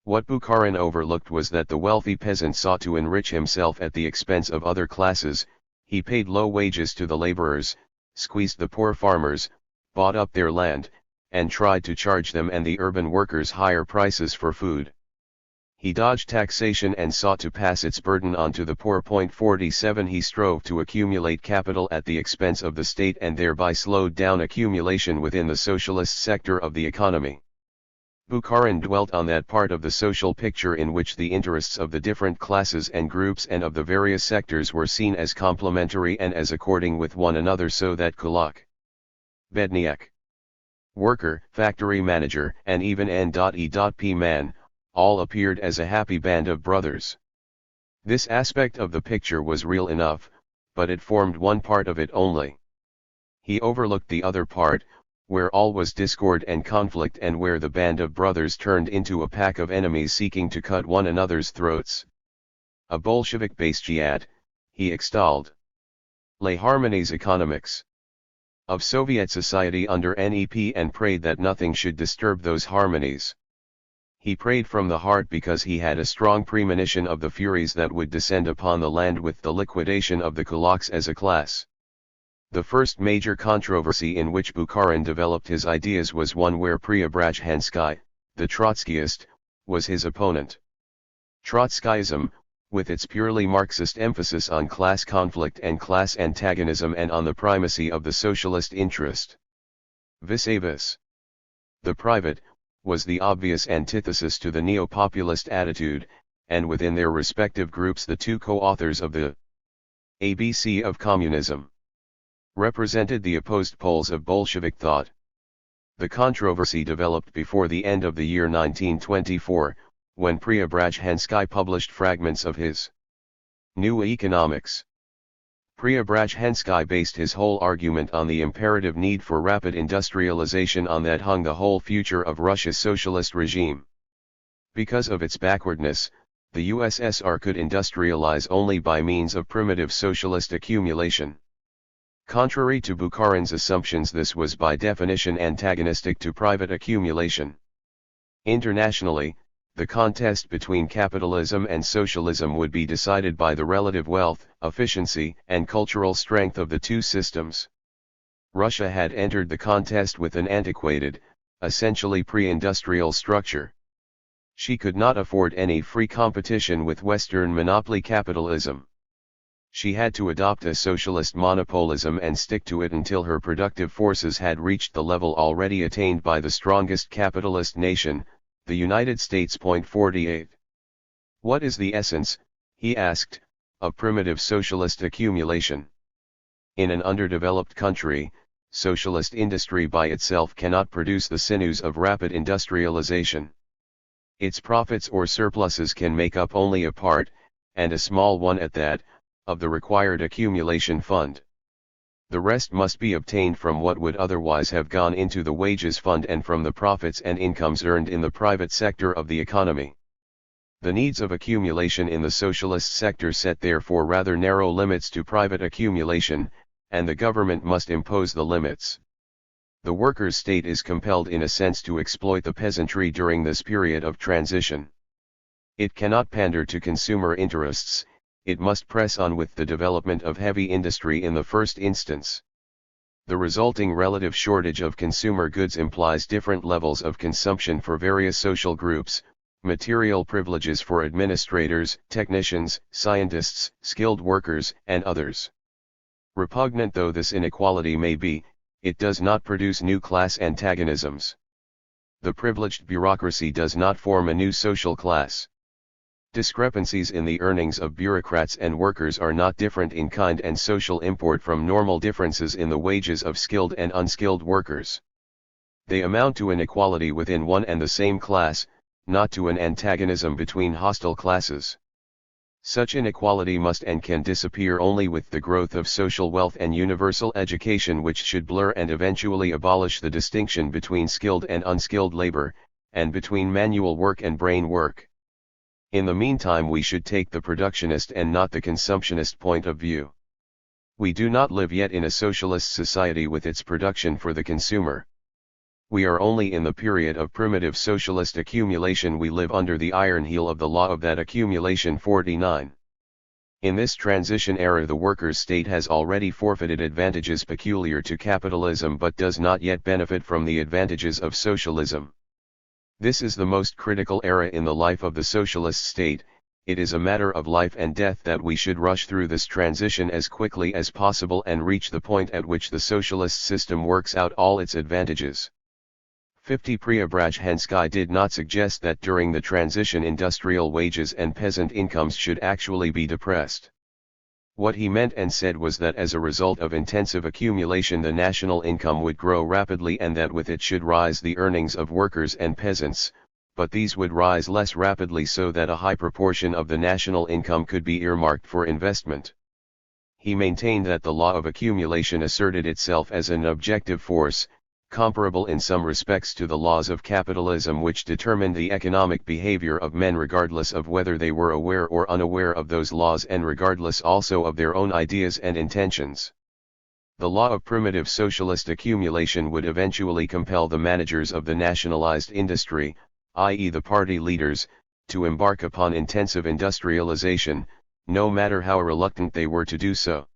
What Bukharin overlooked was that the wealthy peasant sought to enrich himself at the expense of other classes. He paid low wages to the laborers, squeezed the poor farmers, bought up their land, and tried to charge them and the urban workers higher prices for food. He dodged taxation and sought to pass its burden on to the poor. 47 He strove to accumulate capital at the expense of the state and thereby slowed down accumulation within the socialist sector of the economy. Bukharin dwelt on that part of the social picture in which the interests of the different classes and groups and of the various sectors were seen as complementary and as according with one another, so that kulak, bedniak, worker, factory manager, and even N.E.P. man, all appeared as a happy band of brothers. This aspect of the picture was real enough, but it formed one part of it only. He overlooked the other part, where all was discord and conflict and where the band of brothers turned into a pack of enemies seeking to cut one another's throats. A Bolshevik-based jihad, he extolled. Les harmonies économiques of Soviet society under NEP and prayed that nothing should disturb those harmonies. He prayed from the heart because he had a strong premonition of the furies that would descend upon the land with the liquidation of the kulaks as a class. The first major controversy in which Bukharin developed his ideas was one where Preobrazhensky, the Trotskyist, was his opponent. Trotskyism, with its purely Marxist emphasis on class conflict and class antagonism and on the primacy of the socialist interest, vis-a-vis the private, was the obvious antithesis to the neo-populist attitude, and within their respective groups the two co-authors of the ABC of Communism represented the opposed poles of Bolshevik thought. The controversy developed before the end of the year 1924, when Preobrazhensky published fragments of his New Economics. Preobrazhensky based his whole argument on the imperative need for rapid industrialization on that hung the whole future of Russia's socialist regime. Because of its backwardness, the USSR could industrialize only by means of primitive socialist accumulation. Contrary to Bukharin's assumptions, this was by definition antagonistic to private accumulation. Internationally, the contest between capitalism and socialism would be decided by the relative wealth, efficiency, and cultural strength of the two systems. Russia had entered the contest with an antiquated, essentially pre-industrial structure. She could not afford any free competition with Western monopoly capitalism. She had to adopt a socialist monopolism and stick to it until her productive forces had reached the level already attained by the strongest capitalist nation, the United States. 48. What is the essence, he asked, of primitive socialist accumulation? In an underdeveloped country, socialist industry by itself cannot produce the sinews of rapid industrialization. Its profits or surpluses can make up only a part, and a small one at that, of the required accumulation fund. The rest must be obtained from what would otherwise have gone into the wages fund and from the profits and incomes earned in the private sector of the economy. The needs of accumulation in the socialist sector set therefore rather narrow limits to private accumulation, and the government must impose the limits. The workers' state is compelled in a sense to exploit the peasantry during this period of transition. It cannot pander to consumer interests. It must press on with the development of heavy industry in the first instance. The resulting relative shortage of consumer goods implies different levels of consumption for various social groups, material privileges for administrators, technicians, scientists, skilled workers, and others. Repugnant though this inequality may be, it does not produce new class antagonisms. The privileged bureaucracy does not form a new social class. Discrepancies in the earnings of bureaucrats and workers are not different in kind and social import from normal differences in the wages of skilled and unskilled workers. They amount to inequality within one and the same class, not to an antagonism between hostile classes. Such inequality must and can disappear only with the growth of social wealth and universal education, which should blur and eventually abolish the distinction between skilled and unskilled labor, and between manual work and brain work. In the meantime we should take the productionist and not the consumptionist point of view. We do not live yet in a socialist society with its production for the consumer. We are only in the period of primitive socialist accumulation. We live under the iron heel of the law of that accumulation. 49. In this transition era, the workers' state has already forfeited advantages peculiar to capitalism but does not yet benefit from the advantages of socialism. This is the most critical era in the life of the socialist state. It is a matter of life and death that we should rush through this transition as quickly as possible and reach the point at which the socialist system works out all its advantages. 50. Preobrazhensky did not suggest that during the transition industrial wages and peasant incomes should actually be depressed. What he meant and said was that as a result of intensive accumulation the national income would grow rapidly and that with it should rise the earnings of workers and peasants, but these would rise less rapidly so that a high proportion of the national income could be earmarked for investment. He maintained that the law of accumulation asserted itself as an objective force, comparable in some respects to the laws of capitalism which determined the economic behavior of men regardless of whether they were aware or unaware of those laws and regardless also of their own ideas and intentions. The law of primitive socialist accumulation would eventually compel the managers of the nationalized industry, i.e. the party leaders, to embark upon intensive industrialization, no matter how reluctant they were to do so.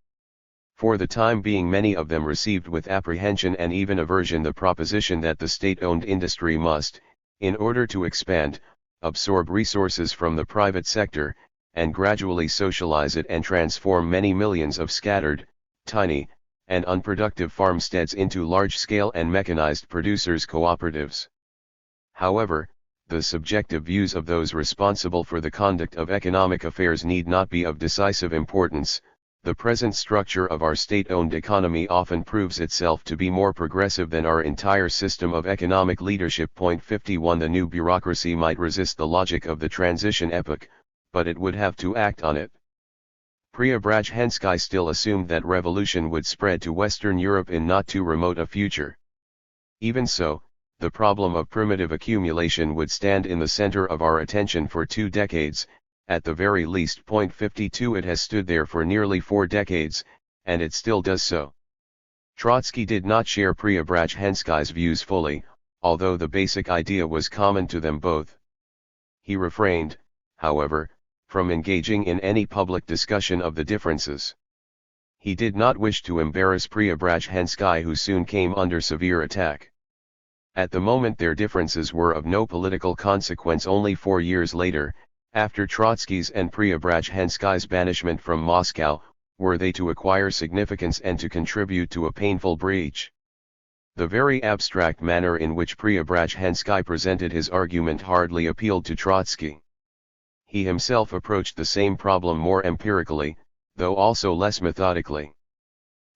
For the time being many of them received with apprehension and even aversion the proposition that the state-owned industry must, in order to expand, absorb resources from the private sector, and gradually socialize it and transform many millions of scattered, tiny, and unproductive farmsteads into large-scale and mechanized producers' cooperatives. However, the subjective views of those responsible for the conduct of economic affairs need not be of decisive importance. The present structure of our state-owned economy often proves itself to be more progressive than our entire system of economic leadership. 51 The new bureaucracy might resist the logic of the transition epoch, but it would have to act on it. Preobrazhensky still assumed that revolution would spread to Western Europe in not too remote a future. Even so, the problem of primitive accumulation would stand in the center of our attention for 2 decades, at the very least. 52 It has stood there for nearly 4 decades, and it still does so. Trotsky did not share Preobrazhensky's views fully, although the basic idea was common to them both. He refrained, however, from engaging in any public discussion of the differences. He did not wish to embarrass Preobrazhensky, who soon came under severe attack. At the moment their differences were of no political consequence. Only 4 years later, after Trotsky's and Preobrazhensky's banishment from Moscow, were they to acquire significance and to contribute to a painful breach. The very abstract manner in which Preobrazhensky presented his argument hardly appealed to Trotsky. He himself approached the same problem more empirically, though also less methodically.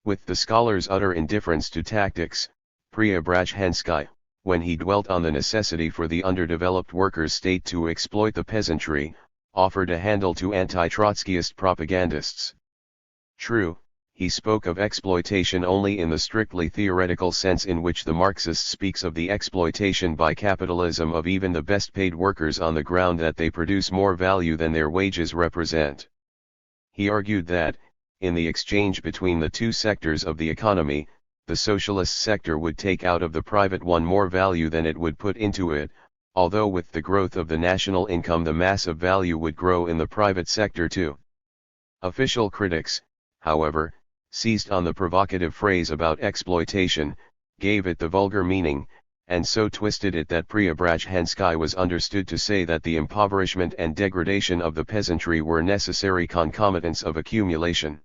With the scholar's utter indifference to tactics, Preobrazhensky, when he dwelt on the necessity for the underdeveloped workers' state to exploit the peasantry, offered a handle to anti-Trotskyist propagandists. True, he spoke of exploitation only in the strictly theoretical sense in which the Marxist speaks of the exploitation by capitalism of even the best-paid workers on the ground that they produce more value than their wages represent. He argued that, in the exchange between the two sectors of the economy, the socialist sector would take out of the private one more value than it would put into it, although with the growth of the national income the mass of value would grow in the private sector too. Official critics, however, seized on the provocative phrase about exploitation, gave it the vulgar meaning, and so twisted it that Preobrazhensky was understood to say that the impoverishment and degradation of the peasantry were necessary concomitants of accumulation.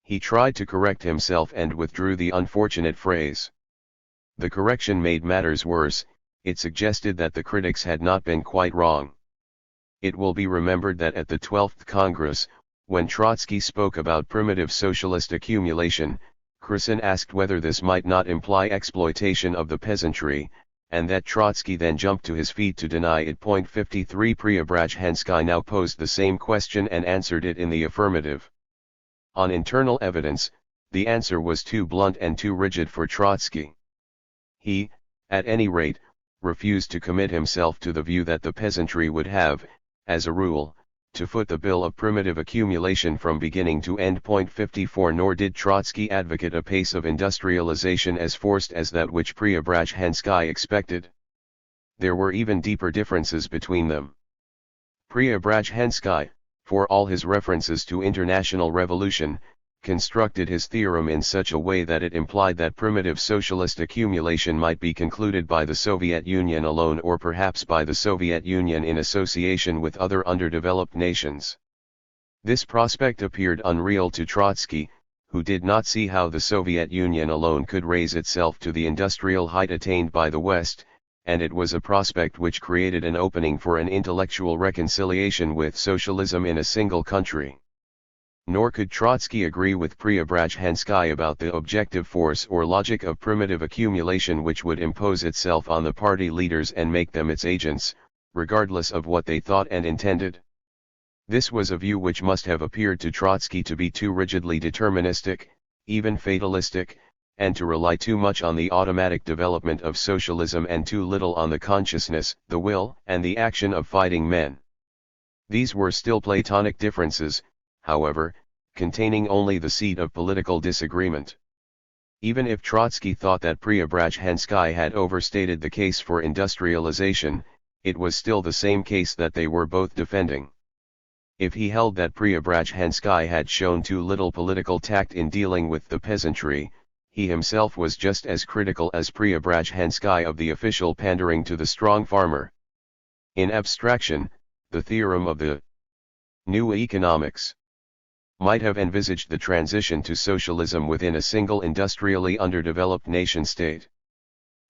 He tried to correct himself and withdrew the unfortunate phrase. The correction made matters worse. It suggested that the critics had not been quite wrong. It will be remembered that at the 12th Congress, when Trotsky spoke about primitive socialist accumulation, Kherson asked whether this might not imply exploitation of the peasantry, and that Trotsky then jumped to his feet to deny it. 53 Preobrazhensky now posed the same question and answered it in the affirmative. On internal evidence, the answer was too blunt and too rigid for Trotsky. He, at any rate, refused to commit himself to the view that the peasantry would have, as a rule, to foot the bill of primitive accumulation from beginning to end. 54 Nor did Trotsky advocate a pace of industrialization as forced as that which Preobrazhensky expected. There were even deeper differences between them. Preobrazhensky, for all his references to international revolution, constructed his theorem in such a way that it implied that primitive socialist accumulation might be concluded by the Soviet Union alone or perhaps by the Soviet Union in association with other underdeveloped nations. This prospect appeared unreal to Trotsky, who did not see how the Soviet Union alone could raise itself to the industrial height attained by the West, and it was a prospect which created an opening for an intellectual reconciliation with socialism in a single country. Nor could Trotsky agree with Preobrazhensky about the objective force or logic of primitive accumulation which would impose itself on the party leaders and make them its agents, regardless of what they thought and intended. This was a view which must have appeared to Trotsky to be too rigidly deterministic, even fatalistic, and to rely too much on the automatic development of socialism and too little on the consciousness, the will, and the action of fighting men. These were still Platonic differences, however, containing only the seed of political disagreement. Even if Trotsky thought that Preobrazhensky had overstated the case for industrialization, it was still the same case that they were both defending. If he held that Preobrazhensky had shown too little political tact in dealing with the peasantry, he himself was just as critical as Preobrazhensky of the official pandering to the strong farmer. In abstraction, the theorem of the new economics might have envisaged the transition to socialism within a single industrially underdeveloped nation-state.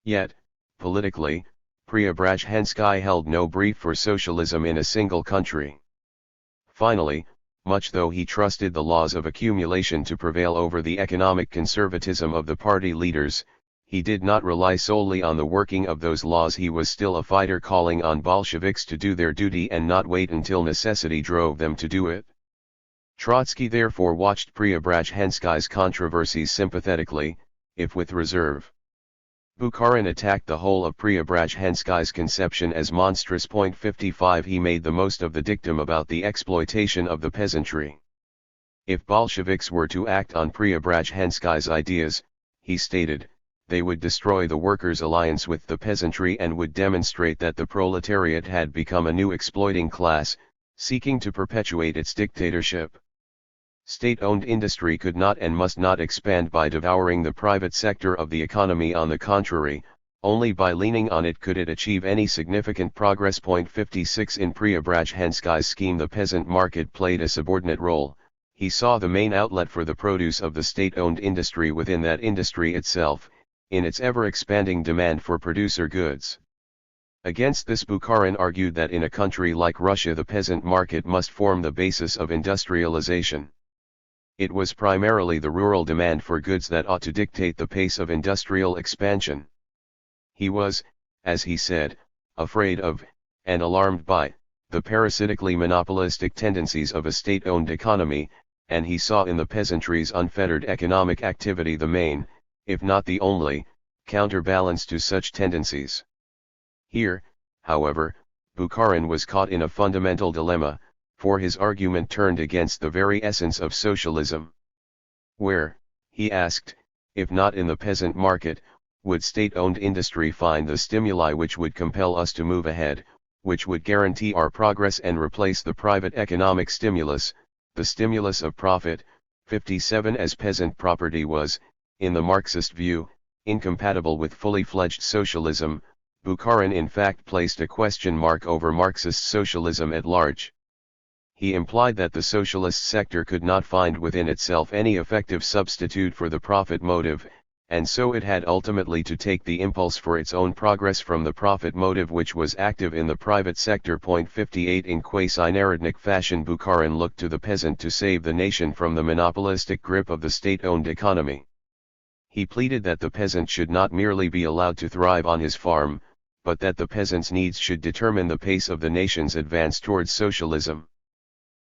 Yet, politically, Preobrazhensky held no brief for socialism in a single country. Finally, much though he trusted the laws of accumulation to prevail over the economic conservatism of the party leaders, he did not rely solely on the working of those laws. He was still a fighter calling on Bolsheviks to do their duty and not wait until necessity drove them to do it. Trotsky therefore watched Preobrazhensky's controversies sympathetically, if with reserve. Bukharin attacked the whole of Preobrazhensky's conception as monstrous. 55 He made the most of the dictum about the exploitation of the peasantry. If Bolsheviks were to act on Preobrazhensky's ideas, he stated, they would destroy the workers' alliance with the peasantry and would demonstrate that the proletariat had become a new exploiting class, seeking to perpetuate its dictatorship. State-owned industry could not and must not expand by devouring the private sector of the economy. On the contrary, only by leaning on it could it achieve any significant progress. 56 In Preobrazhensky's scheme the peasant market played a subordinate role. He saw the main outlet for the produce of the state-owned industry within that industry itself, in its ever-expanding demand for producer goods. Against this Bukharin argued that in a country like Russia the peasant market must form the basis of industrialization. It was primarily the rural demand for goods that ought to dictate the pace of industrial expansion. He was, as he said, afraid of, and alarmed by, the parasitically monopolistic tendencies of a state-owned economy, and he saw in the peasantry's unfettered economic activity the main, if not the only, counterbalance to such tendencies. Here, however, Bukharin was caught in a fundamental dilemma, for his argument turned against the very essence of socialism. Where, he asked, if not in the peasant market, would state-owned industry find the stimuli which would compel us to move ahead, which would guarantee our progress and replace the private economic stimulus, the stimulus of profit? 57 As peasant property was, in the Marxist view, incompatible with fully fledged socialism, Bukharin in fact placed a question mark over Marxist socialism at large. He implied that the socialist sector could not find within itself any effective substitute for the profit motive, and so it had ultimately to take the impulse for its own progress from the profit motive which was active in the private sector. 58 In quasi-Narodnik fashion Bukharin looked to the peasant to save the nation from the monopolistic grip of the state-owned economy. He pleaded that the peasant should not merely be allowed to thrive on his farm, but that the peasant's needs should determine the pace of the nation's advance towards socialism.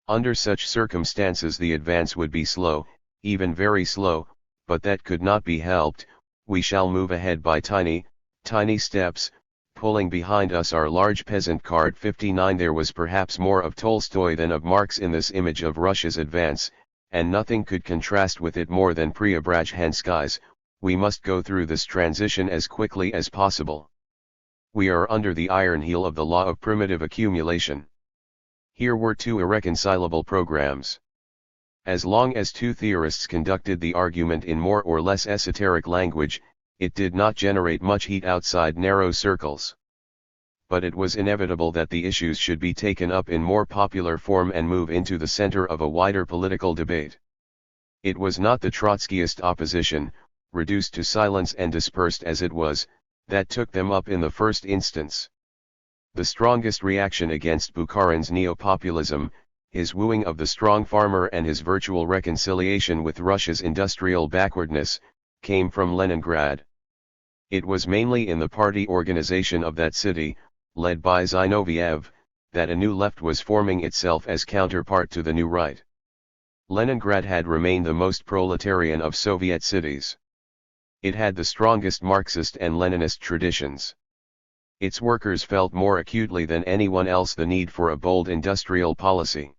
Under such circumstances the advance would be slow, even very slow, but that could not be helped. We shall move ahead by tiny steps, pulling behind us our large peasant cart 59. There was perhaps more of Tolstoy than of Marx in this image of Russia's advance, and nothing could contrast with it more than Preobrazhenskai's, we must go through this transition as quickly as possible. We are under the iron heel of the law of primitive accumulation. Here were two irreconcilable programs. As long as two theorists conducted the argument in more or less esoteric language, it did not generate much heat outside narrow circles. But it was inevitable that the issues should be taken up in more popular form and move into the center of a wider political debate. It was not the Trotskyist opposition, reduced to silence and dispersed as it was, that took them up in the first instance. The strongest reaction against Bukharin's neo-populism, his wooing of the strong farmer and his virtual reconciliation with Russia's industrial backwardness, came from Leningrad. It was mainly in the party organization of that city, led by Zinoviev, that a new left was forming itself as counterpart to the new right. Leningrad had remained the most proletarian of Soviet cities. It had the strongest Marxist and Leninist traditions. Its workers felt more acutely than anyone else the need for a bold industrial policy.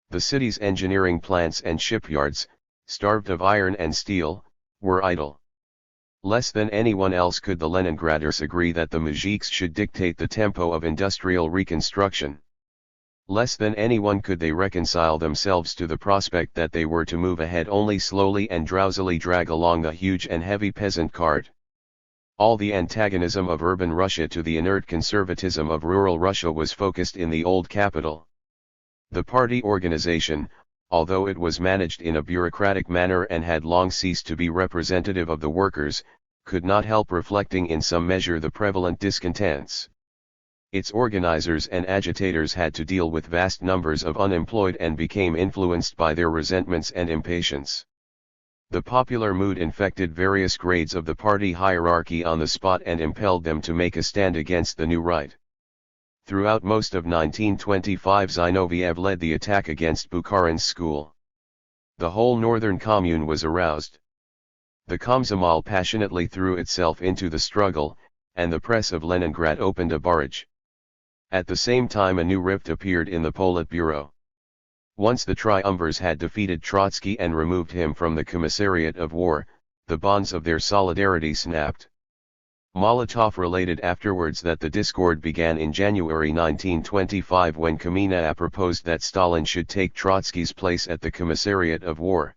The city's engineering plants and shipyards, starved of iron and steel, were idle. Less than anyone else could the Leningraders agree that the mujiks should dictate the tempo of industrial reconstruction. Less than anyone could they reconcile themselves to the prospect that they were to move ahead only slowly and drowsily drag along the huge and heavy peasant cart. All the antagonism of urban Russia to the inert conservatism of rural Russia was focused in the old capital. The party organization, although it was managed in a bureaucratic manner and had long ceased to be representative of the workers, could not help reflecting in some measure the prevalent discontents. Its organizers and agitators had to deal with vast numbers of unemployed and became influenced by their resentments and impatience. The popular mood infected various grades of the party hierarchy on the spot and impelled them to make a stand against the new right. Throughout most of 1925 Zinoviev led the attack against Bukharin's school. The whole northern commune was aroused. The Komsomol passionately threw itself into the struggle, and the press of Leningrad opened a barrage. At the same time a new rift appeared in the Politburo. Once the triumvirs had defeated Trotsky and removed him from the commissariat of war, the bonds of their solidarity snapped. Molotov related afterwards that the discord began in January 1925 when Kamenev proposed that Stalin should take Trotsky's place at the commissariat of war.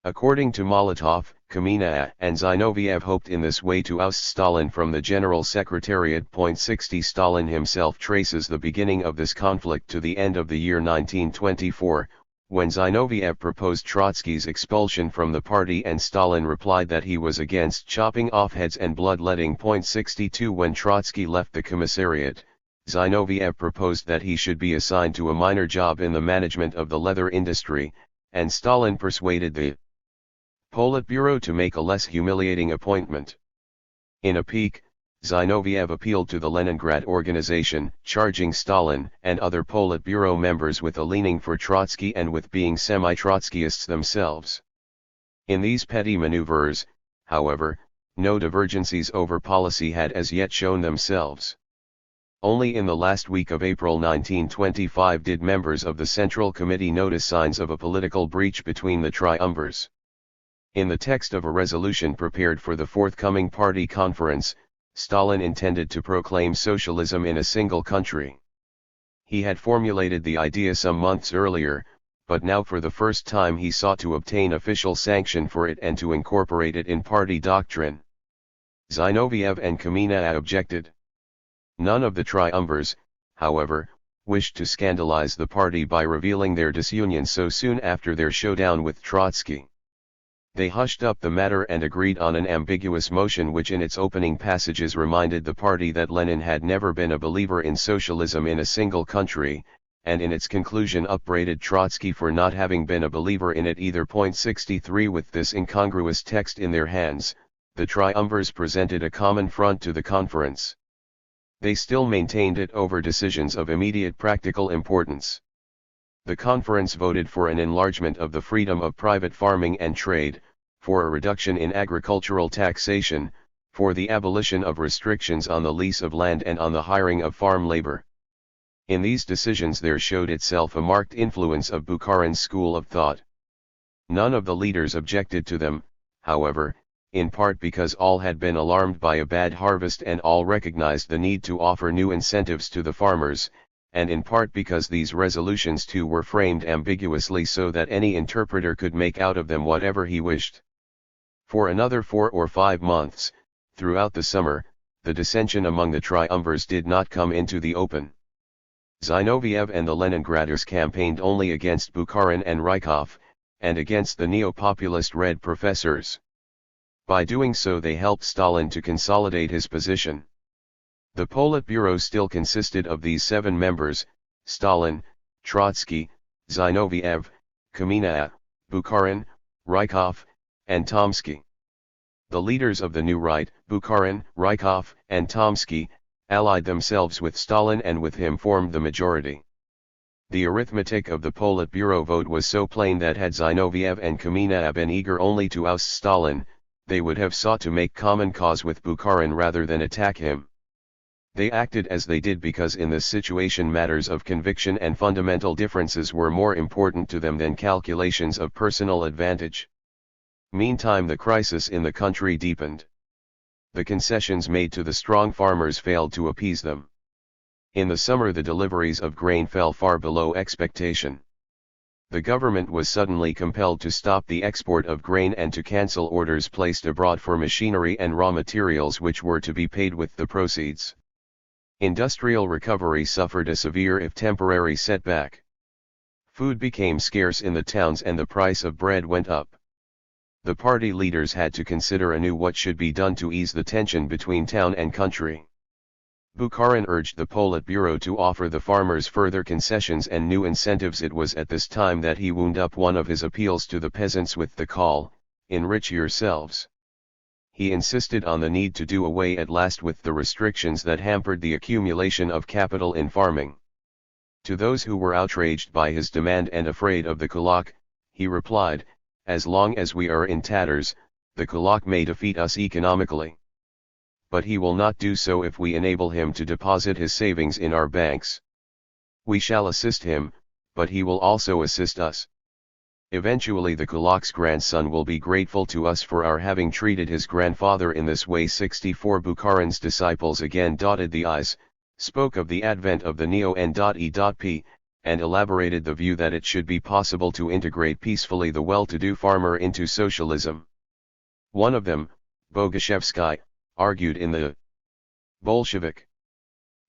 According to Molotov, Kamenev and Zinoviev hoped in this way to oust Stalin from the General Secretariat. 60 Stalin himself traces the beginning of this conflict to the end of the year 1924, when Zinoviev proposed Trotsky's expulsion from the party and Stalin replied that he was against chopping off heads and bloodletting. 62 When Trotsky left the commissariat, Zinoviev proposed that he should be assigned to a minor job in the management of the leather industry, and Stalin persuaded the Politburo to make a less humiliating appointment. In a pique, Zinoviev appealed to the Leningrad organization, charging Stalin and other Politburo members with a leaning for Trotsky and with being semi-Trotskyists themselves. In these petty maneuvers, however, no divergencies over policy had as yet shown themselves. Only in the last week of April 1925 did members of the Central Committee notice signs of a political breach between the triumvirs. In the text of a resolution prepared for the forthcoming party conference, Stalin intended to proclaim socialism in a single country. He had formulated the idea some months earlier, but now for the first time he sought to obtain official sanction for it and to incorporate it in party doctrine. Zinoviev and Kamenev objected. None of the triumvirs, however, wished to scandalize the party by revealing their disunion so soon after their showdown with Trotsky. They hushed up the matter and agreed on an ambiguous motion which in its opening passages reminded the party that Lenin had never been a believer in socialism in a single country, and in its conclusion upbraided Trotsky for not having been a believer in it either. 63 With this incongruous text in their hands, the triumvirs presented a common front to the conference. They still maintained it over decisions of immediate practical importance. The conference voted for an enlargement of the freedom of private farming and trade, for a reduction in agricultural taxation, for the abolition of restrictions on the lease of land and on the hiring of farm labor. In these decisions there showed itself a marked influence of Bukharin's school of thought. None of the leaders objected to them, however, in part because all had been alarmed by a bad harvest and all recognized the need to offer new incentives to the farmers, and in part because these resolutions too were framed ambiguously so that any interpreter could make out of them whatever he wished. For another 4 or 5 months, throughout the summer, the dissension among the triumvirs did not come into the open. Zinoviev and the Leningraders campaigned only against Bukharin and Rykov, and against the neo-populist Red professors. By doing so they helped Stalin to consolidate his position. The Politburo still consisted of these 7 members: Stalin, Trotsky, Zinoviev, Kamenev, Bukharin, Rykov, and Tomsky. The leaders of the new right, Bukharin, Rykov, and Tomsky, allied themselves with Stalin and with him formed the majority. The arithmetic of the Politburo vote was so plain that had Zinoviev and Kamenev been eager only to oust Stalin, they would have sought to make common cause with Bukharin rather than attack him. They acted as they did because in this situation matters of conviction and fundamental differences were more important to them than calculations of personal advantage. Meantime the crisis in the country deepened. The concessions made to the strong farmers failed to appease them. In the summer the deliveries of grain fell far below expectation. The government was suddenly compelled to stop the export of grain and to cancel orders placed abroad for machinery and raw materials which were to be paid with the proceeds. Industrial recovery suffered a severe if temporary setback. Food became scarce in the towns and the price of bread went up. The party leaders had to consider anew what should be done to ease the tension between town and country. Bukharin urged the Politburo to offer the farmers further concessions and new incentives. It was at this time that he wound up one of his appeals to the peasants with the call, "Enrich yourselves." He insisted on the need to do away at last with the restrictions that hampered the accumulation of capital in farming. To those who were outraged by his demand and afraid of the kulak, he replied, "As long as we are in tatters, the kulak may defeat us economically. But he will not do so if we enable him to deposit his savings in our banks. We shall assist him, but he will also assist us. Eventually the kulak's grandson will be grateful to us for our having treated his grandfather in this way." 64 Bukharin's disciples again dotted the I's, spoke of the advent of the neo-N.E.P., and elaborated the view that it should be possible to integrate peacefully the well-to-do farmer into socialism. One of them, Bogushevsky, argued in the Bolshevik,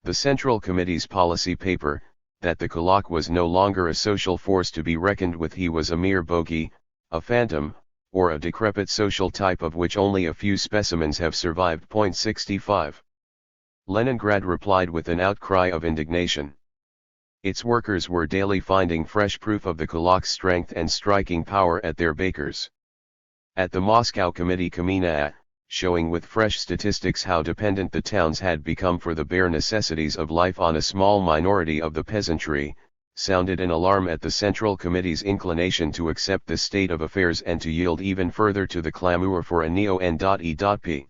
the Central Committee's policy paper, that the kulak was no longer a social force to be reckoned with. He was a mere bogey, a phantom, or a decrepit social type of which only a few specimens have survived. 65. Leningrad replied with an outcry of indignation. Its workers were daily finding fresh proof of the kulak's strength and striking power at their bakers. At the Moscow Committee, Kamenev, showing with fresh statistics how dependent the towns had become for the bare necessities of life on a small minority of the peasantry, sounded an alarm at the Central Committee's inclination to accept this state of affairs and to yield even further to the clamour for a neo-N.E.P.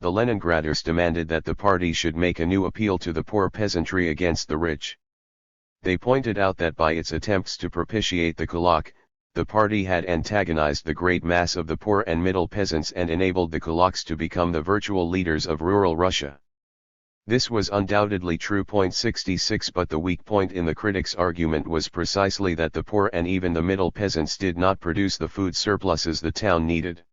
The Leningraders demanded that the party should make a new appeal to the poor peasantry against the rich. They pointed out that by its attempts to propitiate the kulak, the party had antagonized the great mass of the poor and middle peasants and enabled the kulaks to become the virtual leaders of rural Russia. This was undoubtedly true. 66 But the weak point in the critics' argument was precisely that the poor and even the middle peasants did not produce the food surpluses the town needed.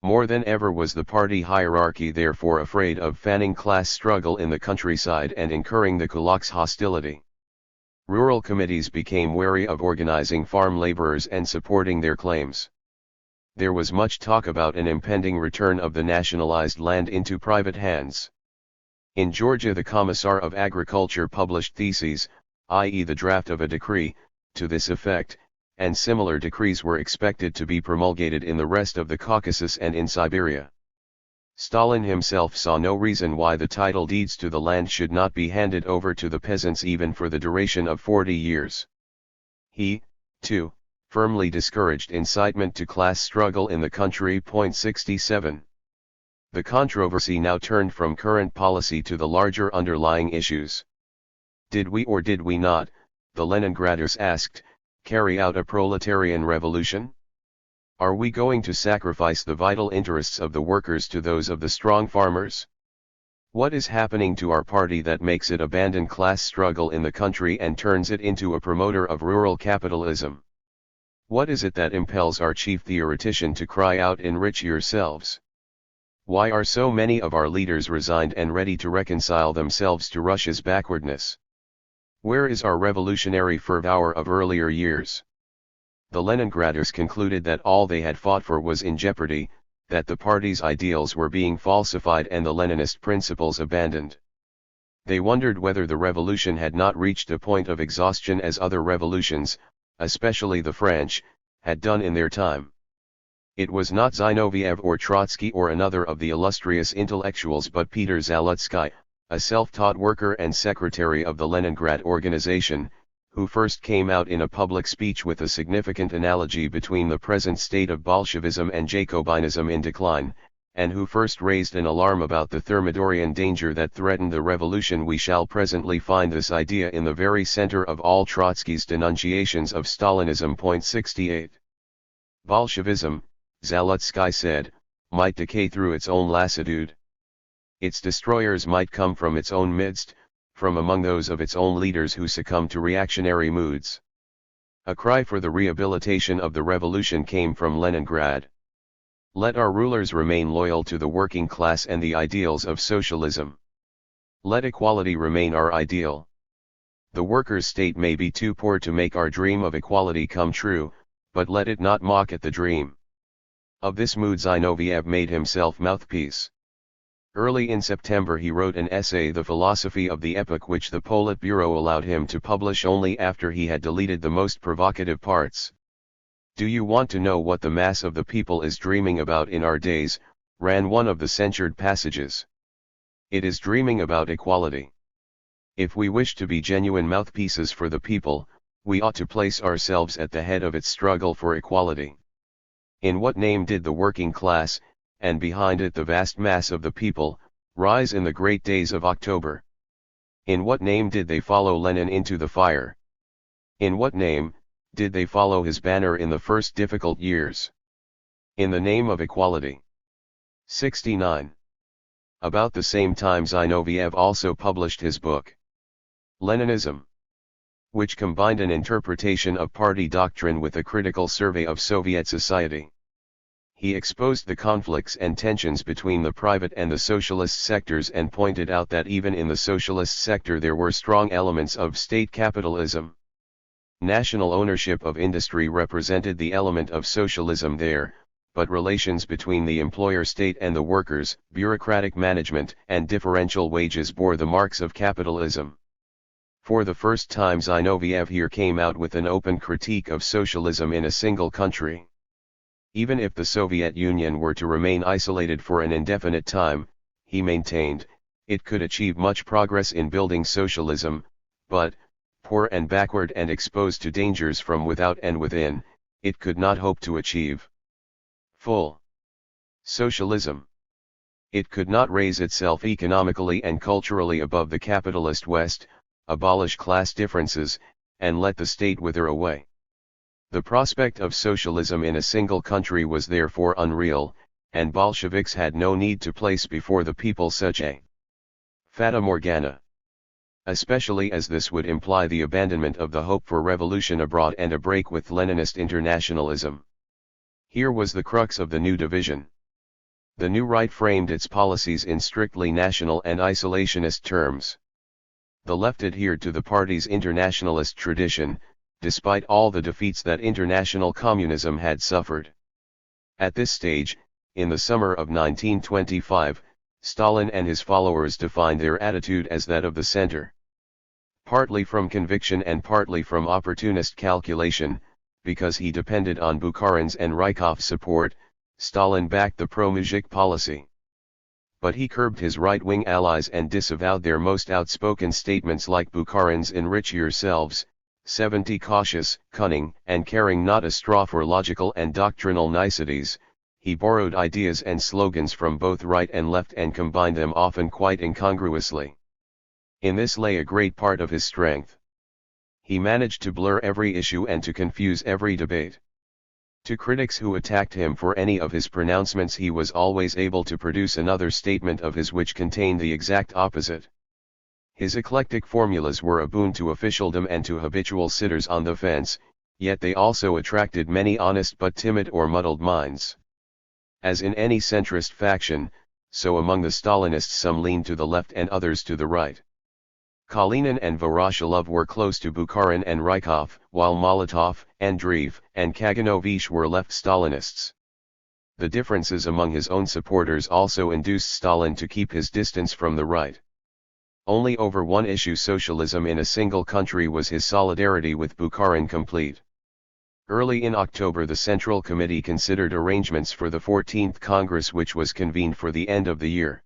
More than ever was the party hierarchy therefore afraid of fanning class struggle in the countryside and incurring the kulaks' hostility. Rural committees became wary of organizing farm laborers and supporting their claims. There was much talk about an impending return of the nationalized land into private hands. In Georgia the Commissar of Agriculture published theses, i.e. the draft of a decree, to this effect, and similar decrees were expected to be promulgated in the rest of the Caucasus and in Siberia. Stalin himself saw no reason why the title deeds to the land should not be handed over to the peasants even for the duration of 40 years. He, too, firmly discouraged incitement to class struggle in the country. 67. The controversy now turned from current policy to the larger underlying issues. Did we or did we not, the Leningraders asked, carry out a proletarian revolution? Are we going to sacrifice the vital interests of the workers to those of the strong farmers? What is happening to our party that makes it abandon class struggle in the country and turns it into a promoter of rural capitalism? What is it that impels our chief theoretician to cry out, enrich yourselves? Why are so many of our leaders resigned and ready to reconcile themselves to Russia's backwardness? Where is our revolutionary fervor of earlier years? The Leningraders concluded that all they had fought for was in jeopardy, that the party's ideals were being falsified and the Leninist principles abandoned. They wondered whether the revolution had not reached a point of exhaustion as other revolutions, especially the French, had done in their time. It was not Zinoviev or Trotsky or another of the illustrious intellectuals but Peter Zalutsky, a self-taught worker and secretary of the Leningrad organization, who first came out in a public speech with a significant analogy between the present state of Bolshevism and Jacobinism in decline, and who first raised an alarm about the Thermidorian danger that threatened the revolution. We shall presently find this idea in the very center of all Trotsky's denunciations of Stalinism. 68. Bolshevism, Zalutsky said, might decay through its own lassitude. Its destroyers might come from its own midst, from among those of its own leaders who succumbed to reactionary moods. A cry for the rehabilitation of the revolution came from Leningrad. Let our rulers remain loyal to the working class and the ideals of socialism. Let equality remain our ideal. The workers' state may be too poor to make our dream of equality come true, but let it not mock at the dream. Of this mood Zinoviev made himself mouthpiece. Early in September he wrote an essay, The Philosophy of the Epoch, which the Politburo allowed him to publish only after he had deleted the most provocative parts. Do you want to know what the mass of the people is dreaming about in our days? Ran one of the censured passages. It is dreaming about equality. If we wish to be genuine mouthpieces for the people, we ought to place ourselves at the head of its struggle for equality. In what name did the working class, and behind it the vast mass of the people, rise in the great days of October? In what name did they follow Lenin into the fire? In what name did they follow his banner in the first difficult years? In the name of equality. 69. About the same time Zinoviev also published his book, Leninism, which combined an interpretation of party doctrine with a critical survey of Soviet society. He exposed the conflicts and tensions between the private and the socialist sectors and pointed out that even in the socialist sector there were strong elements of state capitalism. National ownership of industry represented the element of socialism there, but relations between the employer state and the workers, bureaucratic management and differential wages bore the marks of capitalism. For the first time Zinoviev here came out with an open critique of socialism in a single country. Even if the Soviet Union were to remain isolated for an indefinite time, he maintained, it could achieve much progress in building socialism, but, poor and backward and exposed to dangers from without and within, it could not hope to achieve full socialism. It could not raise itself economically and culturally above the capitalist West, abolish class differences, and let the state wither away. The prospect of socialism in a single country was therefore unreal, and Bolsheviks had no need to place before the people such a fata morgana. Especially as this would imply the abandonment of the hope for revolution abroad and a break with Leninist internationalism. Here was the crux of the new division. The new right framed its policies in strictly national and isolationist terms. The left adhered to the party's internationalist tradition, despite all the defeats that international communism had suffered. At this stage, in the summer of 1925, Stalin and his followers defined their attitude as that of the center. Partly from conviction and partly from opportunist calculation, because he depended on Bukharin's and Rykov's support, Stalin backed the pro-Mujik policy. But he curbed his right-wing allies and disavowed their most outspoken statements like Bukharin's "enrich yourselves," 70 cautious, cunning, and caring not a straw for logical and doctrinal niceties, he borrowed ideas and slogans from both right and left and combined them often quite incongruously. In this lay a great part of his strength. He managed to blur every issue and to confuse every debate. To critics who attacked him for any of his pronouncements, he was always able to produce another statement of his which contained the exact opposite. His eclectic formulas were a boon to officialdom and to habitual sitters on the fence, yet they also attracted many honest but timid or muddled minds. As in any centrist faction, so among the Stalinists some leaned to the left and others to the right. Kalinin and Voroshilov were close to Bukharin and Rykov, while Molotov, Andreev, and Kaganovich were left Stalinists. The differences among his own supporters also induced Stalin to keep his distance from the right. Only over one issue, socialism in a single country, was his solidarity with Bukharin complete. Early in October the Central Committee considered arrangements for the 14th Congress, which was convened for the end of the year.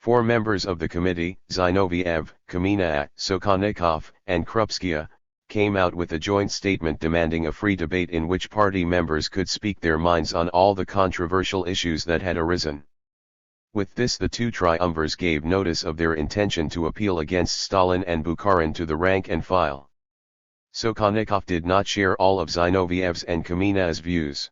4 members of the committee, Zinoviev, Kamina, Sokholnikov, and Krupskaya, came out with a joint statement demanding a free debate in which party members could speak their minds on all the controversial issues that had arisen. With this the two triumvirs gave notice of their intention to appeal against Stalin and Bukharin to the rank and file. Sokholnikov did not share all of Zinoviev's and Kamina's views.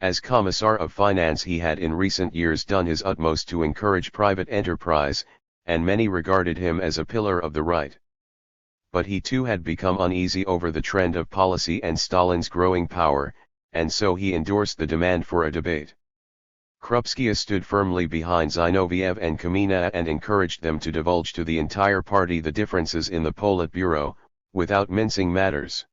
As Commissar of Finance he had in recent years done his utmost to encourage private enterprise, and many regarded him as a pillar of the right. But he too had become uneasy over the trend of policy and Stalin's growing power, and so he endorsed the demand for a debate. Krupskaya stood firmly behind Zinoviev and Kamina and encouraged them to divulge to the entire party the differences in the Politburo, without mincing matters.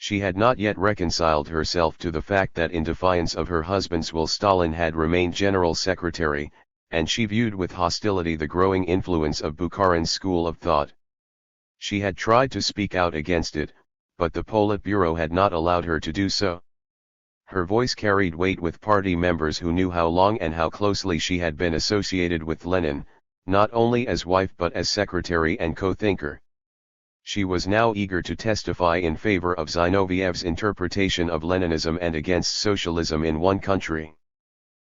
She had not yet reconciled herself to the fact that in defiance of her husband's will Stalin had remained general secretary, and she viewed with hostility the growing influence of Bukharin's school of thought. She had tried to speak out against it, but the Politburo had not allowed her to do so. Her voice carried weight with party members who knew how long and how closely she had been associated with Lenin, not only as wife but as secretary and co-thinker. She was now eager to testify in favor of Zinoviev's interpretation of Leninism and against socialism in one country.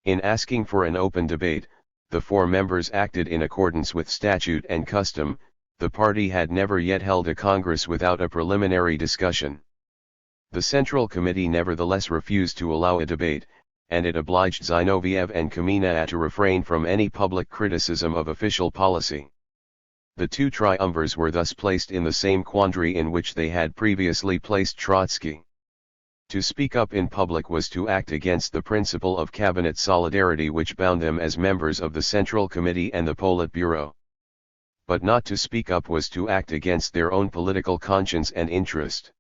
In asking for an open debate, the 4 members acted in accordance with statute and custom. The party had never yet held a congress without a preliminary discussion. The Central Committee nevertheless refused to allow a debate, and it obliged Zinoviev and Kamina to refrain from any public criticism of official policy. The two triumvirs were thus placed in the same quandary in which they had previously placed Trotsky. To speak up in public was to act against the principle of cabinet solidarity which bound them as members of the Central Committee and the Politburo. But not to speak up was to act against their own political conscience and interest.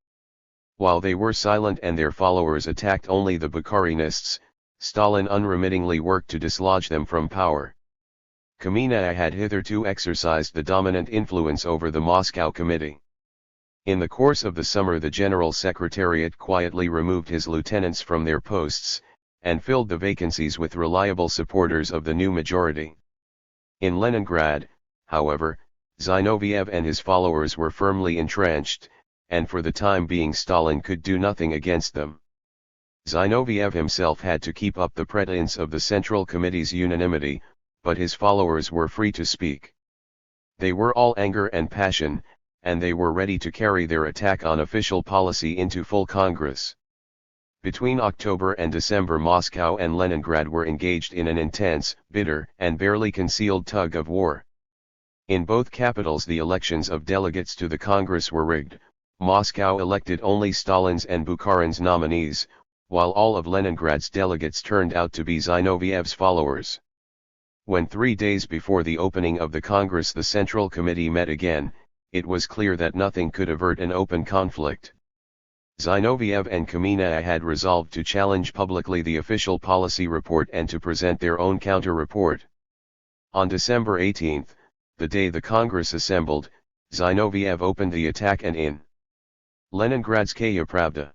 While they were silent and their followers attacked only the Bukharinists, Stalin unremittingly worked to dislodge them from power. Kamina had hitherto exercised the dominant influence over the Moscow Committee. In the course of the summer the General Secretariat quietly removed his lieutenants from their posts, and filled the vacancies with reliable supporters of the new majority. In Leningrad, however, Zinoviev and his followers were firmly entrenched, and for the time being Stalin could do nothing against them. Zinoviev himself had to keep up the pretense of the Central Committee's unanimity, but his followers were free to speak. They were all anger and passion, and they were ready to carry their attack on official policy into full Congress. Between October and December Moscow and Leningrad were engaged in an intense, bitter, and barely concealed tug of war. In both capitals the elections of delegates to the Congress were rigged. Moscow elected only Stalin's and Bukharin's nominees, while all of Leningrad's delegates turned out to be Zinoviev's followers. When 3 days before the opening of the Congress the Central Committee met again, it was clear that nothing could avert an open conflict. Zinoviev and Kamina had resolved to challenge publicly the official policy report and to present their own counter-report. On December 18, the day the Congress assembled, Zinoviev opened the attack and in Leningradskaya Pravda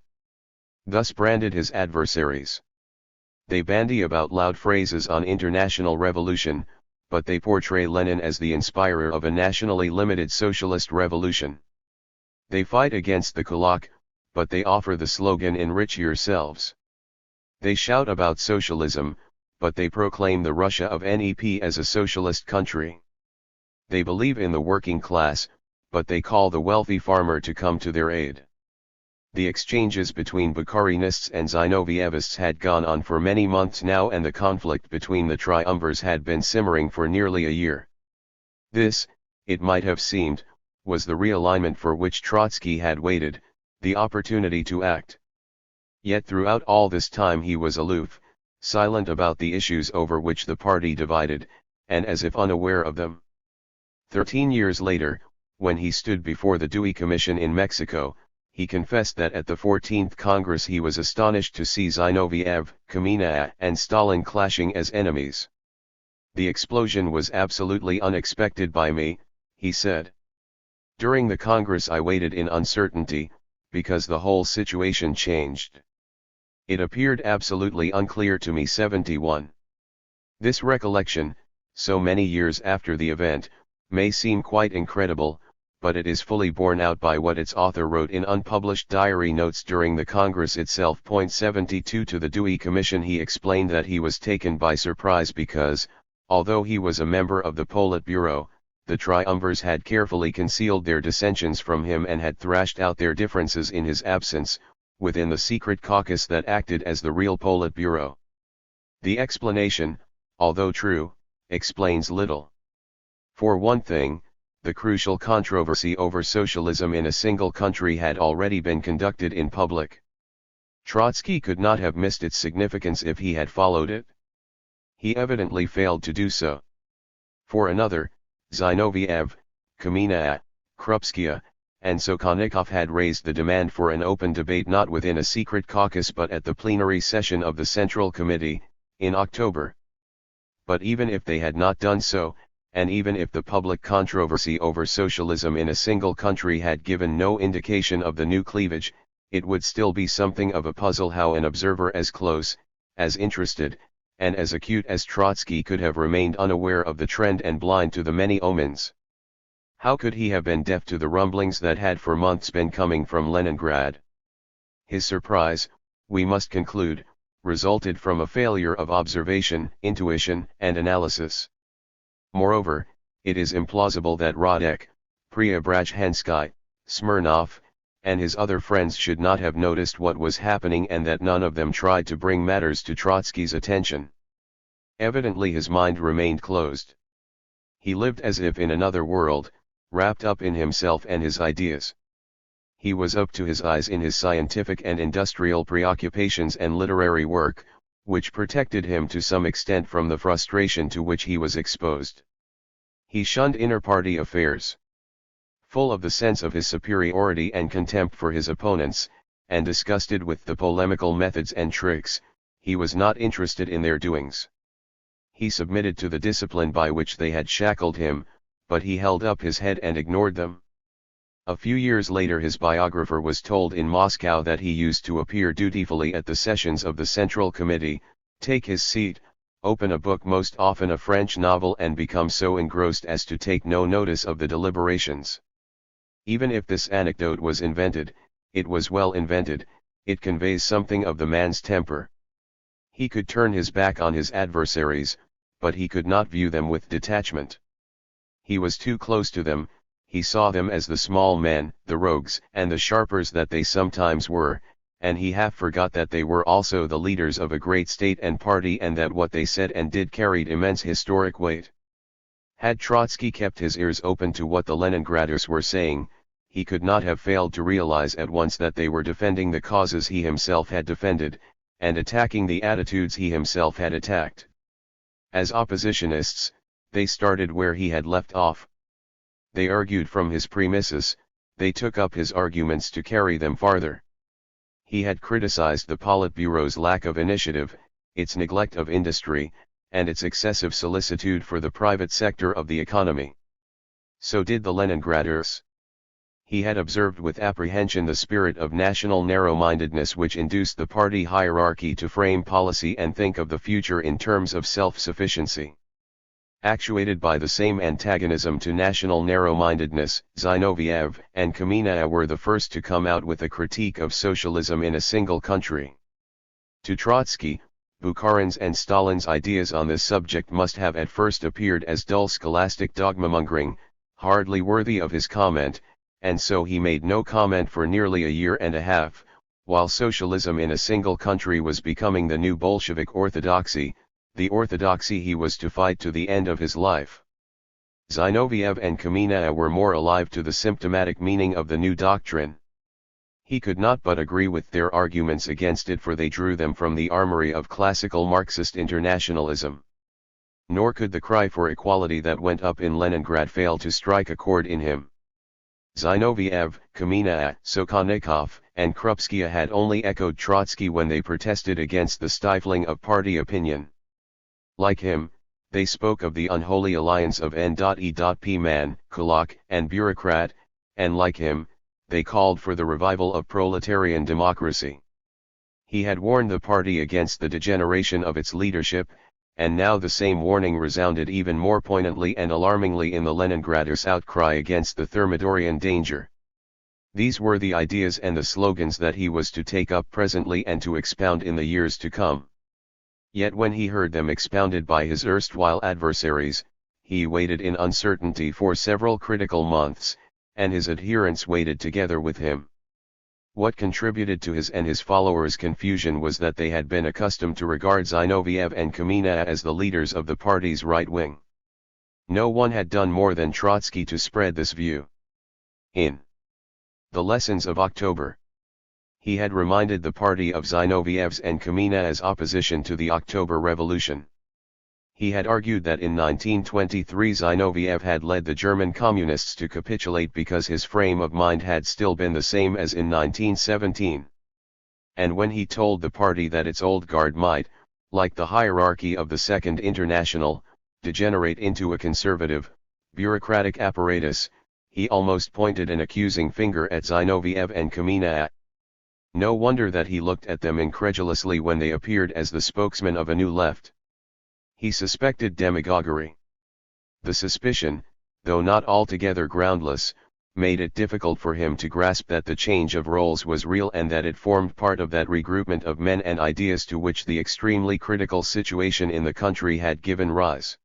thus branded his adversaries. They bandy about loud phrases on international revolution, but they portray Lenin as the inspirer of a nationally limited socialist revolution. They fight against the kulak, but they offer the slogan "Enrich yourselves." They shout about socialism, but they proclaim the Russia of NEP as a socialist country. They believe in the working class, but they call the wealthy farmer to come to their aid. The exchanges between Bukharinists and Zinovievists had gone on for many months now, and the conflict between the triumvirs had been simmering for nearly a year. This, it might have seemed, was the realignment for which Trotsky had waited, the opportunity to act. Yet throughout all this time he was aloof, silent about the issues over which the party divided, and as if unaware of them. 13 years later, when he stood before the Dewey Commission in Mexico, he confessed that at the 14th Congress he was astonished to see Zinoviev, Kamina, and Stalin clashing as enemies. "The explosion was absolutely unexpected by me," he said. "During the Congress I waited in uncertainty, because the whole situation changed. It appeared absolutely unclear to me." 71. This recollection, so many years after the event, may seem quite incredible, but it is fully borne out by what its author wrote in unpublished diary notes during the Congress itself. 72 To the Dewey Commission he explained that he was taken by surprise because, although he was a member of the Politburo, the triumvirs had carefully concealed their dissensions from him and had thrashed out their differences in his absence, within the secret caucus that acted as the real Politburo. The explanation, although true, explains little. For one thing, the crucial controversy over socialism in a single country had already been conducted in public. Trotsky could not have missed its significance if he had followed it. He evidently failed to do so. For another, Zinoviev, Kamina, Krupskaya, and Sokhonikov had raised the demand for an open debate not within a secret caucus but at the plenary session of the Central Committee, in October. But even if they had not done so, and even if the public controversy over socialism in a single country had given no indication of the new cleavage, it would still be something of a puzzle how an observer as close, as interested, and as acute as Trotsky could have remained unaware of the trend and blind to the many omens. How could he have been deaf to the rumblings that had for months been coming from Leningrad? His surprise, we must conclude, resulted from a failure of observation, intuition, and analysis. Moreover, it is implausible that Radek, Preobrazhensky, Smirnov, and his other friends should not have noticed what was happening and that none of them tried to bring matters to Trotsky's attention. Evidently his mind remained closed. He lived as if in another world, wrapped up in himself and his ideas. He was up to his eyes in his scientific and industrial preoccupations and literary work, which protected him to some extent from the frustration to which he was exposed. He shunned inter-party affairs. Full of the sense of his superiority and contempt for his opponents, and disgusted with the polemical methods and tricks, he was not interested in their doings. He submitted to the discipline by which they had shackled him, but he held up his head and ignored them. A few years later his biographer was told in Moscow that he used to appear dutifully at the sessions of the Central Committee, take his seat, open a book, most often a French novel, and become so engrossed as to take no notice of the deliberations. Even if this anecdote was invented, it was well invented, it conveys something of the man's temper. He could turn his back on his adversaries, but he could not view them with detachment. He was too close to them, he saw them as the small men, the rogues and the sharpers that they sometimes were, and he half forgot that they were also the leaders of a great state and party and that what they said and did carried immense historic weight. Had Trotsky kept his ears open to what the Leningraders were saying, he could not have failed to realize at once that they were defending the causes he himself had defended, and attacking the attitudes he himself had attacked. As oppositionists, they started where he had left off. They argued from his premises, they took up his arguments to carry them farther. He had criticized the Politburo's lack of initiative, its neglect of industry, and its excessive solicitude for the private sector of the economy. So did the Leningraders. He had observed with apprehension the spirit of national narrow-mindedness which induced the party hierarchy to frame policy and think of the future in terms of self-sufficiency. Actuated by the same antagonism to national narrow-mindedness, Zinoviev and Kamina were the first to come out with a critique of socialism in a single country. To Trotsky, Bukharin's and Stalin's ideas on this subject must have at first appeared as dull scholastic dogma-mongering, hardly worthy of his comment, and so he made no comment for nearly a year and a half, while socialism in a single country was becoming the new Bolshevik orthodoxy, the orthodoxy he was to fight to the end of his life. Zinoviev and Kamenev were more alive to the symptomatic meaning of the new doctrine. He could not but agree with their arguments against it, for they drew them from the armory of classical Marxist internationalism. Nor could the cry for equality that went up in Leningrad fail to strike a chord in him. Zinoviev, Kamenev, Sokholnikov, and Krupskaya had only echoed Trotsky when they protested against the stifling of party opinion. Like him, they spoke of the unholy alliance of N.E.P. man, kulak, and bureaucrat, and like him, they called for the revival of proletarian democracy. He had warned the party against the degeneration of its leadership, and now the same warning resounded even more poignantly and alarmingly in the Leningraders' outcry against the Thermidorian danger. These were the ideas and the slogans that he was to take up presently and to expound in the years to come. Yet when he heard them expounded by his erstwhile adversaries, he waited in uncertainty for several critical months, and his adherents waited together with him. What contributed to his and his followers' confusion was that they had been accustomed to regard Zinoviev and Kamenev as the leaders of the party's right wing. No one had done more than Trotsky to spread this view. In the Lessons of October, he had reminded the party of Zinoviev's and Kamenev's opposition to the October Revolution. He had argued that in 1923 Zinoviev had led the German communists to capitulate because his frame of mind had still been the same as in 1917. And when he told the party that its old guard might, like the hierarchy of the Second International, degenerate into a conservative, bureaucratic apparatus, he almost pointed an accusing finger at Zinoviev and Kamenev. No wonder that he looked at them incredulously when they appeared as the spokesmen of a new left. He suspected demagoguery. The suspicion, though not altogether groundless, made it difficult for him to grasp that the change of roles was real and that it formed part of that regroupment of men and ideas to which the extremely critical situation in the country had given rise.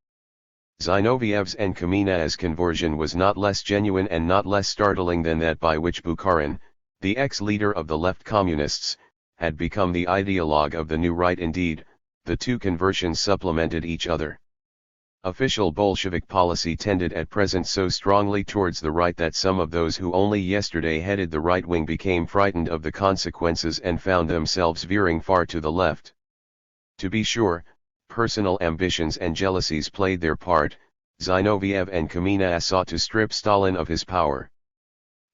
Zinoviev's and Kamenev's conversion was not less genuine and not less startling than that by which Bukharin, the ex-leader of the left communists, had become the ideologue of the new right. Indeed, the two conversions supplemented each other. Official Bolshevik policy tended at present so strongly towards the right that some of those who only yesterday headed the right wing became frightened of the consequences and found themselves veering far to the left. To be sure, personal ambitions and jealousies played their part. Zinoviev and Kamenev sought to strip Stalin of his power.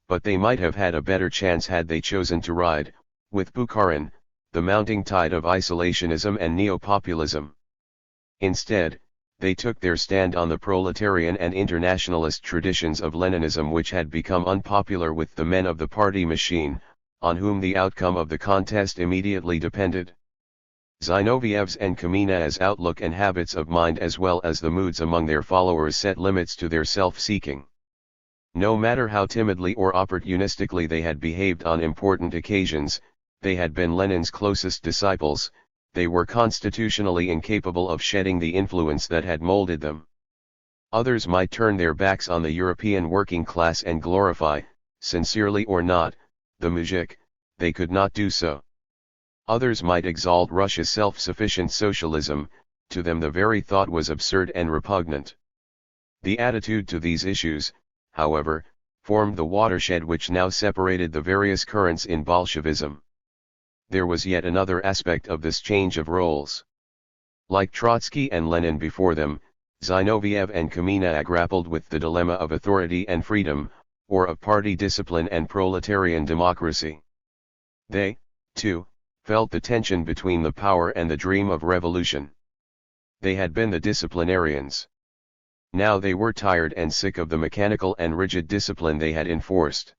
But they might have had a better chance had they chosen to ride, with Bukharin, the mounting tide of isolationism and neo-populism. Instead, they took their stand on the proletarian and internationalist traditions of Leninism, which had become unpopular with the men of the party machine, on whom the outcome of the contest immediately depended. Zinoviev's and Kamenev's outlook and habits of mind as well as the moods among their followers set limits to their self-seeking. No matter how timidly or opportunistically they had behaved on important occasions, they had been Lenin's closest disciples. They were constitutionally incapable of shedding the influence that had molded them. Others might turn their backs on the European working class and glorify, sincerely or not, the muzhik. They could not do so. Others might exalt Russia's self-sufficient socialism. To them the very thought was absurd and repugnant. The attitude to these issues, however, formed the watershed which now separated the various currents in Bolshevism. There was yet another aspect of this change of roles. Like Trotsky and Lenin before them, Zinoviev and Kamenev grappled with the dilemma of authority and freedom, or of party discipline and proletarian democracy. They, too, felt the tension between the power and the dream of revolution. They had been the disciplinarians. Now they were tired and sick of the mechanical and rigid discipline they had enforced.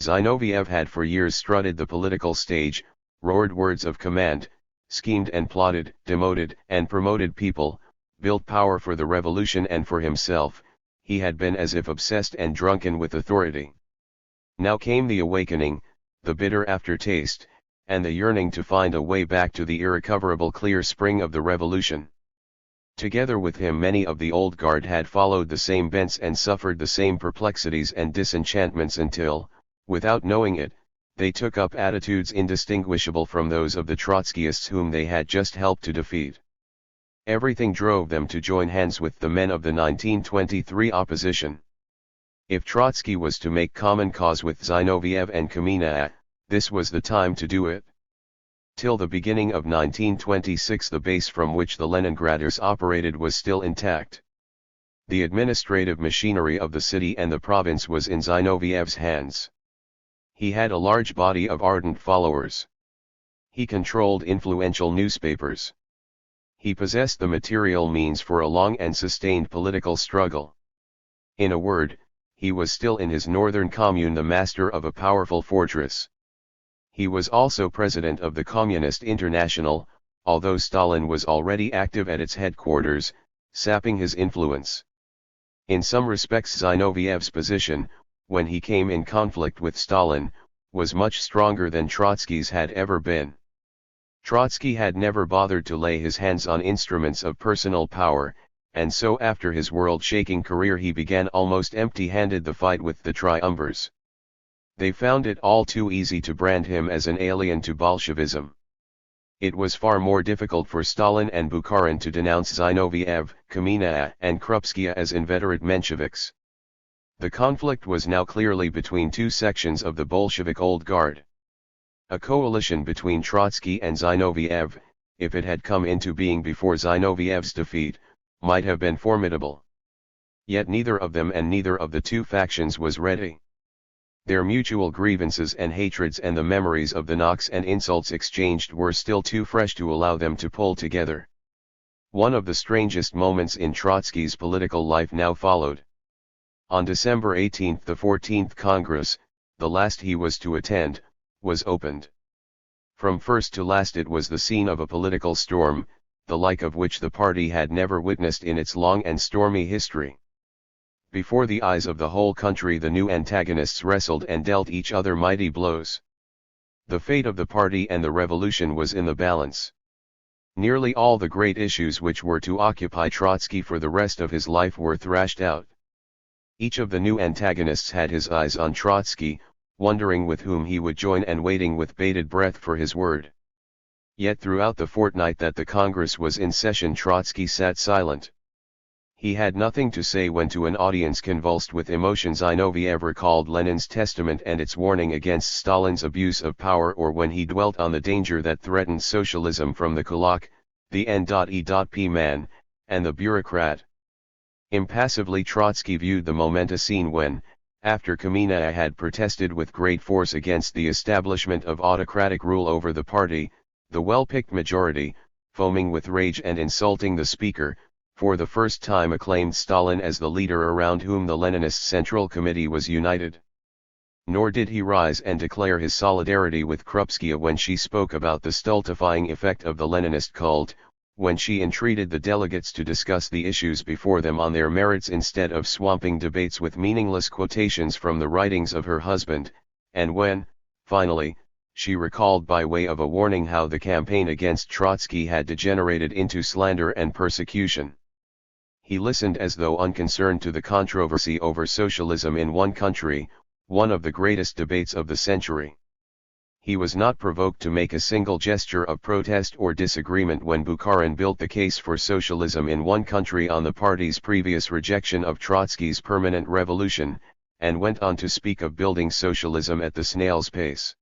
Zinoviev had for years strutted the political stage, roared words of command, schemed and plotted, demoted and promoted people, built power for the revolution and for himself. He had been as if obsessed and drunken with authority. Now came the awakening, the bitter aftertaste, and the yearning to find a way back to the irrecoverable clear spring of the revolution. Together with him many of the old guard had followed the same bents and suffered the same perplexities and disenchantments until, without knowing it, they took up attitudes indistinguishable from those of the Trotskyists whom they had just helped to defeat. Everything drove them to join hands with the men of the 1923 opposition. If Trotsky was to make common cause with Zinoviev and Kamina, this was the time to do it. Till the beginning of 1926 the base from which the Leningraders operated was still intact. The administrative machinery of the city and the province was in Zinoviev's hands. He had a large body of ardent followers. He controlled influential newspapers. He possessed the material means for a long and sustained political struggle. In a word, he was still in his northern commune the master of a powerful fortress. He was also president of the Communist International, although Stalin was already active at its headquarters, sapping his influence. In some respects Zinoviev's position, when he came in conflict with Stalin, was much stronger than Trotsky's had ever been. Trotsky had never bothered to lay his hands on instruments of personal power, and so after his world-shaking career he began almost empty-handed the fight with the triumvirs. They found it all too easy to brand him as an alien to Bolshevism. It was far more difficult for Stalin and Bukharin to denounce Zinoviev, Kamina and Krupskaya as inveterate Mensheviks. The conflict was now clearly between two sections of the Bolshevik Old Guard. A coalition between Trotsky and Zinoviev, if it had come into being before Zinoviev's defeat, might have been formidable. Yet neither of them and neither of the two factions was ready. Their mutual grievances and hatreds and the memories of the knocks and insults exchanged were still too fresh to allow them to pull together. One of the strangest moments in Trotsky's political life now followed. On December 18 the 14th Congress, the last he was to attend, was opened. From first to last it was the scene of a political storm, the like of which the party had never witnessed in its long and stormy history. Before the eyes of the whole country the new antagonists wrestled and dealt each other mighty blows. The fate of the party and the revolution was in the balance. Nearly all the great issues which were to occupy Trotsky for the rest of his life were thrashed out. Each of the new antagonists had his eyes on Trotsky, wondering with whom he would join and waiting with bated breath for his word. Yet throughout the fortnight that the Congress was in session Trotsky sat silent. He had nothing to say when to an audience convulsed with emotion Zinoviev recalled Lenin's testament and its warning against Stalin's abuse of power, or when he dwelt on the danger that threatened socialism from the kulak, the N.E.P. man, and the bureaucrat. Impassively Trotsky viewed the momentous scene when, after Kamina had protested with great force against the establishment of autocratic rule over the party, the well-picked majority, foaming with rage and insulting the speaker, for the first time acclaimed Stalin as the leader around whom the Leninist Central Committee was united. Nor did he rise and declare his solidarity with Krupskaya when she spoke about the stultifying effect of the Leninist cult, when she entreated the delegates to discuss the issues before them on their merits instead of swamping debates with meaningless quotations from the writings of her husband, and when, finally, she recalled by way of a warning how the campaign against Trotsky had degenerated into slander and persecution. He listened as though unconcerned to the controversy over socialism in one country, one of the greatest debates of the century. He was not provoked to make a single gesture of protest or disagreement when Bukharin built the case for socialism in one country on the party's previous rejection of Trotsky's permanent revolution, and went on to speak of building socialism at the snail's pace.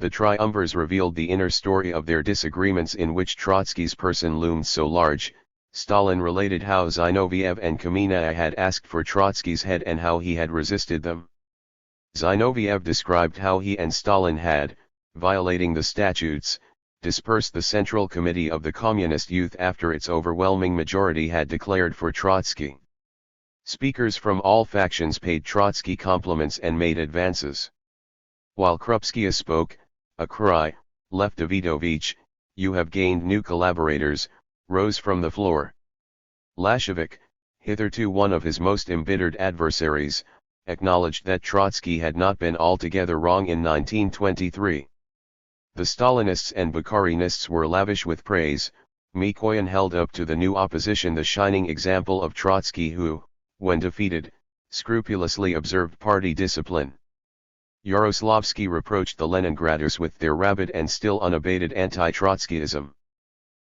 The triumvirs revealed the inner story of their disagreements in which Trotsky's person loomed so large. Stalin related how Zinoviev and Kamina had asked for Trotsky's head and how he had resisted them. Zinoviev described how he and Stalin had, violating the statutes, dispersed the Central Committee of the Communist Youth after its overwhelming majority had declared for Trotsky. Speakers from all factions paid Trotsky compliments and made advances. While Krupskaya spoke, a cry, "Left Davidovich, you have gained new collaborators," rose from the floor. Lashevik, hitherto one of his most embittered adversaries, acknowledged that Trotsky had not been altogether wrong in 1923. The Stalinists and Bukharinists were lavish with praise. Mikoyan held up to the new opposition the shining example of Trotsky who, when defeated, scrupulously observed party discipline. Yaroslavsky reproached the Leningraders with their rabid and still unabated anti-Trotskyism.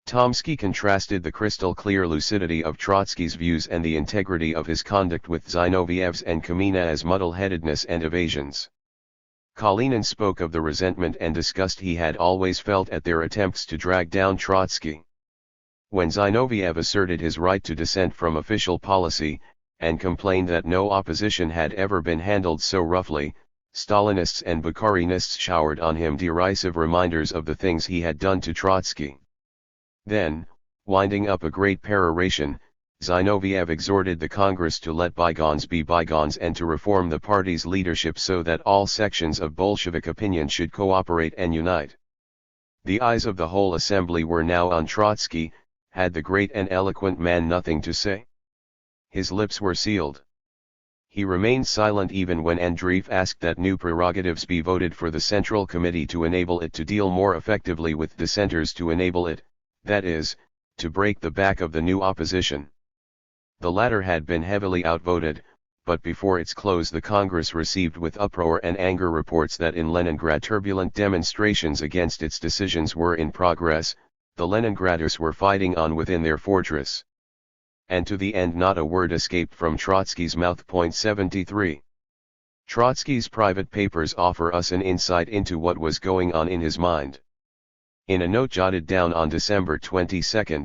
Tomsky contrasted the crystal-clear lucidity of Trotsky's views and the integrity of his conduct with Zinoviev's and Kamina's muddle-headedness and evasions. Kalinin spoke of the resentment and disgust he had always felt at their attempts to drag down Trotsky. When Zinoviev asserted his right to dissent from official policy, and complained that no opposition had ever been handled so roughly, Stalinists and Bukharinists showered on him derisive reminders of the things he had done to Trotsky. Then, winding up a great peroration, Zinoviev exhorted the Congress to let bygones be bygones and to reform the party's leadership so that all sections of Bolshevik opinion should cooperate and unite. The eyes of the whole assembly were now on Trotsky. Had the great and eloquent man nothing to say? His lips were sealed. He remained silent even when Andreev asked that new prerogatives be voted for the Central Committee to enable it to deal more effectively with dissenters, to enable it, that is, to break the back of the new opposition. The latter had been heavily outvoted, but before its close the Congress received with uproar and anger reports that in Leningrad turbulent demonstrations against its decisions were in progress. The Leningraders were fighting on within their fortress. And to the end not a word escaped from Trotsky's mouth. 73. Trotsky's private papers offer us an insight into what was going on in his mind. In a note jotted down on December 22,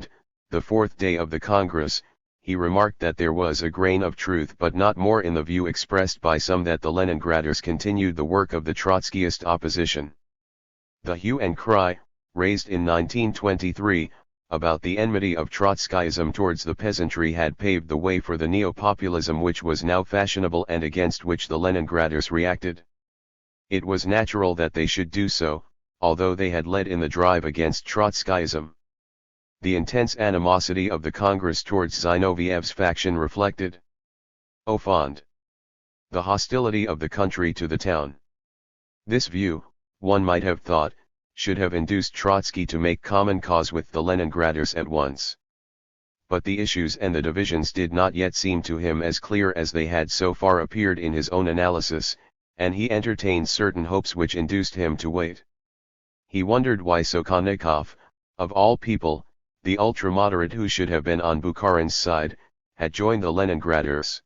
the fourth day of the Congress, he remarked that there was a grain of truth but not more in the view expressed by some that the Leningraders continued the work of the Trotskyist opposition. The hue and cry, raised in 1923, about the enmity of Trotskyism towards the peasantry had paved the way for the neo-populism which was now fashionable and against which the Leningraders reacted. It was natural that they should do so, although they had led in the drive against Trotskyism. The intense animosity of the Congress towards Zinoviev's faction reflected, au fond, the hostility of the country to the town. This view, one might have thought, should have induced Trotsky to make common cause with the Leningraders at once. But the issues and the divisions did not yet seem to him as clear as they had so far appeared in his own analysis, and he entertained certain hopes which induced him to wait. He wondered why Sokolnikov, of all people, the ultra-moderate who should have been on Bukharin's side, had joined the Leningraders.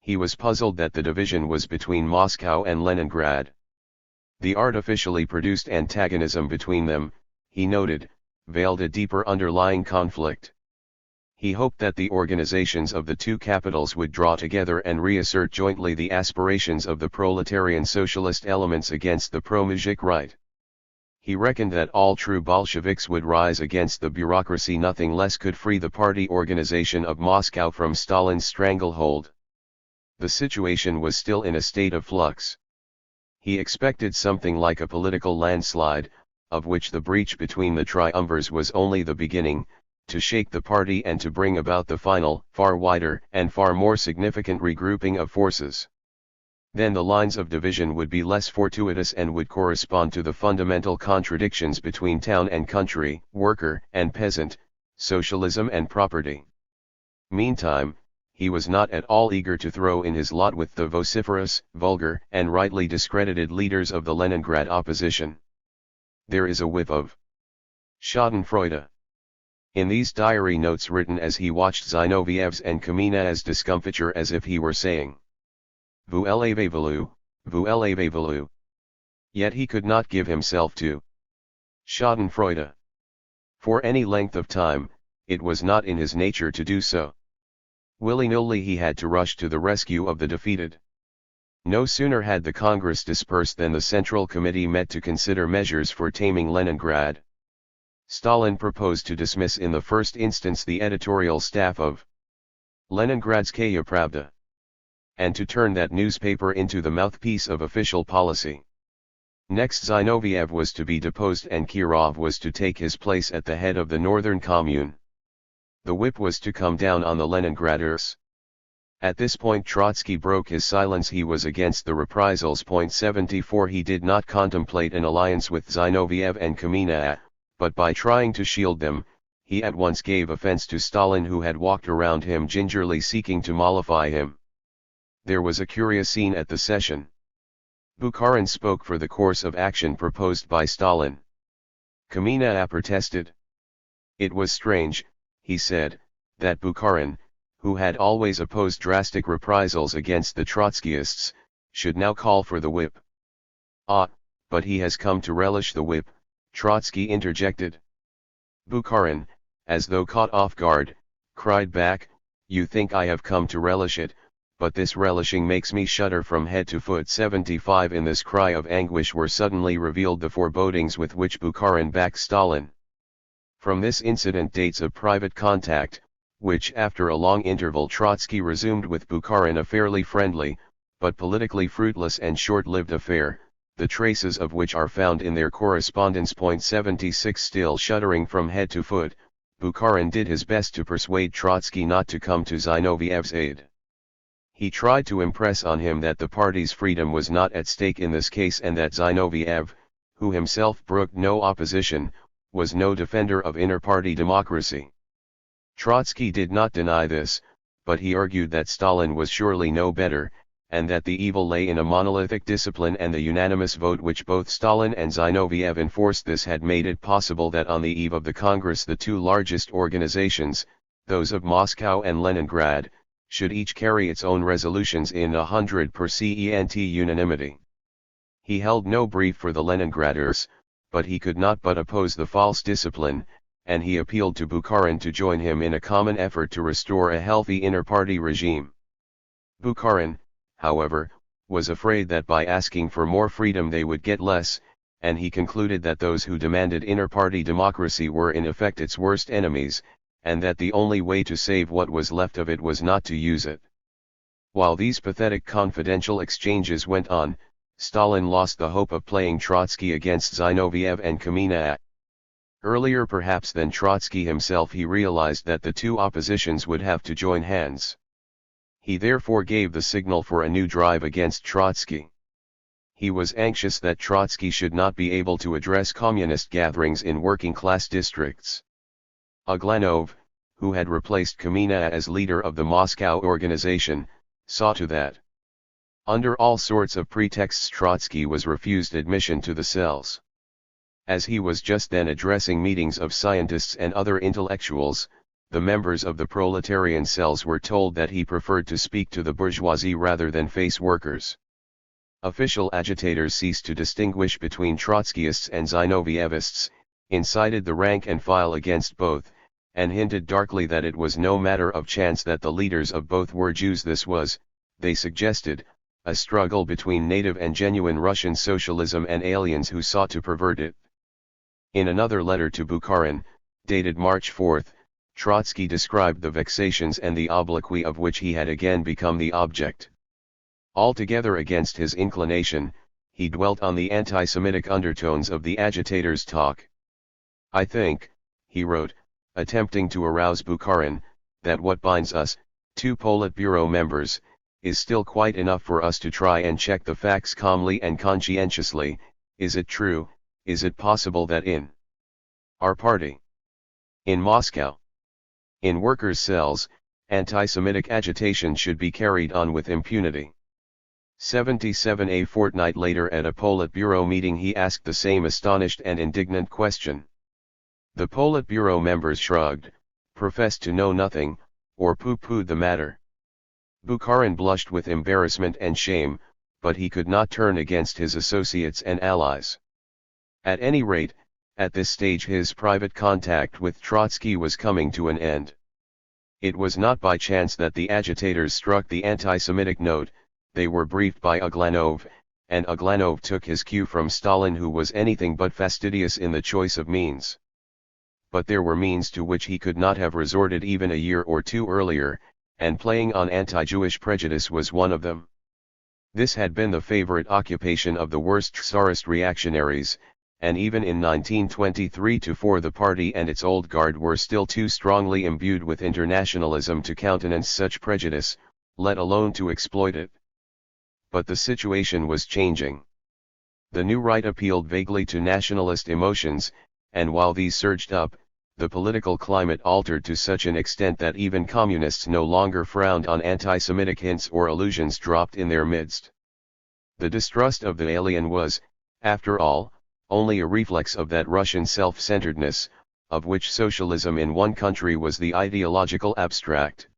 He was puzzled that the division was between Moscow and Leningrad. The artificially produced antagonism between them, he noted, veiled a deeper underlying conflict. He hoped that the organizations of the two capitals would draw together and reassert jointly the aspirations of the proletarian socialist elements against the pro-muzhik right. He reckoned that all true Bolsheviks would rise against the bureaucracy. Nothing less could free the party organization of Moscow from Stalin's stranglehold. The situation was still in a state of flux. He expected something like a political landslide, of which the breach between the triumvirs was only the beginning, to shake the party and to bring about the final, far wider and far more significant regrouping of forces. Then the lines of division would be less fortuitous and would correspond to the fundamental contradictions between town and country, worker and peasant, socialism and property. Meantime, he was not at all eager to throw in his lot with the vociferous, vulgar, and rightly discredited leaders of the Leningrad opposition. There is a whiff of schadenfreude in these diary notes written as he watched Zinoviev's and Kamina's discomfiture, as if he were saying, Vous élevez vous élevez vous. Yet he could not give himself to schadenfreude. For any length of time, it was not in his nature to do so. Willy-nilly he had to rush to the rescue of the defeated. No sooner had the Congress dispersed than the Central Committee met to consider measures for taming Leningrad. Stalin proposed to dismiss in the first instance the editorial staff of Leningradskaya Pravda, and to turn that newspaper into the mouthpiece of official policy. Next Zinoviev was to be deposed and Kirov was to take his place at the head of the Northern Commune. The whip was to come down on the Leningraders. At this point Trotsky broke his silence. He was against the reprisals. 74 He did not contemplate an alliance with Zinoviev and Kamina, but by trying to shield them, he at once gave offense to Stalin, who had walked around him gingerly seeking to mollify him. There was a curious scene at the session. Bukharin spoke for the course of action proposed by Stalin. Kamina protested. It was strange, he said, that Bukharin, who had always opposed drastic reprisals against the Trotskyists, should now call for the whip. Ah, but he has come to relish the whip, Trotsky interjected. Bukharin, as though caught off guard, cried back, "You think I have come to relish it, but this relishing makes me shudder from head to foot." 75 In this cry of anguish were suddenly revealed the forebodings with which Bukharin backed Stalin. From this incident dates a private contact, which after a long interval Trotsky resumed with Bukharin, a fairly friendly, but politically fruitless and short-lived affair, the traces of which are found in their correspondence. 76 Still shuddering from head to foot, Bukharin did his best to persuade Trotsky not to come to Zinoviev's aid. He tried to impress on him that the party's freedom was not at stake in this case, and that Zinoviev, who himself brooked no opposition, was no defender of inter-party democracy. Trotsky did not deny this, but he argued that Stalin was surely no better, and that the evil lay in a monolithic discipline and the unanimous vote which both Stalin and Zinoviev enforced. This had made it possible that on the eve of the Congress the two largest organizations, those of Moscow and Leningrad, should each carry its own resolutions in 100% unanimity. He held no brief for the Leningraders, but he could not but oppose the false discipline, and he appealed to Bukharin to join him in a common effort to restore a healthy inter-party regime. Bukharin, however, was afraid that by asking for more freedom they would get less, and he concluded that those who demanded inter-party democracy were in effect its worst enemies, and that the only way to save what was left of it was not to use it. While these pathetic confidential exchanges went on, Stalin lost the hope of playing Trotsky against Zinoviev and Kamina. Earlier perhaps than Trotsky himself he realized that the two oppositions would have to join hands. He therefore gave the signal for a new drive against Trotsky. He was anxious that Trotsky should not be able to address communist gatherings in working-class districts. Uglanov, who had replaced Kamina as leader of the Moscow organization, saw to that. Under all sorts of pretexts Trotsky was refused admission to the cells. As he was just then addressing meetings of scientists and other intellectuals, the members of the proletarian cells were told that he preferred to speak to the bourgeoisie rather than face workers. Official agitators ceased to distinguish between Trotskyists and Zinovievists, incited the rank and file against both, and hinted darkly that it was no matter of chance that the leaders of both were Jews. This was, they suggested, a struggle between native and genuine Russian socialism and aliens who sought to pervert it. In another letter to Bukharin, dated March 4, Trotsky described the vexations and the obloquy of which he had again become the object. Altogether against his inclination, he dwelt on the anti-Semitic undertones of the agitators' talk. "I think," he wrote, attempting to arouse Bukharin, "that what binds us, two Politburo members, is still quite enough for us to try and check the facts calmly and conscientiously. Is it true, is it possible that in our party, in Moscow, in workers' cells, anti-Semitic agitation should be carried on with impunity?" 77 A fortnight later at a Politburo meeting he asked the same astonished and indignant question. The Politburo members shrugged, professed to know nothing, or pooh-poohed the matter. Bukharin blushed with embarrassment and shame, but he could not turn against his associates and allies. At any rate, at this stage his private contact with Trotsky was coming to an end. It was not by chance that the agitators struck the anti-Semitic note. They were briefed by Uglanov, and Uglanov took his cue from Stalin, who was anything but fastidious in the choice of means. But there were means to which he could not have resorted even a year or two earlier, and playing on anti-Jewish prejudice was one of them. This had been the favorite occupation of the worst Tsarist reactionaries, and even in 1923-4 the party and its old guard were still too strongly imbued with internationalism to countenance such prejudice, let alone to exploit it. But the situation was changing. The new right appealed vaguely to nationalist emotions, and while these surged up, the political climate altered to such an extent that even communists no longer frowned on anti-Semitic hints or allusions dropped in their midst. The distrust of the alien was, after all, only a reflex of that Russian self-centeredness, of which socialism in one country was the ideological abstract.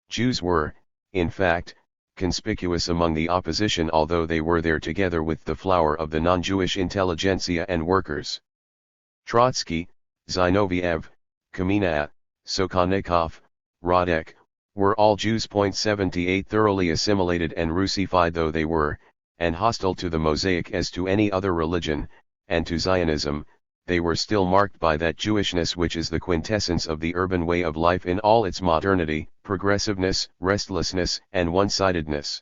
Jews were, in fact, conspicuous among the opposition, although they were there together with the flower of the non-Jewish intelligentsia and workers. Trotsky, Zinoviev, Kamenev, Sokholnikov, Radek, were all Jews. 78 Thoroughly assimilated and Russified though they were, and hostile to the Mosaic as to any other religion, and to Zionism, they were still marked by that Jewishness which is the quintessence of the urban way of life in all its modernity, progressiveness, restlessness, and one-sidedness.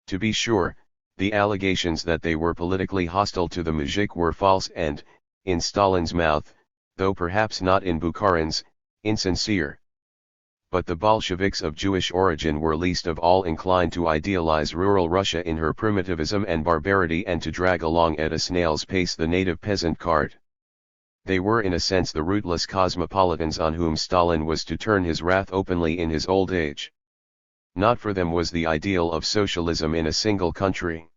To be sure, the allegations that they were politically hostile to the Mujik were false and, in Stalin's mouth, though perhaps not in Bukharin's, insincere. But the Bolsheviks of Jewish origin were least of all inclined to idealize rural Russia in her primitivism and barbarity and to drag along at a snail's pace the native peasant cart. They were in a sense the rootless cosmopolitans on whom Stalin was to turn his wrath openly in his old age. Not for them was the ideal of socialism in a single country.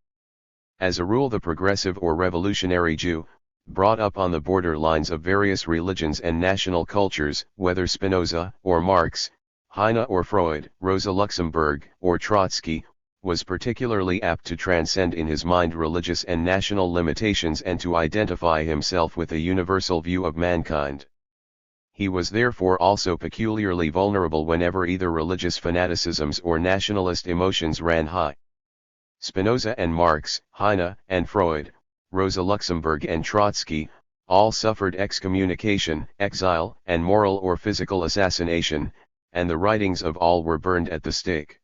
As a rule the progressive or revolutionary Jew, brought up on the border lines of various religions and national cultures, whether Spinoza or Marx, Heine or Freud, Rosa Luxemburg or Trotsky, was particularly apt to transcend in his mind religious and national limitations and to identify himself with a universal view of mankind. He was therefore also peculiarly vulnerable whenever either religious fanaticisms or nationalist emotions ran high. Spinoza and Marx, Heine and Freud, Rosa Luxemburg and Trotsky, all suffered excommunication, exile, and moral or physical assassination, and the writings of all were burned at the stake.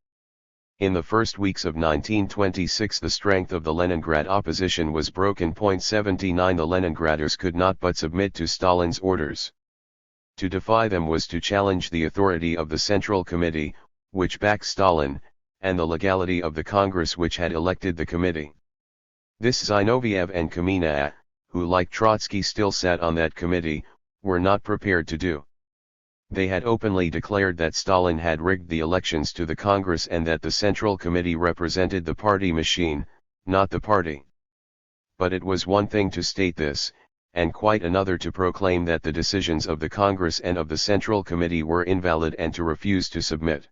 In the first weeks of 1926 the strength of the Leningrad opposition was broken. 79 The Leningraders could not but submit to Stalin's orders. To defy them was to challenge the authority of the Central Committee, which backed Stalin, and the legality of the Congress which had elected the committee. This Zinoviev and Kamenev, who like Trotsky still sat on that committee, were not prepared to do. They had openly declared that Stalin had rigged the elections to the Congress and that the Central Committee represented the party machine, not the party. But it was one thing to state this, and quite another to proclaim that the decisions of the Congress and of the Central Committee were invalid and to refuse to submit.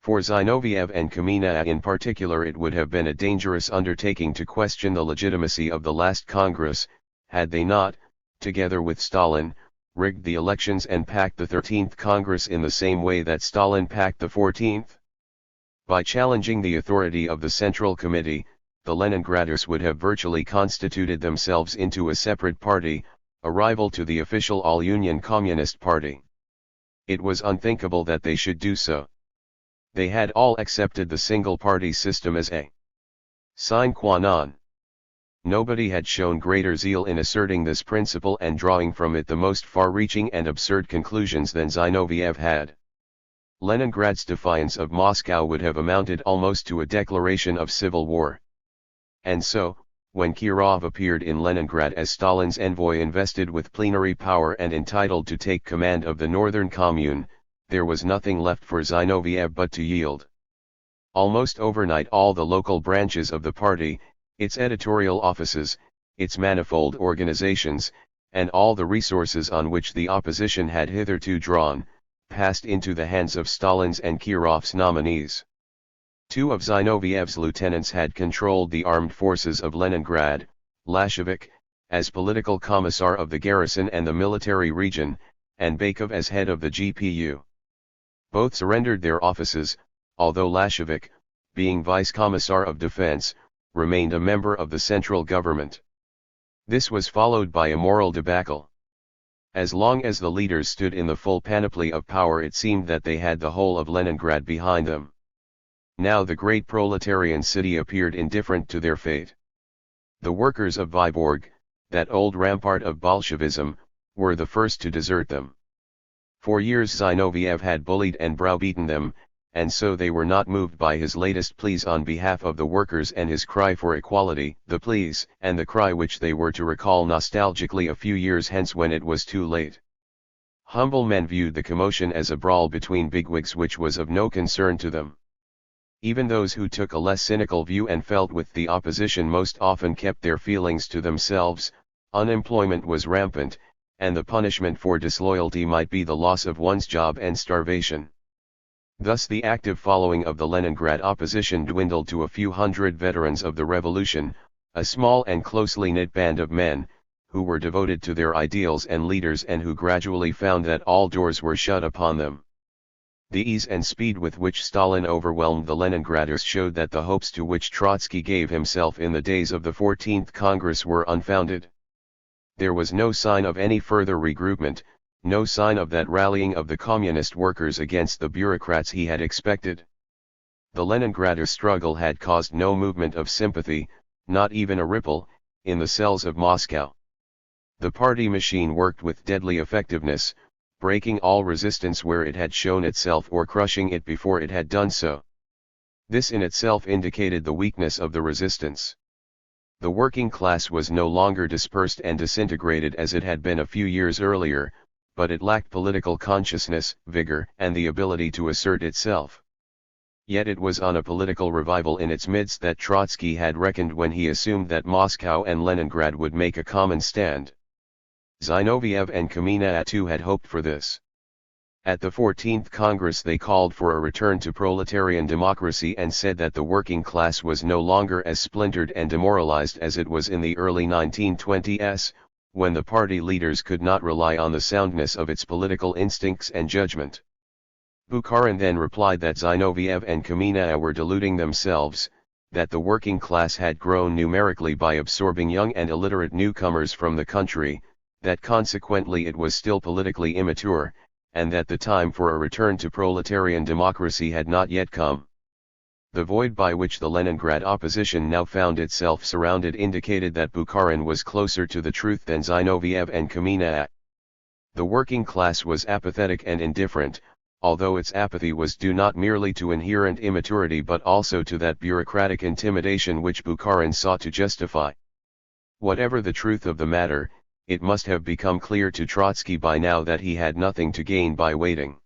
For Zinoviev and Kamenev in particular it would have been a dangerous undertaking to question the legitimacy of the last Congress, had they not, together with Stalin, rigged the elections and packed the 13th Congress in the same way that Stalin packed the 14th. By challenging the authority of the Central Committee, the Leningraders would have virtually constituted themselves into a separate party, a rival to the official All-Union Communist Party. It was unthinkable that they should do so. They had all accepted the single-party system as a sine qua non. Nobody had shown greater zeal in asserting this principle and drawing from it the most far-reaching and absurd conclusions than Zinoviev had. Leningrad's defiance of Moscow would have amounted almost to a declaration of civil war. And so, when Kirov appeared in Leningrad as Stalin's envoy invested with plenary power and entitled to take command of the Northern Commune, there was nothing left for Zinoviev but to yield. Almost overnight all the local branches of the party, its editorial offices, its manifold organizations, and all the resources on which the opposition had hitherto drawn, passed into the hands of Stalin's and Kirov's nominees. Two of Zinoviev's lieutenants had controlled the armed forces of Leningrad, Lashevik, as political commissar of the garrison and the military region, and Bakov as head of the GPU. Both surrendered their offices, although Lashevik, being vice-commissar of defense, remained a member of the central government. This was followed by a moral debacle. As long as the leaders stood in the full panoply of power it seemed that they had the whole of Leningrad behind them. Now the great proletarian city appeared indifferent to their fate. The workers of Vyborg, that old rampart of Bolshevism, were the first to desert them. For years Zinoviev had bullied and browbeaten them, and so they were not moved by his latest pleas on behalf of the workers and his cry for equality, the pleas and the cry which they were to recall nostalgically a few years hence when it was too late. Humble men viewed the commotion as a brawl between bigwigs which was of no concern to them. Even those who took a less cynical view and felt with the opposition most often kept their feelings to themselves. Unemployment was rampant, and the punishment for disloyalty might be the loss of one's job and starvation. Thus the active following of the Leningrad opposition dwindled to a few hundred veterans of the revolution, a small and closely knit band of men, who were devoted to their ideals and leaders and who gradually found that all doors were shut upon them. The ease and speed with which Stalin overwhelmed the Leningraders showed that the hopes to which Trotsky gave himself in the days of the 14th Congress were unfounded. There was no sign of any further regroupment, no sign of that rallying of the communist workers against the bureaucrats he had expected. The Leningrader struggle had caused no movement of sympathy, not even a ripple, in the cells of Moscow. The party machine worked with deadly effectiveness, breaking all resistance where it had shown itself or crushing it before it had done so. This in itself indicated the weakness of the resistance. The working class was no longer dispersed and disintegrated as it had been a few years earlier, but it lacked political consciousness, vigor, and the ability to assert itself. Yet it was on a political revival in its midst that Trotsky had reckoned when he assumed that Moscow and Leningrad would make a common stand. Zinoviev and Kamina too had hoped for this. At the 14th Congress they called for a return to proletarian democracy and said that the working class was no longer as splintered and demoralized as it was in the early 1920s, when the party leaders could not rely on the soundness of its political instincts and judgment. Bukharin then replied that Zinoviev and Kamina were deluding themselves, that the working class had grown numerically by absorbing young and illiterate newcomers from the country, that consequently it was still politically immature, and that the time for a return to proletarian democracy had not yet come. The void by which the Leningrad opposition now found itself surrounded indicated that Bukharin was closer to the truth than Zinoviev and Kamina. The working class was apathetic and indifferent, although its apathy was due not merely to inherent immaturity but also to that bureaucratic intimidation which Bukharin sought to justify. Whatever the truth of the matter, it must have become clear to Trotsky by now that he had nothing to gain by waiting.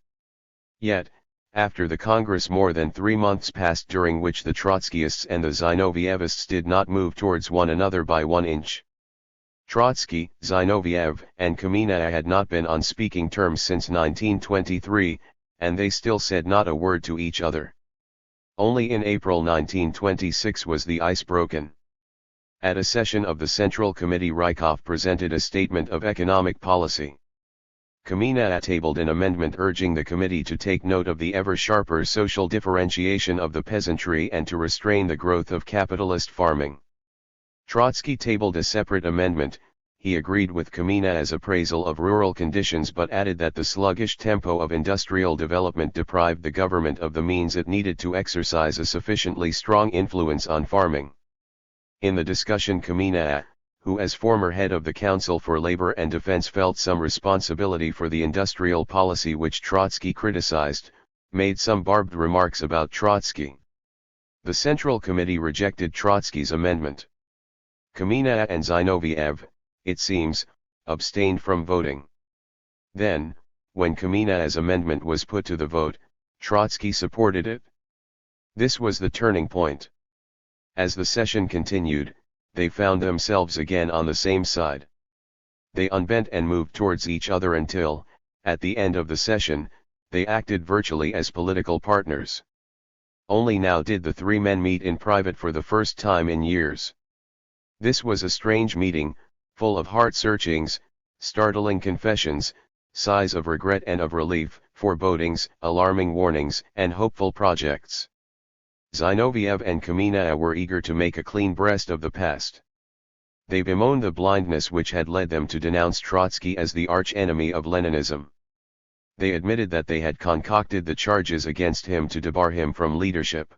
Yet, after the Congress more than 3 months passed during which the Trotskyists and the Zinovievists did not move towards one another by 1 inch. Trotsky, Zinoviev, and Kamina had not been on speaking terms since 1923, and they still said not a word to each other. Only in April 1926 was the ice broken. At a session of the Central Committee Rykov presented a statement of economic policy. Kamina tabled an amendment urging the committee to take note of the ever-sharper social differentiation of the peasantry and to restrain the growth of capitalist farming. Trotsky tabled a separate amendment. He agreed with Kamina's appraisal of rural conditions but added that the sluggish tempo of industrial development deprived the government of the means it needed to exercise a sufficiently strong influence on farming. In the discussion Kamina, who as former head of the Council for Labor and Defense felt some responsibility for the industrial policy which Trotsky criticized, made some barbed remarks about Trotsky. The Central Committee rejected Trotsky's amendment. Kamina and Zinoviev, it seems, abstained from voting. Then, when Kamina's amendment was put to the vote, Trotsky supported it. This was the turning point. As the session continued, they found themselves again on the same side. They unbent and moved towards each other until, at the end of the session, they acted virtually as political partners. Only now did the three men meet in private for the first time in years. This was a strange meeting, full of heart-searchings, startling confessions, sighs of regret and of relief, forebodings, alarming warnings, and hopeful projects. Zinoviev and Kamina were eager to make a clean breast of the past. They bemoaned the blindness which had led them to denounce Trotsky as the arch-enemy of Leninism. They admitted that they had concocted the charges against him to debar him from leadership.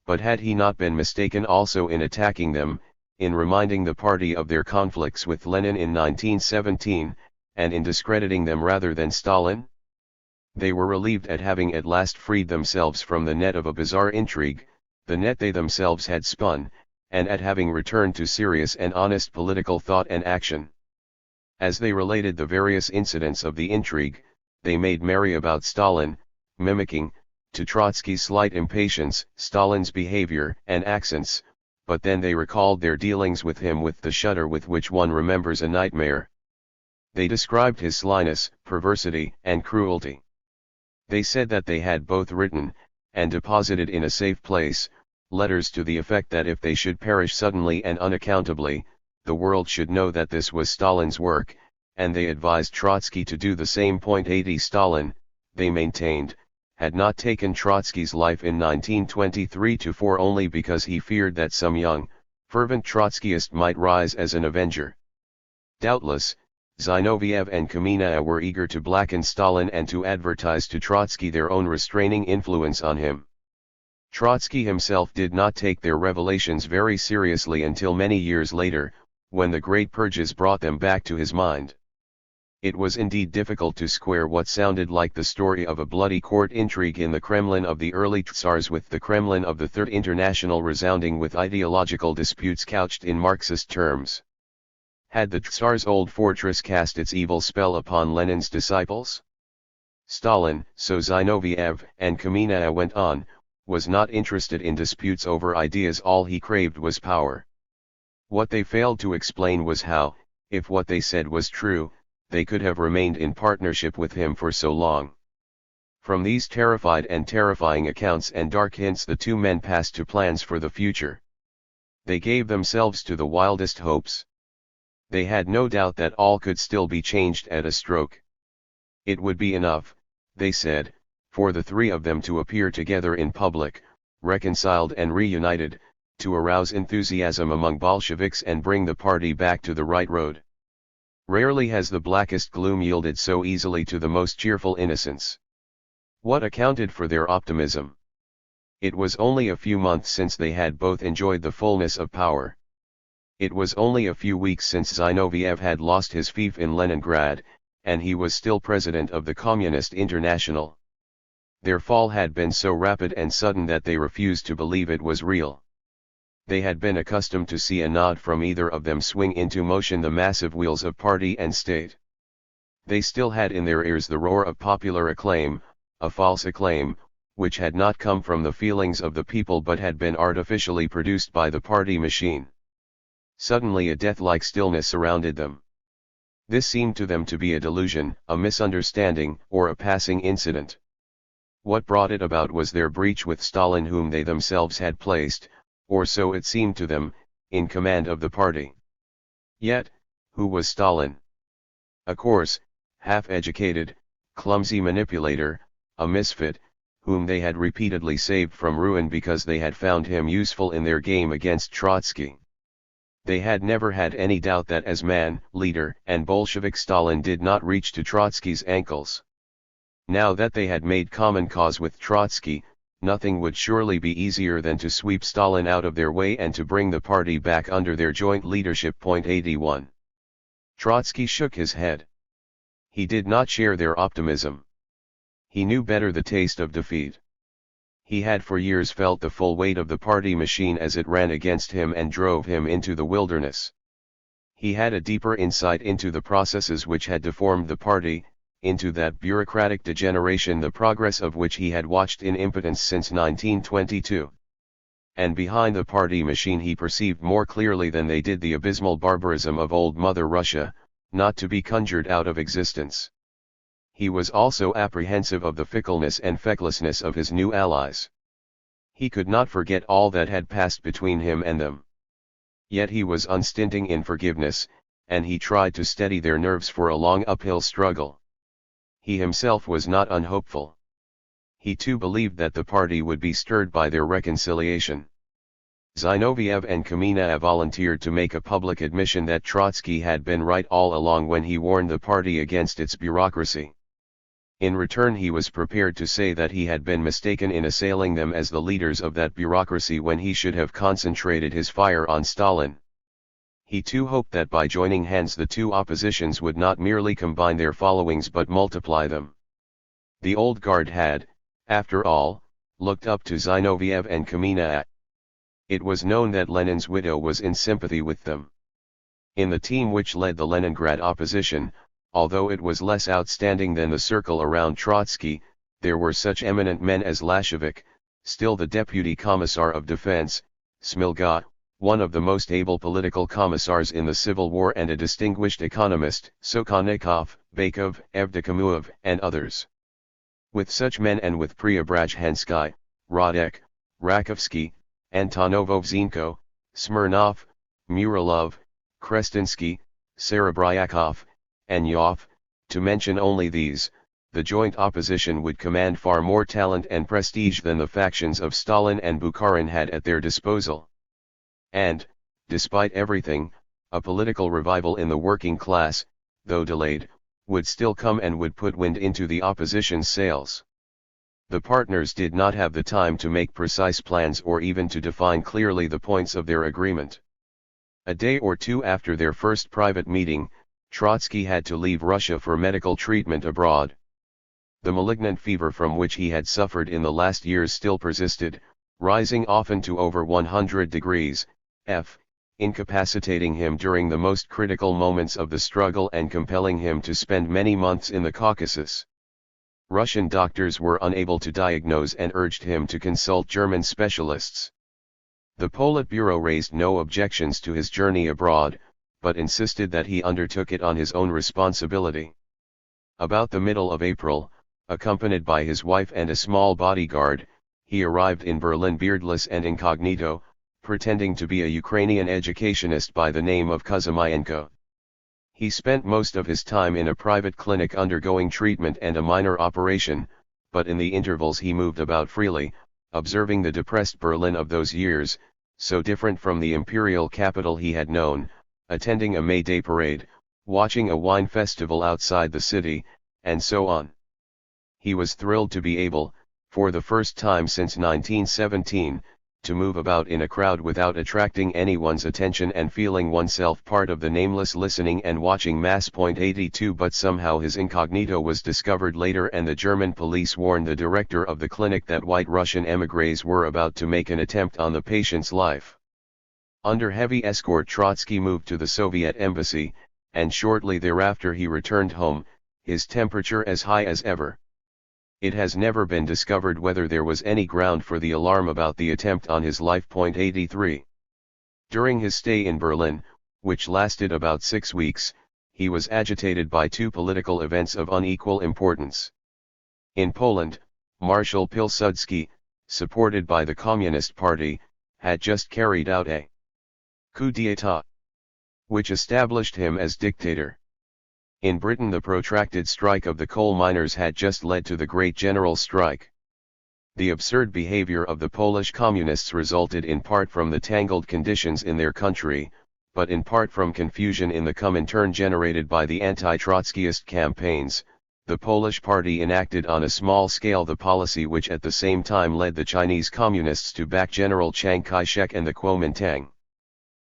But had he not been mistaken also in attacking them, in reminding the party of their conflicts with Lenin in 1917, and in discrediting them rather than Stalin? They were relieved at having at last freed themselves from the net of a bizarre intrigue, the net they themselves had spun, and at having returned to serious and honest political thought and action. As they related the various incidents of the intrigue, they made merry about Stalin, mimicking, to Trotsky's slight impatience, Stalin's behavior and accents, but then they recalled their dealings with him with the shudder with which one remembers a nightmare. They described his slyness, perversity, and cruelty. They said that they had both written, and deposited in a safe place, letters to the effect that if they should perish suddenly and unaccountably, the world should know that this was Stalin's work, and they advised Trotsky to do the same. 80 Stalin, they maintained, had not taken Trotsky's life in 1923-4 only because he feared that some young, fervent Trotskyist might rise as an avenger. Doubtless, Zinoviev and Kamenev were eager to blacken Stalin and to advertise to Trotsky their own restraining influence on him. Trotsky himself did not take their revelations very seriously until many years later, when the great purges brought them back to his mind. It was indeed difficult to square what sounded like the story of a bloody court intrigue in the Kremlin of the early Tsars with the Kremlin of the Third International resounding with ideological disputes couched in Marxist terms. Had the Tsar's old fortress cast its evil spell upon Lenin's disciples? Stalin, so Zinoviev and Kamenev went on, was not interested in disputes over ideas. All he craved was power. What they failed to explain was how, if what they said was true, they could have remained in partnership with him for so long. From these terrified and terrifying accounts and dark hints the two men passed to plans for the future. They gave themselves to the wildest hopes. They had no doubt that all could still be changed at a stroke. It would be enough, they said, for the three of them to appear together in public, reconciled and reunited, to arouse enthusiasm among Bolsheviks and bring the party back to the right road. Rarely has the blackest gloom yielded so easily to the most cheerful innocence. What accounted for their optimism? It was only a few months since they had both enjoyed the fullness of power. It was only a few weeks since Zinoviev had lost his fief in Leningrad, and he was still president of the Communist International. Their fall had been so rapid and sudden that they refused to believe it was real. They had been accustomed to see a nod from either of them swing into motion the massive wheels of party and state. They still had in their ears the roar of popular acclaim, a false acclaim, which had not come from the feelings of the people but had been artificially produced by the party machine. Suddenly a death-like stillness surrounded them. This seemed to them to be a delusion, a misunderstanding, or a passing incident. What brought it about was their breach with Stalin, whom they themselves had placed, or so it seemed to them, in command of the party. Yet, who was Stalin? A coarse, half-educated, clumsy manipulator, a misfit, whom they had repeatedly saved from ruin because they had found him useful in their game against Trotsky. They had never had any doubt that as man, leader, and Bolshevik Stalin did not reach to Trotsky's ankles. Now that they had made common cause with Trotsky, nothing would surely be easier than to sweep Stalin out of their way and to bring the party back under their joint leadership. 81. Trotsky shook his head. He did not share their optimism. He knew better the taste of defeat. He had for years felt the full weight of the party machine as it ran against him and drove him into the wilderness. He had a deeper insight into the processes which had deformed the party, into that bureaucratic degeneration the progress of which he had watched in impotence since 1922. And behind the party machine he perceived more clearly than they did the abysmal barbarism of old Mother Russia, not to be conjured out of existence. He was also apprehensive of the fickleness and fecklessness of his new allies. He could not forget all that had passed between him and them. Yet he was unstinting in forgiveness, and he tried to steady their nerves for a long uphill struggle. He himself was not unhopeful. He too believed that the party would be stirred by their reconciliation. Zinoviev and Kamenev volunteered to make a public admission that Trotsky had been right all along when he warned the party against its bureaucracy. In return he was prepared to say that he had been mistaken in assailing them as the leaders of that bureaucracy when he should have concentrated his fire on Stalin. He too hoped that by joining hands the two oppositions would not merely combine their followings but multiply them. The old guard had, after all, looked up to Zinoviev and Kamina. It was known that Lenin's widow was in sympathy with them. In the team which led the Leningrad opposition, although it was less outstanding than the circle around Trotsky, there were such eminent men as Lashevik, still the deputy commissar of defense, Smilga, one of the most able political commissars in the Civil War and a distinguished economist, Sokolnikov, Bakov, Evdokimuov, and others. With such men and with Preobrazhensky, Radek, Rakovsky, Antonovovzenko, Smirnov, Muralov, Krestinsky, Serebryakov, and Yov, to mention only these, the joint opposition would command far more talent and prestige than the factions of Stalin and Bukharin had at their disposal. And, despite everything, a political revival in the working class, though delayed, would still come and would put wind into the opposition's sails. The partners did not have the time to make precise plans or even to define clearly the points of their agreement. A day or two after their first private meeting, Trotsky had to leave Russia for medical treatment abroad. The malignant fever from which he had suffered in the last years still persisted, rising often to over 100 degrees F, incapacitating him during the most critical moments of the struggle and compelling him to spend many months in the Caucasus. Russian doctors were unable to diagnose and urged him to consult German specialists. The Politburo raised no objections to his journey abroad, but insisted that he undertook it on his own responsibility. About the middle of April, accompanied by his wife and a small bodyguard, he arrived in Berlin beardless and incognito, pretending to be a Ukrainian educationist by the name of Kuzymyenko. He spent most of his time in a private clinic undergoing treatment and a minor operation, but in the intervals he moved about freely, observing the depressed Berlin of those years, so different from the imperial capital he had known, attending a May Day parade, watching a wine festival outside the city, and so on. He was thrilled to be able, for the first time since 1917, to move about in a crowd without attracting anyone's attention and feeling oneself part of the nameless listening and watching mass. 82 But somehow his incognito was discovered later and the German police warned the director of the clinic that White Russian émigrés were about to make an attempt on the patient's life. Under heavy escort Trotsky moved to the Soviet embassy, and shortly thereafter he returned home, his temperature as high as ever. It has never been discovered whether there was any ground for the alarm about the attempt on his life. 83. During his stay in Berlin, which lasted about 6 weeks, he was agitated by two political events of unequal importance. In Poland, Marshal Pilsudski, supported by the Communist Party, had just carried out a coup d'état, which established him as dictator. In Britain the protracted strike of the coal miners had just led to the Great General Strike. The absurd behavior of the Polish communists resulted in part from the tangled conditions in their country, but in part from confusion in the Comintern generated by the anti-Trotskyist campaigns. The Polish party enacted on a small scale the policy which at the same time led the Chinese communists to back General Chiang Kai-shek and the Kuomintang.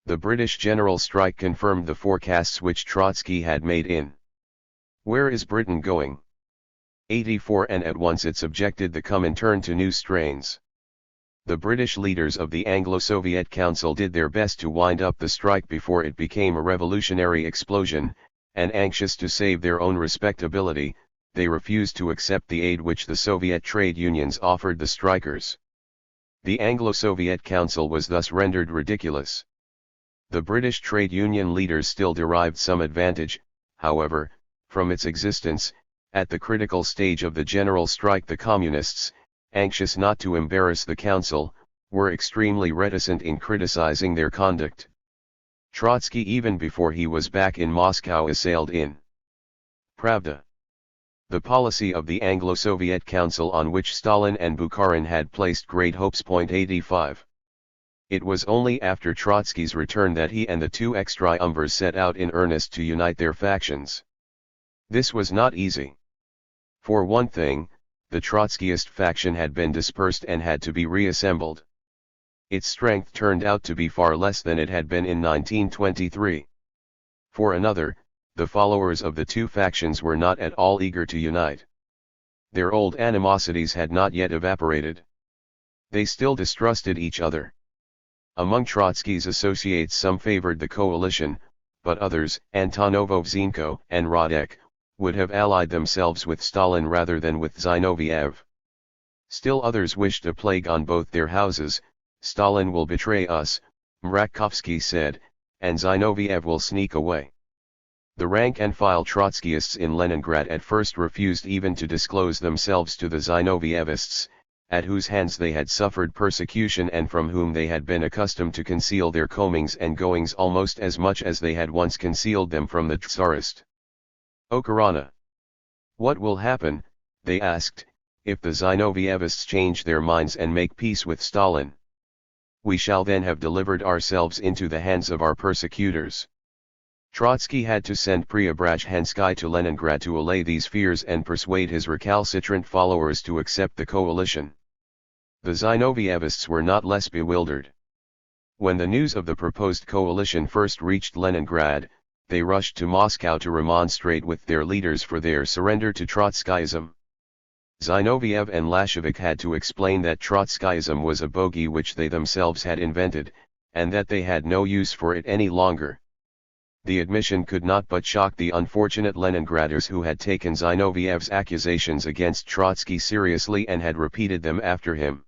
The British general strike confirmed the forecasts which Trotsky had made in Where is Britain Going? 84 and at once it subjected the Comintern to new strains. The British leaders of the Anglo-Soviet Council did their best to wind up the strike before it became a revolutionary explosion, and anxious to save their own respectability, they refused to accept the aid which the Soviet trade unions offered the strikers. The Anglo-Soviet Council was thus rendered ridiculous. The British trade union leaders still derived some advantage, however, from its existence. At the critical stage of the general strike the communists, anxious not to embarrass the council, were extremely reticent in criticizing their conduct. Trotsky even before he was back in Moscow assailed in Pravda the policy of the Anglo-Soviet Council on which Stalin and Bukharin had placed great hopes. 85. It was only after Trotsky's return that he and the two ex-triumvirs set out in earnest to unite their factions. This was not easy. For one thing, the Trotskyist faction had been dispersed and had to be reassembled. Its strength turned out to be far less than it had been in 1923. For another, the followers of the two factions were not at all eager to unite. Their old animosities had not yet evaporated. They still distrusted each other. Among Trotsky's associates some favored the coalition, but others, Antonovov-Zienko and Radek, would have allied themselves with Stalin rather than with Zinoviev. Still others wished a plague on both their houses. Stalin will betray us, Mrakovsky said, and Zinoviev will sneak away. The rank-and-file Trotskyists in Leningrad at first refused even to disclose themselves to the Zinovievists, at whose hands they had suffered persecution and from whom they had been accustomed to conceal their comings and goings almost as much as they had once concealed them from the Tsarist Okhrana. What will happen, they asked, if the Zinovievists change their minds and make peace with Stalin? We shall then have delivered ourselves into the hands of our persecutors. Trotsky had to send Preobrazhensky to Leningrad to allay these fears and persuade his recalcitrant followers to accept the coalition. The Zinovievists were not less bewildered. When the news of the proposed coalition first reached Leningrad, they rushed to Moscow to remonstrate with their leaders for their surrender to Trotskyism. Zinoviev and Lashevik had to explain that Trotskyism was a bogey which they themselves had invented, and that they had no use for it any longer. The admission could not but shock the unfortunate Leningraders who had taken Zinoviev's accusations against Trotsky seriously and had repeated them after him.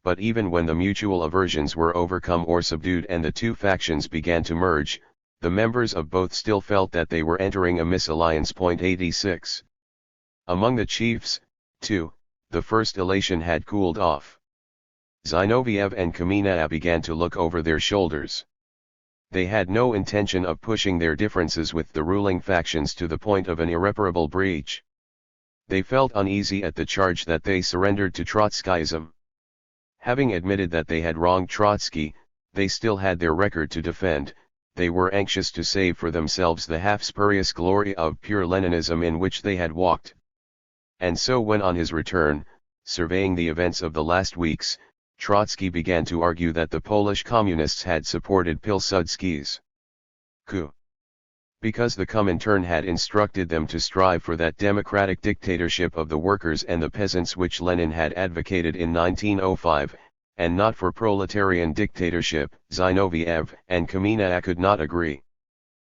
But even when the mutual aversions were overcome or subdued and the two factions began to merge, the members of both still felt that they were entering a misalliance. 86. Among the chiefs, too, the first elation had cooled off. Zinoviev and Kamenev began to look over their shoulders. They had no intention of pushing their differences with the ruling factions to the point of an irreparable breach. They felt uneasy at the charge that they surrendered to Trotskyism. Having admitted that they had wronged Trotsky, they still had their record to defend. They were anxious to save for themselves the half-spurious glory of pure Leninism in which they had walked. And so when on his return, surveying the events of the last weeks, Trotsky began to argue that the Polish communists had supported Pilsudski's coup. Because the Comintern had instructed them to strive for that democratic dictatorship of the workers and the peasants which Lenin had advocated in 1905, and not for proletarian dictatorship, Zinoviev and Kamenev could not agree.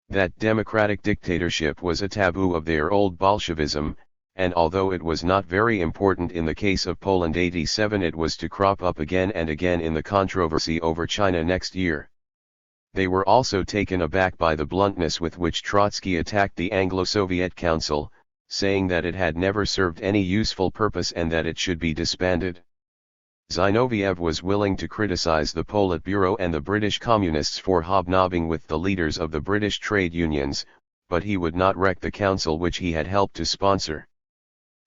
That democratic dictatorship was a taboo of their old Bolshevism, and although it was not very important in the case of Poland 87, it was to crop up again and again in the controversy over China next year. They were also taken aback by the bluntness with which Trotsky attacked the Anglo-Soviet Council, saying that it had never served any useful purpose and that it should be disbanded. Zinoviev was willing to criticize the Politburo and the British Communists for hobnobbing with the leaders of the British trade unions, but he would not wreck the council which he had helped to sponsor.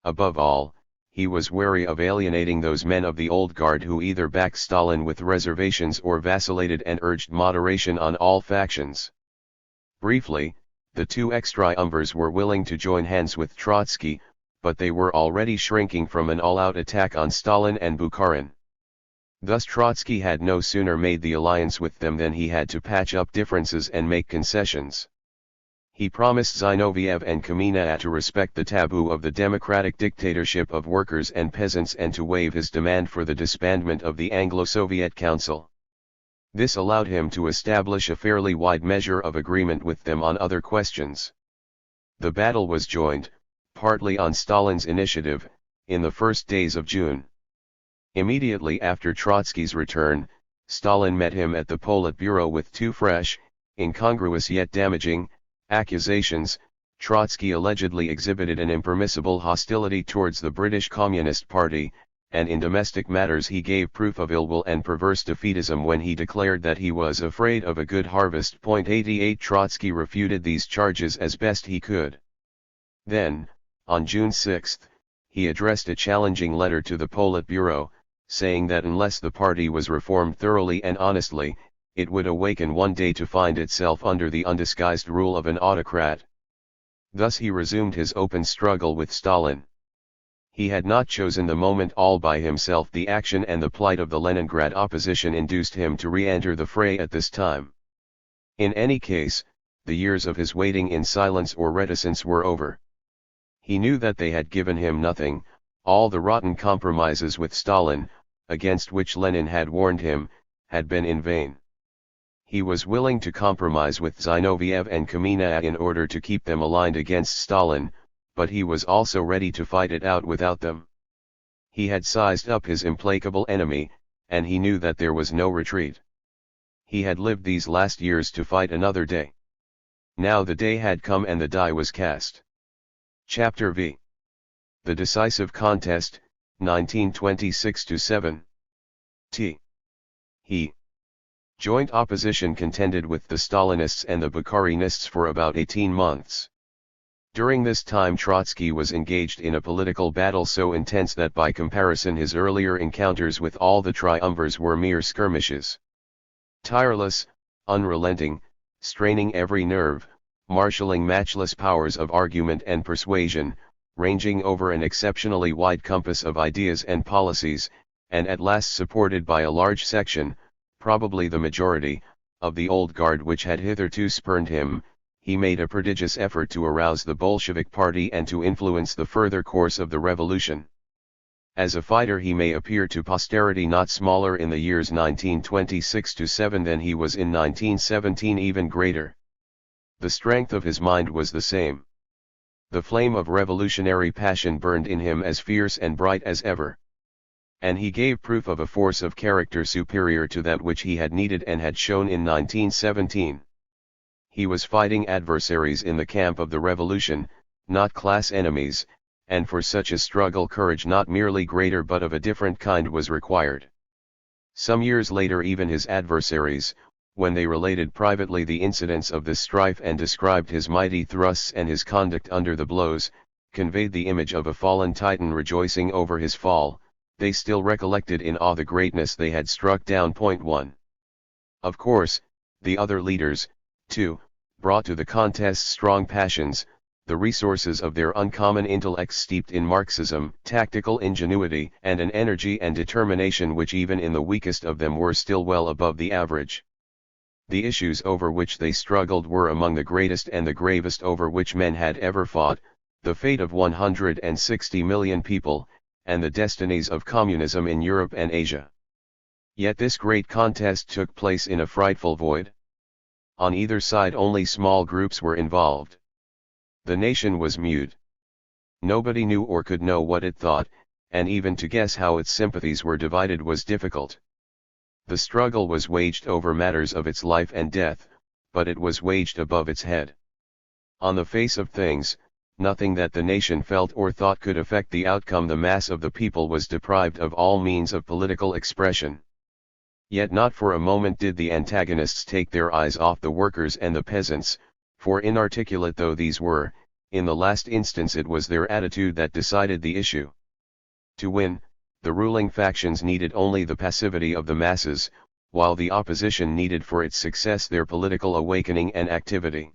Above all, he was wary of alienating those men of the old guard who either backed Stalin with reservations or vacillated and urged moderation on all factions. Briefly, the two ex-triumvirs were willing to join hands with Trotsky, but they were already shrinking from an all-out attack on Stalin and Bukharin. Thus Trotsky had no sooner made the alliance with them than he had to patch up differences and make concessions. He promised Zinoviev and Kamenev to respect the taboo of the democratic dictatorship of workers and peasants and to waive his demand for the disbandment of the Anglo-Soviet Council. This allowed him to establish a fairly wide measure of agreement with them on other questions. The battle was joined, partly on Stalin's initiative, in the first days of June. Immediately after Trotsky's return, Stalin met him at the Politburo with two fresh, incongruous yet damaging, accusations. Trotsky allegedly exhibited an impermissible hostility towards the British Communist Party, and in domestic matters he gave proof of ill will and perverse defeatism when he declared that he was afraid of a good harvest. 88 Trotsky refuted these charges as best he could. Then, on June 6, he addressed a challenging letter to the Politburo, saying that unless the party was reformed thoroughly and honestly, it would awaken one day to find itself under the undisguised rule of an autocrat. Thus he resumed his open struggle with Stalin. He had not chosen the moment all by himself. The action and the plight of the Leningrad opposition induced him to re-enter the fray at this time. In any case, the years of his waiting in silence or reticence were over. He knew that they had given him nothing, all the rotten compromises with Stalin, against which Lenin had warned him, had been in vain. He was willing to compromise with Zinoviev and Kamina in order to keep them aligned against Stalin, but he was also ready to fight it out without them. He had sized up his implacable enemy, and he knew that there was no retreat. He had lived these last years to fight another day. Now the day had come and the die was cast. Chapter V. The Decisive Contest, 1926-7. He. Joint opposition contended with the Stalinists and the Bukharinists for about 18 months. During this time Trotsky was engaged in a political battle so intense that by comparison his earlier encounters with all the triumvirs were mere skirmishes. Tireless, unrelenting, straining every nerve, marshalling matchless powers of argument and persuasion, ranging over an exceptionally wide compass of ideas and policies, and at last supported by a large section, probably the majority, of the old guard which had hitherto spurned him, he made a prodigious effort to arouse the Bolshevik party and to influence the further course of the revolution. As a fighter he may appear to posterity not smaller in the years 1926-7 than he was in 1917, even greater. The strength of his mind was the same. The flame of revolutionary passion burned in him as fierce and bright as ever. And he gave proof of a force of character superior to that which he had needed and had shown in 1917. He was fighting adversaries in the camp of the revolution, not class enemies, and for such a struggle courage not merely greater but of a different kind was required. Some years later even his adversaries, when they related privately the incidents of this strife and described his mighty thrusts and his conduct under the blows, conveyed the image of a fallen Titan rejoicing over his fall. They still recollected in awe the greatness they had struck down. 1. Of course, the other leaders, too, brought to the contest strong passions, the resources of their uncommon intellects steeped in Marxism, tactical ingenuity, and an energy and determination which even in the weakest of them were still well above the average. The issues over which they struggled were among the greatest and the gravest over which men had ever fought, the fate of 160 million people, and the destinies of communism in Europe and Asia. Yet this great contest took place in a frightful void. On either side only small groups were involved. The nation was mute. Nobody knew or could know what it thought, and even to guess how its sympathies were divided was difficult. The struggle was waged over matters of its life and death, but it was waged above its head. On the face of things, nothing that the nation felt or thought could affect the outcome. The mass of the people was deprived of all means of political expression. Yet not for a moment did the antagonists take their eyes off the workers and the peasants, for inarticulate though these were, in the last instance it was their attitude that decided the issue. To win, the ruling factions needed only the passivity of the masses, while the opposition needed for its success their political awakening and activity.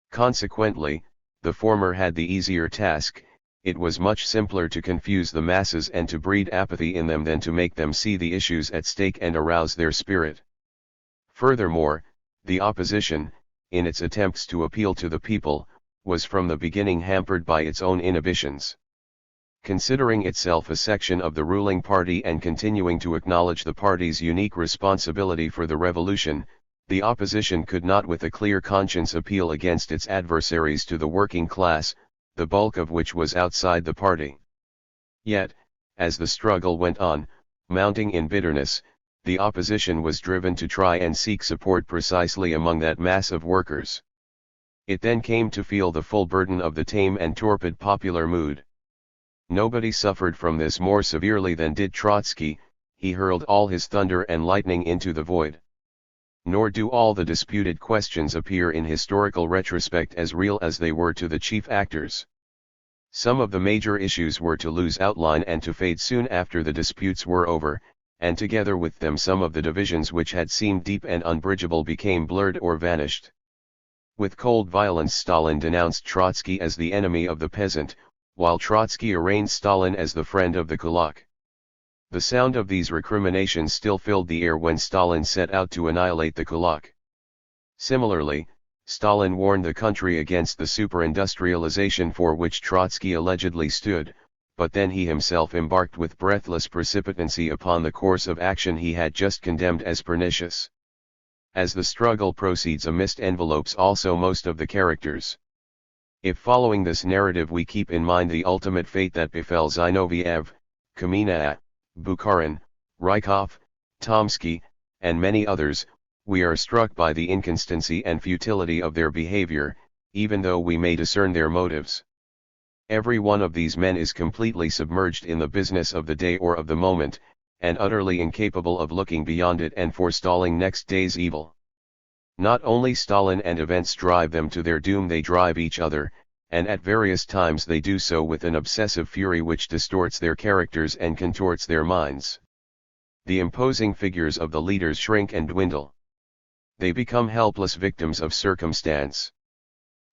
Consequently, the former had the easier task. It was much simpler to confuse the masses and to breed apathy in them than to make them see the issues at stake and arouse their spirit. Furthermore, the opposition, in its attempts to appeal to the people, was from the beginning hampered by its own inhibitions. Considering itself a section of the ruling party and continuing to acknowledge the party's unique responsibility for the revolution, the opposition could not with a clear conscience appeal against its adversaries to the working class, the bulk of which was outside the party. Yet, as the struggle went on, mounting in bitterness, the opposition was driven to try and seek support precisely among that mass of workers. It then came to feel the full burden of the tame and torpid popular mood. Nobody suffered from this more severely than did Trotsky. He hurled all his thunder and lightning into the void. Nor do all the disputed questions appear in historical retrospect as real as they were to the chief actors. Some of the major issues were to lose outline and to fade soon after the disputes were over, and together with them some of the divisions which had seemed deep and unbridgeable became blurred or vanished. With cold violence Stalin denounced Trotsky as the enemy of the peasant, while Trotsky arraigned Stalin as the friend of the kulak. The sound of these recriminations still filled the air when Stalin set out to annihilate the kulak. Similarly, Stalin warned the country against the superindustrialization for which Trotsky allegedly stood, but then he himself embarked with breathless precipitancy upon the course of action he had just condemned as pernicious. As the struggle proceeds, a mist envelopes also most of the characters. If following this narrative we keep in mind the ultimate fate that befell Zinoviev, Kamina, Bukharin, Rykov, Tomsky, and many others, we are struck by the inconstancy and futility of their behavior, even though we may discern their motives. Every one of these men is completely submerged in the business of the day or of the moment, and utterly incapable of looking beyond it and forestalling next day's evil. Not only Stalin and events drive them to their doom, they drive each other, and at various times they do so with an obsessive fury which distorts their characters and contorts their minds. The imposing figures of the leaders shrink and dwindle. They become helpless victims of circumstance.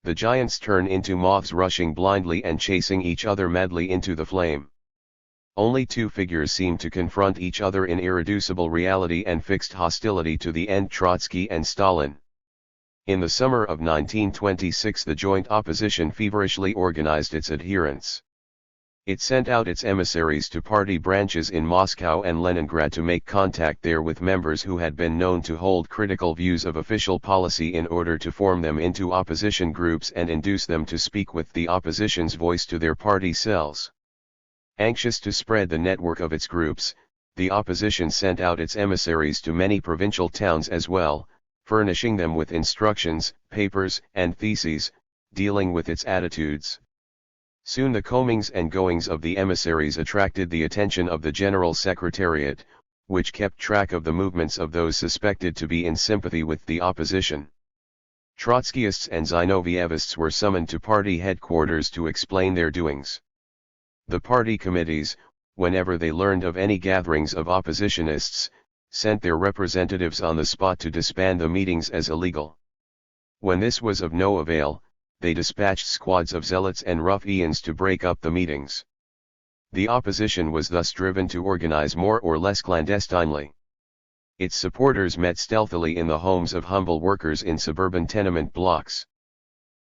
The giants turn into moths rushing blindly and chasing each other madly into the flame. Only two figures seem to confront each other in irreducible reality and fixed hostility to the end: Trotsky and Stalin. In the summer of 1926 the joint opposition feverishly organized its adherents. It sent out its emissaries to party branches in Moscow and Leningrad to make contact there with members who had been known to hold critical views of official policy in order to form them into opposition groups and induce them to speak with the opposition's voice to their party cells. Anxious to spread the network of its groups, the opposition sent out its emissaries to many provincial towns as well, furnishing them with instructions, papers, and theses, dealing with its attitudes. Soon the comings and goings of the emissaries attracted the attention of the General Secretariat, which kept track of the movements of those suspected to be in sympathy with the opposition. Trotskyists and Zinovievists were summoned to party headquarters to explain their doings. The party committees, whenever they learned of any gatherings of oppositionists, sent their representatives on the spot to disband the meetings as illegal. When this was of no avail, they dispatched squads of zealots and ruffians to break up the meetings. The opposition was thus driven to organize more or less clandestinely. Its supporters met stealthily in the homes of humble workers in suburban tenement blocks.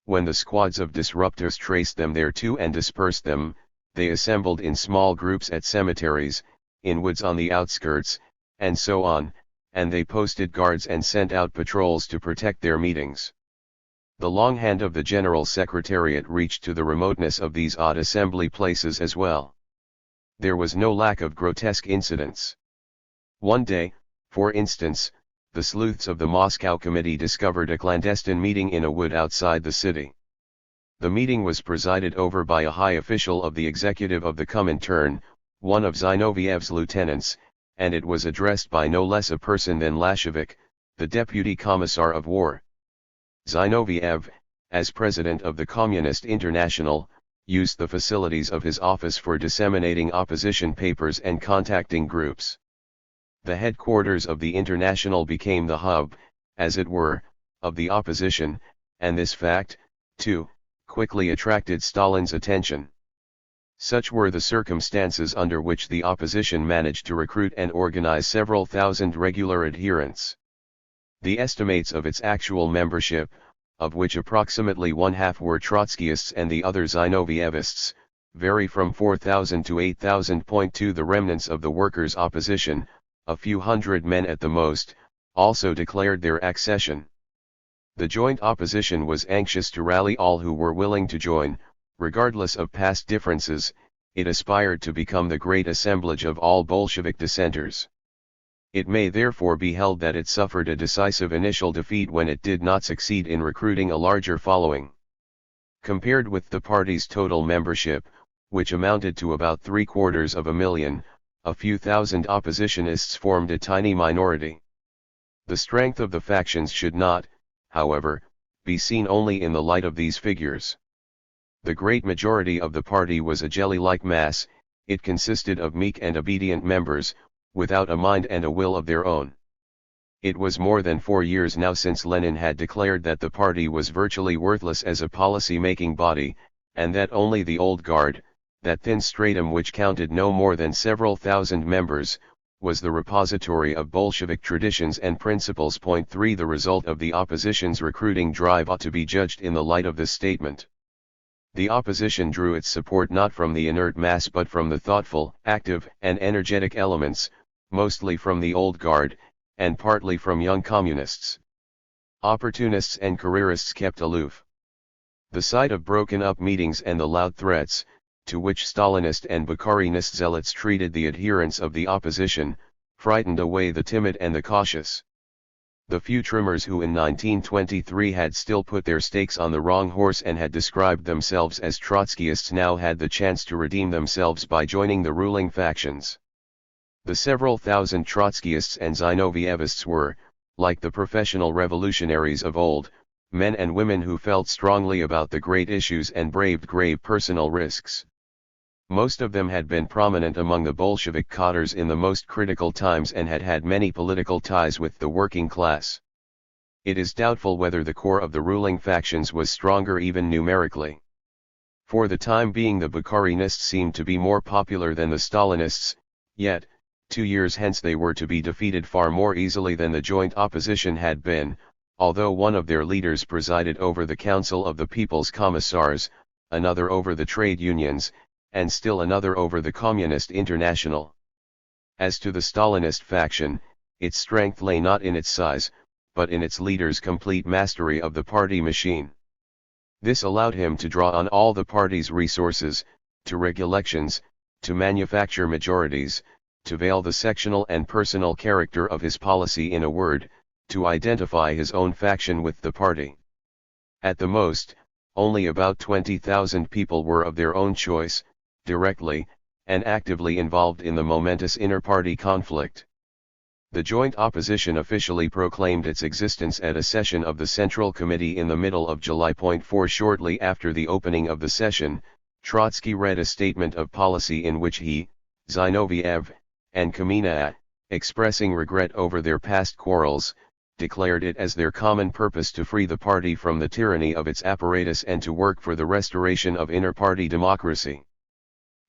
When the squads of disruptors traced them thereto and dispersed them, they assembled in small groups at cemeteries, in woods on the outskirts, and so on, and they posted guards and sent out patrols to protect their meetings. The long hand of the General Secretariat reached to the remoteness of these odd assembly places as well. There was no lack of grotesque incidents. One day, for instance, the sleuths of the Moscow Committee discovered a clandestine meeting in a wood outside the city. The meeting was presided over by a high official of the executive of the Comintern, one of Zinoviev's lieutenants, and it was addressed by no less a person than Lashevik, the Deputy Commissar of War. Zinoviev, as president of the Communist International, used the facilities of his office for disseminating opposition papers and contacting groups. The headquarters of the International became the hub, as it were, of the opposition, and this fact, too, quickly attracted Stalin's attention. Such were the circumstances under which the opposition managed to recruit and organize several thousand regular adherents. The estimates of its actual membership, of which approximately one-half were Trotskyists and the other Zinovievists, vary from 4,000 to 8,000. To the remnants of the workers' opposition, a few hundred men at the most, also declared their accession. The joint opposition was anxious to rally all who were willing to join, regardless of past differences. It aspired to become the great assemblage of all Bolshevik dissenters. It may therefore be held that it suffered a decisive initial defeat when it did not succeed in recruiting a larger following. Compared with the party's total membership, which amounted to about 750,000, a few thousand oppositionists formed a tiny minority. The strength of the factions should not, however, be seen only in the light of these figures. The great majority of the party was a jelly-like mass. It consisted of meek and obedient members, without a mind and a will of their own. It was more than 4 years now since Lenin had declared that the party was virtually worthless as a policy-making body, and that only the old guard, that thin stratum which counted no more than several thousand members, was the repository of Bolshevik traditions and principles. 3. The result of the opposition's recruiting drive ought to be judged in the light of this statement. The opposition drew its support not from the inert mass but from the thoughtful, active, and energetic elements, mostly from the old guard, and partly from young communists. Opportunists and careerists kept aloof. The sight of broken-up meetings and the loud threats, to which Stalinist and Bukharinist zealots treated the adherents of the opposition, frightened away the timid and the cautious. The few trimmers who in 1923 had still put their stakes on the wrong horse and had described themselves as Trotskyists now had the chance to redeem themselves by joining the ruling factions. The several thousand Trotskyists and Zinovievists were, like the professional revolutionaries of old, men and women who felt strongly about the great issues and braved grave personal risks. Most of them had been prominent among the Bolshevik cadres in the most critical times and had had many political ties with the working class. It is doubtful whether the core of the ruling factions was stronger even numerically. For the time being the Bukharinists seemed to be more popular than the Stalinists, yet, 2 years hence they were to be defeated far more easily than the joint opposition had been, although one of their leaders presided over the Council of the People's Commissars, another over the trade unions, and still another over the Communist International. As to the Stalinist faction, its strength lay not in its size, but in its leader's complete mastery of the party machine. This allowed him to draw on all the party's resources, to rig elections, to manufacture majorities, to veil the sectional and personal character of his policy, in a word, to identify his own faction with the party. At the most, only about 20,000 people were of their own choice, directly, and actively involved in the momentous inter-party conflict. The joint opposition officially proclaimed its existence at a session of the Central Committee in the middle of July. 4 Shortly after the opening of the session, Trotsky read a statement of policy in which he, Zinoviev, and Kamina, expressing regret over their past quarrels, declared it as their common purpose to free the party from the tyranny of its apparatus and to work for the restoration of inter-party democracy.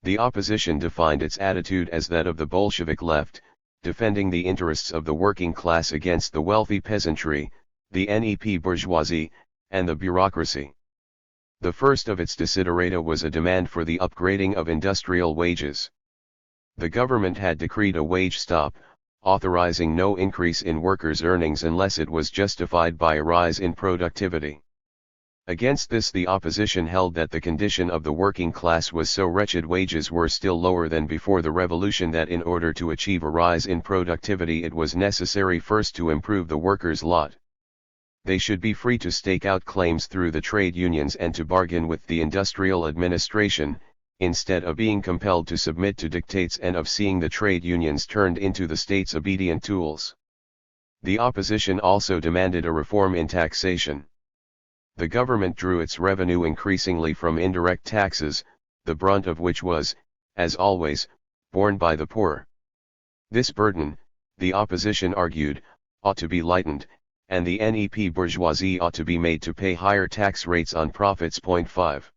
The opposition defined its attitude as that of the Bolshevik left, defending the interests of the working class against the wealthy peasantry, the NEP bourgeoisie, and the bureaucracy. The first of its desiderata was a demand for the upgrading of industrial wages. The government had decreed a wage stop, authorizing no increase in workers' earnings unless it was justified by a rise in productivity. Against this the opposition held that the condition of the working class was so wretched, wages were still lower than before the revolution, that in order to achieve a rise in productivity it was necessary first to improve the workers' lot. They should be free to stake out claims through the trade unions and to bargain with the industrial administration, instead of being compelled to submit to dictates and of seeing the trade unions turned into the state's obedient tools. The opposition also demanded a reform in taxation. The government drew its revenue increasingly from indirect taxes, the brunt of which was, as always, borne by the poor. This burden, the opposition argued, ought to be lightened, and the NEP bourgeoisie ought to be made to pay higher tax rates on profits. 5.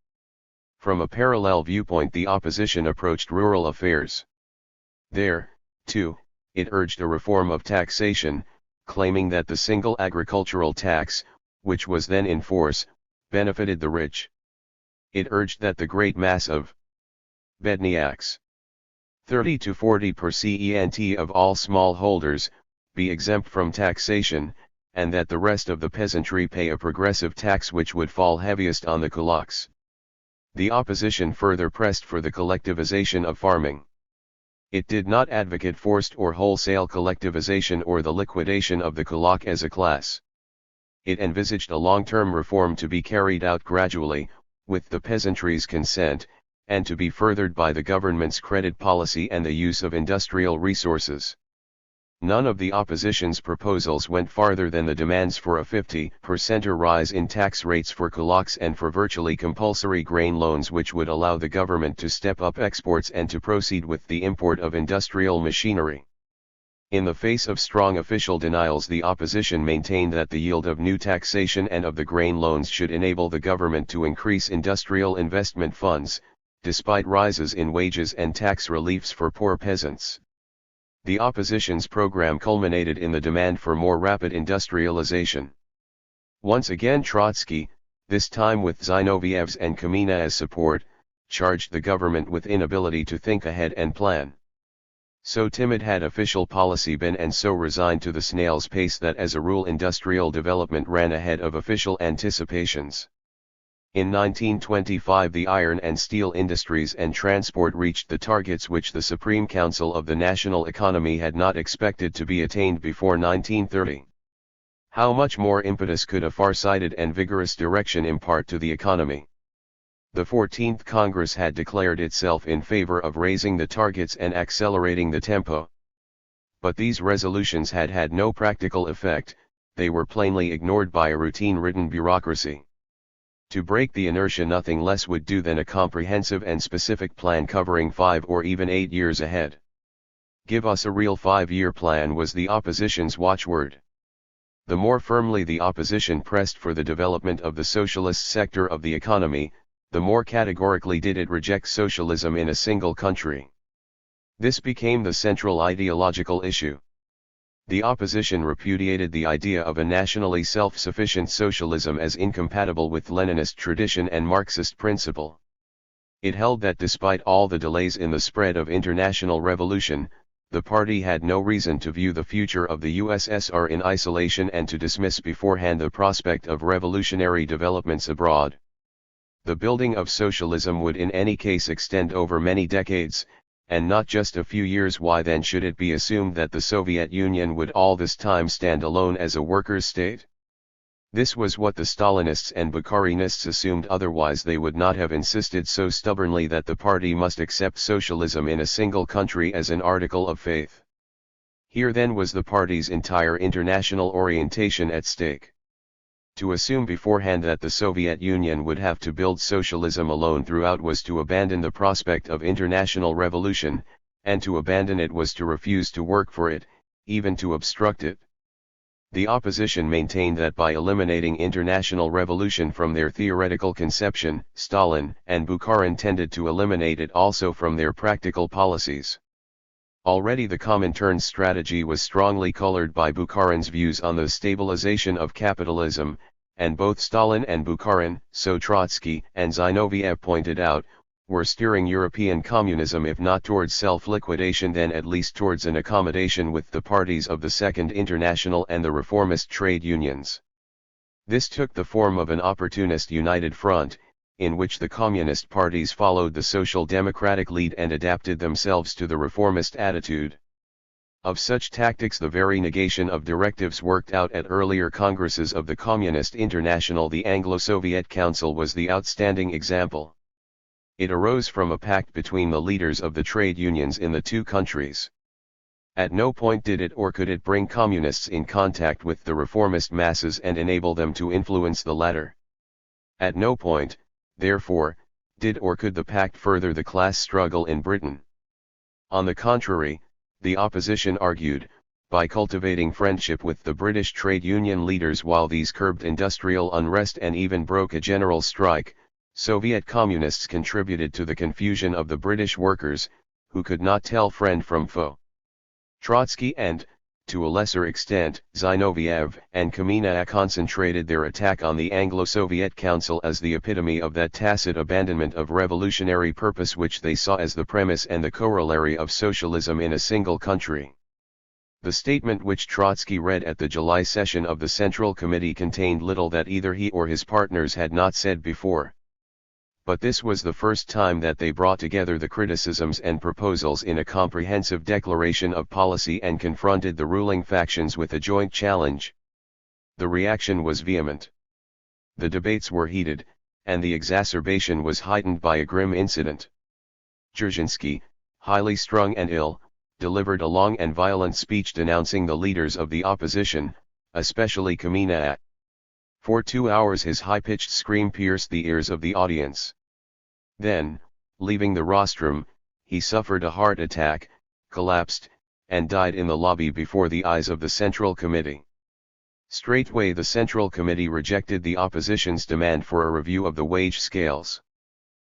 From a parallel viewpoint the opposition approached rural affairs. There, too, it urged a reform of taxation, claiming that the single agricultural tax, which was then in force, benefited the rich. It urged that the great mass of bedniaks, 30 to 40% of all smallholders, be exempt from taxation, and that the rest of the peasantry pay a progressive tax which would fall heaviest on the kulaks. The opposition further pressed for the collectivization of farming. It did not advocate forced or wholesale collectivization or the liquidation of the kulak as a class. It envisaged a long-term reform to be carried out gradually, with the peasantry's consent, and to be furthered by the government's credit policy and the use of industrial resources. None of the opposition's proposals went farther than the demands for a 50% rise in tax rates for kulaks and for virtually compulsory grain loans which would allow the government to step up exports and to proceed with the import of industrial machinery. In the face of strong official denials the opposition maintained that the yield of new taxation and of the grain loans should enable the government to increase industrial investment funds, despite rises in wages and tax reliefs for poor peasants. The opposition's program culminated in the demand for more rapid industrialization. Once again Trotsky, this time with Zinovьev's and Kamina as support, charged the government with inability to think ahead and plan. So timid had official policy been and so resigned to the snail's pace that as a rule industrial development ran ahead of official anticipations. In 1925 the iron and steel industries and transport reached the targets which the Supreme Council of the national economy had not expected to be attained before 1930. How much more impetus could a far-sighted and vigorous direction impart to the economy? The 14th Congress had declared itself in favor of raising the targets and accelerating the tempo. But these resolutions had had no practical effect, they were plainly ignored by a routine-ridden bureaucracy. To break the inertia nothing less would do than a comprehensive and specific plan covering 5 or even 8 years ahead. Give us a real 5-year plan was the opposition's watchword. The more firmly the opposition pressed for the development of the socialist sector of the economy, the more categorically did it reject socialism in a single country. This became the central ideological issue. The opposition repudiated the idea of a nationally self-sufficient socialism as incompatible with Leninist tradition and Marxist principle. It held that despite all the delays in the spread of international revolution, the party had no reason to view the future of the USSR in isolation and to dismiss beforehand the prospect of revolutionary developments abroad. The building of socialism would in any case extend over many decades, and not just a few years. Why then should it be assumed that the Soviet Union would all this time stand alone as a workers' state? This was what the Stalinists and Bukharinists assumed, otherwise they would not have insisted so stubbornly that the party must accept socialism in a single country as an article of faith. Here then was the party's entire international orientation at stake. To assume beforehand that the Soviet Union would have to build socialism alone throughout was to abandon the prospect of international revolution, and to abandon it was to refuse to work for it, even to obstruct it. The opposition maintained that by eliminating international revolution from their theoretical conception, Stalin and Bukharin tended to eliminate it also from their practical policies. Already the Comintern's strategy was strongly colored by Bukharin's views on the stabilization of capitalism, and both Stalin and Bukharin, so Trotsky and Zinoviev pointed out, were steering European communism if not towards self-liquidation then at least towards an accommodation with the parties of the Second International and the reformist trade unions. This took the form of an opportunist united front, in which the communist parties followed the social democratic lead and adapted themselves to the reformist attitude. Of such tactics the very negation of directives worked out at earlier congresses of the Communist International, the Anglo-Soviet Council, was the outstanding example. It arose from a pact between the leaders of the trade unions in the two countries. At no point did it or could it bring communists in contact with the reformist masses and enable them to influence the latter. At no point, therefore, did or could the pact further the class struggle in Britain. On the contrary, the opposition argued, by cultivating friendship with the British trade union leaders while these curbed industrial unrest and even broke a general strike, Soviet communists contributed to the confusion of the British workers, who could not tell friend from foe. Trotsky and, to a lesser extent, Zinoviev and Kamina concentrated their attack on the Anglo-Soviet Council as the epitome of that tacit abandonment of revolutionary purpose which they saw as the premise and the corollary of socialism in a single country. The statement which Trotsky read at the July session of the Central Committee contained little that either he or his partners had not said before. But this was the first time that they brought together the criticisms and proposals in a comprehensive declaration of policy and confronted the ruling factions with a joint challenge. The reaction was vehement. The debates were heated, and the exacerbation was heightened by a grim incident. Dzerzhinsky, highly strung and ill, delivered a long and violent speech denouncing the leaders of the opposition, especially Kamina. For 2 hours his high-pitched scream pierced the ears of the audience. Then, leaving the rostrum, he suffered a heart attack, collapsed, and died in the lobby before the eyes of the Central Committee. Straightway the Central Committee rejected the opposition's demand for a review of the wage scales.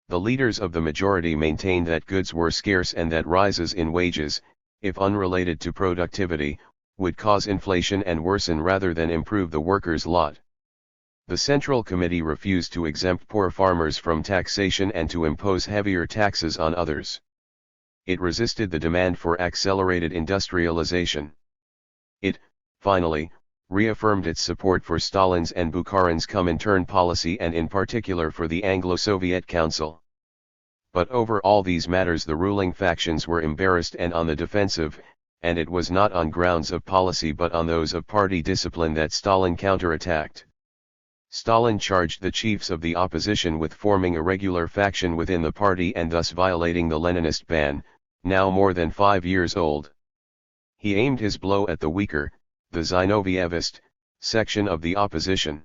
The leaders of the majority maintained that goods were scarce and that rises in wages, if unrelated to productivity, would cause inflation and worsen rather than improve the workers' lot. The Central Committee refused to exempt poor farmers from taxation and to impose heavier taxes on others. It resisted the demand for accelerated industrialization. It, finally, reaffirmed its support for Stalin's and Bukharin's Comintern policy and in particular for the Anglo-Soviet Council. But over all these matters the ruling factions were embarrassed and on the defensive, and it was not on grounds of policy but on those of party discipline that Stalin counterattacked. Stalin charged the chiefs of the opposition with forming a regular faction within the party and thus violating the Leninist ban, now more than 5 years old. He aimed his blow at the weaker, the Zinovьevist, section of the opposition.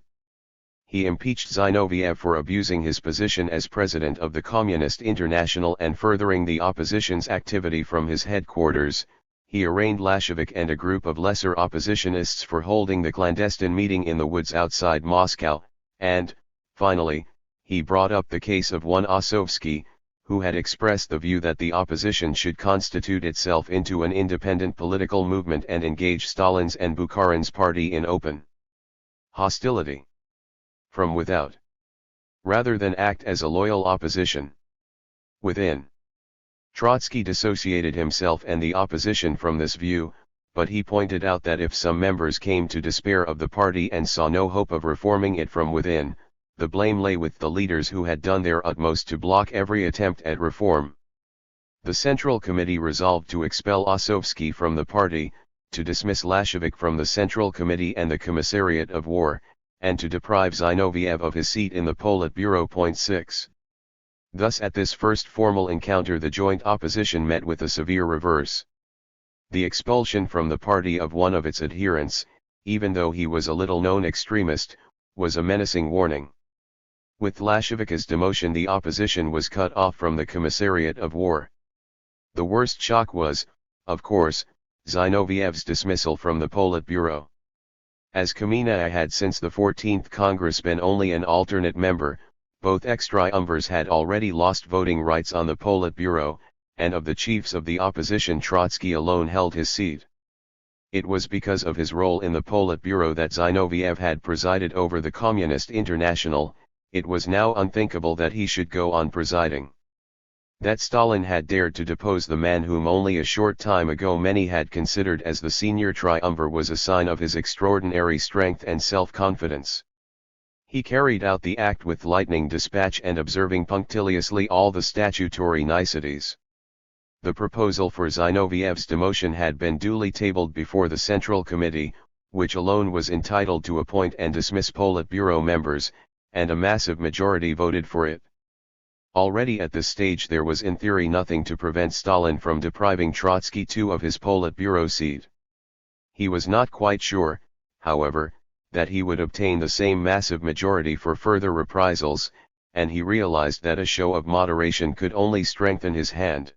He impeached Zinoviev for abusing his position as president of the Communist International and furthering the opposition's activity from his headquarters. He arraigned Lashevik and a group of lesser oppositionists for holding the clandestine meeting in the woods outside Moscow, and, finally, he brought up the case of one Osovsky, who had expressed the view that the opposition should constitute itself into an independent political movement and engage Stalin's and Bukharin's party in open hostility from without, rather than act as a loyal opposition within. Trotsky dissociated himself and the opposition from this view, but he pointed out that if some members came to despair of the party and saw no hope of reforming it from within, the blame lay with the leaders who had done their utmost to block every attempt at reform. The Central Committee resolved to expel Osovsky from the party, to dismiss Lashevik from the Central Committee and the Commissariat of War, and to deprive Zinoviev of his seat in the Politburo. 6. Thus at this first formal encounter the joint opposition met with a severe reverse. The expulsion from the party of one of its adherents, even though he was a little-known extremist, was a menacing warning. With Lashevik's demotion the opposition was cut off from the Commissariat of War. The worst shock was, of course, Zinoviev's dismissal from the Politburo. As Kamina had since the 14th Congress been only an alternate member, both ex-triumvirs had already lost voting rights on the Politburo, and of the chiefs of the opposition Trotsky alone held his seat. It was because of his role in the Politburo that Zinoviev had presided over the Communist International. It was now unthinkable that he should go on presiding. That Stalin had dared to depose the man whom only a short time ago many had considered as the senior triumvir was a sign of his extraordinary strength and self-confidence. He carried out the act with lightning dispatch and observing punctiliously all the statutory niceties. The proposal for Zinoviev's demotion had been duly tabled before the Central Committee, which alone was entitled to appoint and dismiss Politburo members, and a massive majority voted for it. Already at this stage there was in theory nothing to prevent Stalin from depriving Trotsky too of his Politburo seat. He was not quite sure, however, that he would obtain the same massive majority for further reprisals, and he realized that a show of moderation could only strengthen his hand.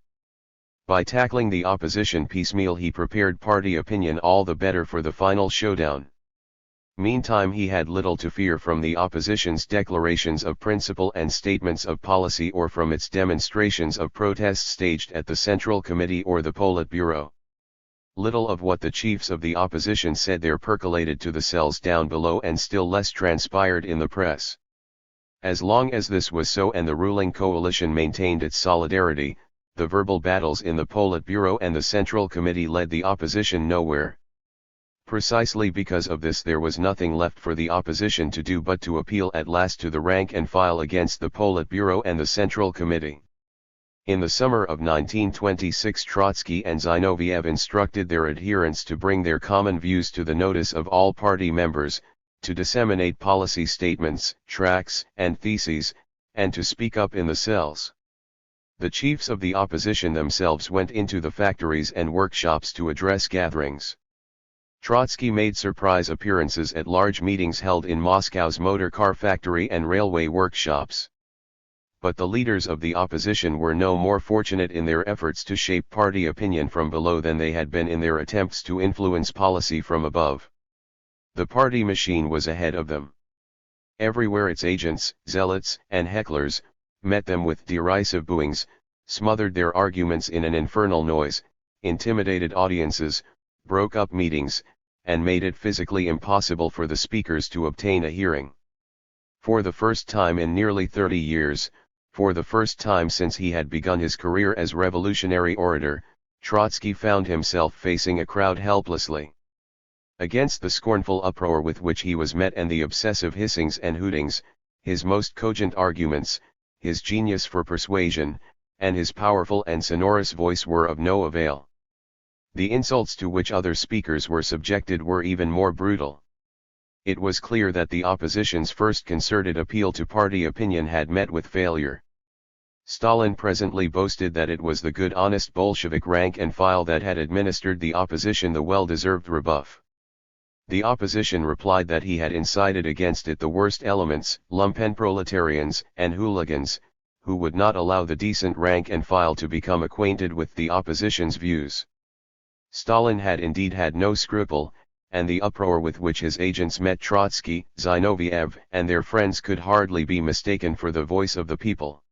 By tackling the opposition piecemeal he prepared party opinion all the better for the final showdown. Meantime he had little to fear from the opposition's declarations of principle and statements of policy or from its demonstrations of protest staged at the Central Committee or the Politburo. Little of what the chiefs of the opposition said there percolated to the cells down below and still less transpired in the press. As long as this was so and the ruling coalition maintained its solidarity, the verbal battles in the Politburo and the Central Committee led the opposition nowhere. Precisely because of this there was nothing left for the opposition to do but to appeal at last to the rank and file against the Politburo and the Central Committee. In the summer of 1926 Trotsky and Zinoviev instructed their adherents to bring their common views to the notice of all party members, to disseminate policy statements, tracts, and theses, and to speak up in the cells. The chiefs of the opposition themselves went into the factories and workshops to address gatherings. Trotsky made surprise appearances at large meetings held in Moscow's motor car factory and railway workshops. But the leaders of the opposition were no more fortunate in their efforts to shape party opinion from below than they had been in their attempts to influence policy from above. The party machine was ahead of them. Everywhere its agents, zealots, and hecklers met them with derisive booings, smothered their arguments in an infernal noise, intimidated audiences, broke up meetings, and made it physically impossible for the speakers to obtain a hearing. For the first time in nearly 30 years, for the first time since he had begun his career as revolutionary orator, Trotsky found himself facing a crowd helplessly. Against the scornful uproar with which he was met and the obsessive hissings and hootings, his most cogent arguments, his genius for persuasion, and his powerful and sonorous voice were of no avail. The insults to which other speakers were subjected were even more brutal. It was clear that the opposition's first concerted appeal to party opinion had met with failure. Stalin presently boasted that it was the good honest Bolshevik rank and file that had administered the opposition the well-deserved rebuff. The opposition replied that he had incited against it the worst elements, lumpenproletarians and hooligans, who would not allow the decent rank and file to become acquainted with the opposition's views. Stalin had indeed had no scruple, and the uproar with which his agents met Trotsky, Zinoviev, and their friends could hardly be mistaken for the voice of the people.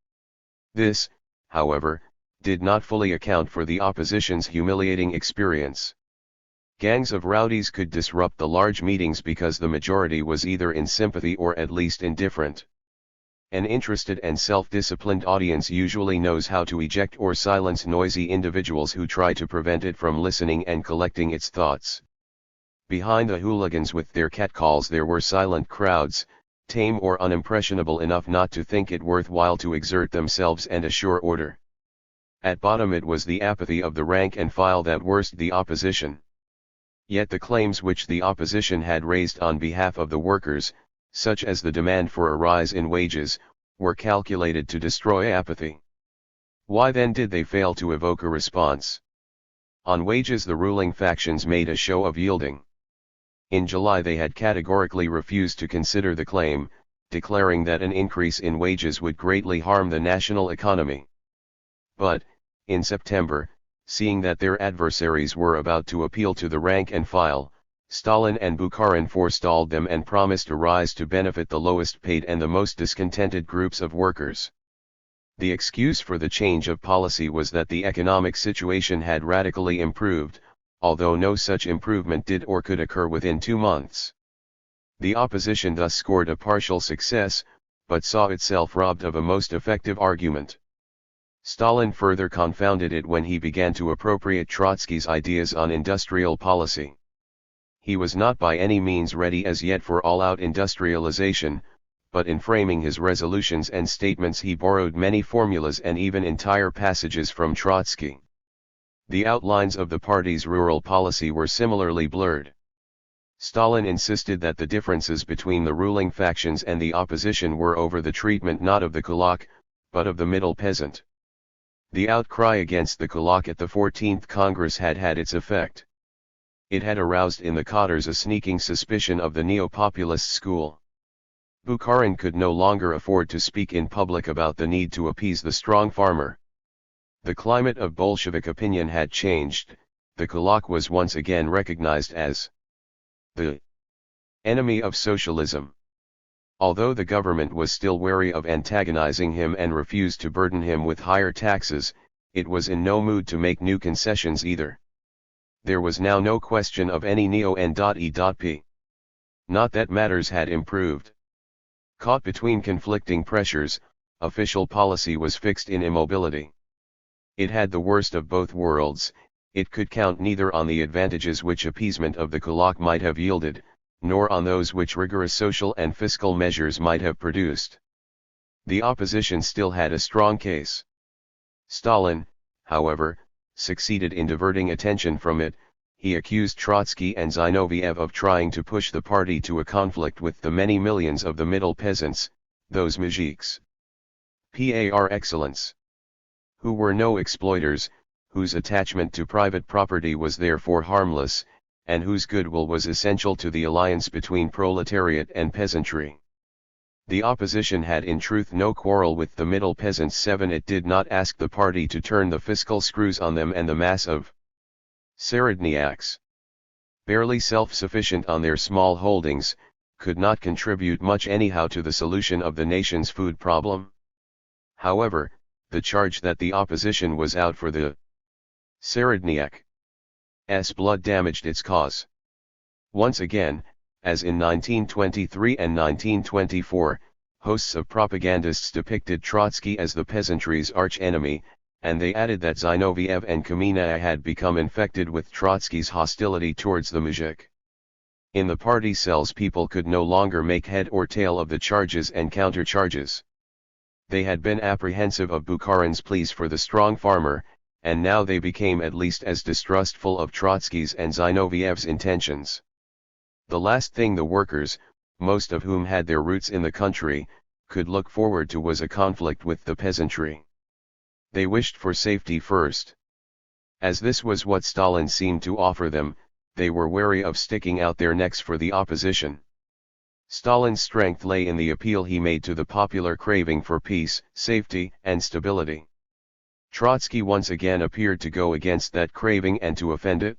This, however, did not fully account for the opposition's humiliating experience. Gangs of rowdies could disrupt the large meetings because the majority was either in sympathy or at least indifferent. An interested and self-disciplined audience usually knows how to eject or silence noisy individuals who try to prevent it from listening and collecting its thoughts. Behind the hooligans with their catcalls there were silent crowds, tame or unimpressionable enough not to think it worthwhile to exert themselves and assure order. At bottom it was the apathy of the rank and file that worst the opposition. Yet the claims which the opposition had raised on behalf of the workers, such as the demand for a rise in wages, were calculated to destroy apathy. Why then did they fail to evoke a response? On wages the ruling factions made a show of yielding. In July they had categorically refused to consider the claim, declaring that an increase in wages would greatly harm the national economy. But, in September, seeing that their adversaries were about to appeal to the rank and file, Stalin and Bukharin forestalled them and promised a rise to benefit the lowest paid and the most discontented groups of workers. The excuse for the change of policy was that the economic situation had radically improved, although no such improvement did or could occur within 2 months. The opposition thus scored a partial success, but saw itself robbed of a most effective argument. Stalin further confounded it when he began to appropriate Trotsky's ideas on industrial policy. He was not by any means ready as yet for all-out industrialization, but in framing his resolutions and statements he borrowed many formulas and even entire passages from Trotsky. The outlines of the party's rural policy were similarly blurred. Stalin insisted that the differences between the ruling factions and the opposition were over the treatment not of the kulak, but of the middle peasant. The outcry against the kulak at the 14th Congress had had its effect. It had aroused in the cadres a sneaking suspicion of the neo-populist school. Bukharin could no longer afford to speak in public about the need to appease the strong farmer. The climate of Bolshevik opinion had changed, the kulak was once again recognized as the enemy of socialism. Although the government was still wary of antagonizing him and refused to burden him with higher taxes, it was in no mood to make new concessions either. There was now no question of any neo-N.E.P. Not that matters had improved. Caught between conflicting pressures, official policy was fixed in immobility. It had the worst of both worlds. It could count neither on the advantages which appeasement of the kulak might have yielded, nor on those which rigorous social and fiscal measures might have produced. The opposition still had a strong case. Stalin, however, succeeded in diverting attention from it. He accused Trotsky and Zinoviev of trying to push the party to a conflict with the many millions of the middle peasants, those mujiks par excellence, who were no exploiters, whose attachment to private property was therefore harmless, and whose goodwill was essential to the alliance between proletariat and peasantry. The opposition had in truth no quarrel with the middle peasants. It did not ask the party to turn the fiscal screws on them, and the mass of Seredniaks, barely self-sufficient on their small holdings, could not contribute much anyhow to the solution of the nation's food problem. However, the charge that the opposition was out for the Seredniak's blood damaged its cause. Once again, as in 1923 and 1924, hosts of propagandists depicted Trotsky as the peasantry's arch-enemy, and they added that Zinoviev and Kamenev had become infected with Trotsky's hostility towards the muzhik. In the party cells, people could no longer make head or tail of the charges and countercharges. They had been apprehensive of Bukharin's pleas for the strong farmer, and now they became at least as distrustful of Trotsky's and Zinoviev's intentions. The last thing the workers, most of whom had their roots in the country, could look forward to was a conflict with the peasantry. They wished for safety first. As this was what Stalin seemed to offer them, they were wary of sticking out their necks for the opposition. Stalin's strength lay in the appeal he made to the popular craving for peace, safety, and stability. Trotsky once again appeared to go against that craving and to offend it.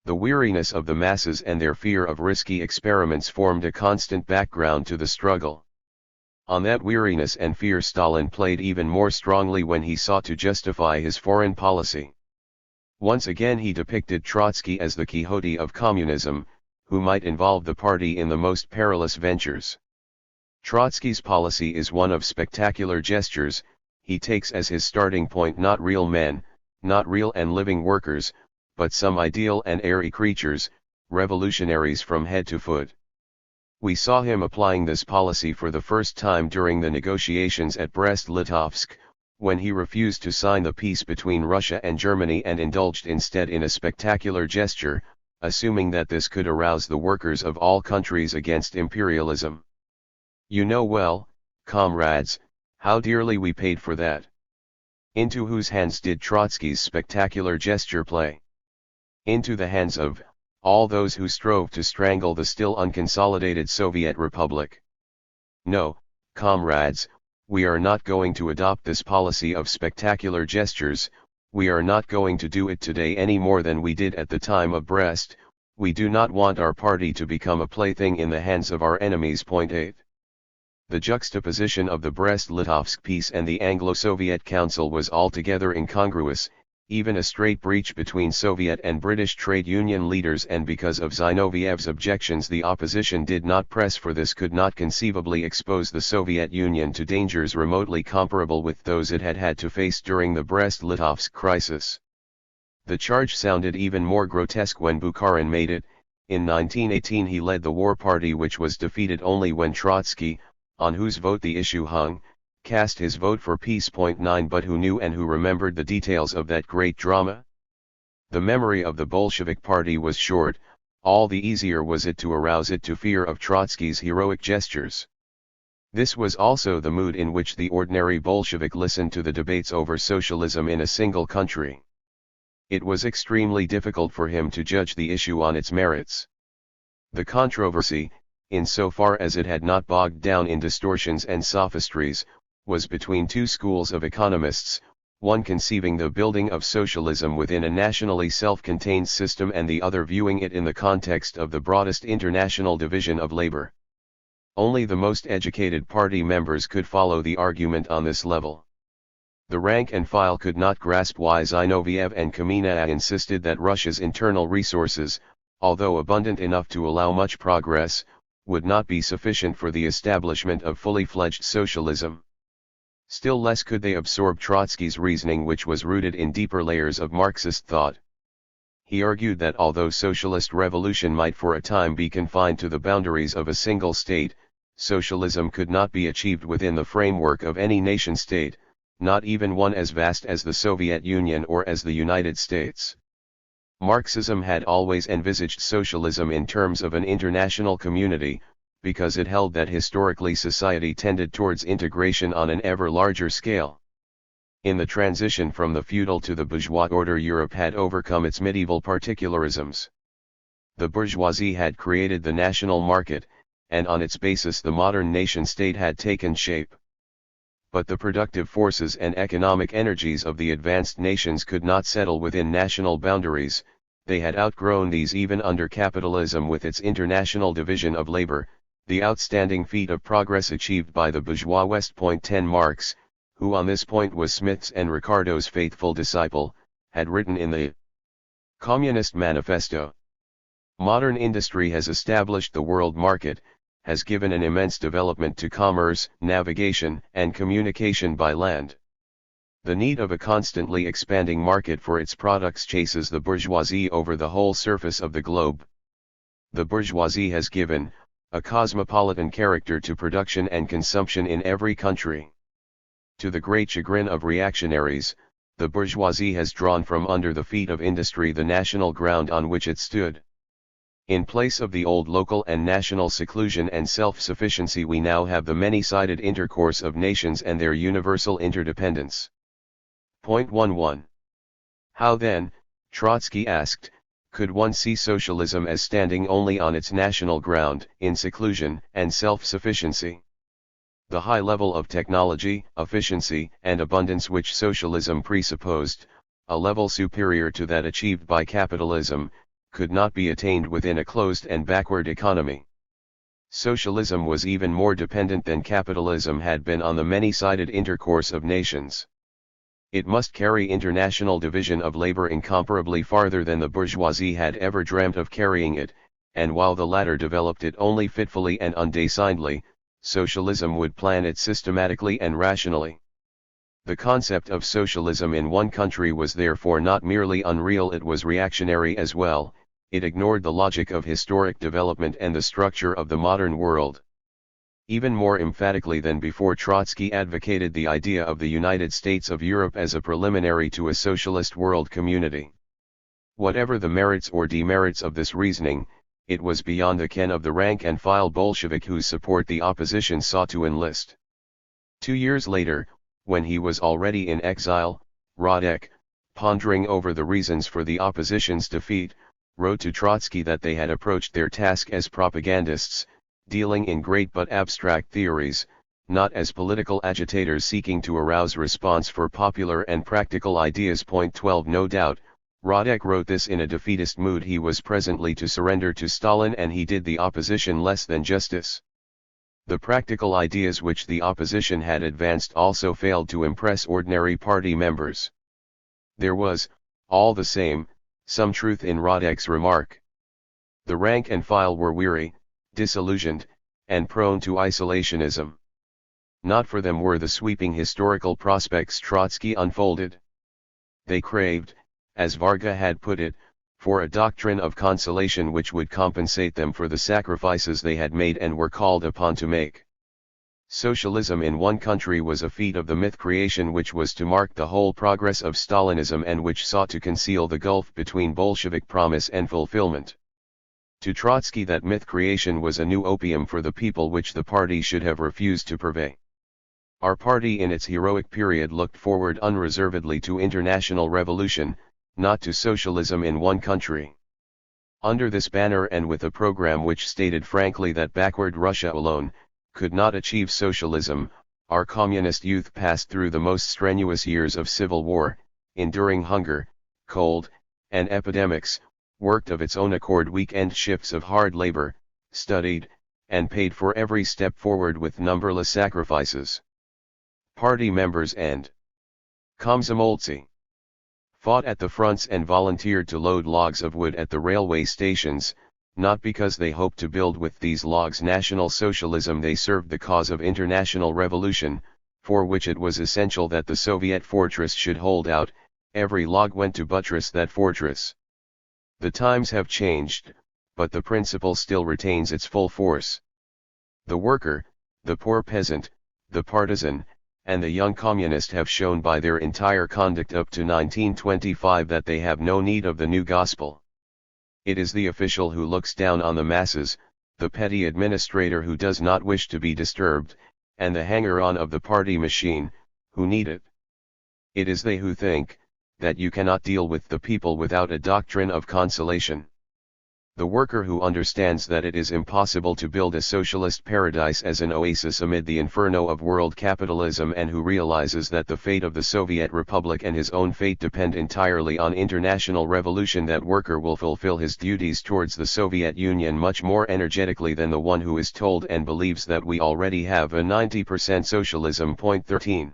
The weariness of the masses and their fear of risky experiments formed a constant background to the struggle. On that weariness and fear Stalin played even more strongly when he sought to justify his foreign policy. Once again he depicted Trotsky as the Quixote of communism, who might involve the party in the most perilous ventures. Trotsky's policy is one of spectacular gestures. He takes as his starting point not real men, not real and living workers, but some ideal and airy creatures, revolutionaries from head to foot. We saw him applying this policy for the first time during the negotiations at Brest-Litovsk, when he refused to sign the peace between Russia and Germany and indulged instead in a spectacular gesture, assuming that this could arouse the workers of all countries against imperialism. You know well, comrades, how dearly we paid for that. Into whose hands did Trotsky's spectacular gesture play? Into the hands of all those who strove to strangle the still unconsolidated Soviet Republic. No, comrades, we are not going to adopt this policy of spectacular gestures. We are not going to do it today any more than we did at the time of Brest. We do not want our party to become a plaything in the hands of our enemies. Point 8. The juxtaposition of the Brest-Litovsk peace and the Anglo-Soviet Council was altogether incongruous, even a straight breach between Soviet and British trade union leaders, and because of Zinoviev's objections the opposition did not press for this could not conceivably expose the Soviet Union to dangers remotely comparable with those it had had to face during the Brest-Litovsk crisis. The charge sounded even more grotesque when Bukharin made it. In 1918 he led the war party, which was defeated only when Trotsky, on whose vote the issue hung, cast his vote for peace. 9 But who knew and who remembered the details of that great drama? The memory of the Bolshevik party was short. All the easier was it to arouse it to fear of Trotsky's heroic gestures. This was also the mood in which the ordinary Bolshevik listened to the debates over socialism in a single country. It was extremely difficult for him to judge the issue on its merits. The controversy, insofar as it had not bogged down in distortions and sophistries, was between two schools of economists, one conceiving the building of socialism within a nationally self-contained system and the other viewing it in the context of the broadest international division of labor. Only the most educated party members could follow the argument on this level. The rank and file could not grasp why Zinoviev and Kamenev insisted that Russia's internal resources, although abundant enough to allow much progress, would not be sufficient for the establishment of fully fledged socialism. Still less could they absorb Trotsky's reasoning, which was rooted in deeper layers of Marxist thought. He argued that although socialist revolution might for a time be confined to the boundaries of a single state, socialism could not be achieved within the framework of any nation-state, not even one as vast as the Soviet Union or as the United States. Marxism had always envisaged socialism in terms of an international community, because it held that historically society tended towards integration on an ever larger scale. In the transition from the feudal to the bourgeois order, Europe had overcome its medieval particularisms. The bourgeoisie had created the national market, and on its basis the modern nation-state had taken shape. But the productive forces and economic energies of the advanced nations could not settle within national boundaries. They had outgrown these even under capitalism with its international division of labor, the outstanding feat of progress achieved by the bourgeois West. 10 Marx, who on this point was Smith's and Ricardo's faithful disciple, had written in the Communist Manifesto. Modern industry has established the world market, has given an immense development to commerce, navigation, and communication by land. The need of a constantly expanding market for its products chases the bourgeoisie over the whole surface of the globe. The bourgeoisie has given a cosmopolitan character to production and consumption in every country. To the great chagrin of reactionaries, the bourgeoisie has drawn from under the feet of industry the national ground on which it stood. In place of the old local and national seclusion and self-sufficiency, we now have the many-sided intercourse of nations and their universal interdependence. Point 11. How then, Trotsky asked, could one see socialism as standing only on its national ground, in seclusion and self-sufficiency? The high level of technology, efficiency, and abundance which socialism presupposed, a level superior to that achieved by capitalism, could not be attained within a closed and backward economy. Socialism was even more dependent than capitalism had been on the many-sided intercourse of nations. It must carry international division of labor incomparably farther than the bourgeoisie had ever dreamt of carrying it, and while the latter developed it only fitfully and undesignedly, socialism would plan it systematically and rationally. The concept of socialism in one country was therefore not merely unreal, it was reactionary as well. It ignored the logic of historic development and the structure of the modern world. Even more emphatically than before, Trotsky advocated the idea of the United States of Europe as a preliminary to a socialist world community. Whatever the merits or demerits of this reasoning, it was beyond the ken of the rank-and-file Bolshevik whose support the opposition sought to enlist. 2 years later, when he was already in exile, Radek, pondering over the reasons for the opposition's defeat, wrote to Trotsky that they had approached their task as propagandists, dealing in great but abstract theories, not as political agitators seeking to arouse response for popular and practical ideas. Point 12. No doubt, Radek wrote this in a defeatist mood. He was presently to surrender to Stalin, and he did the opposition less than justice. The practical ideas which the opposition had advanced also failed to impress ordinary party members. There was, all the same, some truth in Radek's remark. The rank and file were weary, disillusioned, and prone to isolationism. Not for them were the sweeping historical prospects Trotsky unfolded. They craved, as Varga had put it, for a doctrine of consolation which would compensate them for the sacrifices they had made and were called upon to make. Socialism in one country was a feat of the myth creation which was to mark the whole progress of Stalinism and which sought to conceal the gulf between Bolshevik promise and fulfillment. To Trotsky that myth creation was a new opium for the people which the party should have refused to purvey. Our party in its heroic period looked forward unreservedly to international revolution, not to socialism in one country. Under this banner and with a program which stated frankly that backward Russia alone could not achieve socialism, our communist youth passed through the most strenuous years of civil war, enduring hunger, cold, and epidemics, worked of its own accord weekend shifts of hard labor, studied, and paid for every step forward with numberless sacrifices. Party members and Komsomoltsi fought at the fronts and volunteered to load logs of wood at the railway stations, not because they hoped to build with these logs National Socialism. They served the cause of international revolution, for which it was essential that the Soviet fortress should hold out. Every log went to buttress that fortress. The times have changed, but the principle still retains its full force. The worker, the poor peasant, the partisan, and the young communist have shown by their entire conduct up to 1925 that they have no need of the new gospel. It is the official who looks down on the masses, the petty administrator who does not wish to be disturbed, and the hanger-on of the party machine, who need it. It is they who think that you cannot deal with the people without a doctrine of consolation. The worker who understands that it is impossible to build a socialist paradise as an oasis amid the inferno of world capitalism, and who realizes that the fate of the Soviet Republic and his own fate depend entirely on international revolution, that worker will fulfill his duties towards the Soviet Union much more energetically than the one who is told and believes that we already have a 90% socialism. Point 13.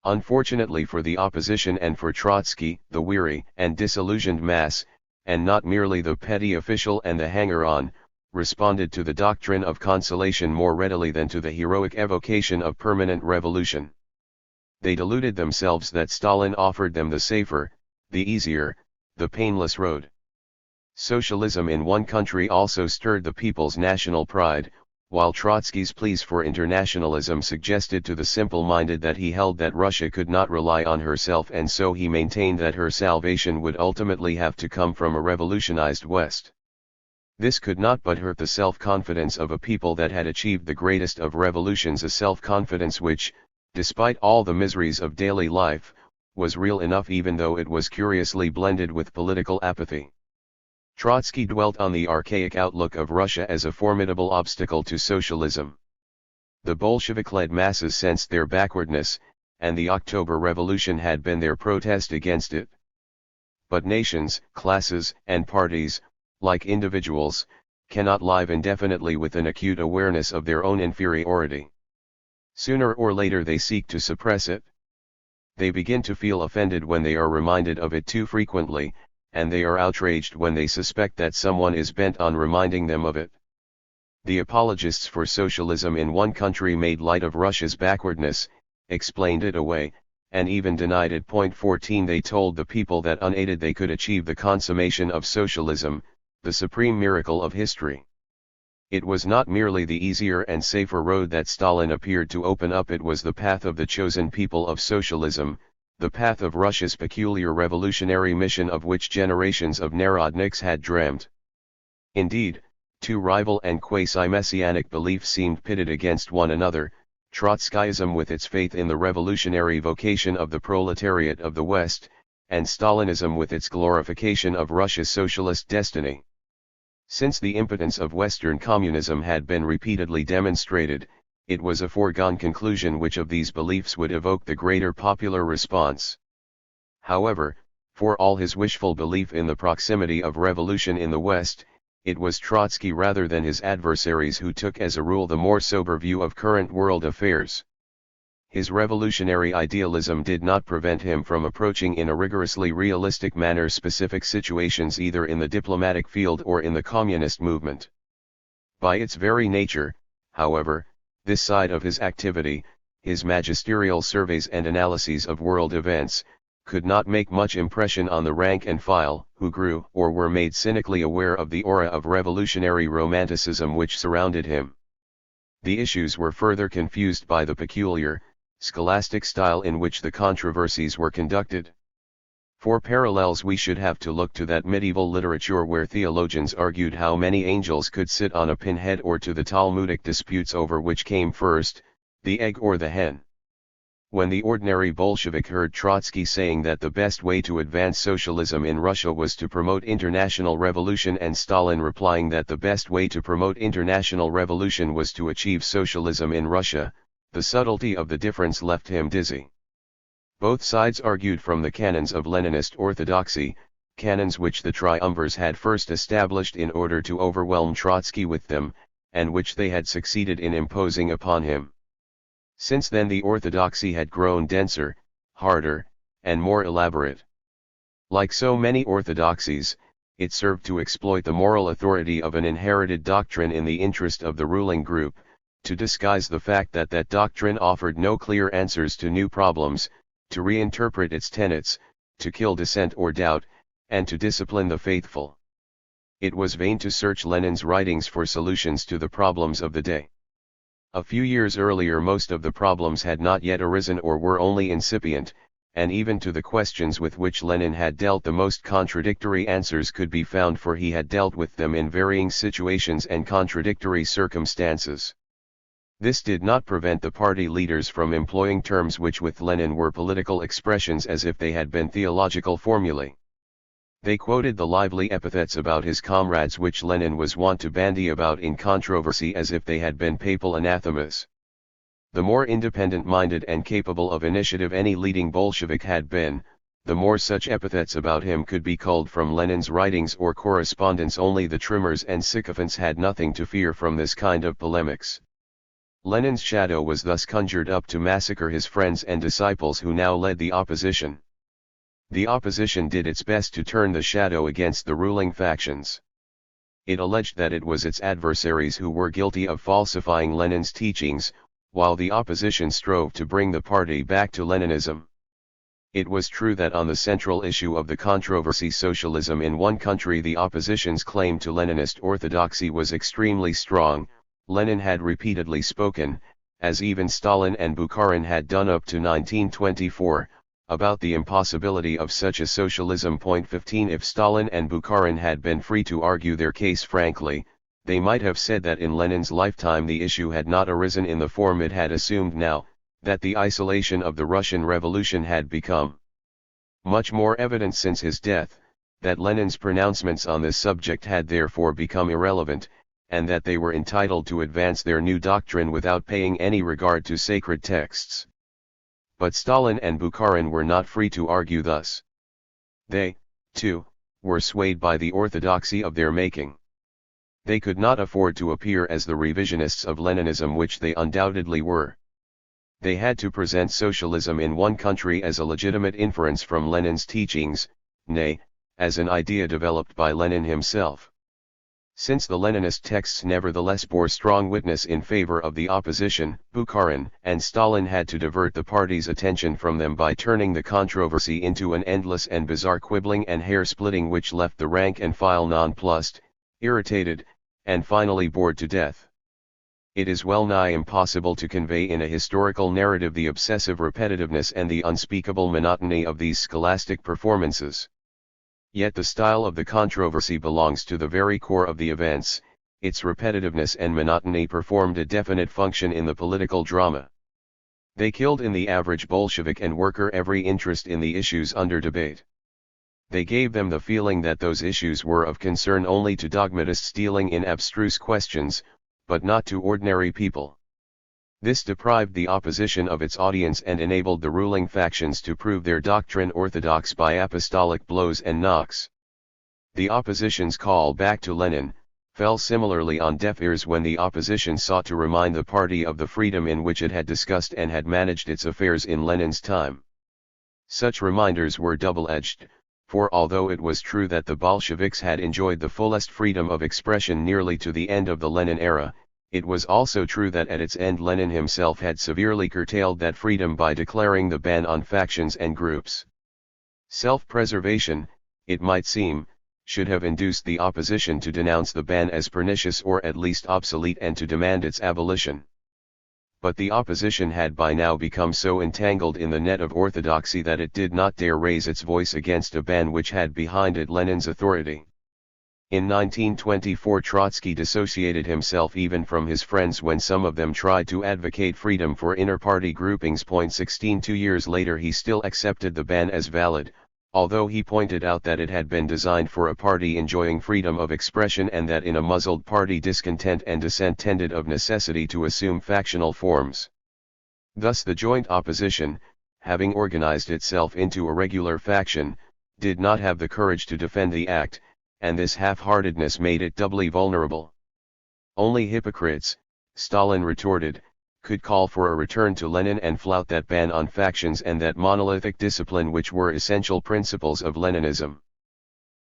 Unfortunately for the opposition and for Trotsky, the weary and disillusioned mass, and not merely the petty official and the hanger-on, responded to the doctrine of consolation more readily than to the heroic evocation of permanent revolution. They deluded themselves that Stalin offered them the safer, the easier, the painless road. Socialism in one country also stirred the people's national pride, while Trotsky's pleas for internationalism suggested to the simple-minded that he held that Russia could not rely on herself, and so he maintained that her salvation would ultimately have to come from a revolutionized West. This could not but hurt the self-confidence of a people that had achieved the greatest of revolutions, a self-confidence which, despite all the miseries of daily life, was real enough even though it was curiously blended with political apathy. Trotsky dwelt on the archaic outlook of Russia as a formidable obstacle to socialism. The Bolshevik-led masses sensed their backwardness, and the October Revolution had been their protest against it. But nations, classes, and parties, like individuals, cannot live indefinitely with an acute awareness of their own inferiority. Sooner or later they seek to suppress it. They begin to feel offended when they are reminded of it too frequently, and they are outraged when they suspect that someone is bent on reminding them of it. The apologists for socialism in one country made light of Russia's backwardness, explained it away, and even denied it. 14 They told the people that unaided they could achieve the consummation of socialism, the supreme miracle of history. It was not merely the easier and safer road that Stalin appeared to open up, it was the path of the chosen people of socialism, the path of Russia's peculiar revolutionary mission of which generations of Narodniks had dreamt. Indeed, two rival and quasi-messianic beliefs seemed pitted against one another: Trotskyism with its faith in the revolutionary vocation of the proletariat of the West, and Stalinism with its glorification of Russia's socialist destiny. Since the impotence of Western communism had been repeatedly demonstrated, it was a foregone conclusion which of these beliefs would evoke the greater popular response. However, for all his wishful belief in the proximity of revolution in the West, it was Trotsky rather than his adversaries who took as a rule the more sober view of current world affairs. His revolutionary idealism did not prevent him from approaching in a rigorously realistic manner specific situations either in the diplomatic field or in the communist movement. By its very nature, however, this side of his activity, his magisterial surveys and analyses of world events, could not make much impression on the rank and file, who grew or were made cynically aware of the aura of revolutionary romanticism which surrounded him. The issues were further confused by the peculiar, scholastic style in which the controversies were conducted. For parallels we should have to look to that medieval literature where theologians argued how many angels could sit on a pinhead, or to the Talmudic disputes over which came first, the egg or the hen. When the ordinary Bolshevik heard Trotsky saying that the best way to advance socialism in Russia was to promote international revolution, and Stalin replying that the best way to promote international revolution was to achieve socialism in Russia, the subtlety of the difference left him dizzy. Both sides argued from the canons of Leninist orthodoxy, canons which the triumvirs had first established in order to overwhelm Trotsky with them, and which they had succeeded in imposing upon him. Since then the orthodoxy had grown denser, harder, and more elaborate. Like so many orthodoxies, it served to exploit the moral authority of an inherited doctrine in the interest of the ruling group, to disguise the fact that that doctrine offered no clear answers to new problems, to reinterpret its tenets, to kill dissent or doubt, and to discipline the faithful. It was vain to search Lenin's writings for solutions to the problems of the day. A few years earlier most of the problems had not yet arisen or were only incipient, and even to the questions with which Lenin had dealt the most contradictory answers could be found, for he had dealt with them in varying situations and contradictory circumstances. This did not prevent the party leaders from employing terms which with Lenin were political expressions as if they had been theological formulae. They quoted the lively epithets about his comrades which Lenin was wont to bandy about in controversy as if they had been papal anathemas. The more independent-minded and capable of initiative any leading Bolshevik had been, the more such epithets about him could be culled from Lenin's writings or correspondence. Only the trimmers and sycophants had nothing to fear from this kind of polemics. Lenin's shadow was thus conjured up to massacre his friends and disciples who now led the opposition. The opposition did its best to turn the shadow against the ruling factions. It alleged that it was its adversaries who were guilty of falsifying Lenin's teachings, while the opposition strove to bring the party back to Leninism. It was true that on the central issue of the controversy, socialism in one country, the opposition's claim to Leninist orthodoxy was extremely strong. Lenin had repeatedly spoken, as even Stalin and Bukharin had done up to 1924, about the impossibility of such a socialism. 15 If Stalin and Bukharin had been free to argue their case frankly, they might have said that in Lenin's lifetime the issue had not arisen in the form it had assumed now, that the isolation of the Russian Revolution had become much more evident since his death, that Lenin's pronouncements on this subject had therefore become irrelevant, and that they were entitled to advance their new doctrine without paying any regard to sacred texts. But Stalin and Bukharin were not free to argue thus. They, too, were swayed by the orthodoxy of their making. They could not afford to appear as the revisionists of Leninism, which they undoubtedly were. They had to present socialism in one country as a legitimate inference from Lenin's teachings, nay, as an idea developed by Lenin himself. Since the Leninist texts nevertheless bore strong witness in favor of the opposition, Bukharin and Stalin had to divert the party's attention from them by turning the controversy into an endless and bizarre quibbling and hair-splitting which left the rank and file nonplussed, irritated, and finally bored to death. It is well nigh impossible to convey in a historical narrative the obsessive repetitiveness and the unspeakable monotony of these scholastic performances. Yet the style of the controversy belongs to the very core of the events. Its repetitiveness and monotony performed a definite function in the political drama. They killed in the average Bolshevik and worker every interest in the issues under debate. They gave them the feeling that those issues were of concern only to dogmatists dealing in abstruse questions, but not to ordinary people. This deprived the opposition of its audience and enabled the ruling factions to prove their doctrine orthodox by apostolic blows and knocks. The opposition's call back to Lenin fell similarly on deaf ears when the opposition sought to remind the party of the freedom in which it had discussed and had managed its affairs in Lenin's time. Such reminders were double-edged, for although it was true that the Bolsheviks had enjoyed the fullest freedom of expression nearly to the end of the Lenin era, it was also true that at its end Lenin himself had severely curtailed that freedom by declaring the ban on factions and groups. Self-preservation, it might seem, should have induced the opposition to denounce the ban as pernicious or at least obsolete and to demand its abolition. But the opposition had by now become so entangled in the net of orthodoxy that it did not dare raise its voice against a ban which had behind it Lenin's authority. In 1924 Trotsky dissociated himself even from his friends when some of them tried to advocate freedom for inter-party groupings. 16 2 years later he still accepted the ban as valid, although he pointed out that it had been designed for a party enjoying freedom of expression and that in a muzzled party discontent and dissent tended of necessity to assume factional forms. Thus the joint opposition, having organized itself into a regular faction, did not have the courage to defend the act, and this half-heartedness made it doubly vulnerable. Only hypocrites, Stalin retorted, could call for a return to Lenin and flout that ban on factions and that monolithic discipline which were essential principles of Leninism.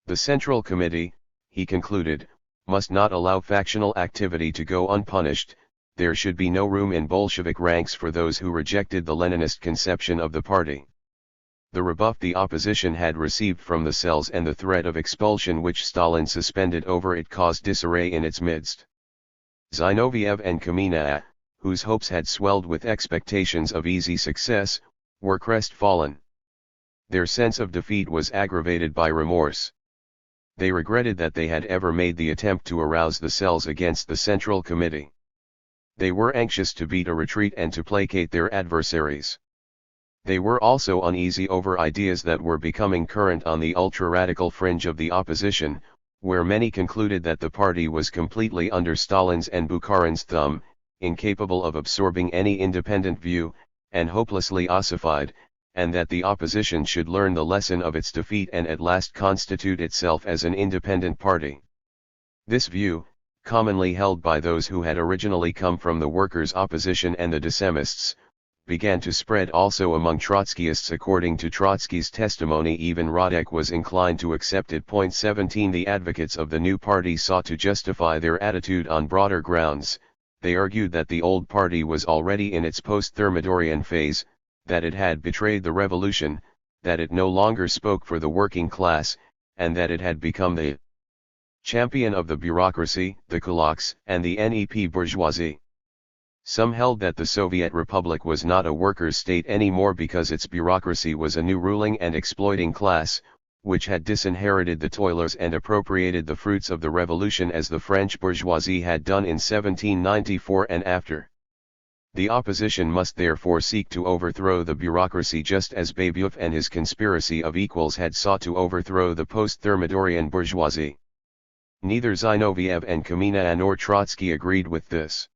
The Central Committee, he concluded, must not allow factional activity to go unpunished. There should be no room in Bolshevik ranks for those who rejected the Leninist conception of the party. The rebuff the opposition had received from the cells and the threat of expulsion which Stalin suspended over it caused disarray in its midst. Zinoviev and Kamina, whose hopes had swelled with expectations of easy success, were crestfallen. Their sense of defeat was aggravated by remorse. They regretted that they had ever made the attempt to arouse the cells against the Central Committee. They were anxious to beat a retreat and to placate their adversaries. They were also uneasy over ideas that were becoming current on the ultra-radical fringe of the opposition, where many concluded that the party was completely under Stalin's and Bukharin's thumb, incapable of absorbing any independent view, and hopelessly ossified, and that the opposition should learn the lesson of its defeat and at last constitute itself as an independent party. This view, commonly held by those who had originally come from the workers' opposition and the dissemists, began to spread also among Trotskyists. According to Trotsky's testimony, even Radek was inclined to accept it. 17 The advocates of the new party sought to justify their attitude on broader grounds. They argued that the old party was already in its post-Thermidorian phase, that it had betrayed the revolution, that it no longer spoke for the working class, and that it had become the champion of the bureaucracy, the kulaks, and the NEP bourgeoisie. Some held that the Soviet Republic was not a workers' state anymore because its bureaucracy was a new ruling and exploiting class, which had disinherited the toilers and appropriated the fruits of the revolution as the French bourgeoisie had done in 1794 and after. The opposition must therefore seek to overthrow the bureaucracy just as Babeuf and his conspiracy of equals had sought to overthrow the post-Thermidorian bourgeoisie. Neither Zinoviev and Kamina nor Trotsky agreed with this.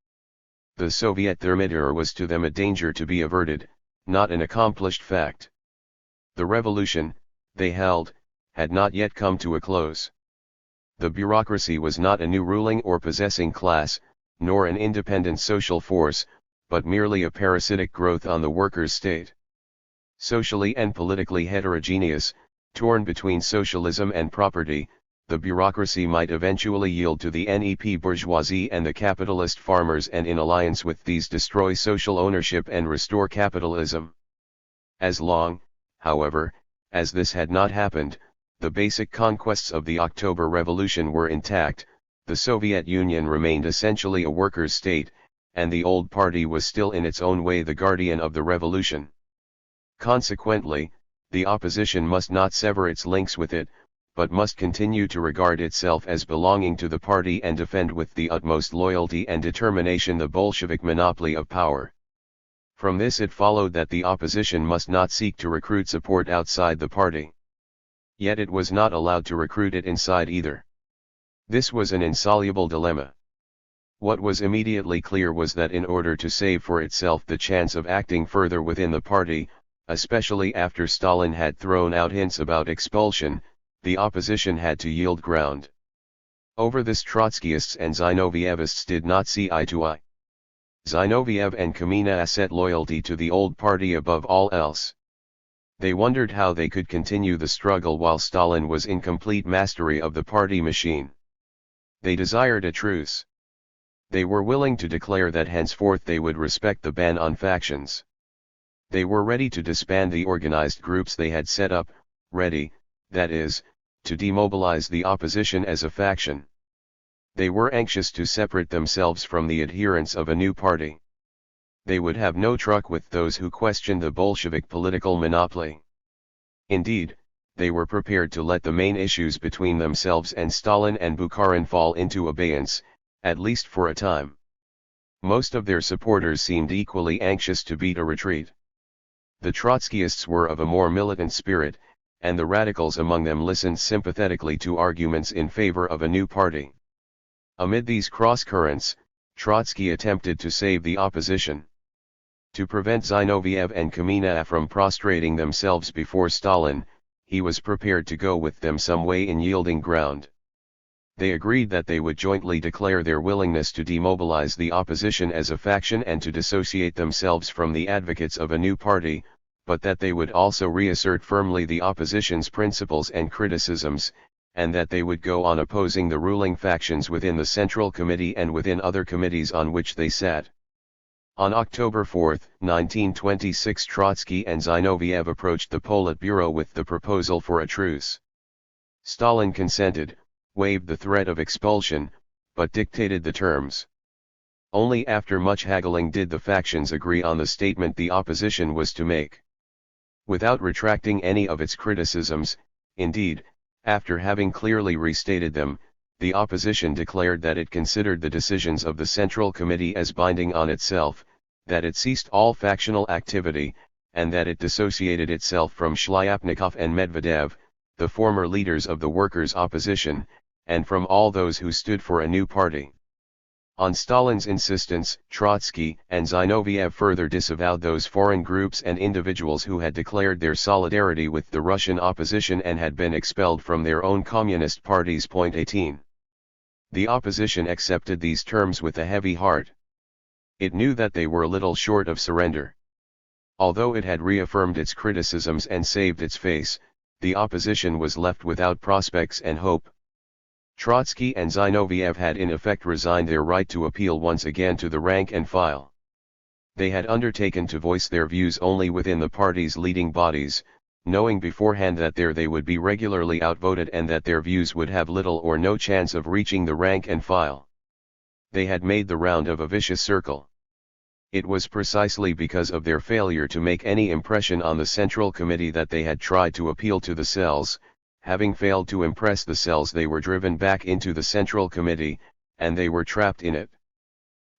The Soviet Thermidor was to them a danger to be averted, not an accomplished fact. The revolution, they held, had not yet come to a close. The bureaucracy was not a new ruling or possessing class, nor an independent social force, but merely a parasitic growth on the workers' state. Socially and politically heterogeneous, torn between socialism and property, the bureaucracy might eventually yield to the NEP bourgeoisie and the capitalist farmers, and in alliance with these destroy social ownership and restore capitalism. As long, however, as this had not happened, the basic conquests of the October Revolution were intact, the Soviet Union remained essentially a workers' state, and the old party was still in its own way the guardian of the revolution. Consequently, the opposition must not sever its links with it, but must continue to regard itself as belonging to the party and defend with the utmost loyalty and determination the Bolshevik monopoly of power. From this it followed that the opposition must not seek to recruit support outside the party. Yet it was not allowed to recruit it inside either. This was an insoluble dilemma. What was immediately clear was that in order to save for itself the chance of acting further within the party, especially after Stalin had thrown out hints about expulsion, the opposition had to yield ground. Over this Trotskyists and Zinovievists did not see eye to eye. Zinoviev and Kamina set loyalty to the old party above all else. They wondered how they could continue the struggle while Stalin was in complete mastery of the party machine. They desired a truce. They were willing to declare that henceforth they would respect the ban on factions. They were ready to disband the organized groups they had set up, ready, that is, to demobilize the opposition as a faction. They were anxious to separate themselves from the adherents of a new party. They would have no truck with those who questioned the Bolshevik political monopoly. Indeed, they were prepared to let the main issues between themselves and Stalin and Bukharin fall into abeyance, at least for a time. Most of their supporters seemed equally anxious to beat a retreat. The Trotskyists were of a more militant spirit, and the radicals among them listened sympathetically to arguments in favor of a new party. Amid these cross-currents, Trotsky attempted to save the opposition. To prevent Zinoviev and Kamina from prostrating themselves before Stalin, he was prepared to go with them some way in yielding ground. They agreed that they would jointly declare their willingness to demobilize the opposition as a faction and to dissociate themselves from the advocates of a new party, but that they would also reassert firmly the opposition's principles and criticisms, and that they would go on opposing the ruling factions within the Central Committee and within other committees on which they sat. On October 4, 1926, Trotsky and Zinoviev approached the Politburo with the proposal for a truce. Stalin consented, waived the threat of expulsion, but dictated the terms. Only after much haggling did the factions agree on the statement the opposition was to make. Without retracting any of its criticisms, indeed, after having clearly restated them, the opposition declared that it considered the decisions of the Central Committee as binding on itself, that it ceased all factional activity, and that it dissociated itself from Shlyapnikov and Medvedev, the former leaders of the workers' opposition, and from all those who stood for a new party. On Stalin's insistence, Trotsky and Zinoviev further disavowed those foreign groups and individuals who had declared their solidarity with the Russian opposition and had been expelled from their own communist parties. 18. The opposition accepted these terms with a heavy heart. It knew that they were little short of surrender. Although it had reaffirmed its criticisms and saved its face, the opposition was left without prospects and hope. Trotsky and Zinoviev had in effect resigned their right to appeal once again to the rank and file. They had undertaken to voice their views only within the party's leading bodies, knowing beforehand that there they would be regularly outvoted and that their views would have little or no chance of reaching the rank and file. They had made the round of a vicious circle. It was precisely because of their failure to make any impression on the Central Committee that they had tried to appeal to the cells. Having failed to impress the cells, they were driven back into the Central Committee, and they were trapped in it.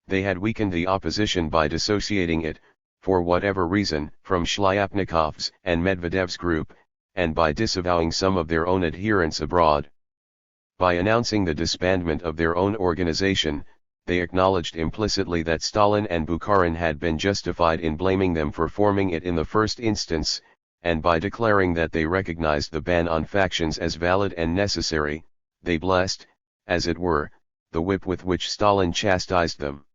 They had weakened the opposition by dissociating it, for whatever reason, from Shlyapnikov's and Medvedev's group, and by disavowing some of their own adherents abroad. By announcing the disbandment of their own organization, they acknowledged implicitly that Stalin and Bukharin had been justified in blaming them for forming it in the first instance, and by declaring that they recognized the ban on factions as valid and necessary, they blessed, as it were, the whip with which Stalin chastised them.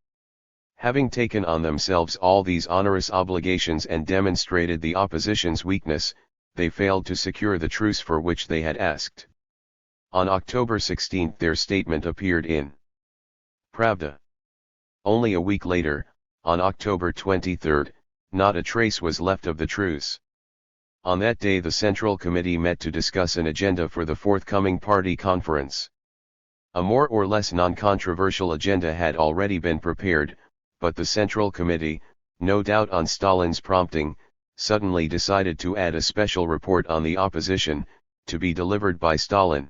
Having taken on themselves all these onerous obligations and demonstrated the opposition's weakness, they failed to secure the truce for which they had asked. On October 16 their statement appeared in Pravda. Only a week later, on October 23, not a trace was left of the truce. On that day the Central Committee met to discuss an agenda for the forthcoming party conference. A more or less non-controversial agenda had already been prepared, but the Central Committee, no doubt on Stalin's prompting, suddenly decided to add a special report on the opposition, to be delivered by Stalin.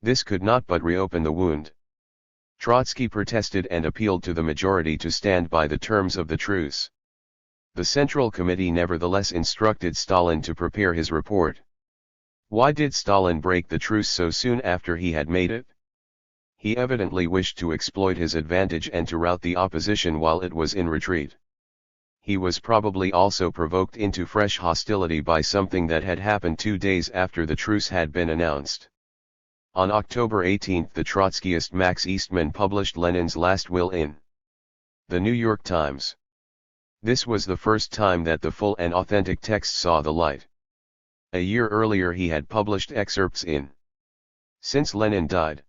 This could not but reopen the wound. Trotsky protested and appealed to the majority to stand by the terms of the truce. The Central Committee nevertheless instructed Stalin to prepare his report. Why did Stalin break the truce so soon after he had made it? He evidently wished to exploit his advantage and to rout the opposition while it was in retreat. He was probably also provoked into fresh hostility by something that had happened 2 days after the truce had been announced. On October 18 the Trotskyist Max Eastman published Lenin's last will in The New York Times. This was the first time that the full and authentic text saw the light. A year earlier he had published excerpts in Since Lenin Died.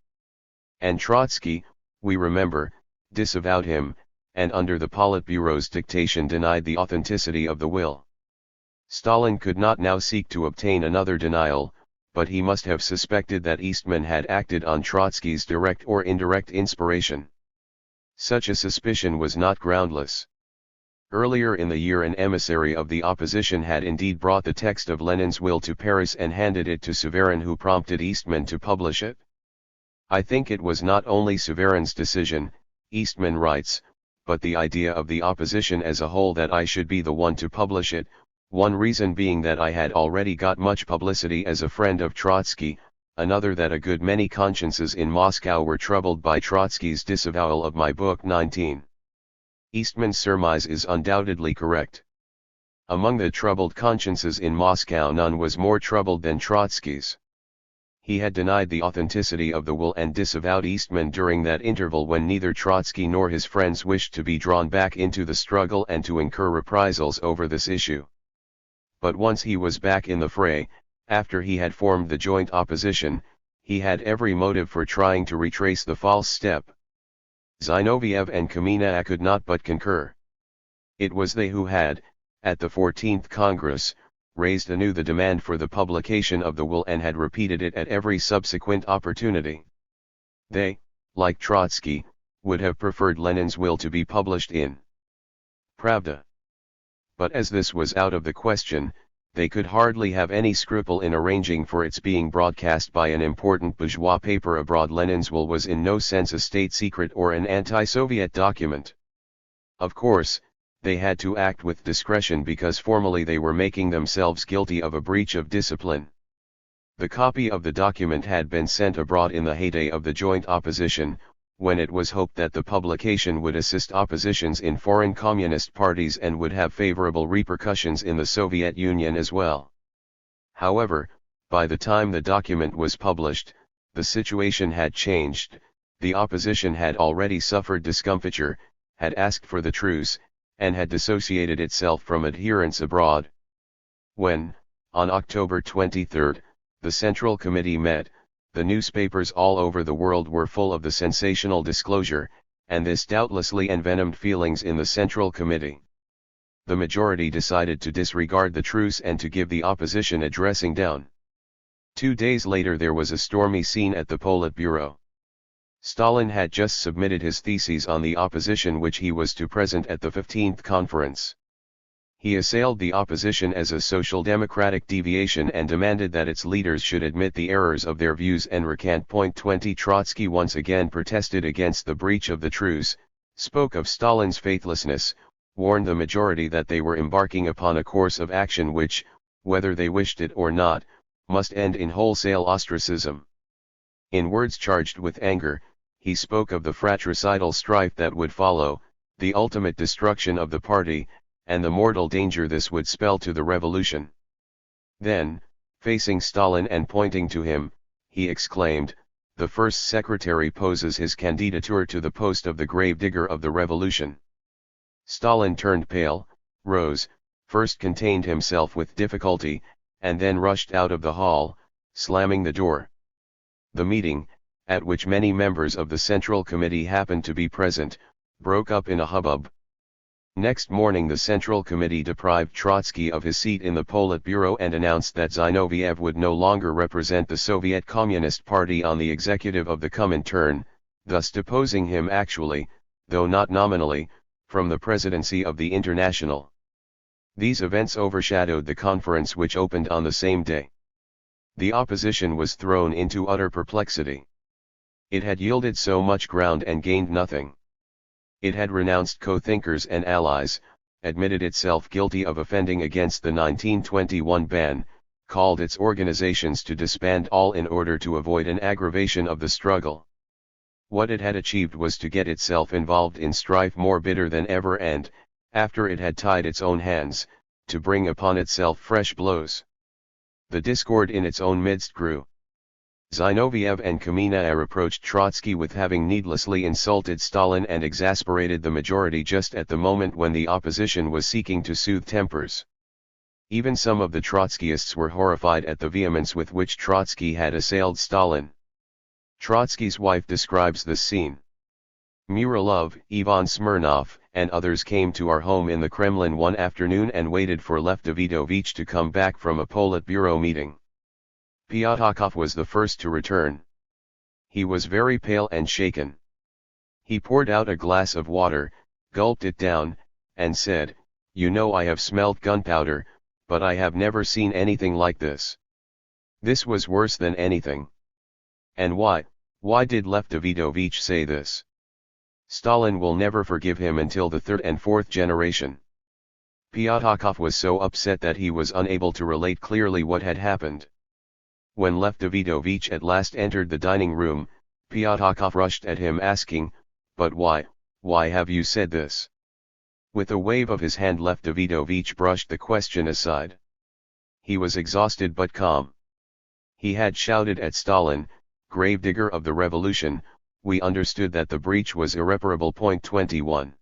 And Trotsky, we remember, disavowed him, and under the Politburo's dictation denied the authenticity of the will. Stalin could not now seek to obtain another denial, but he must have suspected that Eastman had acted on Trotsky's direct or indirect inspiration. Such a suspicion was not groundless. Earlier in the year an emissary of the opposition had indeed brought the text of Lenin's will to Paris and handed it to Severin, who prompted Eastman to publish it. I think it was not only Severin's decision, Eastman writes, but the idea of the opposition as a whole that I should be the one to publish it, one reason being that I had already got much publicity as a friend of Trotsky, another that a good many consciences in Moscow were troubled by Trotsky's disavowal of my book 19. Eastman's surmise is undoubtedly correct. Among the troubled consciences in Moscow none was more troubled than Trotsky's. He had denied the authenticity of the will and disavowed Eastman during that interval when neither Trotsky nor his friends wished to be drawn back into the struggle and to incur reprisals over this issue. But once he was back in the fray, after he had formed the joint opposition, he had every motive for trying to retrace the false step. Zinoviev and Kamina could not but concur. It was they who had, at the 14th Congress, raised anew the demand for the publication of the will and had repeated it at every subsequent opportunity. They, like Trotsky, would have preferred Lenin's will to be published in Pravda. But as this was out of the question, they could hardly have any scruple in arranging for its being broadcast by an important bourgeois paper abroad. Lenin's will was in no sense a state secret or an anti-Soviet document. Of course, they had to act with discretion because formally they were making themselves guilty of a breach of discipline. The copy of the document had been sent abroad in the heyday of the joint opposition, when it was hoped that the publication would assist oppositions in foreign communist parties and would have favorable repercussions in the Soviet Union as well. However, by the time the document was published, the situation had changed. The opposition had already suffered discomfiture, had asked for the truce, and had dissociated itself from adherents abroad. When, on October 23, the Central Committee met, the newspapers all over the world were full of the sensational disclosure, and this doubtlessly envenomed feelings in the Central Committee. The majority decided to disregard the truce and to give the opposition a dressing down. 2 days later there was a stormy scene at the Politburo. Stalin had just submitted his theses on the opposition which he was to present at the 15th conference. He assailed the opposition as a social democratic deviation and demanded that its leaders should admit the errors of their views and recant. 20 Trotsky once again protested against the breach of the truce, spoke of Stalin's faithlessness, warned the majority that they were embarking upon a course of action which, whether they wished it or not, must end in wholesale ostracism. In words charged with anger, he spoke of the fratricidal strife that would follow, the ultimate destruction of the party, and the mortal danger this would spell to the revolution. Then, facing Stalin and pointing to him, he exclaimed, "The first secretary poses his candidature to the post of the gravedigger of the revolution." Stalin turned pale, rose, first contained himself with difficulty, and then rushed out of the hall, slamming the door. The meeting, at which many members of the Central Committee happened to be present, broke up in a hubbub. Next morning the Central Committee deprived Trotsky of his seat in the Politburo and announced that Zinoviev would no longer represent the Soviet Communist Party on the executive of the Comintern, thus deposing him actually, though not nominally, from the presidency of the International. These events overshadowed the conference which opened on the same day. The opposition was thrown into utter perplexity. It had yielded so much ground and gained nothing. It had renounced co-thinkers and allies, admitted itself guilty of offending against the 1921 ban, called its organizations to disband all in order to avoid an aggravation of the struggle. What it had achieved was to get itself involved in strife more bitter than ever and, after it had tied its own hands, to bring upon itself fresh blows. The discord in its own midst grew. Zinoviev and Kamenev reproached Trotsky with having needlessly insulted Stalin and exasperated the majority just at the moment when the opposition was seeking to soothe tempers. Even some of the Trotskyists were horrified at the vehemence with which Trotsky had assailed Stalin. Trotsky's wife describes this scene. Muralov, Ivan Smirnov, and others came to our home in the Kremlin one afternoon and waited for Lev Davidovich to come back from a Politburo meeting. Pyatakov was the first to return. He was very pale and shaken. He poured out a glass of water, gulped it down, and said, "You know I have smelt gunpowder, but I have never seen anything like this. This was worse than anything." And why did Lev Davidovich say this? Stalin will never forgive him until the third and fourth generation. Pyatakov was so upset that he was unable to relate clearly what had happened. When Lev Davidovich at last entered the dining room, Pyatakov rushed at him asking, "But why have you said this?" With a wave of his hand Lev Davidovich brushed the question aside. He was exhausted but calm. He had shouted at Stalin, "Gravedigger of the revolution," we understood that the breach was irreparable. 21.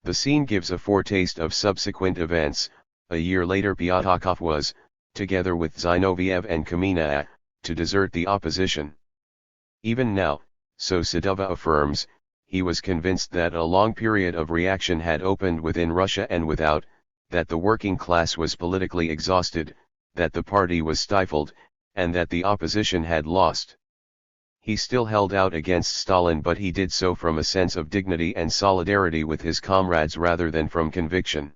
The scene gives a foretaste of subsequent events. A year later Pyatakov was, together with Zinoviev and Kamenev, to desert the opposition. Even now, so Sadova affirms, he was convinced that a long period of reaction had opened within Russia and without, that the working class was politically exhausted, that the party was stifled, and that the opposition had lost. He still held out against Stalin, but he did so from a sense of dignity and solidarity with his comrades rather than from conviction.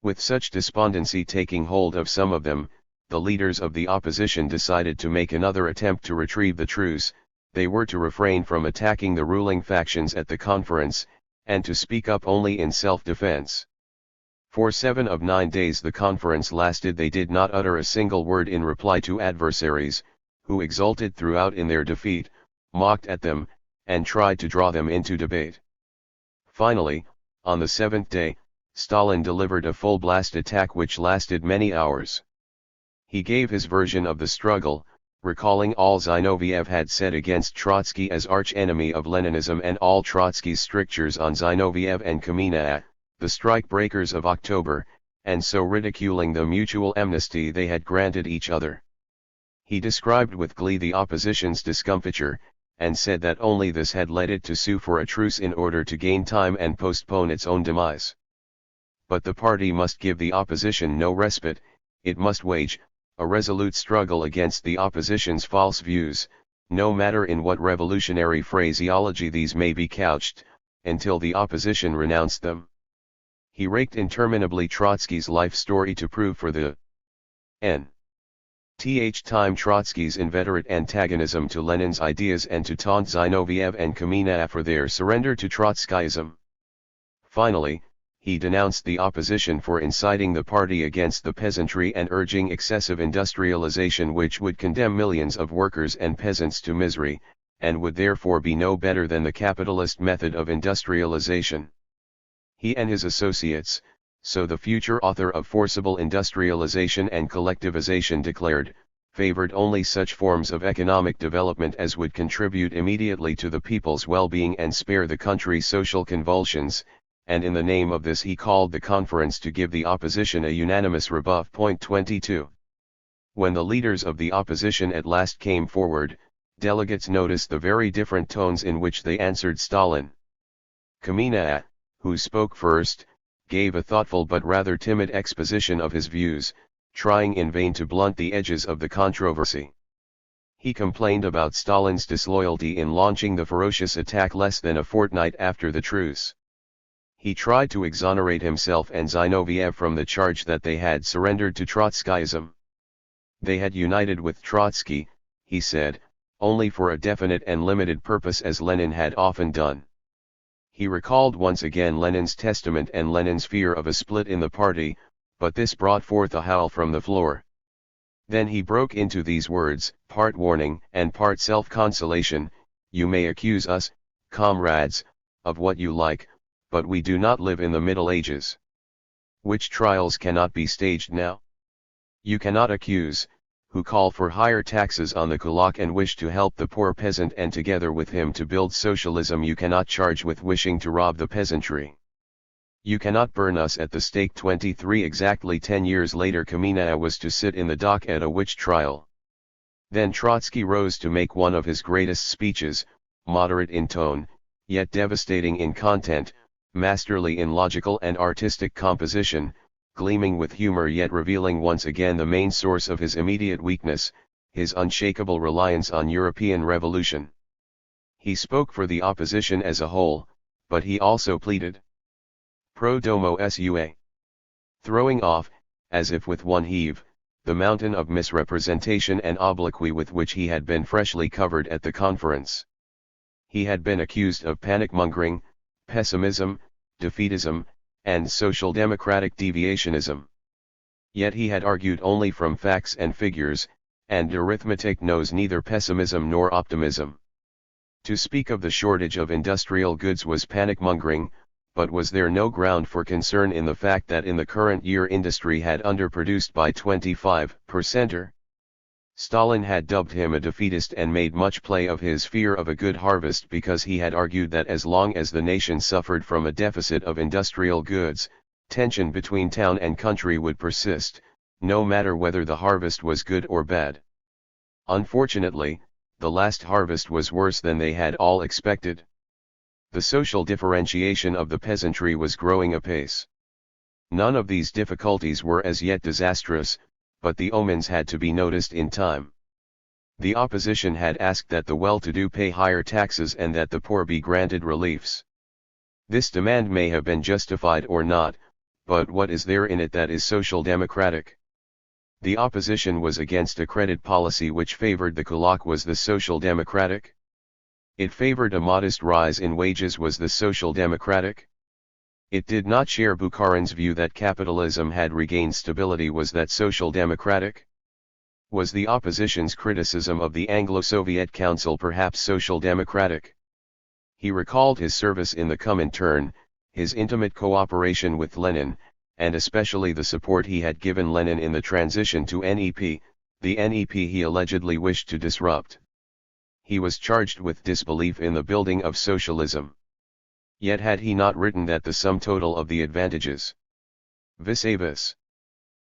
With such despondency taking hold of some of them, the leaders of the opposition decided to make another attempt to retrieve the truce. They were to refrain from attacking the ruling factions at the conference, and to speak up only in self-defense. For 7 of 9 days the conference lasted. They did not utter a single word in reply to adversaries, who exulted throughout in their defeat, mocked at them, and tried to draw them into debate. Finally, on the 7th day, Stalin delivered a full-blast attack which lasted many hours. He gave his version of the struggle, recalling all Zinoviev had said against Trotsky as arch-enemy of Leninism and all Trotsky's strictures on Zinoviev and Kamenev, the strike-breakers of October, and so ridiculing the mutual amnesty they had granted each other. He described with glee the opposition's discomfiture, and said that only this had led it to sue for a truce in order to gain time and postpone its own demise. But the party must give the opposition no respite, it must wage a resolute struggle against the opposition's false views, no matter in what revolutionary phraseology these may be couched, until the opposition renounced them. He raked interminably Trotsky's life story to prove for the nth time Trotsky's inveterate antagonism to Lenin's ideas and to taunt Zinoviev and Kamenev for their surrender to Trotskyism. Finally, he denounced the opposition for inciting the party against the peasantry and urging excessive industrialization which would condemn millions of workers and peasants to misery, and would therefore be no better than the capitalist method of industrialization. He and his associates, so the future author of forcible industrialization and collectivization declared, favored only such forms of economic development as would contribute immediately to the people's well-being and spare the country social convulsions, and in the name of this he called the conference to give the opposition a unanimous rebuff. 22. When the leaders of the opposition at last came forward, delegates noticed the very different tones in which they answered Stalin. Kamenev, who spoke first, gave a thoughtful but rather timid exposition of his views, trying in vain to blunt the edges of the controversy. He complained about Stalin's disloyalty in launching the ferocious attack less than a fortnight after the truce. He tried to exonerate himself and Zinoviev from the charge that they had surrendered to Trotskyism. They had united with Trotsky, he said, only for a definite and limited purpose as Lenin had often done. He recalled once again Lenin's testament and Lenin's fear of a split in the party, but this brought forth a howl from the floor. Then he broke into these words, part warning and part self-consolation: "You may accuse us, comrades, of what you like, but we do not live in the Middle Ages. Which trials cannot be staged now? You cannot accuse, who call for higher taxes on the kulak and wish to help the poor peasant and together with him to build socialism, you cannot charge with wishing to rob the peasantry. You cannot burn us at the stake." 23 Exactly 10 years later Kamenev was to sit in the dock at a witch trial. Then Trotsky rose to make one of his greatest speeches, moderate in tone, yet devastating in content, masterly in logical and artistic composition, gleaming with humor yet revealing once again the main source of his immediate weakness, his unshakable reliance on European revolution. He spoke for the opposition as a whole, but he also pleaded pro domo sua, throwing off, as if with one heave, the mountain of misrepresentation and obloquy with which he had been freshly covered at the conference. He had been accused of panic-mongering, pessimism, defeatism, and social democratic deviationism. Yet he had argued only from facts and figures, and arithmetic knows neither pessimism nor optimism. To speak of the shortage of industrial goods was panic-mongering, but was there no ground for concern in the fact that in the current year industry had underproduced by 25%? Stalin had dubbed him a defeatist and made much play of his fear of a good harvest because he had argued that as long as the nation suffered from a deficit of industrial goods, tension between town and country would persist, no matter whether the harvest was good or bad. Unfortunately, the last harvest was worse than they had all expected. The social differentiation of the peasantry was growing apace. None of these difficulties were as yet disastrous, but the omens had to be noticed in time. The opposition had asked that the well-to-do pay higher taxes and that the poor be granted reliefs. This demand may have been justified or not, but what is there in it that is social democratic? The opposition was against a credit policy which favored the kulak. Was the social democratic? It favored a modest rise in wages. Was the social democratic? It did not share Bukharin's view that capitalism had regained stability. Was that social democratic? Was the opposition's criticism of the Anglo-Soviet Council perhaps social democratic? He recalled his service in the Comintern, his intimate cooperation with Lenin, and especially the support he had given Lenin in the transition to NEP, the NEP he allegedly wished to disrupt. He was charged with disbelief in the building of socialism. Yet had he not written that the sum total of the advantages vis-a-vis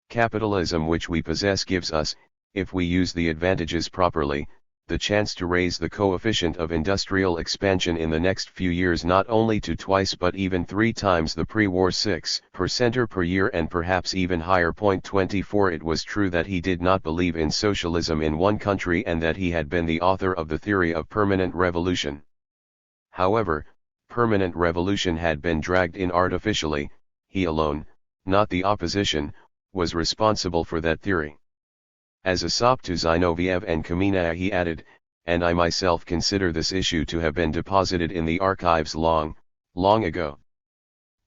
capitalism which we possess gives us, if we use the advantages properly, the chance to raise the coefficient of industrial expansion in the next few years not only to twice but even 3 times the pre-war 6% per year and perhaps even higher. 24 It was true that he did not believe in socialism in one country and that he had been the author of the theory of permanent revolution. However, permanent revolution had been dragged in artificially. He alone, not the opposition, was responsible for that theory. As a sop to Zinoviev and Kamina he added, and I myself consider this issue to have been deposited in the archives long ago.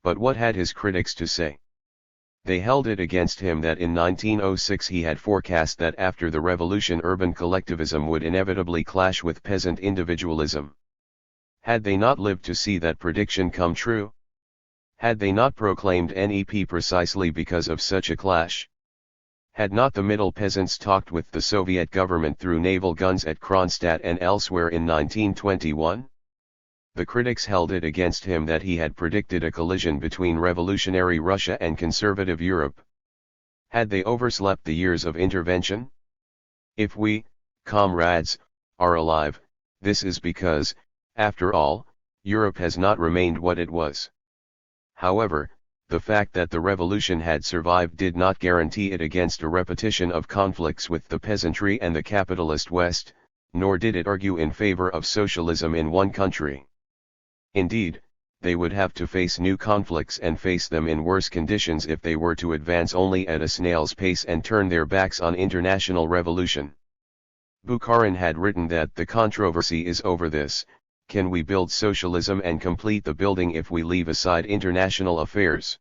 But what had his critics to say? They held it against him that in 1906 he had forecast that after the revolution urban collectivism would inevitably clash with peasant individualism. Had they not lived to see that prediction come true? Had they not proclaimed NEP precisely because of such a clash? Had not the middle peasants talked with the Soviet government through naval guns at Kronstadt and elsewhere in 1921? The critics held it against him that he had predicted a collision between revolutionary Russia and conservative Europe. Had they overslept the years of intervention? If we, comrades, are alive, this is because, after all, Europe has not remained what it was. However, the fact that the revolution had survived did not guarantee it against a repetition of conflicts with the peasantry and the capitalist West, nor did it argue in favor of socialism in one country. Indeed, they would have to face new conflicts and face them in worse conditions if they were to advance only at a snail's pace and turn their backs on international revolution. Bukharin had written that the controversy is over this: can we build socialism and complete the building if we leave aside international affairs?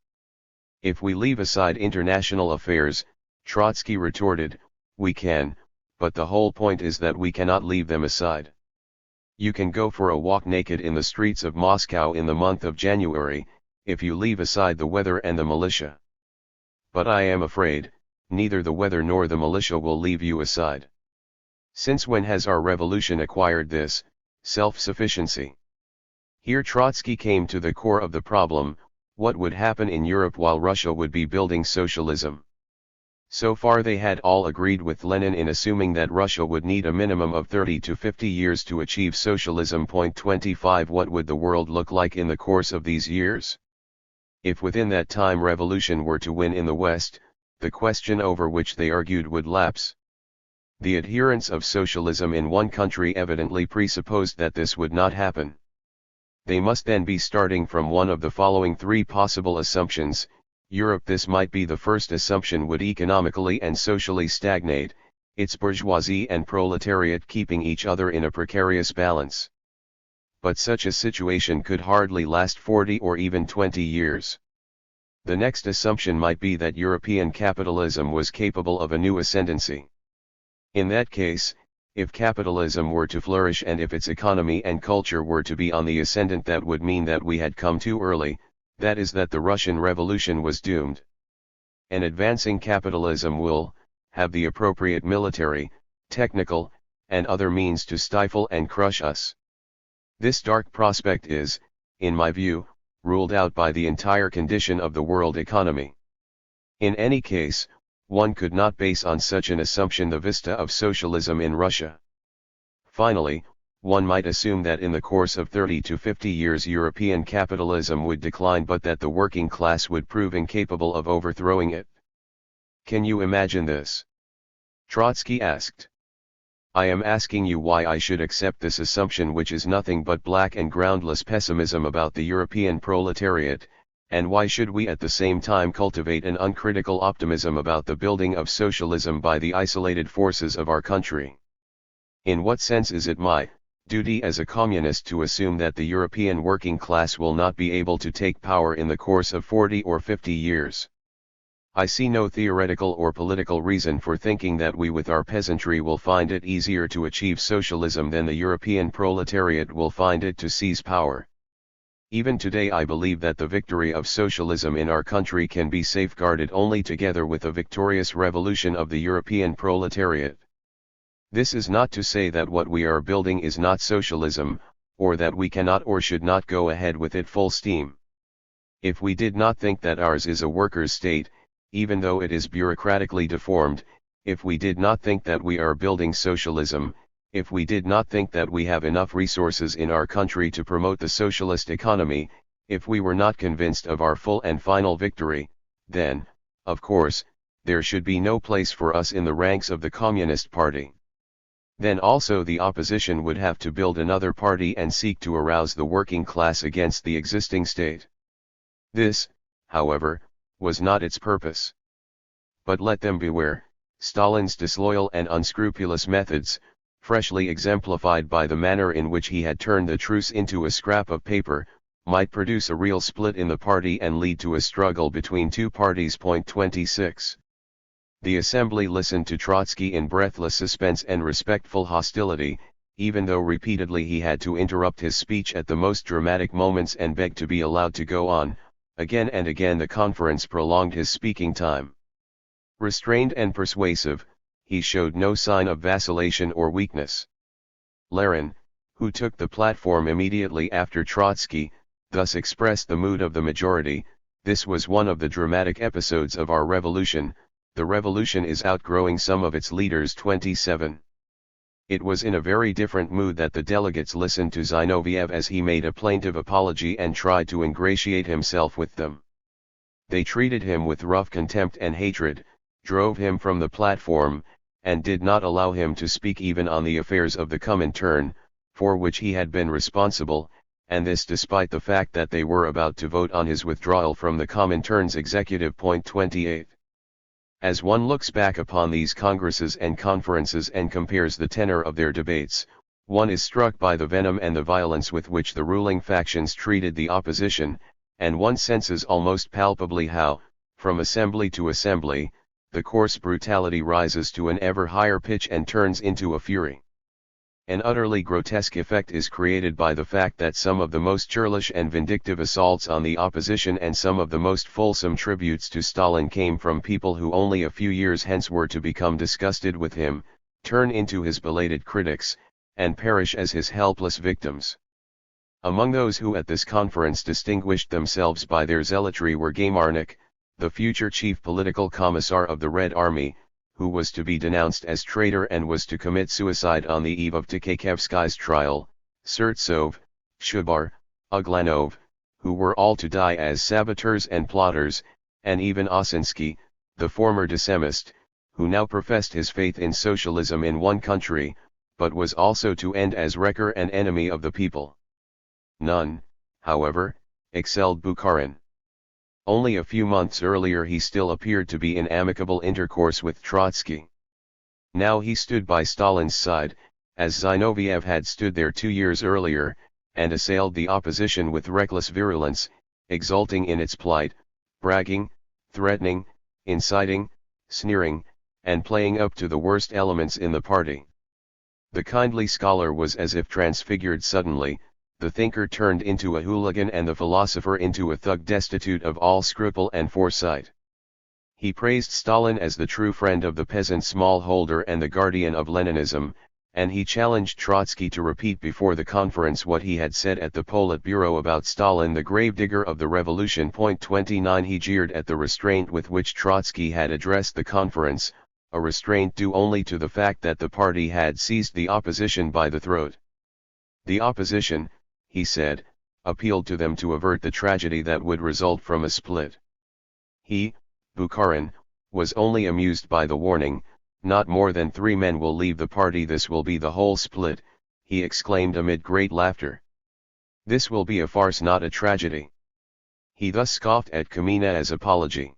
If we leave aside international affairs, Trotsky retorted, we can, but the whole point is that we cannot leave them aside. You can go for a walk naked in the streets of Moscow in the month of January, if you leave aside the weather and the militia. But I am afraid, neither the weather nor the militia will leave you aside. Since when has our revolution acquired this self-sufficiency? Here Trotsky came to the core of the problem: what would happen in Europe while Russia would be building socialism? So far they had all agreed with Lenin in assuming that Russia would need a minimum of 30 to 50 years to achieve socialism. 25 What would the world look like in the course of these years? If within that time revolution were to win in the West, the question over which they argued would lapse. The adherents of socialism in one country evidently presupposed that this would not happen. They must then be starting from one of the following 3 possible assumptions. Europe, this might be the first assumption, would economically and socially stagnate, its bourgeoisie and proletariat keeping each other in a precarious balance. But such a situation could hardly last 40 or even 20 years. The next assumption might be that European capitalism was capable of a new ascendancy. In that case, if capitalism were to flourish and if its economy and culture were to be on the ascendant, that would mean that we had come too early, that is, that the Russian Revolution was doomed. An advancing capitalism will have the appropriate military, technical, and other means to stifle and crush us. This dark prospect is, in my view, ruled out by the entire condition of the world economy. In any case, one could not base on such an assumption the vista of socialism in Russia. Finally, one might assume that in the course of 30 to 50 years European capitalism would decline, but that the working class would prove incapable of overthrowing it. Can you imagine this? Trotsky asked. I am asking you why I should accept this assumption, which is nothing but black and groundless pessimism about the European proletariat, and why should we at the same time cultivate an uncritical optimism about the building of socialism by the isolated forces of our country? In what sense is it my duty as a communist to assume that the European working class will not be able to take power in the course of 40 or 50 years? I see no theoretical or political reason for thinking that we with our peasantry will find it easier to achieve socialism than the European proletariat will find it to seize power. Even today I believe that the victory of socialism in our country can be safeguarded only together with a victorious revolution of the European proletariat. This is not to say that what we are building is not socialism, or that we cannot or should not go ahead with it full steam. If we did not think that ours is a workers' state, even though it is bureaucratically deformed, if we did not think that we are building socialism, if we did not think that we have enough resources in our country to promote the socialist economy, if we were not convinced of our full and final victory, then, of course, there should be no place for us in the ranks of the Communist Party. Then also the opposition would have to build another party and seek to arouse the working class against the existing state. This, however, was not its purpose. But let them beware, Stalin's disloyal and unscrupulous methods, freshly exemplified by the manner in which he had turned the truce into a scrap of paper, might produce a real split in the party and lead to a struggle between two parties. 26. The assembly listened to Trotsky in breathless suspense and respectful hostility, even though repeatedly he had to interrupt his speech at the most dramatic moments and beg to be allowed to go on. Again and again the conference prolonged his speaking time. Restrained and persuasive, he showed no sign of vacillation or weakness. Lenin, who took the platform immediately after Trotsky, thus expressed the mood of the majority: "This was one of the dramatic episodes of our revolution. The revolution is outgrowing some of its leaders." 27. It was in a very different mood that the delegates listened to Zinoviev as he made a plaintive apology and tried to ingratiate himself with them. They treated him with rough contempt and hatred, drove him from the platform, and did not allow him to speak even on the affairs of the Comintern, for which he had been responsible, and this despite the fact that they were about to vote on his withdrawal from the Comintern's executive. 28. As one looks back upon these congresses and conferences and compares the tenor of their debates, one is struck by the venom and the violence with which the ruling factions treated the opposition, and one senses almost palpably how, from assembly to assembly, the coarse brutality rises to an ever higher pitch and turns into a fury. An utterly grotesque effect is created by the fact that some of the most churlish and vindictive assaults on the opposition and some of the most fulsome tributes to Stalin came from people who only a few years hence were to become disgusted with him, turn into his belated critics, and perish as his helpless victims. Among those who at this conference distinguished themselves by their zealotry were Gaymarnik, the future chief political commissar of the Red Army, who was to be denounced as traitor and was to commit suicide on the eve of Tykhaevsky's trial, Surtsov, Shubar, Uglanov, who were all to die as saboteurs and plotters, and even Ossinsky, the former decemist, who now professed his faith in socialism in one country, but was also to end as wrecker and enemy of the people. None, however, excelled Bukharin. Only a few months earlier he still appeared to be in amicable intercourse with Trotsky. Now he stood by Stalin's side, as Zinoviev had stood there 2 years earlier, and assailed the opposition with reckless virulence, exulting in its plight, bragging, threatening, inciting, sneering, and playing up to the worst elements in the party. The kindly scholar was as if transfigured suddenly, the thinker turned into a hooligan and the philosopher into a thug destitute of all scruple and foresight. He praised Stalin as the true friend of the peasant smallholder and the guardian of Leninism, and he challenged Trotsky to repeat before the conference what he had said at the Politburo about Stalin, the gravedigger of the revolution. 29. He jeered at the restraint with which Trotsky had addressed the conference, a restraint due only to the fact that the party had seized the opposition by the throat. The opposition, he said, appealed to them to avert the tragedy that would result from a split. He, Bukharin, was only amused by the warning: "Not more than 3 men will leave the party, this will be the whole split," he exclaimed amid great laughter. "This will be a farce, not a tragedy." He thus scoffed at Kamenet's apology.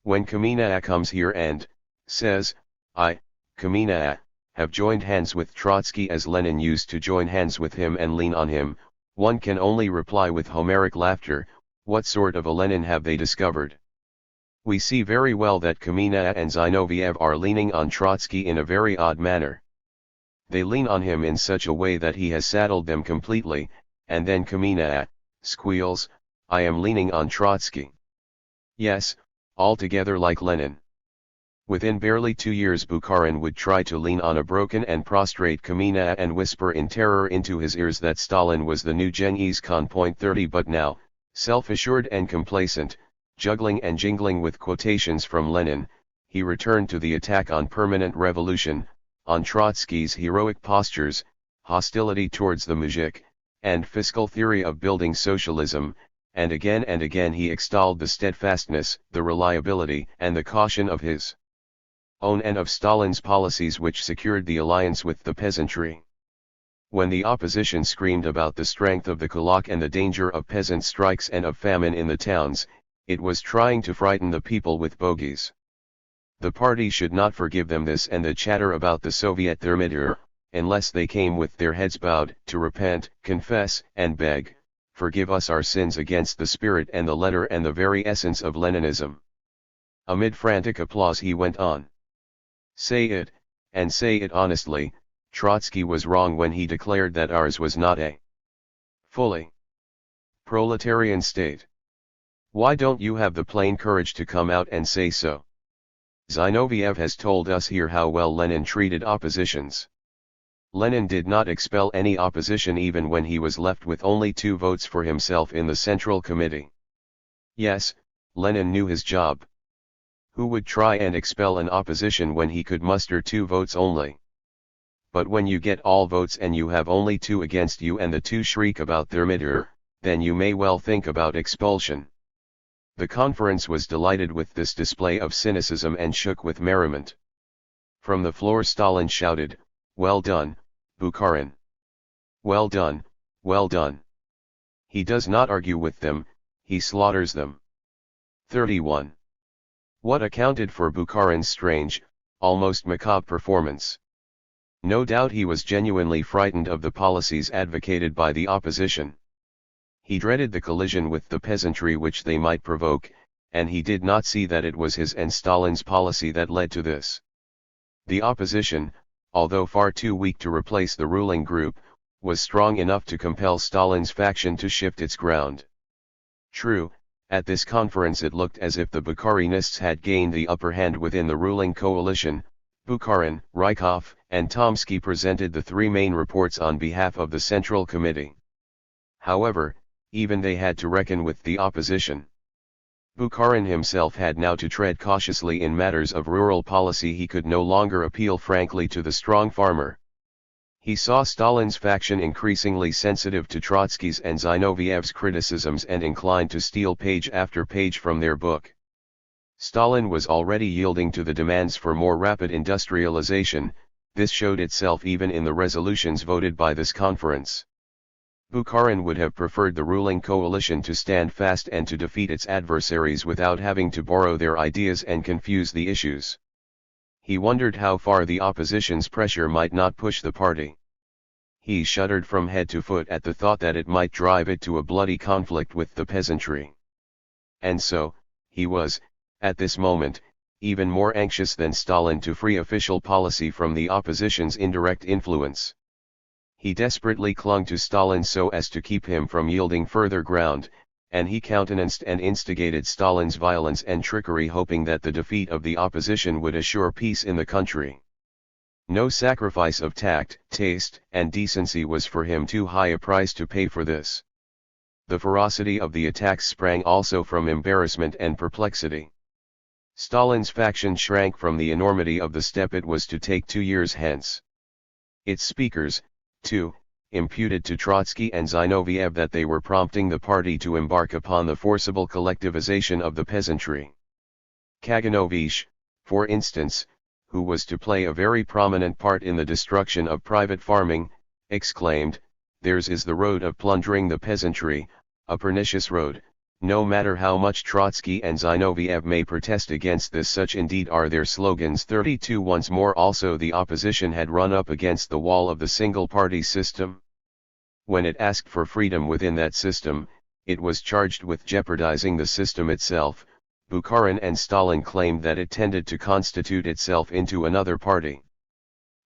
When Kamenet comes here and says, "I, Kamenet, have joined hands with Trotsky as Lenin used to join hands with him and lean on him," one can only reply with Homeric laughter, "What sort of a Lenin have they discovered?" We see very well that Kamenet and Zinoviev are leaning on Trotsky in a very odd manner. They lean on him in such a way that he has saddled them completely, and then Kamenet, squeals, I am leaning on Trotsky. Yes, altogether like Lenin. Within barely 2 years Bukharin would try to lean on a broken and prostrate Kamina and whisper in terror into his ears that Stalin was the new Genghis Khan. 30 But now, self-assured and complacent, juggling and jingling with quotations from Lenin, he returned to the attack on permanent revolution, on Trotsky's heroic postures, hostility towards the mujik, and fiscal theory of building socialism, and again he extolled the steadfastness, the reliability, and the caution of his own and of Stalin's policies which secured the alliance with the peasantry. When the opposition screamed about the strength of the kulak and the danger of peasant strikes and of famine in the towns, it was trying to frighten the people with bogies. The party should not forgive them this and the chatter about the Soviet thermometer, unless they came with their heads bowed to repent, confess, and beg, forgive us our sins against the spirit and the letter and the very essence of Leninism. Amid frantic applause he went on. Say it, and say it honestly, Trotsky was wrong when he declared that ours was not a fully proletarian state. Why don't you have the plain courage to come out and say so? Zinoviev has told us here how well Lenin treated oppositions. Lenin did not expel any opposition even when he was left with only 2 votes for himself in the Central Committee. Yes, Lenin knew his job. Who would try and expel an opposition when he could muster 2 votes only? But when you get all votes and you have only 2 against you and the 2 shriek about thermometer, then you may well think about expulsion. The conference was delighted with this display of cynicism and shook with merriment. From the floor Stalin shouted, "Well done, Bukharin. Well done, well done." He does not argue with them, he slaughters them. 31. What accounted for Bukharin's strange, almost macabre performance? No doubt he was genuinely frightened of the policies advocated by the opposition. He dreaded the collision with the peasantry which they might provoke, and he did not see that it was his and Stalin's policy that led to this. The opposition, although far too weak to replace the ruling group, was strong enough to compel Stalin's faction to shift its ground. True, at this conference it looked as if the Bukharinists had gained the upper hand within the ruling coalition. Bukharin, Rykov, and Tomsky presented the 3 main reports on behalf of the Central Committee. However, even they had to reckon with the opposition. Bukharin himself had now to tread cautiously in matters of rural policy. He could no longer appeal frankly to the strong farmer. He saw Stalin's faction increasingly sensitive to Trotsky's and Zinoviev's criticisms and inclined to steal page after page from their book. Stalin was already yielding to the demands for more rapid industrialization. This showed itself even in the resolutions voted by this conference. Bukharin would have preferred the ruling coalition to stand fast and to defeat its adversaries without having to borrow their ideas and confuse the issues. He wondered how far the opposition's pressure might not push the party. He shuddered from head to foot at the thought that it might drive it to a bloody conflict with the peasantry. And so, he was, at this moment, even more anxious than Stalin to free official policy from the opposition's indirect influence. He desperately clung to Stalin so as to keep him from yielding further ground, and he countenanced and instigated Stalin's violence and trickery, hoping that the defeat of the opposition would assure peace in the country. No sacrifice of tact, taste, and decency was for him too high a price to pay for this. The ferocity of the attacks sprang also from embarrassment and perplexity. Stalin's faction shrank from the enormity of the step it was to take 2 years hence. Its speakers, too, imputed to Trotsky and Zinoviev that they were prompting the party to embark upon the forcible collectivization of the peasantry. Kaganovich, for instance, who was to play a very prominent part in the destruction of private farming, exclaimed, "Theirs is the road of plundering the peasantry, a pernicious road." No matter how much Trotsky and Zinoviev may protest against this, such indeed are their slogans. 32 Once more also the opposition had run up against the wall of the single-party system. When it asked for freedom within that system, it was charged with jeopardizing the system itself. Bukharin and Stalin claimed that it tended to constitute itself into another party.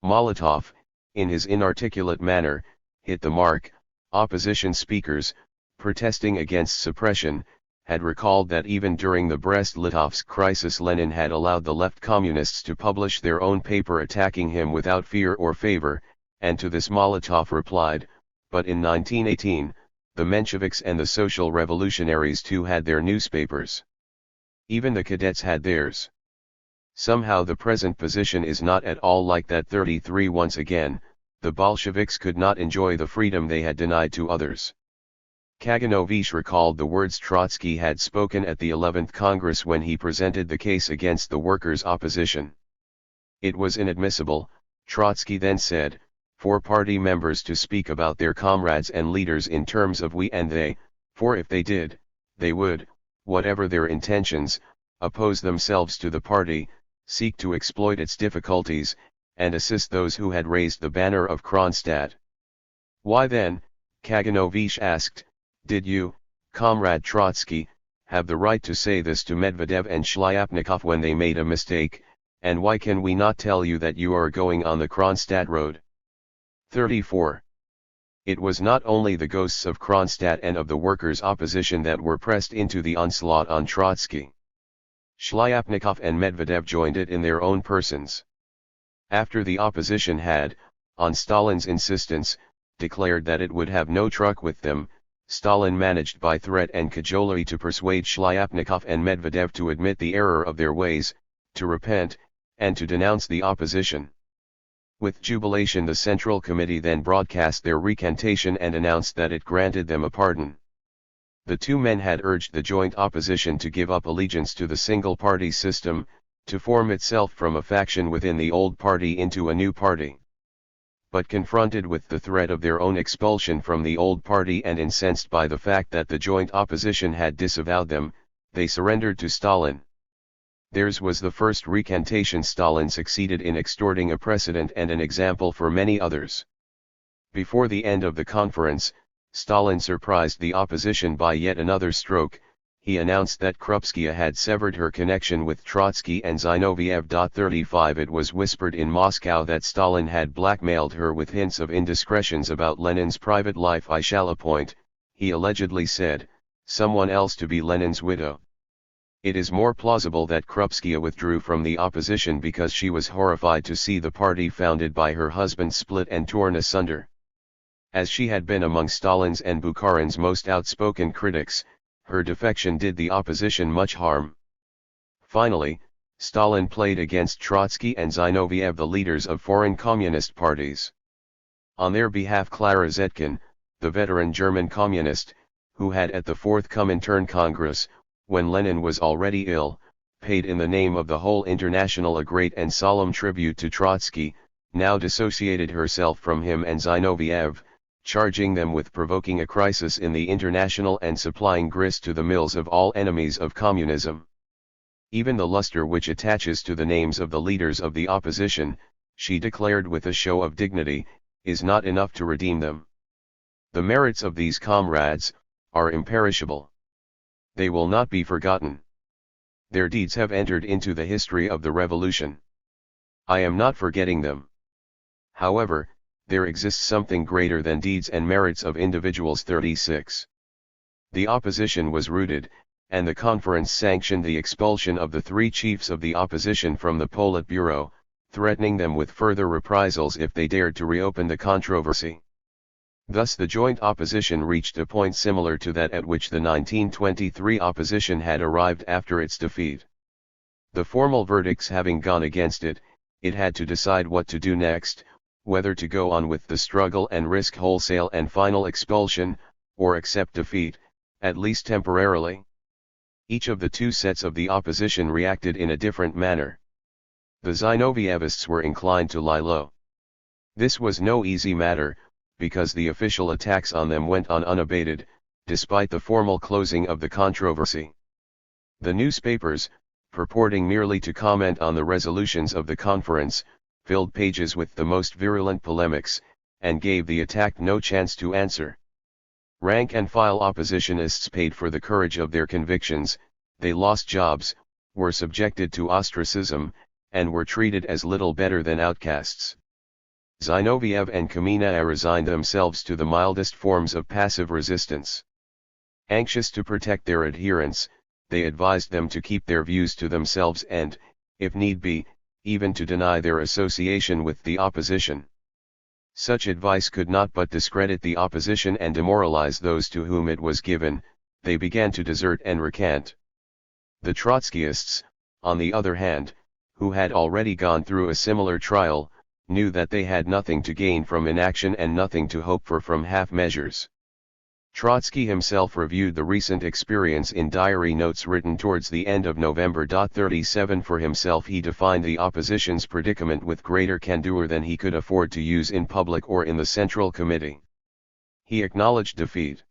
Molotov, in his inarticulate manner, hit the mark. Opposition speakers, protesting against suppression, had recalled that even during the Brest-Litovsk crisis Lenin had allowed the left communists to publish their own paper attacking him without fear or favor, and to this Molotov replied, but in 1918, the Mensheviks and the social revolutionaries too had their newspapers. Even the cadets had theirs. Somehow the present position is not at all like that 33. Once again, the Bolsheviks could not enjoy the freedom they had denied to others. Kaganovich recalled the words Trotsky had spoken at the 11th Congress when he presented the case against the workers' opposition. It was inadmissible, Trotsky then said, for party members to speak about their comrades and leaders in terms of we and they, for if they did, they would, whatever their intentions, oppose themselves to the party, seek to exploit its difficulties, and assist those who had raised the banner of Kronstadt. Why then, Kaganovich asked, did you, Comrade Trotsky, have the right to say this to Medvedev and Shlyapnikov when they made a mistake, and why can we not tell you that you are going on the Kronstadt road? 34. It was not only the ghosts of Kronstadt and of the workers' opposition that were pressed into the onslaught on Trotsky. Shlyapnikov and Medvedev joined it in their own persons. After the opposition had, on Stalin's insistence, declared that it would have no truck with them, Stalin managed by threat and cajolery to persuade Shlyapnikov and Medvedev to admit the error of their ways, to repent, and to denounce the opposition. With jubilation the Central Committee then broadcast their recantation and announced that it granted them a pardon. The two men had urged the joint opposition to give up allegiance to the single-party system, to form itself from a faction within the old party into a new party. But confronted with the threat of their own expulsion from the old party and incensed by the fact that the joint opposition had disavowed them, they surrendered to Stalin. Theirs was the first recantation. Stalin succeeded in extorting a precedent and an example for many others. Before the end of the conference, Stalin surprised the opposition by yet another stroke. He announced that Krupskaya had severed her connection with Trotsky and Zinoviev. 35 It was whispered in Moscow that Stalin had blackmailed her with hints of indiscretions about Lenin's private life. I shall appoint, he allegedly said, someone else to be Lenin's widow. It is more plausible that Krupskaya withdrew from the opposition because she was horrified to see the party founded by her husband split and torn asunder. As she had been among Stalin's and Bukharin's most outspoken critics, her defection did the opposition much harm. Finally, Stalin played against Trotsky and Zinoviev, the leaders of foreign communist parties. On their behalf Clara Zetkin, the veteran German communist, who had at the Fourth Comintern Congress, when Lenin was already ill, paid in the name of the whole International a great and solemn tribute to Trotsky, now dissociated herself from him and Zinoviev, charging them with provoking a crisis in the International and supplying grist to the mills of all enemies of communism. Even the luster which attaches to the names of the leaders of the opposition, she declared with a show of dignity, is not enough to redeem them. The merits of these comrades are imperishable. They will not be forgotten. Their deeds have entered into the history of the revolution. I am not forgetting them. However, there exists something greater than deeds and merits of individuals. 36. The opposition was rooted, and the conference sanctioned the expulsion of the three chiefs of the opposition from the Politburo, threatening them with further reprisals if they dared to reopen the controversy. Thus the joint opposition reached a point similar to that at which the 1923 opposition had arrived after its defeat. The formal verdicts having gone against it, it had to decide what to do next, whether to go on with the struggle and risk wholesale and final expulsion, or accept defeat, at least temporarily. Each of the two sets of the opposition reacted in a different manner. The Zinovievists were inclined to lie low. This was no easy matter, because the official attacks on them went on unabated, despite the formal closing of the controversy. The newspapers, purporting merely to comment on the resolutions of the conference, filled pages with the most virulent polemics, and gave the attacked no chance to answer. Rank-and-file oppositionists paid for the courage of their convictions, they lost jobs, were subjected to ostracism, and were treated as little better than outcasts. Zinoviev and Kamenev resigned themselves to the mildest forms of passive resistance. Anxious to protect their adherents, they advised them to keep their views to themselves and, if need be, even to deny their association with the opposition. Such advice could not but discredit the opposition and demoralize those to whom it was given. They began to desert and recant. The Trotskyists, on the other hand, who had already gone through a similar trial, knew that they had nothing to gain from inaction and nothing to hope for from half measures. Trotsky himself reviewed the recent experience in diary notes written towards the end of November. 37 For himself, he defined the opposition's predicament with greater candor than he could afford to use in public or in the Central Committee. He acknowledged defeat.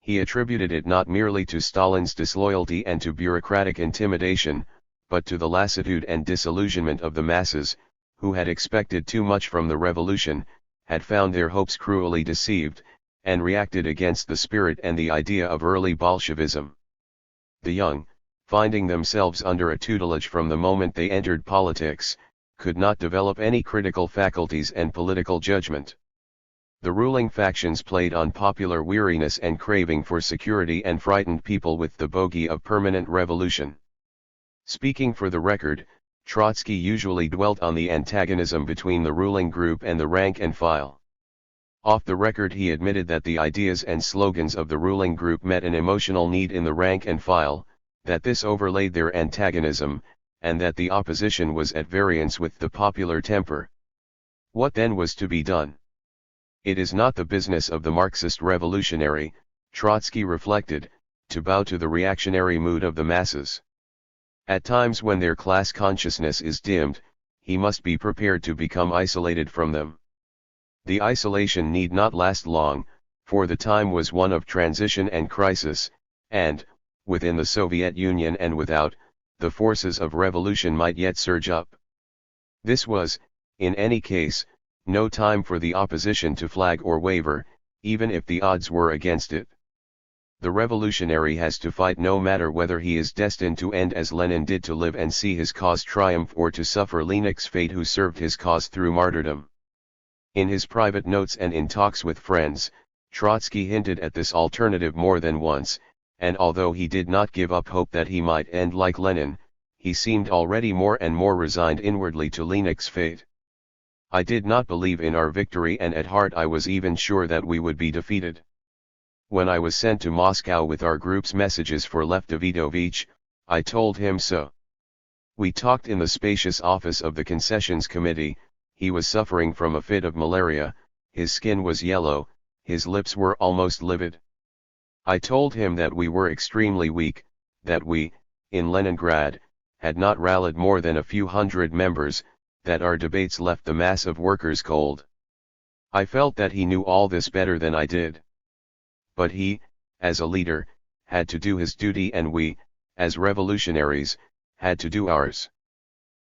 He attributed it not merely to Stalin's disloyalty and to bureaucratic intimidation, but to the lassitude and disillusionment of the masses, who had expected too much from the revolution, had found their hopes cruelly deceived, and reacted against the spirit and the idea of early Bolshevism. The young, finding themselves under a tutelage from the moment they entered politics, could not develop any critical faculties and political judgment. The ruling factions played on popular weariness and craving for security and frightened people with the bogey of permanent revolution. Speaking for the record, Trotsky usually dwelt on the antagonism between the ruling group and the rank and file. Off the record, he admitted that the ideas and slogans of the ruling group met an emotional need in the rank and file, that this overlaid their antagonism, and that the opposition was at variance with the popular temper. What then was to be done? It is not the business of the Marxist revolutionary, Trotsky reflected, to bow to the reactionary mood of the masses. At times when their class consciousness is dimmed, he must be prepared to become isolated from them. The isolation need not last long, for the time was one of transition and crisis, and, within the Soviet Union and without, the forces of revolution might yet surge up. This was, in any case, no time for the opposition to flag or waver, even if the odds were against it. The revolutionary has to fight no matter whether he is destined to end as Lenin did, to live and see his cause triumph, or to suffer Lenin's fate, who served his cause through martyrdom. In his private notes and in talks with friends, Trotsky hinted at this alternative more than once, and although he did not give up hope that he might end like Lenin, he seemed already more and more resigned inwardly to Lenin's fate. I did not believe in our victory, and at heart I was even sure that we would be defeated. When I was sent to Moscow with our group's messages for Lev Davidovich, I told him so. We talked in the spacious office of the concessions committee. He was suffering from a fit of malaria, his skin was yellow, his lips were almost livid. I told him that we were extremely weak, that we, in Leningrad, had not rallied more than a few hundred members, that our debates left the mass of workers cold. I felt that he knew all this better than I did. But he, as a leader, had to do his duty, and we, as revolutionaries, had to do ours.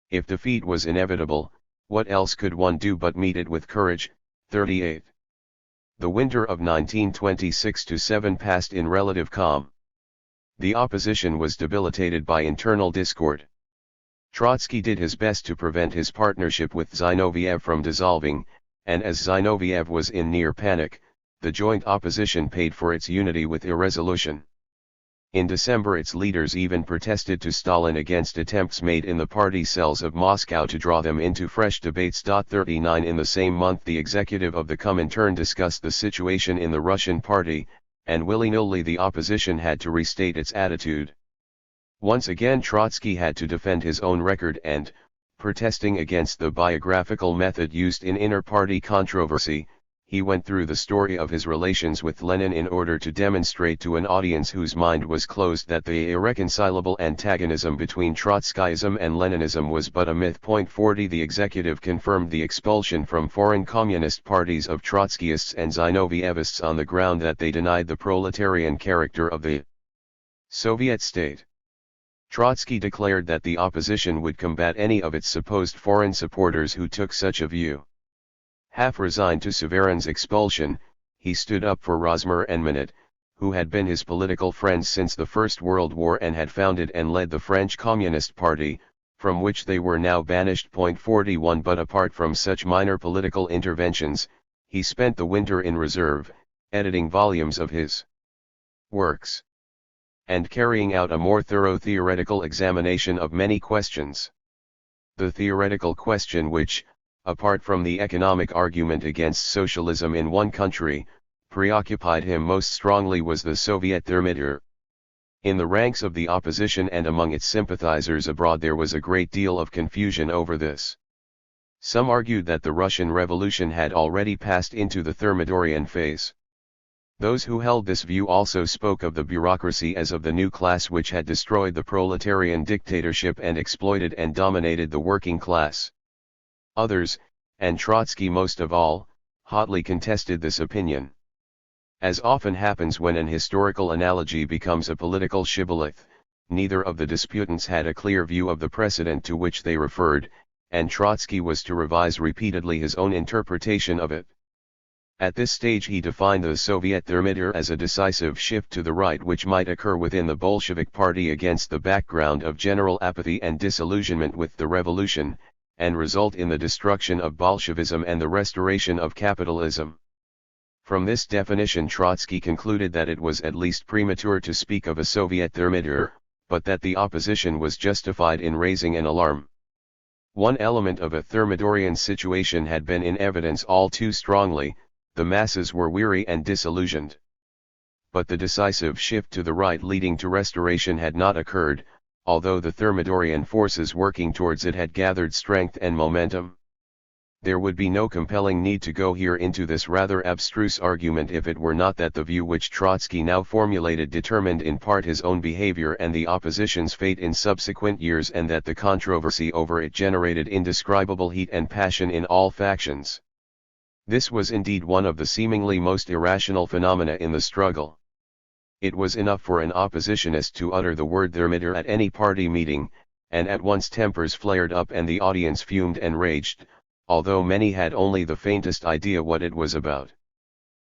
If defeat was inevitable, what else could one do but meet it with courage? 38. The winter of 1926-7 passed in relative calm. The opposition was debilitated by internal discord. Trotsky did his best to prevent his partnership with Zinoviev from dissolving, and as Zinoviev was in near panic, the joint opposition paid for its unity with irresolution. In December its leaders even protested to Stalin against attempts made in the party cells of Moscow to draw them into fresh debates. 39 In the same month the executive of the Comintern discussed the situation in the Russian party, and willy-nilly the opposition had to restate its attitude. Once again Trotsky had to defend his own record and, protesting against the biographical method used in inter-party controversy, he went through the story of his relations with Lenin in order to demonstrate to an audience whose mind was closed that the irreconcilable antagonism between Trotskyism and Leninism was but a myth. 40 The executive confirmed the expulsion from foreign communist parties of Trotskyists and Zinovievists on the ground that they denied the proletarian character of the Soviet state. Trotsky declared that the opposition would combat any of its supposed foreign supporters who took such a view. Half resigned to Suvarin's expulsion, he stood up for Rosmer and Minot, who had been his political friends since the First World War and had founded and led the French Communist Party, from which they were now banished. 41 But apart from such minor political interventions, he spent the winter in reserve, editing volumes of his works, and carrying out a more thorough theoretical examination of many questions. The theoretical question which, apart from the economic argument against socialism in one country, preoccupied him most strongly was the Soviet thermometer. In the ranks of the opposition and among its sympathizers abroad there was a great deal of confusion over this. Some argued that the Russian Revolution had already passed into the Thermidorian phase. Those who held this view also spoke of the bureaucracy as of the new class which had destroyed the proletarian dictatorship and exploited and dominated the working class. Others, and Trotsky most of all, hotly contested this opinion. As often happens when an historical analogy becomes a political shibboleth, neither of the disputants had a clear view of the precedent to which they referred, and Trotsky was to revise repeatedly his own interpretation of it. At this stage he defined the Soviet thermometer as a decisive shift to the right which might occur within the Bolshevik party against the background of general apathy and disillusionment with the revolution, and result in the destruction of Bolshevism and the restoration of capitalism. From this definition Trotsky concluded that it was at least premature to speak of a Soviet thermometer, but that the opposition was justified in raising an alarm. One element of a Thermidorian situation had been in evidence all too strongly: the masses were weary and disillusioned. But the decisive shift to the right leading to restoration had not occurred, although the Thermidorian forces working towards it had gathered strength and momentum. There would be no compelling need to go here into this rather abstruse argument if it were not that the view which Trotsky now formulated determined in part his own behavior and the opposition's fate in subsequent years, and that the controversy over it generated indescribable heat and passion in all factions. This was indeed one of the seemingly most irrational phenomena in the struggle. It was enough for an oppositionist to utter the word thermometer at any party meeting, and at once tempers flared up and the audience fumed and raged, although many had only the faintest idea what it was about.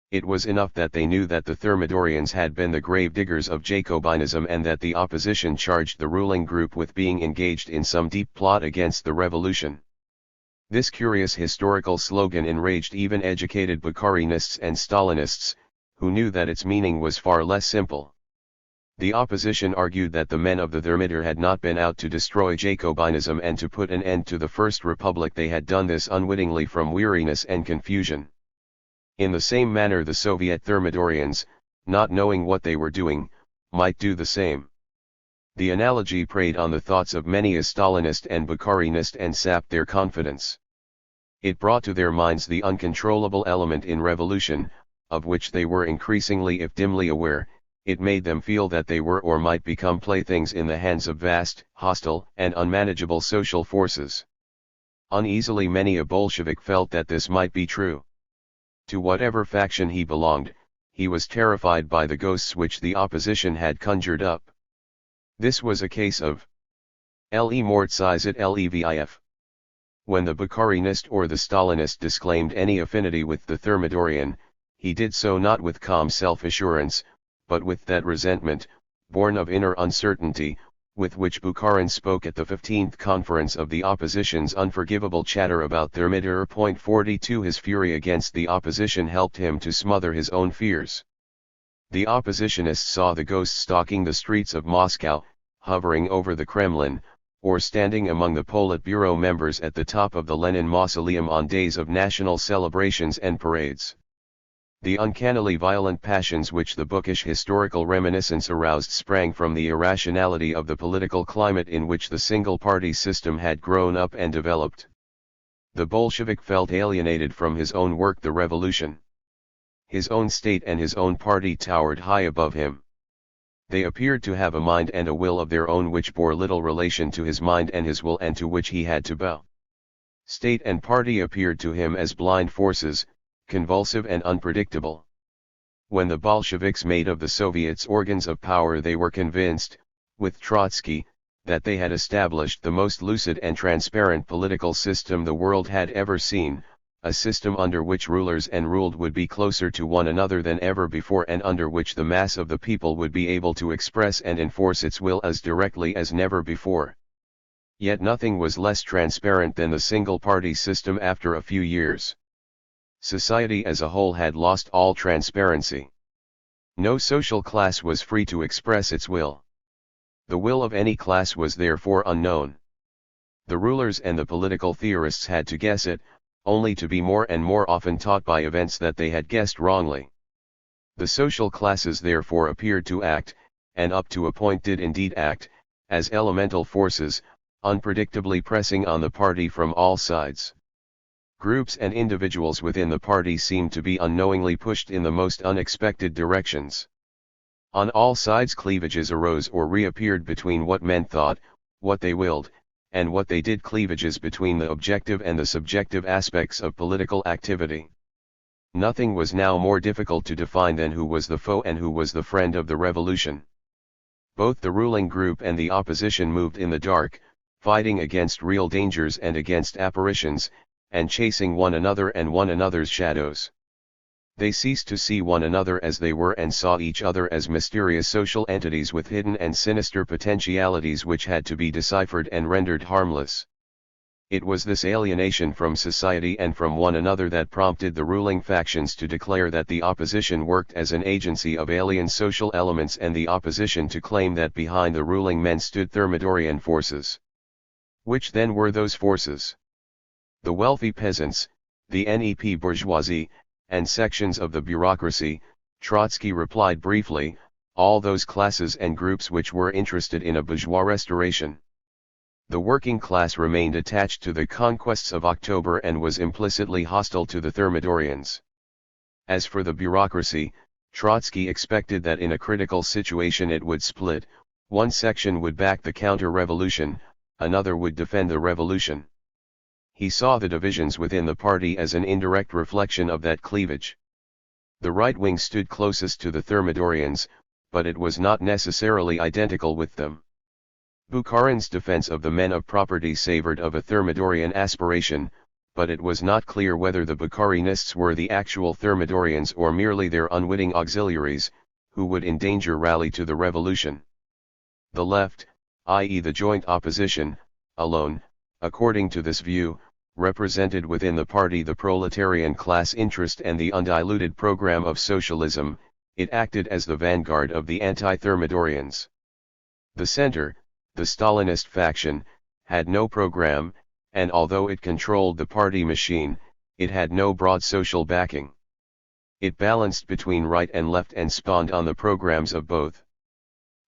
It was enough that they knew that the Thermidorians had been the grave diggers of Jacobinism and that the opposition charged the ruling group with being engaged in some deep plot against the revolution. This curious historical slogan enraged even educated Bukharinists and Stalinists, who knew that its meaning was far less simple. The opposition argued that the men of the thermometer had not been out to destroy Jacobinism and to put an end to the First Republic. They had done this unwittingly from weariness and confusion. In the same manner the Soviet Thermidorians, not knowing what they were doing, might do the same. The analogy preyed on the thoughts of many a Stalinist and Bukharinist and sapped their confidence. It brought to their minds the uncontrollable element in revolution, of which they were increasingly if dimly aware. It made them feel that they were or might become playthings in the hands of vast, hostile, and unmanageable social forces. Uneasily many a Bolshevik felt that this might be true. To whatever faction he belonged, he was terrified by the ghosts which the opposition had conjured up. This was a case of le mortcizit levif. When the Bukharinist or the Stalinist disclaimed any affinity with the Thermidorian, he did so not with calm self-assurance, but with that resentment, born of inner uncertainty, with which Bukharin spoke at the 15th conference of the opposition's unforgivable chatter about thermometer. 42 His fury against the opposition helped him to smother his own fears. The oppositionists saw the ghost stalking the streets of Moscow, hovering over the Kremlin, or standing among the Politburo members at the top of the Lenin Mausoleum on days of national celebrations and parades. The uncannily violent passions which the bookish historical reminiscence aroused sprang from the irrationality of the political climate in which the single-party system had grown up and developed. The Bolshevik felt alienated from his own work, the revolution. His own state and his own party towered high above him. They appeared to have a mind and a will of their own which bore little relation to his mind and his will, and to which he had to bow. State and party appeared to him as blind forces, convulsive and unpredictable. When the Bolsheviks made of the Soviets organs of power, they were convinced, with Trotsky, that they had established the most lucid and transparent political system the world had ever seen, a system under which rulers and ruled would be closer to one another than ever before, and under which the mass of the people would be able to express and enforce its will as directly as never before. Yet nothing was less transparent than the single-party system after a few years. Society as a whole had lost all transparency. No social class was free to express its will. The will of any class was therefore unknown. The rulers and the political theorists had to guess it, only to be more and more often taught by events that they had guessed wrongly. The social classes therefore appeared to act, and up to a point did indeed act, as elemental forces, unpredictably pressing on the party from all sides. Groups and individuals within the party seemed to be unknowingly pushed in the most unexpected directions. On all sides cleavages arose or reappeared between what men thought, what they willed, and what they did, cleavages between the objective and the subjective aspects of political activity. Nothing was now more difficult to define than who was the foe and who was the friend of the revolution. Both the ruling group and the opposition moved in the dark, fighting against real dangers and against apparitions, and chasing one another and one another's shadows. They ceased to see one another as they were and saw each other as mysterious social entities with hidden and sinister potentialities which had to be deciphered and rendered harmless. It was this alienation from society and from one another that prompted the ruling factions to declare that the opposition worked as an agency of alien social elements, and the opposition to claim that behind the ruling men stood Thermidorian forces. Which then were those forces? The wealthy peasants, the NEP bourgeoisie, and sections of the bureaucracy. Trotsky replied briefly, all those classes and groups which were interested in a bourgeois restoration. The working class remained attached to the conquests of October and was implicitly hostile to the Thermidorians. As for the bureaucracy, Trotsky expected that in a critical situation it would split, one section would back the counter-revolution, another would defend the revolution. He saw the divisions within the party as an indirect reflection of that cleavage. The right wing stood closest to the Thermidorians, but it was not necessarily identical with them. Bukharin's defense of the men of property savored of a Thermidorian aspiration, but it was not clear whether the Bukharinists were the actual Thermidorians or merely their unwitting auxiliaries, who would in danger rally to the revolution. The left, i.e. the joint opposition, alone, according to this view, represented within the party the proletarian class interest and the undiluted program of socialism. It acted as the vanguard of the anti-Thermidorians. The center, the Stalinist faction, had no program, and although it controlled the party machine, it had no broad social backing. It balanced between right and left and spawned on the programs of both.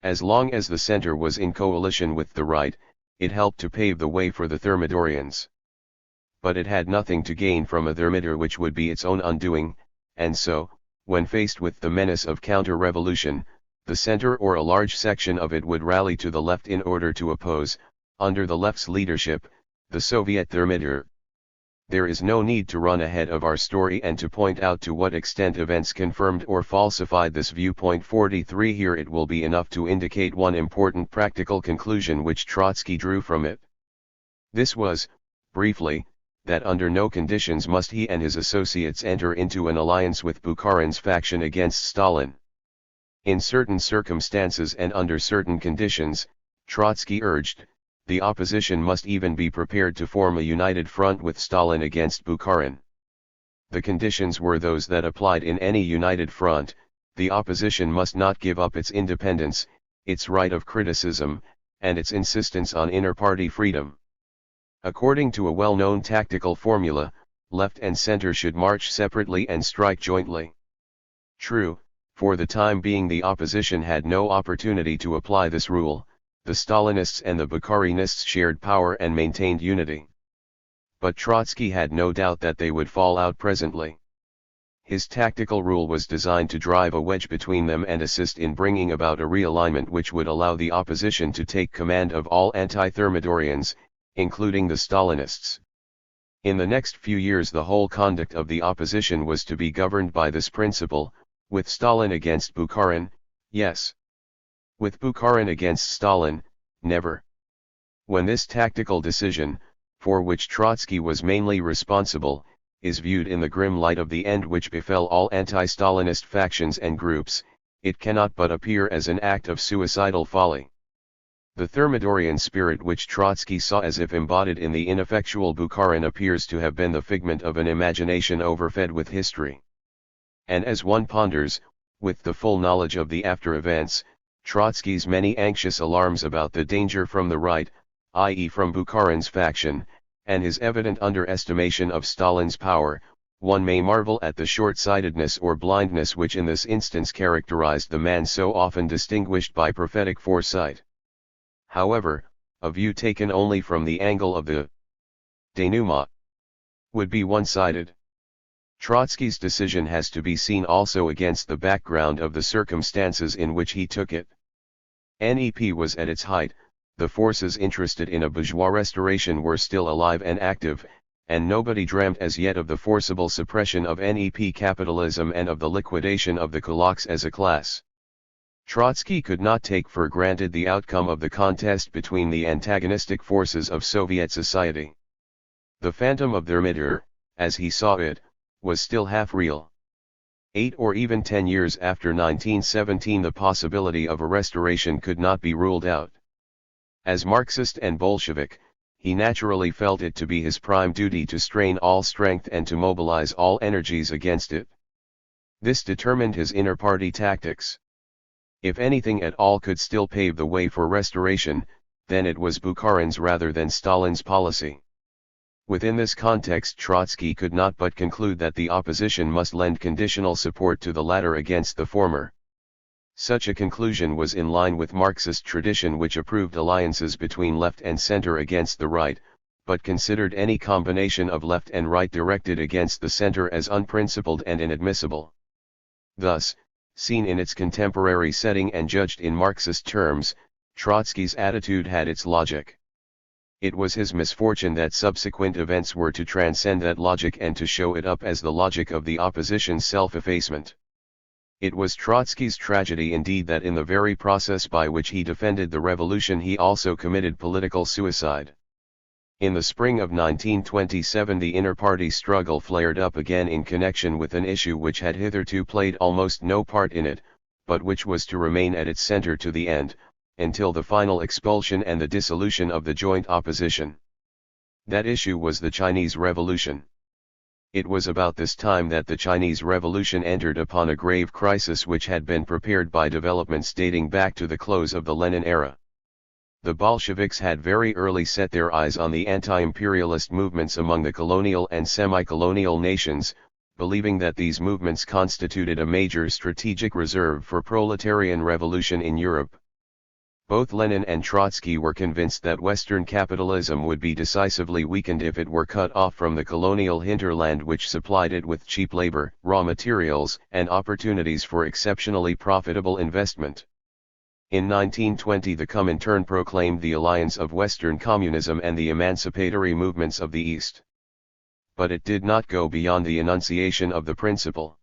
As long as the center was in coalition with the right, it helped to pave the way for the Thermidorians. But it had nothing to gain from a Thermidor which would be its own undoing, and so, when faced with the menace of counter-revolution, the center or a large section of it would rally to the left in order to oppose, under the left's leadership, the Soviet Thermidor. There is no need to run ahead of our story and to point out to what extent events confirmed or falsified this viewpoint. 43 Here it will be enough to indicate one important practical conclusion which Trotsky drew from it. This was, briefly, that under no conditions must he and his associates enter into an alliance with Bukharin's faction against Stalin. In certain circumstances and under certain conditions, Trotsky urged, the opposition must even be prepared to form a united front with Stalin against Bukharin. The conditions were those that applied in any united front: the opposition must not give up its independence, its right of criticism, and its insistence on inter-party freedom. According to a well-known tactical formula, left and center should march separately and strike jointly. True, for the time being the opposition had no opportunity to apply this rule. The Stalinists and the Bukharinists shared power and maintained unity. But Trotsky had no doubt that they would fall out presently. His tactical rule was designed to drive a wedge between them and assist in bringing about a realignment which would allow the opposition to take command of all anti-Thermidorians, including the Stalinists. In the next few years the whole conduct of the opposition was to be governed by this principle, with Stalin against Bukharin, yes. With Bukharin against Stalin, never. When this tactical decision, for which Trotsky was mainly responsible, is viewed in the grim light of the end which befell all anti-Stalinist factions and groups, it cannot but appear as an act of suicidal folly. The Thermidorian spirit which Trotsky saw as if embodied in the ineffectual Bukharin appears to have been the figment of an imagination overfed with history. And as one ponders, With the full knowledge of the after events, Trotsky's many anxious alarms about the danger from the right, i.e. from Bukharin's faction, and his evident underestimation of Stalin's power, one may marvel at the short-sightedness or blindness which in this instance characterized the man so often distinguished by prophetic foresight. However, a view taken only from the angle of the denouement would be one-sided. Trotsky's decision has to be seen also against the background of the circumstances in which he took it. NEP was at its height, the forces interested in a bourgeois restoration were still alive and active, and nobody dreamt as yet of the forcible suppression of NEP capitalism and of the liquidation of the kulaks as a class. Trotsky could not take for granted the outcome of the contest between the antagonistic forces of Soviet society. The phantom of their midter, as he saw it, was still half real. 8 or even 10 years after 1917 the possibility of a restoration could not be ruled out. As Marxist and Bolshevik, he naturally felt it to be his prime duty to strain all strength and to mobilize all energies against it. This determined his inner party tactics. If anything at all could still pave the way for restoration, then it was Bukharin's rather than Stalin's policy. Within this context Trotsky could not but conclude that the opposition must lend conditional support to the latter against the former. Such a conclusion was in line with Marxist tradition which approved alliances between left and center against the right, but considered any combination of left and right directed against the center as unprincipled and inadmissible. Thus, seen in its contemporary setting and judged in Marxist terms, Trotsky's attitude had its logic. It was his misfortune that subsequent events were to transcend that logic and to show it up as the logic of the opposition's self-effacement. It was Trotsky's tragedy indeed that in the very process by which he defended the revolution he also committed political suicide. In the spring of 1927 the inter-party struggle flared up again in connection with an issue which had hitherto played almost no part in it, but which was to remain at its center to the end, until the final expulsion and the dissolution of the joint opposition. That issue was the Chinese Revolution. It was about this time that the Chinese Revolution entered upon a grave crisis which had been prepared by developments dating back to the close of the Lenin era. The Bolsheviks had very early set their eyes on the anti-imperialist movements among the colonial and semi-colonial nations, believing that these movements constituted a major strategic reserve for proletarian revolution in Europe. Both Lenin and Trotsky were convinced that Western capitalism would be decisively weakened if it were cut off from the colonial hinterland which supplied it with cheap labor, raw materials, and opportunities for exceptionally profitable investment. In 1920 the Comintern proclaimed the alliance of Western communism and the emancipatory movements of the East. But it did not go beyond the enunciation of the principle.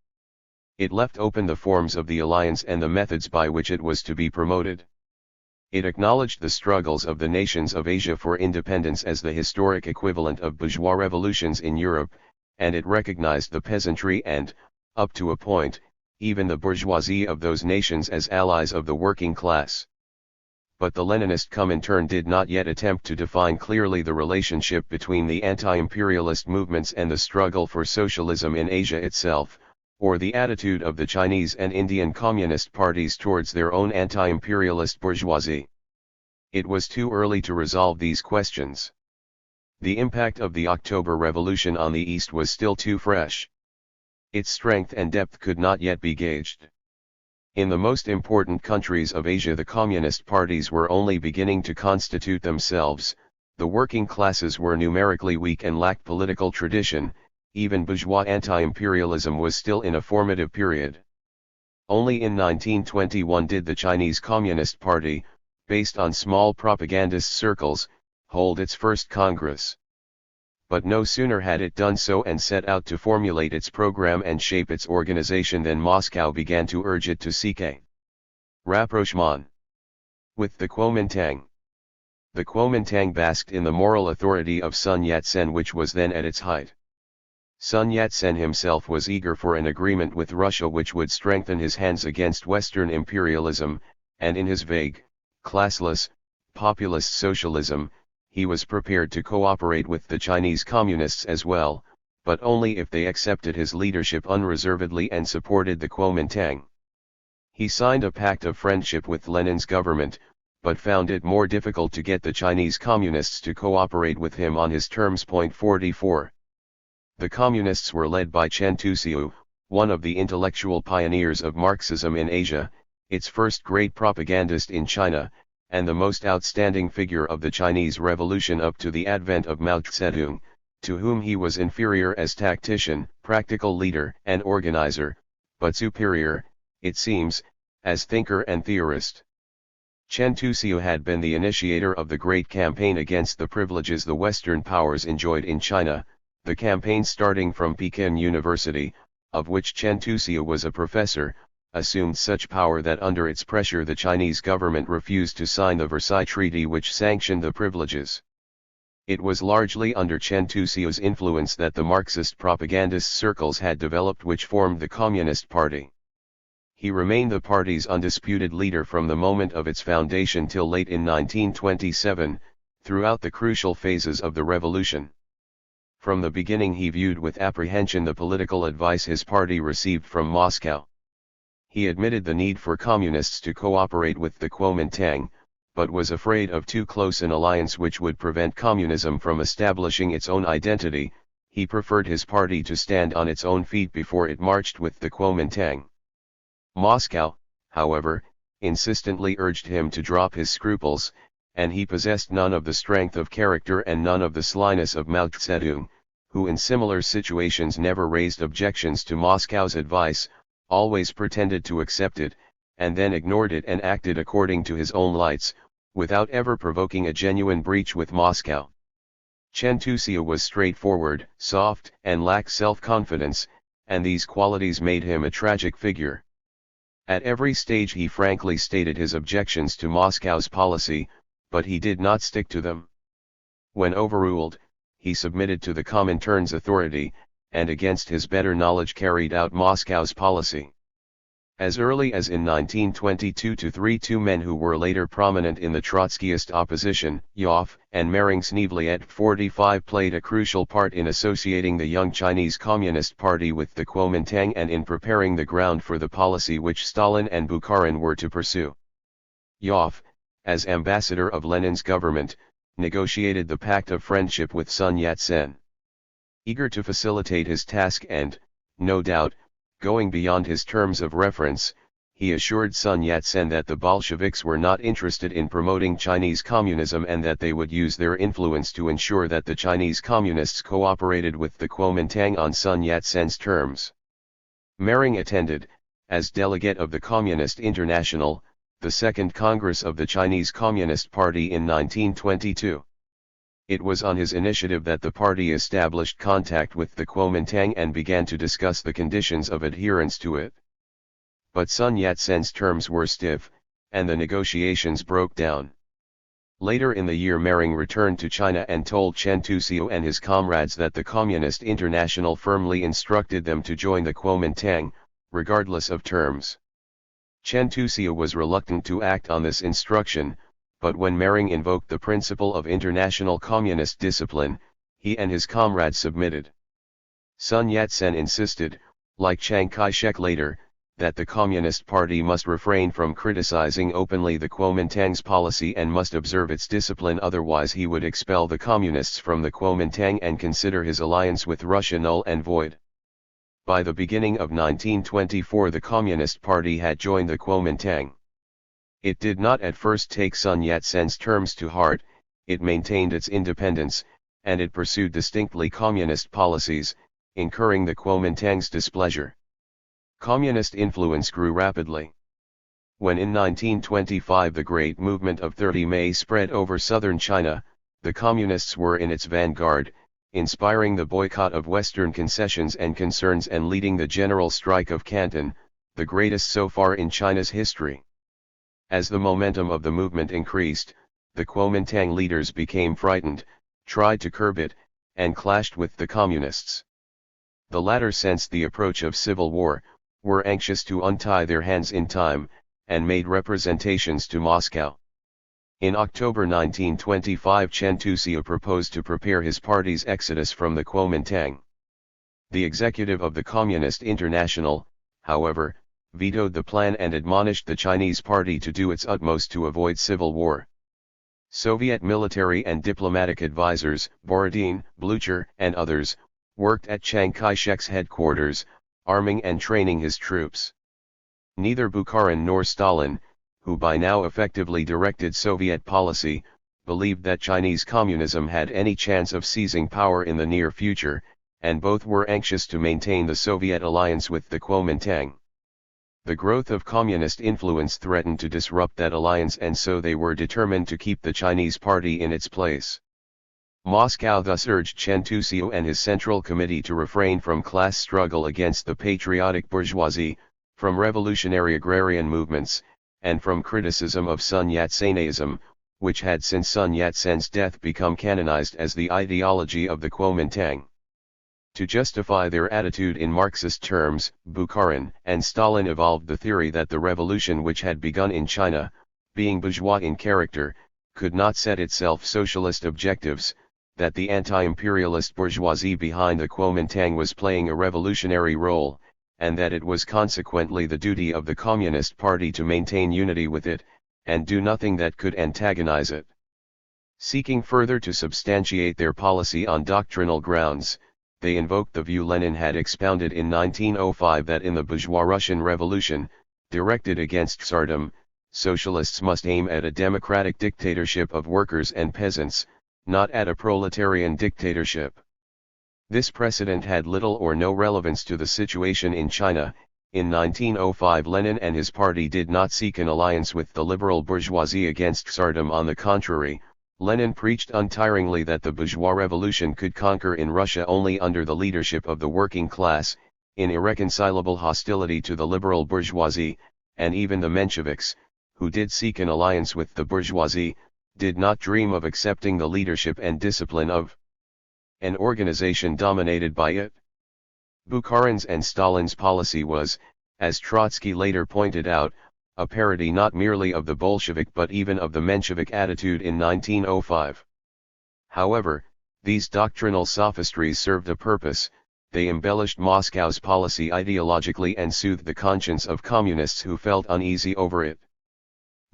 It left open the forms of the alliance and the methods by which it was to be promoted. It acknowledged the struggles of the nations of Asia for independence as the historic equivalent of bourgeois revolutions in Europe, and it recognized the peasantry and, up to a point, even the bourgeoisie of those nations as allies of the working class. But the Leninist Comintern did not yet attempt to define clearly the relationship between the anti-imperialist movements and the struggle for socialism in Asia itself, or the attitude of the Chinese and Indian communist parties towards their own anti-imperialist bourgeoisie. It was too early to resolve these questions. The impact of the October Revolution on the East was still too fresh. Its strength and depth could not yet be gauged. In the most important countries of Asia the communist parties were only beginning to constitute themselves, the working classes were numerically weak and lacked political tradition, even bourgeois anti-imperialism was still in a formative period. Only in 1921 did the Chinese Communist Party, based on small propagandist circles, hold its first Congress. But no sooner had it done so and set out to formulate its program and shape its organization than Moscow began to urge it to seek a rapprochement with the Kuomintang. The Kuomintang basked in the moral authority of Sun Yat-sen which was then at its height. Sun Yat-sen himself was eager for an agreement with Russia which would strengthen his hands against Western imperialism, and in his vague, classless, populist socialism, he was prepared to cooperate with the Chinese Communists as well, but only if they accepted his leadership unreservedly and supported the Kuomintang. He signed a pact of friendship with Lenin's government, but found it more difficult to get the Chinese Communists to cooperate with him on his terms. 44. The Communists were led by Chen Tuxiu, one of the intellectual pioneers of Marxism in Asia, its first great propagandist in China, and the most outstanding figure of the Chinese Revolution up to the advent of Mao Zedong, to whom he was inferior as tactician, practical leader and organizer, but superior, it seems, as thinker and theorist. Chen Tuxiu had been the initiator of the great campaign against the privileges the Western powers enjoyed in China, the campaign starting from Peking University, of which Chen Tuxiu was a professor, assumed such power that under its pressure the Chinese government refused to sign the Versailles Treaty which sanctioned the privileges. It was largely under Chen Tuxiu's influence that the Marxist propagandist circles had developed which formed the Communist Party. He remained the party's undisputed leader from the moment of its foundation till late in 1927, throughout the crucial phases of the revolution. From the beginning he viewed with apprehension the political advice his party received from Moscow. He admitted the need for communists to cooperate with the Kuomintang, but was afraid of too close an alliance which would prevent communism from establishing its own identity. He preferred his party to stand on its own feet before it marched with the Kuomintang. Moscow, however, insistently urged him to drop his scruples, and he possessed none of the strength of character and none of the slyness of Mao Zedong, who in similar situations never raised objections to Moscow's advice, always pretended to accept it, and then ignored it and acted according to his own lights, without ever provoking a genuine breach with Moscow. Chen Tuxiu was straightforward, soft, and lacked self-confidence, and these qualities made him a tragic figure. At every stage he frankly stated his objections to Moscow's policy, but he did not stick to them. When overruled, he submitted to the Comintern's authority, and against his better knowledge carried out Moscow's policy. As early as in 1922 two men who were later prominent in the Trotskyist opposition, Yoff and Mering Snevely 45 played a crucial part in associating the young Chinese Communist Party with the Kuomintang and in preparing the ground for the policy which Stalin and Bukharin were to pursue. Yoff, as ambassador of Lenin's government, negotiated the Pact of Friendship with Sun Yat-sen. Eager to facilitate his task and, no doubt, going beyond his terms of reference, he assured Sun Yat-sen that the Bolsheviks were not interested in promoting Chinese communism and that they would use their influence to ensure that the Chinese Communists cooperated with the Kuomintang on Sun Yat-sen's terms. Mering attended, as delegate of the Communist International, the Second Congress of the Chinese Communist Party in 1922. It was on his initiative that the party established contact with the Kuomintang and began to discuss the conditions of adherence to it. But Sun Yat-sen's terms were stiff, and the negotiations broke down. Later in the year Mering returned to China and told Chen Tuxiu and his comrades that the Communist International firmly instructed them to join the Kuomintang, regardless of terms. Chen Tuxiu was reluctant to act on this instruction, but when Mering invoked the principle of international communist discipline, he and his comrades submitted. Sun Yat-sen insisted, like Chiang Kai-shek later, that the Communist Party must refrain from criticizing openly the Kuomintang's policy and must observe its discipline, otherwise he would expel the Communists from the Kuomintang and consider his alliance with Russia null and void. By the beginning of 1924 the Communist Party had joined the Kuomintang. It did not at first take Sun Yat-sen's terms to heart, it maintained its independence, and it pursued distinctly communist policies, incurring the Kuomintang's displeasure. Communist influence grew rapidly. When in 1925 the great movement of 30 May spread over southern China, the Communists were in its vanguard, inspiring the boycott of Western concessions and concerns and leading the general strike of Canton, the greatest so far in China's history. As the momentum of the movement increased, the Kuomintang leaders became frightened, tried to curb it, and clashed with the Communists. The latter sensed the approach of civil war, were anxious to untie their hands in time, and made representations to Moscow. In October 1925 Chen Tuxiu proposed to prepare his party's exodus from the Kuomintang. The executive of the Communist International, however, vetoed the plan and admonished the Chinese party to do its utmost to avoid civil war. Soviet military and diplomatic advisors, Borodin, Blucher, and others, worked at Chiang Kai-shek's headquarters, arming and training his troops. Neither Bukharin nor Stalin, who by now effectively directed Soviet policy, believed that Chinese communism had any chance of seizing power in the near future, and both were anxious to maintain the Soviet alliance with the Kuomintang. The growth of communist influence threatened to disrupt that alliance, and so they were determined to keep the Chinese party in its place. Moscow thus urged Chen Tuciu and his Central Committee to refrain from class struggle against the patriotic bourgeoisie, from revolutionary agrarian movements, and from criticism of Sun Yat-senism, which had since Sun Yat-sen's death become canonized as the ideology of the Kuomintang. To justify their attitude in Marxist terms, Bukharin and Stalin evolved the theory that the revolution which had begun in China, being bourgeois in character, could not set itself socialist objectives, that the anti-imperialist bourgeoisie behind the Kuomintang was playing a revolutionary role, and that it was consequently the duty of the Communist Party to maintain unity with it, and do nothing that could antagonize it. Seeking further to substantiate their policy on doctrinal grounds, they invoked the view Lenin had expounded in 1905 that in the bourgeois Russian Revolution, directed against Tsardom, socialists must aim at a democratic dictatorship of workers and peasants, not at a proletarian dictatorship. This precedent had little or no relevance to the situation in China. In 1905 Lenin and his party did not seek an alliance with the liberal bourgeoisie against Tsardom. On the contrary, Lenin preached untiringly that the bourgeois revolution could conquer in Russia only under the leadership of the working class, in irreconcilable hostility to the liberal bourgeoisie, and even the Mensheviks, who did seek an alliance with the bourgeoisie, did not dream of accepting the leadership and discipline of an organization dominated by it. Bukharin's and Stalin's policy was, as Trotsky later pointed out, a parody not merely of the Bolshevik but even of the Menshevik attitude in 1905. However, these doctrinal sophistries served a purpose. They embellished Moscow's policy ideologically and soothed the conscience of communists who felt uneasy over it.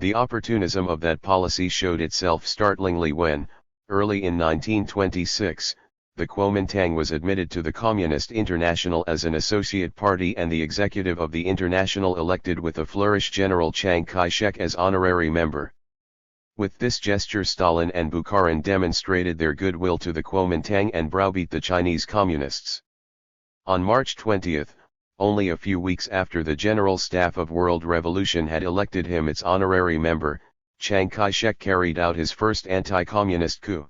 The opportunism of that policy showed itself startlingly when, early in 1926, the Kuomintang was admitted to the Communist International as an associate party and the executive of the International elected with a flourish General Chiang Kai-shek as honorary member. With this gesture Stalin and Bukharin demonstrated their goodwill to the Kuomintang and browbeat the Chinese Communists. On March 20, only a few weeks after the General Staff of World Revolution had elected him its honorary member, Chiang Kai-shek carried out his first anti-communist coup.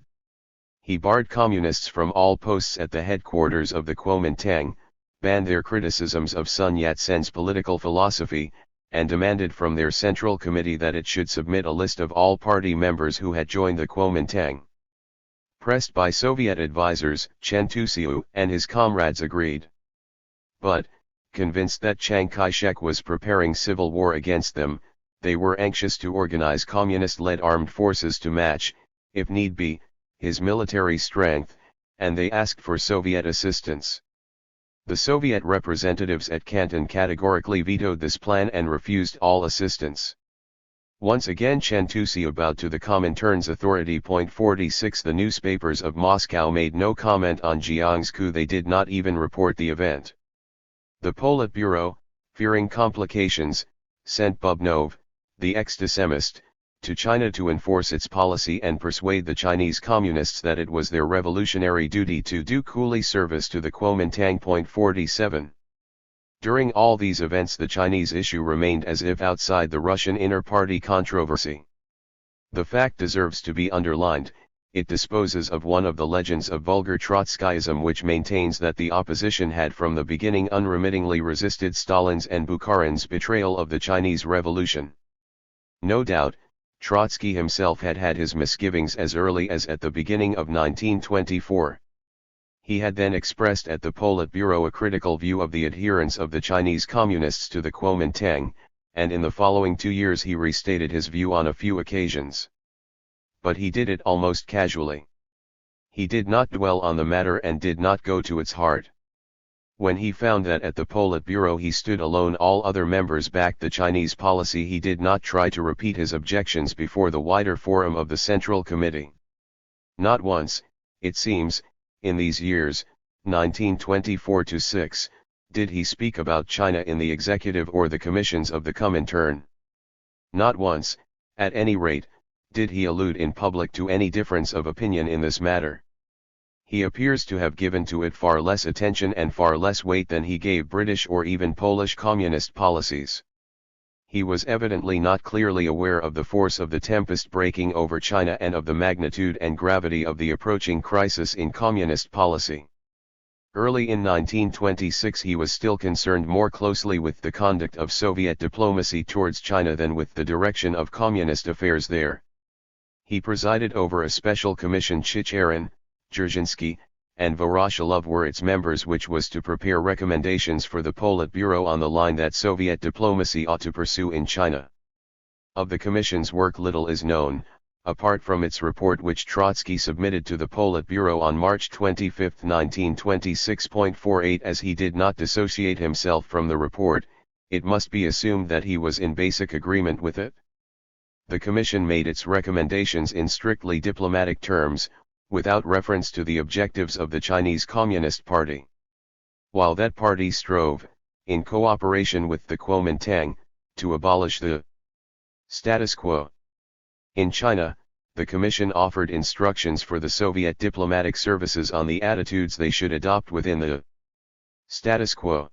He barred communists from all posts at the headquarters of the Kuomintang, banned their criticisms of Sun Yat-sen's political philosophy, and demanded from their Central Committee that it should submit a list of all party members who had joined the Kuomintang. Pressed by Soviet advisors, Chen Tuciu and his comrades agreed. But, convinced that Chiang Kai-shek was preparing civil war against them, they were anxious to organize communist-led armed forces to match, if need be, his military strength, and they asked for Soviet assistance. The Soviet representatives at Canton categorically vetoed this plan and refused all assistance. Once again Chen Tuciu bowed to the Comintern's authority. 46 The newspapers of Moscow made no comment on Jiang's coup. They did not even report the event. The Politburo, fearing complications, sent Bubnov, the ex-decemist, to China to enforce its policy and persuade the Chinese Communists that it was their revolutionary duty to do coolie service to the Kuomintang. 47. During all these events the Chinese issue remained as if outside the Russian inter-party controversy. The fact deserves to be underlined. It disposes of one of the legends of vulgar Trotskyism which maintains that the opposition had from the beginning unremittingly resisted Stalin's and Bukharin's betrayal of the Chinese Revolution. No doubt, Trotsky himself had had his misgivings as early as at the beginning of 1924. He had then expressed at the Politburo a critical view of the adherence of the Chinese Communists to the Kuomintang, and in the following 2 years he restated his view on a few occasions. But he did it almost casually. He did not dwell on the matter and did not go to its heart. When he found that at the Politburo he stood alone, all other members backed the Chinese policy, he did not try to repeat his objections before the wider forum of the Central Committee. Not once, it seems, in these years, 1924–6, did he speak about China in the executive or the commissions of the Comintern. Not once, at any rate, did he allude in public to any difference of opinion in this matter. He appears to have given to it far less attention and far less weight than he gave British or even Polish communist policies. He was evidently not clearly aware of the force of the tempest breaking over China and of the magnitude and gravity of the approaching crisis in communist policy. Early in 1926 he was still concerned more closely with the conduct of Soviet diplomacy towards China than with the direction of communist affairs there. He presided over a special commission. Chicherin, Dzerzhinsky, and Voroshilov were its members, which was to prepare recommendations for the Politburo on the line that Soviet diplomacy ought to pursue in China. Of the commission's work little is known, apart from its report which Trotsky submitted to the Politburo on March 25, 1926.48. As he did not dissociate himself from the report, it must be assumed that he was in basic agreement with it. The Commission made its recommendations in strictly diplomatic terms, without reference to the objectives of the Chinese Communist Party. While that party strove, in cooperation with the Kuomintang, to abolish the status quo in China, the Commission offered instructions for the Soviet diplomatic services on the attitudes they should adopt within the status quo.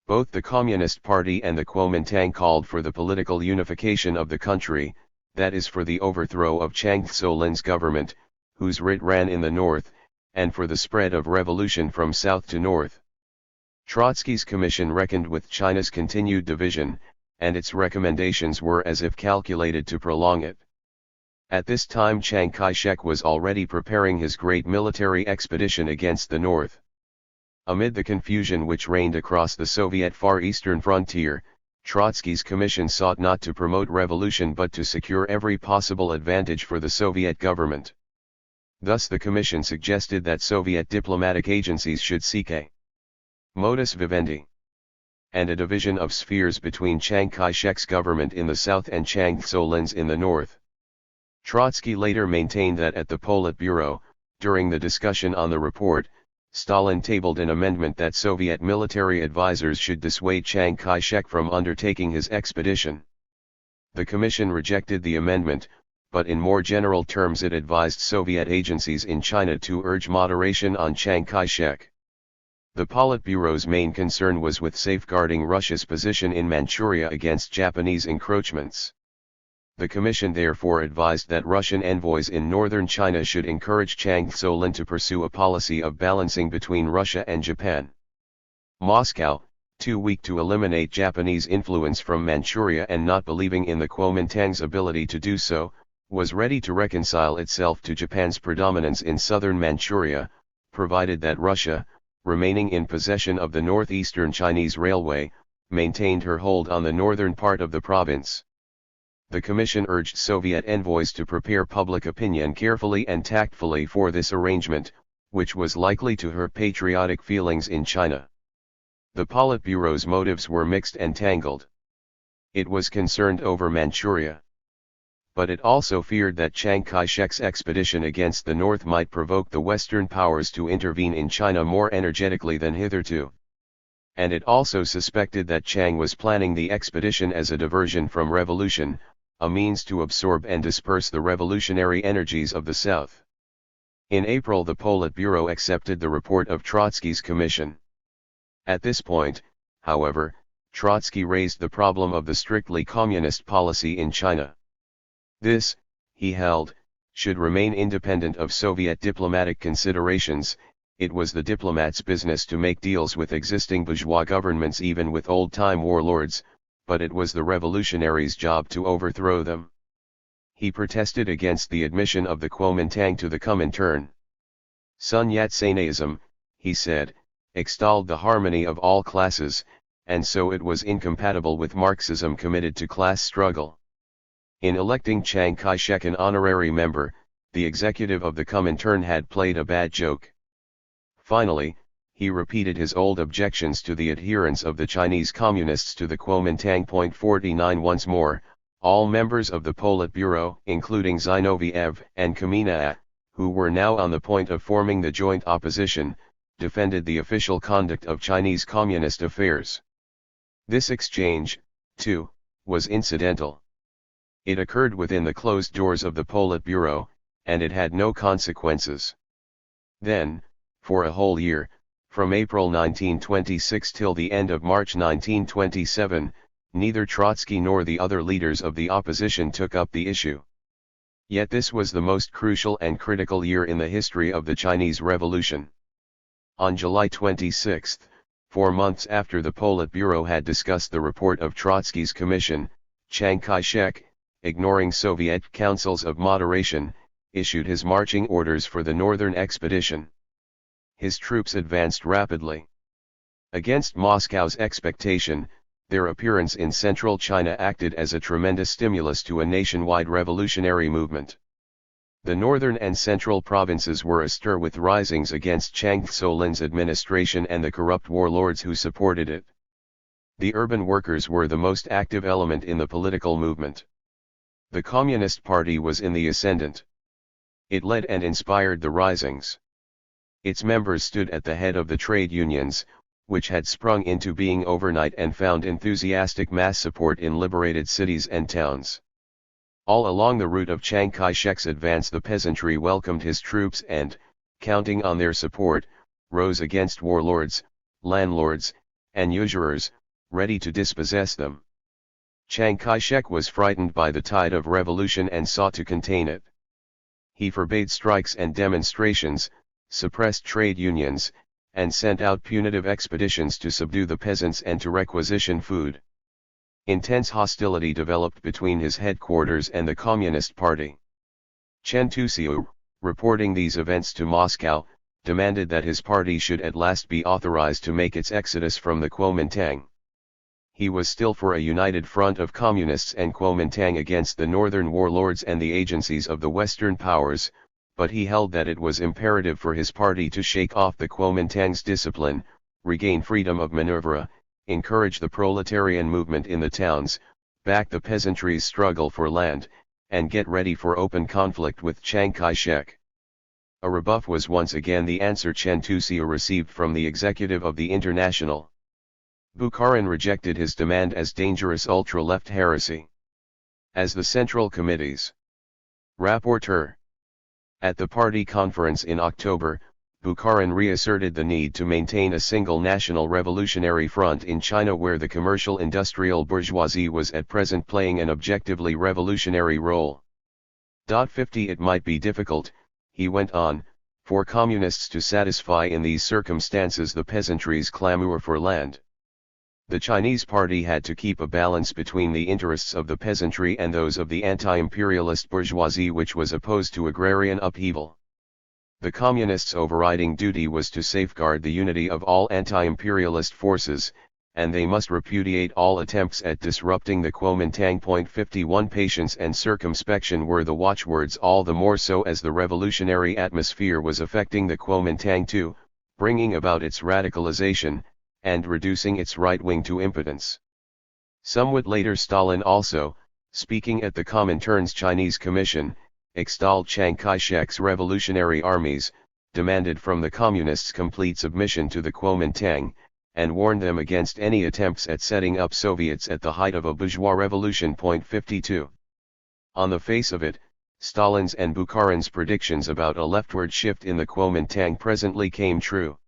Both the Communist Party and the Kuomintang called for the political unification of the country, that is, for the overthrow of Chiang Kai-shek's government, whose writ ran in the north, and for the spread of revolution from south to north. Trotsky's commission reckoned with China's continued division, and its recommendations were as if calculated to prolong it. At this time Chiang Kai-shek was already preparing his great military expedition against the north. Amid the confusion which reigned across the Soviet Far Eastern frontier, Trotsky's commission sought not to promote revolution but to secure every possible advantage for the Soviet government. Thus the commission suggested that Soviet diplomatic agencies should seek a modus vivendi and a division of spheres between Chiang Kai-shek's government in the south and Chiang Kai-shek's in the north. Trotsky later maintained that at the Politburo, during the discussion on the report, Stalin tabled an amendment that Soviet military advisors should dissuade Chiang Kai-shek from undertaking his expedition. The commission rejected the amendment, but in more general terms it advised Soviet agencies in China to urge moderation on Chiang Kai-shek. The Politburo's main concern was with safeguarding Russia's position in Manchuria against Japanese encroachments. The commission therefore advised that Russian envoys in northern China should encourage Chiang Kai-shek to pursue a policy of balancing between Russia and Japan. Moscow, too weak to eliminate Japanese influence from Manchuria and not believing in the Kuomintang's ability to do so, was ready to reconcile itself to Japan's predominance in southern Manchuria, provided that Russia, remaining in possession of the northeastern Chinese railway, maintained her hold on the northern part of the province. The commission urged Soviet envoys to prepare public opinion carefully and tactfully for this arrangement, which was likely to hurt patriotic feelings in China. The Politburo's motives were mixed and tangled. It was concerned over Manchuria. But it also feared that Chiang Kai-shek's expedition against the north might provoke the Western powers to intervene in China more energetically than hitherto. And it also suspected that Chiang was planning the expedition as a diversion from revolution, a means to absorb and disperse the revolutionary energies of the South. In April the Politburo accepted the report of Trotsky's commission. At this point, however, Trotsky raised the problem of the strictly communist policy in China. This, he held, should remain independent of Soviet diplomatic considerations. It was the diplomat's business to make deals with existing bourgeois governments, even with old-time warlords, but it was the revolutionaries' job to overthrow them. He protested against the admission of the Kuomintang to the Comintern. Sun Yat-senism, he said, extolled the harmony of all classes, and so it was incompatible with Marxism committed to class struggle. In electing Chiang Kai-shek an honorary member, the executive of the Comintern had played a bad joke. Finally, he repeated his old objections to the adherence of the Chinese Communists to the Kuomintang. 49 Once more, all members of the Politburo, including Zinoviev and Kamina, who were now on the point of forming the joint opposition, defended the official conduct of Chinese Communist affairs. This exchange, too, was incidental. It occurred within the closed doors of the Politburo, and it had no consequences. Then, for a whole year, from April 1926 till the end of March 1927, neither Trotsky nor the other leaders of the opposition took up the issue. Yet this was the most crucial and critical year in the history of the Chinese Revolution. On July 26, 4 months after the Politburo had discussed the report of Trotsky's commission, Chiang Kai-shek, ignoring Soviet councils of moderation, issued his marching orders for the northern expedition. His troops advanced rapidly. Against Moscow's expectation, their appearance in central China acted as a tremendous stimulus to a nationwide revolutionary movement. The northern and central provinces were astir with risings against Chiang Tso-lin's administration and the corrupt warlords who supported it. The urban workers were the most active element in the political movement. The Communist Party was in the ascendant. It led and inspired the risings. Its members stood at the head of the trade unions, which had sprung into being overnight and found enthusiastic mass support in liberated cities and towns. All along the route of Chiang Kai-shek's advance the peasantry welcomed his troops and, counting on their support, rose against warlords, landlords, and usurers, ready to dispossess them. Chiang Kai-shek was frightened by the tide of revolution and sought to contain it. He forbade strikes and demonstrations, suppressed trade unions, and sent out punitive expeditions to subdue the peasants and to requisition food. Intense hostility developed between his headquarters and the Communist Party. Chen Tuxiu, reporting these events to Moscow, demanded that his party should at last be authorized to make its exodus from the Kuomintang. He was still for a united front of Communists and Kuomintang against the northern warlords and the agencies of the Western powers, but he held that it was imperative for his party to shake off the Kuomintang's discipline, regain freedom of maneuver, encourage the proletarian movement in the towns, back the peasantry's struggle for land, and get ready for open conflict with Chiang Kai-shek. A rebuff was once again the answer Chen Tuxiu received from the executive of the International. Bukharin rejected his demand as dangerous ultra-left heresy. As the Central Committee's rapporteur at the party conference in October, Bukharin reasserted the need to maintain a single national revolutionary front in China where the commercial industrial bourgeoisie was at present playing an objectively revolutionary role. 50 It might be difficult, he went on, for communists to satisfy in these circumstances the peasantry's clamor for land. The Chinese party had to keep a balance between the interests of the peasantry and those of the anti-imperialist bourgeoisie which was opposed to agrarian upheaval. The communists' overriding duty was to safeguard the unity of all anti-imperialist forces, and they must repudiate all attempts at disrupting the Kuomintang. 51 Patience and circumspection were the watchwords, all the more so as the revolutionary atmosphere was affecting the Kuomintang too, bringing about its radicalization, and reducing its right wing to impotence. Somewhat later Stalin also, speaking at the Comintern's Chinese Commission, extolled Chiang Kai-shek's revolutionary armies, demanded from the Communists complete submission to the Kuomintang, and warned them against any attempts at setting up Soviets at the height of a bourgeois revolution. 52. On the face of it, Stalin's and Bukharin's predictions about a leftward shift in the Kuomintang presently came true.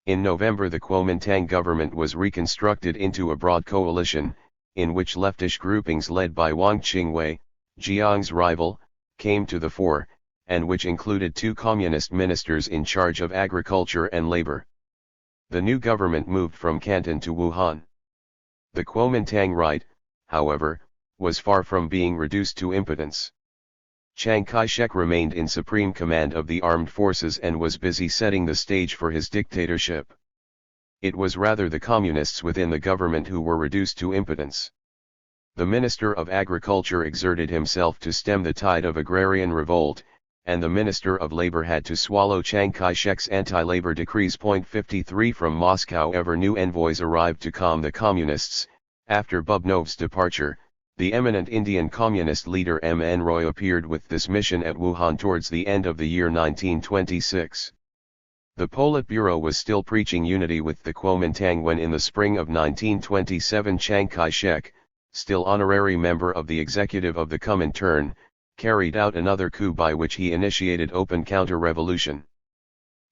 In November the Kuomintang government was reconstructed into a broad coalition, in which leftish groupings led by Wang Qingwei, Jiang's rival, came to the fore, and which included 2 communist ministers in charge of agriculture and labor. The new government moved from Canton to Wuhan. The Kuomintang right, however, was far from being reduced to impotence. Chiang Kai-shek remained in supreme command of the armed forces and was busy setting the stage for his dictatorship. It was rather the communists within the government who were reduced to impotence. The Minister of Agriculture exerted himself to stem the tide of agrarian revolt, and the Minister of Labor had to swallow Chiang Kai-shek's anti-labor decrees. 53 From Moscow new envoys arrived to calm the communists. After Bubnov's departure, the eminent Indian communist leader M. N. Roy appeared with this mission at Wuhan towards the end of the year 1926. The Politburo was still preaching unity with the Kuomintang when in the spring of 1927 Chiang Kai-shek, still honorary member of the executive of the Comintern, carried out another coup by which he initiated open counter-revolution.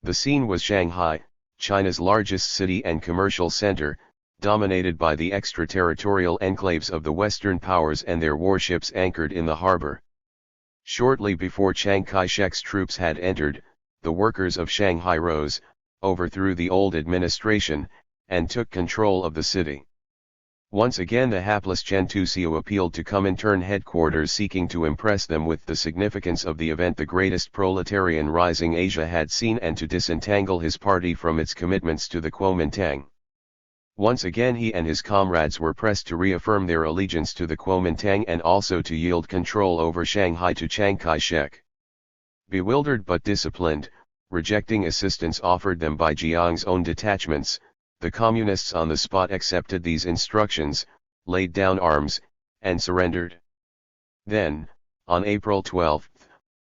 The scene was Shanghai, China's largest city and commercial center, dominated by the extraterritorial enclaves of the Western powers and their warships anchored in the harbor. Shortly before Chiang Kai-shek's troops had entered, the workers of Shanghai rose, overthrew the old administration, and took control of the city. Once again the hapless Chen Tuxiu appealed to Comintern headquarters seeking to impress them with the significance of the event, the greatest proletarian rising Asia had seen, and to disentangle his party from its commitments to the Kuomintang. Once again he and his comrades were pressed to reaffirm their allegiance to the Kuomintang and also to yield control over Shanghai to Chiang Kai-shek. Bewildered but disciplined, rejecting assistance offered them by Jiang's own detachments, the communists on the spot accepted these instructions, laid down arms, and surrendered. Then, on April 12,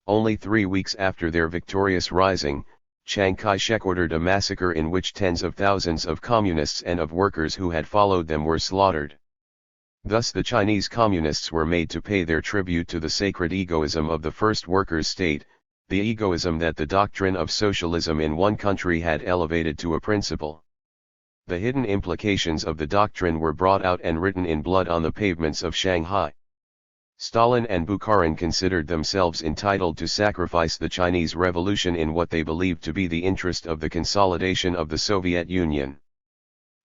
only 3 weeks after their victorious rising, Chiang Kai-shek ordered a massacre in which tens of thousands of communists and of workers who had followed them were slaughtered. Thus the Chinese communists were made to pay their tribute to the sacred egoism of the first workers' state, the egoism that the doctrine of socialism in one country had elevated to a principle. The hidden implications of the doctrine were brought out and written in blood on the pavements of Shanghai. Stalin and Bukharin considered themselves entitled to sacrifice the Chinese Revolution in what they believed to be the interest of the consolidation of the Soviet Union.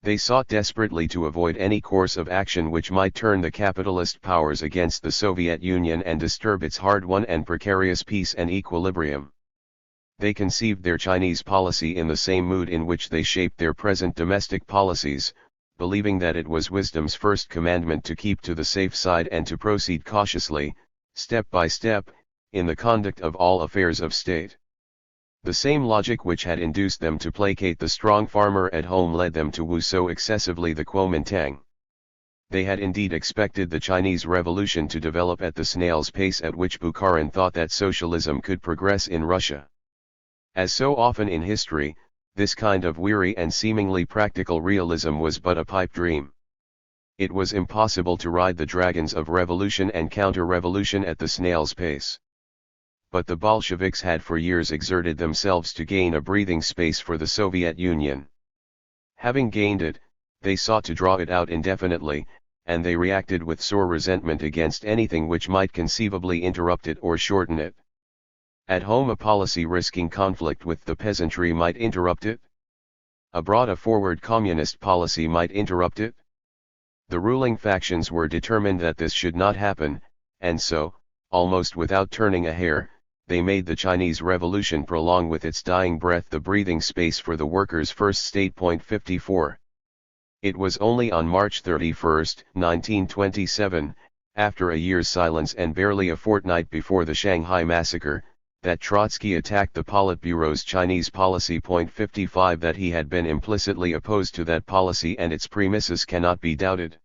They sought desperately to avoid any course of action which might turn the capitalist powers against the Soviet Union and disturb its hard-won and precarious peace and equilibrium. They conceived their Chinese policy in the same mood in which they shaped their present domestic policies, believing that it was wisdom's first commandment to keep to the safe side and to proceed cautiously, step by step, in the conduct of all affairs of state. The same logic which had induced them to placate the strong farmer at home led them to woo so excessively the Kuomintang. They had indeed expected the Chinese Revolution to develop at the snail's pace at which Bukharin thought that socialism could progress in Russia. As so often in history, this kind of weary and seemingly practical realism was but a pipe dream. It was impossible to ride the dragons of revolution and counter-revolution at the snail's pace. But the Bolsheviks had for years exerted themselves to gain a breathing space for the Soviet Union. Having gained it, they sought to draw it out indefinitely, and they reacted with sore resentment against anything which might conceivably interrupt it or shorten it. At home a policy risking conflict with the peasantry might interrupt it. Abroad a forward communist policy might interrupt it. The ruling factions were determined that this should not happen, and so, almost without turning a hair, they made the Chinese Revolution prolong with its dying breath the breathing space for the workers' first state. 54. It was only on March 31, 1927, after a year's silence and barely a fortnight before the Shanghai massacre, that Trotsky attacked the Politburo's Chinese policy. 55 That he had been implicitly opposed to that policy and its premises cannot be doubted.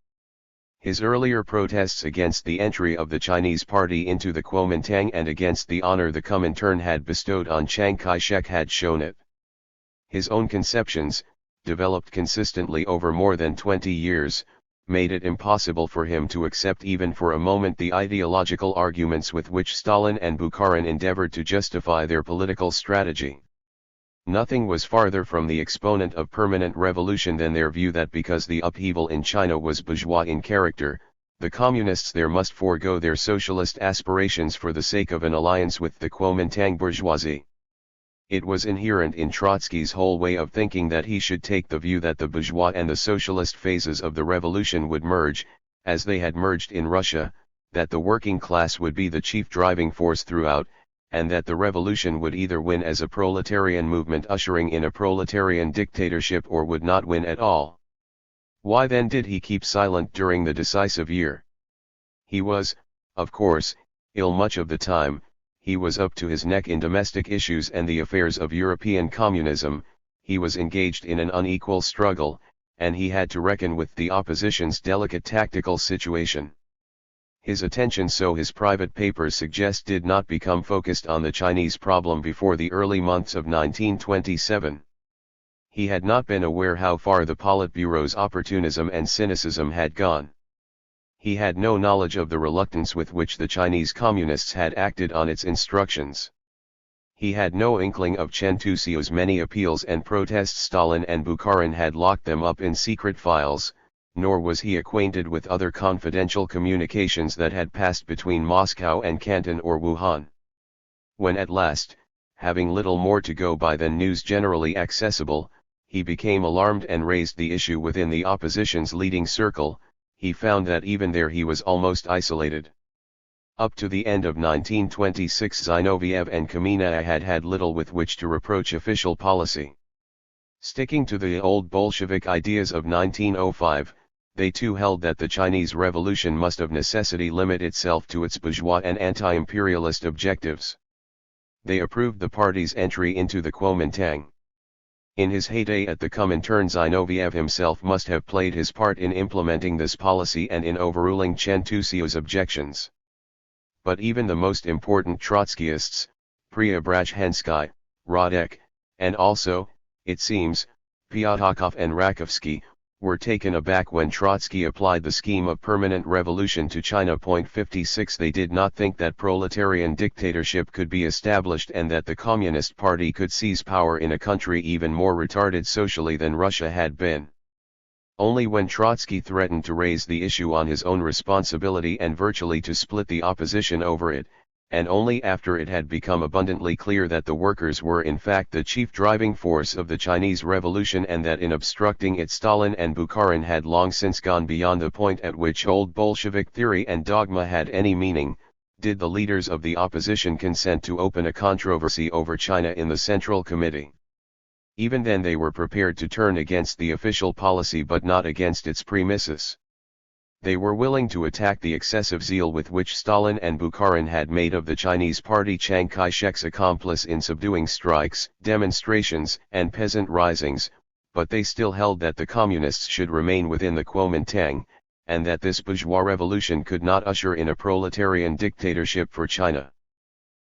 His earlier protests against the entry of the Chinese party into the Kuomintang and against the honor the Comintern had bestowed on Chiang Kai-shek had shown it. His own conceptions, developed consistently over more than 20 years, made it impossible for him to accept even for a moment the ideological arguments with which Stalin and Bukharin endeavored to justify their political strategy. Nothing was farther from the exponent of permanent revolution than their view that because the upheaval in China was bourgeois in character, the communists there must forego their socialist aspirations for the sake of an alliance with the Kuomintang bourgeoisie. It was inherent in Trotsky's whole way of thinking that he should take the view that the bourgeois and the socialist phases of the revolution would merge, as they had merged in Russia, that the working class would be the chief driving force throughout, and that the revolution would either win as a proletarian movement ushering in a proletarian dictatorship or would not win at all. Why then did he keep silent during the decisive year? He was, of course, ill much of the time, he was up to his neck in domestic issues and the affairs of European communism, he was engaged in an unequal struggle, and he had to reckon with the opposition's delicate tactical situation. His attention, so his private papers suggest, did not become focused on the Chinese problem before the early months of 1927. He had not been aware how far the Politburo's opportunism and cynicism had gone. He had no knowledge of the reluctance with which the Chinese Communists had acted on its instructions. He had no inkling of Chen Tusio's many appeals and protests. Stalin and Bukharin had locked them up in secret files, nor was he acquainted with other confidential communications that had passed between Moscow and Canton or Wuhan. When at last, having little more to go by than news generally accessible, he became alarmed and raised the issue within the opposition's leading circle, he found that even there he was almost isolated. Up to the end of 1926, Zinoviev and Kamenev had had little with which to reproach official policy. Sticking to the old Bolshevik ideas of 1905, they too held that the Chinese Revolution must of necessity limit itself to its bourgeois and anti-imperialist objectives. They approved the party's entry into the Kuomintang. In his heyday at the Comintern, Zinoviev himself must have played his part in implementing this policy and in overruling Chen Tusio's objections. But even the most important Trotskyists, Preobrazhensky, Radek, and also, it seems, Pyatakov and Rakovsky, were taken aback when Trotsky applied the scheme of permanent revolution to China. 56 They did not think that proletarian dictatorship could be established and that the Communist Party could seize power in a country even more retarded socially than Russia had been. Only when Trotsky threatened to raise the issue on his own responsibility and virtually to split the opposition over it, and only after it had become abundantly clear that the workers were in fact the chief driving force of the Chinese Revolution and that in obstructing it Stalin and Bukharin had long since gone beyond the point at which old Bolshevik theory and dogma had any meaning, did the leaders of the opposition consent to open a controversy over China in the Central Committee. Even then they were prepared to turn against the official policy but not against its premises. They were willing to attack the excessive zeal with which Stalin and Bukharin had made of the Chinese Party Chiang Kai-shek's accomplice in subduing strikes, demonstrations, and peasant risings, but they still held that the Communists should remain within the Kuomintang, and that this bourgeois revolution could not usher in a proletarian dictatorship for China.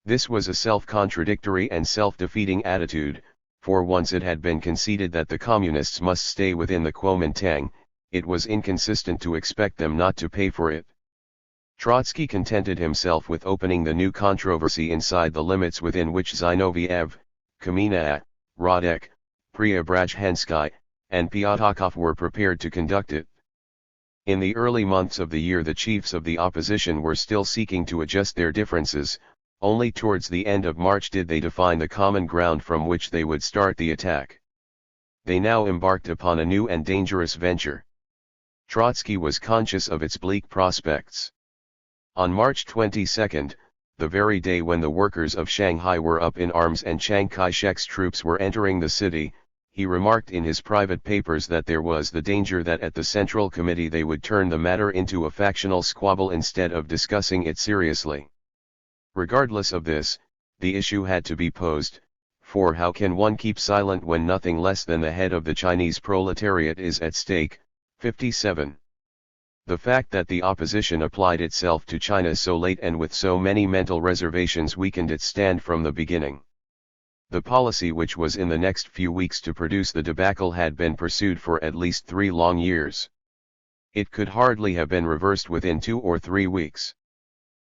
This was a self-contradictory and self-defeating attitude, for once it had been conceded that the Communists must stay within the Kuomintang, it was inconsistent to expect them not to pay for it. Trotsky contented himself with opening the new controversy inside the limits within which Zinoviev, Kamenev, Radek, Preobrazhensky, and Pyatakov were prepared to conduct it. In the early months of the year the chiefs of the opposition were still seeking to adjust their differences, only towards the end of March did they define the common ground from which they would start the attack. They now embarked upon a new and dangerous venture. Trotsky was conscious of its bleak prospects. On March 22, the very day when the workers of Shanghai were up in arms and Chiang Kai-shek's troops were entering the city, he remarked in his private papers that there was the danger that at the Central Committee they would turn the matter into a factional squabble instead of discussing it seriously. Regardless of this, the issue had to be posed, for how can one keep silent when nothing less than the head of the Chinese proletariat is at stake? 57. The fact that the opposition applied itself to China so late and with so many mental reservations weakened its stand from the beginning. The policy which was in the next few weeks to produce the debacle had been pursued for at least 3 long years. It could hardly have been reversed within 2 or 3 weeks.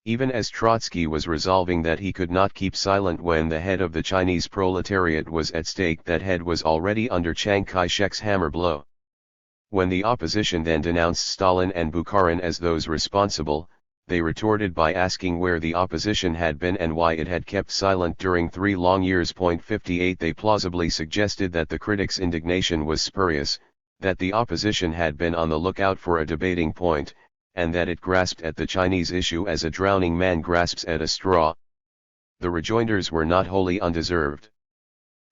Even as Trotsky was resolving that he could not keep silent when the head of the Chinese proletariat was at stake, that head was already under Chiang Kai-shek's hammer blow. When the opposition then denounced Stalin and Bukharin as those responsible, they retorted by asking where the opposition had been and why it had kept silent during 3 long years. 58 They plausibly suggested that the critics' indignation was spurious, that the opposition had been on the lookout for a debating point, and that it grasped at the Chinese issue as a drowning man grasps at a straw. The rejoinders were not wholly undeserved.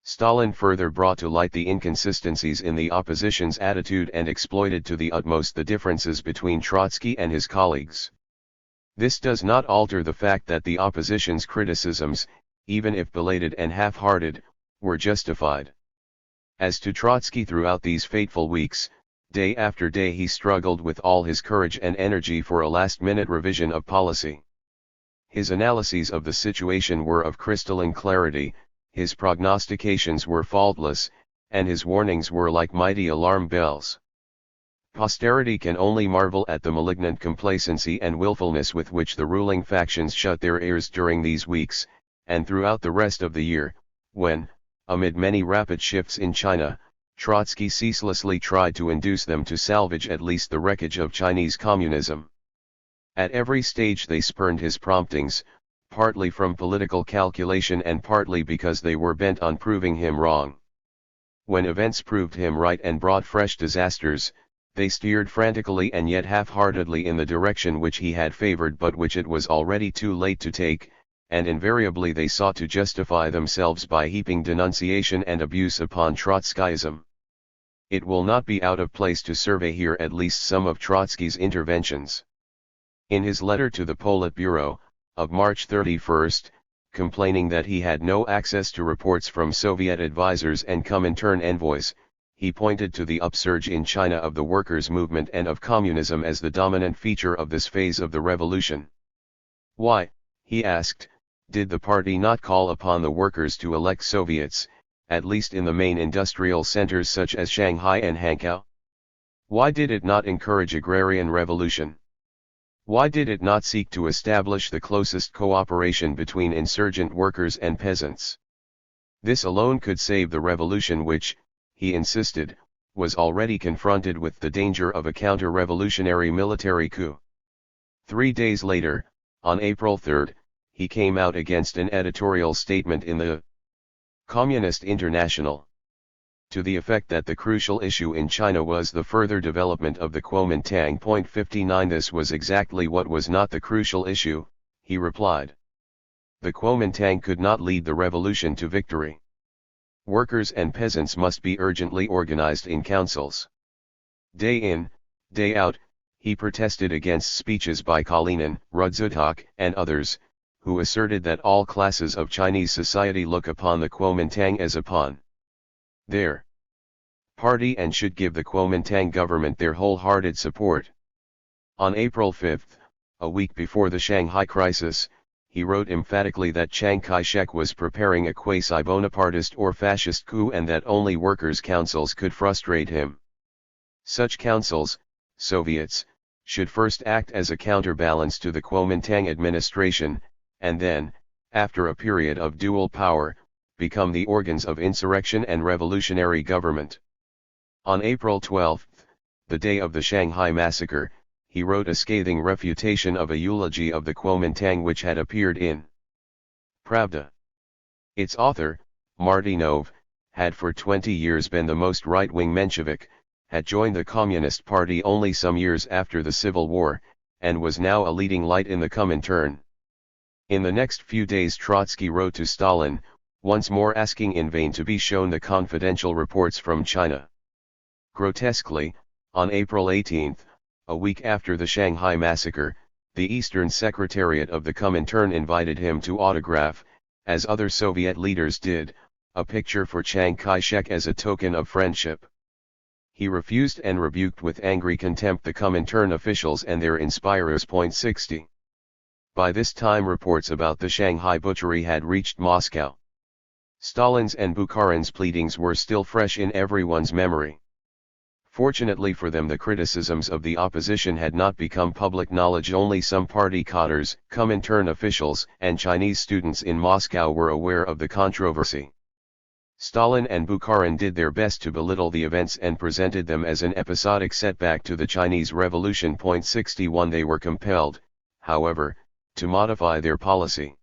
Stalin further brought to light the inconsistencies in the opposition's attitude and exploited to the utmost the differences between Trotsky and his colleagues. This does not alter the fact that the opposition's criticisms, even if belated and half-hearted, were justified. As to Trotsky, throughout these fateful weeks, day after day he struggled with all his courage and energy for a last-minute revision of policy. His analyses of the situation were of crystalline clarity, his prognostications were faultless, and his warnings were like mighty alarm bells. Posterity can only marvel at the malignant complacency and willfulness with which the ruling factions shut their ears during these weeks, and throughout the rest of the year, when, amid many rapid shifts in China, Trotsky ceaselessly tried to induce them to salvage at least the wreckage of Chinese communism. At every stage they spurned his promptings, partly from political calculation and partly because they were bent on proving him wrong. When events proved him right and brought fresh disasters, they steered frantically and yet half-heartedly in the direction which he had favored but which it was already too late to take, and invariably they sought to justify themselves by heaping denunciation and abuse upon Trotskyism. It will not be out of place to survey here at least some of Trotsky's interventions. In his letter to the Politburo, of March 31, complaining that he had no access to reports from Soviet advisers and Comintern envoys, he pointed to the upsurge in China of the workers' movement and of communism as the dominant feature of this phase of the revolution. Why, he asked, did the party not call upon the workers to elect Soviets, at least in the main industrial centers such as Shanghai and Hankow? Why did it not encourage agrarian revolution? Why did it not seek to establish the closest cooperation between insurgent workers and peasants? This alone could save the revolution which, he insisted, was already confronted with the danger of a counter-revolutionary military coup. 3 days later, on April 3, he came out against an editorial statement in the Communist International, to the effect that the crucial issue in China was the further development of the Kuomintang. 59 This was exactly what was not the crucial issue, he replied. The Kuomintang could not lead the revolution to victory. Workers and peasants must be urgently organized in councils. Day in, day out, he protested against speeches by Kalinin, Rudzutak, and others, who asserted that all classes of Chinese society look upon the Kuomintang as upon their party and should give the Kuomintang government their wholehearted support. On April 5, a week before the Shanghai crisis, he wrote emphatically that Chiang Kai-shek was preparing a quasi-Bonapartist or fascist coup and that only workers' councils could frustrate him. Such councils, Soviets, should first act as a counterbalance to the Kuomintang administration, and then, after a period of dual power, become the organs of insurrection and revolutionary government. On April 12, the day of the Shanghai massacre, he wrote a scathing refutation of a eulogy of the Kuomintang which had appeared in Pravda. Its author, Martynov, had for 20 years been the most right-wing Menshevik, had joined the Communist Party only some years after the Civil War, and was now a leading light in the Comintern. In the next few days Trotsky wrote to Stalin, once more asking in vain to be shown the confidential reports from China. Grotesquely, on April 18, a week after the Shanghai massacre, the Eastern Secretariat of the Comintern invited him to autograph, as other Soviet leaders did, a picture for Chiang Kai-shek as a token of friendship. He refused and rebuked with angry contempt the Comintern officials and their inspirers. 60. By this time reports about the Shanghai butchery had reached Moscow. Stalin's and Bukharin's pleadings were still fresh in everyone's memory. Fortunately for them, the criticisms of the opposition had not become public knowledge. Only some party cadres, Comintern officials, and Chinese students in Moscow were aware of the controversy. Stalin and Bukharin did their best to belittle the events and presented them as an episodic setback to the Chinese Revolution. 61 They were compelled, however, to modify their policy.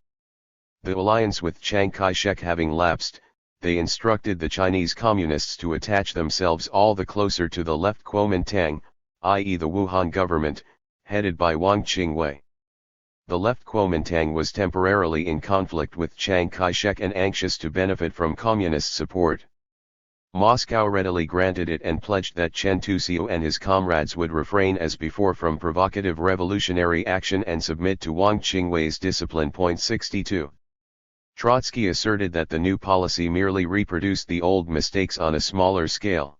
The alliance with Chiang Kai-shek having lapsed, they instructed the Chinese Communists to attach themselves all the closer to the left Kuomintang, i.e. the Wuhan government, headed by Wang Qingwei. The left Kuomintang was temporarily in conflict with Chiang Kai-shek and anxious to benefit from communist support. Moscow readily granted it and pledged that Chen Tuxiu and his comrades would refrain as before from provocative revolutionary action and submit to Wang Qingwei's discipline. 62. Trotsky asserted that the new policy merely reproduced the old mistakes on a smaller scale.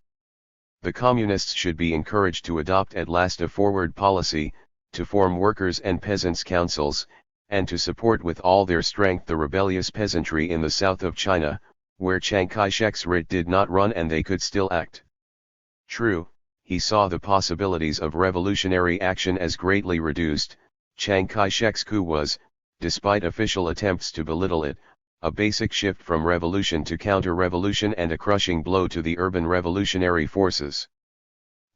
The communists should be encouraged to adopt at last a forward policy, to form workers' and peasants' councils, and to support with all their strength the rebellious peasantry in the south of China, where Chiang Kai-shek's writ did not run and they could still act. True, he saw the possibilities of revolutionary action as greatly reduced. Chiang Kai-shek's coup was, despite official attempts to belittle it, a basic shift from revolution to counter-revolution and a crushing blow to the urban revolutionary forces.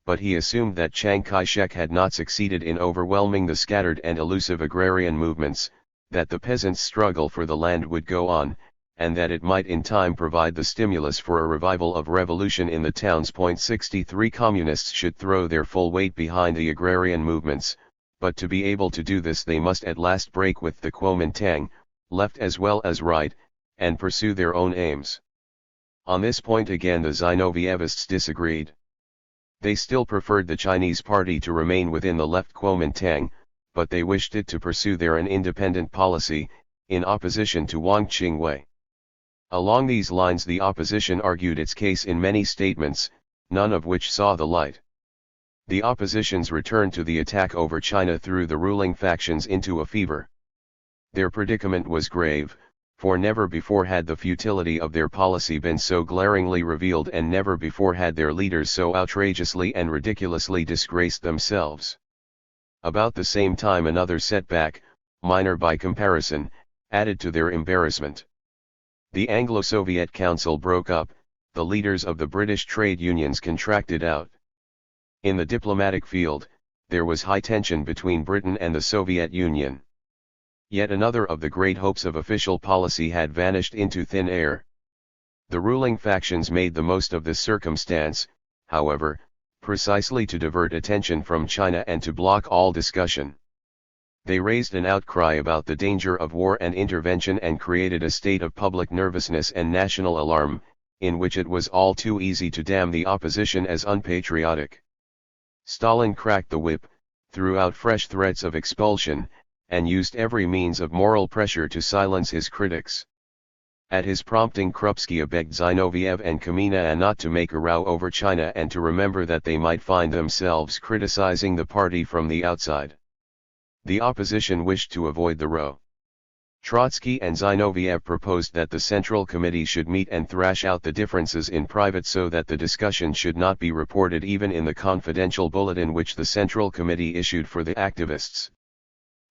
But he assumed that Chiang Kai-shek had not succeeded in overwhelming the scattered and elusive agrarian movements, that the peasants' struggle for the land would go on, and that it might in time provide the stimulus for a revival of revolution in the towns. 63 Communists should throw their full weight behind the agrarian movements, but to be able to do this they must at last break with the Kuomintang, left as well as right, and pursue their own aims. On this point again the Zinovievists disagreed. They still preferred the Chinese party to remain within the left Kuomintang, but they wished it to pursue their an independent policy, in opposition to Wang Qingwei. Along these lines the opposition argued its case in many statements, none of which saw the light. The opposition's return to the attack over China threw the ruling factions into a fever. Their predicament was grave, for never before had the futility of their policy been so glaringly revealed and never before had their leaders so outrageously and ridiculously disgraced themselves. About the same time another setback, minor by comparison, added to their embarrassment. The Anglo-Soviet Council broke up, the leaders of the British trade unions contracted out. In the diplomatic field, there was high tension between Britain and the Soviet Union. Yet another of the great hopes of official policy had vanished into thin air. The ruling factions made the most of this circumstance, however, precisely to divert attention from China and to block all discussion. They raised an outcry about the danger of war and intervention and created a state of public nervousness and national alarm, in which it was all too easy to damn the opposition as unpatriotic. Stalin cracked the whip, threw out fresh threats of expulsion, and used every means of moral pressure to silence his critics. At his prompting Krupskaya begged Zinoviev and Kamina not to make a row over China and to remember that they might find themselves criticizing the party from the outside. The opposition wished to avoid the row. Trotsky and Zinoviev proposed that the Central Committee should meet and thrash out the differences in private so that the discussion should not be reported even in the confidential bulletin which the Central Committee issued for the activists.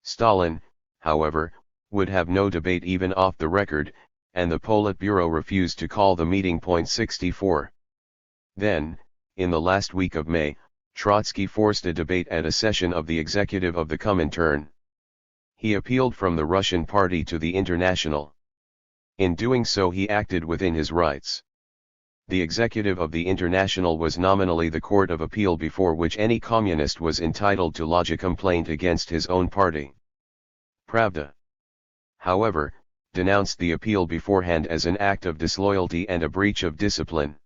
Stalin, however, would have no debate even off the record, and the Politburo refused to call the meeting. 64. Then, in the last week of May, Trotsky forced a debate at a session of the executive of the Comintern. He appealed from the Russian party to the International. In doing so he acted within his rights. The executive of the International was nominally the court of appeal before which any communist was entitled to lodge a complaint against his own party. Pravda, however, denounced the appeal beforehand as an act of disloyalty and a breach of discipline.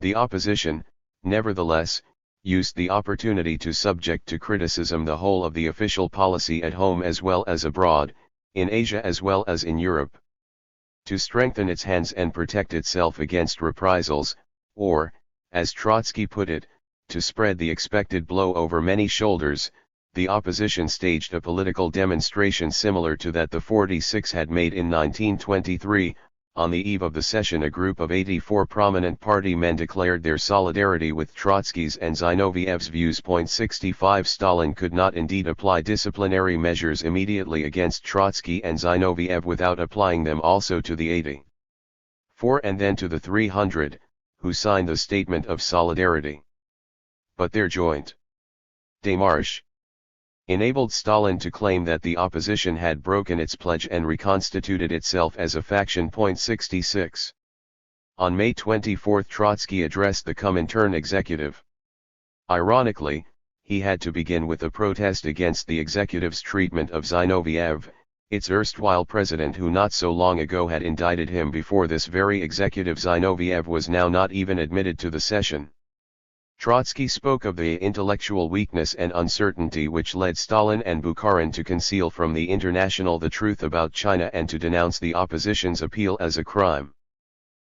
The opposition, nevertheless, used the opportunity to subject to criticism the whole of the official policy at home as well as abroad, in Asia as well as in Europe. To strengthen its hands and protect itself against reprisals, or, as Trotsky put it, to spread the expected blow over many shoulders, the opposition staged a political demonstration similar to that the 46 had made in 1923. On the eve of the session a group of 84 prominent party men declared their solidarity with Trotsky's and Zinoviev's views. 65 Stalin could not indeed apply disciplinary measures immediately against Trotsky and Zinoviev without applying them also to the 84 and then to the 300, who signed the statement of solidarity. But their joint démarche enabled Stalin to claim that the opposition had broken its pledge and reconstituted itself as a faction. 66. On May 24 Trotsky addressed the Comintern executive. Ironically, he had to begin with a protest against the executive's treatment of Zinoviev, its erstwhile president, who not so long ago had indicted him before this very executive Zinoviev, was now not even admitted to the session. Trotsky spoke of the intellectual weakness and uncertainty which led Stalin and Bukharin to conceal from the International the truth about China and to denounce the opposition's appeal as a crime.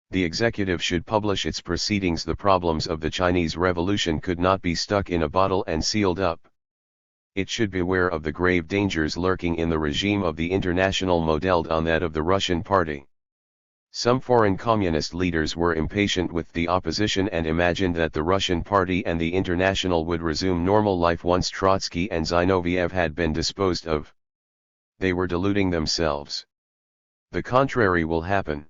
The executive should publish its proceedings. The problems of the Chinese Revolution could not be stuck in a bottle and sealed up. It should beware of the grave dangers lurking in the regime of the International modeled on that of the Russian Party. Some foreign communist leaders were impatient with the opposition and imagined that the Russian Party and the International would resume normal life once Trotsky and Zinoviev had been disposed of. They were deluding themselves. The contrary will happen.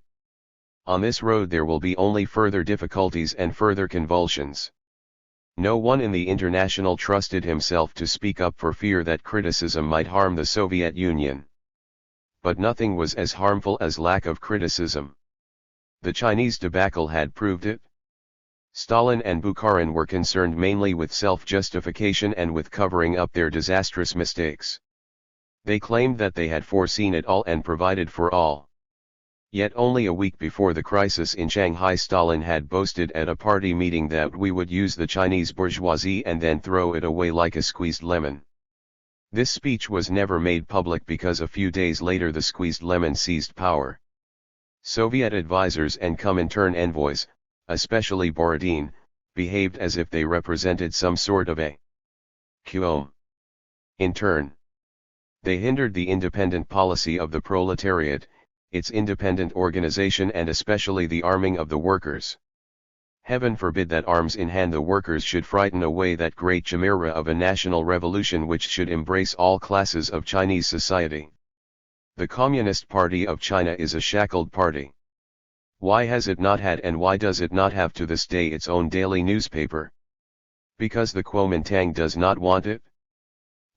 On this road there will be only further difficulties and further convulsions. No one in the International trusted himself to speak up for fear that criticism might harm the Soviet Union. But nothing was as harmful as lack of criticism. The Chinese debacle had proved it. Stalin and Bukharin were concerned mainly with self-justification and with covering up their disastrous mistakes. They claimed that they had foreseen it all and provided for all. Yet only a week before the crisis in Shanghai, Stalin had boasted at a party meeting that we would use the Chinese bourgeoisie and then throw it away like a squeezed lemon. This speech was never made public because a few days later the squeezed lemon seized power. Soviet advisors and Comintern envoys, especially Borodin, behaved as if they represented some sort of a QOM. In turn, they hindered the independent policy of the proletariat, its independent organization, and especially the arming of the workers. Heaven forbid that arms in hand the workers should frighten away that great chimera of a national revolution which should embrace all classes of Chinese society. The Communist Party of China is a shackled party. Why has it not had and why does it not have to this day its own daily newspaper? Because the Kuomintang does not want it?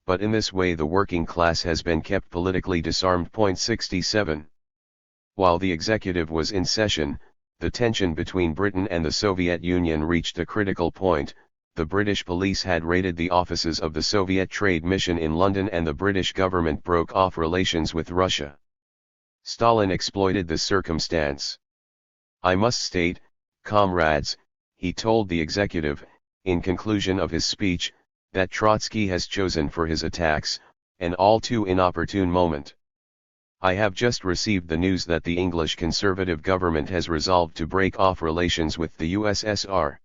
But in this way the working class has been kept politically disarmed. 67. While the executive was in session, the tension between Britain and the Soviet Union reached a critical point. The British police had raided the offices of the Soviet Trade Mission in London and the British government broke off relations with Russia. Stalin exploited this circumstance. I must state, comrades, he told the executive, in conclusion of his speech, that Trotsky has chosen for his attacks an all too inopportune moment. I have just received the news that the English Conservative government has resolved to break off relations with the USSR.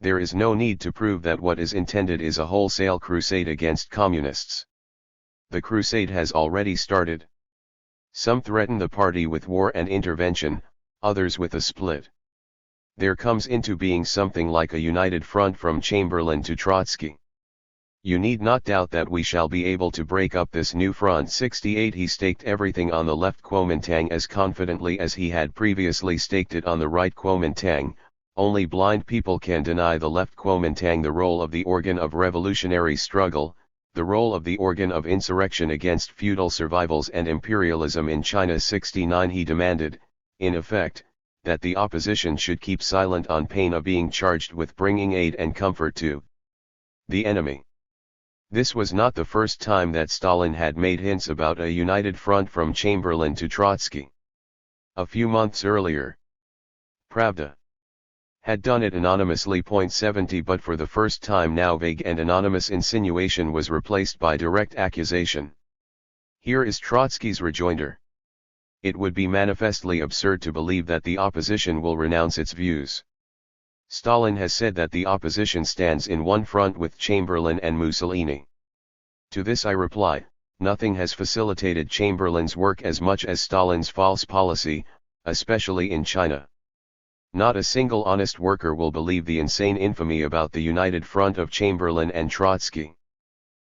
There is no need to prove that what is intended is a wholesale crusade against communists. The crusade has already started. Some threaten the party with war and intervention, others with a split. There comes into being something like a united front from Chamberlain to Trotsky. You need not doubt that we shall be able to break up this new front. 68. He staked everything on the left Kuomintang as confidently as he had previously staked it on the right Kuomintang. Only blind people can deny the left Kuomintang the role of the organ of revolutionary struggle, the role of the organ of insurrection against feudal survivals and imperialism in China. 69. He demanded, in effect, that the opposition should keep silent on pain of being charged with bringing aid and comfort to the enemy. This was not the first time that Stalin had made hints about a united front from Chamberlain to Trotsky. A few months earlier, Pravda had done it anonymously. 70. But for the first time now vague and anonymous insinuation was replaced by direct accusation. Here is Trotsky's rejoinder. It would be manifestly absurd to believe that the opposition will renounce its views. Stalin has said that the opposition stands in one front with Chamberlain and Mussolini. To this I reply, nothing has facilitated Chamberlain's work as much as Stalin's false policy, especially in China. Not a single honest worker will believe the insane infamy about the united front of Chamberlain and Trotsky.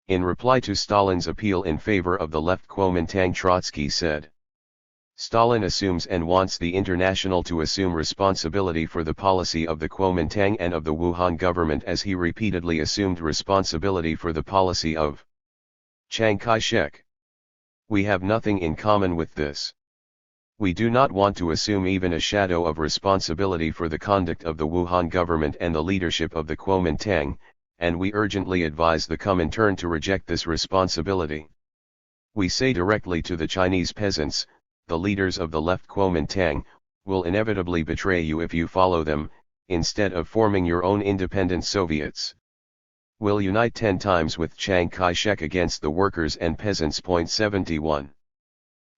In reply to Stalin's appeal in favor of the left Kuomintang, Trotsky said, Stalin assumes and wants the International to assume responsibility for the policy of the Kuomintang and of the Wuhan government as he repeatedly assumed responsibility for the policy of Chiang Kai-shek. We have nothing in common with this. We do not want to assume even a shadow of responsibility for the conduct of the Wuhan government and the leadership of the Kuomintang, and we urgently advise the Comintern to reject this responsibility. We say directly to the Chinese peasants, the leaders of the left Kuomintang, will inevitably betray you if you follow them, instead of forming your own independent Soviets. Will unite 10 times with Chiang Kai-shek against the workers and peasants. 71.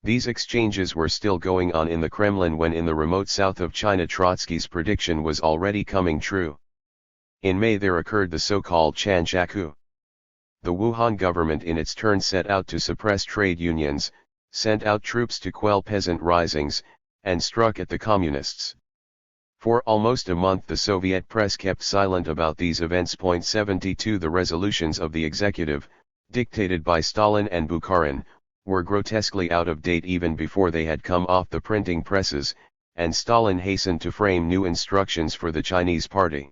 These exchanges were still going on in the Kremlin when in the remote south of China Trotsky's prediction was already coming true. In May there occurred the so-called Chanzha coup. The Wuhan government in its turn set out to suppress trade unions, sent out troops to quell peasant risings, and struck at the communists. For almost a month the Soviet press kept silent about these events. 72 The resolutions of the executive, dictated by Stalin and Bukharin, were grotesquely out of date even before they had come off the printing presses, and Stalin hastened to frame new instructions for the Chinese party.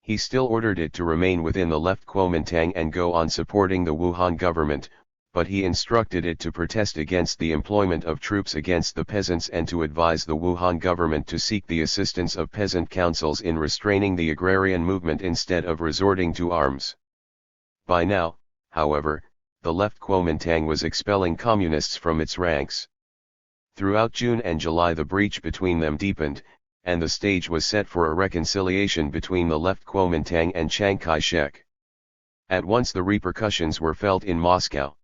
He still ordered it to remain within the left Kuomintang and go on supporting the Wuhan government, but he instructed it to protest against the employment of troops against the peasants and to advise the Wuhan government to seek the assistance of peasant councils in restraining the agrarian movement instead of resorting to arms. By now, however, the left Kuomintang was expelling communists from its ranks. Throughout June and July the breach between them deepened, and the stage was set for a reconciliation between the left Kuomintang and Chiang Kai-shek. At once the repercussions were felt in Moscow.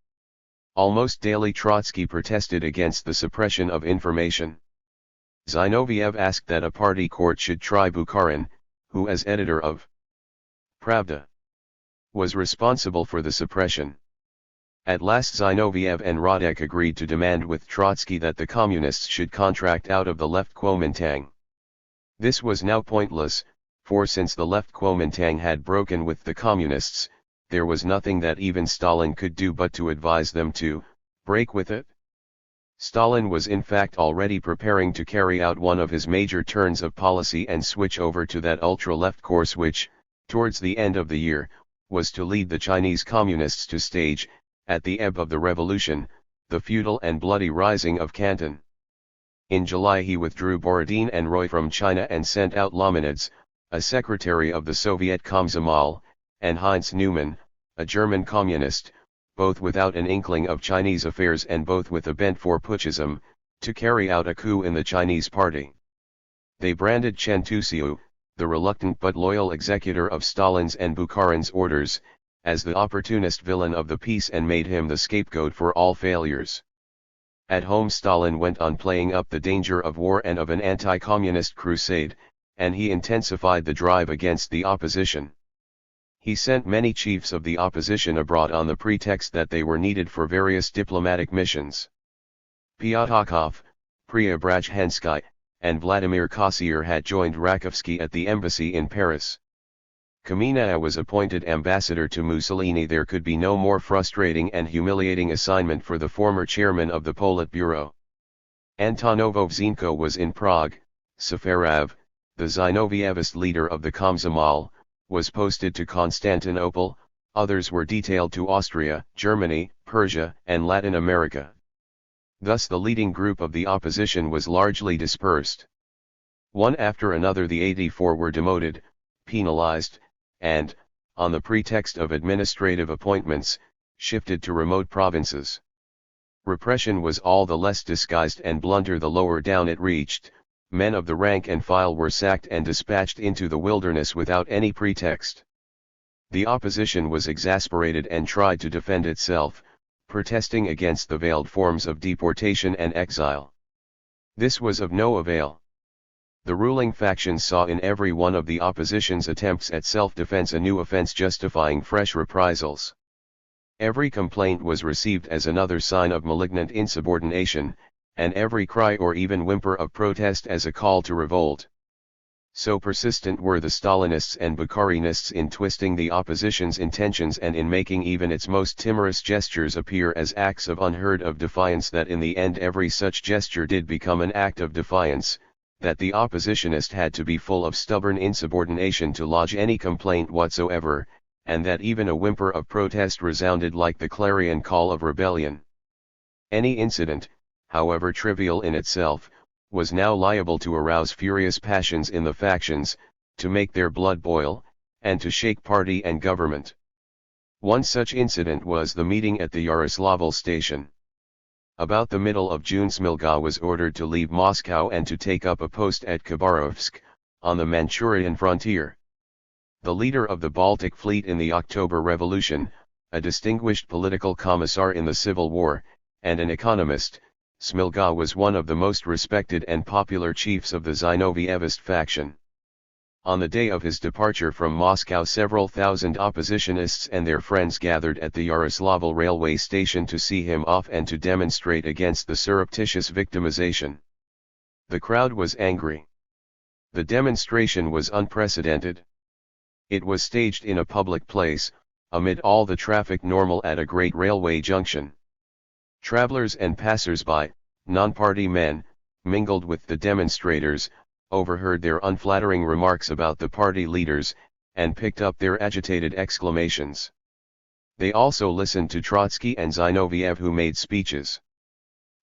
Almost daily Trotsky protested against the suppression of information. Zinoviev asked that a party court should try Bukharin, who as editor of Pravda was responsible for the suppression. At last Zinoviev and Radek agreed to demand with Trotsky that the communists should contract out of the left Kuomintang. This was now pointless, for since the left Kuomintang had broken with the communists, there was nothing that even Stalin could do but to advise them to break with it. Stalin was in fact already preparing to carry out one of his major turns of policy and switch over to that ultra-left course which, towards the end of the year, was to lead the Chinese communists to stage, at the ebb of the revolution, the futile and bloody rising of Canton. In July he withdrew Borodin and Roy from China and sent out Lomanids, a secretary of the Soviet Komsomol, and Heinz Neumann, a German communist, both without an inkling of Chinese affairs and both with a bent for putschism, to carry out a coup in the Chinese party. They branded Chen Tusiu, the reluctant but loyal executor of Stalin's and Bukharin's orders, as the opportunist villain of the peace and made him the scapegoat for all failures. At home Stalin went on playing up the danger of war and of an anti-communist crusade, and he intensified the drive against the opposition. He sent many chiefs of the opposition abroad on the pretext that they were needed for various diplomatic missions. Pyatakov, Preobrazhensky, and Vladimir Kossier had joined Rakovsky at the embassy in Paris. Kamenev was appointed ambassador to Mussolini. There could be no more frustrating and humiliating assignment for the former chairman of the Politburo. Antonovo Vzinko was in Prague. Safarov, the Zinovievist leader of the Komsomol, was posted to Constantinople. Others were detailed to Austria, Germany, Persia, and Latin America. Thus the leading group of the opposition was largely dispersed. One after another the 84 were demoted, penalized, and, on the pretext of administrative appointments, shifted to remote provinces. Repression was all the less disguised and blunder the lower down it reached. Men of the rank and file were sacked and dispatched into the wilderness without any pretext. The opposition was exasperated and tried to defend itself, protesting against the veiled forms of deportation and exile. This was of no avail. The ruling faction saw in every one of the opposition's attempts at self-defense a new offense justifying fresh reprisals. Every complaint was received as another sign of malignant insubordination, and every cry or even whimper of protest as a call to revolt. So persistent were the Stalinists and Bukharinists in twisting the opposition's intentions and in making even its most timorous gestures appear as acts of unheard of defiance that in the end every such gesture did become an act of defiance, that the oppositionist had to be full of stubborn insubordination to lodge any complaint whatsoever, and that even a whimper of protest resounded like the clarion call of rebellion. Any incident, however trivial in itself, was now liable to arouse furious passions in the factions, to make their blood boil, and to shake party and government. One such incident was the meeting at the Yaroslavl station. About the middle of June, Smilga was ordered to leave Moscow and to take up a post at Khabarovsk, on the Manchurian frontier. The leader of the Baltic Fleet in the October Revolution, a distinguished political commissar in the Civil War, and an economist, Smilga was one of the most respected and popular chiefs of the Zinovyevist faction. On the day of his departure from Moscow, several thousand oppositionists and their friends gathered at the Yaroslavl railway station to see him off and to demonstrate against the surreptitious victimization. The crowd was angry. The demonstration was unprecedented. It was staged in a public place, amid all the traffic normal at a great railway junction. Travelers and passers-by, non-party men, mingled with the demonstrators, overheard their unflattering remarks about the party leaders, and picked up their agitated exclamations. They also listened to Trotsky and Zinoviev, who made speeches.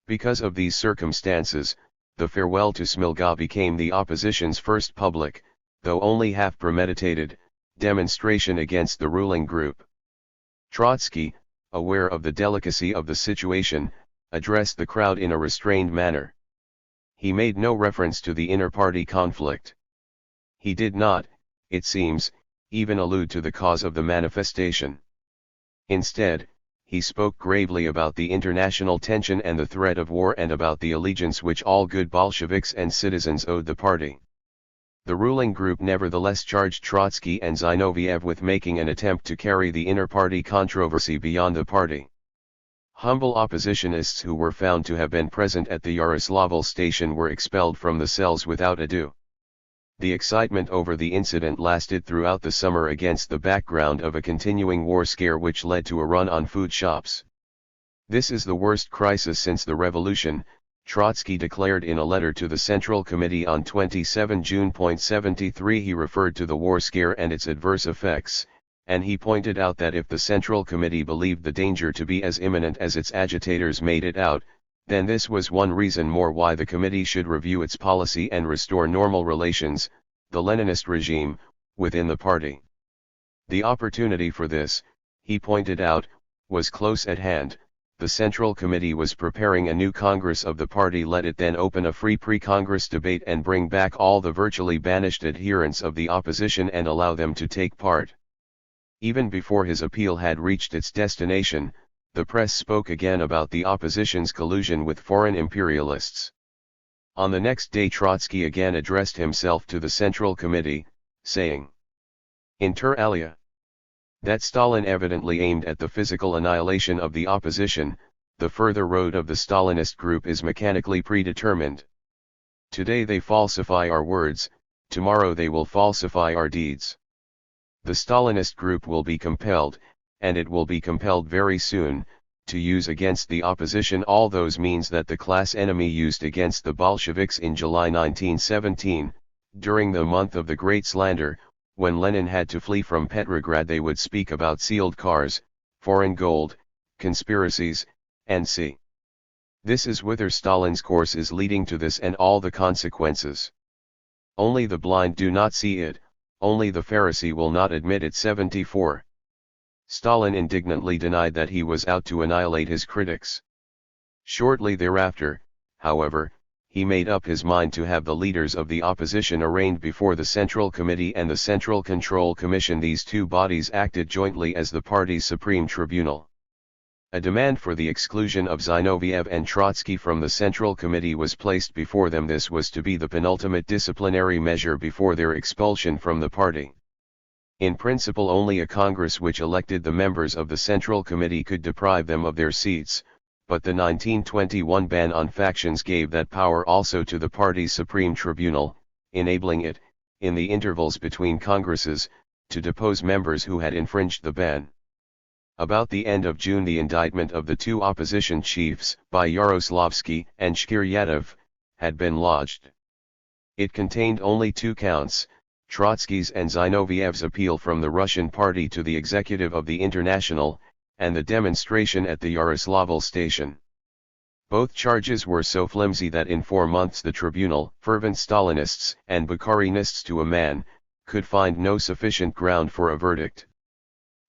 Because of these circumstances, the farewell to Smilga became the opposition's first public, though only half premeditated, demonstration against the ruling group. Trotsky, aware of the delicacy of the situation, addressed the crowd in a restrained manner. He made no reference to the inter-party conflict. He did not, it seems, even allude to the cause of the manifestation. Instead, he spoke gravely about the international tension and the threat of war, and about the allegiance which all good Bolsheviks and citizens owed the party. The ruling group nevertheless charged Trotsky and Zinoviev with making an attempt to carry the inter-party controversy beyond the party. Humble oppositionists who were found to have been present at the Yaroslavl station were expelled from the cells without ado. The excitement over the incident lasted throughout the summer against the background of a continuing war scare which led to a run on food shops. "This is the worst crisis since the revolution," Trotsky declared in a letter to the Central Committee on 27 June. 73. He referred to the war scare and its adverse effects, and he pointed out that if the Central Committee believed the danger to be as imminent as its agitators made it out, then this was one reason more why the committee should review its policy and restore normal relations, the Leninist regime, within the party. The opportunity for this, he pointed out, was close at hand. The Central Committee was preparing a new Congress of the party. Let it then open a free pre-Congress debate and bring back all the virtually banished adherents of the opposition and allow them to take part. Even before his appeal had reached its destination, the press spoke again about the opposition's collusion with foreign imperialists. On the next day, Trotsky again addressed himself to the Central Committee, saying, "Inter alia, that Stalin evidently aimed at the physical annihilation of the opposition. The further road of the Stalinist group is mechanically predetermined. Today they falsify our words, tomorrow they will falsify our deeds. The Stalinist group will be compelled, and it will be compelled very soon, to use against the opposition all those means that the class enemy used against the Bolsheviks in July 1917, during the month of the Great Slander, when Lenin had to flee from Petrograd. They would speak about sealed cars, foreign gold, conspiracies, and see. This is whither Stalin's course is leading, to this and all the consequences. Only the blind do not see it, only the Pharisee will not admit it." 74. Stalin indignantly denied that he was out to annihilate his critics. Shortly thereafter, however, he made up his mind to have the leaders of the opposition arraigned before the Central Committee and the Central Control Commission. These two bodies acted jointly as the party's supreme tribunal. A demand for the exclusion of Zinoviev and Trotsky from the Central Committee was placed before them. This was to be the penultimate disciplinary measure before their expulsion from the party. In principle, only a Congress which elected the members of the Central Committee could deprive them of their seats, but the 1921 ban on factions gave that power also to the party's Supreme Tribunal, enabling it, in the intervals between Congresses, to depose members who had infringed the ban. About the end of June, the indictment of the two opposition chiefs, by Yaroslavsky and Shkiryatov, had been lodged. It contained only 2 counts, Trotsky's and Zinoviev's appeal from the Russian party to the executive of the International, and the demonstration at the Yaroslavl station. Both charges were so flimsy that in 4 months the tribunal, fervent Stalinists and Bukharinists to a man, could find no sufficient ground for a verdict.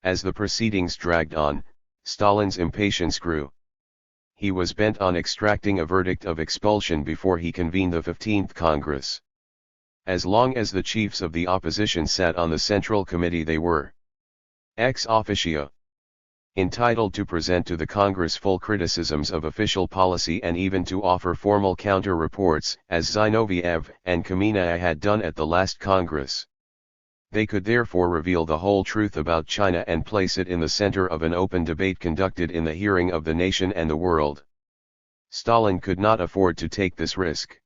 As the proceedings dragged on, Stalin's impatience grew. He was bent on extracting a verdict of expulsion before he convened the 15th Congress. As long as the chiefs of the opposition sat on the Central Committee, they were ex officio entitled to present to the Congress full criticisms of official policy and even to offer formal counter-reports, as Zinoviev and Kamenev had done at the last Congress. They could therefore reveal the whole truth about China and place it in the center of an open debate conducted in the hearing of the nation and the world. Stalin could not afford to take this risk.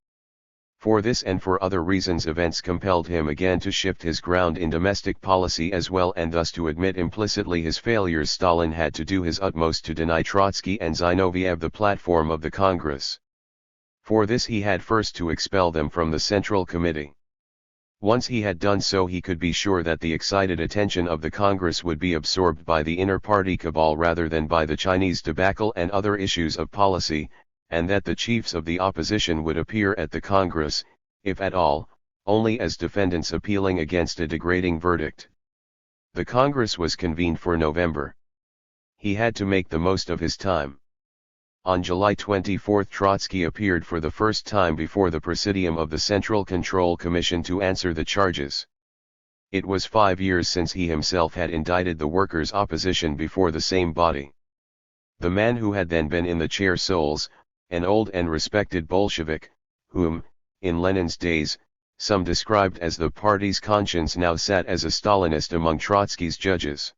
For this and for other reasons, events compelled him again to shift his ground in domestic policy as well, and thus to admit implicitly his failures. Stalin had to do his utmost to deny Trotsky and Zinoviev the platform of the Congress. For this he had first to expel them from the Central Committee. Once he had done so, he could be sure that the excited attention of the Congress would be absorbed by the inter-party cabal rather than by the Chinese debacle and other issues of policy, and that the chiefs of the opposition would appear at the Congress, if at all, only as defendants appealing against a degrading verdict. The Congress was convened for November. He had to make the most of his time. On July 24 Trotsky appeared for the first time before the Presidium of the Central Control Commission to answer the charges. It was 5 years since he himself had indicted the workers' opposition before the same body. The man who had then been in the chair, Soles, an old and respected Bolshevik, whom, in Lenin's days, some described as the party's conscience, now sat as a Stalinist among Trotsky's judges.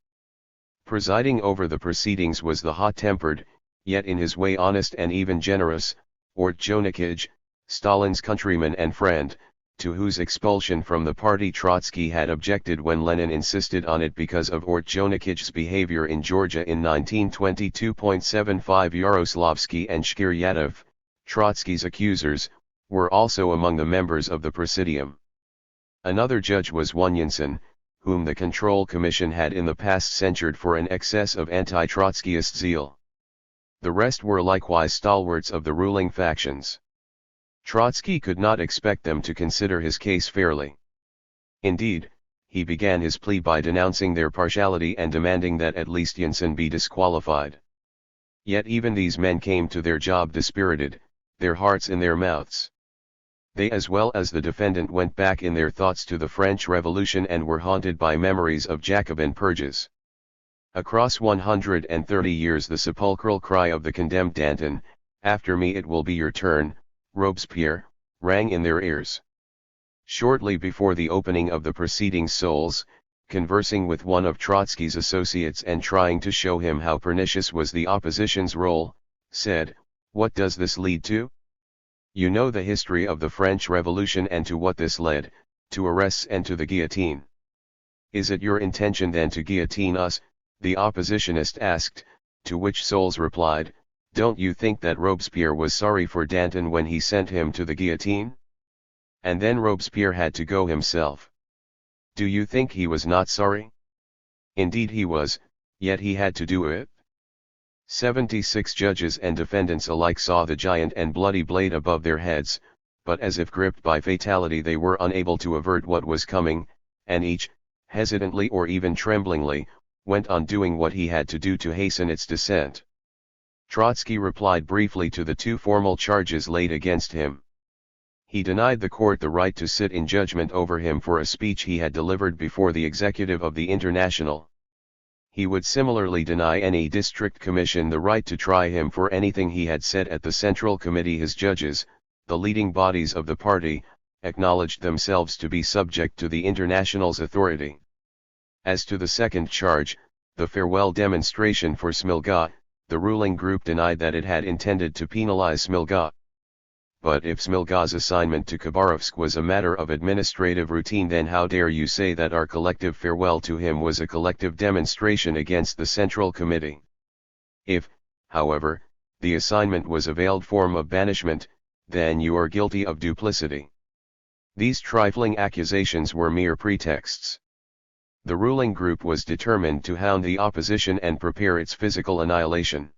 Presiding over the proceedings was the hot-tempered, yet in his way honest and even generous, Ortjonikij, Stalin's countryman and friend, to whose expulsion from the party Trotsky had objected when Lenin insisted on it because of Ortjonikij's behavior in Georgia in 1922. 75 Yaroslavsky and Shkiryatov, Trotsky's accusers, were also among the members of the Presidium. Another judge was Wonyanson, whom the Control Commission had in the past censured for an excess of anti-Trotskyist zeal. The rest were likewise stalwarts of the ruling factions. Trotsky could not expect them to consider his case fairly. Indeed, he began his plea by denouncing their partiality and demanding that at least Yeltsin be disqualified. Yet even these men came to their job dispirited, their hearts in their mouths. They as well as the defendant went back in their thoughts to the French Revolution and were haunted by memories of Jacobin purges. Across 130 years the sepulchral cry of the condemned Danton, "After me it will be your turn, Robespierre," rang in their ears. Shortly before the opening of the proceedings, Soles, conversing with one of Trotsky's associates and trying to show him how pernicious was the opposition's role, said, "What does this lead to? You know the history of the French Revolution and to what this led, to arrests and to the guillotine. Is it your intention then to guillotine us?" the oppositionist asked, to which Soles replied, "Don't you think that Robespierre was sorry for Danton when he sent him to the guillotine? And then Robespierre had to go himself. Do you think he was not sorry? Indeed he was, yet he had to do it." 76 judges and defendants alike saw the giant and bloody blade above their heads, but as if gripped by fatality they were unable to avert what was coming, and each, hesitantly or even tremblingly, went on doing what he had to do to hasten its descent. Trotsky replied briefly to the two formal charges laid against him. He denied the court the right to sit in judgment over him for a speech he had delivered before the executive of the International. He would similarly deny any district commission the right to try him for anything he had said at the Central Committee. His judges, the leading bodies of the party, acknowledged themselves to be subject to the International's authority. As to the second charge, the farewell demonstration for Smilga, the ruling group denied that it had intended to penalize Smilga. But if Smilga's assignment to Khabarovsk was a matter of administrative routine, then how dare you say that our collective farewell to him was a collective demonstration against the Central Committee? If, however, the assignment was a veiled form of banishment, then you are guilty of duplicity. These trifling accusations were mere pretexts. The ruling group was determined to hound the opposition and prepare its physical annihilation.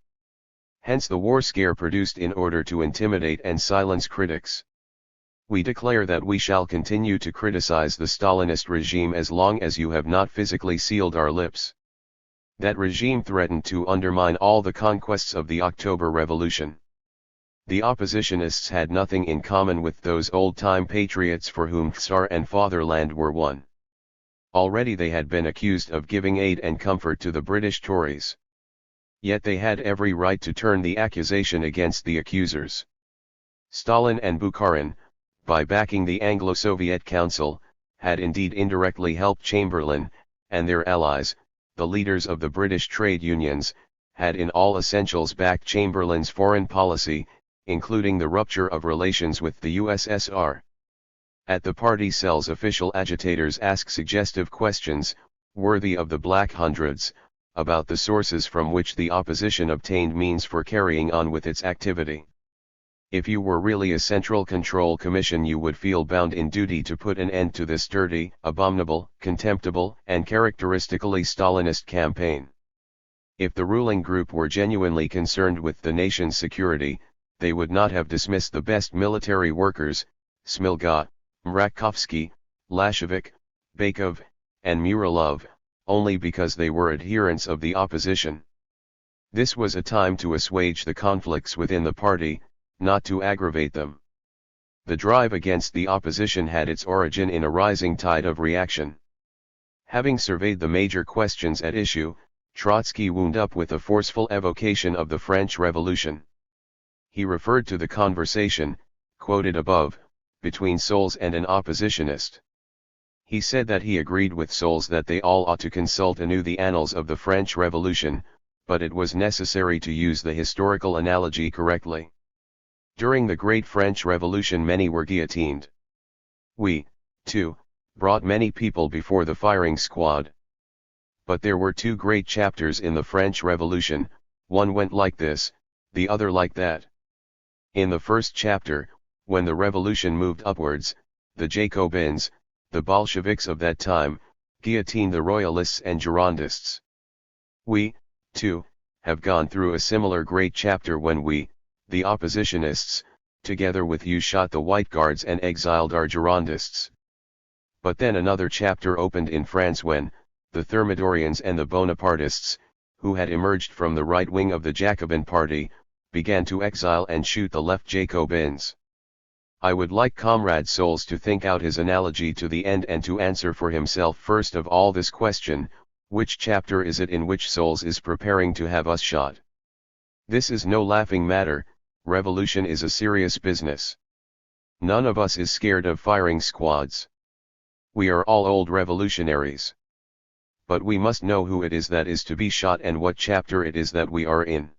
Hence the war scare produced in order to intimidate and silence critics. We declare that we shall continue to criticize the Stalinist regime as long as you have not physically sealed our lips. That regime threatened to undermine all the conquests of the October Revolution. The oppositionists had nothing in common with those old-time patriots for whom Tsar and fatherland were one. Already they had been accused of giving aid and comfort to the British Tories. Yet they had every right to turn the accusation against the accusers. Stalin and Bukharin, by backing the Anglo-Soviet Council, had indeed indirectly helped Chamberlain, and their allies, the leaders of the British trade unions, had in all essentials backed Chamberlain's foreign policy, including the rupture of relations with the USSR. At the party cells, official agitators ask suggestive questions, worthy of the Black Hundreds, about the sources from which the opposition obtained means for carrying on with its activity. If you were really a Central Control Commission, you would feel bound in duty to put an end to this dirty, abominable, contemptible, and characteristically Stalinist campaign. If the ruling group were genuinely concerned with the nation's security, they would not have dismissed the best military workers, Smilga, Mrakovsky, Lashevik, Bakov, and Muralov, only because they were adherents of the opposition. This was a time to assuage the conflicts within the party, not to aggravate them. The drive against the opposition had its origin in a rising tide of reaction. Having surveyed the major questions at issue, Trotsky wound up with a forceful evocation of the French Revolution. He referred to the conversation, quoted above, between Soles and an oppositionist. He said that he agreed with Soles that they all ought to consult anew the annals of the French Revolution, but it was necessary to use the historical analogy correctly. During the Great French Revolution many were guillotined. We, too, brought many people before the firing squad. But there were two great chapters in the French Revolution, one went like this, the other like that. In the first chapter, when the revolution moved upwards, the Jacobins, the Bolsheviks of that time, guillotined the Royalists and Girondists. We, too, have gone through a similar great chapter when we, the oppositionists, together with you shot the White Guards and exiled our Girondists. But then another chapter opened in France when, the Thermidorians and the Bonapartists, who had emerged from the right wing of the Jacobin party, began to exile and shoot the left Jacobins. I would like Comrade Soles to think out his analogy to the end and to answer for himself first of all this question, which chapter is it in which Soles is preparing to have us shot? This is no laughing matter, revolution is a serious business. None of us is scared of firing squads. We are all old revolutionaries. But we must know who it is that is to be shot and what chapter it is that we are in.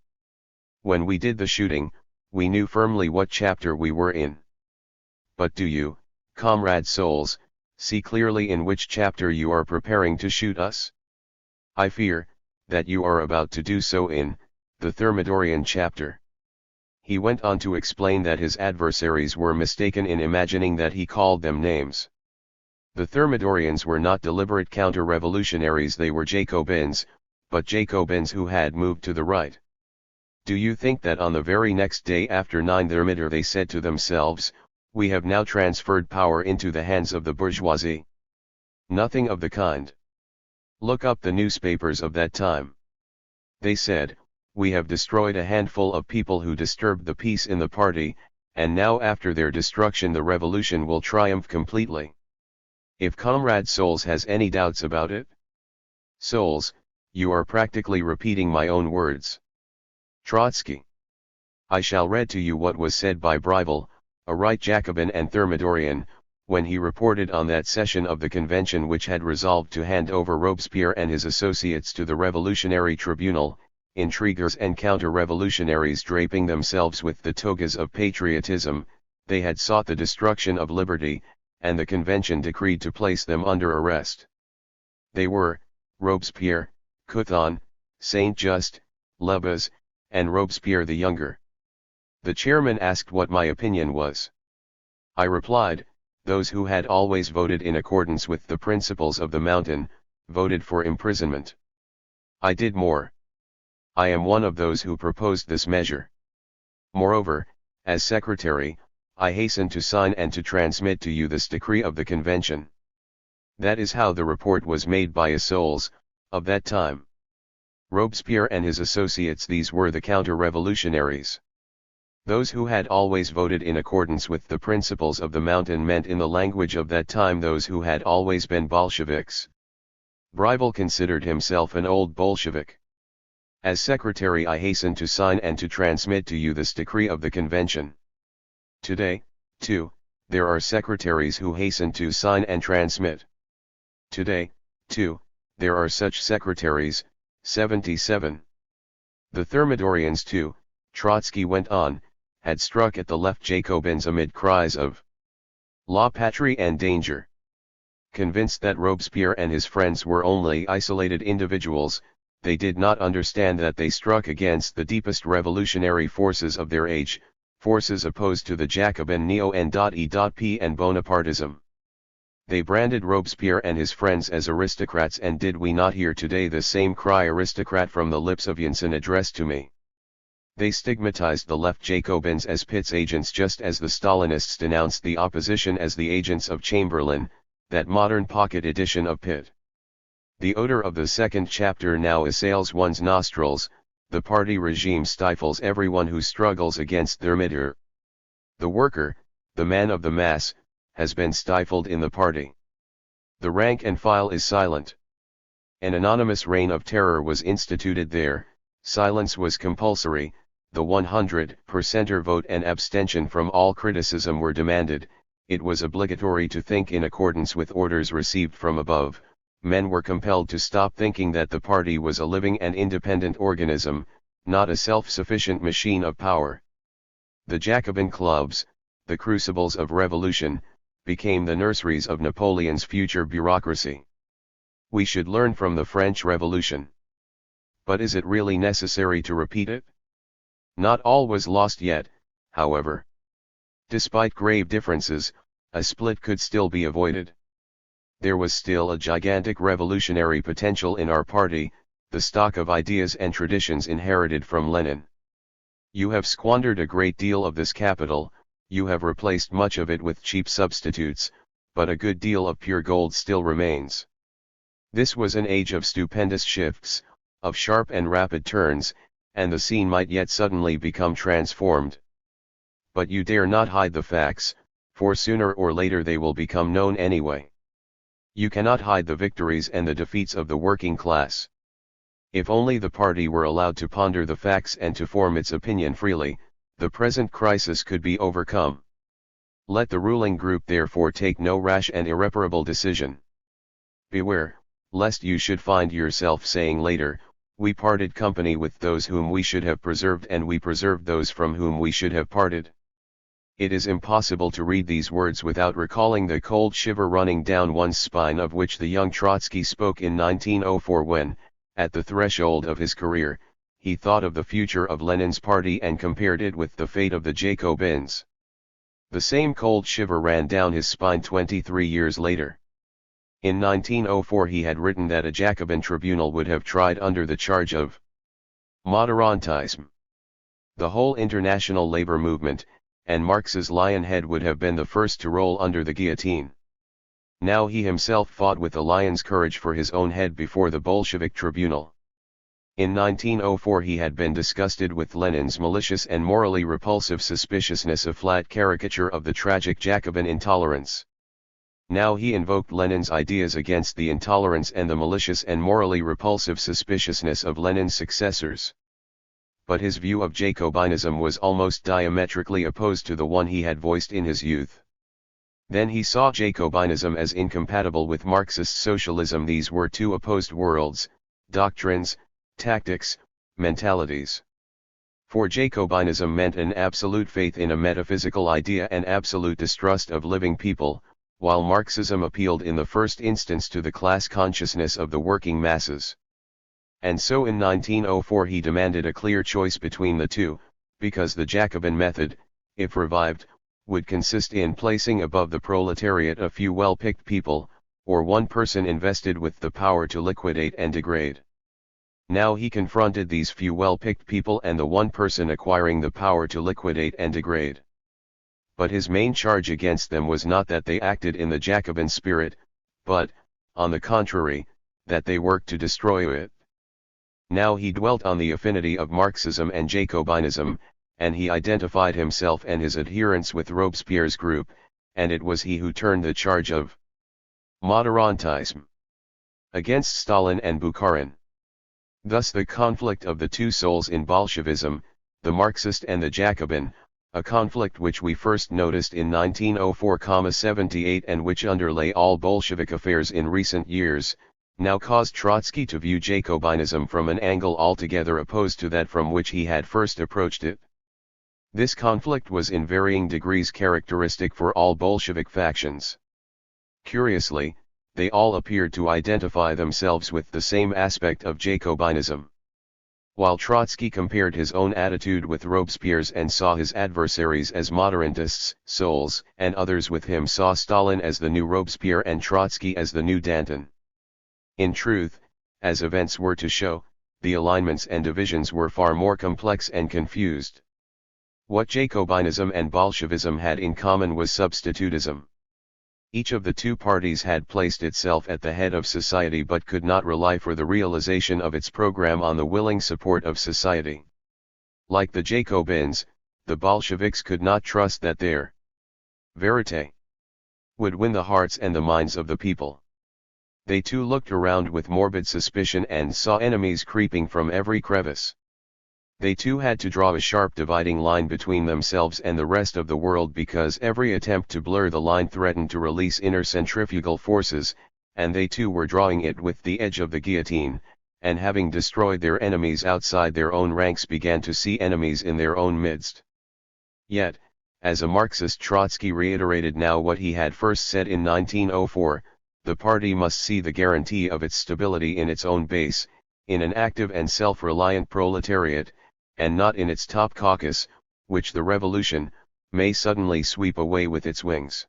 When we did the shooting, we knew firmly what chapter we were in. But do you, Comrade Soles, see clearly in which chapter you are preparing to shoot us? I fear, that you are about to do so in, the Thermidorian chapter. He went on to explain that his adversaries were mistaken in imagining that he called them names. The Thermidorians were not deliberate counter-revolutionaries, they were Jacobins, but Jacobins who had moved to the right. Do you think that on the very next day after 9 Thermidor they said to themselves, we have now transferred power into the hands of the bourgeoisie? Nothing of the kind. Look up the newspapers of that time. They said, we have destroyed a handful of people who disturbed the peace in the party, and now after their destruction the revolution will triumph completely. If Comrade Soles has any doubts about it? Soles, you are practically repeating my own words. Trotsky. I shall read to you what was said by Brivel, a right Jacobin and Thermidorian, when he reported on that session of the convention which had resolved to hand over Robespierre and his associates to the Revolutionary Tribunal, intriguers and counter-revolutionaries draping themselves with the togas of patriotism, they had sought the destruction of liberty, and the convention decreed to place them under arrest. They were, Robespierre, Couthon, Saint-Just, Lebas, and Robespierre the Younger. The chairman asked what my opinion was. I replied, those who had always voted in accordance with the principles of the Mountain, voted for imprisonment. I did more. I am one of those who proposed this measure. Moreover, as secretary, I hasten to sign and to transmit to you this decree of the convention. That is how the report was made by a Soles, of that time. Robespierre and his associates, these were the counter-revolutionaries. Those who had always voted in accordance with the principles of the Mountain meant in the language of that time those who had always been Bolsheviks. Brivel considered himself an old Bolshevik. As secretary I hasten to sign and to transmit to you this decree of the convention. Today, too, there are secretaries who hasten to sign and transmit. Today, too, there are such secretaries, 77. The Thermidorians too, Trotsky went on, had struck at the left Jacobins amid cries of La Patrie and danger. Convinced that Robespierre and his friends were only isolated individuals, they did not understand that they struck against the deepest revolutionary forces of their age, forces opposed to the Jacobin neo-N.E.P. and Bonapartism. They branded Robespierre and his friends as aristocrats, and did we not hear today the same cry aristocrat from the lips of Janssen addressed to me? They stigmatized the left Jacobins as Pitt's agents, just as the Stalinists denounced the opposition as the agents of Chamberlain, that modern pocket edition of Pitt. The odor of the second chapter now assails one's nostrils. The party regime stifles everyone who struggles against their midter. The worker, the man of the mass, has been stifled in the party. The rank and file is silent. An anonymous reign of terror was instituted there, silence was compulsory, the 100%er vote and abstention from all criticism were demanded, it was obligatory to think in accordance with orders received from above. Men were compelled to stop thinking that the party was a living and independent organism, not a self-sufficient machine of power. The Jacobin clubs, the crucibles of revolution, became the nurseries of Napoleon's future bureaucracy. We should learn from the French Revolution. But is it really necessary to repeat it? Not all was lost yet, however. Despite grave differences, a split could still be avoided. There was still a gigantic revolutionary potential in our party, the stock of ideas and traditions inherited from Lenin. You have squandered a great deal of this capital, you have replaced much of it with cheap substitutes, but a good deal of pure gold still remains. This was an age of stupendous shifts, of sharp and rapid turns, and the scene might yet suddenly become transformed. But you dare not hide the facts, for sooner or later they will become known anyway. You cannot hide the victories and the defeats of the working class. If only the party were allowed to ponder the facts and to form its opinion freely, the present crisis could be overcome. Let the ruling group therefore take no rash and irreparable decision. Beware, lest you should find yourself saying later, we parted company with those whom we should have preserved, and we preserved those from whom we should have parted. It is impossible to read these words without recalling the cold shiver running down one's spine of which the young Trotsky spoke in 1904 when, at the threshold of his career, he thought of the future of Lenin's party and compared it with the fate of the Jacobins. The same cold shiver ran down his spine 23 years later. In 1904 he had written that a Jacobin tribunal would have tried under the charge of moderantism the whole international labor movement, and Marx's lion head would have been the first to roll under the guillotine. Now he himself fought with a lion's courage for his own head before the Bolshevik tribunal. In 1904 he had been disgusted with Lenin's malicious and morally repulsive suspiciousness, a flat caricature of the tragic Jacobin intolerance. Now he invoked Lenin's ideas against the intolerance and the malicious and morally repulsive suspiciousness of Lenin's successors. But his view of Jacobinism was almost diametrically opposed to the one he had voiced in his youth. Then he saw Jacobinism as incompatible with Marxist socialism. These were two opposed worlds, doctrines, tactics, mentalities. For Jacobinism meant an absolute faith in a metaphysical idea and absolute distrust of living people, while Marxism appealed in the first instance to the class consciousness of the working masses. And so in 1904 he demanded a clear choice between the two, because the Jacobin method, if revived, would consist in placing above the proletariat a few well-picked people, or one person invested with the power to liquidate and degrade. Now he confronted these few well-picked people and the one person acquiring the power to liquidate and degrade. But his main charge against them was not that they acted in the Jacobin spirit, but, on the contrary, that they worked to destroy it. Now he dwelt on the affinity of Marxism and Jacobinism, and he identified himself and his adherents with Robespierre's group, and it was he who turned the charge of moderantism against Stalin and Bukharin. Thus the conflict of the two souls in Bolshevism, the Marxist and the Jacobin, a conflict which we first noticed in 1904-78 and which underlay all Bolshevik affairs in recent years, now caused Trotsky to view Jacobinism from an angle altogether opposed to that from which he had first approached it. This conflict was in varying degrees characteristic for all Bolshevik factions. Curiously, they all appeared to identify themselves with the same aspect of Jacobinism. While Trotsky compared his own attitude with Robespierre's and saw his adversaries as moderatists, souls, and others with him saw Stalin as the new Robespierre and Trotsky as the new Danton. In truth, as events were to show, the alignments and divisions were far more complex and confused. What Jacobinism and Bolshevism had in common was substitutism. Each of the two parties had placed itself at the head of society but could not rely for the realization of its program on the willing support of society. Like the Jacobins, the Bolsheviks could not trust that their vérité would win the hearts and the minds of the people. They too looked around with morbid suspicion and saw enemies creeping from every crevice. They too had to draw a sharp dividing line between themselves and the rest of the world because every attempt to blur the line threatened to release inner centrifugal forces, and they too were drawing it with the edge of the guillotine, and having destroyed their enemies outside their own ranks began to see enemies in their own midst. Yet, as a Marxist, Trotsky reiterated now what he had first said in 1904, the party must see the guarantee of its stability in its own base, in an active and self-reliant proletariat, and not in its top caucus, which the revolution may suddenly sweep away with its wings.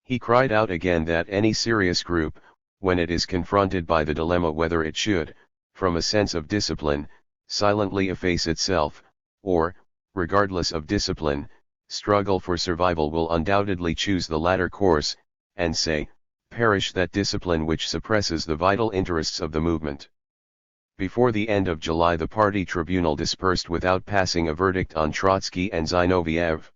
He cried out again that any serious group, when it is confronted by the dilemma whether it should, from a sense of discipline, silently efface itself, or, regardless of discipline, struggle for survival will undoubtedly choose the latter course, and say, perish that discipline which suppresses the vital interests of the movement. Before the end of July the party tribunal dispersed without passing a verdict on Trotsky and Zinoviev.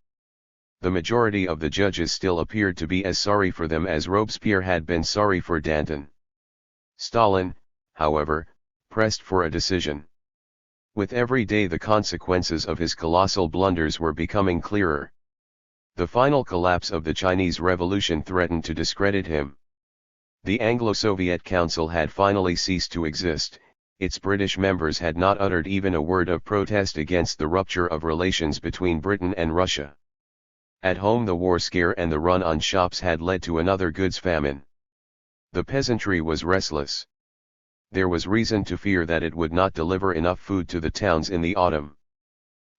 The majority of the judges still appeared to be as sorry for them as Robespierre had been sorry for Danton. Stalin, however, pressed for a decision. With every day the consequences of his colossal blunders were becoming clearer. The final collapse of the Chinese Revolution threatened to discredit him. The Anglo-Soviet Council had finally ceased to exist. Its British members had not uttered even a word of protest against the rupture of relations between Britain and Russia. At home the war scare and the run on shops had led to another goods famine. The peasantry was restless. There was reason to fear that it would not deliver enough food to the towns in the autumn.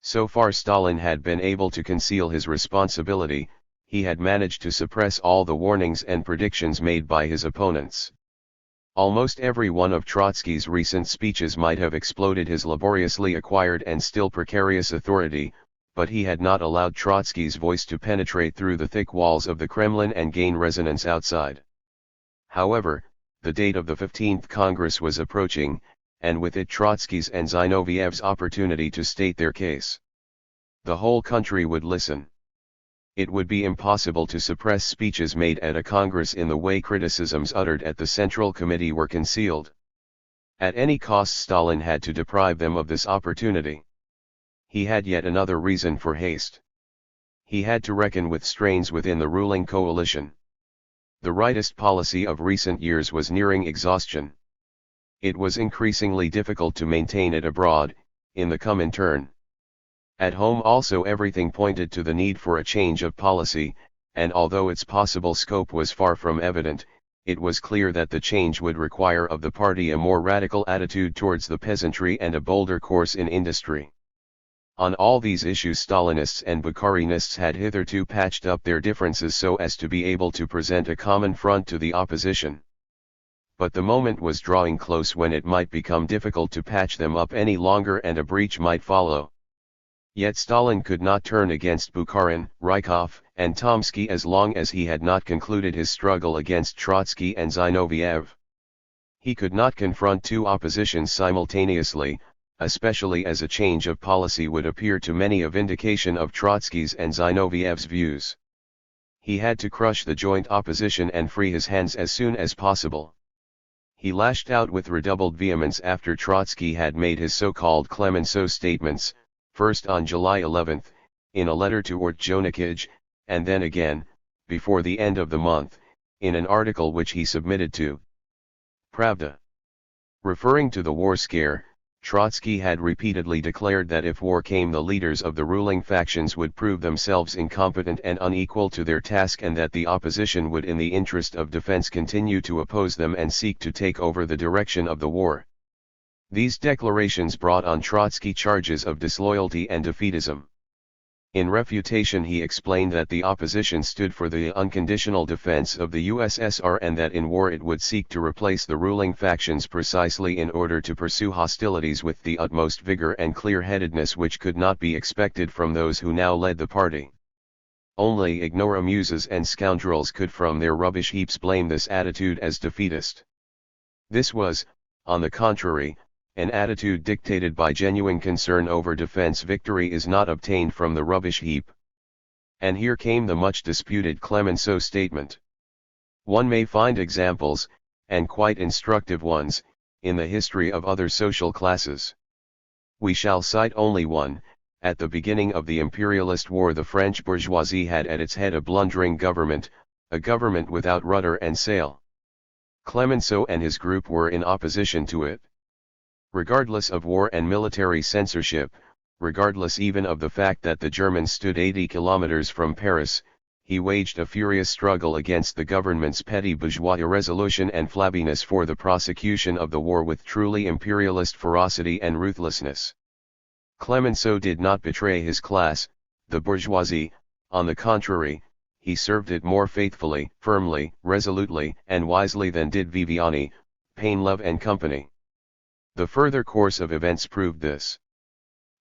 So far Stalin had been able to conceal his responsibility, he had managed to suppress all the warnings and predictions made by his opponents. Almost every one of Trotsky's recent speeches might have exploded his laboriously acquired and still precarious authority, but he had not allowed Trotsky's voice to penetrate through the thick walls of the Kremlin and gain resonance outside. However, the date of the 15th Congress was approaching, and with it Trotsky's and Zinoviev's opportunity to state their case. The whole country would listen. It would be impossible to suppress speeches made at a Congress in the way criticisms uttered at the Central Committee were concealed. At any cost Stalin had to deprive them of this opportunity. He had yet another reason for haste. He had to reckon with strains within the ruling coalition. The rightist policy of recent years was nearing exhaustion. It was increasingly difficult to maintain it abroad, in the Comintern. At home also everything pointed to the need for a change of policy, and although its possible scope was far from evident, it was clear that the change would require of the party a more radical attitude towards the peasantry and a bolder course in industry. On all these issues Stalinists and Bukharinists had hitherto patched up their differences so as to be able to present a common front to the opposition. But the moment was drawing close when it might become difficult to patch them up any longer and a breach might follow. Yet Stalin could not turn against Bukharin, Rykov, and Tomsky as long as he had not concluded his struggle against Trotsky and Zinoviev. He could not confront two oppositions simultaneously, especially as a change of policy would appear to many a vindication of Trotsky's and Zinoviev's views. He had to crush the joint opposition and free his hands as soon as possible. He lashed out with redoubled vehemence after Trotsky had made his so-called Clemenceau statements, first on July 11, in a letter to Ortjonikij, and then again, before the end of the month, in an article which he submitted to Pravda. Referring to the war scare, Trotsky had repeatedly declared that if war came, the leaders of the ruling factions would prove themselves incompetent and unequal to their task, and that the opposition would in the interest of defense continue to oppose them and seek to take over the direction of the war. These declarations brought on Trotsky charges of disloyalty and defeatism. In refutation, he explained that the opposition stood for the unconditional defense of the USSR and that in war it would seek to replace the ruling factions precisely in order to pursue hostilities with the utmost vigor and clear-headedness which could not be expected from those who now led the party. Only ignoramuses and scoundrels could from their rubbish heaps blame this attitude as defeatist. This was, on the contrary, an attitude dictated by genuine concern over defense. Victory is not obtained from the rubbish heap. And here came the much disputed Clemenceau statement. One may find examples, and quite instructive ones, in the history of other social classes. We shall cite only one. At the beginning of the imperialist war, the French bourgeoisie had at its head a blundering government, a government without rudder and sail. Clemenceau and his group were in opposition to it. Regardless of war and military censorship, regardless even of the fact that the Germans stood 80 kilometers from Paris, he waged a furious struggle against the government's petty bourgeois irresolution and flabbiness for the prosecution of the war with truly imperialist ferocity and ruthlessness. Clemenceau did not betray his class, the bourgeoisie. On the contrary, he served it more faithfully, firmly, resolutely, and wisely than did Viviani, Painlove and company. The further course of events proved this.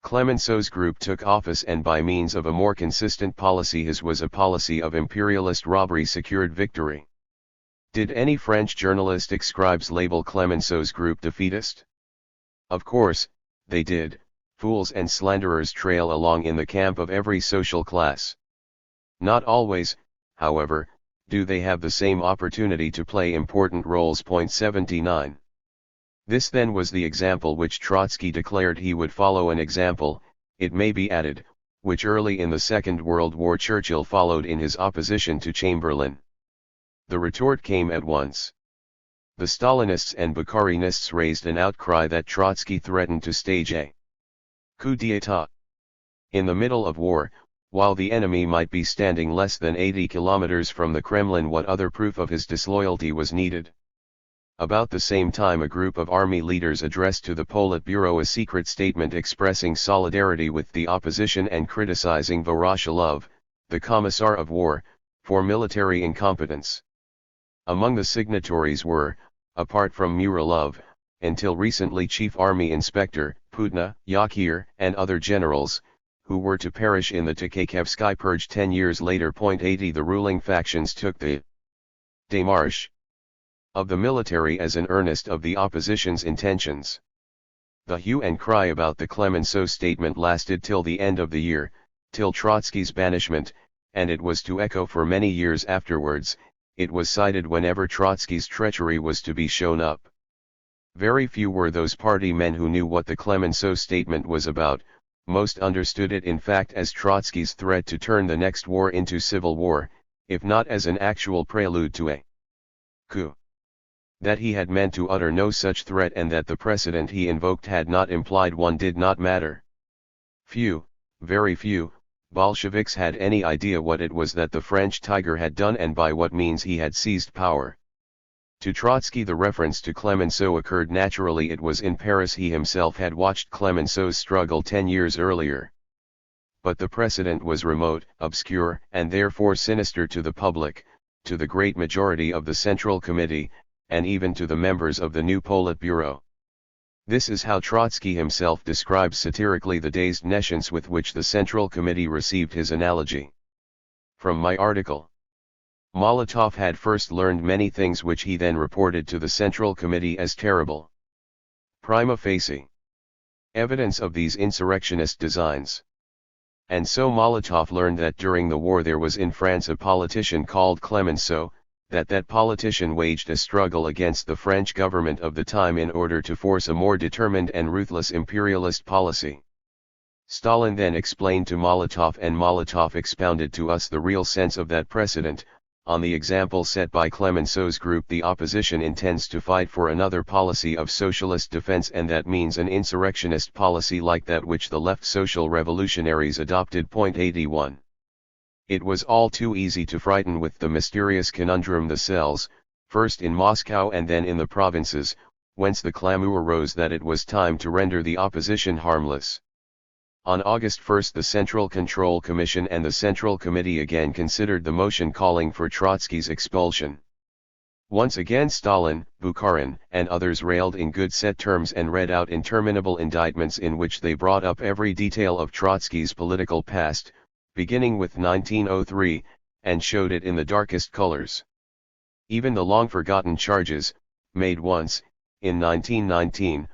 Clemenceau's group took office, and by means of a more consistent policy, his was a policy of imperialist robbery, secured victory. Did any French journalistic scribes label Clemenceau's group defeatist? Of course, they did. Fools and slanderers trail along in the camp of every social class. Not always, however, do they have the same opportunity to play important roles. 79. This then was the example which Trotsky declared he would follow, an example, it may be added, which early in the Second World War Churchill followed in his opposition to Chamberlain. The retort came at once. The Stalinists and Bukharinists raised an outcry that Trotsky threatened to stage a coup d'état. In the middle of war, while the enemy might be standing less than 80 kilometers from the Kremlin, what other proof of his disloyalty was needed? About the same time, a group of army leaders addressed to the Politburo a secret statement expressing solidarity with the opposition and criticizing Voroshilov, the Commissar of War, for military incompetence. Among the signatories were, apart from Muralov, until recently Chief Army Inspector, Putna, Yakir, and other generals, who were to perish in the Tukhachevsky purge 10 years later. 80 The ruling factions took the démarche of the military as an earnest of the opposition's intentions. The hue and cry about the Clemenceau statement lasted till the end of the year, till Trotsky's banishment, and it was to echo for many years afterwards. It was cited whenever Trotsky's treachery was to be shown up. Very few were those party men who knew what the Clemenceau statement was about. Most understood it in fact as Trotsky's threat to turn the next war into civil war, if not as an actual prelude to a coup. That he had meant to utter no such threat, and that the precedent he invoked had not implied one, did not matter. Few, very few, Bolsheviks had any idea what it was that the French tiger had done and by what means he had seized power. To Trotsky the reference to Clemenceau occurred naturally. It was in Paris he himself had watched Clemenceau's struggle 10 years earlier. But the precedent was remote, obscure, and therefore sinister to the public, to the great majority of the Central Committee, and even to the members of the new Politburo. This is how Trotsky himself describes satirically the dazed nescience with which the Central Committee received his analogy. From my article. Molotov had first learned many things which he then reported to the Central Committee as terrible. Prima facie evidence of these insurrectionist designs. And so Molotov learned that during the war there was in France a politician called Clemenceau, that politician waged a struggle against the French government of the time in order to force a more determined and ruthless imperialist policy. Stalin then explained to Molotov, and Molotov expounded to us the real sense of that precedent. On the example set by Clemenceau's group, the opposition intends to fight for another policy of socialist defense, and that means an insurrectionist policy like that which the left social revolutionaries adopted. 81. It was all too easy to frighten with the mysterious conundrum the cells, first in Moscow and then in the provinces, whence the clamor rose that it was time to render the opposition harmless. On August 1 the Central Control Commission and the Central Committee again considered the motion calling for Trotsky's expulsion. Once again Stalin, Bukharin, and others railed in good set terms and read out interminable indictments in which they brought up every detail of Trotsky's political past, beginning with 1903, and showed it in the darkest colors. Even the long-forgotten charges, made once, in 1919,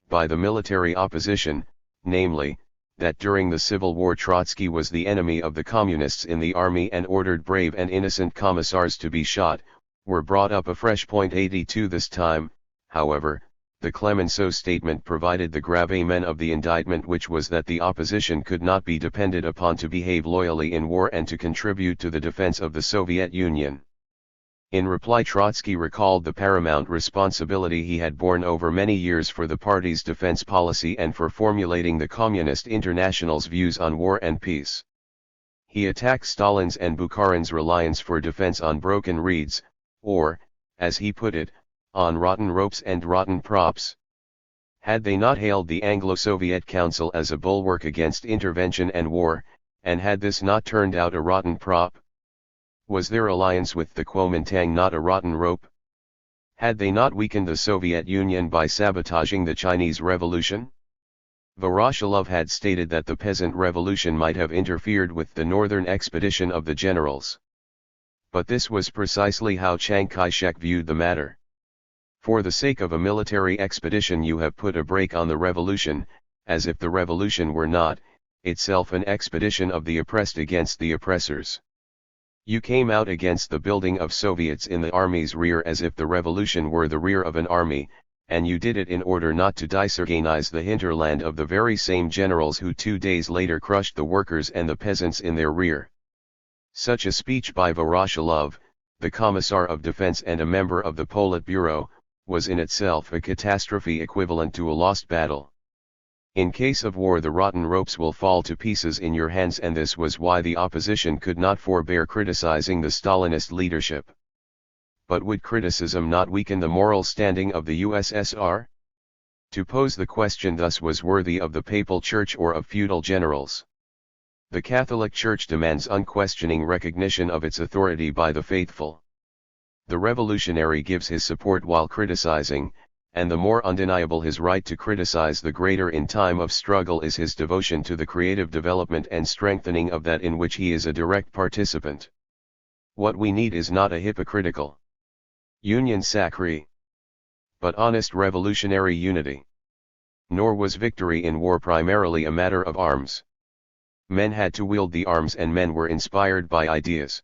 by the military opposition, namely, that during the Civil War Trotsky was the enemy of the communists in the army and ordered brave and innocent commissars to be shot, were brought up afresh. 82 This time, however, the Clemenceau statement provided the gravamen of the indictment, which was that the opposition could not be depended upon to behave loyally in war and to contribute to the defense of the Soviet Union. In reply, Trotsky recalled the paramount responsibility he had borne over many years for the party's defense policy and for formulating the Communist International's views on war and peace. He attacked Stalin's and Bukharin's reliance for defense on broken reeds, or, as he put it, on rotten ropes and rotten props. Had they not hailed the Anglo-Soviet Council as a bulwark against intervention and war, and had this not turned out a rotten prop? Was their alliance with the Kuomintang not a rotten rope? Had they not weakened the Soviet Union by sabotaging the Chinese Revolution? Voroshilov had stated that the peasant revolution might have interfered with the northern expedition of the generals. But this was precisely how Chiang Kai-shek viewed the matter. For the sake of a military expedition you have put a brake on the revolution, as if the revolution were not, itself an expedition of the oppressed against the oppressors. You came out against the building of Soviets in the army's rear as if the revolution were the rear of an army, and you did it in order not to disorganize the hinterland of the very same generals who 2 days later crushed the workers and the peasants in their rear. Such a speech by Voroshilov, the Commissar of Defense and a member of the Politburo, was in itself a catastrophe equivalent to a lost battle. In case of war the rotten ropes will fall to pieces in your hands, and this was why the opposition could not forbear criticizing the Stalinist leadership. But would criticism not weaken the moral standing of the USSR? To pose the question thus was worthy of the Papal Church or of feudal generals. The Catholic Church demands unquestioning recognition of its authority by the faithful. The revolutionary gives his support while criticizing, and the more undeniable his right to criticize, the greater in time of struggle is his devotion to the creative development and strengthening of that in which he is a direct participant. What we need is not a hypocritical union sacrée, but honest revolutionary unity. Nor was victory in war primarily a matter of arms. Men had to wield the arms, and men were inspired by ideas.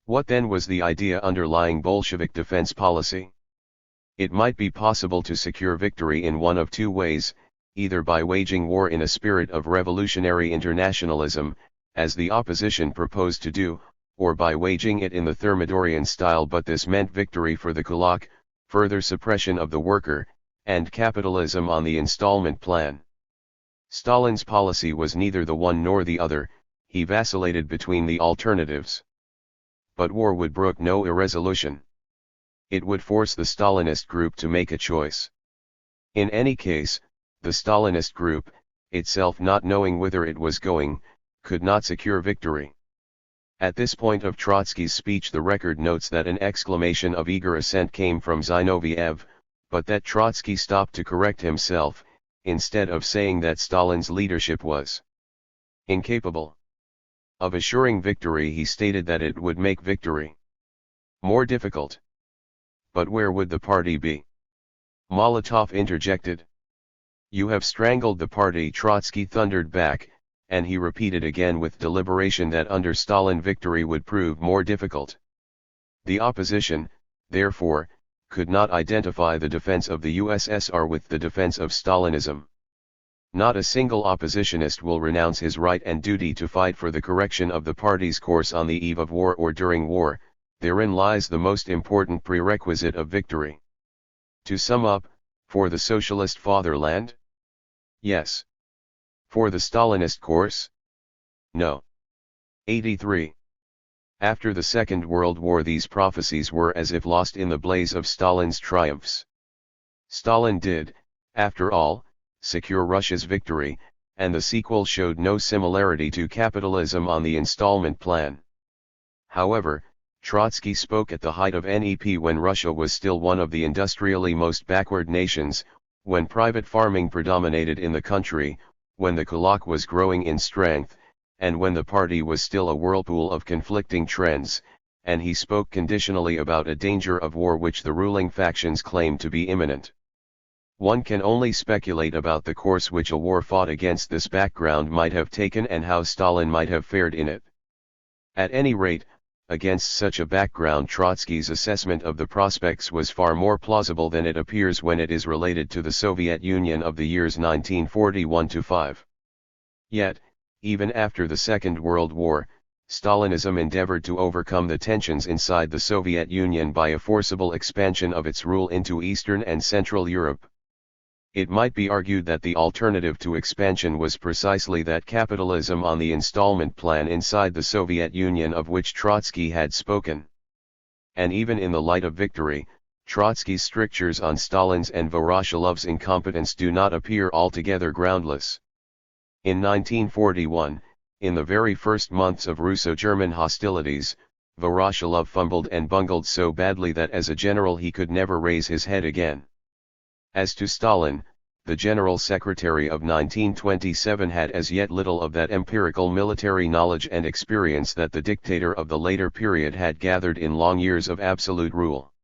What then was the idea underlying Bolshevik defense policy? It might be possible to secure victory in one of two ways, either by waging war in a spirit of revolutionary internationalism, as the opposition proposed to do, or by waging it in the Thermidorian style, but this meant victory for the kulak, further suppression of the worker, and capitalism on the installment plan. Stalin's policy was neither the one nor the other, he vacillated between the alternatives. But war would brook no irresolution. It would force the Stalinist group to make a choice. In any case, the Stalinist group, itself not knowing whither it was going, could not secure victory. At this point of Trotsky's speech the record notes that an exclamation of eager assent came from Zinoviev, but that Trotsky stopped to correct himself, instead of saying that Stalin's leadership was incapable of assuring victory, he stated that it would make victory More difficult. But where would the party be? Molotov interjected. You have strangled the party, Trotsky thundered back, and he repeated again with deliberation that under Stalin victory would prove more difficult. The opposition, therefore, could not identify the defense of the USSR with the defense of Stalinism. Not a single oppositionist will renounce his right and duty to fight for the correction of the party's course on the eve of war or during war. Therein lies the most important prerequisite of victory. To sum up, for the socialist fatherland? Yes. For the Stalinist course? No. 83. After the Second World War, these prophecies were as if lost in the blaze of Stalin's triumphs. Stalin did, after all, secure Russia's victory, and the sequel showed no similarity to capitalism on the installment plan. However, Trotsky spoke at the height of NEP when Russia was still one of the industrially most backward nations, when private farming predominated in the country, when the kulak was growing in strength, and when the party was still a whirlpool of conflicting trends, and he spoke conditionally about a danger of war which the ruling factions claimed to be imminent. One can only speculate about the course which a war fought against this background might have taken and how Stalin might have fared in it. At any rate, against such a background, Trotsky's assessment of the prospects was far more plausible than it appears when it is related to the Soviet Union of the years 1941–5. Yet, even after the Second World War, Stalinism endeavored to overcome the tensions inside the Soviet Union by a forcible expansion of its rule into Eastern and Central Europe. It might be argued that the alternative to expansion was precisely that capitalism on the installment plan inside the Soviet Union of which Trotsky had spoken. And even in the light of victory, Trotsky's strictures on Stalin's and Voroshilov's incompetence do not appear altogether groundless. In 1941, in the very first months of Russo-German hostilities, Voroshilov fumbled and bungled so badly that as a general he could never raise his head again. As to Stalin, the General Secretary of 1927 had as yet little of that empirical military knowledge and experience that the dictator of the later period had gathered in long years of absolute rule.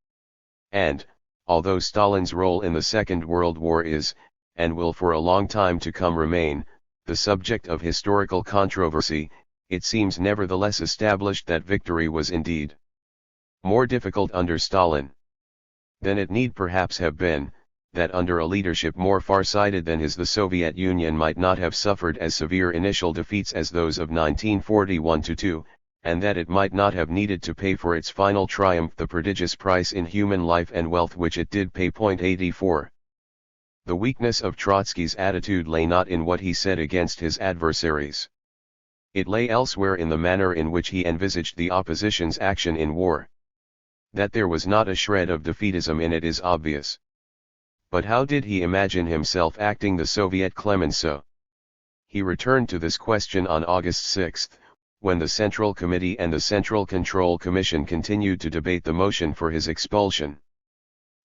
And, although Stalin's role in the Second World War is, and will for a long time to come remain, the subject of historical controversy, it seems nevertheless established that victory was indeed more difficult under Stalin than it need perhaps have been, that under a leadership more far-sighted than his the Soviet Union might not have suffered as severe initial defeats as those of 1941–2, and that it might not have needed to pay for its final triumph the prodigious price in human life and wealth which it did pay. 84. The weakness of Trotsky's attitude lay not in what he said against his adversaries. It lay elsewhere in the manner in which he envisaged the opposition's action in war. That there was not a shred of defeatism in it is obvious. But how did he imagine himself acting the Soviet Clemenceau? He returned to this question on August 6, when the Central Committee and the Central Control Commission continued to debate the motion for his expulsion.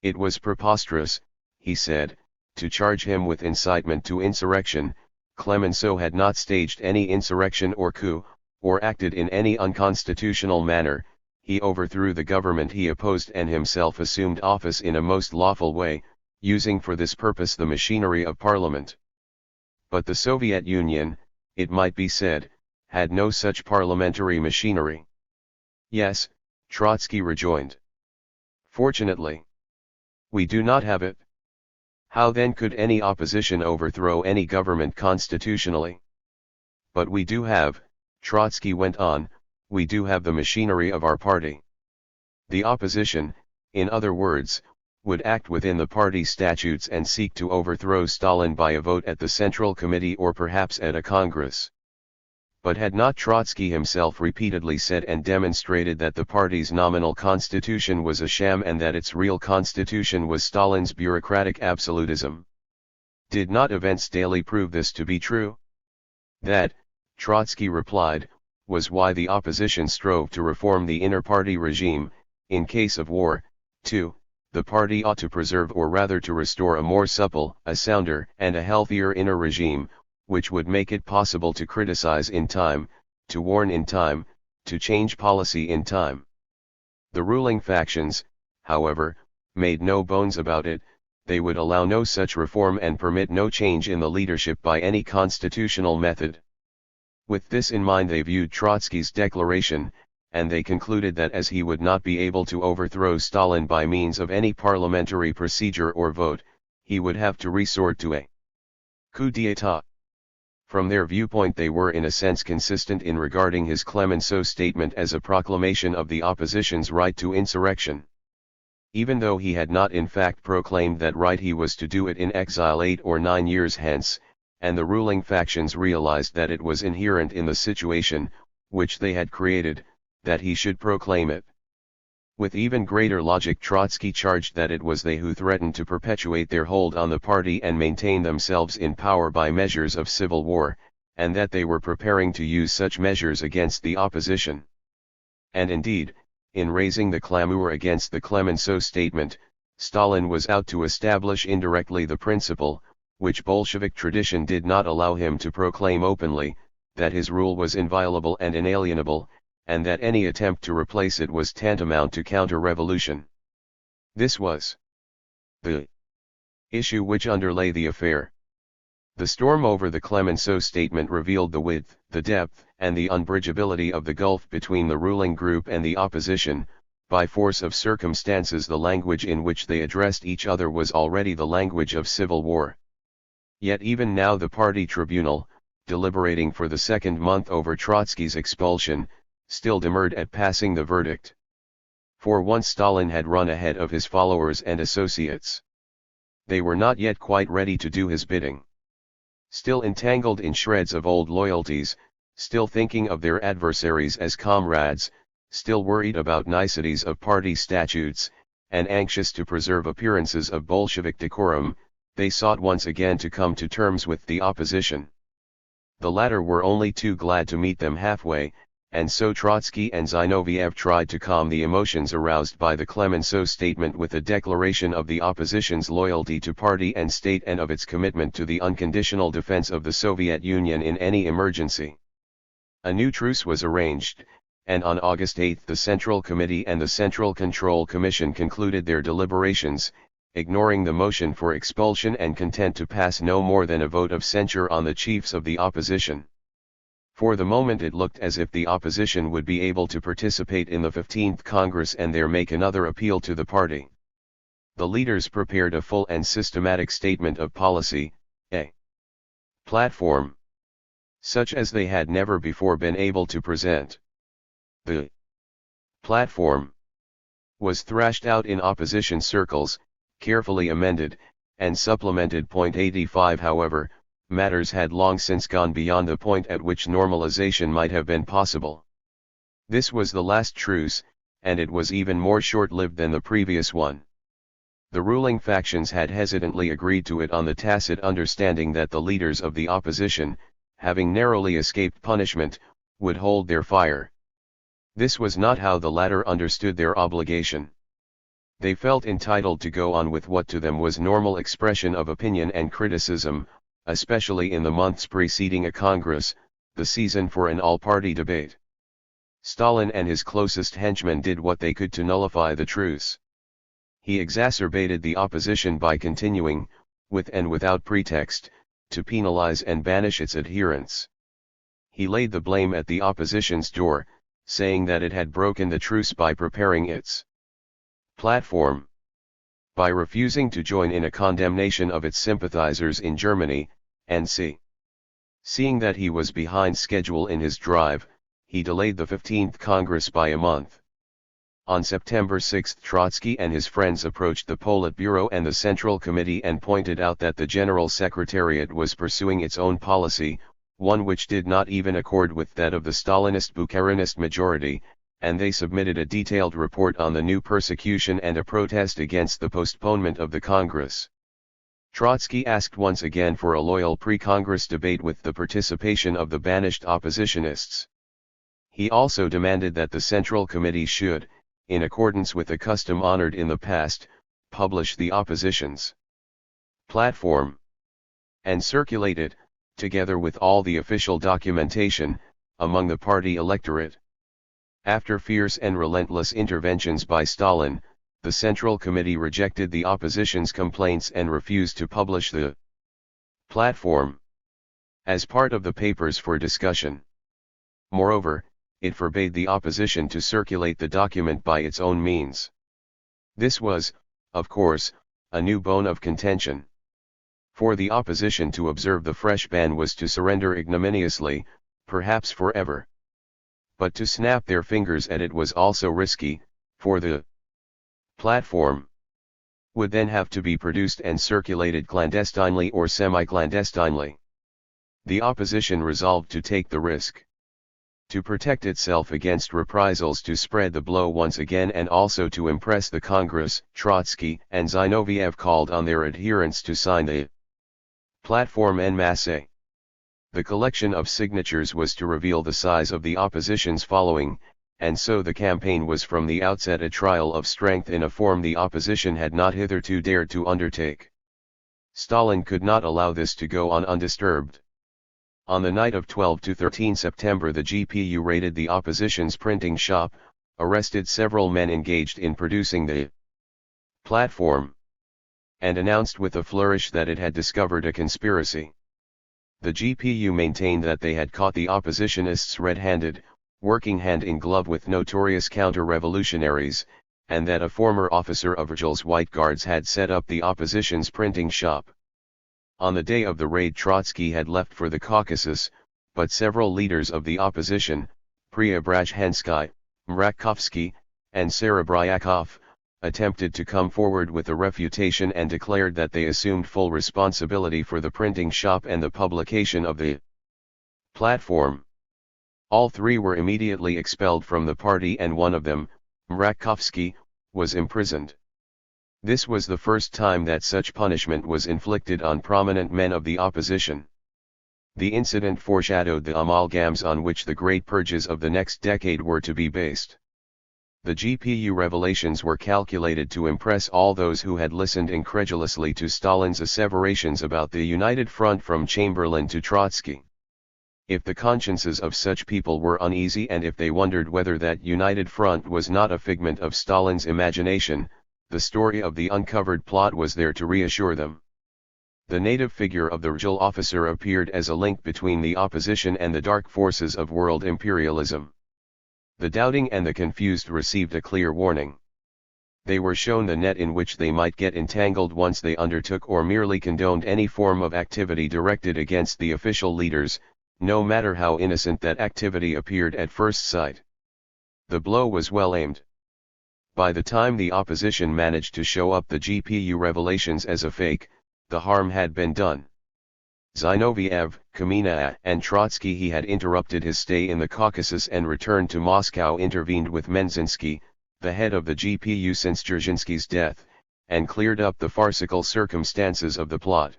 It was preposterous, he said, to charge him with incitement to insurrection. Clemenceau had not staged any insurrection or coup, or acted in any unconstitutional manner. He overthrew the government he opposed and himself assumed office in a most lawful way, using for this purpose the machinery of parliament. But the Soviet Union, it might be said, had no such parliamentary machinery. Yes, Trotsky rejoined. Fortunately, we do not have it. How then could any opposition overthrow any government constitutionally? But we do have, Trotsky went on, we do have the machinery of our party. The opposition, in other words, would act within the party statutes and seek to overthrow Stalin by a vote at the Central Committee or perhaps at a Congress. But had not Trotsky himself repeatedly said and demonstrated that the party's nominal constitution was a sham and that its real constitution was Stalin's bureaucratic absolutism? Did not events daily prove this to be true? That, Trotsky replied, was why the opposition strove to reform the inter-party regime. In case of war, too, the party ought to preserve or rather to restore a more supple, a sounder and a healthier inner regime, which would make it possible to criticize in time, to warn in time, to change policy in time. The ruling factions, however, made no bones about it, they would allow no such reform and permit no change in the leadership by any constitutional method. With this in mind they viewed Trotsky's declaration, and they concluded that as he would not be able to overthrow Stalin by means of any parliamentary procedure or vote, he would have to resort to a coup d'état. From their viewpoint they were in a sense consistent in regarding his Clemenceau statement as a proclamation of the opposition's right to insurrection. Even though he had not in fact proclaimed that right, he was to do it in exile 8 or 9 years hence, and the ruling factions realized that it was inherent in the situation, which they had created, that he should proclaim it. With even greater logic Trotsky charged that it was they who threatened to perpetuate their hold on the party and maintain themselves in power by measures of civil war, and that they were preparing to use such measures against the opposition. And indeed, in raising the clamor against the Clemenceau statement, Stalin was out to establish indirectly the principle, which Bolshevik tradition did not allow him to proclaim openly, that his rule was inviolable and inalienable, and that any attempt to replace it was tantamount to counter-revolution. This was the issue which underlay the affair. The storm over the Clemenceau statement revealed the width, the depth, and the unbridgeability of the gulf between the ruling group and the opposition. By force of circumstances the language in which they addressed each other was already the language of civil war. Yet even now the party tribunal, deliberating for the second month over Trotsky's expulsion, still demurred at passing the verdict. For once Stalin had run ahead of his followers and associates. They were not yet quite ready to do his bidding. Still entangled in shreds of old loyalties, still thinking of their adversaries as comrades, still worried about niceties of party statutes, and anxious to preserve appearances of Bolshevik decorum, they sought once again to come to terms with the opposition. The latter were only too glad to meet them halfway, and so Trotsky and Zinoviev tried to calm the emotions aroused by the Clemenceau statement with a declaration of the opposition's loyalty to party and state and of its commitment to the unconditional defense of the Soviet Union in any emergency. A new truce was arranged, and on August 8 the Central Committee and the Central Control Commission concluded their deliberations, ignoring the motion for expulsion and content to pass no more than a vote of censure on the chiefs of the opposition. For the moment it looked as if the opposition would be able to participate in the 15th Congress and there make another appeal to the party. The leaders prepared a full and systematic statement of policy, a platform, such as they had never before been able to present. The platform was thrashed out in opposition circles, carefully amended, and supplemented. 85 However, matters had long since gone beyond the point at which normalization might have been possible. This was the last truce, and it was even more short-lived than the previous one. The ruling factions had hesitantly agreed to it on the tacit understanding that the leaders of the opposition, having narrowly escaped punishment, would hold their fire. This was not how the latter understood their obligation. They felt entitled to go on with what to them was normal expression of opinion and criticism, especially in the months preceding a Congress, the season for an all-party debate. Stalin and his closest henchmen did what they could to nullify the truce. He exacerbated the opposition by continuing, with and without pretext, to penalize and banish its adherents. He laid the blame at the opposition's door, saying that it had broken the truce by preparing its platform, by refusing to join in a condemnation of its sympathizers in Germany, and seeing that he was behind schedule in his drive, he delayed the 15th Congress by a month. On September 6 Trotsky and his friends approached the Politburo and the Central Committee and pointed out that the General Secretariat was pursuing its own policy, one which did not even accord with that of the Stalinist Bukharinist majority, and they submitted a detailed report on the new persecution and a protest against the postponement of the Congress. Trotsky asked once again for a loyal pre-Congress debate with the participation of the banished oppositionists. He also demanded that the Central Committee should, in accordance with a custom honored in the past, publish the opposition's platform and circulate it, together with all the official documentation, among the party electorate. After fierce and relentless interventions by Stalin, the Central Committee rejected the opposition's complaints and refused to publish the platform as part of the papers for discussion. Moreover, it forbade the opposition to circulate the document by its own means. This was, of course, a new bone of contention. For the opposition to observe the fresh ban was to surrender ignominiously, perhaps forever. But to snap their fingers at it was also risky, for the platform would then have to be produced and circulated clandestinely or semi-clandestinely. The opposition resolved to take the risk. To protect itself against reprisals, to spread the blow once again, and also to impress the Congress, Trotsky and Zinoviev called on their adherents to sign the platform en masse. The collection of signatures was to reveal the size of the opposition's following, and so the campaign was from the outset a trial of strength in a form the opposition had not hitherto dared to undertake. Stalin could not allow this to go on undisturbed. On the night of 12 to 13 September the GPU raided the opposition's printing shop, arrested several men engaged in producing the platform, and announced with a flourish that it had discovered a conspiracy. The GPU maintained that they had caught the oppositionists red-handed, working hand in glove with notorious counter-revolutionaries, and that a former officer of Virgil's White Guards had set up the opposition's printing shop. On the day of the raid Trotsky had left for the Caucasus, but several leaders of the opposition, Preobrazhensky, Mrakovsky, and Serebryakov, attempted to come forward with a refutation and declared that they assumed full responsibility for the printing shop and the publication of the platform. All three were immediately expelled from the party, and one of them, Mrakovsky, was imprisoned. This was the first time that such punishment was inflicted on prominent men of the opposition. The incident foreshadowed the amalgams on which the great purges of the next decade were to be based. The GPU revelations were calculated to impress all those who had listened incredulously to Stalin's asseverations about the united front from Chamberlain to Trotsky. If the consciences of such people were uneasy, and if they wondered whether that united front was not a figment of Stalin's imagination, the story of the uncovered plot was there to reassure them. The native figure of the Virgil officer appeared as a link between the opposition and the dark forces of world imperialism. The doubting and the confused received a clear warning. They were shown the net in which they might get entangled once they undertook or merely condoned any form of activity directed against the official leaders, no matter how innocent that activity appeared at first sight. The blow was well aimed. By the time the opposition managed to show up the GPU revelations as a fake, the harm had been done. Zinoviev, Kamina, and Trotsky, he had interrupted his stay in the Caucasus and returned to Moscow, intervened with Menzinsky, the head of the GPU since Dzerzhinsky's death, and cleared up the farcical circumstances of the plot.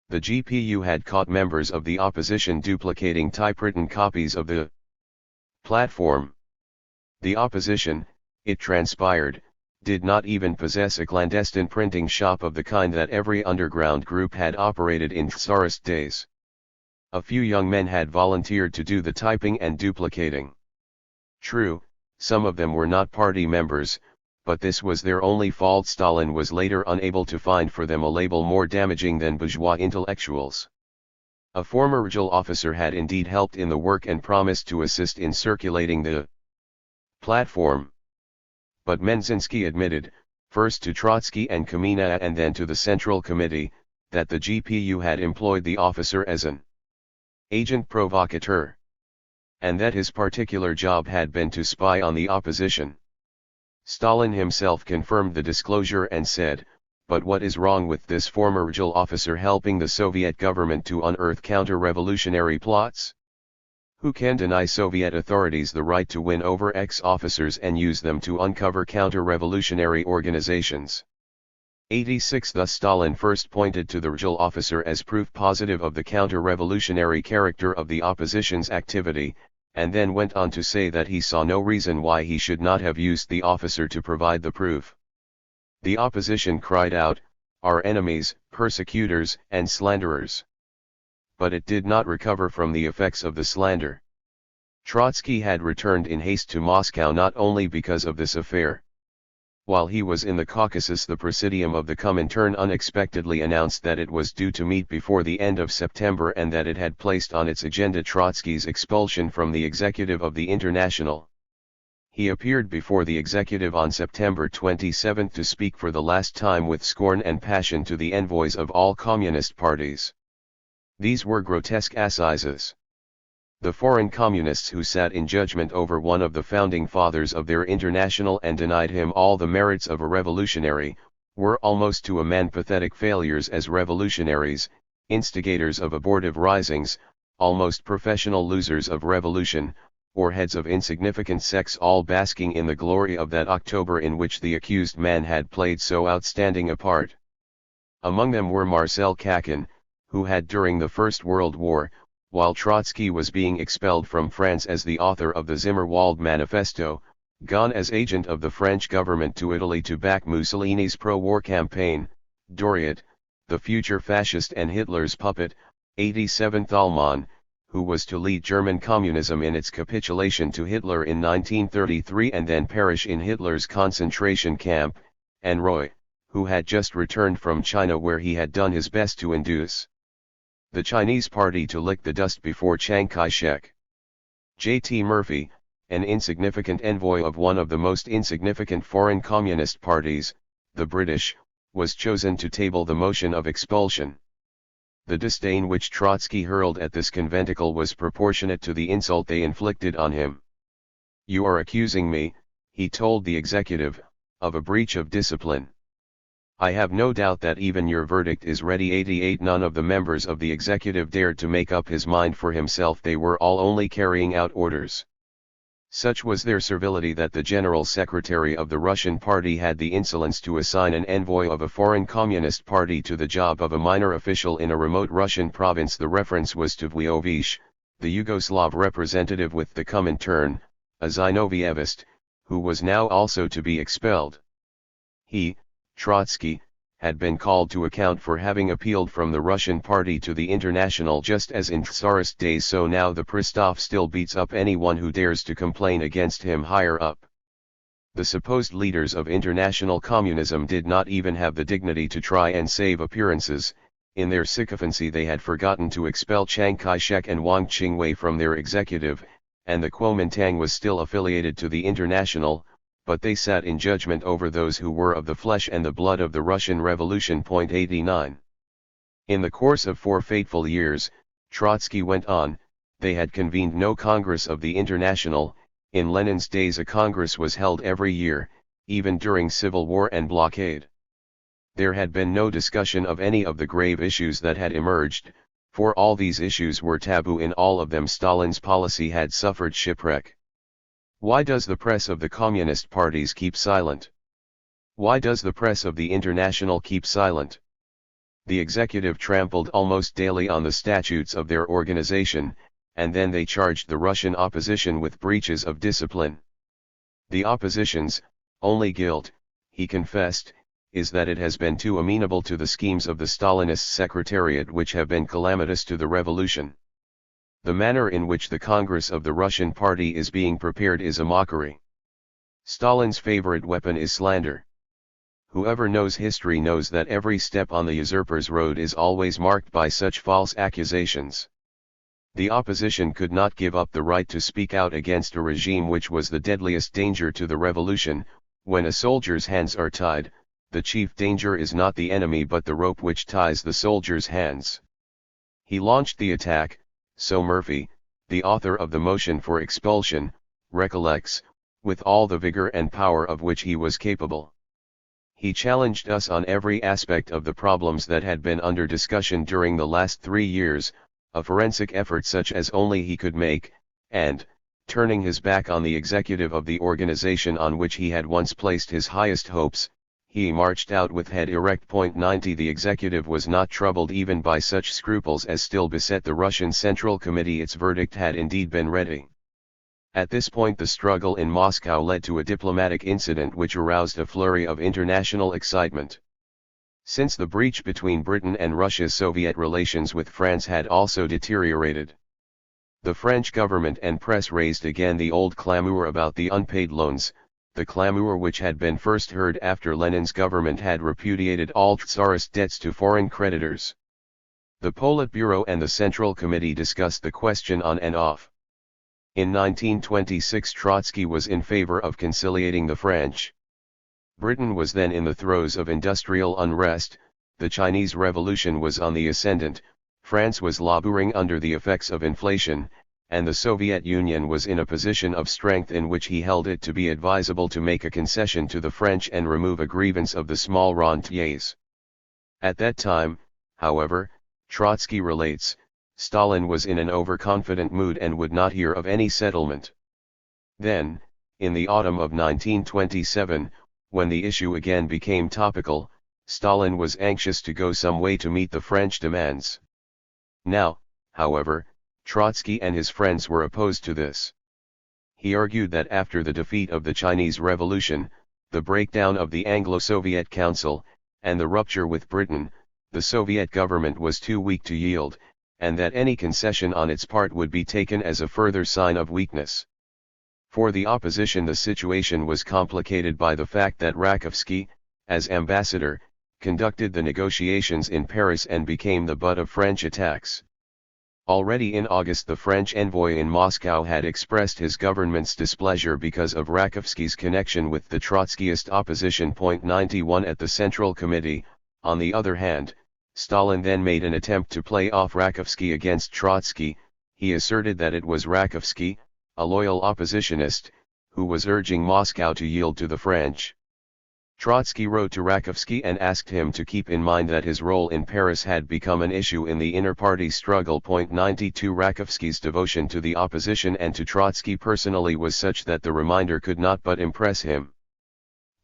The GPU had caught members of the opposition duplicating typewritten copies of the platform. The opposition, it transpired, did not even possess a clandestine printing shop of the kind that every underground group had operated in Tsarist days. A few young men had volunteered to do the typing and duplicating. True, some of them were not party members, but this was their only fault. Stalin was later unable to find for them a label more damaging than bourgeois intellectuals. A former Virgil officer had indeed helped in the work and promised to assist in circulating the platform. But Menzinsky admitted, first to Trotsky and Kamina and then to the Central Committee, that the GPU had employed the officer as an agent provocateur, and that his particular job had been to spy on the opposition. Stalin himself confirmed the disclosure and said, "But what is wrong with this former Virgil officer helping the Soviet government to unearth counter-revolutionary plots? Who can deny Soviet authorities the right to win over ex-officers and use them to uncover counter-revolutionary organizations?" 86 Thus Stalin first pointed to the Virgil officer as proof positive of the counter-revolutionary character of the opposition's activity, and then went on to say that he saw no reason why he should not have used the officer to provide the proof. The opposition cried out, "Our enemies, persecutors, and slanderers." But it did not recover from the effects of the slander. Trotsky had returned in haste to Moscow not only because of this affair. While he was in the Caucasus, the Presidium of the Comintern unexpectedly announced that it was due to meet before the end of September and that it had placed on its agenda Trotsky's expulsion from the executive of the International. He appeared before the executive on September 27 to speak for the last time with scorn and passion to the envoys of all communist parties. These were grotesque assizes. The foreign communists who sat in judgment over one of the founding fathers of their international and denied him all the merits of a revolutionary, were almost to a man pathetic failures as revolutionaries, instigators of abortive risings, almost professional losers of revolution, or heads of insignificant sects, all basking in the glory of that October in which the accused man had played so outstanding a part. Among them were Marcel Kakin, who had during the First World War, while Trotsky was being expelled from France as the author of the Zimmerwald Manifesto, gone as agent of the French government to Italy to back Mussolini's pro-war campaign, Doriot, the future fascist and Hitler's puppet, 87 Thalmann, who was to lead German communism in its capitulation to Hitler in 1933 and then perish in Hitler's concentration camp, and Roy, who had just returned from China where he had done his best to induce the Chinese party to lick the dust before Chiang Kai-shek. J.T. Murphy, an insignificant envoy of one of the most insignificant foreign communist parties, the British, was chosen to table the motion of expulsion. The disdain which Trotsky hurled at this conventicle was proportionate to the insult they inflicted on him. "You are accusing me," he told the executive, "of a breach of discipline. I have no doubt that even your verdict is ready." 88 None of the members of the executive dared to make up his mind for himself. They were all only carrying out orders. Such was their servility that the General Secretary of the Russian party had the insolence to assign an envoy of a foreign communist party to the job of a minor official in a remote Russian province. The reference was to Vujovich, the Yugoslav representative with the Comintern, a Zinovievist, who was now also to be expelled. He, Trotsky, had been called to account for having appealed from the Russian party to the International just as in Tsarist days, so now the Pristav still beats up anyone who dares to complain against him higher up. The supposed leaders of international communism did not even have the dignity to try and save appearances. In their sycophancy they had forgotten to expel Chiang Kai-shek and Wang Qingwei from their executive, and the Kuomintang was still affiliated to the International, but they sat in judgment over those who were of the flesh and the blood of the Russian Revolution. 89. In the course of 4 fateful years, Trotsky went on, they had convened no Congress of the International. In Lenin's days a Congress was held every year, even during civil war and blockade. There had been no discussion of any of the grave issues that had emerged, for all these issues were taboo. In all of them Stalin's policy had suffered shipwreck. Why does the press of the communist parties keep silent? Why does the press of the International keep silent? The executive trampled almost daily on the statutes of their organization, and then they charged the Russian opposition with breaches of discipline. The opposition's only guilt, he confessed, is that it has been too amenable to the schemes of the Stalinist Secretariat which have been calamitous to the revolution. The manner in which the Congress of the Russian party is being prepared is a mockery. Stalin's favorite weapon is slander. Whoever knows history knows that every step on the usurper's road is always marked by such false accusations. The opposition could not give up the right to speak out against a regime which was the deadliest danger to the revolution. When a soldier's hands are tied, the chief danger is not the enemy but the rope which ties the soldier's hands. He launched the attack, so Murphy, the author of the motion for expulsion, recollects, with all the vigor and power of which he was capable. He challenged us on every aspect of the problems that had been under discussion during the last 3 years, a forensic effort such as only he could make, and, turning his back on the executive of the organization on which he had once placed his highest hopes, he marched out with head erect. 90 The executive was not troubled even by such scruples as still beset the Russian Central Committee. Its verdict had indeed been ready. At this point the struggle in Moscow led to a diplomatic incident which aroused a flurry of international excitement. Since the breach between Britain and Russia's Soviet relations with France had also deteriorated. The French government and press raised again the old clamor about the unpaid loans, the clamor which had been first heard after Lenin's government had repudiated all Tsarist debts to foreign creditors. The Politburo and the Central Committee discussed the question on and off. In 1926 Trotsky was in favor of conciliating the French. Britain was then in the throes of industrial unrest, the Chinese Revolution was on the ascendant, France was laboring under the effects of inflation, and the Soviet Union was in a position of strength in which he held it to be advisable to make a concession to the French and remove a grievance of the small rentiers. At that time, however, Trotsky relates, Stalin was in an overconfident mood and would not hear of any settlement. Then, in the autumn of 1927, when the issue again became topical, Stalin was anxious to go some way to meet the French demands. Now, however, Trotsky and his friends were opposed to this. He argued that after the defeat of the Chinese Revolution, the breakdown of the Anglo-Soviet Council, and the rupture with Britain, the Soviet government was too weak to yield, and that any concession on its part would be taken as a further sign of weakness. For the opposition the situation was complicated by the fact that Rakovsky, as ambassador, conducted the negotiations in Paris and became the butt of French attacks. Already in August the French envoy in Moscow had expressed his government's displeasure because of Rakovsky's connection with the Trotskyist opposition. 91 At the Central Committee, on the other hand, Stalin then made an attempt to play off Rakovsky against Trotsky. He asserted that it was Rakovsky, a loyal oppositionist, who was urging Moscow to yield to the French. Trotsky wrote to Rakovsky and asked him to keep in mind that his role in Paris had become an issue in the inter-party struggle. 92 Rakovsky's devotion to the opposition and to Trotsky personally was such that the reminder could not but impress him.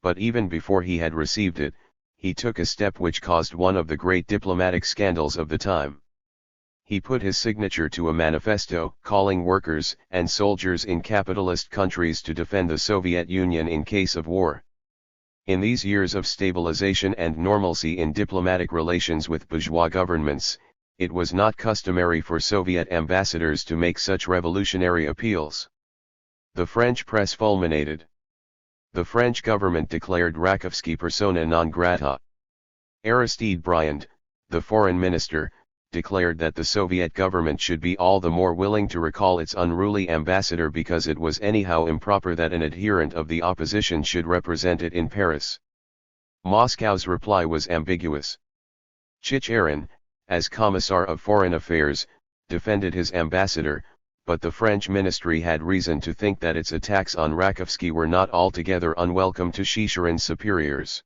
But even before he had received it, he took a step which caused one of the great diplomatic scandals of the time. He put his signature to a manifesto calling workers and soldiers in capitalist countries to defend the Soviet Union in case of war. In these years of stabilization and normalcy in diplomatic relations with bourgeois governments, it was not customary for Soviet ambassadors to make such revolutionary appeals. The French press fulminated. The French government declared Rakovsky persona non grata. Aristide Briand, the foreign minister, declared that the Soviet government should be all the more willing to recall its unruly ambassador because it was anyhow improper that an adherent of the opposition should represent it in Paris. Moscow's reply was ambiguous. Chicherin, as Commissar of Foreign Affairs, defended his ambassador, but the French ministry had reason to think that its attacks on Rakovsky were not altogether unwelcome to Chicherin's superiors.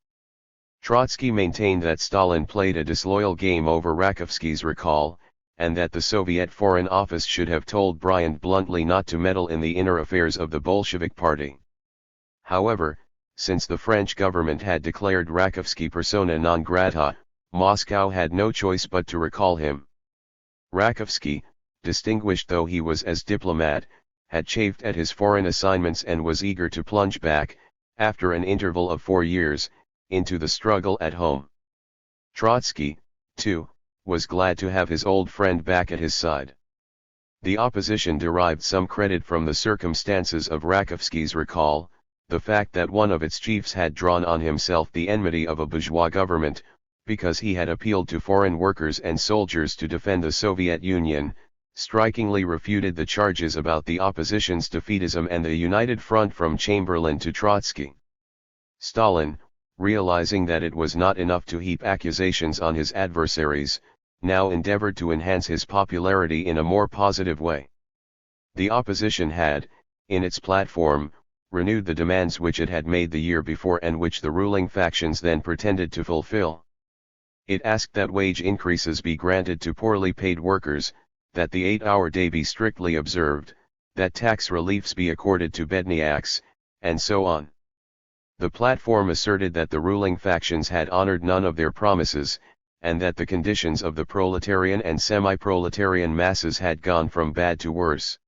Trotsky maintained that Stalin played a disloyal game over Rakovsky's recall, and that the Soviet Foreign Office should have told Briand bluntly not to meddle in the inner affairs of the Bolshevik Party. However, since the French government had declared Rakovsky persona non grata, Moscow had no choice but to recall him. Rakovsky, distinguished though he was as diplomat, had chafed at his foreign assignments and was eager to plunge back, after an interval of 4 years, into the struggle at home. Trotsky, too, was glad to have his old friend back at his side. The opposition derived some credit from the circumstances of Rakovsky's recall, the fact that one of its chiefs had drawn on himself the enmity of a bourgeois government, because he had appealed to foreign workers and soldiers to defend the Soviet Union, strikingly refuted the charges about the opposition's defeatism and the united front from Chamberlain to Trotsky. Stalin, realizing that it was not enough to heap accusations on his adversaries, now endeavored to enhance his popularity in a more positive way. The opposition had, in its platform, renewed the demands which it had made the year before and which the ruling factions then pretended to fulfill. It asked that wage increases be granted to poorly paid workers, that the 8-hour day be strictly observed, that tax reliefs be accorded to bedniaks, and so on. The platform asserted that the ruling factions had honored none of their promises, and that the conditions of the proletarian and semi-proletarian masses had gone from bad to worse.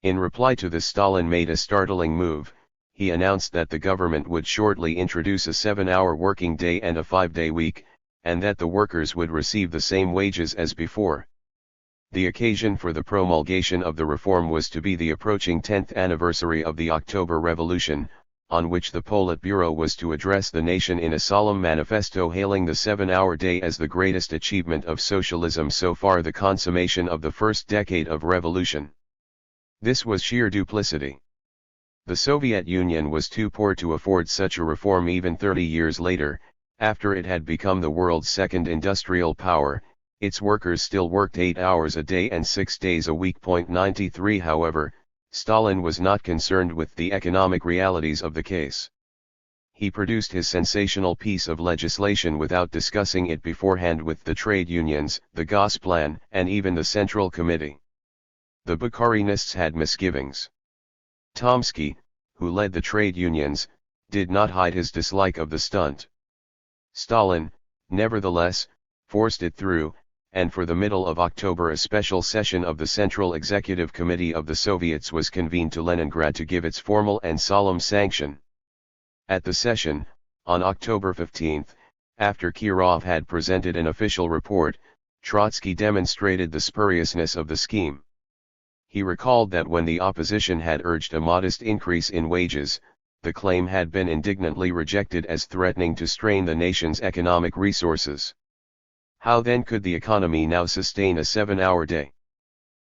In reply to this, Stalin made a startling move. He announced that the government would shortly introduce a 7-hour working day and a 5-day week, and that the workers would receive the same wages as before. The occasion for the promulgation of the reform was to be the approaching 10th anniversary of the October Revolution, on which the Politburo was to address the nation in a solemn manifesto hailing the 7-hour day as the greatest achievement of socialism so far, the consummation of the first decade of revolution. This was sheer duplicity. The Soviet Union was too poor to afford such a reform even 30 years later, after it had become the world's second industrial power. Its workers still worked 8 hours a day and 6 days a week. 93 However, Stalin was not concerned with the economic realities of the case. He produced his sensational piece of legislation without discussing it beforehand with the trade unions, the Gosplan, and even the Central Committee. The Bukharinists had misgivings. Tomsky, who led the trade unions, did not hide his dislike of the stunt. Stalin, nevertheless, forced it through, and for the middle of October a special session of the Central Executive Committee of the Soviets was convened to Leningrad to give its formal and solemn sanction. At the session, on October 15, after Kirov had presented an official report, Trotsky demonstrated the spuriousness of the scheme. He recalled that when the opposition had urged a modest increase in wages, the claim had been indignantly rejected as threatening to strain the nation's economic resources. How then could the economy now sustain a 7-hour day?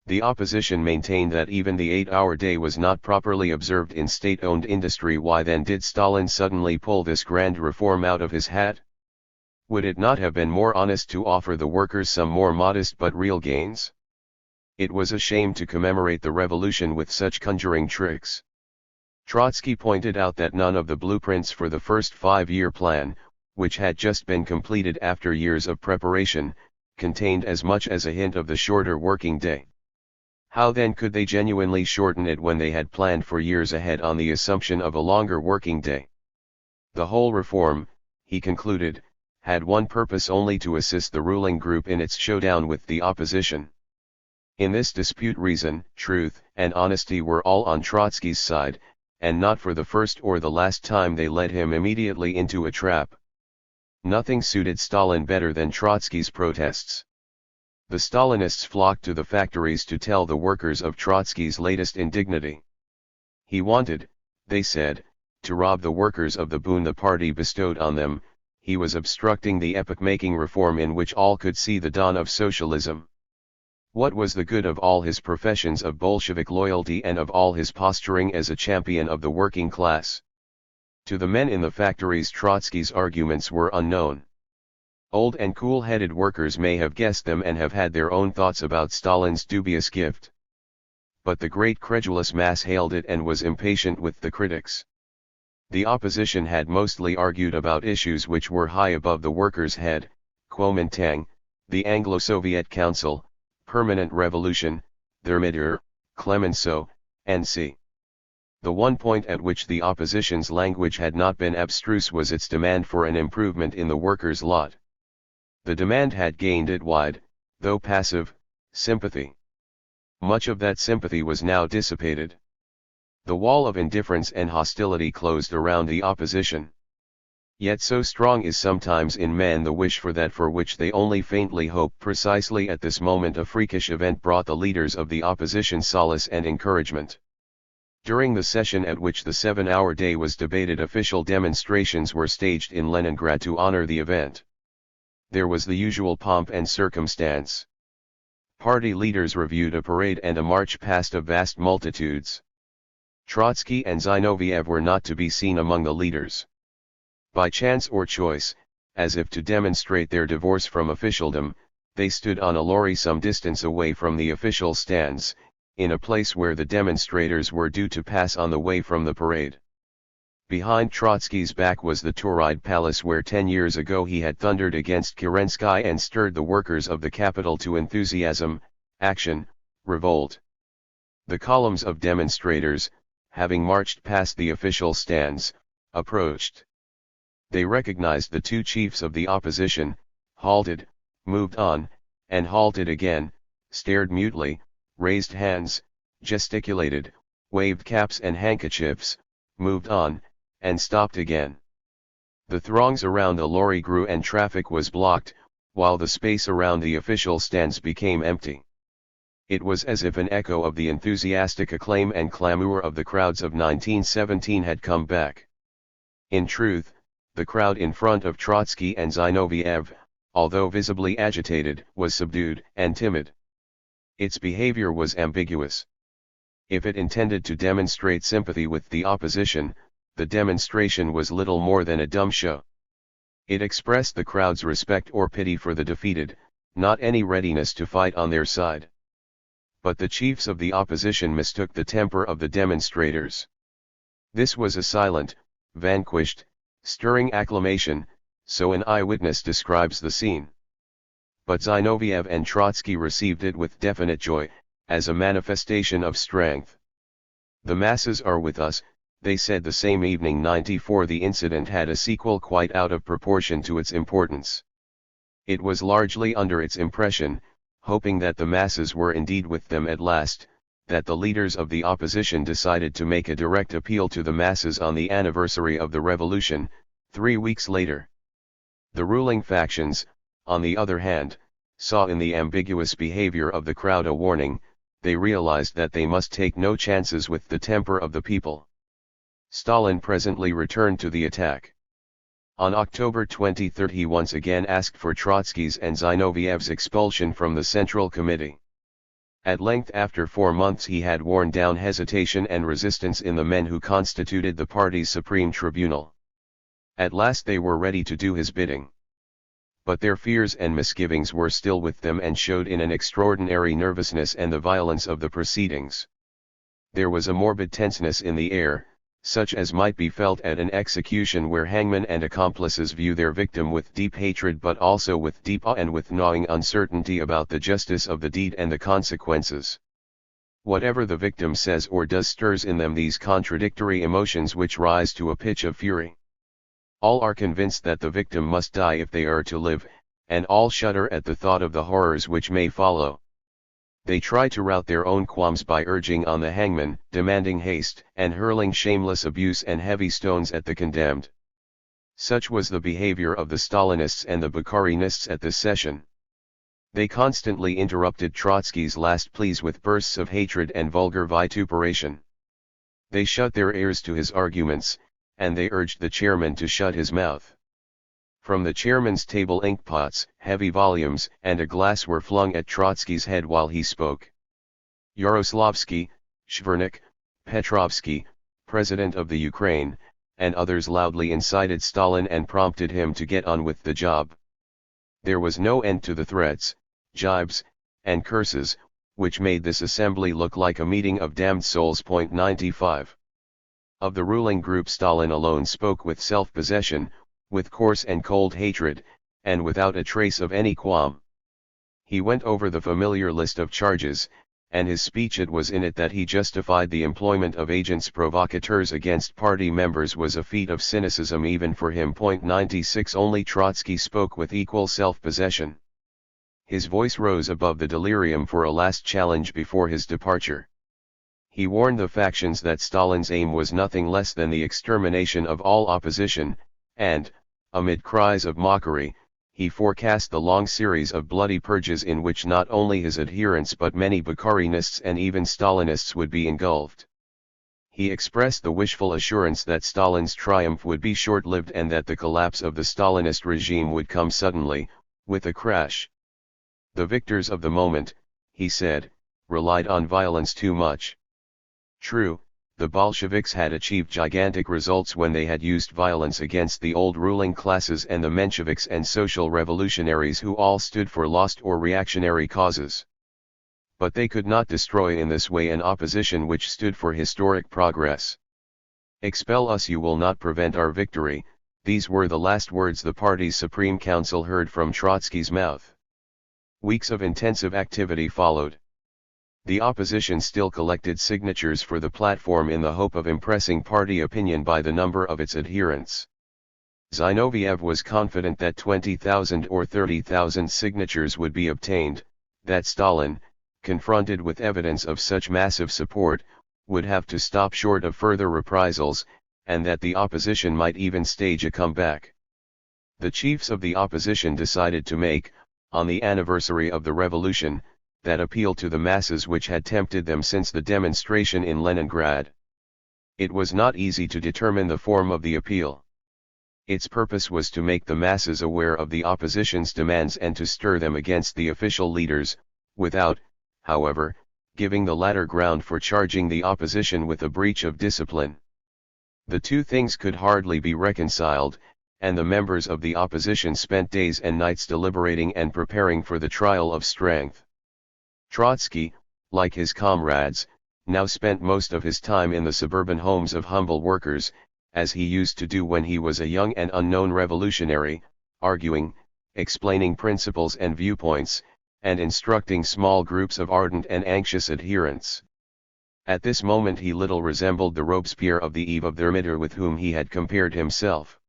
The opposition maintained that even the 8-hour day was not properly observed in state-owned industry. Why then did Stalin suddenly pull this grand reform out of his hat? Would it not have been more honest to offer the workers some more modest but real gains? It was a shame to commemorate the revolution with such conjuring tricks. Trotsky pointed out that none of the blueprints for the first 5-year plan, which had just been completed after years of preparation, contained as much as a hint of the shorter working day. How then could they genuinely shorten it when they had planned for years ahead on the assumption of a longer working day? The whole reform, he concluded, had one purpose only: to assist the ruling group in its showdown with the opposition. In this dispute reason, truth, and honesty were all on Trotsky's side, and not for the first or the last time they led him immediately into a trap. Nothing suited Stalin better than Trotsky's protests. The Stalinists flocked to the factories to tell the workers of Trotsky's latest indignity. He wanted, they said, to rob the workers of the boon the party bestowed on them. He was obstructing the epoch-making reform in which all could see the dawn of socialism. What was the good of all his professions of Bolshevik loyalty and of all his posturing as a champion of the working class? To the men in the factories Trotsky's arguments were unknown. Old and cool-headed workers may have guessed them and have had their own thoughts about Stalin's dubious gift. But the great credulous mass hailed it and was impatient with the critics. The opposition had mostly argued about issues which were high above the workers' head: Kuomintang, the Anglo-Soviet Council, permanent revolution, THIRD-WORLDISM, Clemenceau, and c. The one point at which the opposition's language had not been abstruse was its demand for an improvement in the workers' lot. The demand had gained it wide, though passive, sympathy. Much of that sympathy was now dissipated. The wall of indifference and hostility closed around the opposition. Yet so strong is sometimes in men the wish for that for which they only faintly hope. Precisely at this moment a freakish event brought the leaders of the opposition solace and encouragement. During the session at which the 7-hour day was debated, official demonstrations were staged in Leningrad to honor the event. There was the usual pomp and circumstance. Party leaders reviewed a parade and a march past of vast multitudes. Trotsky and Zinoviev were not to be seen among the leaders. By chance or choice, as if to demonstrate their divorce from officialdom, they stood on a lorry some distance away from the official stands, in a place where the demonstrators were due to pass on the way from the parade. Behind Trotsky's back was the Tauride Palace, where 10 years ago he had thundered against Kerensky and stirred the workers of the capital to enthusiasm, action, revolt. The columns of demonstrators, having marched past the official stands, approached. They recognized the two chiefs of the opposition, halted, moved on, and halted again, stared mutely, raised hands, gesticulated, waved caps and handkerchiefs, moved on, and stopped again. The throngs around the lorry grew and traffic was blocked, while the space around the official stands became empty. It was as if an echo of the enthusiastic acclaim and clamor of the crowds of 1917 had come back. In truth, the crowd in front of Trotsky and Zinoviev, although visibly agitated, was subdued and timid. Its behavior was ambiguous. If it intended to demonstrate sympathy with the opposition, the demonstration was little more than a dumb show. It expressed the crowd's respect or pity for the defeated, not any readiness to fight on their side. But the chiefs of the opposition mistook the temper of the demonstrators. This was a silent, vanquished, stirring acclamation, so an eyewitness describes the scene. But Zinoviev and Trotsky received it with definite joy, as a manifestation of strength. "The masses are with us," they said the same evening. 94 The incident had a sequel quite out of proportion to its importance. It was largely under its impression, hoping that the masses were indeed with them at last, that the leaders of the opposition decided to make a direct appeal to the masses on the anniversary of the revolution, 3 weeks later. The ruling factions, on the other hand, saw in the ambiguous behavior of the crowd a warning. They realized that they must take no chances with the temper of the people. Stalin presently returned to the attack. On October 23 he once again asked for Trotsky's and Zinoviev's expulsion from the Central Committee. At length, after 4 months, he had worn down hesitation and resistance in the men who constituted the party's Supreme Tribunal. At last they were ready to do his bidding. But their fears and misgivings were still with them and showed in an extraordinary nervousness and the violence of the proceedings. There was a morbid tenseness in the air, such as might be felt at an execution where hangmen and accomplices view their victim with deep hatred but also with deep awe and with gnawing uncertainty about the justice of the deed and the consequences. Whatever the victim says or does stirs in them these contradictory emotions which rise to a pitch of fury. All are convinced that the victim must die if they are to live, and all shudder at the thought of the horrors which may follow. They try to rout their own qualms by urging on the hangman, demanding haste, and hurling shameless abuse and heavy stones at the condemned. Such was the behavior of the Stalinists and the Bukharinists at this session. They constantly interrupted Trotsky's last pleas with bursts of hatred and vulgar vituperation. They shut their ears to his arguments, and they urged the chairman to shut his mouth. From the chairman's table inkpots, heavy volumes, and a glass were flung at Trotsky's head while he spoke. Yaroslavsky, Shvernik, Petrovsky, President of the Ukraine, and others loudly incited Stalin and prompted him to get on with the job. There was no end to the threats, jibes, and curses, which made this assembly look like a meeting of damned souls. 95. Of the ruling group Stalin alone spoke with self-possession, with coarse and cold hatred, and without a trace of any qualm. He went over the familiar list of charges, and his speech, it was in it that he justified the employment of agents provocateurs against party members, was a feat of cynicism even for him. 96 Only Trotsky spoke with equal self-possession. His voice rose above the delirium for a last challenge before his departure. He warned the factions that Stalin's aim was nothing less than the extermination of all opposition, and, amid cries of mockery, he forecast the long series of bloody purges in which not only his adherents but many Bukharinists and even Stalinists would be engulfed. He expressed the wishful assurance that Stalin's triumph would be short-lived and that the collapse of the Stalinist regime would come suddenly, with a crash. The victors of the moment, he said, relied on violence too much. True, the Bolsheviks had achieved gigantic results when they had used violence against the old ruling classes and the Mensheviks and social revolutionaries who all stood for lost or reactionary causes. But they could not destroy in this way an opposition which stood for historic progress. "Expel us, you will not prevent our victory," these were the last words the party's Supreme Council heard from Trotsky's mouth. Weeks of intensive activity followed. The opposition still collected signatures for the platform in the hope of impressing party opinion by the number of its adherents. Zinoviev was confident that 20,000 or 30,000 signatures would be obtained, that Stalin, confronted with evidence of such massive support, would have to stop short of further reprisals, and that the opposition might even stage a comeback. The chiefs of the opposition decided to make, on the anniversary of the revolution, that appeal to the masses which had tempted them since the demonstration in Leningrad. It was not easy to determine the form of the appeal. Its purpose was to make the masses aware of the opposition's demands and to stir them against the official leaders, without, however, giving the latter ground for charging the opposition with a breach of discipline. The two things could hardly be reconciled, and the members of the opposition spent days and nights deliberating and preparing for the trial of strength. Trotsky, like his comrades, now spent most of his time in the suburban homes of humble workers, as he used to do when he was a young and unknown revolutionary, arguing, explaining principles and viewpoints, and instructing small groups of ardent and anxious adherents. At this moment he little resembled the Robespierre of the eve of Thermidor with whom he had compared himself.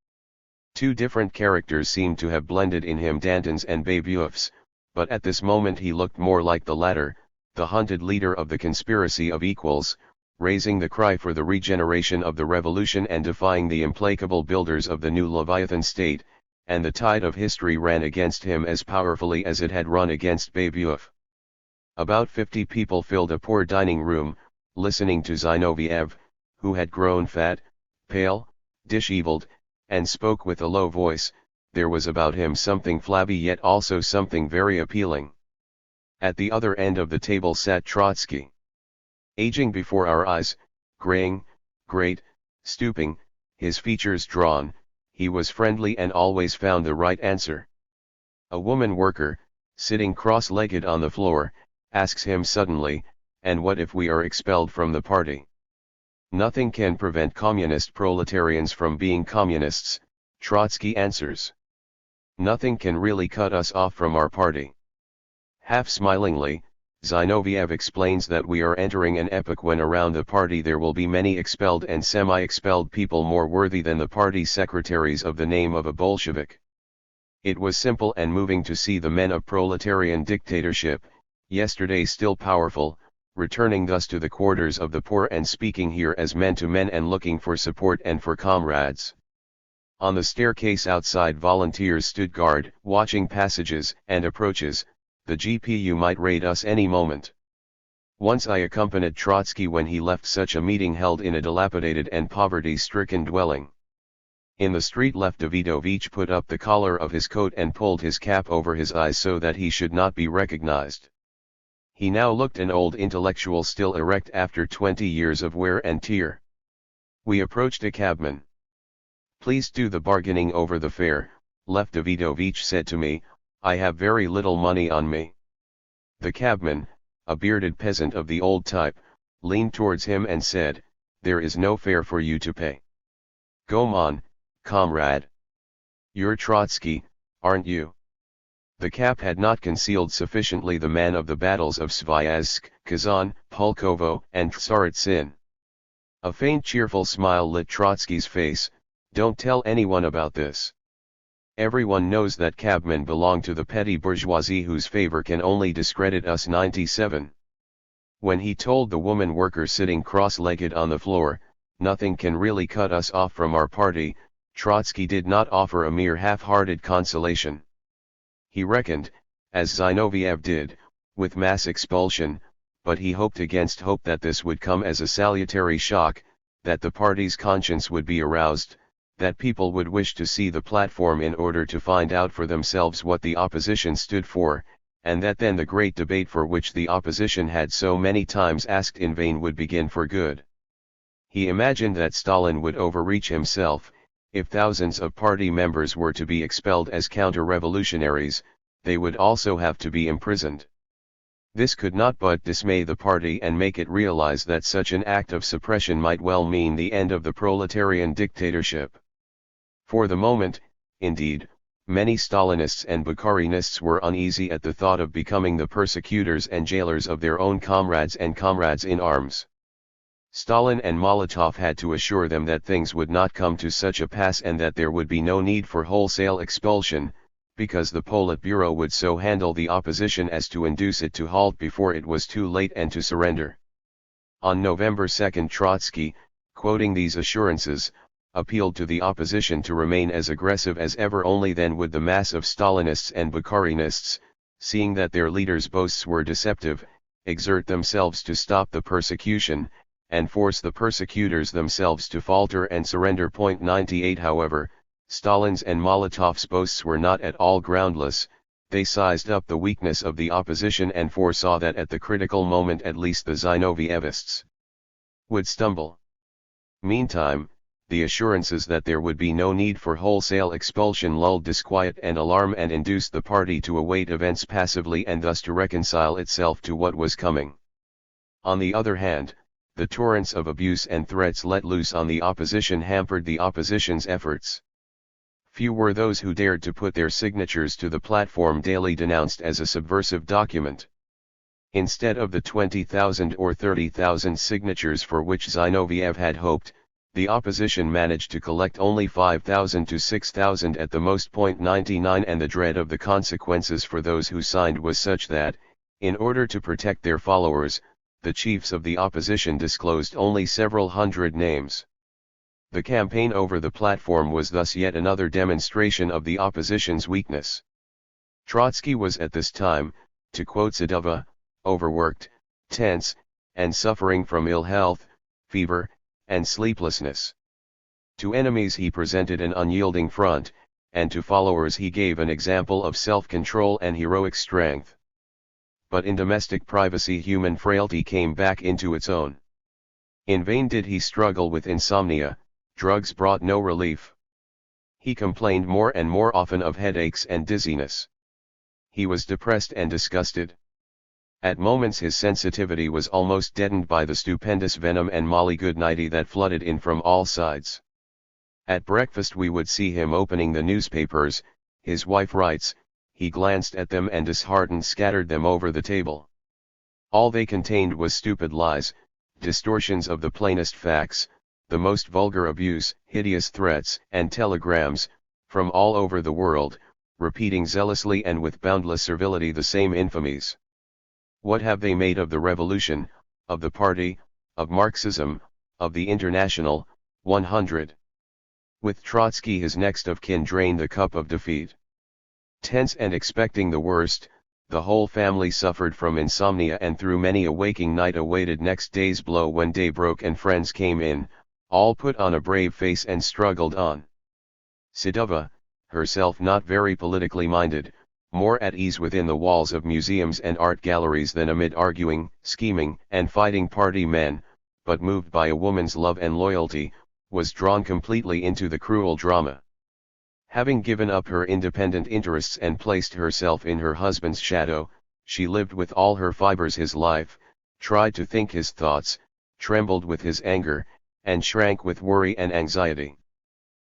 Two different characters seemed to have blended in him, Danton's and Babeuf's, but at this moment he looked more like the latter, the hunted leader of the conspiracy of equals, raising the cry for the regeneration of the revolution and defying the implacable builders of the new Leviathan state, and the tide of history ran against him as powerfully as it had run against Babeuf. About 50 people filled a poor dining room, listening to Zinoviev, who had grown fat, pale, disheveled, and spoke with a low voice. There was about him something flabby yet also something very appealing. At the other end of the table sat Trotsky. Aging before our eyes, graying, great, stooping, his features drawn, he was friendly and always found the right answer. A woman worker, sitting cross-legged on the floor, asks him suddenly, "And what if we are expelled from the party?" "Nothing can prevent communist proletarians from being communists," Trotsky answers. "Nothing can really cut us off from our party." Half smilingly, Zinoviev explains that we are entering an epoch when around the party there will be many expelled and semi-expelled people more worthy than the party secretaries of the name of a Bolshevik. It was simple and moving to see the men of proletarian dictatorship, yesterday still powerful, returning thus to the quarters of the poor and speaking here as men to men and looking for support and for comrades. On the staircase outside volunteers stood guard, watching passages and approaches. The GPU might raid us any moment. Once I accompanied Trotsky when he left such a meeting held in a dilapidated and poverty-stricken dwelling. In the street left Davidovich put up the collar of his coat and pulled his cap over his eyes so that he should not be recognized. He now looked an old intellectual still erect after 20 years of wear and tear. We approached a cabman. "Please do the bargaining over the fare," Lev Davidovich said to me. "I have very little money on me." The cabman, a bearded peasant of the old type, leaned towards him and said, "There is no fare for you to pay. Go on, comrade. You're Trotsky, aren't you?" The cap had not concealed sufficiently the man of the battles of Sviazhsk, Kazan, Pulkovo, and Tsaritsyn. A faint cheerful smile lit Trotsky's face. "Don't tell anyone about this. Everyone knows that cabmen belong to the petty bourgeoisie whose favor can only discredit us." 97. When he told the woman worker sitting cross-legged on the floor, "Nothing can really cut us off from our party," Trotsky did not offer a mere half-hearted consolation. He reckoned, as Zinoviev did, with mass expulsion, but he hoped against hope that this would come as a salutary shock, that the party's conscience would be aroused, that people would wish to see the platform in order to find out for themselves what the opposition stood for, and that then the great debate for which the opposition had so many times asked in vain would begin for good. He imagined that Stalin would overreach himself. If thousands of party members were to be expelled as counter-revolutionaries, they would also have to be imprisoned. This could not but dismay the party and make it realize that such an act of suppression might well mean the end of the proletarian dictatorship. For the moment, indeed, many Stalinists and Bukharinists were uneasy at the thought of becoming the persecutors and jailers of their own comrades and comrades in arms. Stalin and Molotov had to assure them that things would not come to such a pass and that there would be no need for wholesale expulsion, because the Politburo would so handle the opposition as to induce it to halt before it was too late and to surrender. On November 2 Trotsky, quoting these assurances, appealed to the opposition to remain as aggressive as ever. Only then would the mass of Stalinists and Bukharinists, seeing that their leaders' boasts were deceptive, exert themselves to stop the persecution, and force the persecutors themselves to falter and surrender. 98 However, Stalin's and Molotov's boasts were not at all groundless. They sized up the weakness of the opposition and foresaw that at the critical moment at least the Zinovievists would stumble. Meantime, the assurances that there would be no need for wholesale expulsion lulled disquiet and alarm and induced the party to await events passively and thus to reconcile itself to what was coming. On the other hand, the torrents of abuse and threats let loose on the opposition hampered the opposition's efforts. Few were those who dared to put their signatures to the platform daily denounced as a subversive document. Instead of the 20,000 or 30,000 signatures for which Zinoviev had hoped, the opposition managed to collect only 5,000 to 6,000 at the most. 99 And the dread of the consequences for those who signed was such that, in order to protect their followers, the chiefs of the opposition disclosed only several hundred names. The campaign over the platform was thus yet another demonstration of the opposition's weakness. Trotsky was at this time, to quote Sedova, overworked, tense, and suffering from ill health, fever, and sleeplessness. To enemies he presented an unyielding front, and to followers he gave an example of self-control and heroic strength. But in domestic privacy human frailty came back into its own. In vain did he struggle with insomnia, drugs brought no relief. He complained more and more often of headaches and dizziness. He was depressed and disgusted. At moments his sensitivity was almost deadened by the stupendous venom and malignity that flooded in from all sides. At breakfast we would see him opening the newspapers, his wife writes, he glanced at them and disheartened scattered them over the table. All they contained was stupid lies, distortions of the plainest facts, the most vulgar abuse, hideous threats and telegrams, from all over the world, repeating zealously and with boundless servility the same infamies. What have they made of the revolution, of the party, of Marxism, of the International? 100. With Trotsky his next of kin drained the cup of defeat. Tense and expecting the worst, the whole family suffered from insomnia and through many a waking night awaited next day's blow when day broke and friends came in, all put on a brave face and struggled on. Sedova, herself not very politically minded, more at ease within the walls of museums and art galleries than amid arguing, scheming and fighting party men, but moved by a woman's love and loyalty, was drawn completely into the cruel drama. Having given up her independent interests and placed herself in her husband's shadow, she lived with all her fibers his life, tried to think his thoughts, trembled with his anger, and shrank with worry and anxiety.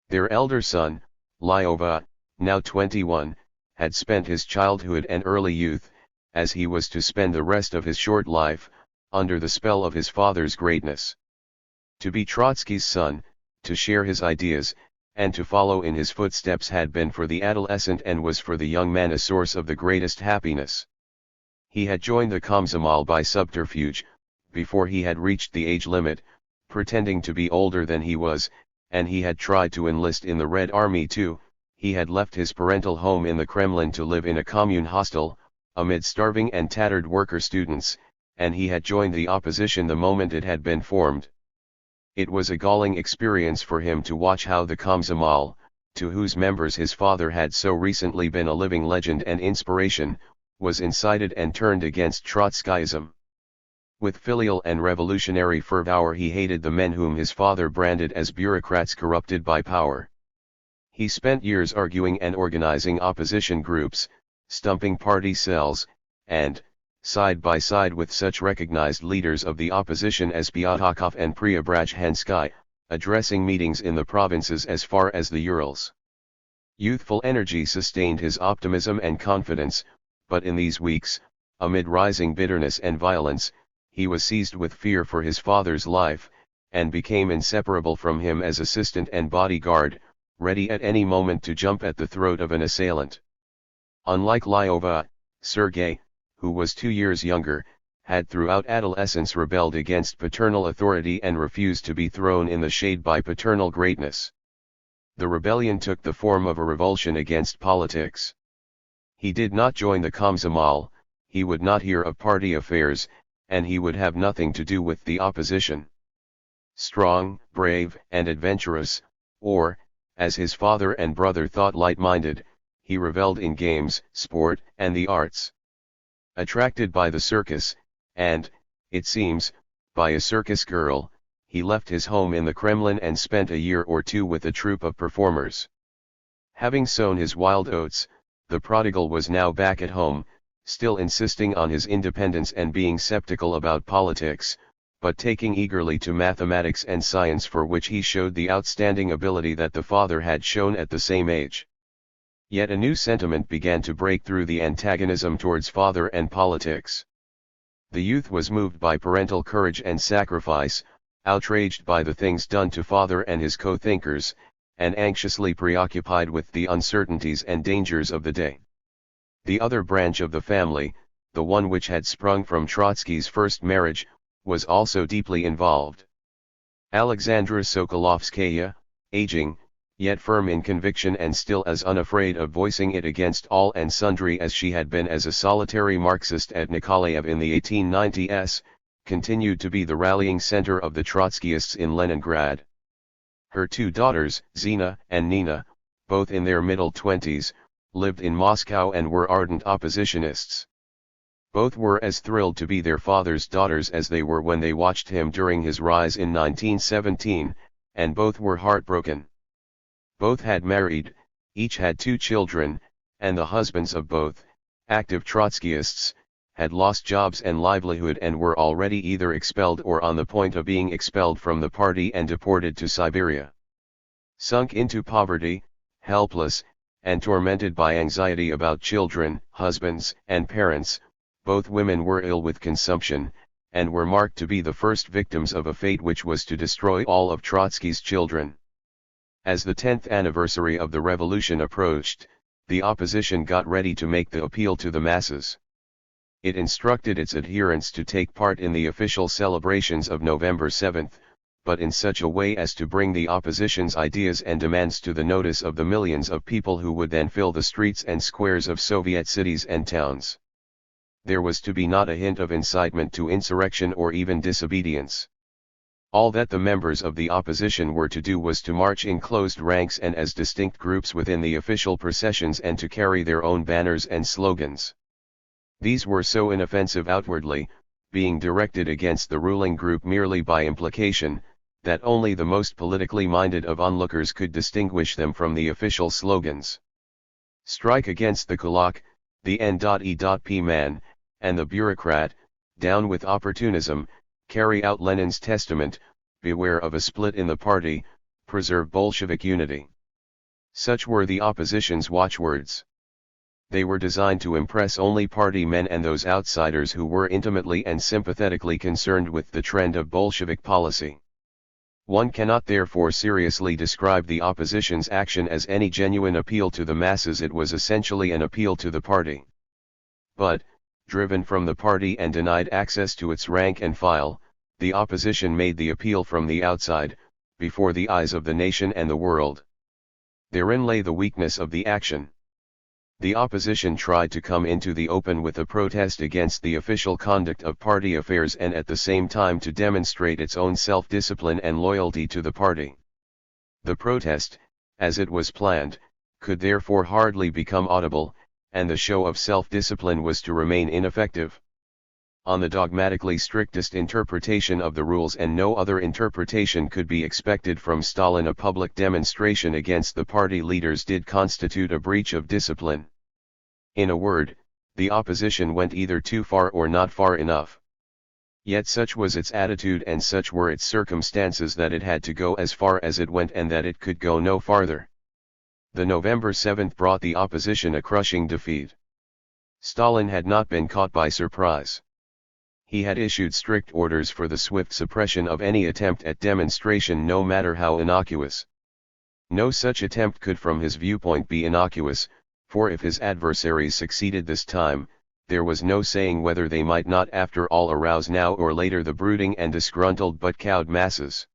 Their elder son, Lyova, now 21, had spent his childhood and early youth, as he was to spend the rest of his short life, under the spell of his father's greatness. To be Trotsky's son, to share his ideas, and to follow in his footsteps had been for the adolescent and was for the young man a source of the greatest happiness. He had joined the Komsomol by subterfuge, before he had reached the age limit, pretending to be older than he was, and he had tried to enlist in the Red Army too. He had left his parental home in the Kremlin to live in a commune hostel, amid starving and tattered worker students, and he had joined the opposition the moment it had been formed. It was a galling experience for him to watch how the Komsomol, to whose members his father had so recently been a living legend and inspiration, was incited and turned against Trotskyism. With filial and revolutionary fervor he hated the men whom his father branded as bureaucrats corrupted by power. He spent years arguing and organizing opposition groups, stumping party cells, and, side by side with such recognized leaders of the opposition as Pyatakov and Preobrazhensky, addressing meetings in the provinces as far as the Urals. Youthful energy sustained his optimism and confidence, but in these weeks, amid rising bitterness and violence, he was seized with fear for his father's life, and became inseparable from him as assistant and bodyguard, ready at any moment to jump at the throat of an assailant. Unlike Lyova, Sergei, who was 2 years younger, had throughout adolescence rebelled against paternal authority and refused to be thrown in the shade by paternal greatness. The rebellion took the form of a revulsion against politics. He did not join the Komsomol, he would not hear of party affairs, and he would have nothing to do with the opposition. Strong, brave, and adventurous, or, as his father and brother thought, light-minded, he revelled in games, sport, and the arts. Attracted by the circus, and, it seems, by a circus girl, he left his home in the Kremlin and spent a year or two with a troupe of performers. Having sown his wild oats, the prodigal was now back at home, still insisting on his independence and being skeptical about politics, but taking eagerly to mathematics and science, for which he showed the outstanding ability that the father had shown at the same age. Yet a new sentiment began to break through the antagonism towards father and politics. The youth was moved by parental courage and sacrifice, outraged by the things done to father and his co-thinkers, and anxiously preoccupied with the uncertainties and dangers of the day. The other branch of the family, the one which had sprung from Trotsky's first marriage, was also deeply involved. Alexandra Sokolovskaya, aging, yet firm in conviction and still as unafraid of voicing it against all and sundry as she had been as a solitary Marxist at Nikolaev in the 1890s, continued to be the rallying center of the Trotskyists in Leningrad. Her two daughters, Zina and Nina, both in their middle 20s, lived in Moscow and were ardent oppositionists. Both were as thrilled to be their father's daughters as they were when they watched him during his rise in 1917, and both were heartbroken. Both had married, each had 2 children, and the husbands of both, active Trotskyists, had lost jobs and livelihood and were already either expelled or on the point of being expelled from the party and deported to Siberia. Sunk into poverty, helpless, and tormented by anxiety about children, husbands, and parents, both women were ill with consumption, and were marked to be the first victims of a fate which was to destroy all of Trotsky's children. As the 10th anniversary of the revolution approached, the opposition got ready to make the appeal to the masses. It instructed its adherents to take part in the official celebrations of November 7, but in such a way as to bring the opposition's ideas and demands to the notice of the millions of people who would then fill the streets and squares of Soviet cities and towns. There was to be not a hint of incitement to insurrection or even disobedience. All that the members of the opposition were to do was to march in closed ranks and as distinct groups within the official processions and to carry their own banners and slogans. These were so inoffensive outwardly, being directed against the ruling group merely by implication, that only the most politically minded of onlookers could distinguish them from the official slogans. Strike against the kulak, the N.E.P. man, and the bureaucrat, down with opportunism, carry out Lenin's testament, beware of a split in the party, preserve Bolshevik unity. Such were the opposition's watchwords. They were designed to impress only party men and those outsiders who were intimately and sympathetically concerned with the trend of Bolshevik policy. One cannot therefore seriously describe the opposition's action as any genuine appeal to the masses. It was essentially an appeal to the party. But, driven from the party and denied access to its rank and file, the opposition made the appeal from the outside, before the eyes of the nation and the world. Therein lay the weakness of the action. The opposition tried to come into the open with a protest against the official conduct of party affairs and at the same time to demonstrate its own self-discipline and loyalty to the party. The protest, as it was planned, could therefore hardly become audible, and the show of self-discipline was to remain ineffective. On the dogmatically strictest interpretation of the rules and no other interpretation could be expected from Stalin, a public demonstration against the party leaders did constitute a breach of discipline. In a word, the opposition went either too far or not far enough. Yet such was its attitude and such were its circumstances that it had to go as far as it went and that it could go no farther. The November 7th brought the opposition a crushing defeat. Stalin had not been caught by surprise. He had issued strict orders for the swift suppression of any attempt at demonstration, no matter how innocuous. No such attempt could from his viewpoint be innocuous, for if his adversaries succeeded this time, there was no saying whether they might not after all arouse now or later the brooding and disgruntled but cowed masses.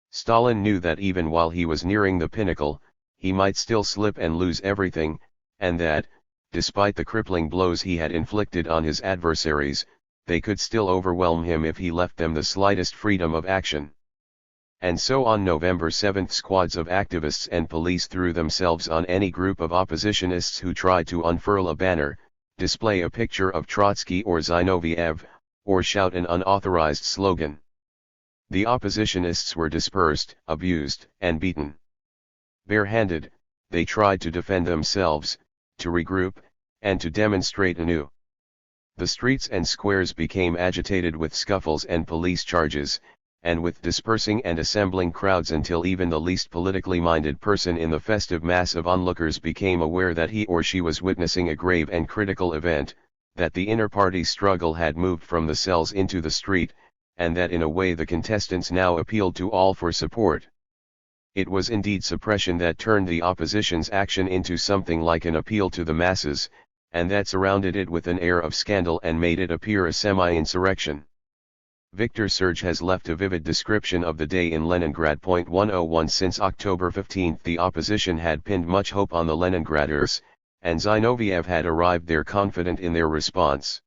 Stalin knew that even while he was nearing the pinnacle, he might still slip and lose everything, and that, despite the crippling blows he had inflicted on his adversaries, they could still overwhelm him if he left them the slightest freedom of action. And so on November 7, squads of activists and police threw themselves on any group of oppositionists who tried to unfurl a banner, display a picture of Trotsky or Zinoviev, or shout an unauthorized slogan. The oppositionists were dispersed, abused, and beaten. Barehanded, they tried to defend themselves, to regroup, and to demonstrate anew. The streets and squares became agitated with scuffles and police charges, and with dispersing and assembling crowds until even the least politically minded person in the festive mass of onlookers became aware that he or she was witnessing a grave and critical event, that the inter-party struggle had moved from the cells into the street, and that in a way the contestants now appealed to all for support. It was indeed suppression that turned the opposition's action into something like an appeal to the masses, and that surrounded it with an air of scandal and made it appear a semi-insurrection. Victor Serge has left a vivid description of the day in Leningrad. 101 Since October 15 the opposition had pinned much hope on the Leningraders, and Zinoviev had arrived there confident in their response.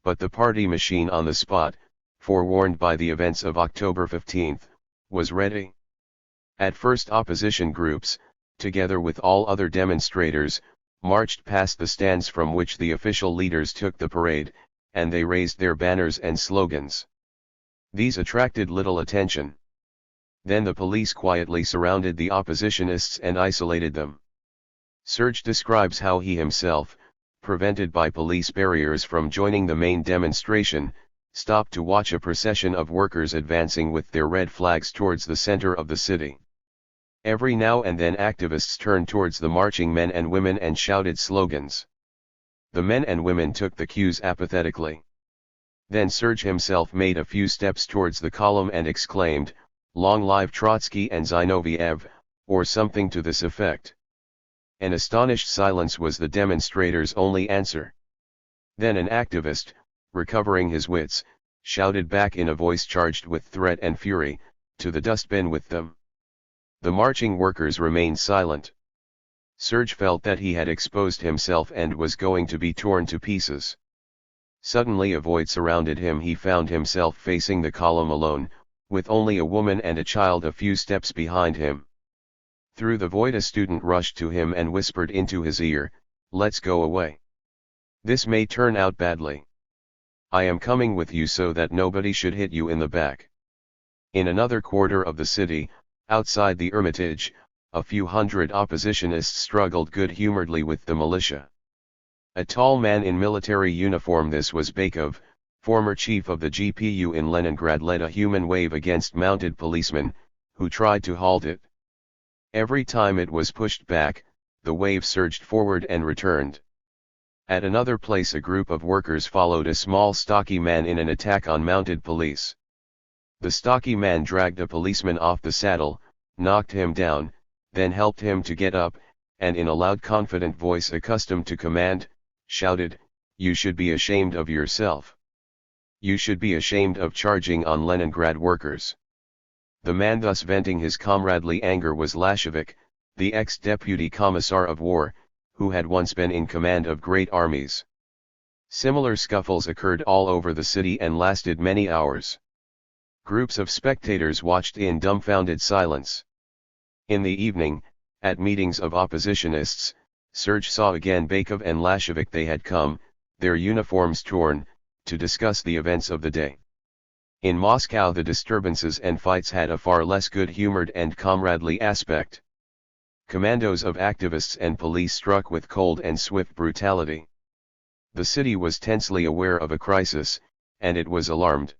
But the party machine on the spot, forewarned by the events of October 15, was ready. At first opposition groups, together with all other demonstrators, marched past the stands from which the official leaders took the parade, and they raised their banners and slogans. These attracted little attention. Then the police quietly surrounded the oppositionists and isolated them. Serge describes how he himself, prevented by police barriers from joining the main demonstration, stopped to watch a procession of workers advancing with their red flags towards the center of the city. Every now and then activists turned towards the marching men and women and shouted slogans. The men and women took the cues apathetically. Then Serge himself made a few steps towards the column and exclaimed, "Long live Trotsky and Zinoviev," or something to this effect. An astonished silence was the demonstrators' only answer. Then an activist, recovering his wits, shouted back in a voice charged with threat and fury, "To the dustbin with them." The marching workers remained silent. Serge felt that he had exposed himself and was going to be torn to pieces. Suddenly a void surrounded him. He found himself facing the column alone, with only a woman and a child a few steps behind him. Through the void a student rushed to him and whispered into his ear, "Let's go away. This may turn out badly. I am coming with you so that nobody should hit you in the back." In another quarter of the city, outside the Hermitage, a few hundred oppositionists struggled good-humoredly with the militia. A tall man in military uniform, this was Bakov, former chief of the GPU in Leningrad, led a human wave against mounted policemen, who tried to halt it. Every time it was pushed back, the wave surged forward and returned. At another place a group of workers followed a small stocky man in an attack on mounted police. The stocky man dragged a policeman off the saddle, knocked him down, then helped him to get up, and in a loud confident voice accustomed to command, shouted, "You should be ashamed of yourself. You should be ashamed of charging on Leningrad workers." The man thus venting his comradely anger was Lashevik, the ex-deputy commissar of war, who had once been in command of great armies. Similar scuffles occurred all over the city and lasted many hours. Groups of spectators watched in dumbfounded silence. In the evening, at meetings of oppositionists, Serge saw again Bakov and Lashevik. They had come, their uniforms torn, to discuss the events of the day. In Moscow the disturbances and fights had a far less good-humored and comradely aspect. Commandos of activists and police struck with cold and swift brutality. The city was tensely aware of a crisis, and it was alarmed.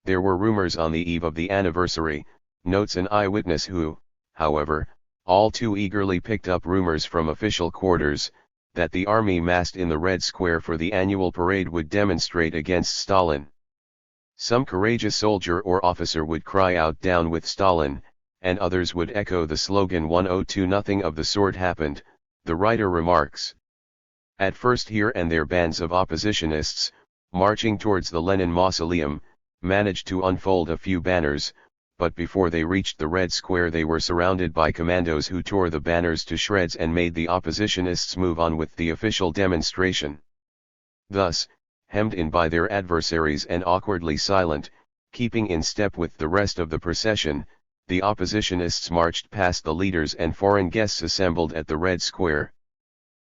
There were rumors on the eve of the anniversary, notes an eyewitness who, however, all too eagerly picked up rumors from official quarters, that the army massed in the Red Square for the annual parade would demonstrate against Stalin. Some courageous soldier or officer would cry out, "Down with Stalin," and others would echo the slogan 102. Nothing of the sort happened, the writer remarks. At first here and there bands of oppositionists, marching towards the Lenin Mausoleum, managed to unfold a few banners, but before they reached the Red Square they were surrounded by commandos who tore the banners to shreds and made the oppositionists move on with the official demonstration. Thus, hemmed in by their adversaries and awkwardly silent, keeping in step with the rest of the procession, the oppositionists marched past the leaders and foreign guests assembled at the Red Square.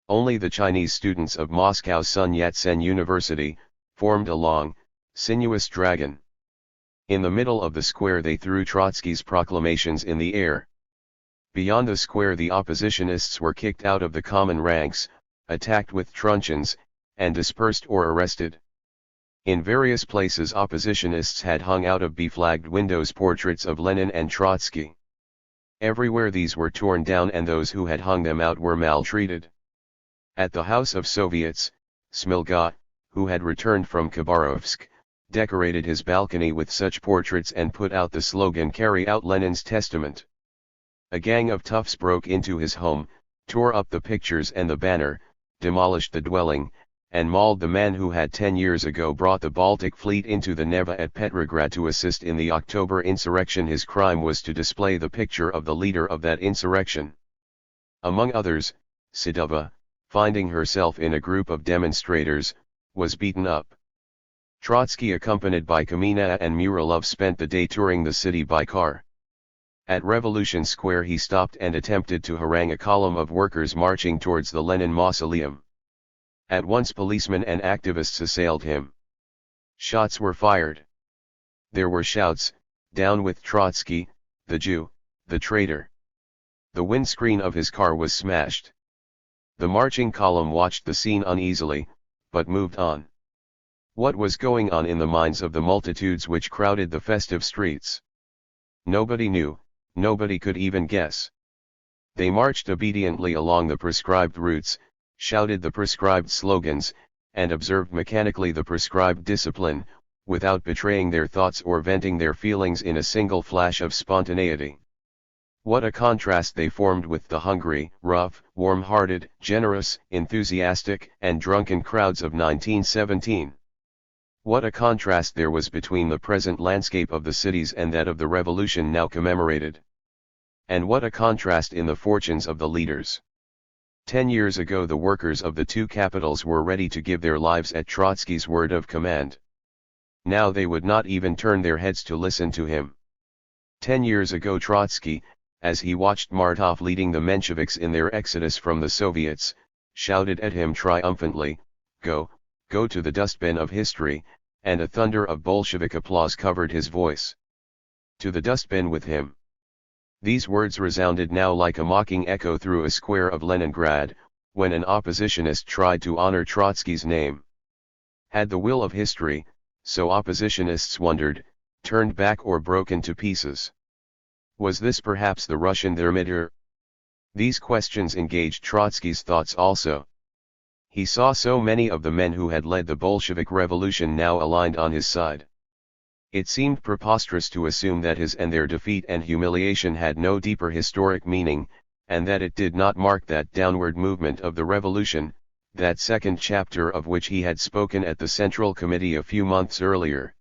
Only the Chinese students of Moscow's Sun Yat-sen University formed a long, sinuous dragon. In the middle of the square they threw Trotsky's proclamations in the air. Beyond the square the oppositionists were kicked out of the common ranks, attacked with truncheons, and dispersed or arrested. In various places oppositionists had hung out of beflagged windows portraits of Lenin and Trotsky. Everywhere these were torn down and those who had hung them out were maltreated. At the House of Soviets, Smilga, who had returned from Khabarovsk, decorated his balcony with such portraits and put out the slogan "Carry out Lenin's testament." A gang of toughs broke into his home, tore up the pictures and the banner, demolished the dwelling, and mauled the man who had 10 years ago brought the Baltic fleet into the Neva at Petrograd to assist in the October insurrection. His crime was to display the picture of the leader of that insurrection. Among others, Sidova, finding herself in a group of demonstrators, was beaten up. Trotsky, accompanied by Kamina and Muralov, spent the day touring the city by car. At Revolution Square he stopped and attempted to harangue a column of workers marching towards the Lenin Mausoleum. At once policemen and activists assailed him. Shots were fired. There were shouts, "Down with Trotsky, the Jew, the traitor." The windscreen of his car was smashed. The marching column watched the scene uneasily, but moved on. What was going on in the minds of the multitudes which crowded the festive streets? Nobody knew, nobody could even guess. They marched obediently along the prescribed routes, shouted the prescribed slogans, and observed mechanically the prescribed discipline, without betraying their thoughts or venting their feelings in a single flash of spontaneity. What a contrast they formed with the hungry, rough, warm-hearted, generous, enthusiastic, and drunken crowds of 1917. What a contrast there was between the present landscape of the cities and that of the revolution now commemorated. And what a contrast in the fortunes of the leaders. 10 years ago the workers of the two capitals were ready to give their lives at Trotsky's word of command. Now they would not even turn their heads to listen to him. 10 years ago Trotsky, as he watched Martov leading the Mensheviks in their exodus from the Soviets, shouted at him triumphantly, "Go, go to the dustbin of history," and a thunder of Bolshevik applause covered his voice. To the dustbin with him. These words resounded now like a mocking echo through a square of Leningrad, when an oppositionist tried to honor Trotsky's name. Had the will of history, so oppositionists wondered, turned back or broken to pieces? Was this perhaps the Russian thermometer? These questions engaged Trotsky's thoughts also. He saw so many of the men who had led the Bolshevik Revolution now aligned on his side. It seemed preposterous to assume that his and their defeat and humiliation had no deeper historic meaning, and that it did not mark that downward movement of the revolution, that second chapter of which he had spoken at the Central Committee a few months earlier.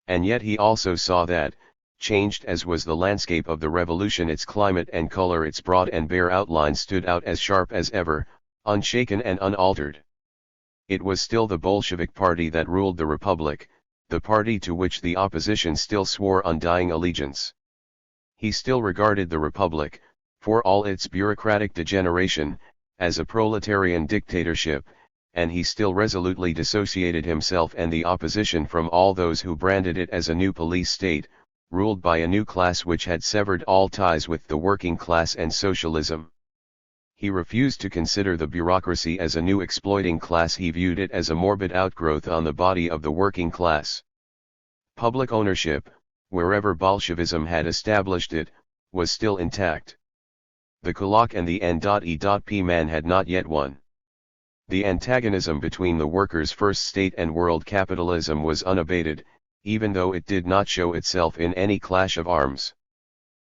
And yet he also saw that, changed as was the landscape of the revolution, its climate and color, its broad and bare outlines stood out as sharp as ever, unshaken and unaltered. It was still the Bolshevik party that ruled the Republic, the party to which the opposition still swore undying allegiance. He still regarded the Republic, for all its bureaucratic degeneration, as a proletarian dictatorship, and he still resolutely dissociated himself and the opposition from all those who branded it as a new police state, ruled by a new class which had severed all ties with the working class and socialism. He refused to consider the bureaucracy as a new exploiting class. He viewed it as a morbid outgrowth on the body of the working class. Public ownership, wherever Bolshevism had established it, was still intact. The Kulak and the N.E.P. man had not yet won. The antagonism between the workers' first state and world capitalism was unabated, even though it did not show itself in any clash of arms.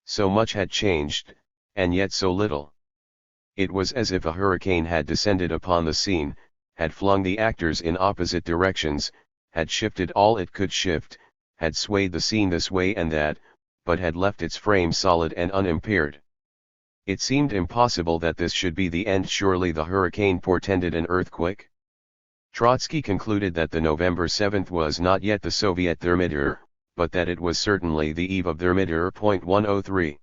So much had changed, and yet so little. It was as if a hurricane had descended upon the scene, had flung the actors in opposite directions, had shifted all it could shift, had swayed the scene this way and that, but had left its frame solid and unimpaired. It seemed impossible that this should be the end. Surely the hurricane portended an earthquake? Trotsky concluded that the November 7th was not yet the Soviet thermidor, but that it was certainly the eve of thermidor. 103.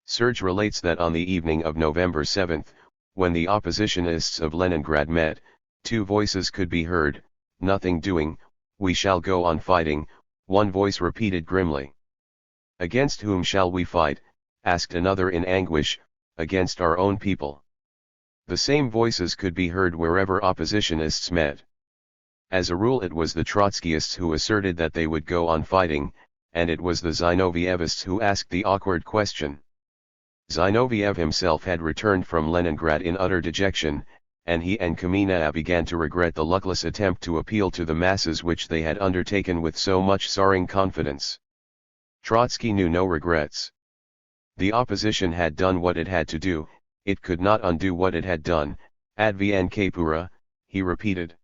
Serge relates that on the evening of November 7th, when the oppositionists of Leningrad met, two voices could be heard: "Nothing doing, we shall go on fighting," one voice repeated grimly. "Against whom shall we fight?" asked another in anguish. "Against our own people." The same voices could be heard wherever oppositionists met. As a rule it was the Trotskyists who asserted that they would go on fighting, and it was the Zinovievists who asked the awkward question. Zinoviev himself had returned from Leningrad in utter dejection, and he and Kamenev began to regret the luckless attempt to appeal to the masses which they had undertaken with so much soaring confidence. Trotsky knew no regrets. The opposition had done what it had to do, it could not undo what it had done. "Advn Pura," he repeated.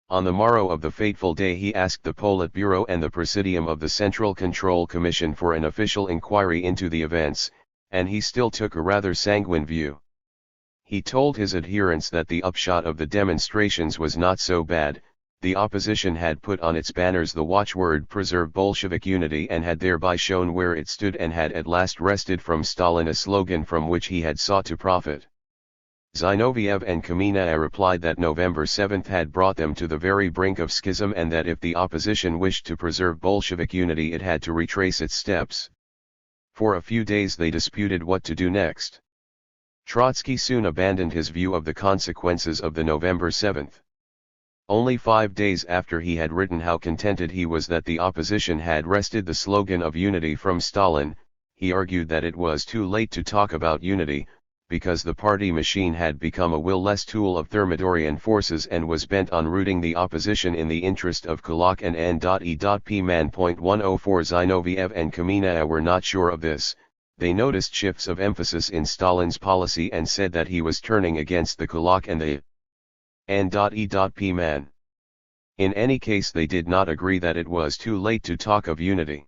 On the morrow of the fateful day he asked the Politburo and the Presidium of the Central Control Commission for an official inquiry into the events, and he still took a rather sanguine view. He told his adherents that the upshot of the demonstrations was not so bad. The opposition had put on its banners the watchword "Preserve Bolshevik Unity" and had thereby shown where it stood, and had at last wrested from Stalin a slogan from which he had sought to profit. Zinoviev and Kamenev replied that November 7th had brought them to the very brink of schism, and that if the opposition wished to preserve Bolshevik unity it had to retrace its steps. For a few days they disputed what to do next. Trotsky soon abandoned his view of the consequences of the November 7th. Only 5 days after he had written how contented he was that the opposition had wrested the slogan of unity from Stalin, he argued that it was too late to talk about unity, because the party machine had become a will-less tool of Thermidorian forces and was bent on rooting the opposition in the interest of Kulak and N.E.P. Man. 104 Zinoviev and Kamenev were not sure of this. They noticed shifts of emphasis in Stalin's policy and said that he was turning against the Kulak and the N.E.P. man. In any case they did not agree that it was too late to talk of unity.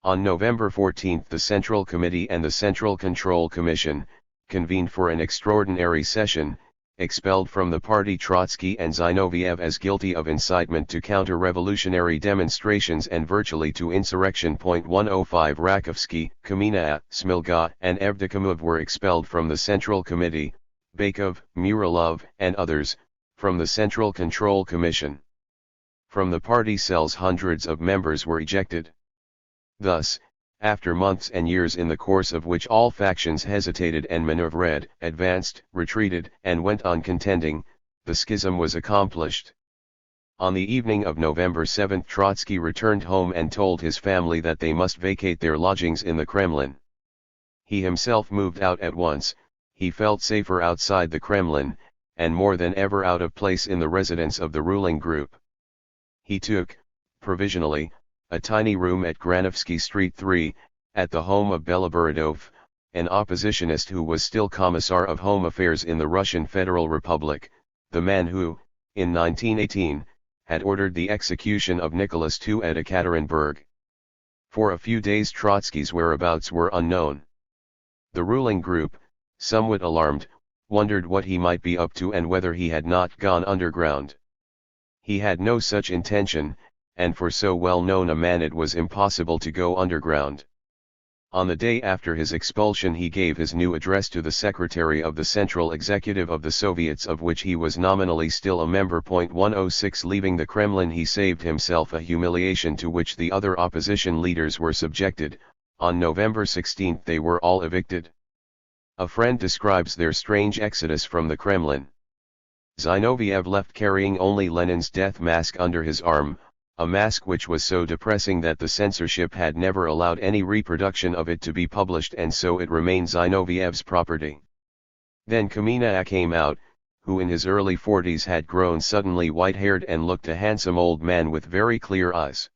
On November 14 the Central Committee and the Central Control Commission, convened for an extraordinary session, expelled from the party Trotsky and Zinoviev as guilty of incitement to counter-revolutionary demonstrations and virtually to insurrection. 105 Rakovsky, Kamenev, Smilga, and Evdokimov were expelled from the Central Committee, Bakov, Muralov, and others, from the Central Control Commission. From the party cells hundreds of members were ejected. Thus, after months and years in the course of which all factions hesitated and maneuvered, advanced, retreated, and went on contending, the schism was accomplished. On the evening of November 7 Trotsky returned home and told his family that they must vacate their lodgings in the Kremlin. He himself moved out at once. He felt safer outside the Kremlin, and more than ever out of place in the residence of the ruling group. He took, provisionally, a tiny room at Granovsky Street 3, at the home of Beloborodov, an oppositionist who was still Commissar of Home Affairs in the Russian Federal Republic, the man who, in 1918, had ordered the execution of Nicholas II at Ekaterinburg. For a few days Trotsky's whereabouts were unknown. The ruling group, somewhat alarmed, wondered what he might be up to and whether he had not gone underground. He had no such intention, and for so well-known a man it was impossible to go underground. On the day after his expulsion he gave his new address to the Secretary of the Central Executive of the Soviets, of which he was nominally still a member. 106 Leaving the Kremlin he saved himself a humiliation to which the other opposition leaders were subjected. On November 16 they were all evicted. A friend describes their strange exodus from the Kremlin. Zinoviev left carrying only Lenin's death mask under his arm, a mask which was so depressing that the censorship had never allowed any reproduction of it to be published, and so it remained Zinoviev's property. Then Kamenev came out, who in his early 40s had grown suddenly white-haired and looked a handsome old man with very clear eyes.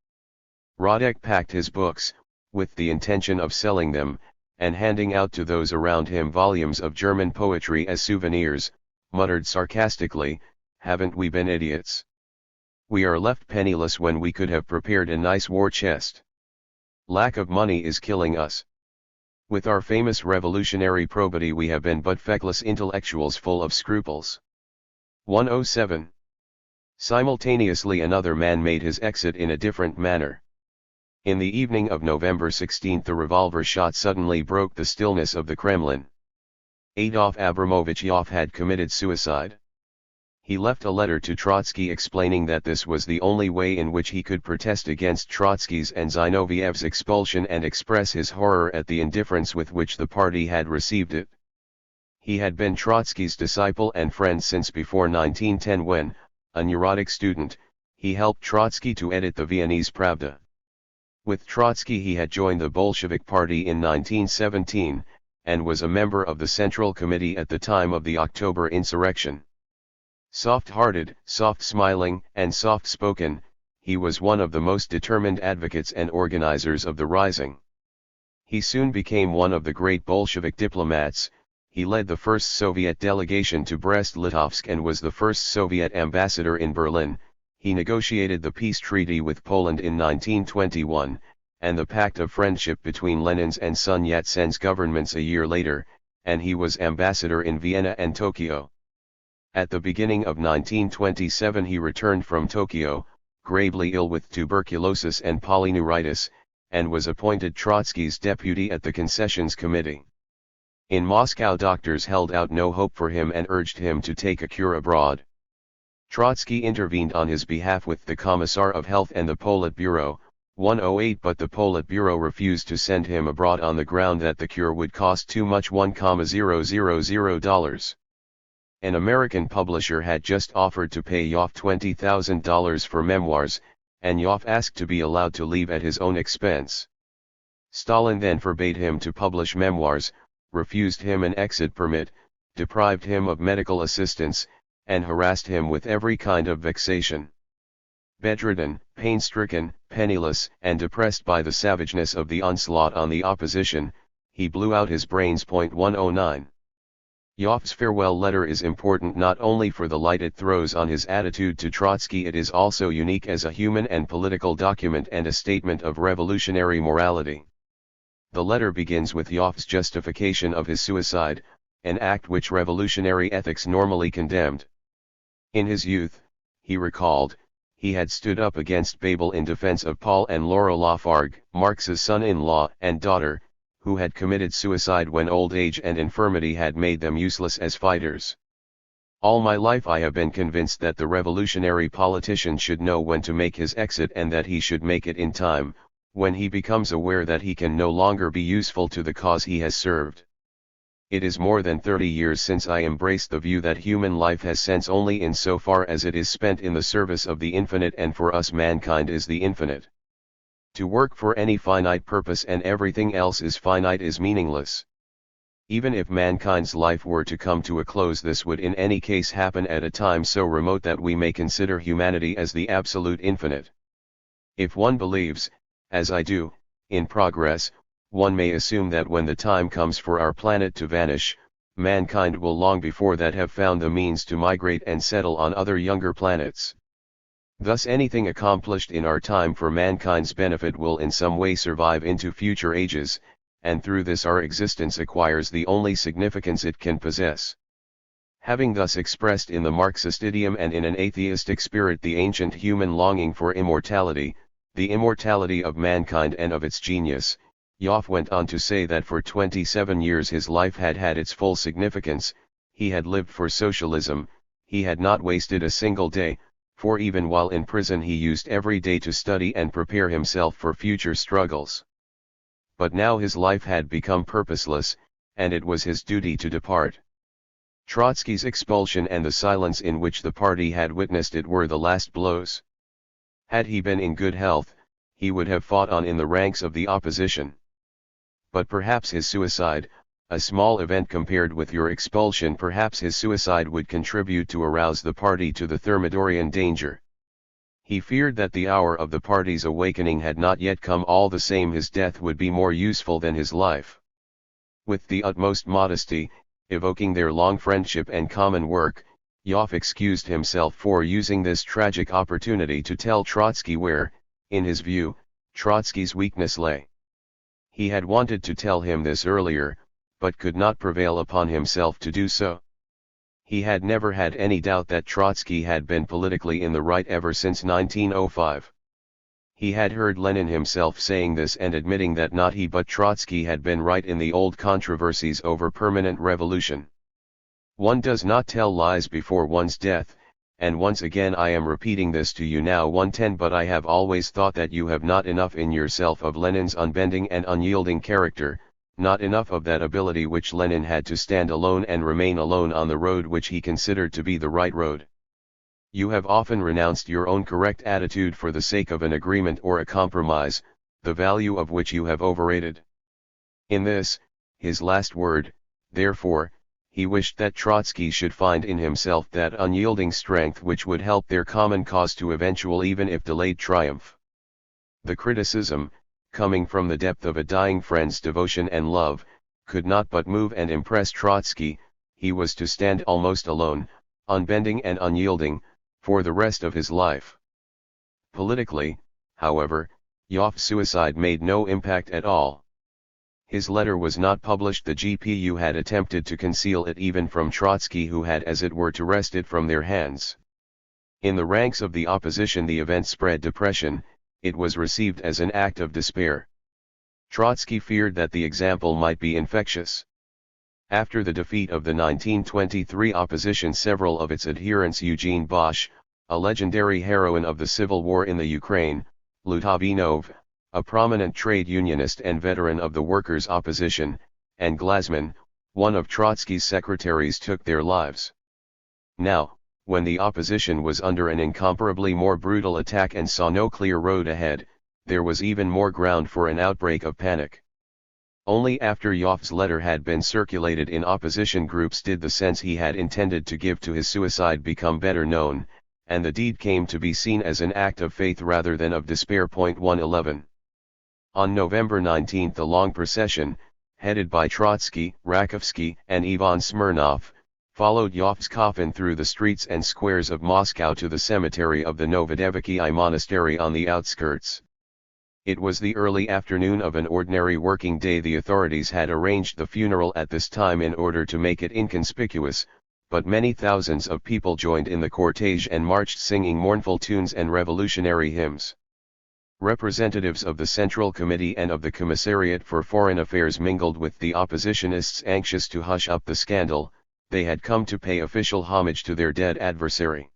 Radek packed his books, with the intention of selling them, and handing out to those around him volumes of German poetry as souvenirs, muttered sarcastically, "Haven't we been idiots? We are left penniless when we could have prepared a nice war chest." Lack of money is killing us. With our famous revolutionary probity we have been but feckless intellectuals full of scruples. 107. Simultaneously another man made his exit in a different manner. In the evening of November 16 the revolver shot suddenly broke the stillness of the Kremlin. Adolf Abramovich Yov had committed suicide. He left a letter to Trotsky explaining that this was the only way in which he could protest against Trotsky's and Zinoviev's expulsion and express his horror at the indifference with which the party had received it. He had been Trotsky's disciple and friend since before 1910 when, a neurotic student, he helped Trotsky to edit the Viennese Pravda. With Trotsky he had joined the Bolshevik Party in 1917, and was a member of the Central Committee at the time of the October insurrection. Soft-hearted, soft-smiling, and soft-spoken, he was one of the most determined advocates and organizers of the rising. He soon became one of the great Bolshevik diplomats. He led the first Soviet delegation to Brest-Litovsk and was the first Soviet ambassador in Berlin. He negotiated the peace treaty with Poland in 1921, and the Pact of Friendship between Lenin's and Sun Yat-sen's governments a year later, and he was ambassador in Vienna and Tokyo. At the beginning of 1927 he returned from Tokyo, gravely ill with tuberculosis and polyneuritis, and was appointed Trotsky's deputy at the Concessions Committee. In Moscow doctors held out no hope for him and urged him to take a cure abroad. Trotsky intervened on his behalf with the Commissar of Health and the Politburo, 108, but the Politburo refused to send him abroad on the ground that the cure would cost too much, $1,000. An American publisher had just offered to pay Yov $20,000 for memoirs, and Yov asked to be allowed to leave at his own expense. Stalin then forbade him to publish memoirs, refused him an exit permit, deprived him of medical assistance, and harassed him with every kind of vexation. Bedridden, pain-stricken, penniless, and depressed by the savageness of the onslaught on the opposition, he blew out his brains. 109. Yov's farewell letter is important not only for the light it throws on his attitude to Trotsky, it is also unique as a human and political document and a statement of revolutionary morality. The letter begins with Yov's justification of his suicide, an act which revolutionary ethics normally condemned. In his youth, he recalled, he had stood up against Babel in defense of Paul and Laura Lafargue, Marx's son-in-law and daughter, who had committed suicide when old age and infirmity had made them useless as fighters. All my life I have been convinced that the revolutionary politician should know when to make his exit and that he should make it in time, when he becomes aware that he can no longer be useful to the cause he has served. It is more than 30 years since I embraced the view that human life has sense only in so far as it is spent in the service of the infinite, and for us mankind is the infinite. To work for any finite purpose and everything else is finite is meaningless. Even if mankind's life were to come to a close, this would in any case happen at a time so remote that we may consider humanity as the absolute infinite. If one believes, as I do, in progress, one may assume that when the time comes for our planet to vanish, mankind will long before that have found the means to migrate and settle on other younger planets. Thus anything accomplished in our time for mankind's benefit will in some way survive into future ages, and through this our existence acquires the only significance it can possess. Having thus expressed in the Marxist idiom and in an atheistic spirit the ancient human longing for immortality, the immortality of mankind and of its genius, Yov went on to say that for 27 years his life had had its full significance. He had lived for socialism, he had not wasted a single day, for even while in prison he used every day to study and prepare himself for future struggles. But now his life had become purposeless, and it was his duty to depart. Trotsky's expulsion and the silence in which the party had witnessed it were the last blows. Had he been in good health, he would have fought on in the ranks of the opposition. But perhaps his suicide, a small event compared with your expulsion, perhaps his suicide would contribute to arouse the party to the Thermidorian danger. He feared that the hour of the party's awakening had not yet come. All the same, his death would be more useful than his life. With the utmost modesty, evoking their long friendship and common work, Yov excused himself for using this tragic opportunity to tell Trotsky where, in his view, Trotsky's weakness lay. He had wanted to tell him this earlier, but could not prevail upon himself to do so. He had never had any doubt that Trotsky had been politically in the right ever since 1905. He had heard Lenin himself saying this and admitting that not he but Trotsky had been right in the old controversies over permanent revolution. One does not tell lies before one's death, and once again I am repeating this to you now 110, but I have always thought that you have not enough in yourself of Lenin's unbending and unyielding character, not enough of that ability which Lenin had to stand alone and remain alone on the road which he considered to be the right road. You have often renounced your own correct attitude for the sake of an agreement or a compromise, the value of which you have overrated. In this, his last word, therefore, he wished that Trotsky should find in himself that unyielding strength which would help their common cause to eventual even if delayed triumph. The criticism, coming from the depth of a dying friend's devotion and love, could not but move and impress Trotsky. He was to stand almost alone, unbending and unyielding, for the rest of his life. Politically, however, Yoff's suicide made no impact at all. His letter was not published. The GPU had attempted to conceal it even from Trotsky, who had as it were to wrest it from their hands. In the ranks of the opposition the event spread depression. It was received as an act of despair. Trotsky feared that the example might be infectious. After the defeat of the 1923 opposition, several of its adherents, Eugene Bosch, a legendary heroine of the civil war in the Ukraine, Lutavinov, a prominent trade unionist and veteran of the workers' opposition, and Glasman, one of Trotsky's secretaries, took their lives. Now, when the opposition was under an incomparably more brutal attack and saw no clear road ahead, there was even more ground for an outbreak of panic. Only after Yoff's letter had been circulated in opposition groups did the sense he had intended to give to his suicide become better known, and the deed came to be seen as an act of faith rather than of despair. 111. On November 19 a long procession, headed by Trotsky, Rakovsky, and Ivan Smirnov, followed Yoff's coffin through the streets and squares of Moscow to the cemetery of the Novodevichy monastery on the outskirts. It was the early afternoon of an ordinary working day. The authorities had arranged the funeral at this time in order to make it inconspicuous, but many thousands of people joined in the cortege and marched singing mournful tunes and revolutionary hymns. Representatives of the Central Committee and of the Commissariat for Foreign Affairs mingled with the oppositionists anxious to hush up the scandal. They had come to pay official homage to their dead adversary.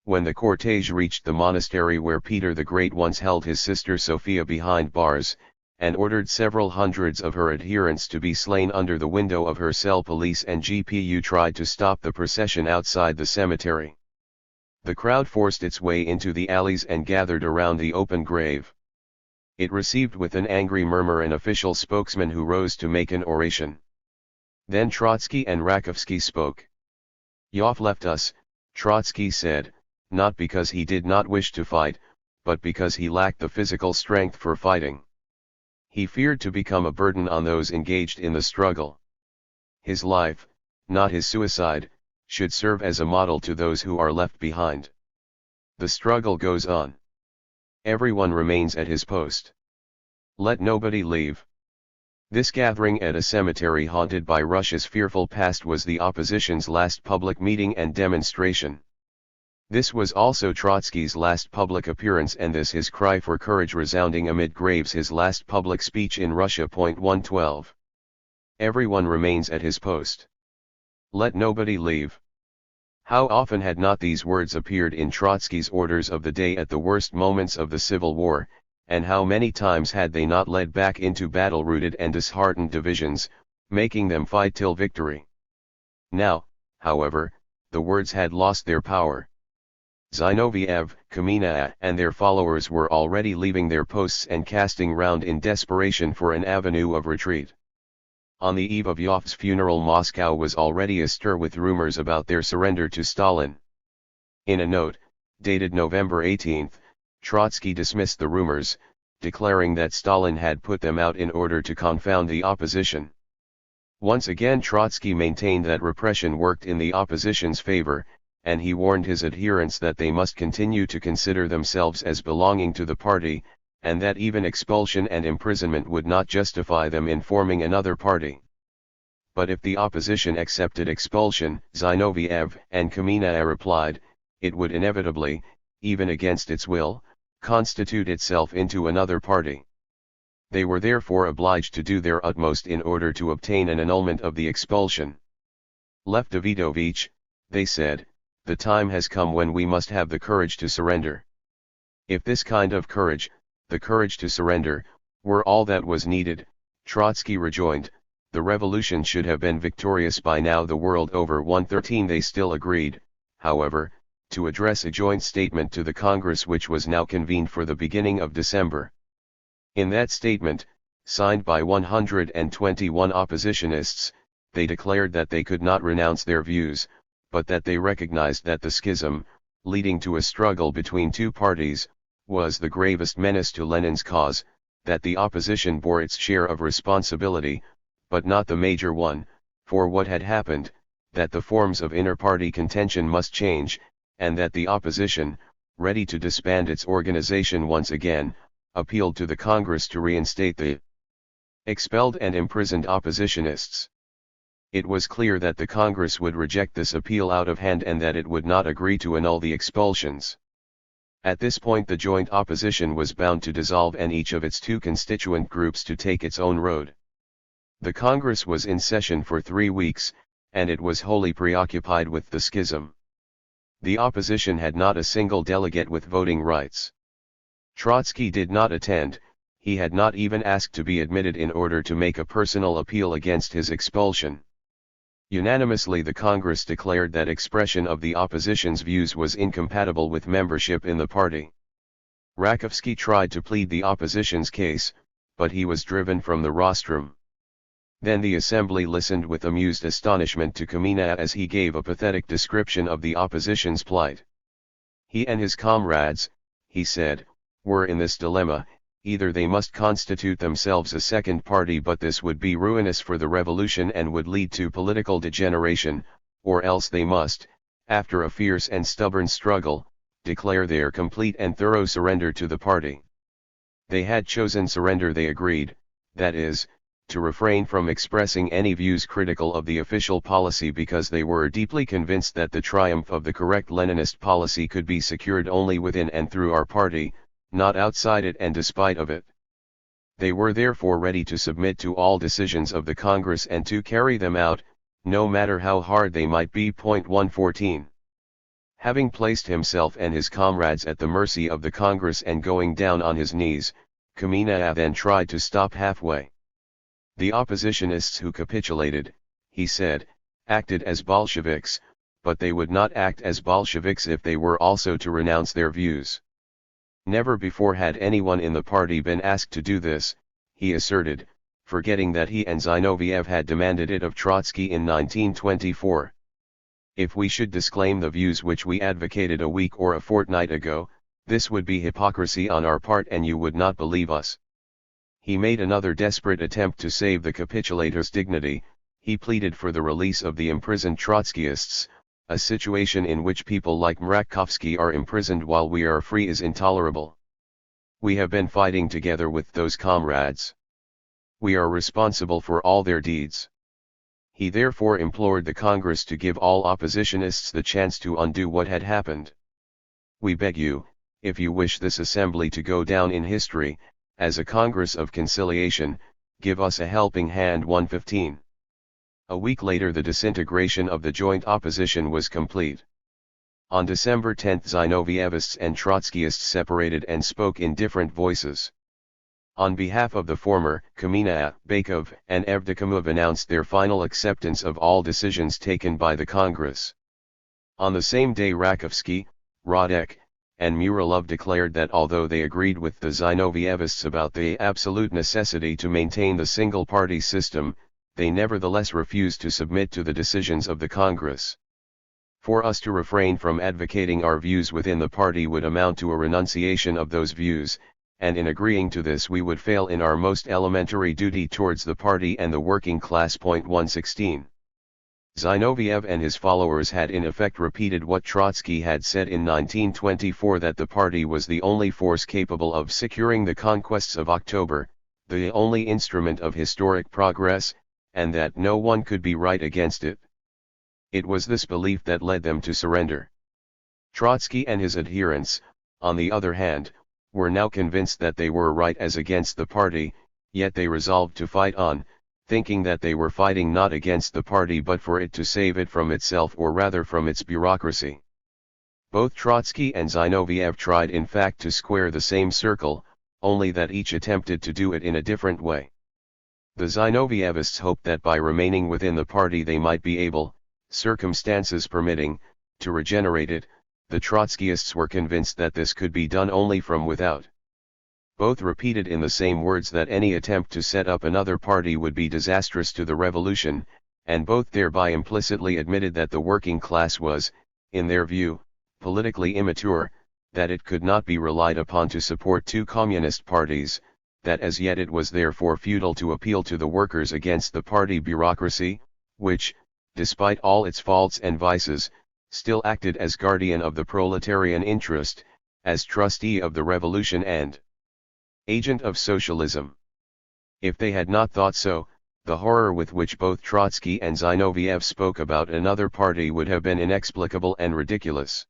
When the cortege reached the monastery where Peter the Great once held his sister Sophia behind bars, and ordered several hundreds of her adherents to be slain under the window of her cell, police and GPU tried to stop the procession outside the cemetery. The crowd forced its way into the alleys and gathered around the open grave. It received with an angry murmur an official spokesman who rose to make an oration. Then Trotsky and Rakovsky spoke. Yoff left us, Trotsky said, not because he did not wish to fight, but because he lacked the physical strength for fighting. He feared to become a burden on those engaged in the struggle. His life, not his suicide, should serve as a model to those who are left behind. The struggle goes on. Everyone remains at his post. Let nobody leave. This gathering at a cemetery haunted by Russia's fearful past was the opposition's last public meeting and demonstration. This was also Trotsky's last public appearance, and this his cry for courage resounding amid graves, his last public speech in Russia. 112. Everyone remains at his post. Let nobody leave. How often had not these words appeared in Trotsky's orders of the day at the worst moments of the Civil War, and how many times had they not led back into battle-rooted and disheartened divisions, making them fight till victory. Now, however, the words had lost their power. Zinoviev, Kamina, and their followers were already leaving their posts and casting round in desperation for an avenue of retreat. On the eve of Yoff's funeral, Moscow was already astir with rumors about their surrender to Stalin. In a note, dated November 18, Trotsky dismissed the rumors, declaring that Stalin had put them out in order to confound the opposition. Once again Trotsky maintained that repression worked in the opposition's favor, and he warned his adherents that they must continue to consider themselves as belonging to the party, and that even expulsion and imprisonment would not justify them in forming another party. But if the opposition accepted expulsion, Zinoviev and Kamenev replied, it would inevitably, even against its will, constitute itself into another party. They were therefore obliged to do their utmost in order to obtain an annulment of the expulsion. Lev Davidovich, they said, the time has come when we must have the courage to surrender. If this kind of courage, the courage to surrender, were all that was needed, Trotsky rejoined, the revolution should have been victorious by now the world over. 113 They still agreed, however, to address a joint statement to the Congress which was now convened for the beginning of December. In that statement, signed by 121 oppositionists, they declared that they could not renounce their views, but that they recognized that the schism, leading to a struggle between two parties, was the gravest menace to Lenin's cause, that the opposition bore its share of responsibility, but not the major one, for what had happened, that the forms of inter-party contention must change, and that the opposition, ready to disband its organization once again, appealed to the Congress to reinstate the expelled and imprisoned oppositionists. It was clear that the Congress would reject this appeal out of hand and that it would not agree to annul the expulsions. At this point the joint opposition was bound to dissolve and each of its two constituent groups to take its own road. The Congress was in session for 3 weeks, and it was wholly preoccupied with the schism. The opposition had not a single delegate with voting rights. Trotsky did not attend, he had not even asked to be admitted in order to make a personal appeal against his expulsion. Unanimously the Congress declared that expression of the opposition's views was incompatible with membership in the party. Rakovsky tried to plead the opposition's case, but he was driven from the rostrum. Then the assembly listened with amused astonishment to Kamenev as he gave a pathetic description of the opposition's plight. He and his comrades, he said, were in this dilemma: either they must constitute themselves a second party, but this would be ruinous for the revolution and would lead to political degeneration, or else they must, after a fierce and stubborn struggle, declare their complete and thorough surrender to the party. They had chosen surrender, they agreed, that is, to refrain from expressing any views critical of the official policy because they were deeply convinced that the triumph of the correct Leninist policy could be secured only within and through our party, not outside it and despite of it. They were therefore ready to submit to all decisions of the Congress and to carry them out, no matter how hard they might be. 114. Having placed himself and his comrades at the mercy of the Congress and going down on his knees, Kamenev then tried to stop halfway. The oppositionists who capitulated, he said, acted as Bolsheviks, but they would not act as Bolsheviks if they were also to renounce their views. Never before had anyone in the party been asked to do this, he asserted, forgetting that he and Zinoviev had demanded it of Trotsky in 1924. If we should disclaim the views which we advocated a week or a fortnight ago, this would be hypocrisy on our part and you would not believe us. He made another desperate attempt to save the capitulators' dignity. He pleaded for the release of the imprisoned Trotskyists. A situation in which people like Mrakovsky are imprisoned while we are free is intolerable. We have been fighting together with those comrades. We are responsible for all their deeds. He therefore implored the Congress to give all oppositionists the chance to undo what had happened. We beg you, if you wish this assembly to go down in history, as a Congress of conciliation, give us a helping hand. 115. A week later the disintegration of the joint opposition was complete. On December 10 Zinovievists and Trotskyists separated and spoke in different voices. On behalf of the former, Kamenev, Bakov, and Evdokimov announced their final acceptance of all decisions taken by the Congress. On the same day Rakovsky, Radek, and Muralov declared that although they agreed with the Zinovievists about the absolute necessity to maintain the single-party system, they nevertheless refused to submit to the decisions of the Congress. For us to refrain from advocating our views within the party would amount to a renunciation of those views, and in agreeing to this we would fail in our most elementary duty towards the party and the working class. 116. Zinoviev and his followers had in effect repeated what Trotsky had said in 1924, that the party was the only force capable of securing the conquests of October, the only instrument of historic progress, and that no one could be right against it. It was this belief that led them to surrender. Trotsky and his adherents, on the other hand, were now convinced that they were right as against the party, yet they resolved to fight on, thinking that they were fighting not against the party but for it to save it from itself, or rather from its bureaucracy. Both Trotsky and Zinoviev tried in fact to square the same circle, only that each attempted to do it in a different way. The Zinovievists hoped that by remaining within the party they might be able, circumstances permitting, to regenerate it. The Trotskyists were convinced that this could be done only from without. Both repeated in the same words that any attempt to set up another party would be disastrous to the revolution, and both thereby implicitly admitted that the working class was, in their view, politically immature, that it could not be relied upon to support two communist parties, that as yet it was therefore futile to appeal to the workers against the party bureaucracy, which, despite all its faults and vices, still acted as guardian of the proletarian interest, as trustee of the revolution and agent of socialism. If they had not thought so, the horror with which both Trotsky and Zinoviev spoke about another party would have been inexplicable and ridiculous.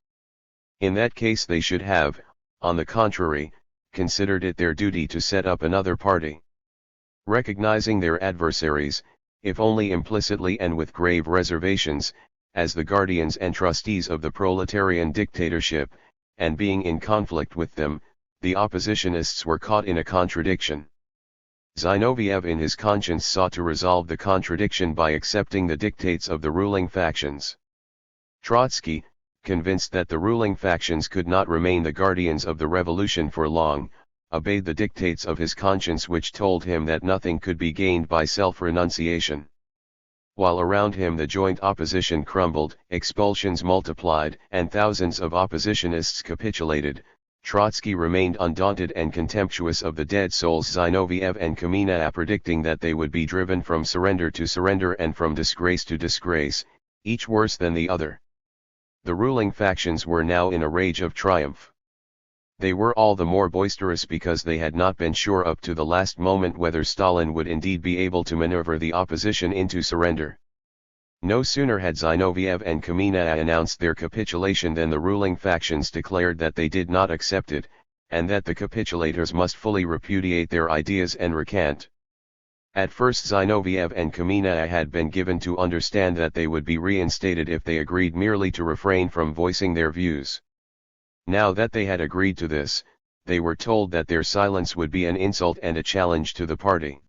In that case they should have, on the contrary, considered it their duty to set up another party. Recognizing their adversaries, if only implicitly and with grave reservations, as the guardians and trustees of the proletarian dictatorship, and being in conflict with them, the oppositionists were caught in a contradiction. Zinoviev in his conscience sought to resolve the contradiction by accepting the dictates of the ruling factions. Trotsky, convinced that the ruling factions could not remain the guardians of the revolution for long, obeyed the dictates of his conscience, which told him that nothing could be gained by self-renunciation. While around him the joint opposition crumbled, expulsions multiplied, and thousands of oppositionists capitulated, Trotsky remained undaunted and contemptuous of the dead souls Zinoviev and Kamina, predicting that they would be driven from surrender to surrender and from disgrace to disgrace, each worse than the other. The ruling factions were now in a rage of triumph. They were all the more boisterous because they had not been sure up to the last moment whether Stalin would indeed be able to maneuver the opposition into surrender. No sooner had Zinoviev and Kamina announced their capitulation than the ruling factions declared that they did not accept it, and that the capitulators must fully repudiate their ideas and recant. At first Zinoviev and Kamina had been given to understand that they would be reinstated if they agreed merely to refrain from voicing their views. Now that they had agreed to this, they were told that their silence would be an insult and a challenge to the party.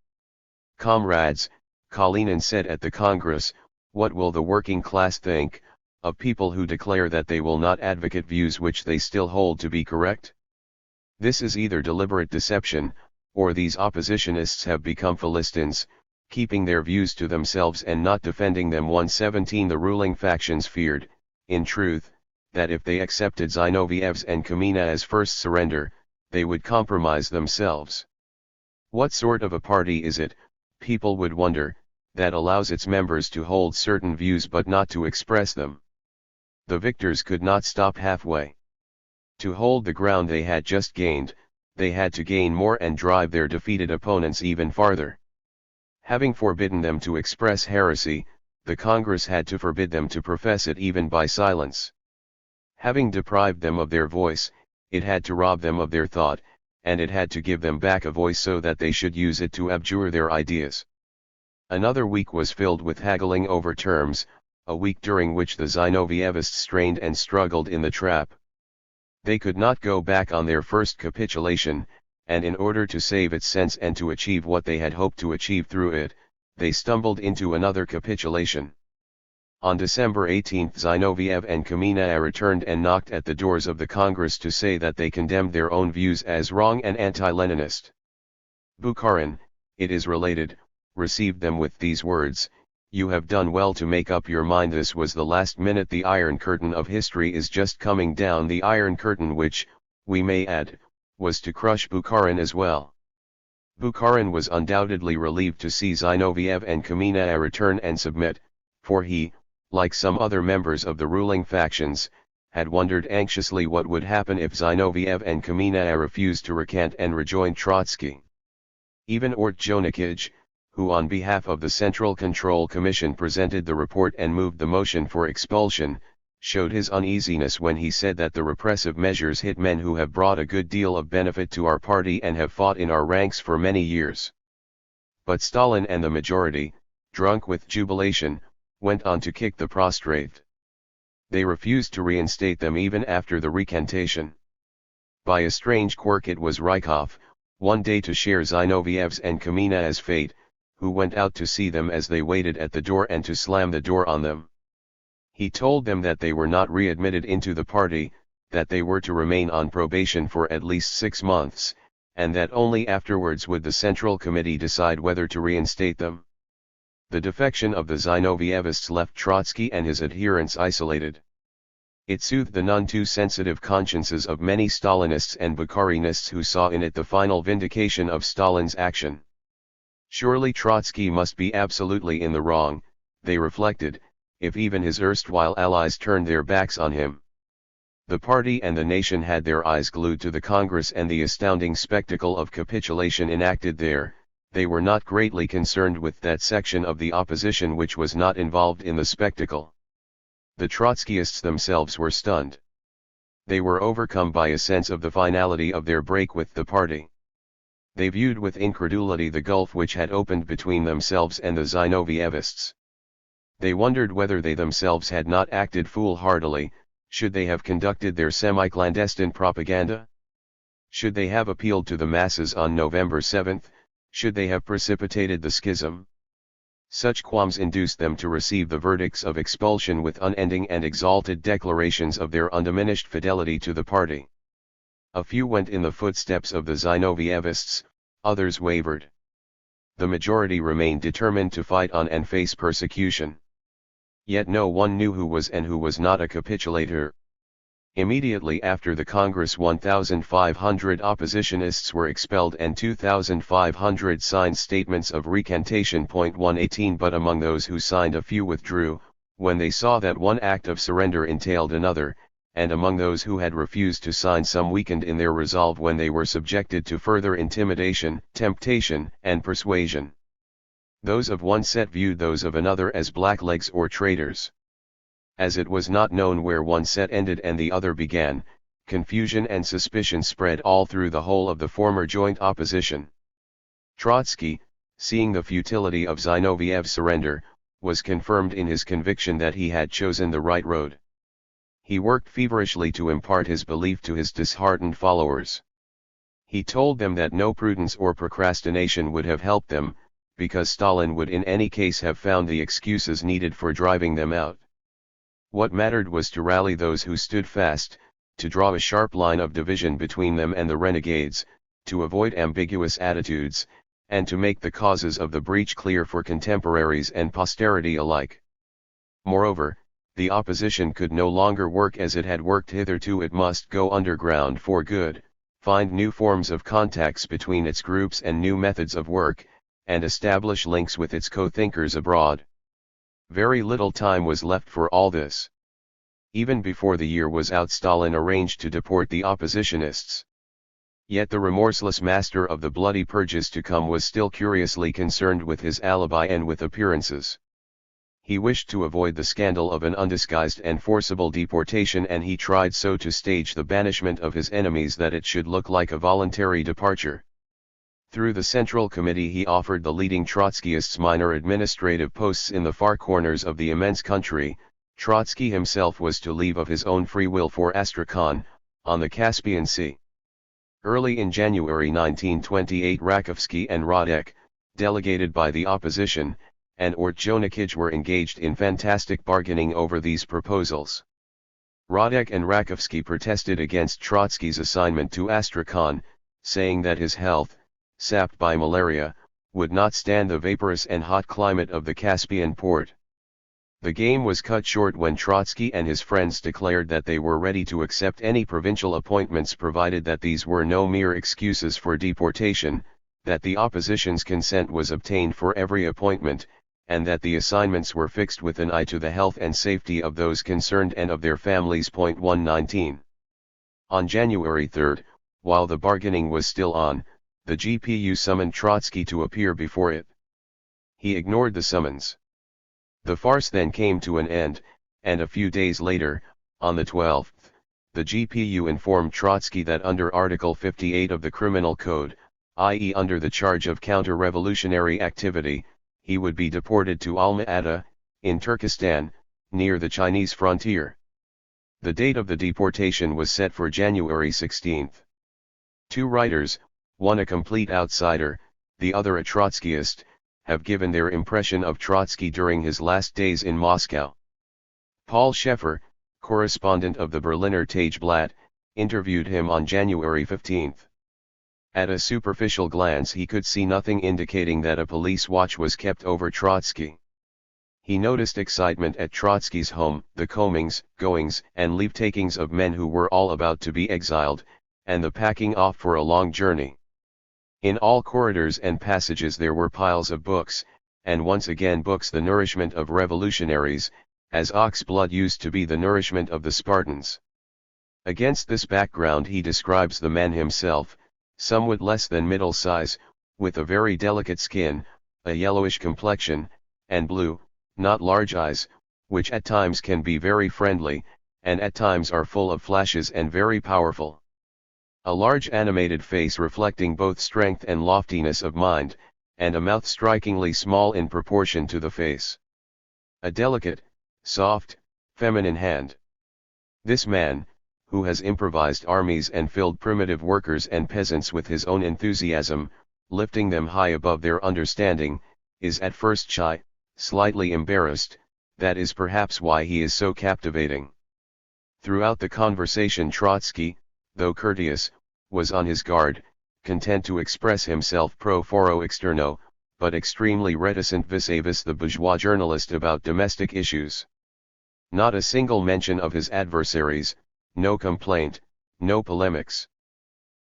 "Comrades," Kalinin said at the Congress, "what will the working class think of people who declare that they will not advocate views which they still hold to be correct? This is either deliberate deception, or these oppositionists have become Philistines, keeping their views to themselves and not defending them." 117 The ruling factions feared, in truth, that if they accepted Zinoviev's and Kamina's first surrender, they would compromise themselves. What sort of a party is it, people would wonder, that allows its members to hold certain views but not to express them? The victors could not stop halfway. To hold the ground they had just gained, they had to gain more and drive their defeated opponents even farther. Having forbidden them to express heresy, the Congress had to forbid them to profess it even by silence. Having deprived them of their voice, it had to rob them of their thought, and it had to give them back a voice so that they should use it to abjure their ideas. Another week was filled with haggling over terms, a week during which the Zinovievists strained and struggled in the trap. They could not go back on their first capitulation, and in order to save its sense and to achieve what they had hoped to achieve through it, they stumbled into another capitulation. On December 18 Zinoviev and Kamina returned and knocked at the doors of the Congress to say that they condemned their own views as wrong and anti-Leninist. Bukharin, it is related, received them with these words: "You have done well to make up your mind. This was the last minute. The Iron Curtain of history is just coming down." The Iron Curtain, which, we may add, was to crush Bukharin as well. Bukharin was undoubtedly relieved to see Zinoviev and Kamina return and submit, for he, like some other members of the ruling factions, had wondered anxiously what would happen if Zinoviev and Kamenev refused to recant and rejoin Trotsky. Even Ortjonikij, who on behalf of the Central Control Commission presented the report and moved the motion for expulsion, showed his uneasiness when he said that the repressive measures hit men who have brought a good deal of benefit to our party and have fought in our ranks for many years. But Stalin and the majority, drunk with jubilation, went on to kick the prostrate. They refused to reinstate them even after the recantation. By a strange quirk it was Rykov, one day to share Zinoviev's and Kamenev's fate, who went out to see them as they waited at the door and to slam the door on them. He told them that they were not readmitted into the party, that they were to remain on probation for at least 6 months, and that only afterwards would the Central Committee decide whether to reinstate them. The defection of the Zinovievists left Trotsky and his adherents isolated. It soothed the none too sensitive consciences of many Stalinists and Bukharinists who saw in it the final vindication of Stalin's action. Surely Trotsky must be absolutely in the wrong, they reflected, if even his erstwhile allies turned their backs on him. The party and the nation had their eyes glued to the Congress and the astounding spectacle of capitulation enacted there. They were not greatly concerned with that section of the opposition which was not involved in the spectacle. The Trotskyists themselves were stunned. They were overcome by a sense of the finality of their break with the party. They viewed with incredulity the gulf which had opened between themselves and the Zinovievists. They wondered whether they themselves had not acted foolhardily. Should they have conducted their semi-clandestine propaganda? Should they have appealed to the masses on November 7? Should they have precipitated the schism? Such qualms induced them to receive the verdicts of expulsion with unending and exalted declarations of their undiminished fidelity to the party. A few went in the footsteps of the Zinovievists, others wavered. The majority remained determined to fight on and face persecution. Yet no one knew who was and who was not a capitulator. Immediately after the Congress 1,500 oppositionists were expelled and 2,500 signed statements of recantation. 118 But among those who signed a few withdrew, when they saw that one act of surrender entailed another, and among those who had refused to sign some weakened in their resolve when they were subjected to further intimidation, temptation, and persuasion. Those of one set viewed those of another as blacklegs or traitors. As it was not known where one set ended and the other began, confusion and suspicion spread all through the whole of the former joint opposition. Trotsky, seeing the futility of Zinoviev's surrender, was confirmed in his conviction that he had chosen the right road. He worked feverishly to impart his belief to his disheartened followers. He told them that no prudence or procrastination would have helped them, because Stalin would in any case have found the excuses needed for driving them out. What mattered was to rally those who stood fast, to draw a sharp line of division between them and the renegades, to avoid ambiguous attitudes, and to make the causes of the breach clear for contemporaries and posterity alike. Moreover, the opposition could no longer work as it had worked hitherto. It must go underground for good, find new forms of contacts between its groups and new methods of work, and establish links with its co-thinkers abroad. Very little time was left for all this. Even before the year was out, Stalin arranged to deport the oppositionists. Yet the remorseless master of the bloody purges to come was still curiously concerned with his alibi and with appearances. He wished to avoid the scandal of an undisguised and forcible deportation, and he tried so to stage the banishment of his enemies that it should look like a voluntary departure. Through the Central Committee he offered the leading Trotskyists minor administrative posts in the far corners of the immense country. Trotsky himself was to leave of his own free will for Astrakhan, on the Caspian Sea. Early in January 1928 Rakovsky and Radek, delegated by the opposition, and Ortjonikij were engaged in fantastic bargaining over these proposals. Radek and Rakovsky protested against Trotsky's assignment to Astrakhan, saying that his health, sapped by malaria, would not stand the vaporous and hot climate of the Caspian port. The game was cut short when Trotsky and his friends declared that they were ready to accept any provincial appointments provided that these were no mere excuses for deportation, that the opposition's consent was obtained for every appointment, and that the assignments were fixed with an eye to the health and safety of those concerned and of their families. 119. On January 3, while the bargaining was still on, the GPU summoned Trotsky to appear before it. He ignored the summons. The farce then came to an end, and a few days later, on the 12th, the GPU informed Trotsky that under Article 58 of the Criminal Code, i.e. under the charge of counter-revolutionary activity, he would be deported to Alma-Ata, in Turkestan, near the Chinese frontier. The date of the deportation was set for January 16. Two writers, one a complete outsider, the other a Trotskyist, have given their impression of Trotsky during his last days in Moscow. Paul Scheffer, correspondent of the Berliner Tageblatt, interviewed him on January 15. At a superficial glance he could see nothing indicating that a police watch was kept over Trotsky. He noticed excitement at Trotsky's home, the comings, goings, and leave-takings of men who were all about to be exiled, and the packing off for a long journey. In all corridors and passages there were piles of books, and once again books, the nourishment of revolutionaries, as ox blood used to be the nourishment of the Spartans. Against this background he describes the man himself, somewhat less than middle size, with a very delicate skin, a yellowish complexion, and blue, not large eyes, which at times can be very friendly, and at times are full of flashes and very powerful. A large animated face reflecting both strength and loftiness of mind, and a mouth strikingly small in proportion to the face. A delicate, soft, feminine hand. This man, who has improvised armies and filled primitive workers and peasants with his own enthusiasm, lifting them high above their understanding, is at first shy, slightly embarrassed. That is perhaps why he is so captivating. Throughout the conversation Trotsky, though courteous, was on his guard, content to express himself pro foro externo, but extremely reticent vis-a-vis the bourgeois journalist about domestic issues. Not a single mention of his adversaries, no complaint, no polemics.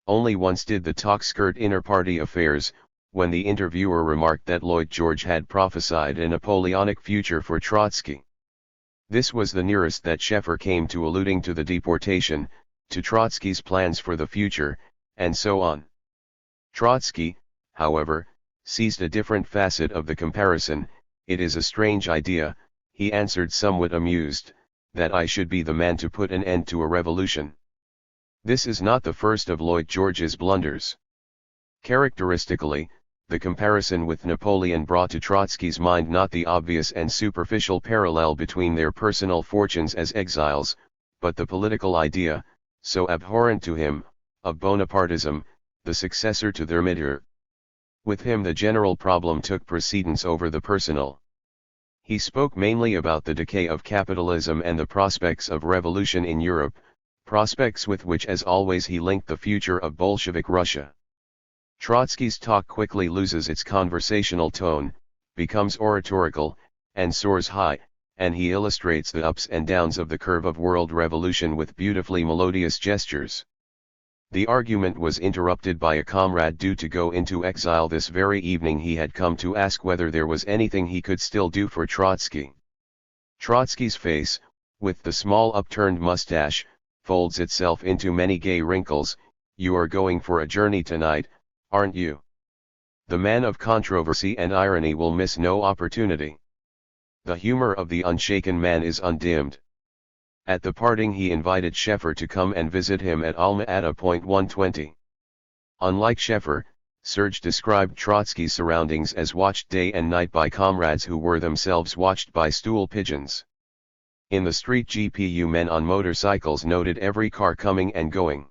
Only once did the talk skirt inter-party affairs, when the interviewer remarked that Lloyd George had prophesied a Napoleonic future for Trotsky. This was the nearest that Scheffer came to alluding to the deportation, to Trotsky's plans for the future, and so on. Trotsky, however, seized a different facet of the comparison. It is a strange idea, he answered somewhat amused, that I should be the man to put an end to a revolution. This is not the first of Lloyd George's blunders. Characteristically, the comparison with Napoleon brought to Trotsky's mind not the obvious and superficial parallel between their personal fortunes as exiles, but the political idea, so abhorrent to him, of Bonapartism, the successor to Thermidor. With him the general problem took precedence over the personal. He spoke mainly about the decay of capitalism and the prospects of revolution in Europe, prospects with which as always he linked the future of Bolshevik Russia. Trotsky's talk quickly loses its conversational tone, becomes oratorical, and soars high, and he illustrates the ups and downs of the curve of world revolution with beautifully melodious gestures. The argument was interrupted by a comrade due to go into exile this very evening. He had come to ask whether there was anything he could still do for Trotsky. Trotsky's face, with the small upturned mustache, folds itself into many gay wrinkles. You are going for a journey tonight, aren't you? The man of controversy and irony will miss no opportunity. The humor of the unshaken man is undimmed. At the parting he invited Scheffer to come and visit him at Alma-Ata. 120. Unlike Scheffer, Serge described Trotsky's surroundings as watched day and night by comrades who were themselves watched by stool pigeons. In the street GPU men on motorcycles noted every car coming and going.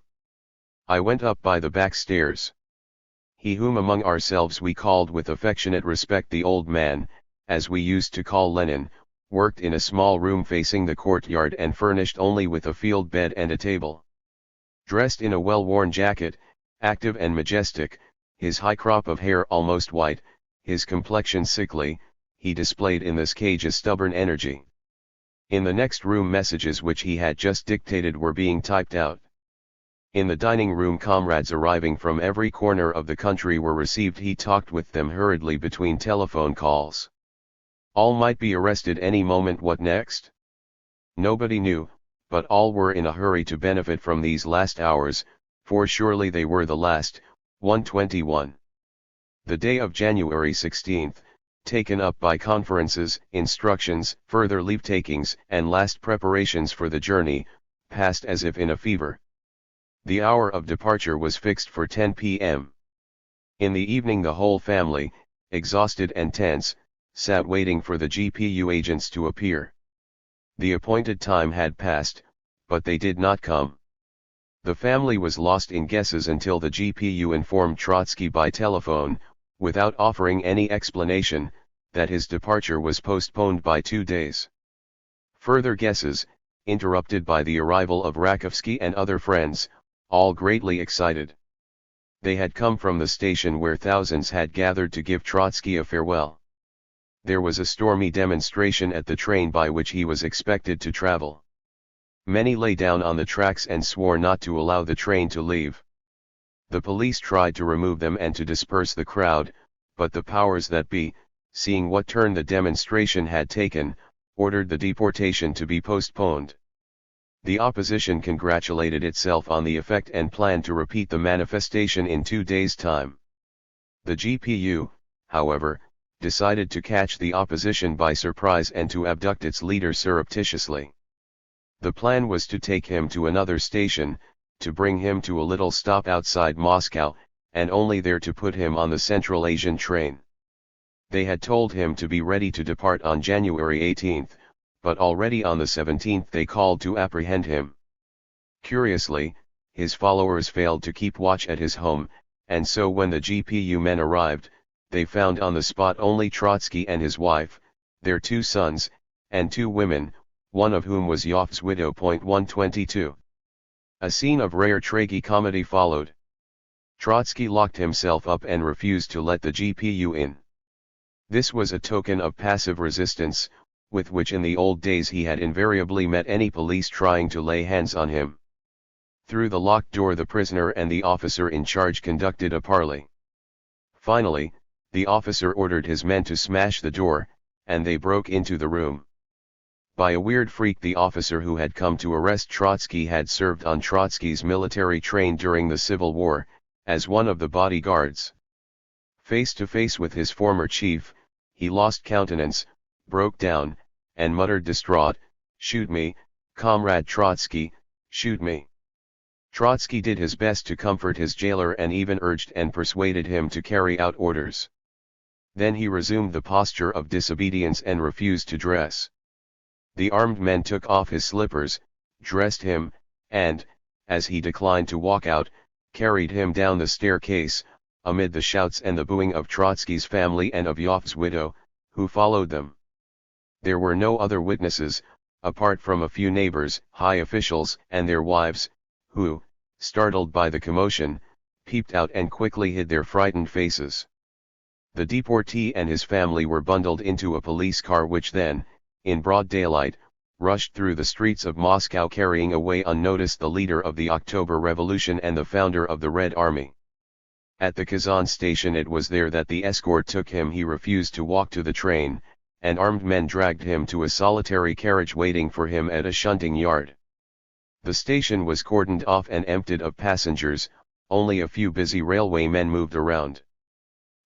I went up by the back stairs. He whom among ourselves we called with affectionate respect the old man, as we used to call Lenin, worked in a small room facing the courtyard and furnished only with a field bed and a table. Dressed in a well-worn jacket, active and majestic, his high crop of hair almost white, his complexion sickly, he displayed in this cage a stubborn energy. In the next room messages which he had just dictated were being typed out. In the dining room comrades arriving from every corner of the country were received. He talked with them hurriedly between telephone calls. All might be arrested any moment. What next? Nobody knew, but all were in a hurry to benefit from these last hours, for surely they were the last. 121. The day of January 16th, taken up by conferences, instructions, further leave-takings, and last preparations for the journey, passed as if in a fever. The hour of departure was fixed for 10 p.m. In the evening the whole family, exhausted and tense, sat waiting for the GPU agents to appear. The appointed time had passed, but they did not come. The family was lost in guesses until the GPU informed Trotsky by telephone, without offering any explanation, that his departure was postponed by 2 days. Further guesses, interrupted by the arrival of Rakovsky and other friends, all greatly excited. They had come from the station where thousands had gathered to give Trotsky a farewell. There was a stormy demonstration at the train by which he was expected to travel. Many lay down on the tracks and swore not to allow the train to leave. The police tried to remove them and to disperse the crowd, but the powers that be, seeing what turn the demonstration had taken, ordered the deportation to be postponed. The opposition congratulated itself on the effect and planned to repeat the manifestation in 2 days' time. The GPU, however, decided to catch the opposition by surprise and to abduct its leader surreptitiously. The plan was to take him to another station, to bring him to a little stop outside Moscow, and only there to put him on the Central Asian train. They had told him to be ready to depart on January 18th, but already on the 17th they called to apprehend him. Curiously, his followers failed to keep watch at his home, and so when the GPU men arrived, they found on the spot only Trotsky and his wife, their 2 sons, and 2 women, one of whom was Yoff's widow. 122. A scene of rare tragicomedy followed. Trotsky locked himself up and refused to let the GPU in. This was a token of passive resistance, with which in the old days he had invariably met any police trying to lay hands on him. Through the locked door the prisoner and the officer in charge conducted a parley. Finally, the officer ordered his men to smash the door, and they broke into the room. By a weird freak the officer who had come to arrest Trotsky had served on Trotsky's military train during the Civil War, as one of the bodyguards. Face to face with his former chief, he lost countenance, broke down, and muttered distraught, "Shoot me, Comrade Trotsky, shoot me." Trotsky did his best to comfort his jailer and even urged and persuaded him to carry out orders. Then he resumed the posture of disobedience and refused to dress. The armed men took off his slippers, dressed him, and, as he declined to walk out, carried him down the staircase, amid the shouts and the booing of Trotsky's family and of Yoff's widow, who followed them. There were no other witnesses, apart from a few neighbors, high officials, and their wives, who, startled by the commotion, peeped out and quickly hid their frightened faces. The deportee and his family were bundled into a police car which then, in broad daylight, rushed through the streets of Moscow carrying away unnoticed the leader of the October Revolution and the founder of the Red Army. At the Kazan station it was there that the escort took him. He refused to walk to the train, and armed men dragged him to a solitary carriage waiting for him at a shunting yard. The station was cordoned off and emptied of passengers, only a few busy railway men moved around.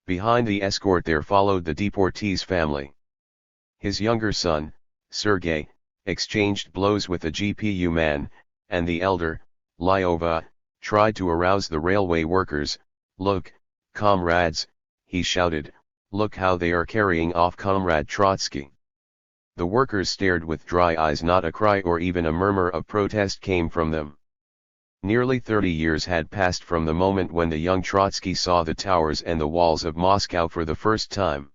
Behind the escort there followed the deportee's family. His younger son, Sergei, exchanged blows with the GPU man, and the elder, Lyova, tried to arouse the railway workers. "Look, comrades," he shouted, "look how they are carrying off Comrade Trotsky." The workers stared with dry eyes. Not a cry or even a murmur of protest came from them. Nearly 30 years had passed from the moment when the young Trotsky saw the towers and the walls of Moscow for the first time.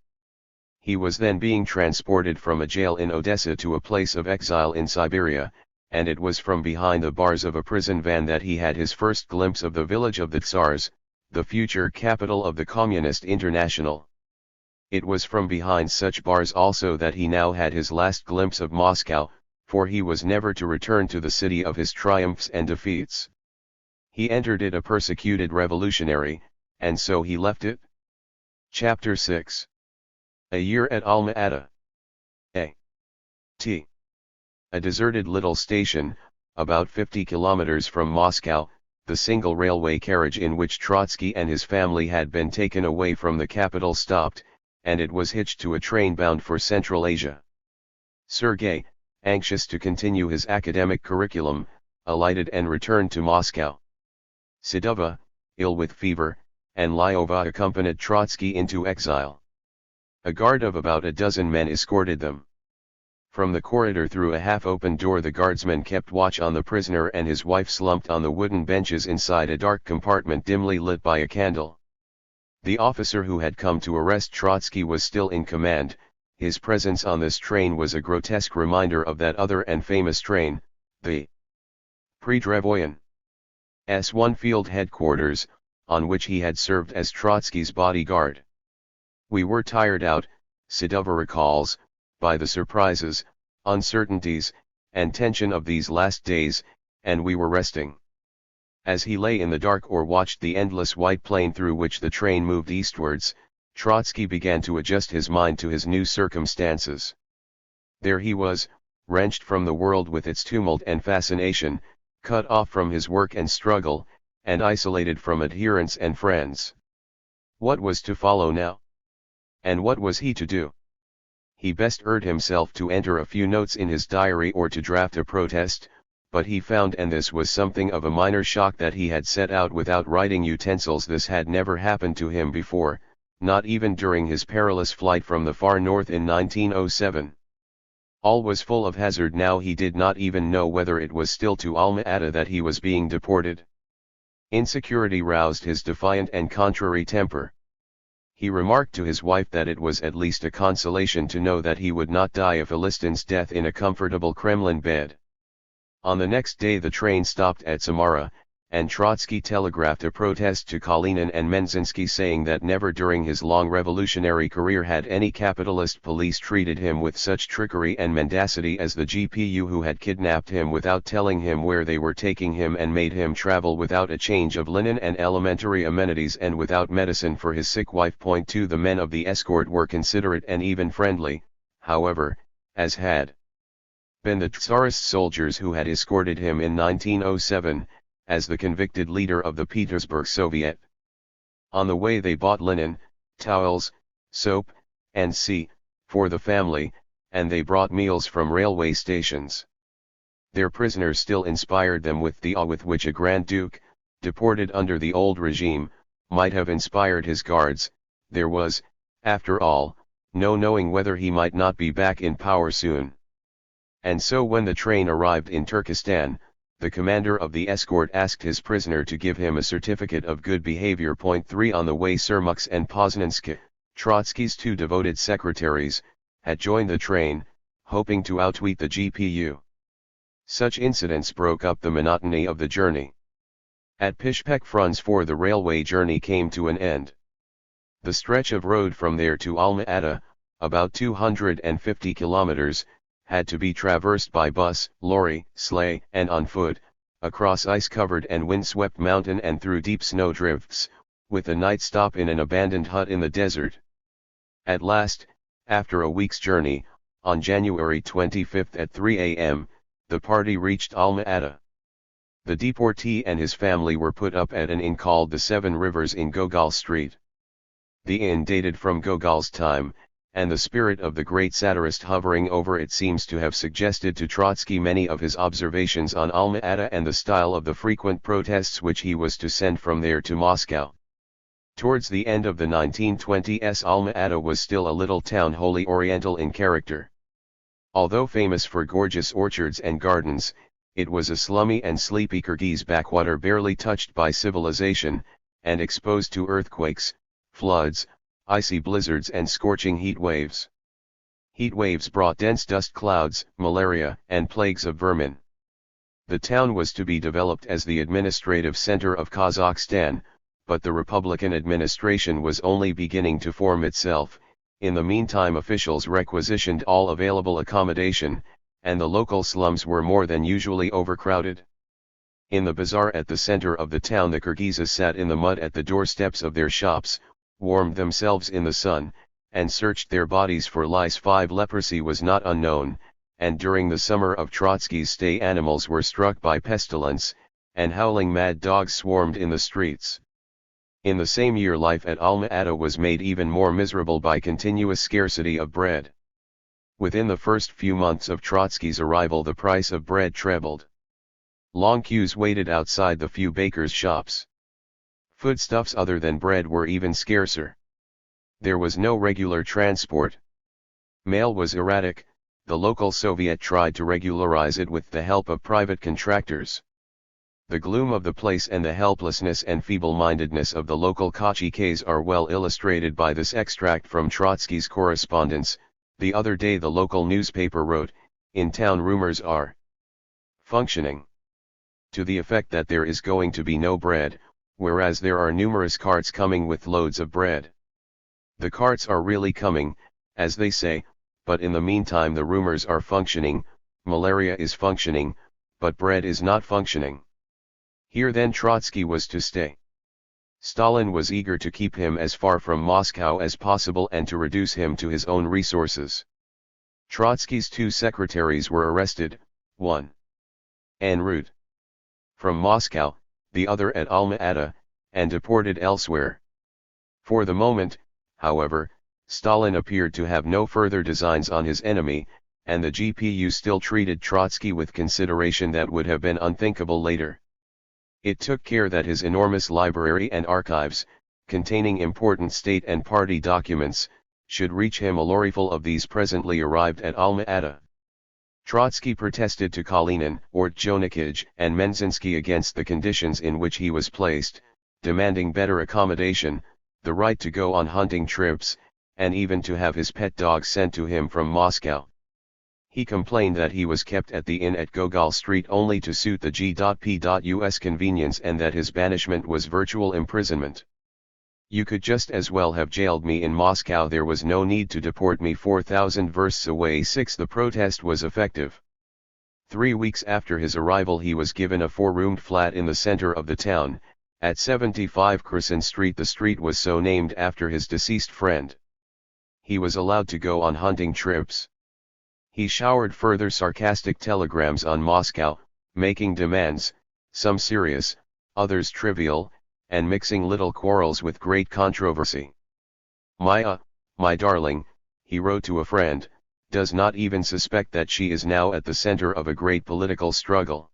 He was then being transported from a jail in Odessa to a place of exile in Siberia, and it was from behind the bars of a prison van that he had his first glimpse of the village of the Tsars, the future capital of the Communist International. It was from behind such bars also that he now had his last glimpse of Moscow, for he was never to return to the city of his triumphs and defeats. He entered it a persecuted revolutionary, and so he left it. Chapter 6. A year at Alma-Ata. A deserted little station, about 50 kilometers from Moscow, the single railway carriage in which Trotsky and his family had been taken away from the capital stopped, and it was hitched to a train bound for Central Asia. Sergei, anxious to continue his academic curriculum, alighted and returned to Moscow. Sidova, ill with fever, and Lyova accompanied Trotsky into exile. A guard of about a dozen men escorted them. From the corridor through a half-open door the guardsmen kept watch on the prisoner and his wife slumped on the wooden benches inside a dark compartment dimly lit by a candle. The officer who had come to arrest Trotsky was still in command. His presence on this train was a grotesque reminder of that other and famous train, the Predrevoyen S1 Field Headquarters, on which he had served as Trotsky's bodyguard. We were tired out, Sidova recalls, by the surprises, uncertainties, and tension of these last days, and we were resting. As he lay in the dark or watched the endless white plain through which the train moved eastwards, Trotsky began to adjust his mind to his new circumstances. There he was, wrenched from the world with its tumult and fascination, cut off from his work and struggle, and isolated from adherents and friends. What was to follow now? And what was he to do? He best urged himself to enter a few notes in his diary or to draft a protest, but he found, and this was something of a minor shock, that he had set out without writing utensils. This had never happened to him before, not even during his perilous flight from the far north in 1907. All was full of hazard now. He did not even know whether it was still to Alma-Ata that he was being deported. Insecurity roused his defiant and contrary temper. He remarked to his wife that it was at least a consolation to know that he would not die a Philistine's death in a comfortable Kremlin bed. On the next day the train stopped at Samara, and Trotsky telegraphed a protest to Kalinin and Menzinsky, saying that never during his long revolutionary career had any capitalist police treated him with such trickery and mendacity as the GPU, who had kidnapped him without telling him where they were taking him and made him travel without a change of linen and elementary amenities and without medicine for his sick wife. 2 The men of the escort were considerate and even friendly, however, as had been the Tsarist soldiers who had escorted him in 1907, as the convicted leader of the Petersburg Soviet. On the way they bought linen, towels, soap, and for the family, and they brought meals from railway stations. Their prisoners still inspired them with the awe with which a Grand Duke, deported under the old regime, might have inspired his guards. There was, after all, no knowing whether he might not be back in power soon. And so when the train arrived in Turkestan, the commander of the escort asked his prisoner to give him a certificate of good behavior. 3 On the way Sermux and Poznansky, Trotsky's two devoted secretaries, had joined the train, hoping to outwit the GPU. Such incidents broke up the monotony of the journey. At Pishpek Fruns 4 the railway journey came to an end. The stretch of road from there to Alma-Ata, about 250 kilometers, had to be traversed by bus, lorry, sleigh, and on foot, across ice-covered and wind-swept mountain and through deep snowdrifts, with a night stop in an abandoned hut in the desert. At last, after a week's journey, on January 25 at 3 a.m., the party reached Alma-Ata. The deportee and his family were put up at an inn called the Seven Rivers in Gogol Street. The inn dated from Gogol's time, and the spirit of the great satirist hovering over it seems to have suggested to Trotsky many of his observations on Alma-Ata and the style of the frequent protests which he was to send from there to Moscow. Towards the end of the 1920s Alma-Ata was still a little town wholly oriental in character. Although famous for gorgeous orchards and gardens, it was a slummy and sleepy Kyrgyz backwater barely touched by civilization, and exposed to earthquakes, floods, icy blizzards and scorching heat waves. Heat waves brought dense dust clouds, malaria, and plagues of vermin. The town was to be developed as the administrative center of Kazakhstan, but the Republican administration was only beginning to form itself. In the meantime officials requisitioned all available accommodation, and the local slums were more than usually overcrowded. In the bazaar at the center of the town the Kyrgyzs sat in the mud at the doorsteps of their shops, warmed themselves in the sun, and searched their bodies for lice. 5 Leprosy was not unknown, and during the summer of Trotsky's stay animals were struck by pestilence, and howling mad dogs swarmed in the streets. In the same year life at Alma-Ata was made even more miserable by continuous scarcity of bread. Within the first few months of Trotsky's arrival the price of bread trebled. Long queues waited outside the few bakers' shops. Foodstuffs other than bread were even scarcer. There was no regular transport. Mail was erratic. The local Soviet tried to regularize it with the help of private contractors. The gloom of the place and the helplessness and feeble-mindedness of the local caciques are well illustrated by this extract from Trotsky's correspondence. The other day the local newspaper wrote, "In town rumors are functioning," to the effect that there is going to be no bread, whereas there are numerous carts coming with loads of bread. The carts are really coming, as they say, but in the meantime the rumors are functioning. Malaria is functioning, but bread is not functioning. Here then Trotsky was to stay. Stalin was eager to keep him as far from Moscow as possible and to reduce him to his own resources. Trotsky's two secretaries were arrested, one en route from Moscow, the other at Alma-Ata, and deported elsewhere. For the moment, however, Stalin appeared to have no further designs on his enemy, and the GPU still treated Trotsky with consideration that would have been unthinkable later. It took care that his enormous library and archives, containing important state and party documents, should reach him. A lorryful of these presently arrived at Alma-Ata. Trotsky protested to Kalinin, Ortjonikij, and Menzinsky against the conditions in which he was placed, demanding better accommodation, the right to go on hunting trips, and even to have his pet dog sent to him from Moscow. He complained that he was kept at the inn at Gogol Street only to suit the G.P.U.'s convenience and that his banishment was virtual imprisonment. "You could just as well have jailed me in Moscow. There was no need to deport me 4,000 versts away." 6. The protest was effective. 3 weeks after his arrival he was given a 4-roomed flat in the center of the town, at 75 Kherson Street. The street was so named after his deceased friend. He was allowed to go on hunting trips. He showered further sarcastic telegrams on Moscow, making demands, some serious, others trivial, and mixing little quarrels with great controversy. "Maya, my darling," he wrote to a friend, "does not even suspect that she is now at the center of a great political struggle."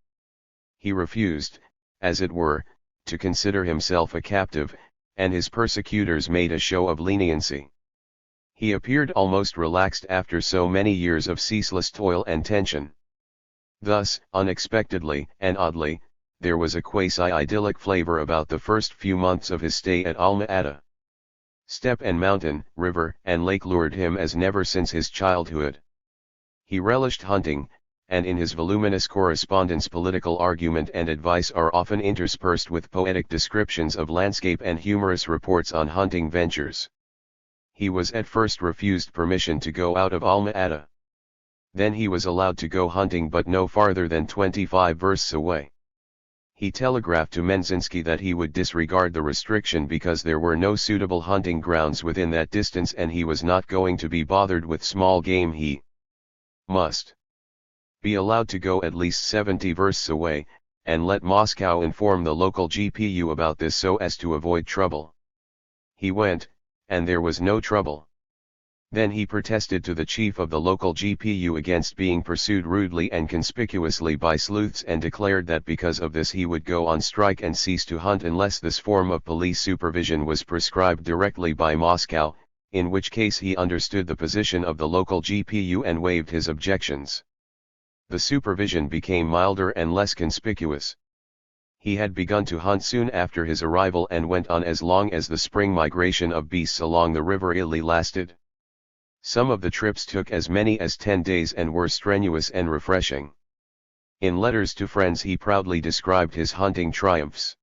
He refused, as it were, to consider himself a captive, and his persecutors made a show of leniency. He appeared almost relaxed after so many years of ceaseless toil and tension. Thus, unexpectedly and oddly, there was a quasi-idyllic flavor about the first few months of his stay at Alma-Ata. Steppe and mountain, river and lake lured him as never since his childhood. He relished hunting, and in his voluminous correspondence political argument and advice are often interspersed with poetic descriptions of landscape and humorous reports on hunting ventures. He was at first refused permission to go out of Alma-Ata. Then he was allowed to go hunting but no farther than 25 versts away. He telegraphed to Menzinsky that he would disregard the restriction because there were no suitable hunting grounds within that distance and he was not going to be bothered with small game. He must be allowed to go at least 70 versts away, and let Moscow inform the local GPU about this so as to avoid trouble. He went, and there was no trouble. Then he protested to the chief of the local GPU against being pursued rudely and conspicuously by sleuths and declared that because of this he would go on strike and cease to hunt unless this form of police supervision was prescribed directly by Moscow, in which case he understood the position of the local GPU and waived his objections. The supervision became milder and less conspicuous. He had begun to hunt soon after his arrival and went on as long as the spring migration of beasts along the river Ili lasted. Some of the trips took as many as 10 days and were strenuous and refreshing. In letters to friends he proudly described his hunting triumphs.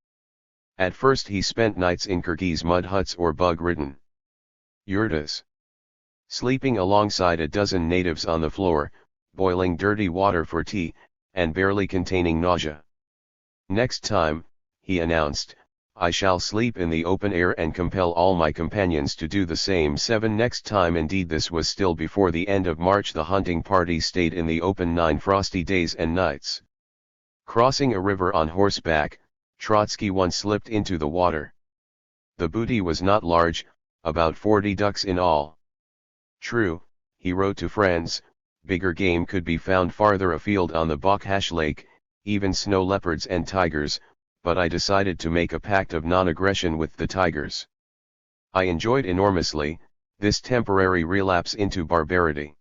At first he spent nights in Kyrgyz mud huts or bug-ridden yurtas, sleeping alongside a dozen natives on the floor, boiling dirty water for tea, and barely containing nausea. "Next time," he announced, I shall sleep in the open air and compel all my companions to do the same. 7 Next time, indeed this was still before the end of March, the hunting party stayed in the open 9 frosty days and nights. Crossing a river on horseback, Trotsky once slipped into the water. The booty was not large, about 40 ducks in all. True, he wrote to friends, bigger game could be found farther afield on the Bokhash Lake, even snow leopards and tigers, but I decided to make a pact of non-aggression with the tigers. I enjoyed enormously this temporary relapse into barbarity.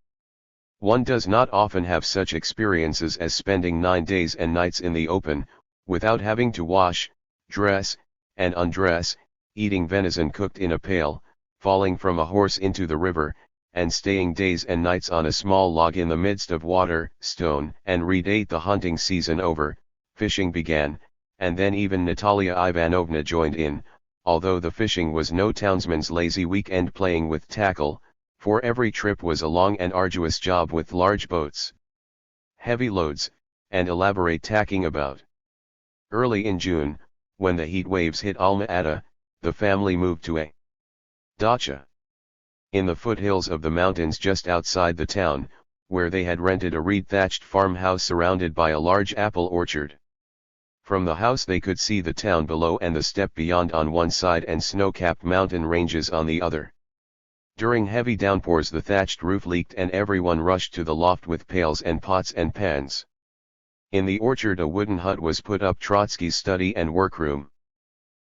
One does not often have such experiences as spending 9 days and nights in the open, without having to wash, dress, and undress, eating venison cooked in a pail, falling from a horse into the river, and staying days and nights on a small log in the midst of water, stone and reed. 8 The hunting season over, fishing began, and then even Natalia Ivanovna joined in, although the fishing was no townsman's lazy weekend playing with tackle, for every trip was a long and arduous job with large boats, heavy loads, and elaborate tacking about. Early in June, when the heat waves hit Alma-Ata, the family moved to a dacha in the foothills of the mountains just outside the town, where they had rented a reed-thatched farmhouse surrounded by a large apple orchard. From the house they could see the town below and the steppe beyond on one side and snow-capped mountain ranges on the other. During heavy downpours the thatched roof leaked and everyone rushed to the loft with pails and pots and pans. In the orchard a wooden hut was put up, Trotsky's study and workroom.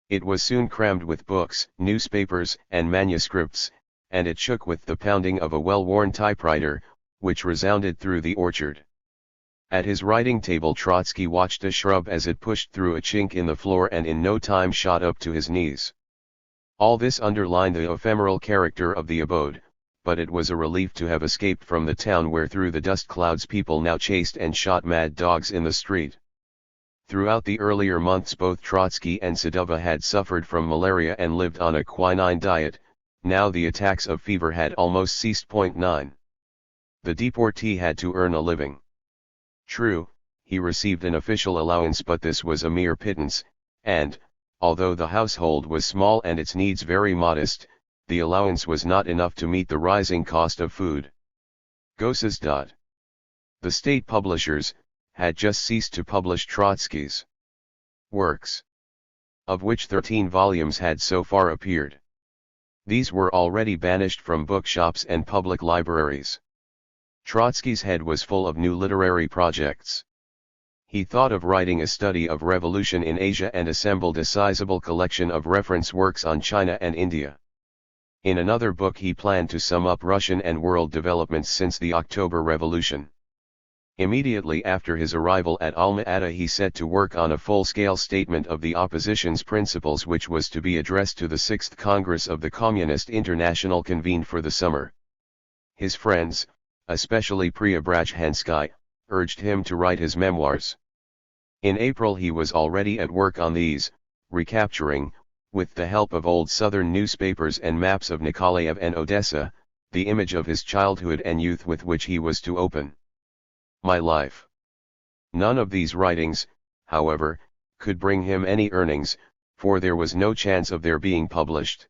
It was soon crammed with books, newspapers, and manuscripts, and it shook with the pounding of a well-worn typewriter, which resounded through the orchard. At his writing table Trotsky watched a shrub as it pushed through a chink in the floor and in no time shot up to his knees. All this underlined the ephemeral character of the abode, but it was a relief to have escaped from the town where through the dust clouds people now chased and shot mad dogs in the street. Throughout the earlier months both Trotsky and Sadova had suffered from malaria and lived on a quinine diet. Now the attacks of fever had almost ceased. 9. The deportee had to earn a living. True, he received an official allowance, but this was a mere pittance, and, although the household was small and its needs very modest, the allowance was not enough to meet the rising cost of food. Gosses. The state publishers had just ceased to publish Trotsky's works, of which 13 volumes had so far appeared. These were already banished from bookshops and public libraries. Trotsky's head was full of new literary projects. He thought of writing a study of revolution in Asia and assembled a sizable collection of reference works on China and India. In another book he planned to sum up Russian and world developments since the October Revolution. Immediately after his arrival at Alma-Ata he set to work on a full-scale statement of the opposition's principles, which was to be addressed to the 6th Congress of the Communist International convened for the summer. His friends, especially Preobrazhensky, urged him to write his memoirs. In April he was already at work on these, recapturing, with the help of old southern newspapers and maps of Nikolaev and Odessa, the image of his childhood and youth with which he was to open my life. None of these writings, however, could bring him any earnings, for there was no chance of their being published.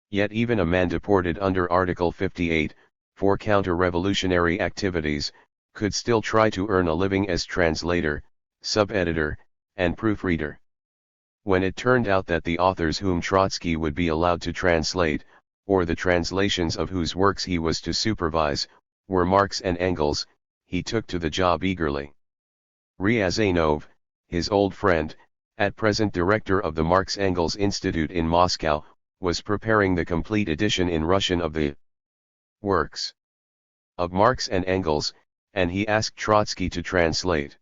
Yet even a man deported under Article 58, for counter-revolutionary activities, could still try to earn a living as translator, sub-editor, and proofreader. When it turned out that the authors whom Trotsky would be allowed to translate, or the translations of whose works he was to supervise, were Marx and Engels, he took to the job eagerly. Ryazanov, his old friend, at present director of the Marx-Engels Institute in Moscow, was preparing the complete edition in Russian of the works of Marx and Engels, and he asked Trotsky to translate.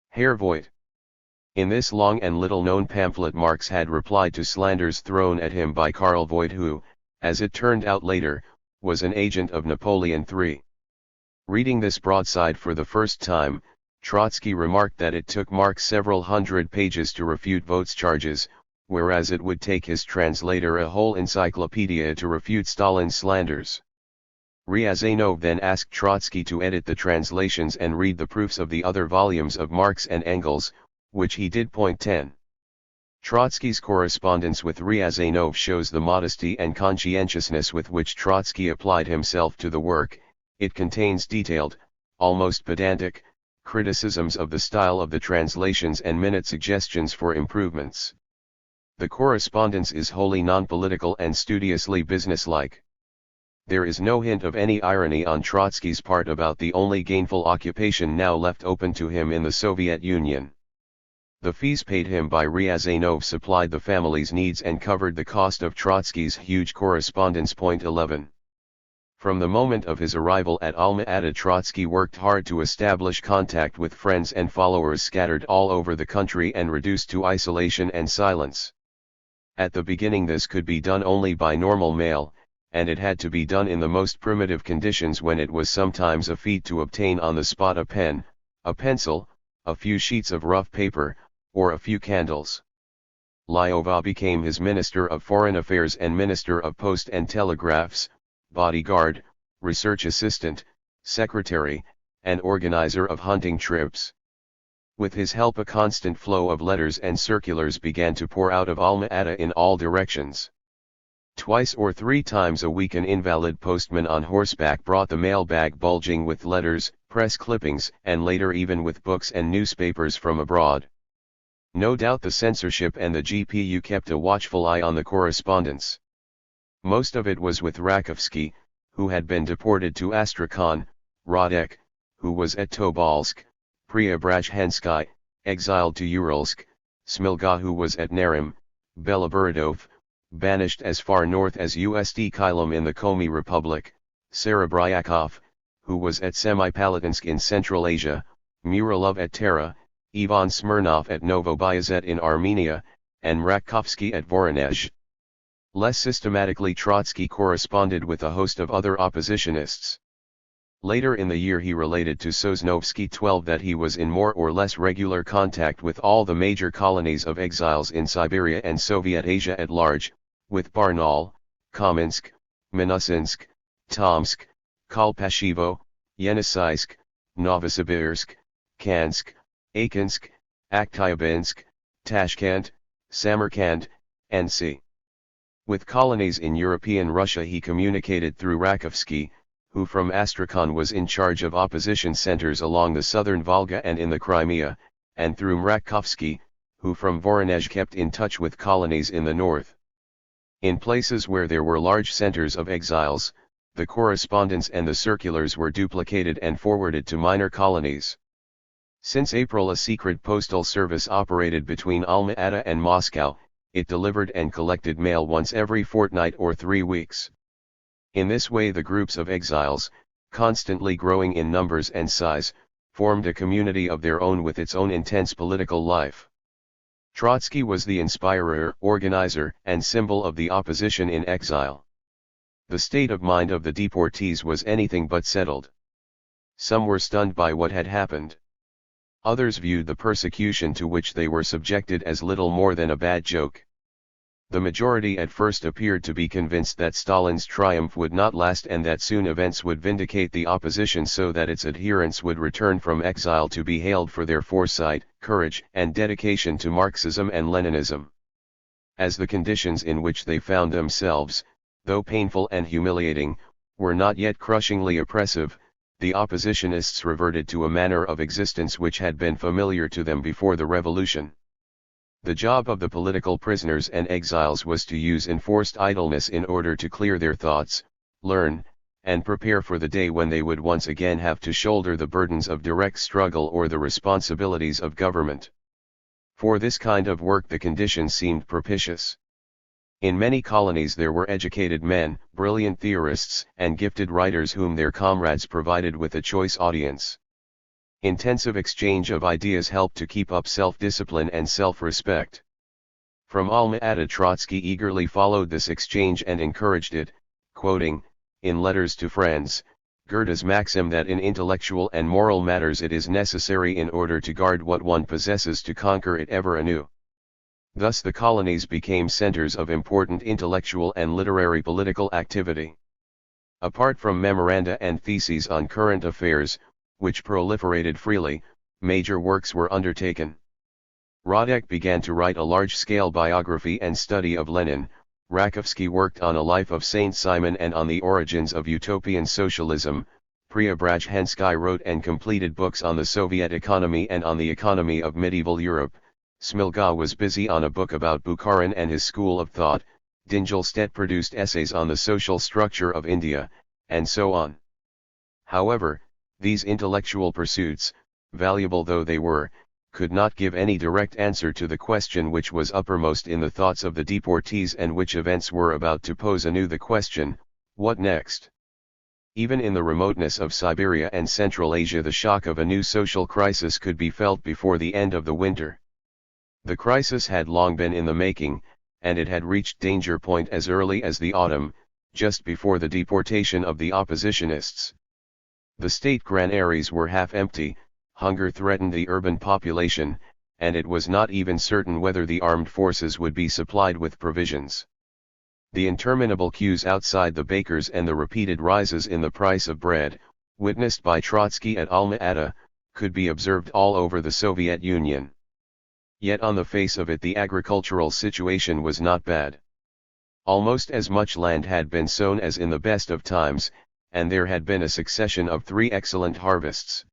Herr Voigt. In this long and little-known pamphlet Marx had replied to slanders thrown at him by Karl Voigt, who, as it turned out later, was an agent of Napoleon III. Reading this broadside for the first time, Trotsky remarked that it took Marx several hundred pages to refute Voigt's charges, whereas it would take his translator a whole encyclopedia to refute Stalin's slanders. Ryazanov then asked Trotsky to edit the translations and read the proofs of the other volumes of Marx and Engels, which he did. 10. Trotsky's correspondence with Ryazanov shows the modesty and conscientiousness with which Trotsky applied himself to the work. It contains detailed, almost pedantic, criticisms of the style of the translations and minute suggestions for improvements. The correspondence is wholly non-political and studiously businesslike. There is no hint of any irony on Trotsky's part about the only gainful occupation now left open to him in the Soviet Union. The fees paid him by Ryazanov supplied the family's needs and covered the cost of Trotsky's huge correspondence. 11. From the moment of his arrival at Alma-Ata, Trotsky worked hard to establish contact with friends and followers scattered all over the country and reduced to isolation and silence. At the beginning this could be done only by normal mail, and it had to be done in the most primitive conditions, when it was sometimes a feat to obtain on the spot a pen, a pencil, a few sheets of rough paper, or a few candles. Lyova became his Minister of Foreign Affairs and Minister of Post and Telegraphs, bodyguard, research assistant, secretary, and organizer of hunting trips. With his help a constant flow of letters and circulars began to pour out of Alma-Ata in all directions. Twice or three times a week an invalid postman on horseback brought the mailbag bulging with letters, press clippings, and later even with books and newspapers from abroad. No doubt the censorship and the GPU kept a watchful eye on the correspondence. Most of it was with Rakovsky, who had been deported to Astrakhan, Radek, who was at Tobolsk, Preobrazhensky, exiled to Uralsk, Smilga, who was at Narim, Beloborodov, banished as far north as Ust Kylum in the Komi Republic, Serebryakov, who was at Semipalatinsk in Central Asia, Muralov at Tara, Ivan Smirnov at Novobayazet in Armenia, and Rakovsky at Voronezh. Less systematically, Trotsky corresponded with a host of other oppositionists. Later in the year he related to Sosnovsky 12 that he was in more or less regular contact with all the major colonies of exiles in Siberia and Soviet Asia at large, with Barnaul, Kamensk, Minusinsk, Tomsk, Kolpashevo, Yeniseisk, Novosibirsk, Kansk, Akinsk, Aktyabinsk, Tashkent, Samarkand, and c. With colonies in European Russia he communicated through Rakovsky, who from Astrakhan was in charge of opposition centers along the southern Volga and in the Crimea, and through Mrakovsky, who from Voronezh kept in touch with colonies in the north. In places where there were large centers of exiles, the correspondence and the circulars were duplicated and forwarded to minor colonies. Since April a secret postal service operated between Alma-Ata and Moscow. It delivered and collected mail once every fortnight or 3 weeks. In this way the groups of exiles, constantly growing in numbers and size, formed a community of their own with its own intense political life. Trotsky was the inspirer, organizer, and symbol of the opposition in exile. The state of mind of the deportees was anything but settled. Some were stunned by what had happened. Others viewed the persecution to which they were subjected as little more than a bad joke. The majority at first appeared to be convinced that Stalin's triumph would not last and that soon events would vindicate the opposition so that its adherents would return from exile to be hailed for their foresight, courage, and dedication to Marxism and Leninism. As the conditions in which they found themselves, though painful and humiliating, were not yet crushingly oppressive, the oppositionists reverted to a manner of existence which had been familiar to them before the revolution. The job of the political prisoners and exiles was to use enforced idleness in order to clear their thoughts, learn, and prepare for the day when they would once again have to shoulder the burdens of direct struggle or the responsibilities of government. For this kind of work the conditions seemed propitious. In many colonies there were educated men, brilliant theorists, and gifted writers whom their comrades provided with a choice audience. Intensive exchange of ideas helped to keep up self-discipline and self-respect. From Alma-Ata Trotsky eagerly followed this exchange and encouraged it, quoting, in letters to friends, Goethe's maxim that in intellectual and moral matters it is necessary in order to guard what one possesses to conquer it ever anew. Thus the colonies became centers of important intellectual and literary political activity. Apart from memoranda and theses on current affairs, which proliferated freely, major works were undertaken. Radek began to write a large-scale biography and study of Lenin. Rakovsky worked on a life of Saint Simon and on the origins of utopian socialism. Preobrazhensky wrote and completed books on the Soviet economy and on the economy of medieval Europe. Smilga was busy on a book about Bukharin and his school of thought. Dingelstedt produced essays on the social structure of India, and so on. However, these intellectual pursuits, valuable though they were, could not give any direct answer to the question which was uppermost in the thoughts of the deportees and which events were about to pose anew the question, what next? Even in the remoteness of Siberia and Central Asia, the shock of a new social crisis could be felt before the end of the winter. The crisis had long been in the making, and it had reached danger point as early as the autumn, just before the deportation of the oppositionists. The state granaries were half empty, hunger threatened the urban population, and it was not even certain whether the armed forces would be supplied with provisions. The interminable queues outside the bakers and the repeated rises in the price of bread, witnessed by Trotsky at Alma-Ata, could be observed all over the Soviet Union. Yet on the face of it the agricultural situation was not bad. Almost as much land had been sown as in the best of times, and there had been a succession of 3 excellent harvests.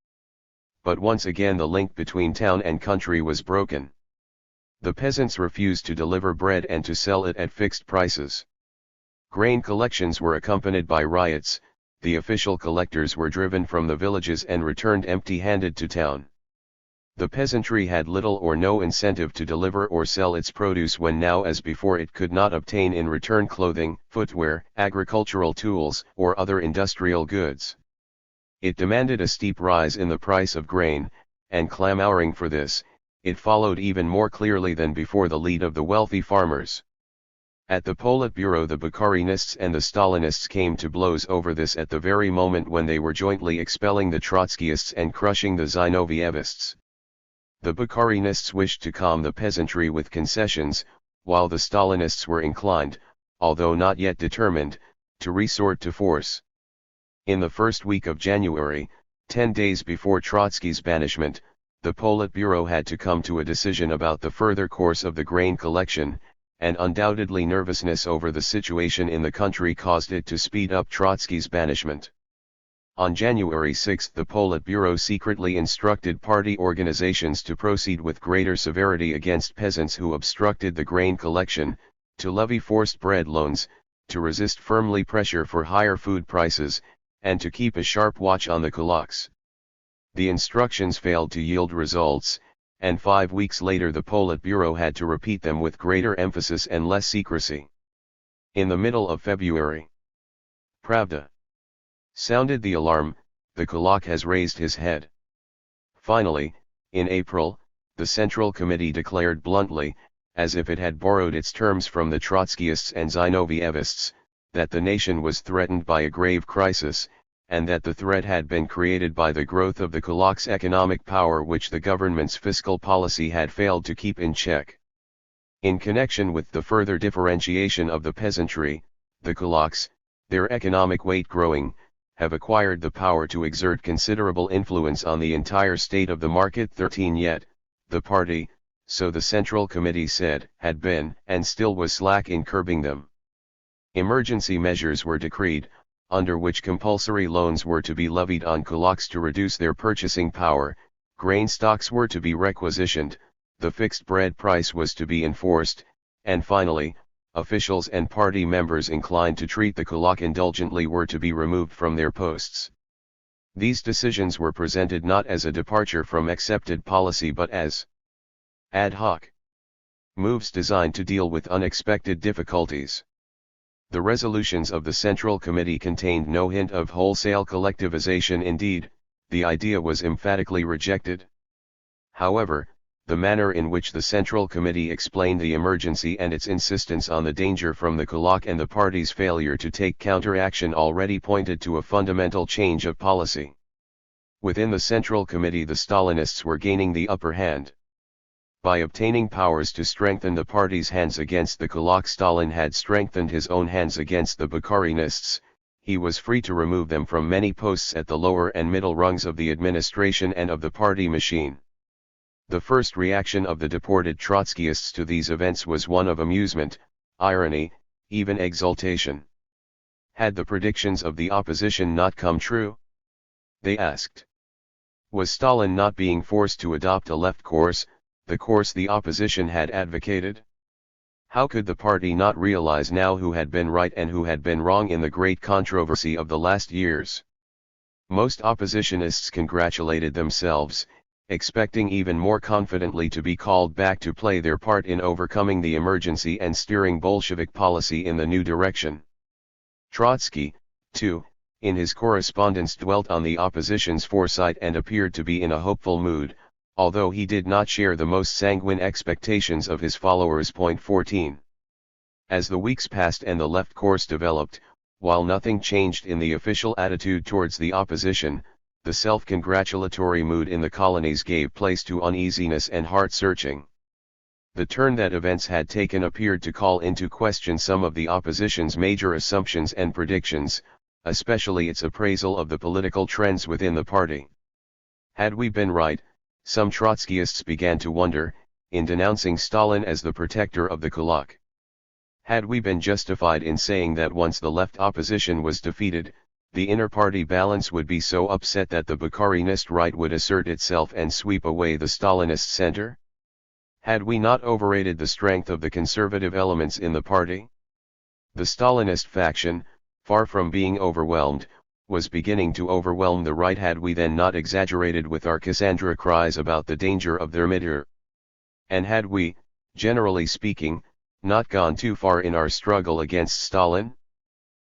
But once again the link between town and country was broken. The peasants refused to deliver bread and to sell it at fixed prices. Grain collections were accompanied by riots. The official collectors were driven from the villages and returned empty-handed to town. The peasantry had little or no incentive to deliver or sell its produce when now as before it could not obtain in return clothing, footwear, agricultural tools, or other industrial goods. It demanded a steep rise in the price of grain, and clamoring for this, it followed even more clearly than before the lead of the wealthy farmers. At the Politburo the Bukharinists and the Stalinists came to blows over this at the very moment when they were jointly expelling the Trotskyists and crushing the Zinovievists. The Bukharinists wished to calm the peasantry with concessions, while the Stalinists were inclined, although not yet determined, to resort to force. In the first week of January, 10 days before Trotsky's banishment, the Politburo had to come to a decision about the further course of the grain collection, and undoubtedly nervousness over the situation in the country caused it to speed up Trotsky's banishment. On January 6 the Politburo secretly instructed party organizations to proceed with greater severity against peasants who obstructed the grain collection, to levy forced bread loans, to resist firmly pressure for higher food prices, and to keep a sharp watch on the kulaks. The instructions failed to yield results, and 5 weeks later the Politburo had to repeat them with greater emphasis and less secrecy. In the middle of February, Pravda sounded the alarm, the kulak has raised his head. Finally, in April, the Central Committee declared bluntly, as if it had borrowed its terms from the Trotskyists and Zinovievists, that the nation was threatened by a grave crisis, and that the threat had been created by the growth of the kulak's economic power which the government's fiscal policy had failed to keep in check. In connection with the further differentiation of the peasantry, the kulaks, their economic weight growing, have acquired the power to exert considerable influence on the entire state of the market 13 yet, the party, so the Central Committee said, had been, and still was slack in curbing them. Emergency measures were decreed, under which compulsory loans were to be levied on kulaks to reduce their purchasing power, grain stocks were to be requisitioned, the fixed bread price was to be enforced, and finally, officials and party members inclined to treat the kulak indulgently were to be removed from their posts. These decisions were presented not as a departure from accepted policy but as ad hoc moves designed to deal with unexpected difficulties. The resolutions of the Central Committee contained no hint of wholesale collectivization. Indeed, the idea was emphatically rejected. However, the manner in which the Central Committee explained the emergency and its insistence on the danger from the kulak and the party's failure to take counteraction already pointed to a fundamental change of policy. Within the Central Committee the Stalinists were gaining the upper hand. By obtaining powers to strengthen the party's hands against the kulak, Stalin had strengthened his own hands against the Bukharinists. He was free to remove them from many posts at the lower and middle rungs of the administration and of the party machine. The first reaction of the deported Trotskyists to these events was one of amusement, irony, even exultation. Had the predictions of the opposition not come true? They asked. Was Stalin not being forced to adopt a left course, the course the opposition had advocated? How could the party not realize now who had been right and who had been wrong in the great controversy of the last years? Most oppositionists congratulated themselves, expecting even more confidently to be called back to play their part in overcoming the emergency and steering Bolshevik policy in the new direction. Trotsky, too, in his correspondence dwelt on the opposition's foresight and appeared to be in a hopeful mood, although he did not share the most sanguine expectations of his followers. 14. As the weeks passed and the left course developed, while nothing changed in the official attitude towards the opposition, the self-congratulatory mood in the colonies gave place to uneasiness and heart-searching. The turn that events had taken appeared to call into question some of the opposition's major assumptions and predictions, especially its appraisal of the political trends within the party. Had we been right, some Trotskyists began to wonder, in denouncing Stalin as the protector of the kulak? Had we been justified in saying that once the left opposition was defeated, the inter-party balance would be so upset that the Bukharinist right would assert itself and sweep away the Stalinist center? Had we not overrated the strength of the conservative elements in the party? The Stalinist faction, far from being overwhelmed, was beginning to overwhelm the right. Had we then not exaggerated with our Cassandra cries about the danger of their midter? And had we, generally speaking, not gone too far in our struggle against Stalin?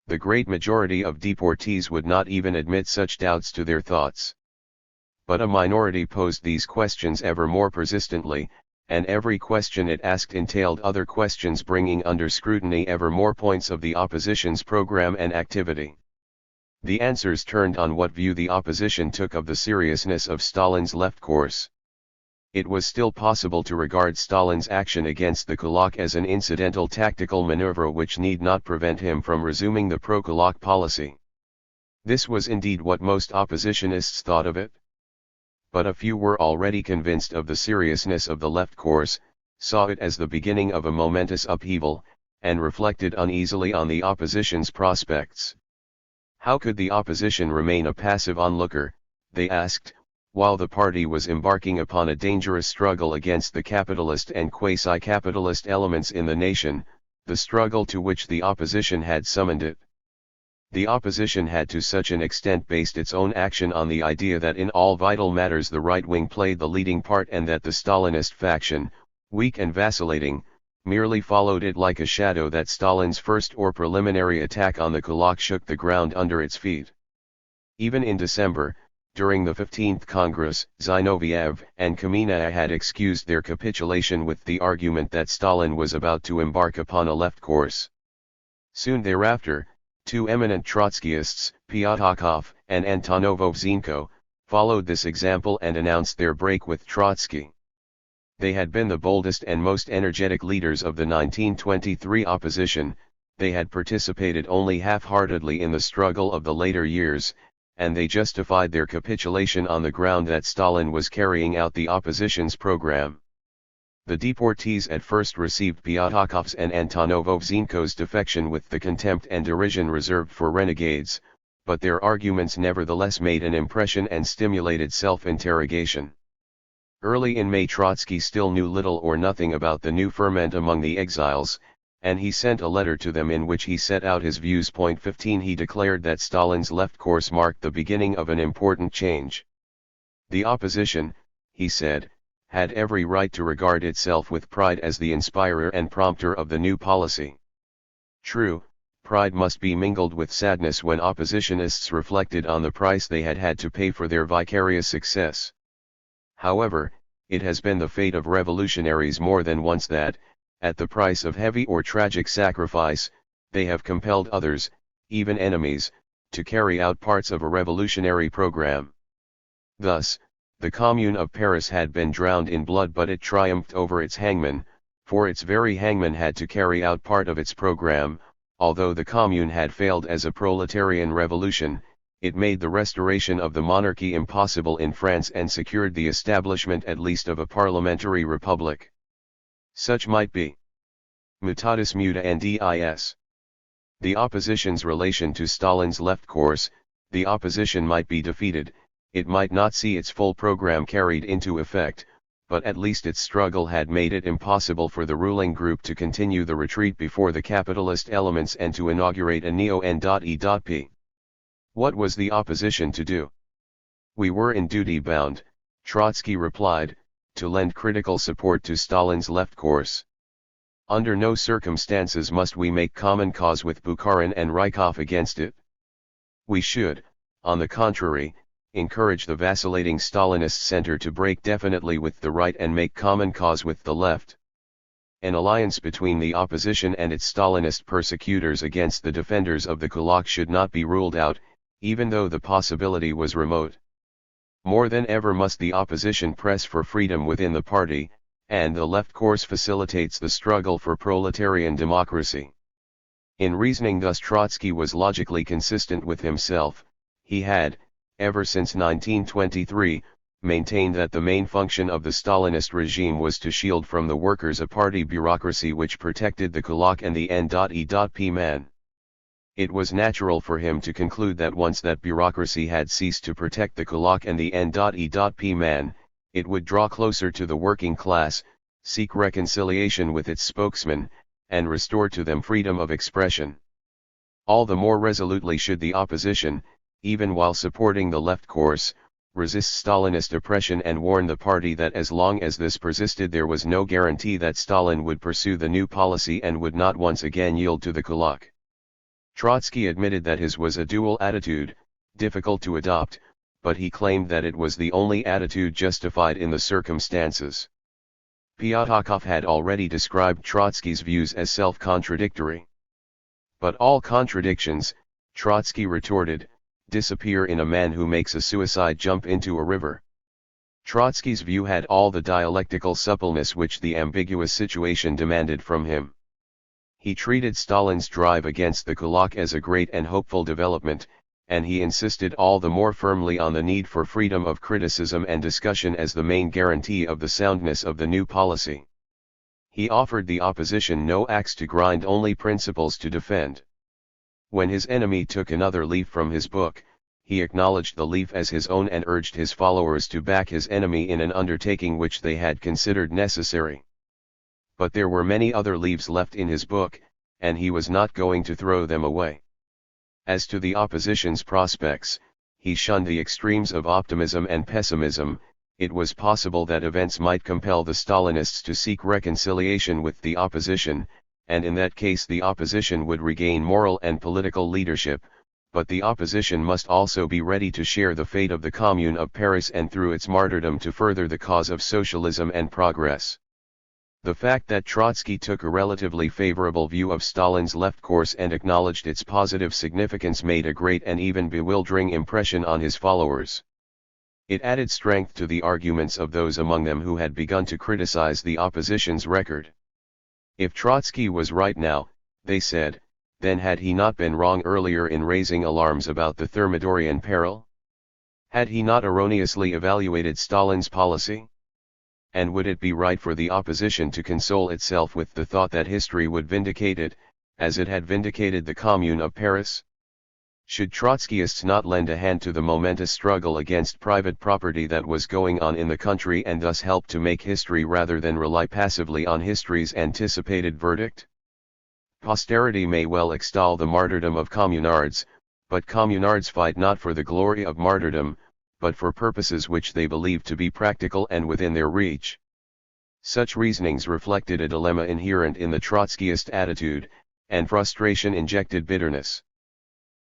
The great majority of deportees would not even admit such doubts to their thoughts. But a minority posed these questions ever more persistently, and every question it asked entailed other questions, bringing under scrutiny ever more points of the opposition's program and activity. The answers turned on what view the opposition took of the seriousness of Stalin's left course. It was still possible to regard Stalin's action against the kulak as an incidental tactical maneuver which need not prevent him from resuming the pro-kulak policy. This was indeed what most oppositionists thought of it. But a few were already convinced of the seriousness of the left course, saw it as the beginning of a momentous upheaval, and reflected uneasily on the opposition's prospects. How could the opposition remain a passive onlooker, they asked, while the party was embarking upon a dangerous struggle against the capitalist and quasi-capitalist elements in the nation, the struggle to which the opposition had summoned it? The opposition had to such an extent based its own action on the idea that in all vital matters the right wing played the leading part and that the Stalinist faction, weak and vacillating, merely followed it like a shadow, that Stalin's first or preliminary attack on the kulak shook the ground under its feet. Even in December, during the 15th Congress, Zinoviev and Kamenev had excused their capitulation with the argument that Stalin was about to embark upon a left course. Soon thereafter, two eminent Trotskyists, Pyatakov and Antonovov-Zenko, followed this example and announced their break with Trotsky. They had been the boldest and most energetic leaders of the 1923 opposition, they had participated only half-heartedly in the struggle of the later years, and they justified their capitulation on the ground that Stalin was carrying out the opposition's program. The deportees at first received Pyatakov's and Antonovov-Zenko's defection with the contempt and derision reserved for renegades, but their arguments nevertheless made an impression and stimulated self-interrogation. Early in May, Trotsky still knew little or nothing about the new ferment among the exiles, and he sent a letter to them in which he set out his views. 15 He declared that Stalin's left course marked the beginning of an important change. The opposition, he said, had every right to regard itself with pride as the inspirer and prompter of the new policy. True, pride must be mingled with sadness when oppositionists reflected on the price they had had to pay for their vicarious success. However, it has been the fate of revolutionaries more than once that, at the price of heavy or tragic sacrifice, they have compelled others, even enemies, to carry out parts of a revolutionary program. Thus, the Commune of Paris had been drowned in blood, but it triumphed over its hangman, for its very hangman had to carry out part of its program. Although the Commune had failed as a proletarian revolution, it made the restoration of the monarchy impossible in France and secured the establishment at least of a parliamentary republic. Such might be mutatis mutandis. The opposition's relation to Stalin's left course, the opposition might be defeated, it might not see its full program carried into effect, but at least its struggle had made it impossible for the ruling group to continue the retreat before the capitalist elements and to inaugurate a neo-N.E.P. What was the opposition to do? We were in duty bound, Trotsky replied, to lend critical support to Stalin's left course. Under no circumstances must we make common cause with Bukharin and Rykov against it. We should, on the contrary, encourage the vacillating Stalinist center to break definitely with the right and make common cause with the left. An alliance between the opposition and its Stalinist persecutors against the defenders of the Kulak should not be ruled out, even though the possibility was remote. More than ever must the opposition press for freedom within the party, and the left course facilitates the struggle for proletarian democracy. In reasoning thus, Trotsky was logically consistent with himself. He had, ever since 1923, maintained that the main function of the Stalinist regime was to shield from the workers a party bureaucracy which protected the Kulak and the N.E.P. man. It was natural for him to conclude that once that bureaucracy had ceased to protect the Kulak and the N.E.P. man, it would draw closer to the working class, seek reconciliation with its spokesman, and restore to them freedom of expression. All the more resolutely should the opposition, even while supporting the left course, resist Stalinist oppression and warn the party that as long as this persisted there was no guarantee that Stalin would pursue the new policy and would not once again yield to the Kulak. Trotsky admitted that his was a dual attitude, difficult to adopt, but he claimed that it was the only attitude justified in the circumstances. Pyatakov had already described Trotsky's views as self-contradictory. But all contradictions, Trotsky retorted, disappear in a man who makes a suicide jump into a river. Trotsky's view had all the dialectical suppleness which the ambiguous situation demanded from him. He treated Stalin's drive against the Kulak as a great and hopeful development, and he insisted all the more firmly on the need for freedom of criticism and discussion as the main guarantee of the soundness of the new policy. He offered the opposition no axe to grind, only principles to defend. When his enemy took another leaf from his book, he acknowledged the leaf as his own and urged his followers to back his enemy in an undertaking which they had considered necessary. But there were many other leaves left in his book, and he was not going to throw them away. As to the opposition's prospects, he shunned the extremes of optimism and pessimism. It was possible that events might compel the Stalinists to seek reconciliation with the opposition, and in that case the opposition would regain moral and political leadership, but the opposition must also be ready to share the fate of the Commune of Paris and through its martyrdom to further the cause of socialism and progress. The fact that Trotsky took a relatively favorable view of Stalin's left course and acknowledged its positive significance made a great and even bewildering impression on his followers. It added strength to the arguments of those among them who had begun to criticize the opposition's record. If Trotsky was right now, they said, then had he not been wrong earlier in raising alarms about the Thermidorian peril? Had he not erroneously evaluated Stalin's policy? And would it be right for the opposition to console itself with the thought that history would vindicate it, as it had vindicated the Commune of Paris? Should Trotskyists not lend a hand to the momentous struggle against private property that was going on in the country and thus help to make history rather than rely passively on history's anticipated verdict? Posterity may well extol the martyrdom of communards, but communards fight not for the glory of martyrdom, but for purposes which they believe to be practical and within their reach. Such reasonings reflected a dilemma inherent in the Trotskyist attitude, and frustration injected bitterness.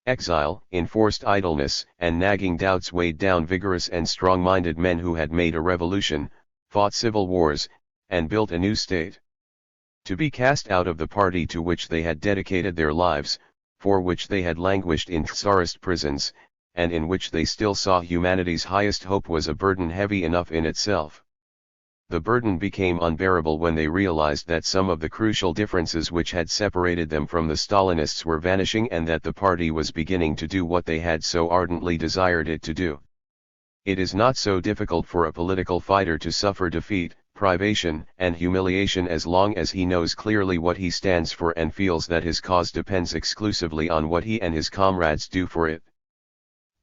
Exile, enforced idleness, and nagging doubts weighed down vigorous and strong-minded men who had made a revolution, fought civil wars, and built a new state. To be cast out of the party to which they had dedicated their lives, for which they had languished in Tsarist prisons, and in which they still saw humanity's highest hope, was a burden heavy enough in itself. The burden became unbearable when they realized that some of the crucial differences which had separated them from the Stalinists were vanishing and that the party was beginning to do what they had so ardently desired it to do. It is not so difficult for a political fighter to suffer defeat, privation, and humiliation as long as he knows clearly what he stands for and feels that his cause depends exclusively on what he and his comrades do for it.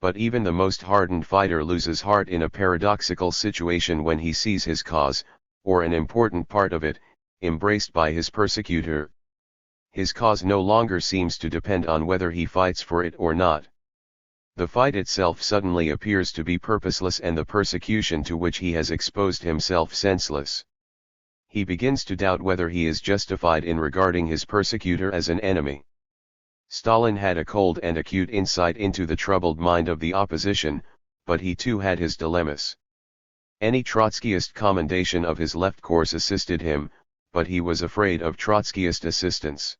But even the most hardened fighter loses heart in a paradoxical situation when he sees his cause, or an important part of it, embraced by his persecutor. His cause no longer seems to depend on whether he fights for it or not. The fight itself suddenly appears to be purposeless and the persecution to which he has exposed himself senseless. He begins to doubt whether he is justified in regarding his persecutor as an enemy. Stalin had a cold and acute insight into the troubled mind of the opposition, but he too had his dilemmas. Any Trotskyist commendation of his left course assisted him, but he was afraid of Trotskyist assistance.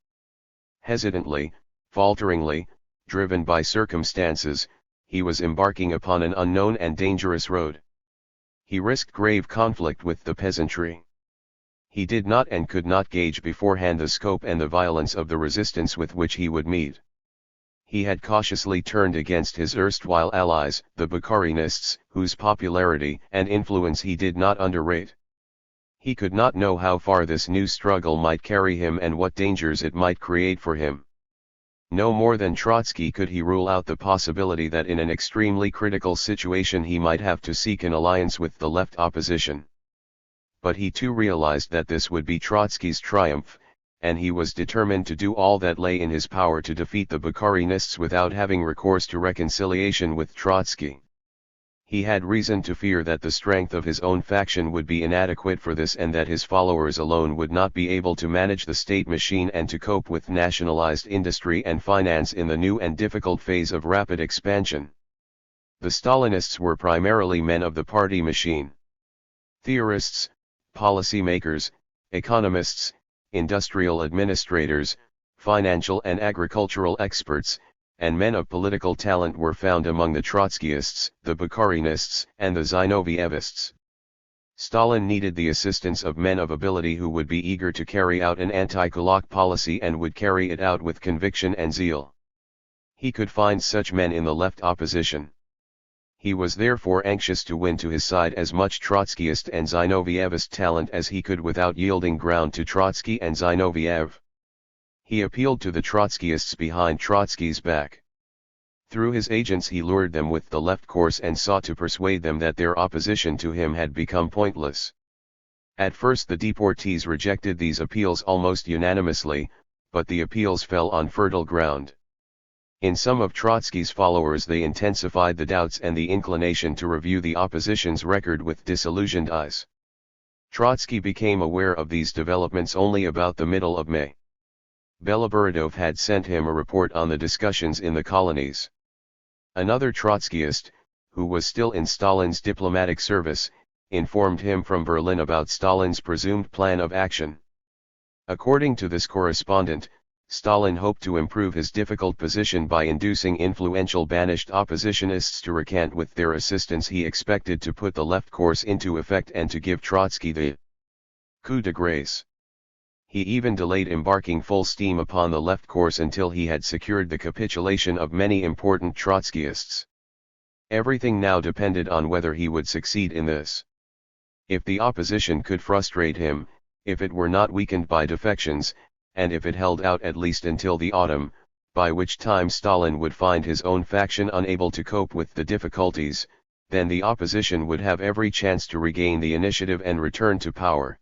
Hesitantly, falteringly, driven by circumstances, he was embarking upon an unknown and dangerous road. He risked grave conflict with the peasantry. He did not and could not gauge beforehand the scope and the violence of the resistance with which he would meet. He had cautiously turned against his erstwhile allies, the Bukharinists, whose popularity and influence he did not underrate. He could not know how far this new struggle might carry him and what dangers it might create for him. No more than Trotsky could he rule out the possibility that in an extremely critical situation he might have to seek an alliance with the left opposition. But he too realized that this would be Trotsky's triumph, and he was determined to do all that lay in his power to defeat the Bukharinists without having recourse to reconciliation with Trotsky. He had reason to fear that the strength of his own faction would be inadequate for this and that his followers alone would not be able to manage the state machine and to cope with nationalized industry and finance in the new and difficult phase of rapid expansion. The Stalinists were primarily men of the party machine. Theorists, policymakers, economists, industrial administrators, financial and agricultural experts, and men of political talent were found among the Trotskyists, the Bukharinists, and the Zinovievists. Stalin needed the assistance of men of ability who would be eager to carry out an anti-Kulak policy and would carry it out with conviction and zeal. He could find such men in the left opposition. He was therefore anxious to win to his side as much Trotskyist and Zinovievist talent as he could without yielding ground to Trotsky and Zinoviev. He appealed to the Trotskyists behind Trotsky's back. Through his agents he lured them with the left course and sought to persuade them that their opposition to him had become pointless. At first the deportees rejected these appeals almost unanimously, but the appeals fell on fertile ground. In some of Trotsky's followers they intensified the doubts and the inclination to review the opposition's record with disillusioned eyes. Trotsky became aware of these developments only about the middle of May. Beloborodov had sent him a report on the discussions in the colonies. Another Trotskyist, who was still in Stalin's diplomatic service, informed him from Berlin about Stalin's presumed plan of action. According to this correspondent, Stalin hoped to improve his difficult position by inducing influential banished oppositionists to recant with their assistance. He expected to put the left course into effect and to give Trotsky the coup de grâce. He even delayed embarking full steam upon the left course until he had secured the capitulation of many important Trotskyists. Everything now depended on whether he would succeed in this. If the opposition could frustrate him, if it were not weakened by defections, and if it held out at least until the autumn, by which time Stalin would find his own faction unable to cope with the difficulties, then the opposition would have every chance to regain the initiative and return to power.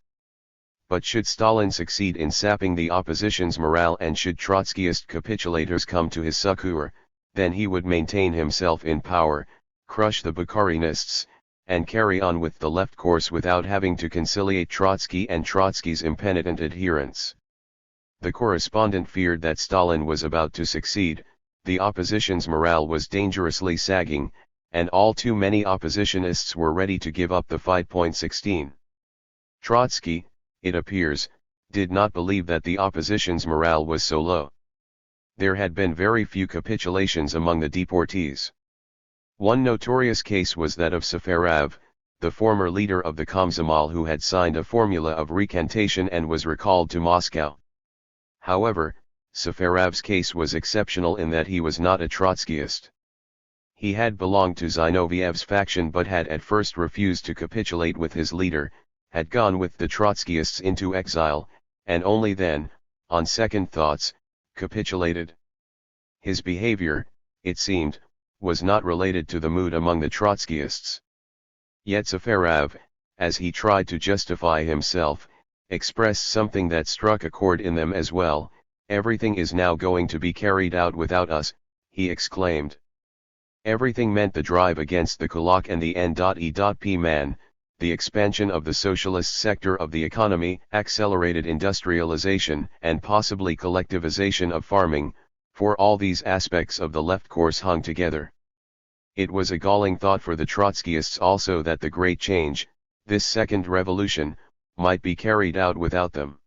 But should Stalin succeed in sapping the opposition's morale and should Trotskyist capitulators come to his succor, then he would maintain himself in power, crush the Bukharinists, and carry on with the left course without having to conciliate Trotsky and Trotsky's impenitent adherents. The correspondent feared that Stalin was about to succeed, the opposition's morale was dangerously sagging, and all too many oppositionists were ready to give up the fight. 16. Trotsky, it appears, did not believe that the opposition's morale was so low. There had been very few capitulations among the deportees. One notorious case was that of Safarov, the former leader of the Komsomol who had signed a formula of recantation and was recalled to Moscow. However, Safarov's case was exceptional in that he was not a Trotskyist. He had belonged to Zinoviev's faction but had at first refused to capitulate with his leader, had gone with the Trotskyists into exile, and only then, on second thoughts, capitulated. His behavior, it seemed, was not related to the mood among the Trotskyists. Yet Safarov, as he tried to justify himself, expressed something that struck a chord in them as well. "Everything is now going to be carried out without us," he exclaimed. Everything meant the drive against the kulak and the N.E.P. man, the expansion of the socialist sector of the economy, accelerated industrialization and possibly collectivization of farming, for all these aspects of the left course hung together. It was a galling thought for the Trotskyists also that the great change, this second revolution, might be carried out without them.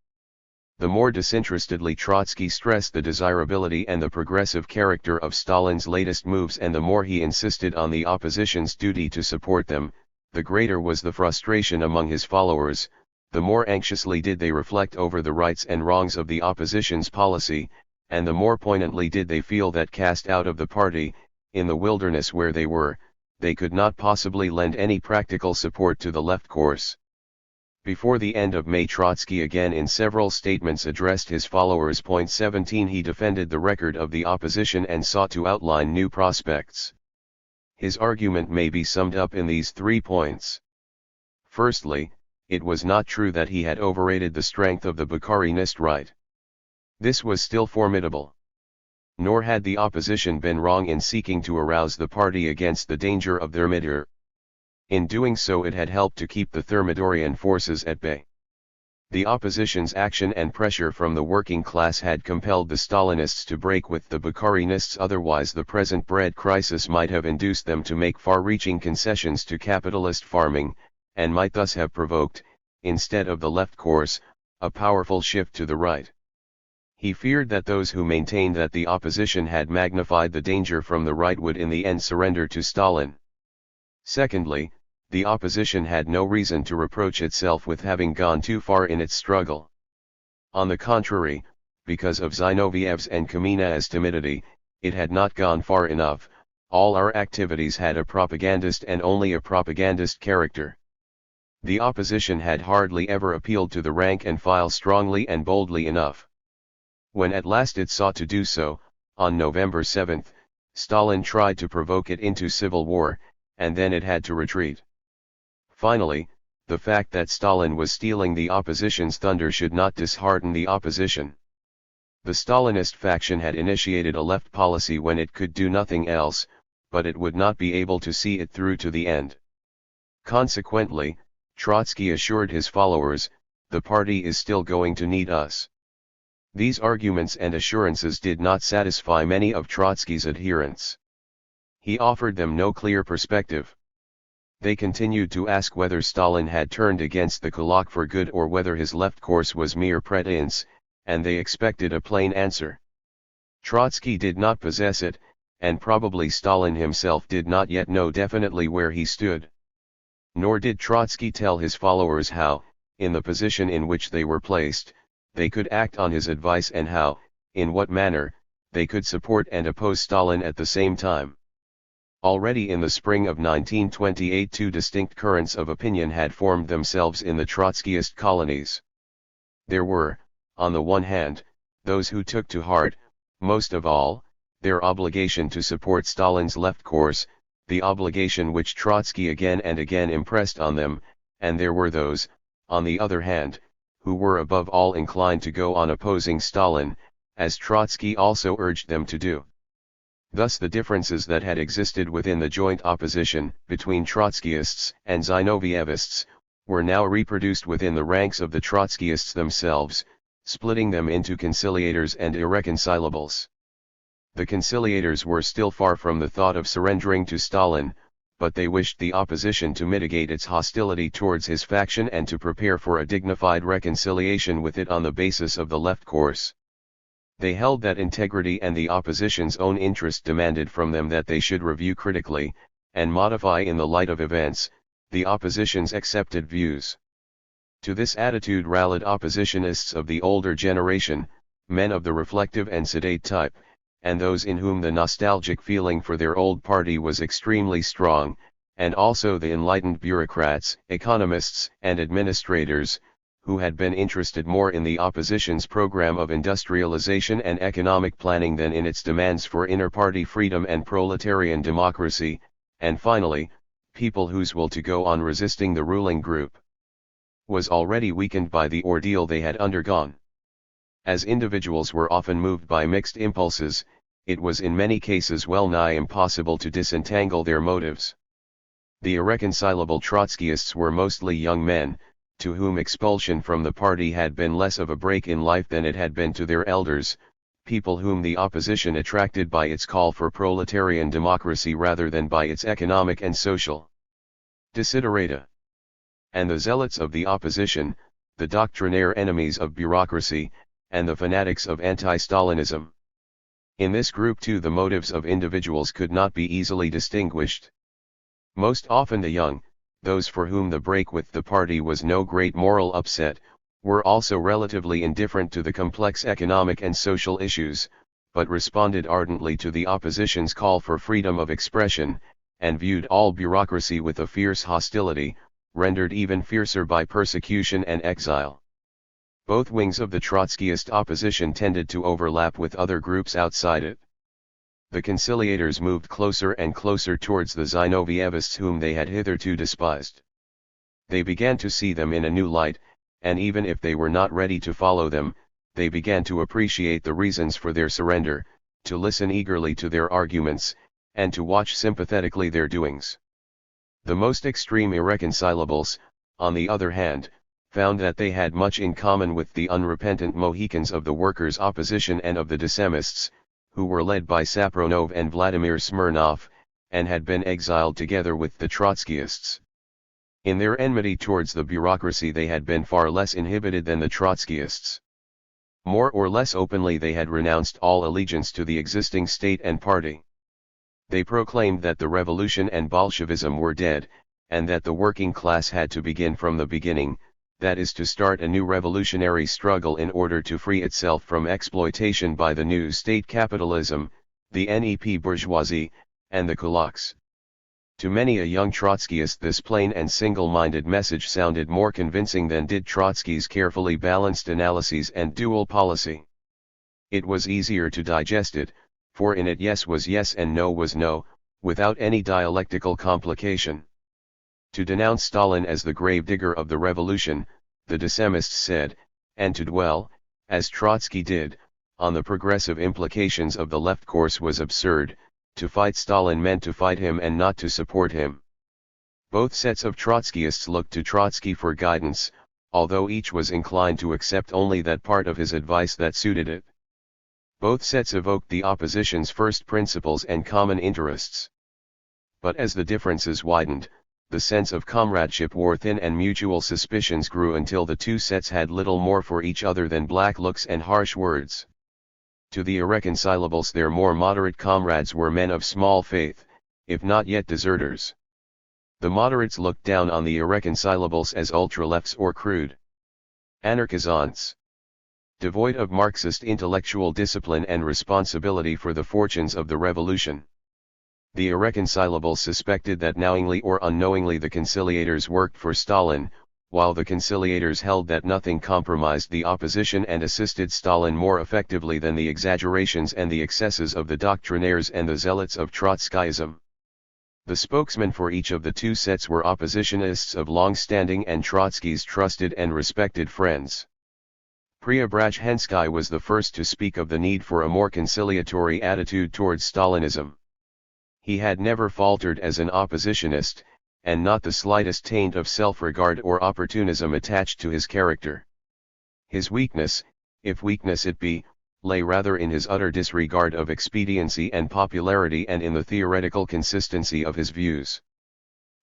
The more disinterestedly Trotsky stressed the desirability and the progressive character of Stalin's latest moves and the more he insisted on the opposition's duty to support them, the greater was the frustration among his followers, the more anxiously did they reflect over the rights and wrongs of the opposition's policy, and the more poignantly did they feel that cast out of the party, in the wilderness where they were, they could not possibly lend any practical support to the left course. Before the end of May, Trotsky again in several statements addressed his followers. 17 He defended the record of the opposition and sought to outline new prospects. His argument may be summed up in these 3 points. Firstly, it was not true that he had overrated the strength of the Bukharinist right. This was still formidable. Nor had the opposition been wrong in seeking to arouse the party against the danger of Thermidor. In doing so it had helped to keep the Thermidorian forces at bay. The opposition's action and pressure from the working class had compelled the Stalinists to break with the Bukharinists, otherwise the present bread crisis might have induced them to make far-reaching concessions to capitalist farming, and might thus have provoked, instead of the left course, a powerful shift to the right. He feared that those who maintained that the opposition had magnified the danger from the right would in the end surrender to Stalin. Secondly, the opposition had no reason to reproach itself with having gone too far in its struggle. On the contrary, because of Zinoviev's and Kamenev's timidity, it had not gone far enough. All our activities had a propagandist and only a propagandist character. The opposition had hardly ever appealed to the rank and file strongly and boldly enough. When at last it sought to do so, on November 7, Stalin tried to provoke it into civil war, and then it had to retreat. Finally, the fact that Stalin was stealing the opposition's thunder should not dishearten the opposition. The Stalinist faction had initiated a left policy when it could do nothing else, but it would not be able to see it through to the end. Consequently, Trotsky assured his followers, "The party is still going to need us." These arguments and assurances did not satisfy many of Trotsky's adherents. He offered them no clear perspective. They continued to ask whether Stalin had turned against the kulak for good or whether his left course was mere pretense, and they expected a plain answer. Trotsky did not possess it, and probably Stalin himself did not yet know definitely where he stood. Nor did Trotsky tell his followers how, in the position in which they were placed, they could act on his advice and how, in what manner, they could support and oppose Stalin at the same time. Already in the spring of 1928 two distinct currents of opinion had formed themselves in the Trotskyist colonies. There were, on the one hand, those who took to heart, most of all, their obligation to support Stalin's left course, the obligation which Trotsky again and again impressed on them, and there were those, on the other hand, who were above all inclined to go on opposing Stalin, as Trotsky also urged them to do. Thus the differences that had existed within the joint opposition between Trotskyists and Zinovievists were now reproduced within the ranks of the Trotskyists themselves, splitting them into conciliators and irreconcilables. The conciliators were still far from the thought of surrendering to Stalin, but they wished the opposition to mitigate its hostility towards his faction and to prepare for a dignified reconciliation with it on the basis of the left course. They held that integrity and the opposition's own interest demanded from them that they should review critically, and modify in the light of events, the opposition's accepted views. To this attitude rallied oppositionists of the older generation, men of the reflective and sedate type, and those in whom the nostalgic feeling for their old party was extremely strong, and also the enlightened bureaucrats, economists, and administrators, who had been interested more in the opposition's program of industrialization and economic planning than in its demands for inter-party freedom and proletarian democracy, and finally, people whose will to go on resisting the ruling group was already weakened by the ordeal they had undergone. As individuals were often moved by mixed impulses, it was in many cases well nigh impossible to disentangle their motives. The irreconcilable Trotskyists were mostly young men, to whom expulsion from the party had been less of a break in life than it had been to their elders, people whom the opposition attracted by its call for proletarian democracy rather than by its economic and social desiderata. And the zealots of the opposition, the doctrinaire enemies of bureaucracy, and the fanatics of anti-Stalinism. In this group too the motives of individuals could not be easily distinguished. Most often the young, those for whom the break with the party was no great moral upset, were also relatively indifferent to the complex economic and social issues, but responded ardently to the opposition's call for freedom of expression, and viewed all bureaucracy with a fierce hostility, rendered even fiercer by persecution and exile. Both wings of the Trotskyist opposition tended to overlap with other groups outside it. The conciliators moved closer and closer towards the Zinovievists whom they had hitherto despised. They began to see them in a new light, and even if they were not ready to follow them, they began to appreciate the reasons for their surrender, to listen eagerly to their arguments, and to watch sympathetically their doings. The most extreme irreconcilables, on the other hand, found that they had much in common with the unrepentant Mohicans of the workers' opposition and of the Decemists, who were led by Sapronov and Vladimir Smirnov, and had been exiled together with the Trotskyists. In their enmity towards the bureaucracy they had been far less inhibited than the Trotskyists. More or less openly they had renounced all allegiance to the existing state and party. They proclaimed that the revolution and Bolshevism were dead, and that the working class had to begin from the beginning, that is to start a new revolutionary struggle in order to free itself from exploitation by the new state capitalism, the NEP bourgeoisie, and the kulaks. To many a young Trotskyist this plain and single-minded message sounded more convincing than did Trotsky's carefully balanced analyses and dual policy. It was easier to digest it, for in it yes was yes and no was no, without any dialectical complication. To denounce Stalin as the gravedigger of the revolution, the Decemists said, and to dwell, as Trotsky did, on the progressive implications of the left course was absurd. To fight Stalin meant to fight him and not to support him. Both sets of Trotskyists looked to Trotsky for guidance, although each was inclined to accept only that part of his advice that suited it. Both sets evoked the opposition's first principles and common interests. But as the differences widened, the sense of comradeship wore thin and mutual suspicions grew until the two sets had little more for each other than black looks and harsh words. To the irreconcilables their more moderate comrades were men of small faith, if not yet deserters. The moderates looked down on the irreconcilables as ultralefts or crude anarchisants, devoid of Marxist intellectual discipline and responsibility for the fortunes of the revolution. The irreconcilables suspected that knowingly or unknowingly the conciliators worked for Stalin, while the conciliators held that nothing compromised the opposition and assisted Stalin more effectively than the exaggerations and the excesses of the doctrinaires and the zealots of Trotskyism. The spokesmen for each of the two sets were oppositionists of long-standing and Trotsky's trusted and respected friends. Preobrazhensky was the first to speak of the need for a more conciliatory attitude towards Stalinism. He had never faltered as an oppositionist, and not the slightest taint of self-regard or opportunism attached to his character. His weakness, if weakness it be, lay rather in his utter disregard of expediency and popularity and in the theoretical consistency of his views.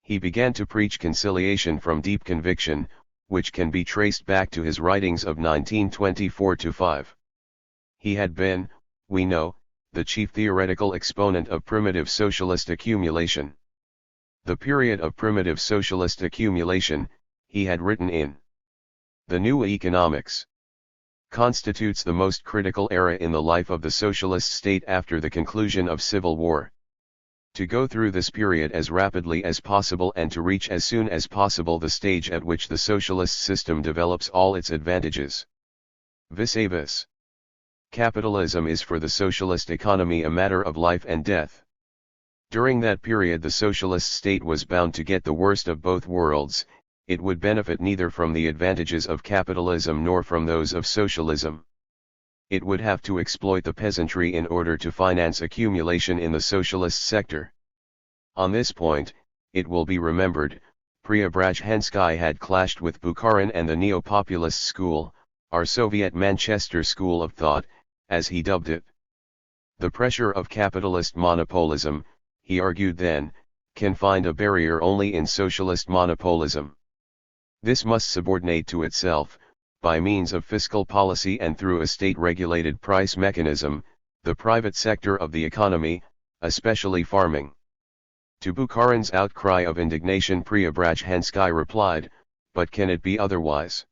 He began to preach conciliation from deep conviction, which can be traced back to his writings of 1924-5. He had been, we know, the chief theoretical exponent of primitive socialist accumulation. The period of primitive socialist accumulation, he had written in The New Economics, constitutes the most critical era in the life of the socialist state after the conclusion of civil war. To go through this period as rapidly as possible and to reach as soon as possible the stage at which the socialist system develops all its advantages. Vis-a-vis. Capitalism is for the socialist economy a matter of life and death. During that period the socialist state was bound to get the worst of both worlds. It would benefit neither from the advantages of capitalism nor from those of socialism. It would have to exploit the peasantry in order to finance accumulation in the socialist sector. On this point, it will be remembered, Preobrazhensky had clashed with Bukharin and the neo-populist school, our Soviet Manchester school of thought, as he dubbed it. The pressure of capitalist monopolism, he argued then, can find a barrier only in socialist monopolism. This must subordinate to itself, by means of fiscal policy and through a state-regulated price mechanism, the private sector of the economy, especially farming. To Bukharin's outcry of indignation Preobrazhensky replied, but can it be otherwise?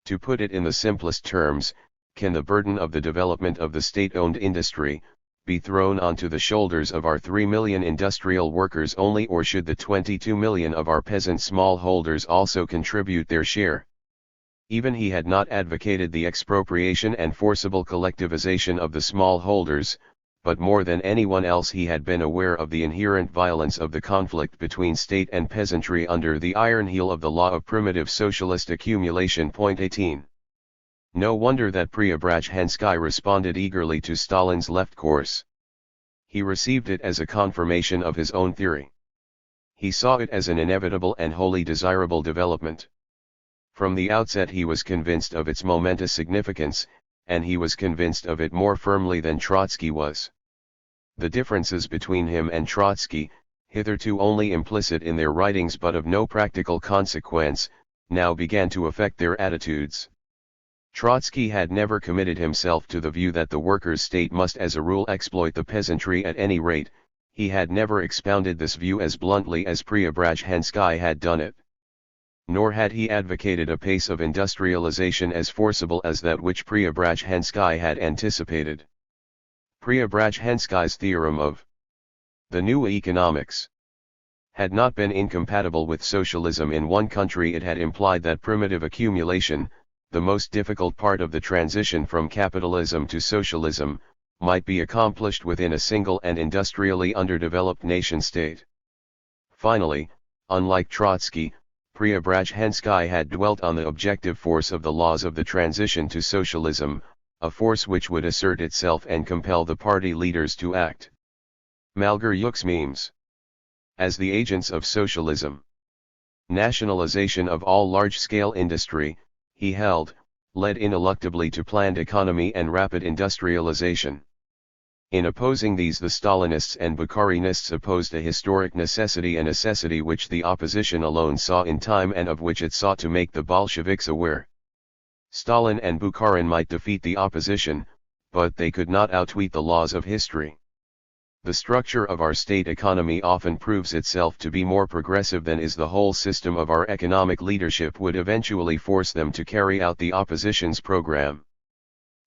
To put it in the simplest terms, can the burden of the development of the state-owned industry, be thrown onto the shoulders of our 3 million industrial workers only, or should the 22 million of our peasant smallholders also contribute their share? Even he had not advocated the expropriation and forcible collectivization of the smallholders, but more than anyone else he had been aware of the inherent violence of the conflict between state and peasantry under the iron heel of the law of primitive socialist accumulation. 18. No wonder that Preobrazhensky responded eagerly to Stalin's left course. He received it as a confirmation of his own theory. He saw it as an inevitable and wholly desirable development. From the outset he was convinced of its momentous significance, and he was convinced of it more firmly than Trotsky was. The differences between him and Trotsky, hitherto only implicit in their writings but of no practical consequence, now began to affect their attitudes. Trotsky had never committed himself to the view that the workers' state must as a rule exploit the peasantry at any rate. He had never expounded this view as bluntly as Preobrazhensky had done it. Nor had he advocated a pace of industrialization as forcible as that which Preobrazhensky had anticipated. Preobrazhensky's theorem of the new economics had not been incompatible with socialism in one country. It had implied that primitive accumulation, the most difficult part of the transition from capitalism to socialism, might be accomplished within a single and industrially underdeveloped nation-state. Finally, unlike Trotsky, Preobrazhensky had dwelt on the objective force of the laws of the transition to socialism, a force which would assert itself and compel the party leaders to act. Malgur Yuxmemes. As the agents of socialism. Nationalization of all large-scale industry, he held, led ineluctably to planned economy and rapid industrialization. In opposing these, the Stalinists and Bukharinists opposed a historic necessity, a necessity which the opposition alone saw in time and of which it sought to make the Bolsheviks aware. Stalin and Bukharin might defeat the opposition, but they could not outwit the laws of history. The structure of our state economy often proves itself to be more progressive than is the whole system of our economic leadership would eventually force them to carry out the opposition's program.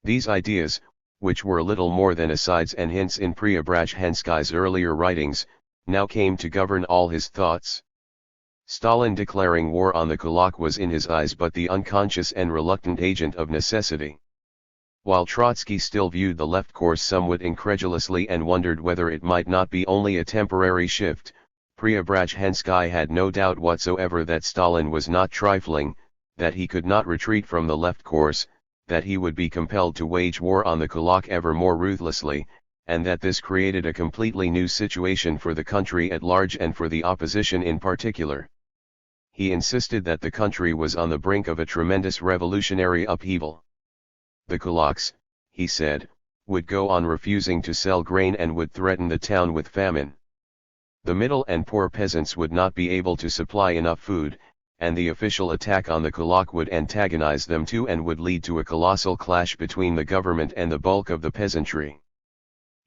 These ideas, which were little more than asides and hints in Preobrazhensky's earlier writings, now came to govern all his thoughts. Stalin declaring war on the kulak was in his eyes but the unconscious and reluctant agent of necessity. While Trotsky still viewed the left course somewhat incredulously and wondered whether it might not be only a temporary shift, Preobrazhensky had no doubt whatsoever that Stalin was not trifling, that he could not retreat from the left course, that he would be compelled to wage war on the kulak ever more ruthlessly, and that this created a completely new situation for the country at large and for the opposition in particular. He insisted that the country was on the brink of a tremendous revolutionary upheaval. The kulaks, he said, would go on refusing to sell grain and would threaten the town with famine. The middle and poor peasants would not be able to supply enough food, and the official attack on the kulak would antagonize them too and would lead to a colossal clash between the government and the bulk of the peasantry.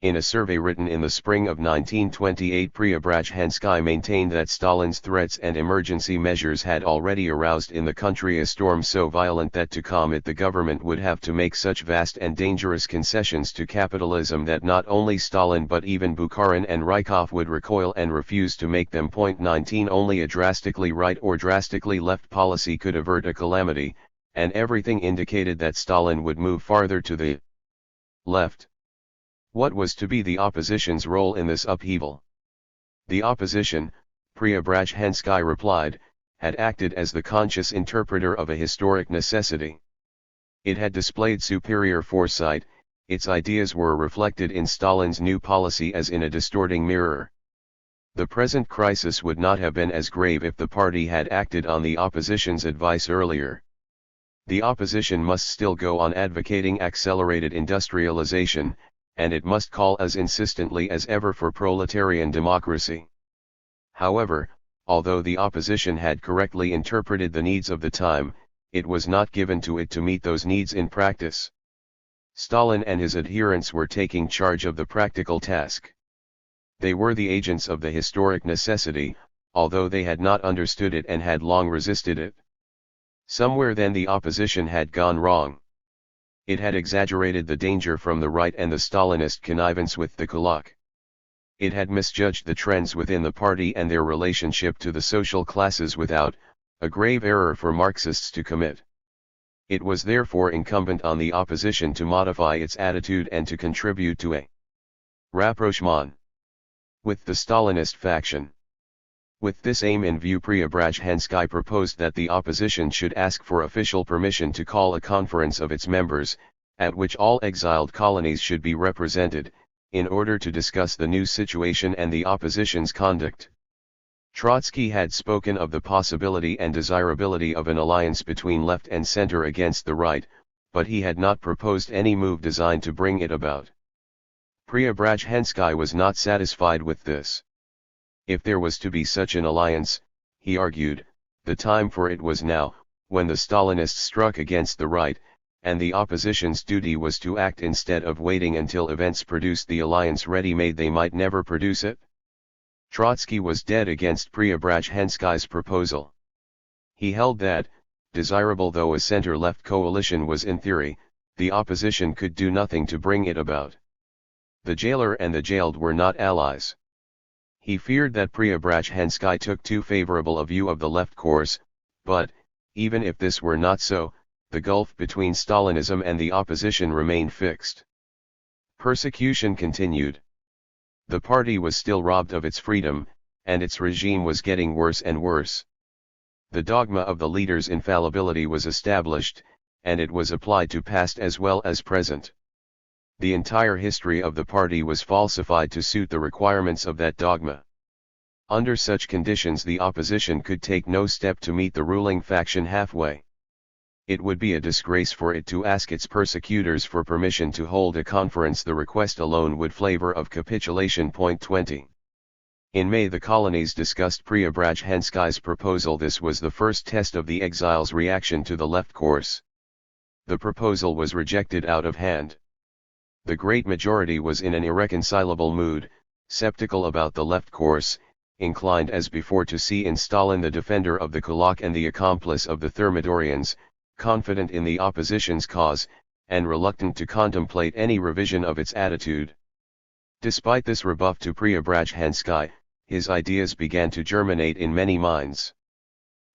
In a survey written in the spring of 1928, Preobrazhensky maintained that Stalin's threats and emergency measures had already aroused in the country a storm so violent that to calm it the government would have to make such vast and dangerous concessions to capitalism that not only Stalin but even Bukharin and Rykov would recoil and refuse to make them. 19 Only a drastically right or drastically left policy could avert a calamity, and everything indicated that Stalin would move farther to the left. What was to be the opposition's role in this upheaval? The opposition, Preobrazhensky replied, had acted as the conscious interpreter of a historic necessity. It had displayed superior foresight, its ideas were reflected in Stalin's new policy as in a distorting mirror. The present crisis would not have been as grave if the party had acted on the opposition's advice earlier. The opposition must still go on advocating accelerated industrialization, and it must call as insistently as ever for proletarian democracy. However, although the opposition had correctly interpreted the needs of the time, it was not given to it to meet those needs in practice. Stalin and his adherents were taking charge of the practical task. They were the agents of the historic necessity, although they had not understood it and had long resisted it. Somewhere then the opposition had gone wrong. It had exaggerated the danger from the right and the Stalinist connivance with the Kulak. It had misjudged the trends within the party and their relationship to the social classes without, a grave error for Marxists to commit. It was therefore incumbent on the opposition to modify its attitude and to contribute to a rapprochement with the Stalinist faction. With this aim in view, Preobrazhensky proposed that the opposition should ask for official permission to call a conference of its members, at which all exiled colonies should be represented, in order to discuss the new situation and the opposition's conduct. Trotsky had spoken of the possibility and desirability of an alliance between left and center against the right, but he had not proposed any move designed to bring it about. Preobrazhensky was not satisfied with this. If there was to be such an alliance, he argued, the time for it was now, when the Stalinists struck against the right, and the opposition's duty was to act instead of waiting until events produced the alliance ready-made. They might never produce it. Trotsky was dead against Preobrazhensky's proposal. He held that, desirable though a center-left coalition was in theory, the opposition could do nothing to bring it about. The jailer and the jailed were not allies. He feared that Preobrazhensky took too favorable a view of the left course, but, even if this were not so, the gulf between Stalinism and the opposition remained fixed. Persecution continued. The party was still robbed of its freedom, and its regime was getting worse and worse. The dogma of the leader's infallibility was established, and it was applied to past as well as present. The entire history of the party was falsified to suit the requirements of that dogma. Under such conditions the opposition could take no step to meet the ruling faction halfway. It would be a disgrace for it to ask its persecutors for permission to hold a conference. The request alone would flavor of capitulation. 20. In May the colonies discussed Preobrazhensky's proposal. This was the first test of the exiles' reaction to the left course. The proposal was rejected out of hand. The great majority was in an irreconcilable mood, skeptical about the left course, inclined as before to see in Stalin the defender of the Kulak and the accomplice of the Thermidorians, confident in the opposition's cause, and reluctant to contemplate any revision of its attitude. Despite this rebuff to Preobrazhensky, his ideas began to germinate in many minds.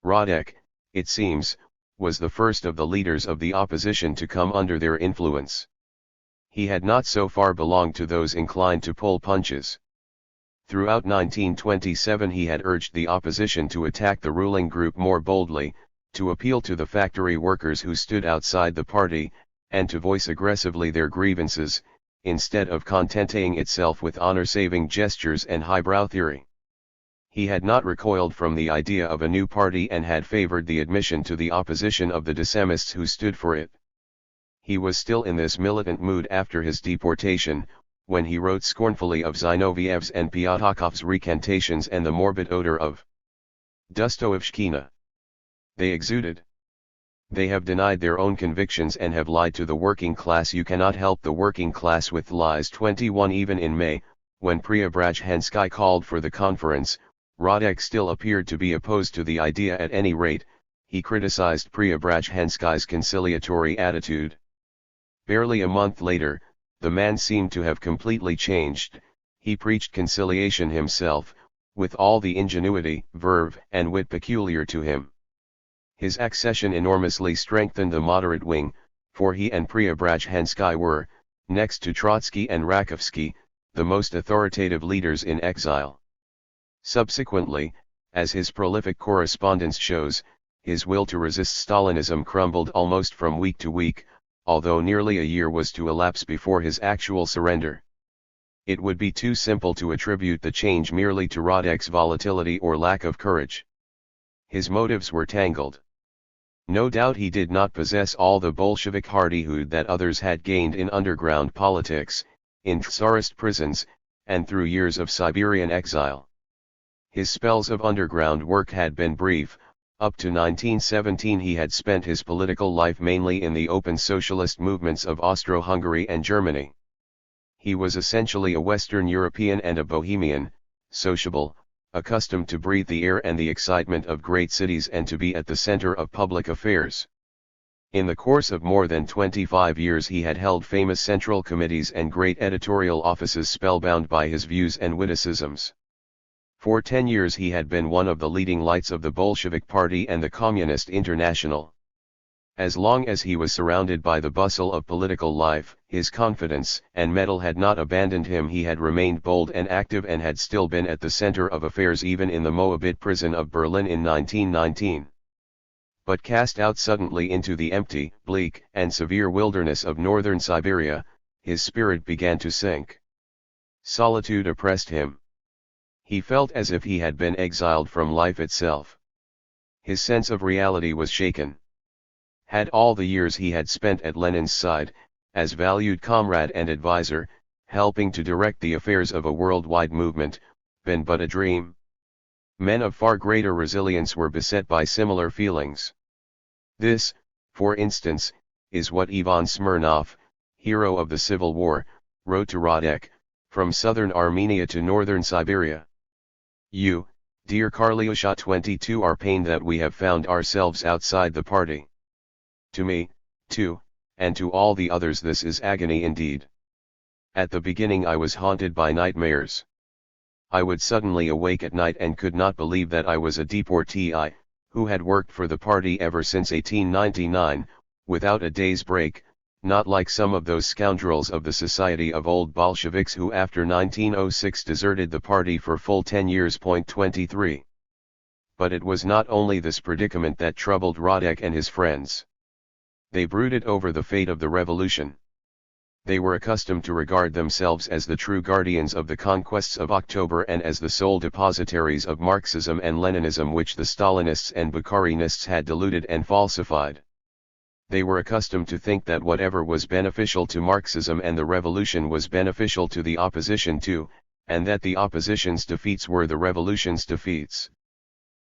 Radek, it seems, was the first of the leaders of the opposition to come under their influence. He had not so far belonged to those inclined to pull punches. Throughout 1927 he had urged the opposition to attack the ruling group more boldly, to appeal to the factory workers who stood outside the party, and to voice aggressively their grievances, instead of contenting itself with honor-saving gestures and highbrow theory. He had not recoiled from the idea of a new party and had favored the admission to the opposition of the dissemists who stood for it. He was still in this militant mood after his deportation, when he wrote scornfully of Zinoviev's and Pyatakhov's recantations and the morbid odor of Dostoevshchina they exuded. They have denied their own convictions and have lied to the working class. You cannot help the working class with lies. 21 Even in May, when Preobrazhensky called for the conference, Radek still appeared to be opposed to the idea. At any rate, he criticized Preobrazhensky's conciliatory attitude. Barely a month later, the man seemed to have completely changed. He preached conciliation himself, with all the ingenuity, verve, and wit peculiar to him. His accession enormously strengthened the moderate wing, for he and Preobrazhensky were, next to Trotsky and Rakovsky, the most authoritative leaders in exile. Subsequently, as his prolific correspondence shows, his will to resist Stalinism crumbled almost from week to week, although nearly a year was to elapse before his actual surrender. It would be too simple to attribute the change merely to Radek's volatility or lack of courage. His motives were tangled. No doubt he did not possess all the Bolshevik hardihood that others had gained in underground politics, in Tsarist prisons, and through years of Siberian exile. His spells of underground work had been brief. Up to 1917 he had spent his political life mainly in the open socialist movements of Austro-Hungary and Germany. He was essentially a Western European and a bohemian, sociable, accustomed to breathe the air and the excitement of great cities and to be at the center of public affairs. In the course of more than 25 years he had held famous central committees and great editorial offices spellbound by his views and witticisms. For 10 years he had been one of the leading lights of the Bolshevik Party and the Communist International. As long as he was surrounded by the bustle of political life, his confidence and mettle had not abandoned him. He had remained bold and active and had still been at the center of affairs even in the Moabit prison of Berlin in 1919. But cast out suddenly into the empty, bleak, and severe wilderness of northern Siberia, his spirit began to sink. Solitude oppressed him. He felt as if he had been exiled from life itself. His sense of reality was shaken. Had all the years he had spent at Lenin's side, as valued comrade and advisor, helping to direct the affairs of a worldwide movement, been but a dream? Men of far greater resilience were beset by similar feelings. This, for instance, is what Ivan Smirnov, hero of the Civil War, wrote to Radek, from southern Armenia to northern Siberia. You, dear Karlyusha 22, are pained that we have found ourselves outside the party. To me, too, and to all the others this is agony indeed. At the beginning I was haunted by nightmares. I would suddenly awake at night and could not believe that I was a deportee, who had worked for the party ever since 1899, without a day's break, not like some of those scoundrels of the Society of Old Bolsheviks who after 1906 deserted the party for full 10 years. 23. But it was not only this predicament that troubled Radek and his friends. They brooded over the fate of the revolution. They were accustomed to regard themselves as the true guardians of the conquests of October and as the sole depositaries of Marxism and Leninism which the Stalinists and Bukharinists had diluted and falsified. They were accustomed to think that whatever was beneficial to Marxism and the revolution was beneficial to the opposition too, and that the opposition's defeats were the revolution's defeats.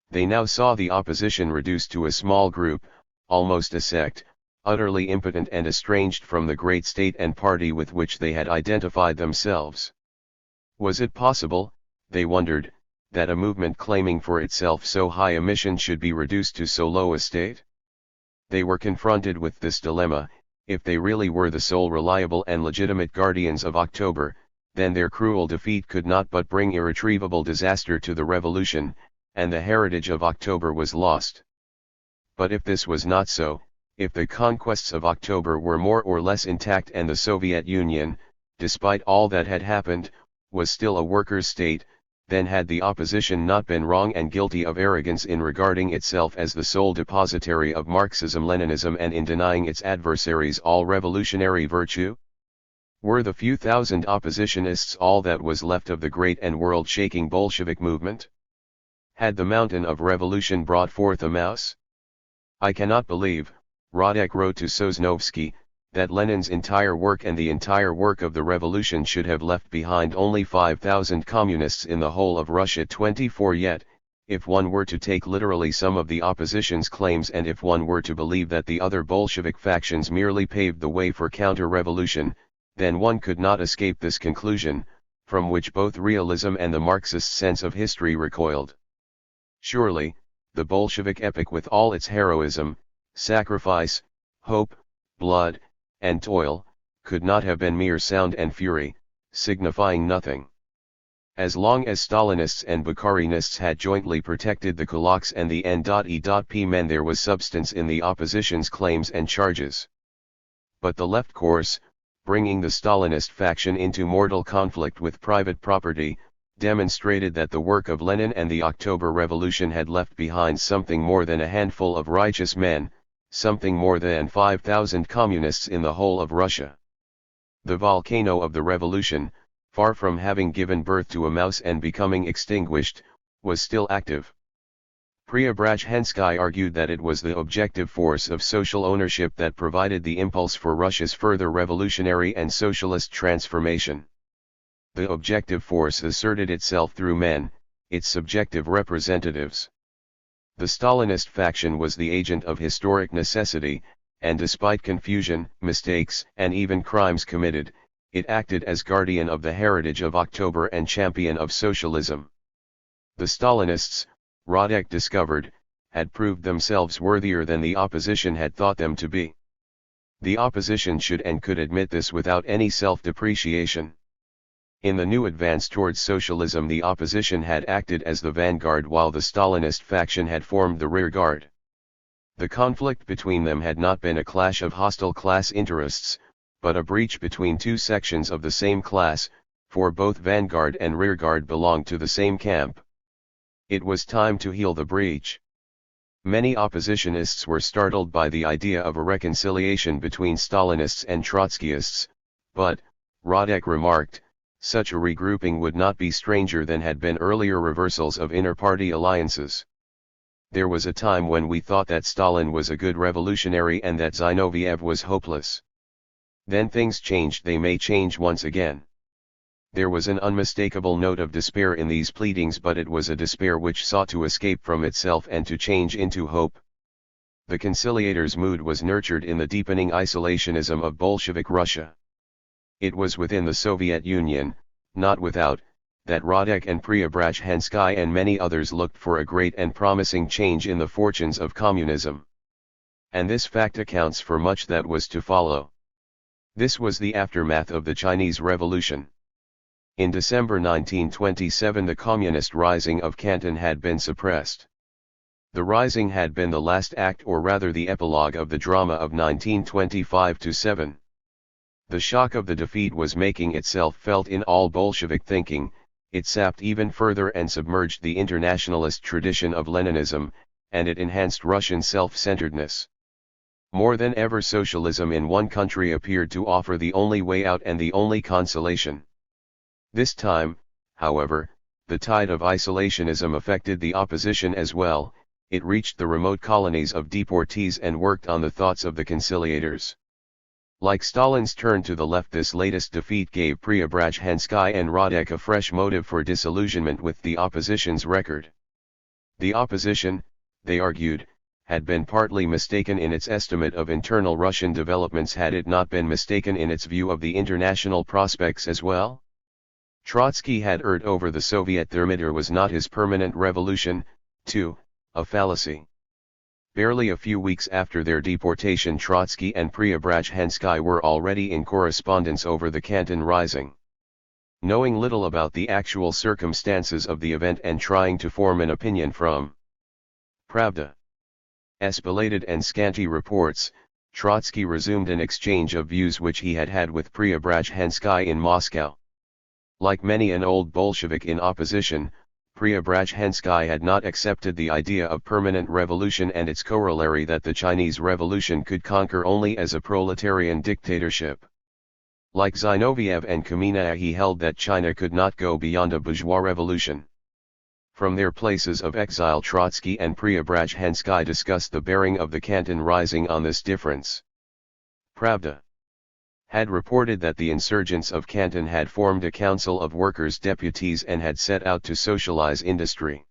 They now saw the opposition reduced to a small group, almost a sect, utterly impotent and estranged from the great state and party with which they had identified themselves. Was it possible, they wondered, that a movement claiming for itself so high a mission should be reduced to so low a state? They were confronted with this dilemma. If they really were the sole reliable and legitimate guardians of October, then their cruel defeat could not but bring irretrievable disaster to the revolution, and the heritage of October was lost. But if this was not so, if the conquests of October were more or less intact and the Soviet Union, despite all that had happened, was still a workers' state, then had the opposition not been wrong and guilty of arrogance in regarding itself as the sole depositary of Marxism-Leninism and in denying its adversaries all revolutionary virtue? Were the few thousand oppositionists all that was left of the great and world-shaking Bolshevik movement? Had the mountain of revolution brought forth a mouse? I cannot believe, Radek wrote to Sosnovsky, that Lenin's entire work and the entire work of the revolution should have left behind only 5,000 communists in the whole of Russia. 24 Yet, if one were to take literally some of the opposition's claims and if one were to believe that the other Bolshevik factions merely paved the way for counter-revolution, then one could not escape this conclusion, from which both realism and the Marxist sense of history recoiled. Surely, the Bolshevik epoch with all its heroism, sacrifice, hope, blood, and toil, could not have been mere sound and fury, signifying nothing. As long as Stalinists and Bukharinists had jointly protected the kulaks and the N.E.P. men, there was substance in the opposition's claims and charges. But the left course, bringing the Stalinist faction into mortal conflict with private property, demonstrated that the work of Lenin and the October Revolution had left behind something more than a handful of righteous men, something more than 5,000 communists in the whole of Russia. The volcano of the revolution, far from having given birth to a mouse and becoming extinguished, was still active. Preobrazhensky argued that it was the objective force of social ownership that provided the impulse for Russia's further revolutionary and socialist transformation. The objective force asserted itself through men, its subjective representatives. The Stalinist faction was the agent of historic necessity, and despite confusion, mistakes, and even crimes committed, it acted as guardian of the heritage of October and champion of socialism. The Stalinists, Radek discovered, had proved themselves worthier than the opposition had thought them to be. The opposition should and could admit this without any self-depreciation. In the new advance towards socialism, the opposition had acted as the vanguard while the Stalinist faction had formed the rearguard. The conflict between them had not been a clash of hostile class interests, but a breach between two sections of the same class, for both vanguard and rearguard belonged to the same camp. It was time to heal the breach. Many oppositionists were startled by the idea of a reconciliation between Stalinists and Trotskyists, but, Radek remarked, such a regrouping would not be stranger than had been earlier reversals of inter-party alliances. There was a time when we thought that Stalin was a good revolutionary and that Zinoviev was hopeless. Then things changed. They may change once again. There was an unmistakable note of despair in these pleadings, but it was a despair which sought to escape from itself and to change into hope. The conciliator's mood was nurtured in the deepening isolationism of Bolshevik Russia. It was within the Soviet Union, not without, that Radek and Preobrazhensky and many others looked for a great and promising change in the fortunes of communism. And this fact accounts for much that was to follow. This was the aftermath of the Chinese Revolution. In December 1927, the communist rising of Canton had been suppressed. The rising had been the last act, or rather the epilogue, of the drama of 1925-7. The shock of the defeat was making itself felt in all Bolshevik thinking. It sapped even further and submerged the internationalist tradition of Leninism, and it enhanced Russian self-centeredness. More than ever, socialism in one country appeared to offer the only way out and the only consolation. This time, however, the tide of isolationism affected the opposition as well. It reached the remote colonies of deportees and worked on the thoughts of the conciliators. Like Stalin's turn to the left, this latest defeat gave Preobrazhensky and Radek a fresh motive for disillusionment with the opposition's record. The opposition, they argued, had been partly mistaken in its estimate of internal Russian developments. Had it not been mistaken in its view of the international prospects as well? Trotsky had erred over the Soviet thermometer. Was not his permanent revolution, too, a fallacy? Barely a few weeks after their deportation, Trotsky and Preobrazhensky were already in correspondence over the Canton Rising. Knowing little about the actual circumstances of the event and trying to form an opinion from Pravda's belated and scanty reports, Trotsky resumed an exchange of views which he had had with Preobrazhensky in Moscow. Like many an old Bolshevik in opposition, Preobrazhensky had not accepted the idea of permanent revolution and its corollary that the Chinese Revolution could conquer only as a proletarian dictatorship. Like Zinoviev and Kamenev, he held that China could not go beyond a bourgeois revolution. From their places of exile, Trotsky and Preobrazhensky discussed the bearing of the Canton Rising on this difference. Pravda had reported that the insurgents of Canton had formed a council of workers' deputies and had set out to socialize industry.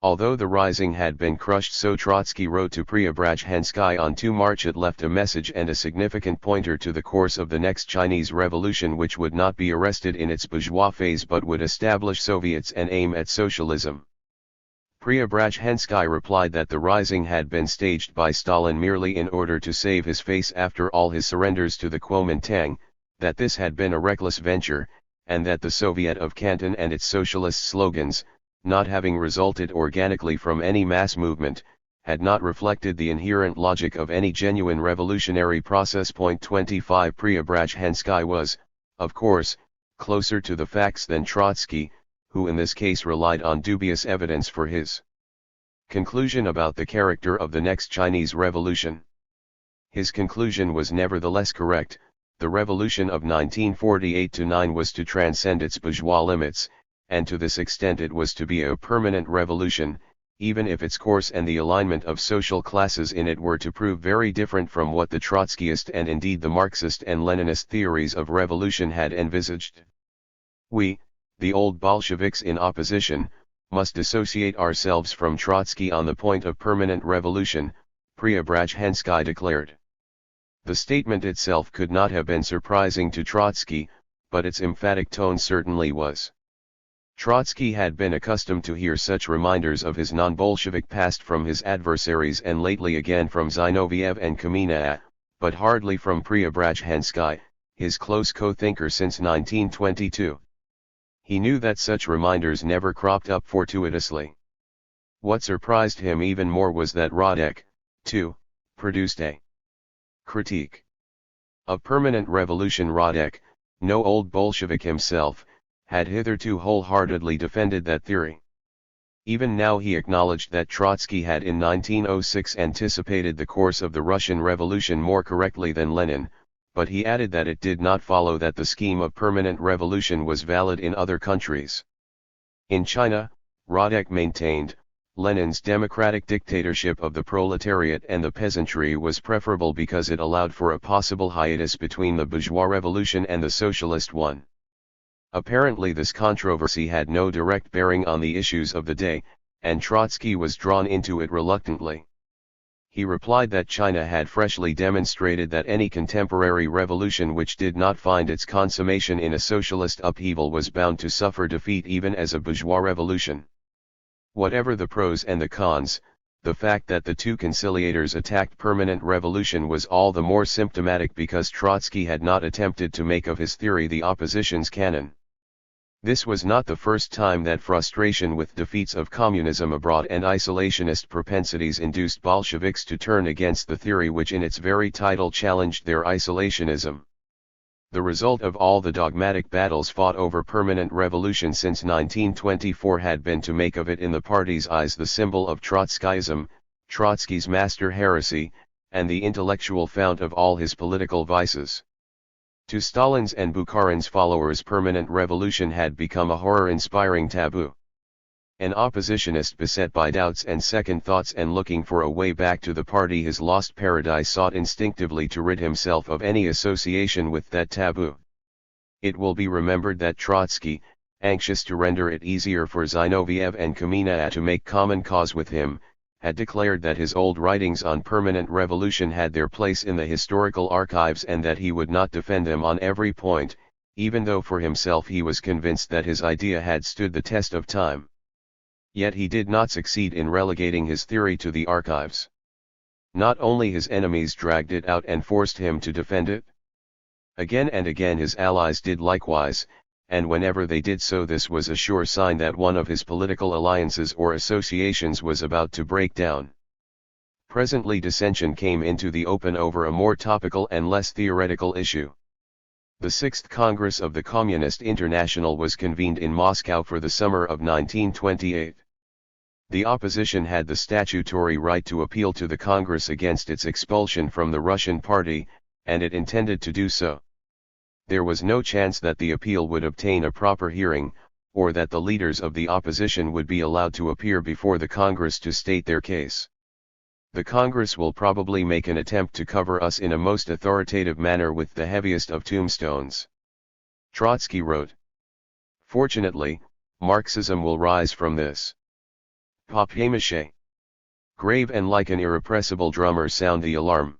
Although the rising had been crushed, so Trotsky wrote to Preobrazhensky on 2 March, it left a message and a significant pointer to the course of the next Chinese revolution, which would not be arrested in its bourgeois phase but would establish Soviets and aim at socialism. Preobrazhensky replied that the rising had been staged by Stalin merely in order to save his face after all his surrenders to the Kuomintang, that this had been a reckless venture, and that the Soviet of Canton and its socialist slogans, not having resulted organically from any mass movement, had not reflected the inherent logic of any genuine revolutionary process. 25 Preobrazhensky was, of course, closer to the facts than Trotsky, who in this case relied on dubious evidence for his conclusion about the character of the next Chinese revolution. His conclusion was nevertheless correct. The revolution of 1948-9 was to transcend its bourgeois limits, and to this extent it was to be a permanent revolution, even if its course and the alignment of social classes in it were to prove very different from what the Trotskyist and indeed the Marxist and Leninist theories of revolution had envisaged. We, the old Bolsheviks in opposition, must dissociate ourselves from Trotsky on the point of permanent revolution, Preobrazhensky declared. The statement itself could not have been surprising to Trotsky, but its emphatic tone certainly was. Trotsky had been accustomed to hear such reminders of his non-Bolshevik past from his adversaries and lately again from Zinoviev and Kamina, but hardly from Preobrazhensky, his close co-thinker since 1922. He knew that such reminders never cropped up fortuitously. What surprised him even more was that Radek, too, produced a critique of permanent revolution. Radek, no old Bolshevik himself, had hitherto wholeheartedly defended that theory. Even now he acknowledged that Trotsky had in 1906 anticipated the course of the Russian Revolution more correctly than Lenin, but he added that it did not follow that the scheme of permanent revolution was valid in other countries. In China, Radek maintained, Lenin's democratic dictatorship of the proletariat and the peasantry was preferable because it allowed for a possible hiatus between the bourgeois revolution and the socialist one. Apparently this controversy had no direct bearing on the issues of the day, and Trotsky was drawn into it reluctantly. He replied that China had freshly demonstrated that any contemporary revolution which did not find its consummation in a socialist upheaval was bound to suffer defeat even as a bourgeois revolution. Whatever the pros and the cons, the fact that the two conciliators attacked permanent revolution was all the more symptomatic because Trotsky had not attempted to make of his theory the opposition's canon. This was not the first time that frustration with defeats of communism abroad and isolationist propensities induced Bolsheviks to turn against the theory which in its very title challenged their isolationism. The result of all the dogmatic battles fought over permanent revolution since 1924 had been to make of it in the party's eyes the symbol of Trotskyism, Trotsky's master heresy, and the intellectual fount of all his political vices. To Stalin's and Bukharin's followers, permanent revolution had become a horror-inspiring taboo. An oppositionist beset by doubts and second thoughts and looking for a way back to the party his lost paradise sought instinctively to rid himself of any association with that taboo. It will be remembered that Trotsky, anxious to render it easier for Zinoviev and Kamina to make common cause with him, had declared that his old writings on permanent revolution had their place in the historical archives and that he would not defend them on every point, even though for himself he was convinced that his idea had stood the test of time. Yet he did not succeed in relegating his theory to the archives. Not only his enemies dragged it out and forced him to defend it. Again and again his allies did likewise, and whenever they did so this was a sure sign that one of his political alliances or associations was about to break down. Presently dissension came into the open over a more topical and less theoretical issue. The 6th Congress of the Communist International was convened in Moscow for the summer of 1928. The opposition had the statutory right to appeal to the Congress against its expulsion from the Russian Party, and it intended to do so. There was no chance that the appeal would obtain a proper hearing, or that the leaders of the opposition would be allowed to appear before the Congress to state their case. The Congress will probably make an attempt to cover us in a most authoritative manner with the heaviest of tombstones. Trotsky wrote. Fortunately, Marxism will rise from this. Papier-mâché. Grave and like an irrepressible drummer sound the alarm.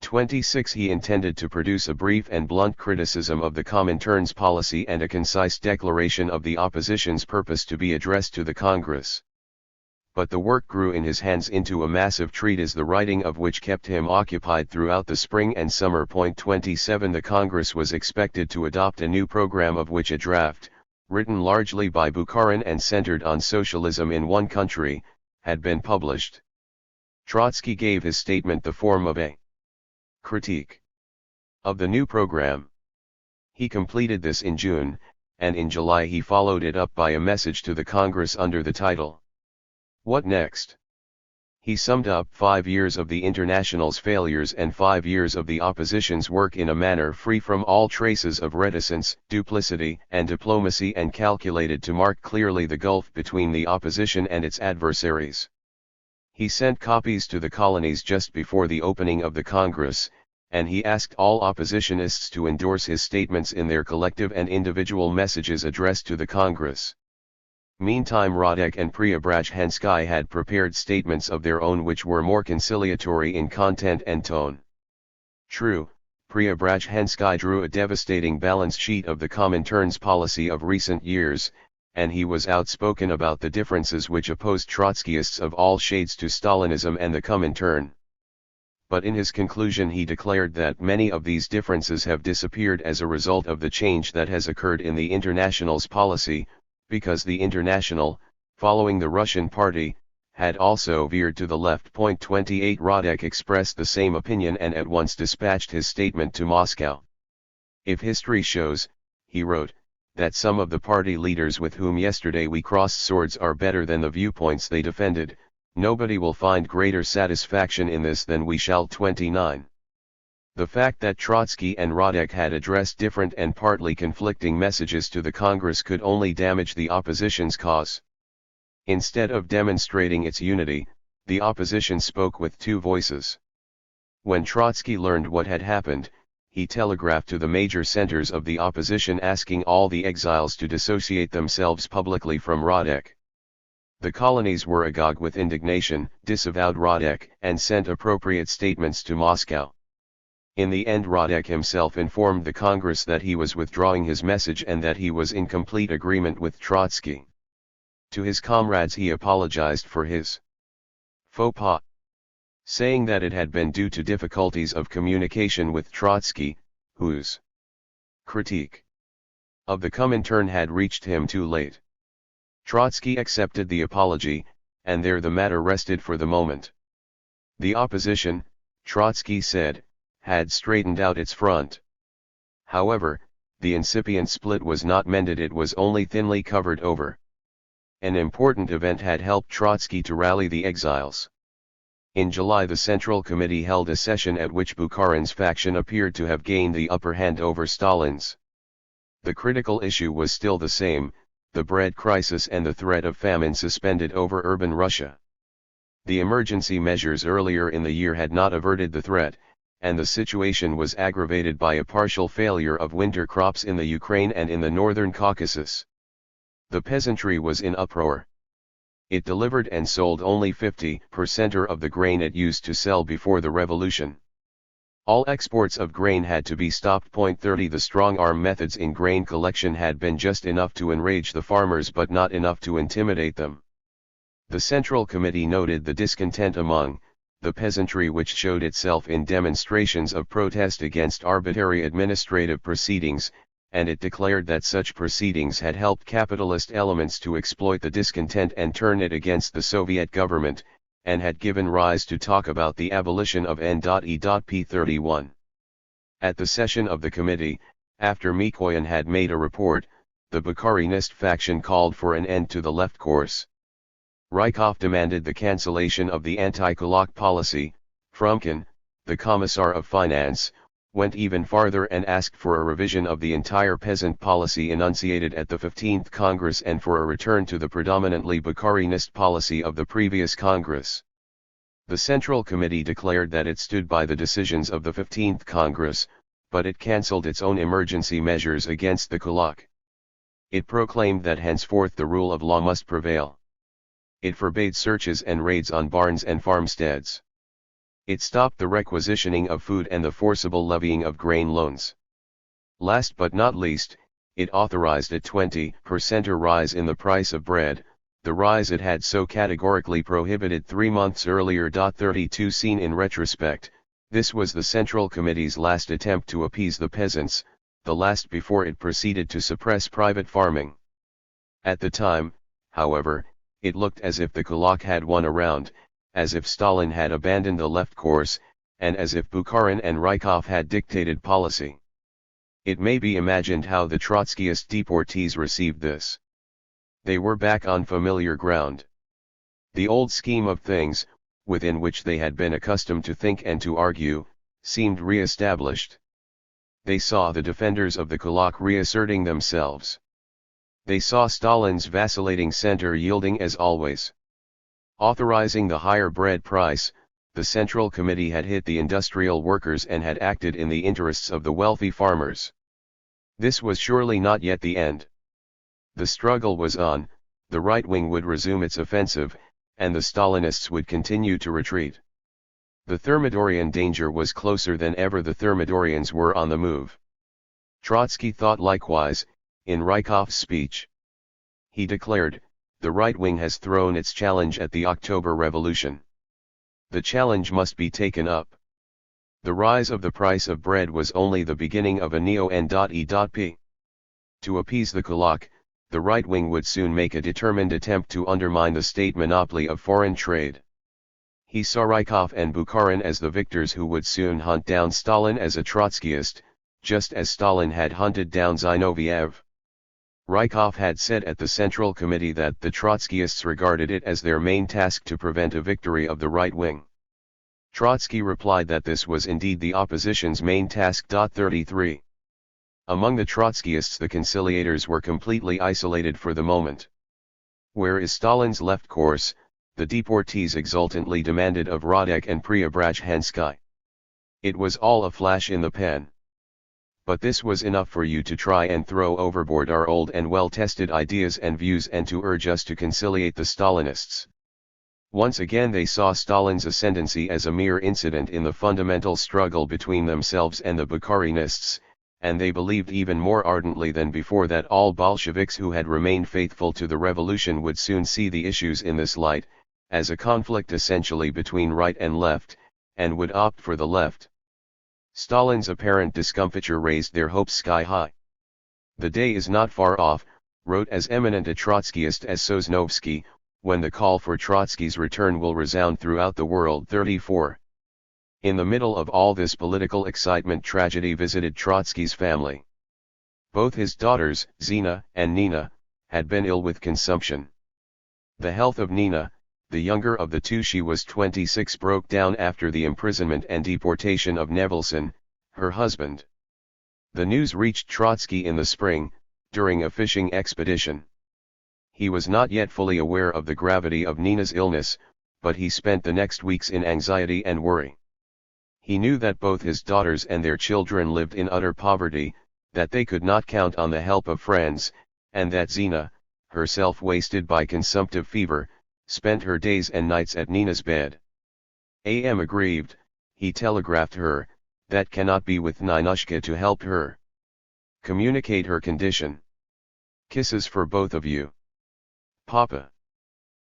26. He intended to produce a brief and blunt criticism of the Comintern's policy and a concise declaration of the opposition's purpose to be addressed to the Congress. But the work grew in his hands into a massive treatise, the writing of which kept him occupied throughout the spring and summer. 27. The Congress was expected to adopt a new program of which a draft, written largely by Bukharin and centered on socialism in one country, had been published. Trotsky gave his statement the form of a critique of the new program. He completed this in June, and in July he followed it up by a message to the Congress under the title, "What Next?" He summed up 5 years of the International's failures and 5 years of the opposition's work in a manner free from all traces of reticence, duplicity, and diplomacy, and calculated to mark clearly the gulf between the opposition and its adversaries. He sent copies to the colonies just before the opening of the Congress, and he asked all oppositionists to endorse his statements in their collective and individual messages addressed to the Congress. Meantime, Radek and Preobrazhensky had prepared statements of their own which were more conciliatory in content and tone. True, Preobrazhensky drew a devastating balance sheet of the Comintern's policy of recent years, and he was outspoken about the differences which opposed Trotskyists of all shades to Stalinism and the Comintern. But in his conclusion he declared that many of these differences have disappeared as a result of the change that has occurred in the International's policy, because the International, following the Russian party, had also veered to the left. 28. Radek expressed the same opinion and at once dispatched his statement to Moscow. "If history shows," he wrote, "that some of the party leaders with whom yesterday we crossed swords are better than the viewpoints they defended, nobody will find greater satisfaction in this than we shall." 29. The fact that Trotsky and Radek had addressed different and partly conflicting messages to the Congress could only damage the opposition's cause. Instead of demonstrating its unity, the opposition spoke with two voices. When Trotsky learned what had happened, he telegraphed to the major centers of the opposition asking all the exiles to dissociate themselves publicly from Radek. The colonies were agog with indignation, disavowed Radek, and sent appropriate statements to Moscow. In the end, Radek himself informed the Congress that he was withdrawing his message and that he was in complete agreement with Trotsky. To his comrades he apologized for his faux pas, saying that it had been due to difficulties of communication with Trotsky, whose critique of the Comintern had reached him too late. Trotsky accepted the apology, and there the matter rested for the moment. The opposition, Trotsky said, had straightened out its front. However, the incipient split was not mended, it was only thinly covered over. An important event had helped Trotsky to rally the exiles. In July the Central Committee held a session at which Bukharin's faction appeared to have gained the upper hand over Stalin's. The critical issue was still the same, the bread crisis and the threat of famine suspended over urban Russia. The emergency measures earlier in the year had not averted the threat, and the situation was aggravated by a partial failure of winter crops in the Ukraine and in the northern Caucasus. The peasantry was in uproar. It delivered and sold only 50% of the grain it used to sell before the revolution. All exports of grain had to be stopped. 30 The strong-arm methods in grain collection had been just enough to enrage the farmers but not enough to intimidate them. The Central Committee noted the discontent among the peasantry which showed itself in demonstrations of protest against arbitrary administrative proceedings, and it declared that such proceedings had helped capitalist elements to exploit the discontent and turn it against the Soviet government, and had given rise to talk about the abolition of N.E.P. 31. At the session of the committee, after Mikoyan had made a report, the Bukharinist faction called for an end to the left course. Rykov demanded the cancellation of the anti-Kulak policy. Frumkin, the Commissar of Finance, went even farther and asked for a revision of the entire peasant policy enunciated at the 15th Congress and for a return to the predominantly Bukharinist policy of the previous Congress. The Central Committee declared that it stood by the decisions of the 15th Congress, but it cancelled its own emergency measures against the Kulak. It proclaimed that henceforth the rule of law must prevail. It forbade searches and raids on barns and farmsteads. It stopped the requisitioning of food and the forcible levying of grain loans. Last but not least, it authorized a 20% rise in the price of bread, the rise it had so categorically prohibited 3 months earlier. 32 Seen in retrospect, this was the Central Committee's last attempt to appease the peasants, the last before it proceeded to suppress private farming. At the time, however, it looked as if the Kulak had won a round, as if Stalin had abandoned the left course, and as if Bukharin and Rykov had dictated policy. It may be imagined how the Trotskyist deportees received this. They were back on familiar ground. The old scheme of things, within which they had been accustomed to think and to argue, seemed re-established. They saw the defenders of the Kulak reasserting themselves. They saw Stalin's vacillating center yielding as always. Authorizing the higher bread price, the Central Committee had hit the industrial workers and had acted in the interests of the wealthy farmers. This was surely not yet the end. The struggle was on, the right wing would resume its offensive, and the Stalinists would continue to retreat. The Thermidorian danger was closer than ever. The Thermidorians were on the move. Trotsky thought likewise, in Rykov's speech. He declared, "The right wing has thrown its challenge at the October Revolution. The challenge must be taken up. The rise of the price of bread was only the beginning of a neo-N.E.P. To appease the Kulak, the right wing would soon make a determined attempt to undermine the state monopoly of foreign trade." He saw Rykov and Bukharin as the victors who would soon hunt down Stalin as a Trotskyist, just as Stalin had hunted down Zinoviev. Rykov had said at the Central Committee that the Trotskyists regarded it as their main task to prevent a victory of the right wing. Trotsky replied that this was indeed the opposition's main task. 33. Among the Trotskyists, the conciliators were completely isolated for the moment. Where is Stalin's left course? The deportees exultantly demanded of Radek and Preobrazhensky. It was all a flash in the pan. But this was enough for you to try and throw overboard our old and well-tested ideas and views and to urge us to conciliate the Stalinists. Once again they saw Stalin's ascendancy as a mere incident in the fundamental struggle between themselves and the Bukharinists, and they believed even more ardently than before that all Bolsheviks who had remained faithful to the revolution would soon see the issues in this light, as a conflict essentially between right and left, and would opt for the left. Stalin's apparent discomfiture raised their hopes sky high. "The day is not far off," wrote as eminent a Trotskyist as Sosnovsky, "when the call for Trotsky's return will resound throughout the world." 34. In the middle of all this political excitement, tragedy visited Trotsky's family. Both his daughters, Zina and Nina, had been ill with consumption. The health of Nina, the younger of the two, she was 26, broke down after the imprisonment and deportation of Nevelson, her husband. The news reached Trotsky in the spring, during a fishing expedition. He was not yet fully aware of the gravity of Nina's illness, but he spent the next weeks in anxiety and worry. He knew that both his daughters and their children lived in utter poverty, that they could not count on the help of friends, and that Zina, herself wasted by consumptive fever, spent her days and nights at Nina's bed. "Am aggrieved," he telegraphed her, "that cannot be with Ninushka to help her. Communicate her condition. Kisses for both of you. Papa."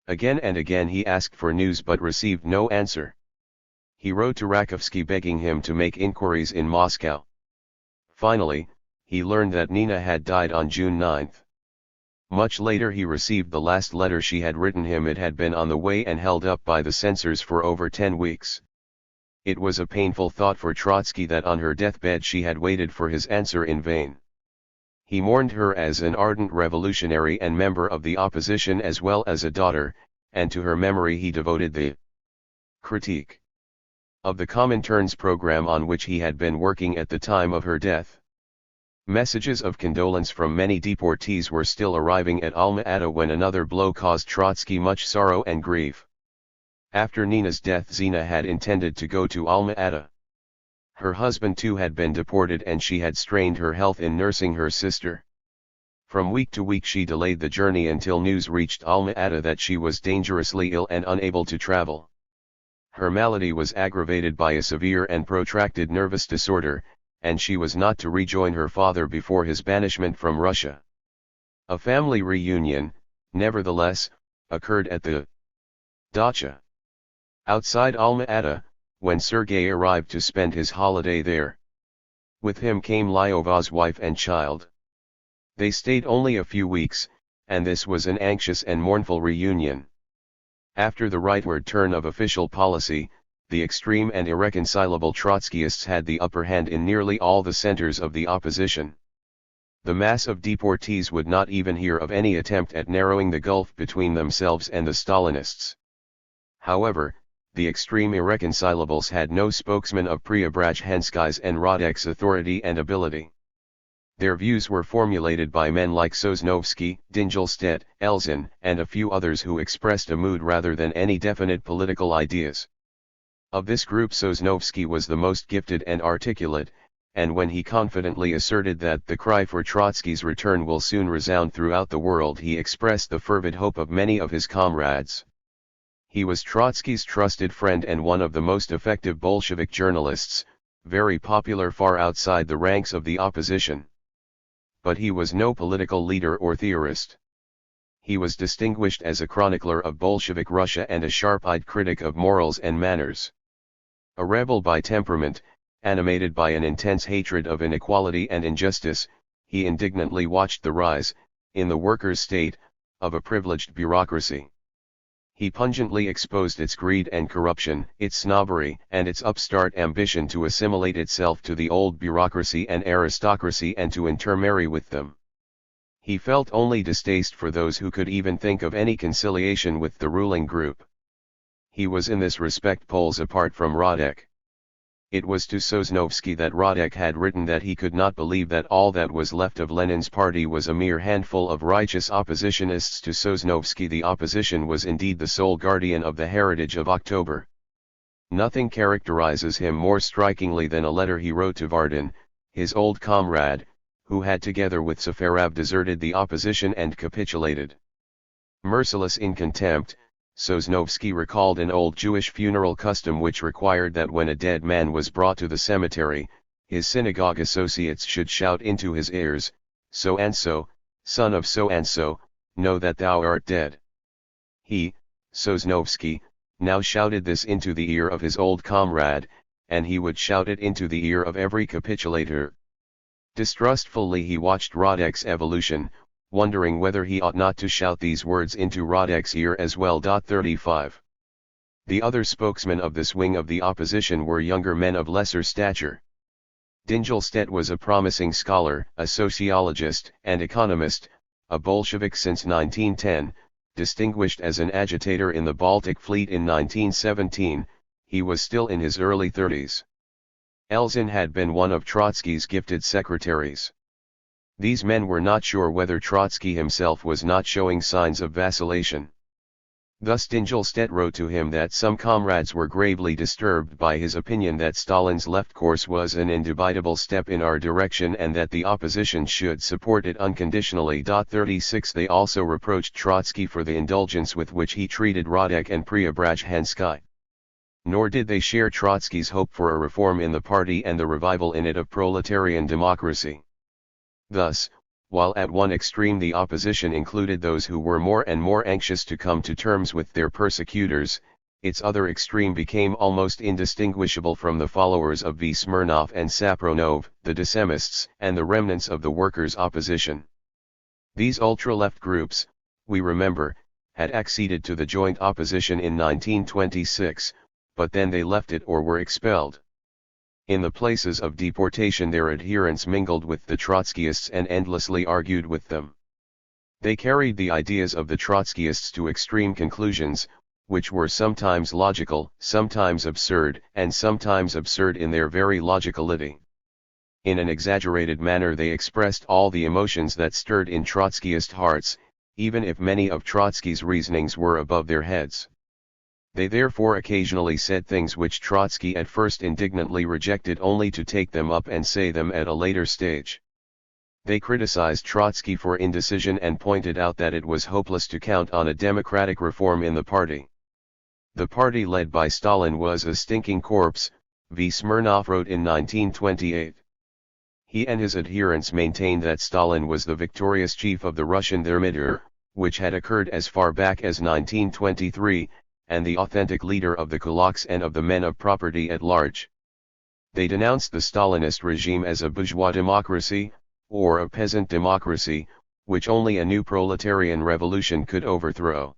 Again and again he asked for news but received no answer. He wrote to Rakovsky begging him to make inquiries in Moscow. Finally, he learned that Nina had died on June 9. Much later he received the last letter she had written him. It had been on the way and held up by the censors for over 10 weeks. It was a painful thought for Trotsky that on her deathbed she had waited for his answer in vain. He mourned her as an ardent revolutionary and member of the opposition as well as a daughter, and to her memory he devoted the critique of the Comintern's program on which he had been working at the time of her death. Messages of condolence from many deportees were still arriving at Alma-Ata when another blow caused Trotsky much sorrow and grief. After Nina's death, Zina had intended to go to Alma-Ata. Her husband too had been deported and she had strained her health in nursing her sister. From week to week she delayed the journey until news reached Alma-Ata that she was dangerously ill and unable to travel. Her malady was aggravated by a severe and protracted nervous disorder, and she was not to rejoin her father before his banishment from Russia. A family reunion, nevertheless, occurred at the Dacha outside Alma-Ata, when Sergei arrived to spend his holiday there. With him came Lyova's wife and child. They stayed only a few weeks, and this was an anxious and mournful reunion. After the rightward turn of official policy, the extreme and irreconcilable Trotskyists had the upper hand in nearly all the centers of the opposition. The mass of deportees would not even hear of any attempt at narrowing the gulf between themselves and the Stalinists. However, the extreme irreconcilables had no spokesman of Preobrazhensky's and Radek's authority and ability. Their views were formulated by men like Sosnovsky, Dingelstedt, Elzin, and a few others who expressed a mood rather than any definite political ideas. Of this group Sosnovsky was the most gifted and articulate, and when he confidently asserted that the cry for Trotsky's return will soon resound throughout the world, he expressed the fervid hope of many of his comrades. He was Trotsky's trusted friend and one of the most effective Bolshevik journalists, very popular far outside the ranks of the opposition. But he was no political leader or theorist. He was distinguished as a chronicler of Bolshevik Russia and a sharp-eyed critic of morals and manners. A rebel by temperament, animated by an intense hatred of inequality and injustice, he indignantly watched the rise, in the workers' state, of a privileged bureaucracy. He pungently exposed its greed and corruption, its snobbery, and its upstart ambition to assimilate itself to the old bureaucracy and aristocracy and to intermarry with them. He felt only distaste for those who could even think of any conciliation with the ruling group. He was in this respect poles apart from Radek. It was to Sosnovsky that Radek had written that he could not believe that all that was left of Lenin's party was a mere handful of righteous oppositionists. To Sosnovsky the opposition was indeed the sole guardian of the heritage of October. Nothing characterizes him more strikingly than a letter he wrote to Vardin, his old comrade, who had together with Safarov deserted the opposition and capitulated. Merciless in contempt, Sosnovsky recalled an old Jewish funeral custom which required that when a dead man was brought to the cemetery, his synagogue associates should shout into his ears, "So-and-so, son of so-and-so, know that thou art dead." He, Sosnovsky, now shouted this into the ear of his old comrade, and he would shout it into the ear of every capitulator. Distrustfully he watched Radek's evolution, wondering whether he ought not to shout these words into Radek's ear as well. 35. The other spokesmen of this wing of the opposition were younger men of lesser stature. Dingelstedt was a promising scholar, a sociologist and economist, a Bolshevik since 1910, distinguished as an agitator in the Baltic Fleet in 1917, he was still in his early 30s. Elzin had been one of Trotsky's gifted secretaries. These men were not sure whether Trotsky himself was not showing signs of vacillation. Thus Dingelstedt wrote to him that some comrades were gravely disturbed by his opinion that Stalin's left course was an indubitable step in our direction and that the opposition should support it unconditionally. 36 They also reproached Trotsky for the indulgence with which he treated Radek and Preobrazhensky. Nor did they share Trotsky's hope for a reform in the party and the revival in it of proletarian democracy. Thus, while at one extreme the opposition included those who were more and more anxious to come to terms with their persecutors, its other extreme became almost indistinguishable from the followers of V. Smirnov and Sapronov, the dissemists, and the remnants of the workers' opposition. These ultra-left groups, we remember, had acceded to the joint opposition in 1926, but then they left it or were expelled. In the places of deportation their adherents mingled with the Trotskyists and endlessly argued with them. They carried the ideas of the Trotskyists to extreme conclusions, which were sometimes logical, sometimes absurd, and sometimes absurd in their very logicality. In an exaggerated manner they expressed all the emotions that stirred in Trotskyist hearts, even if many of Trotsky's reasonings were above their heads. They therefore occasionally said things which Trotsky at first indignantly rejected only to take them up and say them at a later stage. They criticized Trotsky for indecision and pointed out that it was hopeless to count on a democratic reform in the party. The party led by Stalin was a stinking corpse, V. Smirnov wrote in 1928. He and his adherents maintained that Stalin was the victorious chief of the Russian Thermidor, which had occurred as far back as 1923, and the authentic leader of the kulaks and of the men of property at large. They denounced the Stalinist regime as a bourgeois democracy, or a peasant democracy, which only a new proletarian revolution could overthrow.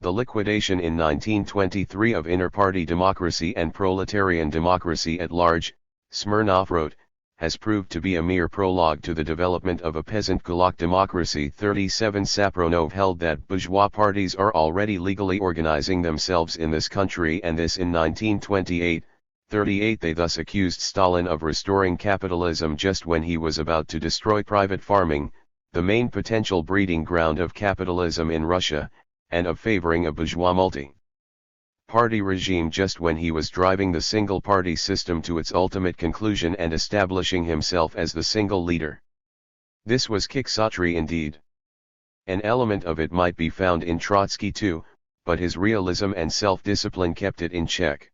The liquidation in 1923 of inter-party democracy and proletarian democracy at large, Smirnov wrote, has proved to be a mere prologue to the development of a peasant kulak democracy. 37 Sapronov held that bourgeois parties are already legally organizing themselves in this country, and this in 1928. 38 They thus accused Stalin of restoring capitalism just when he was about to destroy private farming, the main potential breeding ground of capitalism in Russia, and of favoring a bourgeois multi-party regime just when he was driving the single-party system to its ultimate conclusion and establishing himself as the single leader. This was quixotry indeed. An element of it might be found in Trotsky too, but his realism and self-discipline kept it in check.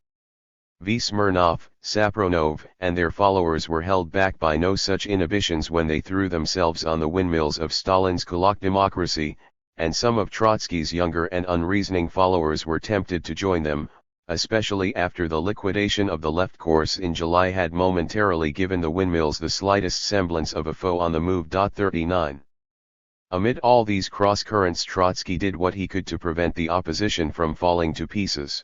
V. Smirnov, Sapronov, and their followers were held back by no such inhibitions when they threw themselves on the windmills of Stalin's kulak democracy, and some of Trotsky's younger and unreasoning followers were tempted to join them, especially after the liquidation of the left course in July had momentarily given the windmills the slightest semblance of a foe on the move. 39. Amid all these cross-currents, Trotsky did what he could to prevent the opposition from falling to pieces.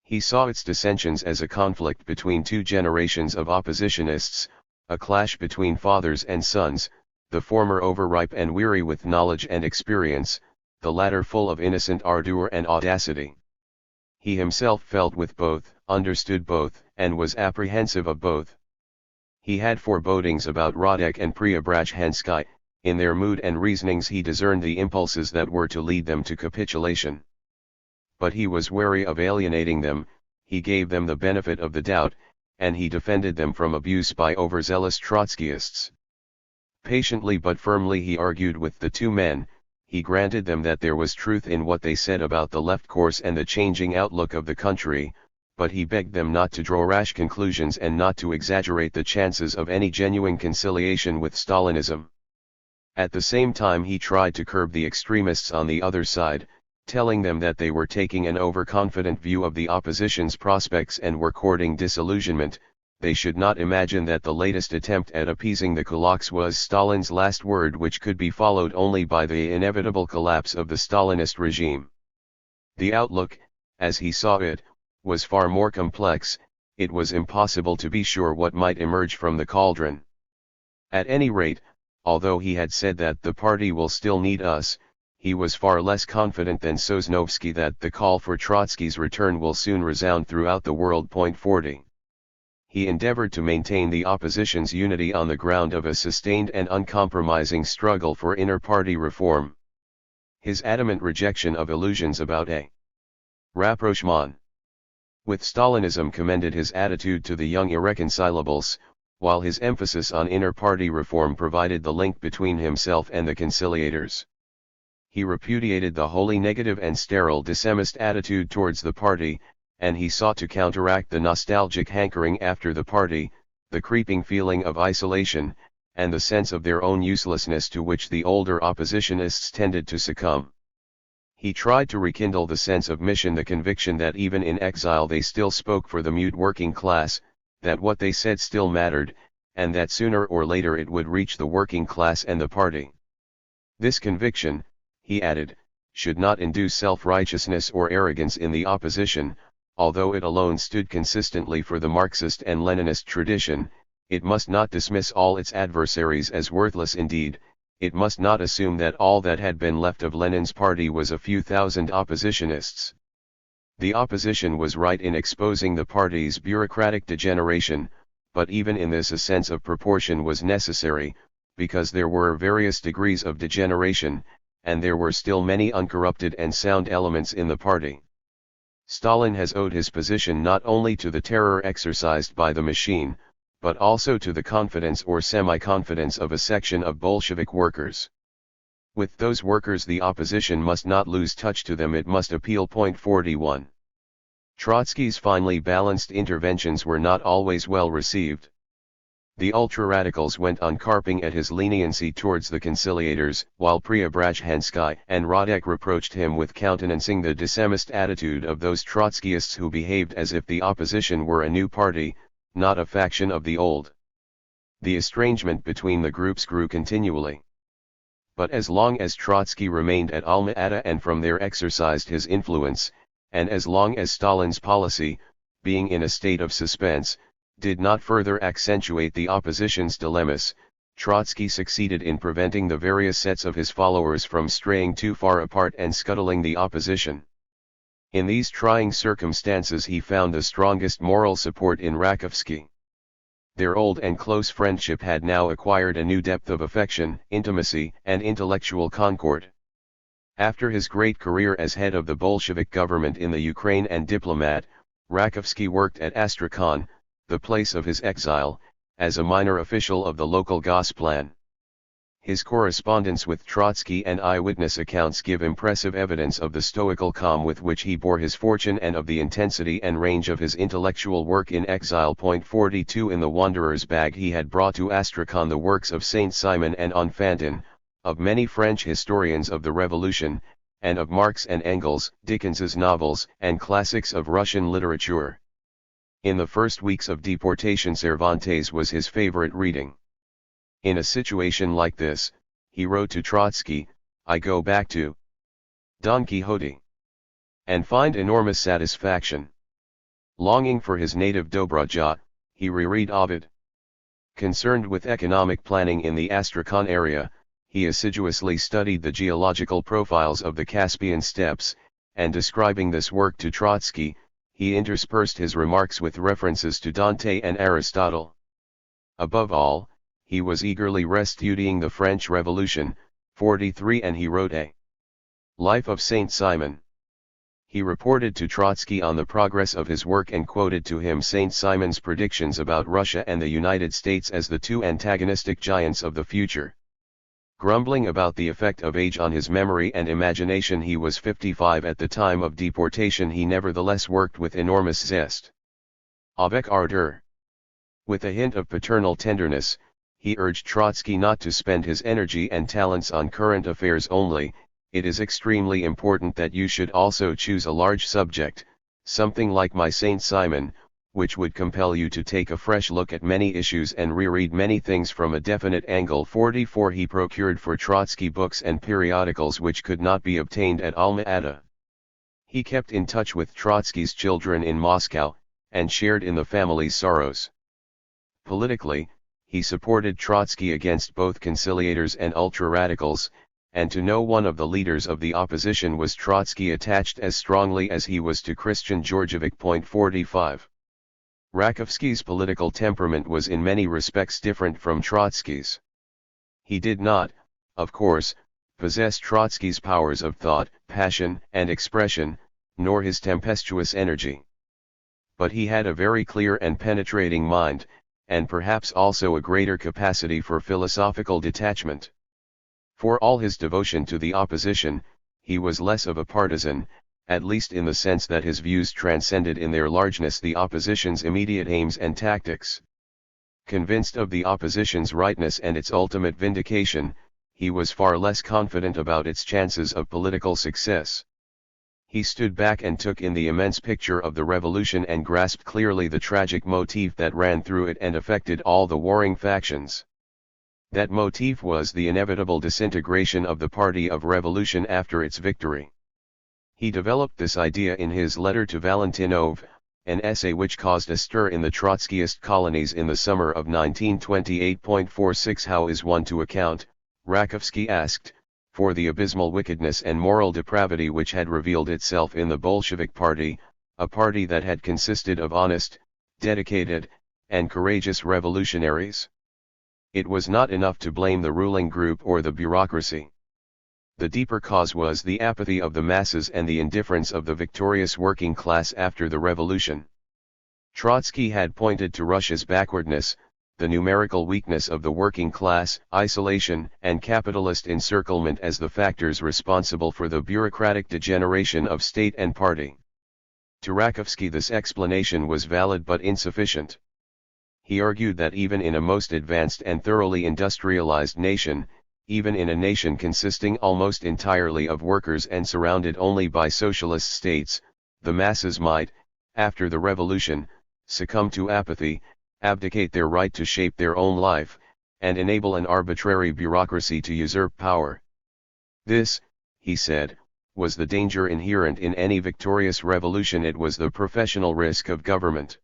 He saw its dissensions as a conflict between two generations of oppositionists, a clash between fathers and sons, the former overripe and weary with knowledge and experience, the latter full of innocent ardor and audacity. He himself felt with both, understood both, and was apprehensive of both. He had forebodings about Radek and Preobrazhensky. In their mood and reasonings he discerned the impulses that were to lead them to capitulation. But he was wary of alienating them, he gave them the benefit of the doubt, and he defended them from abuse by overzealous Trotskyists. Patiently but firmly he argued with the two men, he granted them that there was truth in what they said about the left course and the changing outlook of the country, but he begged them not to draw rash conclusions and not to exaggerate the chances of any genuine conciliation with Stalinism. At the same time he tried to curb the extremists on the other side, telling them that they were taking an overconfident view of the opposition's prospects and were courting disillusionment. They should not imagine that the latest attempt at appeasing the kulaks was Stalin's last word, which could be followed only by the inevitable collapse of the Stalinist regime. The outlook, as he saw it, was far more complex. It was impossible to be sure what might emerge from the cauldron. At any rate, although he had said that the party will still need us, he was far less confident than Sosnovsky that the call for Trotsky's return will soon resound throughout the world. 40. He endeavored to maintain the opposition's unity on the ground of a sustained and uncompromising struggle for inter-party reform. His adamant rejection of illusions about a rapprochement with Stalinism commended his attitude to the young irreconcilables, while his emphasis on inter-party reform provided the link between himself and the conciliators. He repudiated the wholly negative and sterile dissemist attitude towards the party, and he sought to counteract the nostalgic hankering after the party, the creeping feeling of isolation, and the sense of their own uselessness to which the older oppositionists tended to succumb. He tried to rekindle the sense of mission, the conviction that even in exile they still spoke for the mute working class, that what they said still mattered, and that sooner or later it would reach the working class and the party. This conviction, he added, should not induce self-righteousness or arrogance in the opposition. Although it alone stood consistently for the Marxist and Leninist tradition, it must not dismiss all its adversaries as worthless. Indeed, it must not assume that all that had been left of Lenin's party was a few thousand oppositionists. The opposition was right in exposing the party's bureaucratic degeneration, but even in this a sense of proportion was necessary, because there were various degrees of degeneration, and there were still many uncorrupted and sound elements in the party. Stalin has owed his position not only to the terror exercised by the machine, but also to the confidence or semi-confidence of a section of Bolshevik workers. With those workers the opposition must not lose touch to them, it must appeal. 41. Trotsky's finely balanced interventions were not always well received. The ultra-radicals went on carping at his leniency towards the conciliators, while Preobrazhensky and Radek reproached him with countenancing the dissemist attitude of those Trotskyists who behaved as if the opposition were a new party, not a faction of the old. The estrangement between the groups grew continually. But as long as Trotsky remained at Alma-Ata and from there exercised his influence, and as long as Stalin's policy, being in a state of suspense, did not further accentuate the opposition's dilemmas, Trotsky succeeded in preventing the various sets of his followers from straying too far apart and scuttling the opposition. In these trying circumstances he found the strongest moral support in Rakovsky. Their old and close friendship had now acquired a new depth of affection, intimacy, and intellectual concord. After his great career as head of the Bolshevik government in the Ukraine and diplomat, Rakovsky worked at Astrakhan, the place of his exile, as a minor official of the local Gosplan. His correspondence with Trotsky and eyewitness accounts give impressive evidence of the stoical calm with which he bore his fortune and of the intensity and range of his intellectual work in exile. 42 In the Wanderer's bag he had brought to Astrakhan the works of Saint-Simon and Enfantin, of many French historians of the Revolution, and of Marx and Engels, Dickens's novels, and classics of Russian literature. In the first weeks of deportation Cervantes was his favorite reading. In a situation like this, he wrote to Trotsky, "I go back to Don Quixote and find enormous satisfaction. Longing for his native Dobruja, he reread Ovid." Concerned with economic planning in the Astrakhan area, he assiduously studied the geological profiles of the Caspian steppes, and describing this work to Trotsky, he interspersed his remarks with references to Dante and Aristotle. Above all, he was eagerly studying the French Revolution, 43, and he wrote a Life of Saint Simon. He reported to Trotsky on the progress of his work and quoted to him Saint Simon's predictions about Russia and the United States as the two antagonistic giants of the future. Grumbling about the effect of age on his memory and imagination, he was 55 at the time of deportation. He nevertheless worked with enormous zest. Avec ardeur. With a hint of paternal tenderness, he urged Trotsky not to spend his energy and talents on current affairs only. "It is extremely important that you should also choose a large subject, something like my Saint Simon, which would compel you to take a fresh look at many issues and reread many things from a definite angle." 44 He procured for Trotsky books and periodicals which could not be obtained at Alma-Ata. He kept in touch with Trotsky's children in Moscow, and shared in the family's sorrows. Politically, he supported Trotsky against both conciliators and ultra-radicals, and to no one of the leaders of the opposition was Trotsky attached as strongly as he was to Christian Georgievic. 45. Rakovsky's political temperament was in many respects different from Trotsky's. He did not, of course, possess Trotsky's powers of thought, passion, and expression, nor his tempestuous energy. But he had a very clear and penetrating mind, and perhaps also a greater capacity for philosophical detachment. For all his devotion to the opposition, he was less of a partisan, at least in the sense that his views transcended in their largeness the opposition's immediate aims and tactics. Convinced of the opposition's rightness and its ultimate vindication, he was far less confident about its chances of political success. He stood back and took in the immense picture of the revolution and grasped clearly the tragic motif that ran through it and affected all the warring factions. That motif was the inevitable disintegration of the party of revolution after its victory. He developed this idea in his letter to Valentinov, an essay which caused a stir in the Trotskyist colonies in the summer of 1928. 46 How is one to account, Rakovsky asked, for the abysmal wickedness and moral depravity which had revealed itself in the Bolshevik party, a party that had consisted of honest, dedicated, and courageous revolutionaries? It was not enough to blame the ruling group or the bureaucracy. The deeper cause was the apathy of the masses and the indifference of the victorious working class after the revolution. Trotsky had pointed to Russia's backwardness, the numerical weakness of the working class, isolation, and capitalist encirclement as the factors responsible for the bureaucratic degeneration of state and party. To Rakovsky this explanation was valid but insufficient. He argued that even in a most advanced and thoroughly industrialized nation, even in a nation consisting almost entirely of workers and surrounded only by socialist states, the masses might, after the revolution, succumb to apathy, abdicate their right to shape their own life, and enable an arbitrary bureaucracy to usurp power. This, he said, was the danger inherent in any victorious revolution. It was the professional risk of government.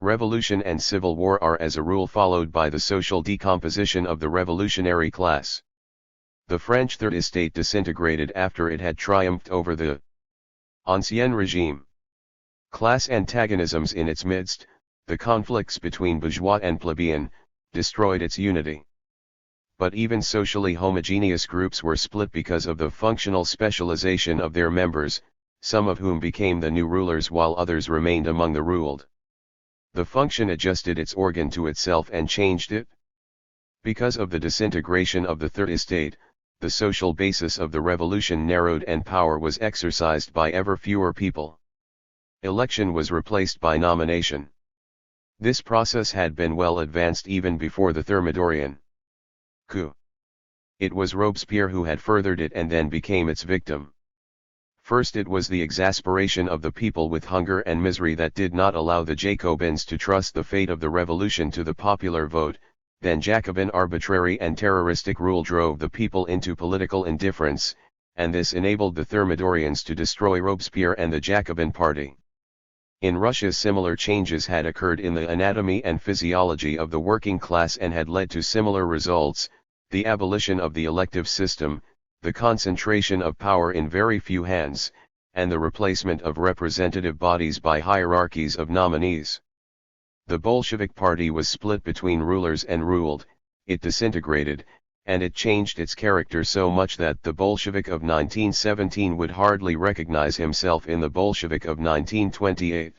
Revolution and civil war are as a rule followed by the social decomposition of the revolutionary class. The French Third Estate disintegrated after it had triumphed over the Ancien Regime. Class antagonisms in its midst, the conflicts between bourgeois and plebeian, destroyed its unity. But even socially homogeneous groups were split because of the functional specialization of their members, some of whom became the new rulers while others remained among the ruled. The function adjusted its organ to itself and changed it. Because of the disintegration of the Third Estate, the social basis of the revolution narrowed and power was exercised by ever fewer people. Election was replaced by nomination. This process had been well advanced even before the Thermidorian coup. It was Robespierre who had furthered it and then became its victim. First it was the exasperation of the people with hunger and misery that did not allow the Jacobins to trust the fate of the revolution to the popular vote, then Jacobin arbitrary and terroristic rule drove the people into political indifference, and this enabled the Thermidorians to destroy Robespierre and the Jacobin party. In Russia similar changes had occurred in the anatomy and physiology of the working class and had led to similar results: the abolition of the elective system, the concentration of power in very few hands, and the replacement of representative bodies by hierarchies of nominees. The Bolshevik party was split between rulers and ruled, it disintegrated, and it changed its character so much that the Bolshevik of 1917 would hardly recognize himself in the Bolshevik of 1928.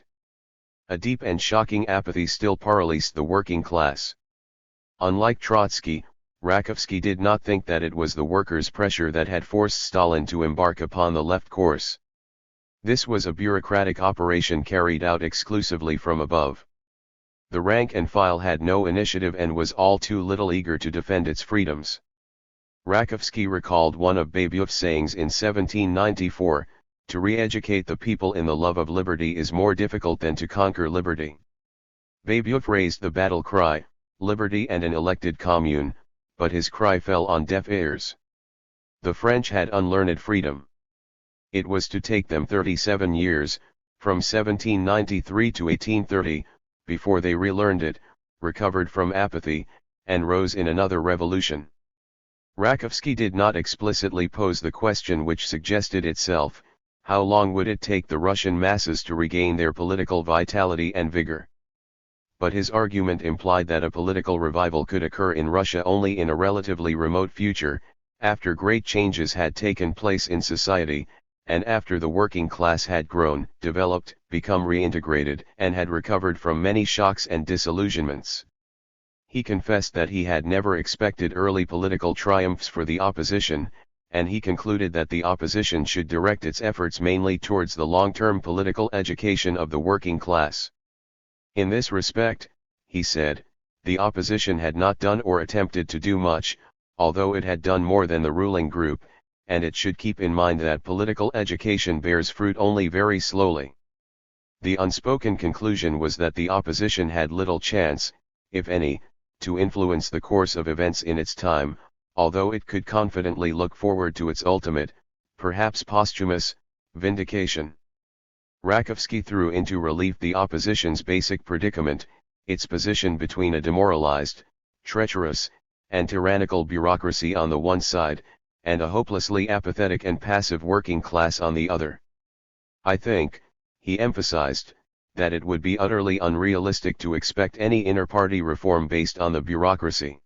A deep and shocking apathy still paralysed the working class. Unlike Trotsky, Rakovsky did not think that it was the workers' pressure that had forced Stalin to embark upon the left course. This was a bureaucratic operation carried out exclusively from above. The rank and file had no initiative and was all too little eager to defend its freedoms. Rakovsky recalled one of Babeuf's sayings in 1794, "To re-educate the people in the love of liberty is more difficult than to conquer liberty." Babeuf raised the battle cry, "Liberty and an elected commune," but his cry fell on deaf ears. The French had unlearned freedom. It was to take them 37 years, from 1793 to 1830, before they relearned it, recovered from apathy, and rose in another revolution. Rakovsky did not explicitly pose the question which suggested itself: how long would it take the Russian masses to regain their political vitality and vigor? But his argument implied that a political revival could occur in Russia only in a relatively remote future, after great changes had taken place in society, and after the working class had grown, developed, become reintegrated, and had recovered from many shocks and disillusionments. He confessed that he had never expected early political triumphs for the opposition, and he concluded that the opposition should direct its efforts mainly towards the long-term political education of the working class. In this respect, he said, the opposition had not done or attempted to do much, although it had done more than the ruling group, and it should keep in mind that political education bears fruit only very slowly. The unspoken conclusion was that the opposition had little chance, if any, to influence the course of events in its time, although it could confidently look forward to its ultimate, perhaps posthumous, vindication. Rakovsky threw into relief the opposition's basic predicament, its position between a demoralized, treacherous, and tyrannical bureaucracy on the one side, and a hopelessly apathetic and passive working class on the other. "I think," he emphasized, "that it would be utterly unrealistic to expect any inter-party reform based on the bureaucracy."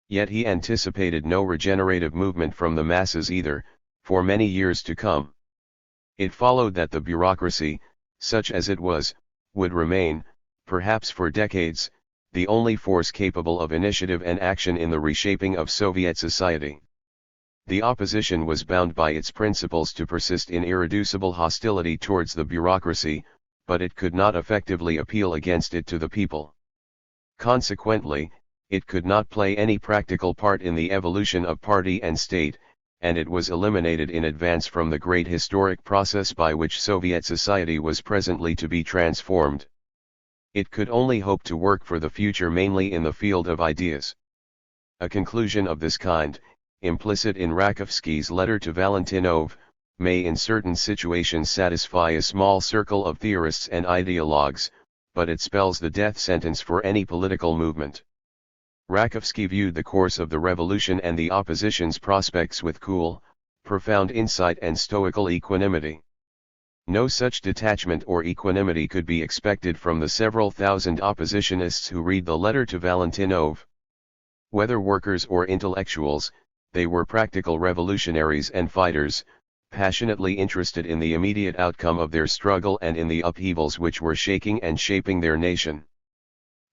Yet he anticipated no regenerative movement from the masses either, for many years to come. It followed that the bureaucracy, such as it was, would remain, perhaps for decades, the only force capable of initiative and action in the reshaping of Soviet society. The opposition was bound by its principles to persist in irreducible hostility towards the bureaucracy, but it could not effectively appeal against it to the people. Consequently, it could not play any practical part in the evolution of party and state, and it was eliminated in advance from the great historic process by which Soviet society was presently to be transformed. It could only hope to work for the future mainly in the field of ideas. A conclusion of this kind, implicit in Rakovsky's letter to Valentinov, may in certain situations satisfy a small circle of theorists and ideologues, but it spells the death sentence for any political movement. Rakovsky viewed the course of the revolution and the opposition's prospects with cool, profound insight and stoical equanimity. No such detachment or equanimity could be expected from the several thousand oppositionists who read the letter to Valentinov. Whether workers or intellectuals, they were practical revolutionaries and fighters, passionately interested in the immediate outcome of their struggle and in the upheavals which were shaking and shaping their nation.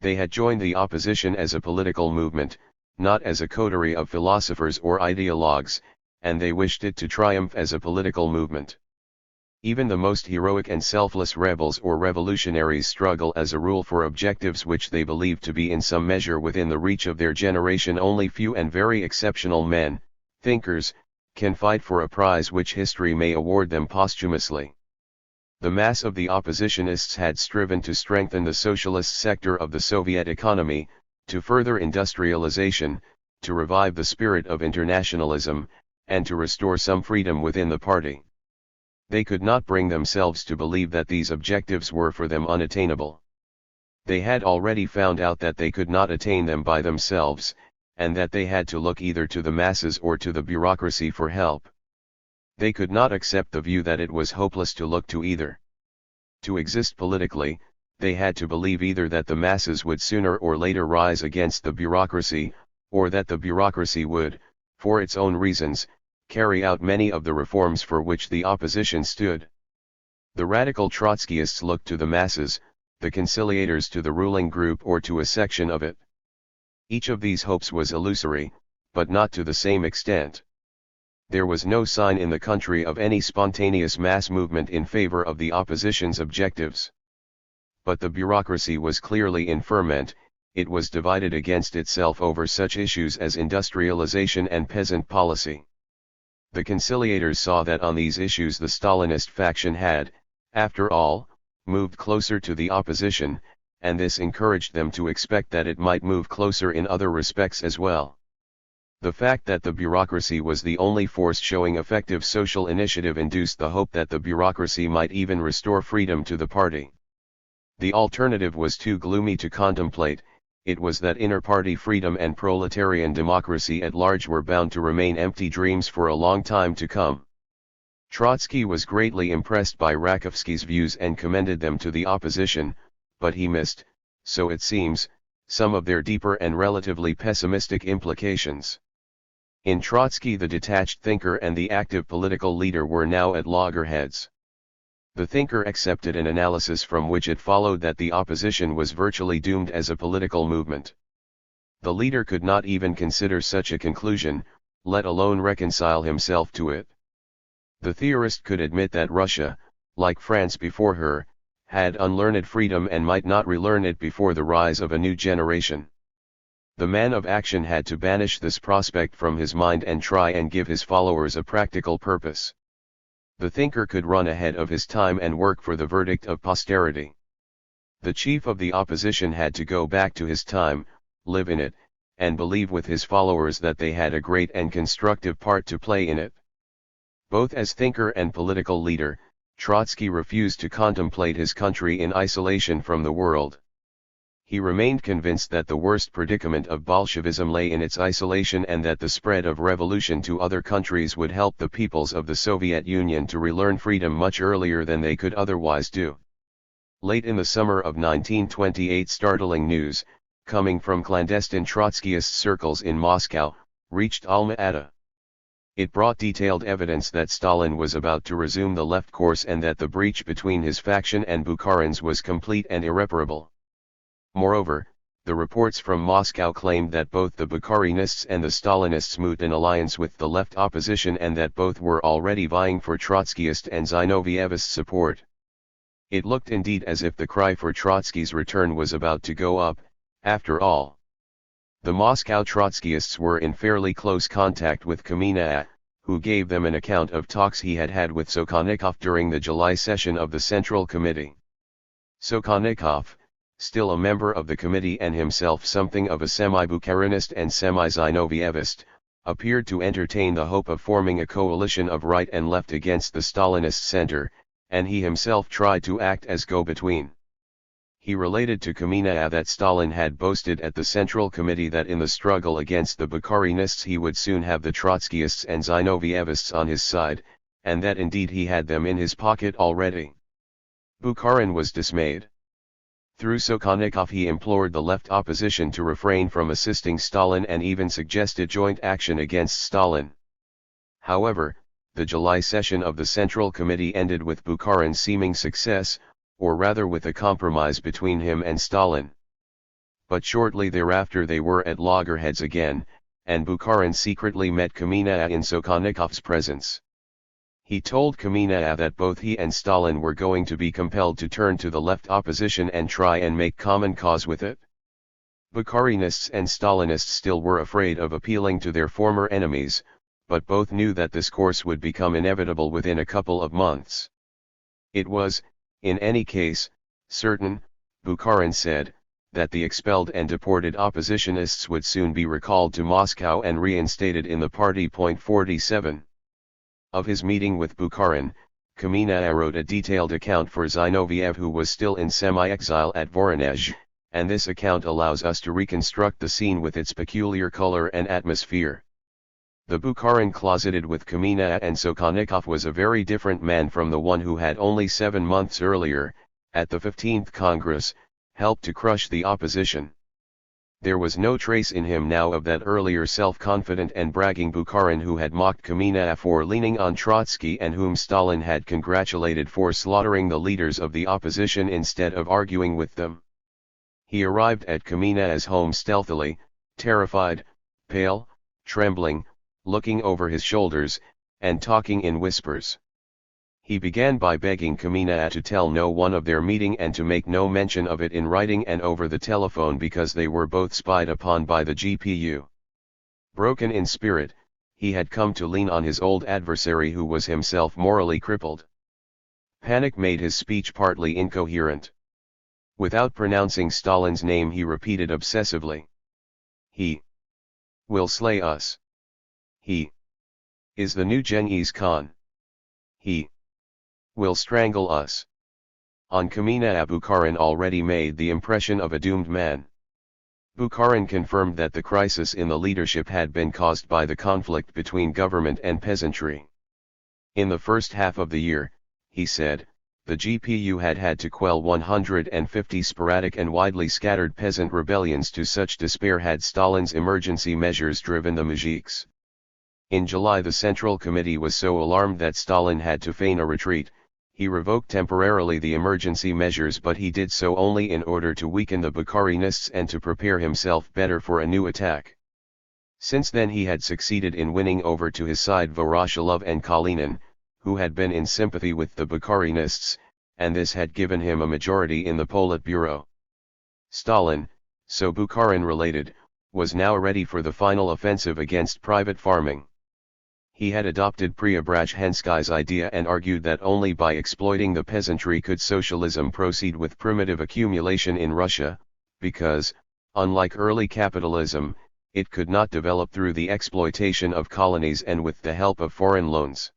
They had joined the opposition as a political movement, not as a coterie of philosophers or ideologues, and they wished it to triumph as a political movement. Even the most heroic and selfless rebels or revolutionaries struggle as a rule for objectives which they believe to be in some measure within the reach of their generation. Only few and very exceptional men, thinkers, can fight for a prize which history may award them posthumously. The mass of the oppositionists had striven to strengthen the socialist sector of the Soviet economy, to further industrialization, to revive the spirit of internationalism, and to restore some freedom within the party. They could not bring themselves to believe that these objectives were for them unattainable. They had already found out that they could not attain them by themselves, and that they had to look either to the masses or to the bureaucracy for help. They could not accept the view that it was hopeless to look to either. To exist politically, they had to believe either that the masses would sooner or later rise against the bureaucracy, or that the bureaucracy would, for its own reasons, carry out many of the reforms for which the opposition stood. The radical Trotskyists looked to the masses, the conciliators to the ruling group or to a section of it. Each of these hopes was illusory, but not to the same extent. There was no sign in the country of any spontaneous mass movement in favor of the opposition's objectives. But the bureaucracy was clearly in ferment. It was divided against itself over such issues as industrialization and peasant policy. The conciliators saw that on these issues the Stalinist faction had, after all, moved closer to the opposition, and this encouraged them to expect that it might move closer in other respects as well. The fact that the bureaucracy was the only force showing effective social initiative induced the hope that the bureaucracy might even restore freedom to the party. The alternative was too gloomy to contemplate. It was that inter-party freedom and proletarian democracy at large were bound to remain empty dreams for a long time to come. Trotsky was greatly impressed by Rakovsky's views and commended them to the opposition, but he missed, so it seems, some of their deeper and relatively pessimistic implications. In Trotsky the detached thinker and the active political leader were now at loggerheads. The thinker accepted an analysis from which it followed that the opposition was virtually doomed as a political movement. The leader could not even consider such a conclusion, let alone reconcile himself to it. The theorist could admit that Russia, like France before her, had unlearned freedom and might not relearn it before the rise of a new generation. The man of action had to banish this prospect from his mind and try and give his followers a practical purpose. The thinker could run ahead of his time and work for the verdict of posterity. The chief of the opposition had to go back to his time, live in it, and believe with his followers that they had a great and constructive part to play in it. Both as thinker and political leader, Trotsky refused to contemplate his country in isolation from the world. He remained convinced that the worst predicament of Bolshevism lay in its isolation and that the spread of revolution to other countries would help the peoples of the Soviet Union to relearn freedom much earlier than they could otherwise do. Late in the summer of 1928, startling news, coming from clandestine Trotskyist circles in Moscow, reached Alma-Ata. It brought detailed evidence that Stalin was about to resume the left course and that the breach between his faction and Bukharin's was complete and irreparable. Moreover, The reports from Moscow claimed that both the Bukharinists and the Stalinists moved an alliance with the left opposition and that both were already vying for Trotskyist and Zinovyevist support. It looked indeed as if the cry for Trotsky's return was about to go up, after all. The Moscow Trotskyists were in fairly close contact with Kamenev, who gave them an account of talks he had had with Sokholnikov during the July session of the Central Committee. Sokholnikov, still a member of the committee and himself something of a semi-Bukharinist and semi-Zinovyevist, appeared to entertain the hope of forming a coalition of right and left against the Stalinist center, and he himself tried to act as go-between. He related to Kamenev that Stalin had boasted at the Central Committee that in the struggle against the Bukharinists he would soon have the Trotskyists and Zinovyevists on his side, and that indeed he had them in his pocket already. Bukharin was dismayed. Through Sokholnikov he implored the left opposition to refrain from assisting Stalin and even suggested joint action against Stalin. However, the July session of the Central Committee ended with Bukharin's seeming success, or rather with a compromise between him and Stalin. But shortly thereafter they were at loggerheads again, and Bukharin secretly met Kamenev in Sokholnikov's presence. He told Kamenev that both he and Stalin were going to be compelled to turn to the left opposition and try and make common cause with it. Bukharinists and Stalinists still were afraid of appealing to their former enemies, but both knew that this course would become inevitable within a couple of months. It was, in any case, certain, Bukharin said, that the expelled and deported oppositionists would soon be recalled to Moscow and reinstated in the party. 47. Of his meeting with Bukharin, Kamenev wrote a detailed account for Zinoviev, who was still in semi-exile at Voronezh, and this account allows us to reconstruct the scene with its peculiar color and atmosphere. The Bukharin closeted with Kamenev and Sokholnikov was a very different man from the one who had only 7 months earlier, at the 15th Congress, helped to crush the opposition. There was no trace in him now of that earlier self-confident and bragging Bukharin who had mocked Kamenev for leaning on Trotsky and whom Stalin had congratulated for slaughtering the leaders of the opposition instead of arguing with them. He arrived at Kamenev's home stealthily, terrified, pale, trembling, looking over his shoulders, and talking in whispers. He began by begging Kamenev to tell no one of their meeting and to make no mention of it in writing and over the telephone because they were both spied upon by the GPU. Broken in spirit, he had come to lean on his old adversary who was himself morally crippled. Panic made his speech partly incoherent. Without pronouncing Stalin's name he repeated obsessively. He will slay us. He is the new Genghis Khan. He will strangle us. On Kamenev, Bukharin already made the impression of a doomed man. Bukharin confirmed that the crisis in the leadership had been caused by the conflict between government and peasantry. In the first half of the year, he said, the GPU had had to quell 150 sporadic and widely scattered peasant rebellions. To such despair had Stalin's emergency measures driven the mujiks. In July the Central Committee was so alarmed that Stalin had to feign a retreat. He revoked temporarily the emergency measures, but he did so only in order to weaken the Bukharinists and to prepare himself better for a new attack. Since then he had succeeded in winning over to his side Voroshilov and Kalinin, who had been in sympathy with the Bukharinists, and this had given him a majority in the Politburo. Stalin, so Bukharin related, was now ready for the final offensive against private farming. He had adopted Preobrazhensky's idea and argued that only by exploiting the peasantry could socialism proceed with primitive accumulation in Russia, because, unlike early capitalism, it could not develop through the exploitation of colonies and with the help of foreign loans.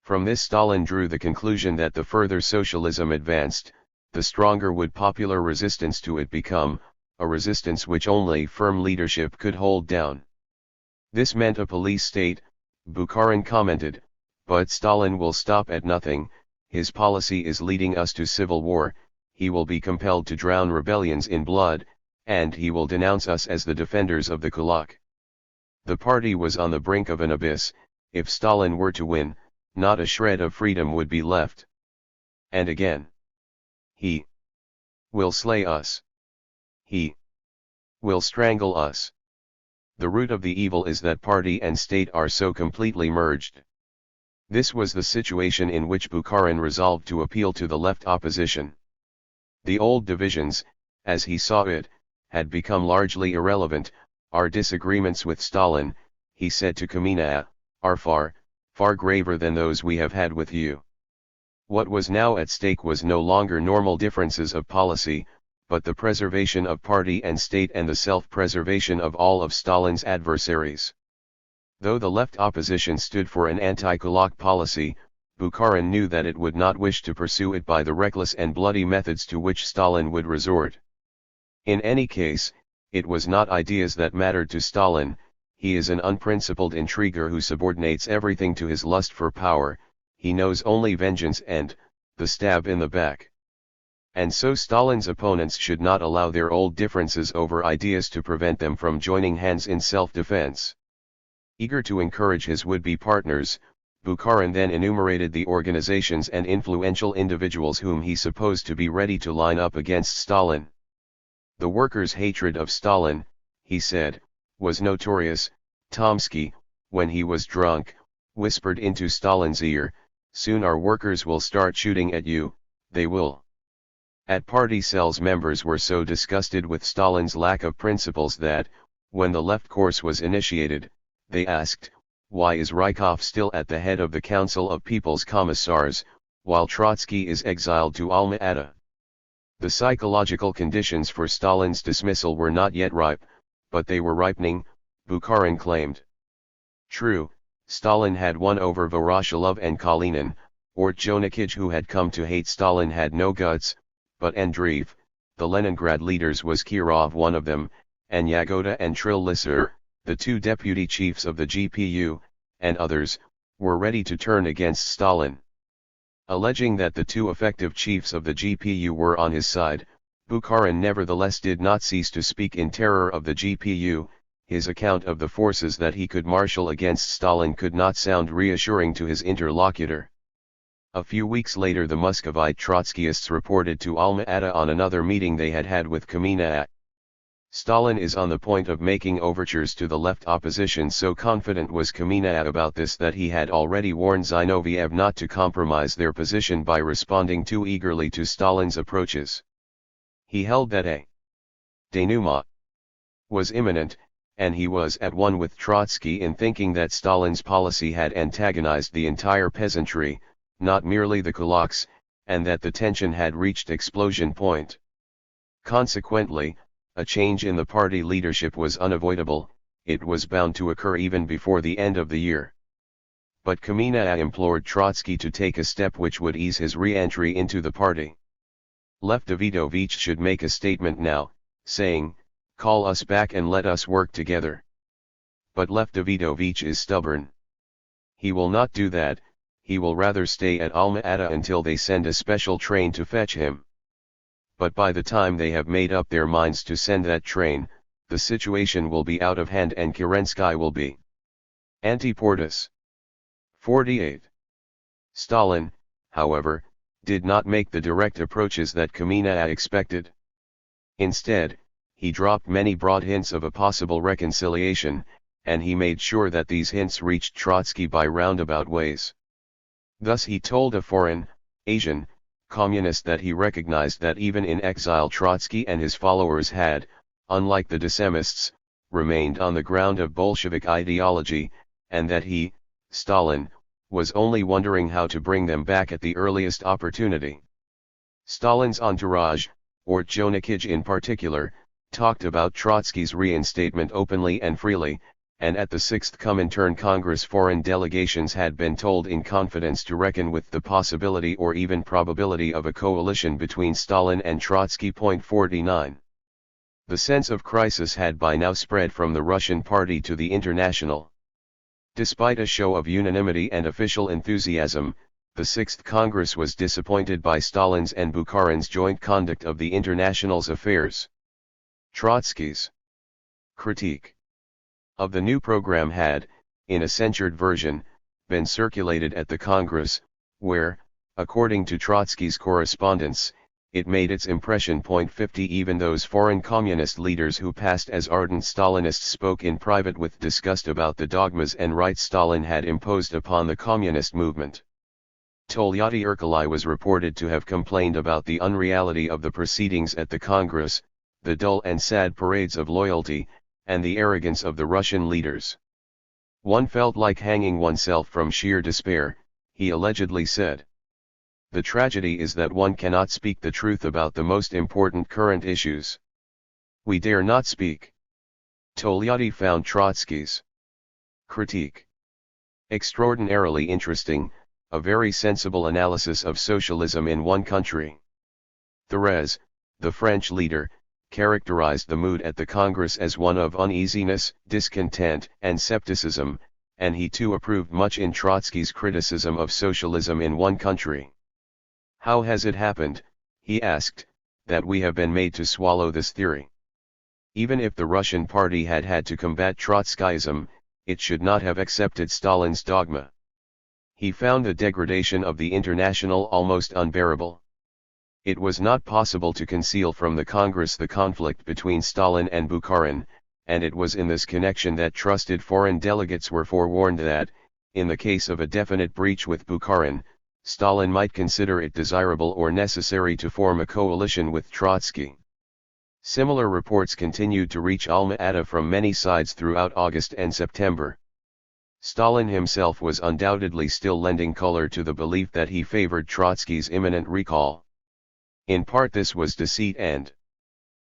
From this Stalin drew the conclusion that the further socialism advanced, the stronger would popular resistance to it become, a resistance which only firm leadership could hold down. This meant a police state, Bukharin commented, but Stalin will stop at nothing. His policy is leading us to civil war. He will be compelled to drown rebellions in blood, and he will denounce us as the defenders of the kulak. The party was on the brink of an abyss. If Stalin were to win, not a shred of freedom would be left. And again. He will slay us. He will strangle us. The root of the evil is that party and state are so completely merged. This was the situation in which Bukharin resolved to appeal to the left opposition. The old divisions, as he saw it, had become largely irrelevant. Our disagreements with Stalin, he said to Kamina, are far, far graver than those we have had with you. What was now at stake was no longer normal differences of policy, but the preservation of party and state and the self-preservation of all of Stalin's adversaries. Though the left opposition stood for an anti-Kulak policy, Bukharin knew that it would not wish to pursue it by the reckless and bloody methods to which Stalin would resort. In any case, it was not ideas that mattered to Stalin. He is an unprincipled intriguer who subordinates everything to his lust for power. He knows only vengeance and the stab in the back. And so Stalin's opponents should not allow their old differences over ideas to prevent them from joining hands in self-defense. Eager to encourage his would-be partners, Bukharin then enumerated the organizations and influential individuals whom he supposed to be ready to line up against Stalin. The workers' hatred of Stalin, he said, was notorious. Trotsky, when he was drunk, whispered into Stalin's ear, "Soon our workers will start shooting at you, they will." At party cells members were so disgusted with Stalin's lack of principles that, when the left course was initiated, they asked, why is Rykov still at the head of the Council of People's Commissars, while Trotsky is exiled to Alma-Ata? The psychological conditions for Stalin's dismissal were not yet ripe, but they were ripening, Bukharin claimed. True, Stalin had won over Voroshilov and Kalinin, or Jonikij, who had come to hate Stalin, had no guts, but Andreev, the Leningrad leaders, was Kirov one of them, and Yagoda and Trillisser, the two deputy chiefs of the GPU, and others, were ready to turn against Stalin. Alleging that the two effective chiefs of the GPU were on his side, Bukharin nevertheless did not cease to speak in terror of the GPU. His account of the forces that he could marshal against Stalin could not sound reassuring to his interlocutor. A few weeks later the Muscovite Trotskyists reported to Alma-Ata on another meeting they had had with Kamina. Stalin is on the point of making overtures to the left opposition. So confident was Kamina about this that he had already warned Zinoviev not to compromise their position by responding too eagerly to Stalin's approaches. He held that a denouement was imminent, and he was at one with Trotsky in thinking that Stalin's policy had antagonized the entire peasantry, not merely the kulaks, and that the tension had reached explosion point. Consequently, a change in the party leadership was unavoidable. It was bound to occur even before the end of the year. But Kamina implored Trotsky to take a step which would ease his re-entry into the party. Lev Davidovich should make a statement now, saying, "Call us back and let us work together." But Lev Davidovich is stubborn. He will not do that. He will rather stay at Alma-Ata until they send a special train to fetch him. But by the time they have made up their minds to send that train, the situation will be out of hand and Kerensky will be anti-Portus. 48. Stalin, however, did not make the direct approaches that Kamina expected. Instead, he dropped many broad hints of a possible reconciliation, and he made sure that these hints reached Trotsky by roundabout ways. Thus he told a foreign, Asian, communist that he recognized that even in exile Trotsky and his followers had, unlike the Decemists, remained on the ground of Bolshevik ideology, and that he, Stalin, was only wondering how to bring them back at the earliest opportunity. Stalin's entourage, or Jonikij in particular, talked about Trotsky's reinstatement openly and freely, and at the Sixth Comintern Congress foreign delegations had been told in confidence to reckon with the possibility or even probability of a coalition between Stalin and Trotsky. 49. The sense of crisis had by now spread from the Russian party to the international. Despite a show of unanimity and official enthusiasm, the Sixth Congress was disappointed by Stalin's and Bukharin's joint conduct of the international's affairs. Trotsky's critique of the new program had, in a censured version, been circulated at the Congress, where, according to Trotsky's correspondence, it made its impression. 50 Even those foreign communist leaders who passed as ardent Stalinists spoke in private with disgust about the dogmas and rites Stalin had imposed upon the communist movement. Tolyatti Ercole was reported to have complained about the unreality of the proceedings at the Congress, the dull and sad parades of loyalty, and the arrogance of the Russian leaders. One felt like hanging oneself from sheer despair, he allegedly said. The tragedy is that one cannot speak the truth about the most important current issues. We dare not speak. Tolyatti found Trotsky's critique extraordinarily interesting, a very sensible analysis of socialism in one country. Thérèse, the French leader, characterized the mood at the Congress as one of uneasiness, discontent, and skepticism, and he too approved much in Trotsky's criticism of socialism in one country. How has it happened, he asked, that we have been made to swallow this theory? Even if the Russian party had had to combat Trotskyism, it should not have accepted Stalin's dogma. He found the degradation of the International almost unbearable. It was not possible to conceal from the Congress the conflict between Stalin and Bukharin, and it was in this connection that trusted foreign delegates were forewarned that, in the case of a definite breach with Bukharin, Stalin might consider it desirable or necessary to form a coalition with Trotsky. Similar reports continued to reach Alma-Ata from many sides throughout August and September. Stalin himself was undoubtedly still lending color to the belief that he favored Trotsky's imminent recall. In part this was deceit and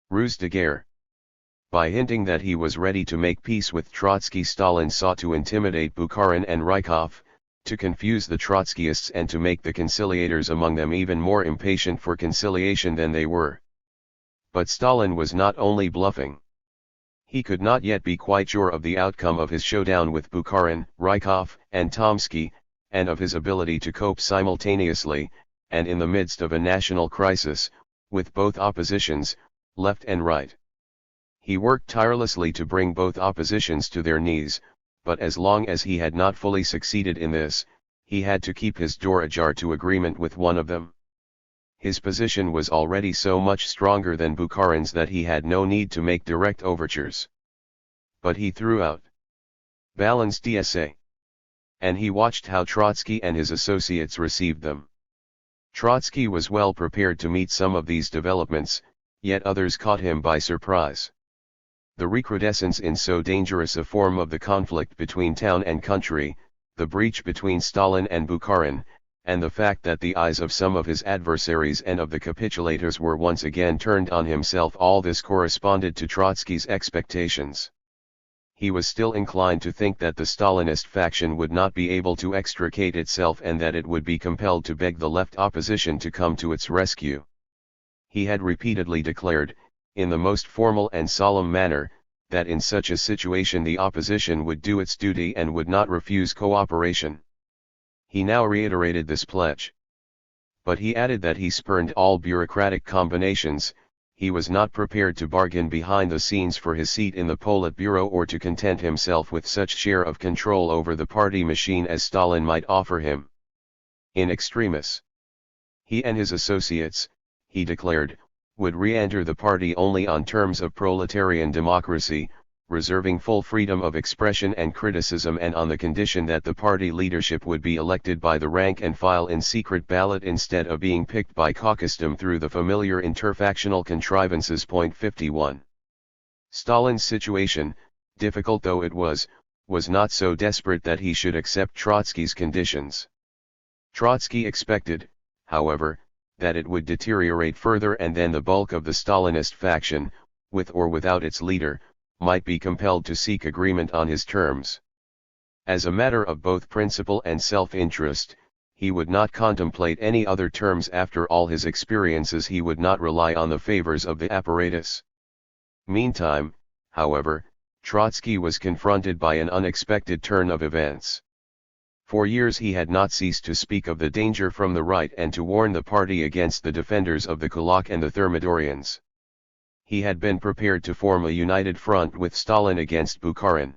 ruse de guerre. By hinting that he was ready to make peace with Trotsky, Stalin sought to intimidate Bukharin and Rykov, to confuse the Trotskyists and to make the conciliators among them even more impatient for conciliation than they were. But Stalin was not only bluffing. He could not yet be quite sure of the outcome of his showdown with Bukharin, Rykov, and Tomsky, and of his ability to cope simultaneously, and in the midst of a national crisis, with both oppositions, left and right. He worked tirelessly to bring both oppositions to their knees, but as long as he had not fully succeeded in this, he had to keep his door ajar to agreement with one of them. His position was already so much stronger than Bukharin's that he had no need to make direct overtures. But he threw out balanced DSA. And he watched how Trotsky and his associates received them. Trotsky was well prepared to meet some of these developments, yet others caught him by surprise. The recrudescence in so dangerous a form of the conflict between town and country, the breach between Stalin and Bukharin, and the fact that the eyes of some of his adversaries and of the capitulators were once again turned on himself, all this corresponded to Trotsky's expectations. He was still inclined to think that the Stalinist faction would not be able to extricate itself and that it would be compelled to beg the left opposition to come to its rescue. He had repeatedly declared, in the most formal and solemn manner, that in such a situation the opposition would do its duty and would not refuse cooperation. He now reiterated this pledge. But he added that he spurned all bureaucratic combinations, he was not prepared to bargain behind the scenes for his seat in the Politburo or to content himself with such share of control over the party machine as Stalin might offer him. In extremis, he and his associates, he declared, would re-enter the party only on terms of proletarian democracy, reserving full freedom of expression and criticism, and on the condition that the party leadership would be elected by the rank and file in secret ballot instead of being picked by caucusdom through the familiar interfactional contrivances. 51. Stalin's situation, difficult though it was not so desperate that he should accept Trotsky's conditions. Trotsky expected, however, that it would deteriorate further and then the bulk of the Stalinist faction, with or without its leader, might be compelled to seek agreement on his terms. As a matter of both principle and self-interest, he would not contemplate any other terms. After all his experiences, he would not rely on the favors of the apparatus. Meantime, however, Trotsky was confronted by an unexpected turn of events. For years he had not ceased to speak of the danger from the right and to warn the party against the defenders of the Kulak and the Thermidorians. He had been prepared to form a united front with Stalin against Bukharin.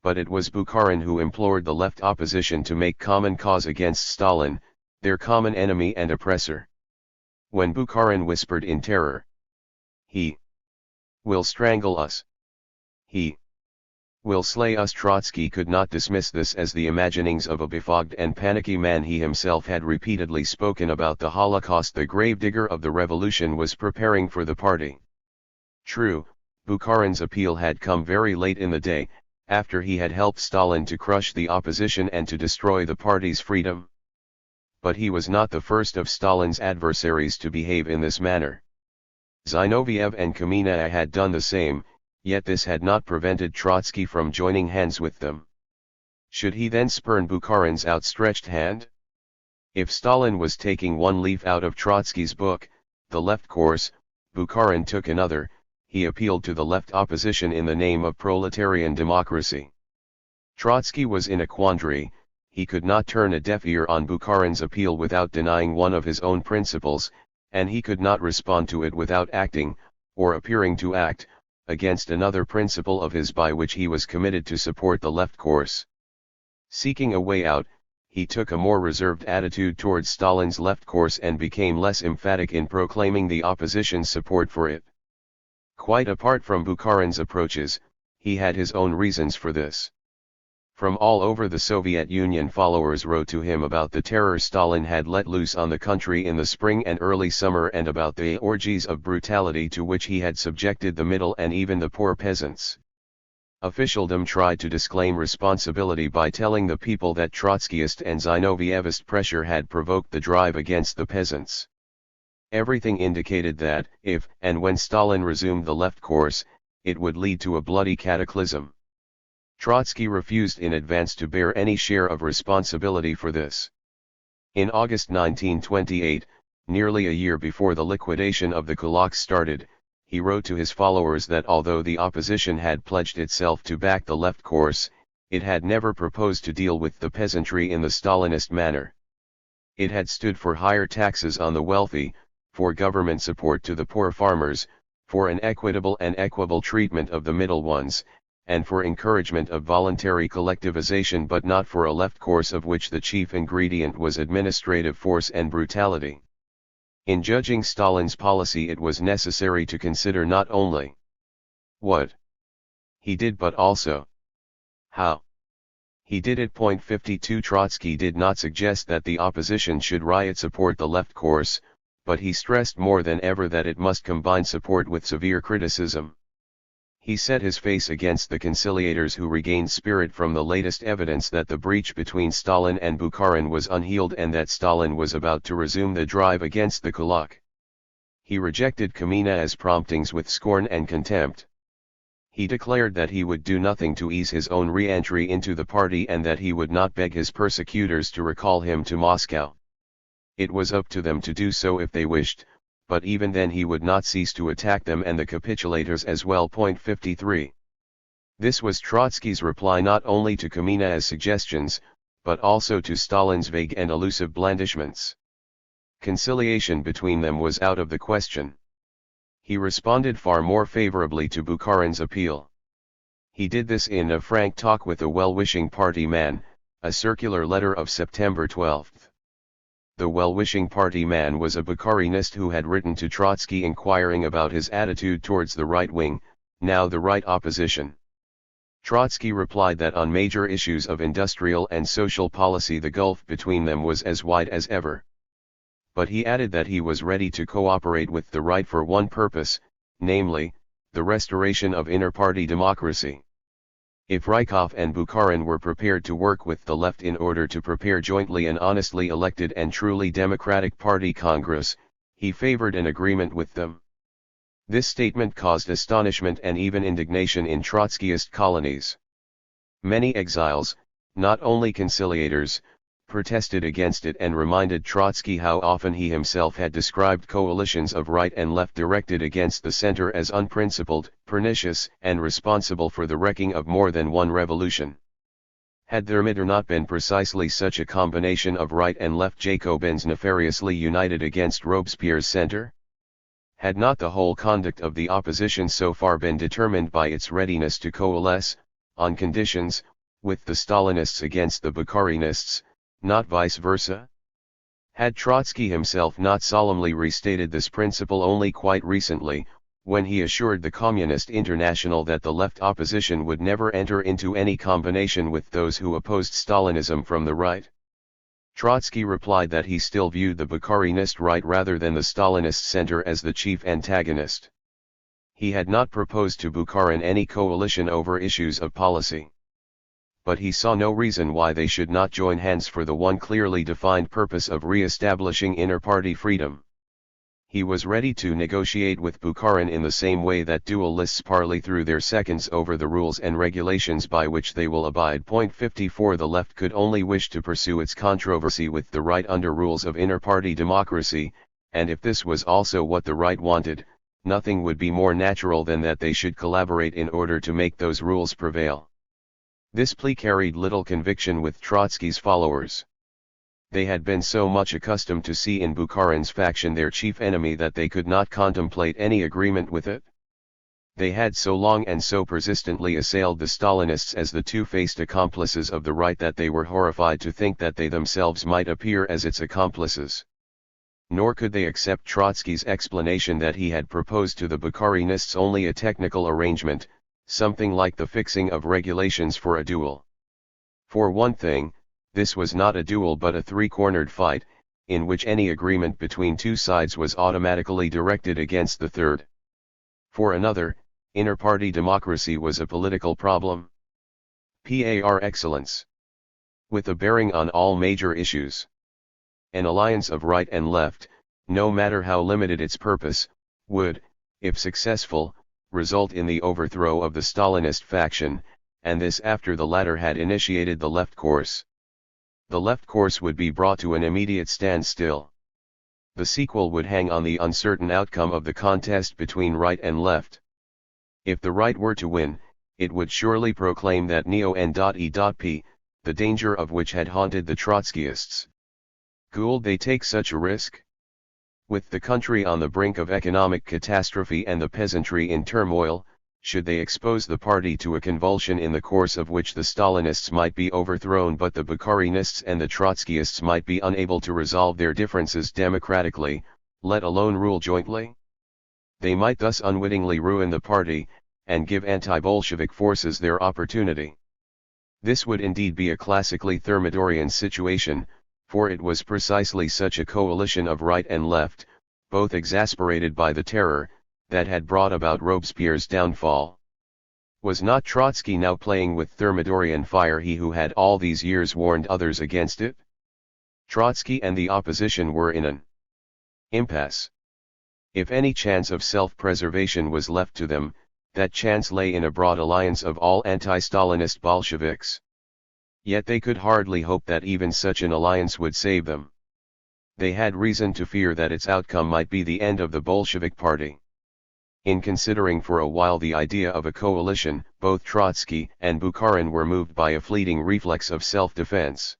But it was Bukharin who implored the left opposition to make common cause against Stalin, their common enemy and oppressor. When Bukharin whispered in terror, "He will strangle us. He will slay us," Trotsky could not dismiss this as the imaginings of a befogged and panicky man. He himself had repeatedly spoken about the Holocaust. The gravedigger of the revolution was preparing for the party. True, Bukharin's appeal had come very late in the day, after he had helped Stalin to crush the opposition and to destroy the party's freedom. But he was not the first of Stalin's adversaries to behave in this manner. Zinoviev and Kamina had done the same, yet this had not prevented Trotsky from joining hands with them. Should he then spurn Bukharin's outstretched hand? If Stalin was taking one leaf out of Trotsky's book, The Left Course, Bukharin took another. He appealed to the left opposition in the name of proletarian democracy. Trotsky was in a quandary. He could not turn a deaf ear on Bukharin's appeal without denying one of his own principles, and he could not respond to it without acting, or appearing to act, against another principle of his by which he was committed to support the left course. Seeking a way out, he took a more reserved attitude towards Stalin's left course and became less emphatic in proclaiming the opposition's support for it. Quite apart from Bukharin's approaches, he had his own reasons for this. From all over the Soviet Union, followers wrote to him about the terror Stalin had let loose on the country in the spring and early summer, and about the orgies of brutality to which he had subjected the middle and even the poor peasants. Officialdom tried to disclaim responsibility by telling the people that Trotskyist and Zinovievist pressure had provoked the drive against the peasants. Everything indicated that, if and when Stalin resumed the left course, it would lead to a bloody cataclysm. Trotsky refused in advance to bear any share of responsibility for this. In August 1928, nearly a year before the liquidation of the kulaks started, he wrote to his followers that although the opposition had pledged itself to back the left course, it had never proposed to deal with the peasantry in the Stalinist manner. It had stood for higher taxes on the wealthy, for government support to the poor farmers, for an equitable and equable treatment of the middle ones, and for encouragement of voluntary collectivization, but not for a left course of which the chief ingredient was administrative force and brutality. In judging Stalin's policy, it was necessary to consider not only what he did but also how he did it. Point 52. Trotsky did not suggest that the opposition should riot support the left course, but he stressed more than ever that it must combine support with severe criticism. He set his face against the conciliators who regained spirit from the latest evidence that the breach between Stalin and Bukharin was unhealed and that Stalin was about to resume the drive against the kulak. He rejected Kamina's promptings with scorn and contempt. He declared that he would do nothing to ease his own re-entry into the party and that he would not beg his persecutors to recall him to Moscow. It was up to them to do so if they wished, but even then he would not cease to attack them and the capitulators as well. Point 53. This was Trotsky's reply not only to Kamina's suggestions, but also to Stalin's vague and elusive blandishments. Conciliation between them was out of the question. He responded far more favorably to Bukharin's appeal. He did this in a frank talk with a well-wishing party man, a circular letter of September 12. The well-wishing party man was a Bukharinist who had written to Trotsky inquiring about his attitude towards the right wing, now the right opposition. Trotsky replied that on major issues of industrial and social policy the gulf between them was as wide as ever. But he added that he was ready to cooperate with the right for one purpose, namely, the restoration of inter-party democracy. If Rykov and Bukharin were prepared to work with the left in order to prepare jointly an honestly elected and truly democratic party congress, he favored an agreement with them. This statement caused astonishment and even indignation in Trotskyist colonies. Many exiles, not only conciliators, protested against it and reminded Trotsky how often he himself had described coalitions of right and left directed against the center as unprincipled, pernicious, and responsible for the wrecking of more than one revolution. Had there not been precisely such a combination of right and left Jacobins nefariously united against Robespierre's center? Had not the whole conduct of the opposition so far been determined by its readiness to coalesce, on conditions, with the Stalinists against the Bukharinists, not vice versa? Had Trotsky himself not solemnly restated this principle only quite recently, when he assured the Communist International that the left opposition would never enter into any combination with those who opposed Stalinism from the right? Trotsky replied that he still viewed the Bukharinist right rather than the Stalinist center as the chief antagonist. He had not proposed to Bukharin any coalition over issues of policy. But he saw no reason why they should not join hands for the one clearly defined purpose of re-establishing inter-party freedom. He was ready to negotiate with Bukharin in the same way that dualists parley through their seconds over the rules and regulations by which they will abide. 54 The left could only wish to pursue its controversy with the right under rules of inter-party democracy, and if this was also what the right wanted, nothing would be more natural than that they should collaborate in order to make those rules prevail. This plea carried little conviction with Trotsky's followers. They had been so much accustomed to see in Bukharin's faction their chief enemy that they could not contemplate any agreement with it. They had so long and so persistently assailed the Stalinists as the two-faced accomplices of the right that they were horrified to think that they themselves might appear as its accomplices. Nor could they accept Trotsky's explanation that he had proposed to the Bukharinists only a technical arrangement, something like the fixing of regulations for a duel. For one thing, this was not a duel but a three-cornered fight, in which any agreement between two sides was automatically directed against the third. For another, inter-party democracy was a political problem par excellence, with a bearing on all major issues. An alliance of right and left, no matter how limited its purpose, would, if successful, result in the overthrow of the Stalinist faction, and this after the latter had initiated the left course. The left course would be brought to an immediate standstill. The sequel would hang on the uncertain outcome of the contest between right and left. If the right were to win, it would surely proclaim that neo-N.E.P., the danger of which had haunted the Trotskyists. Could they take such a risk? With the country on the brink of economic catastrophe and the peasantry in turmoil, should they expose the party to a convulsion in the course of which the Stalinists might be overthrown but the Bukharinists and the Trotskyists might be unable to resolve their differences democratically, let alone rule jointly? They might thus unwittingly ruin the party, and give anti-Bolshevik forces their opportunity. This would indeed be a classically Thermidorian situation, for it was precisely such a coalition of right and left, both exasperated by the terror, that had brought about Robespierre's downfall. Was not Trotsky now playing with Thermidorian fire, he who had all these years warned others against it? Trotsky and the opposition were in an impasse. If any chance of self-preservation was left to them, that chance lay in a broad alliance of all anti-Stalinist Bolsheviks. Yet they could hardly hope that even such an alliance would save them. They had reason to fear that its outcome might be the end of the Bolshevik party. In considering for a while the idea of a coalition, both Trotsky and Bukharin were moved by a fleeting reflex of self-defense.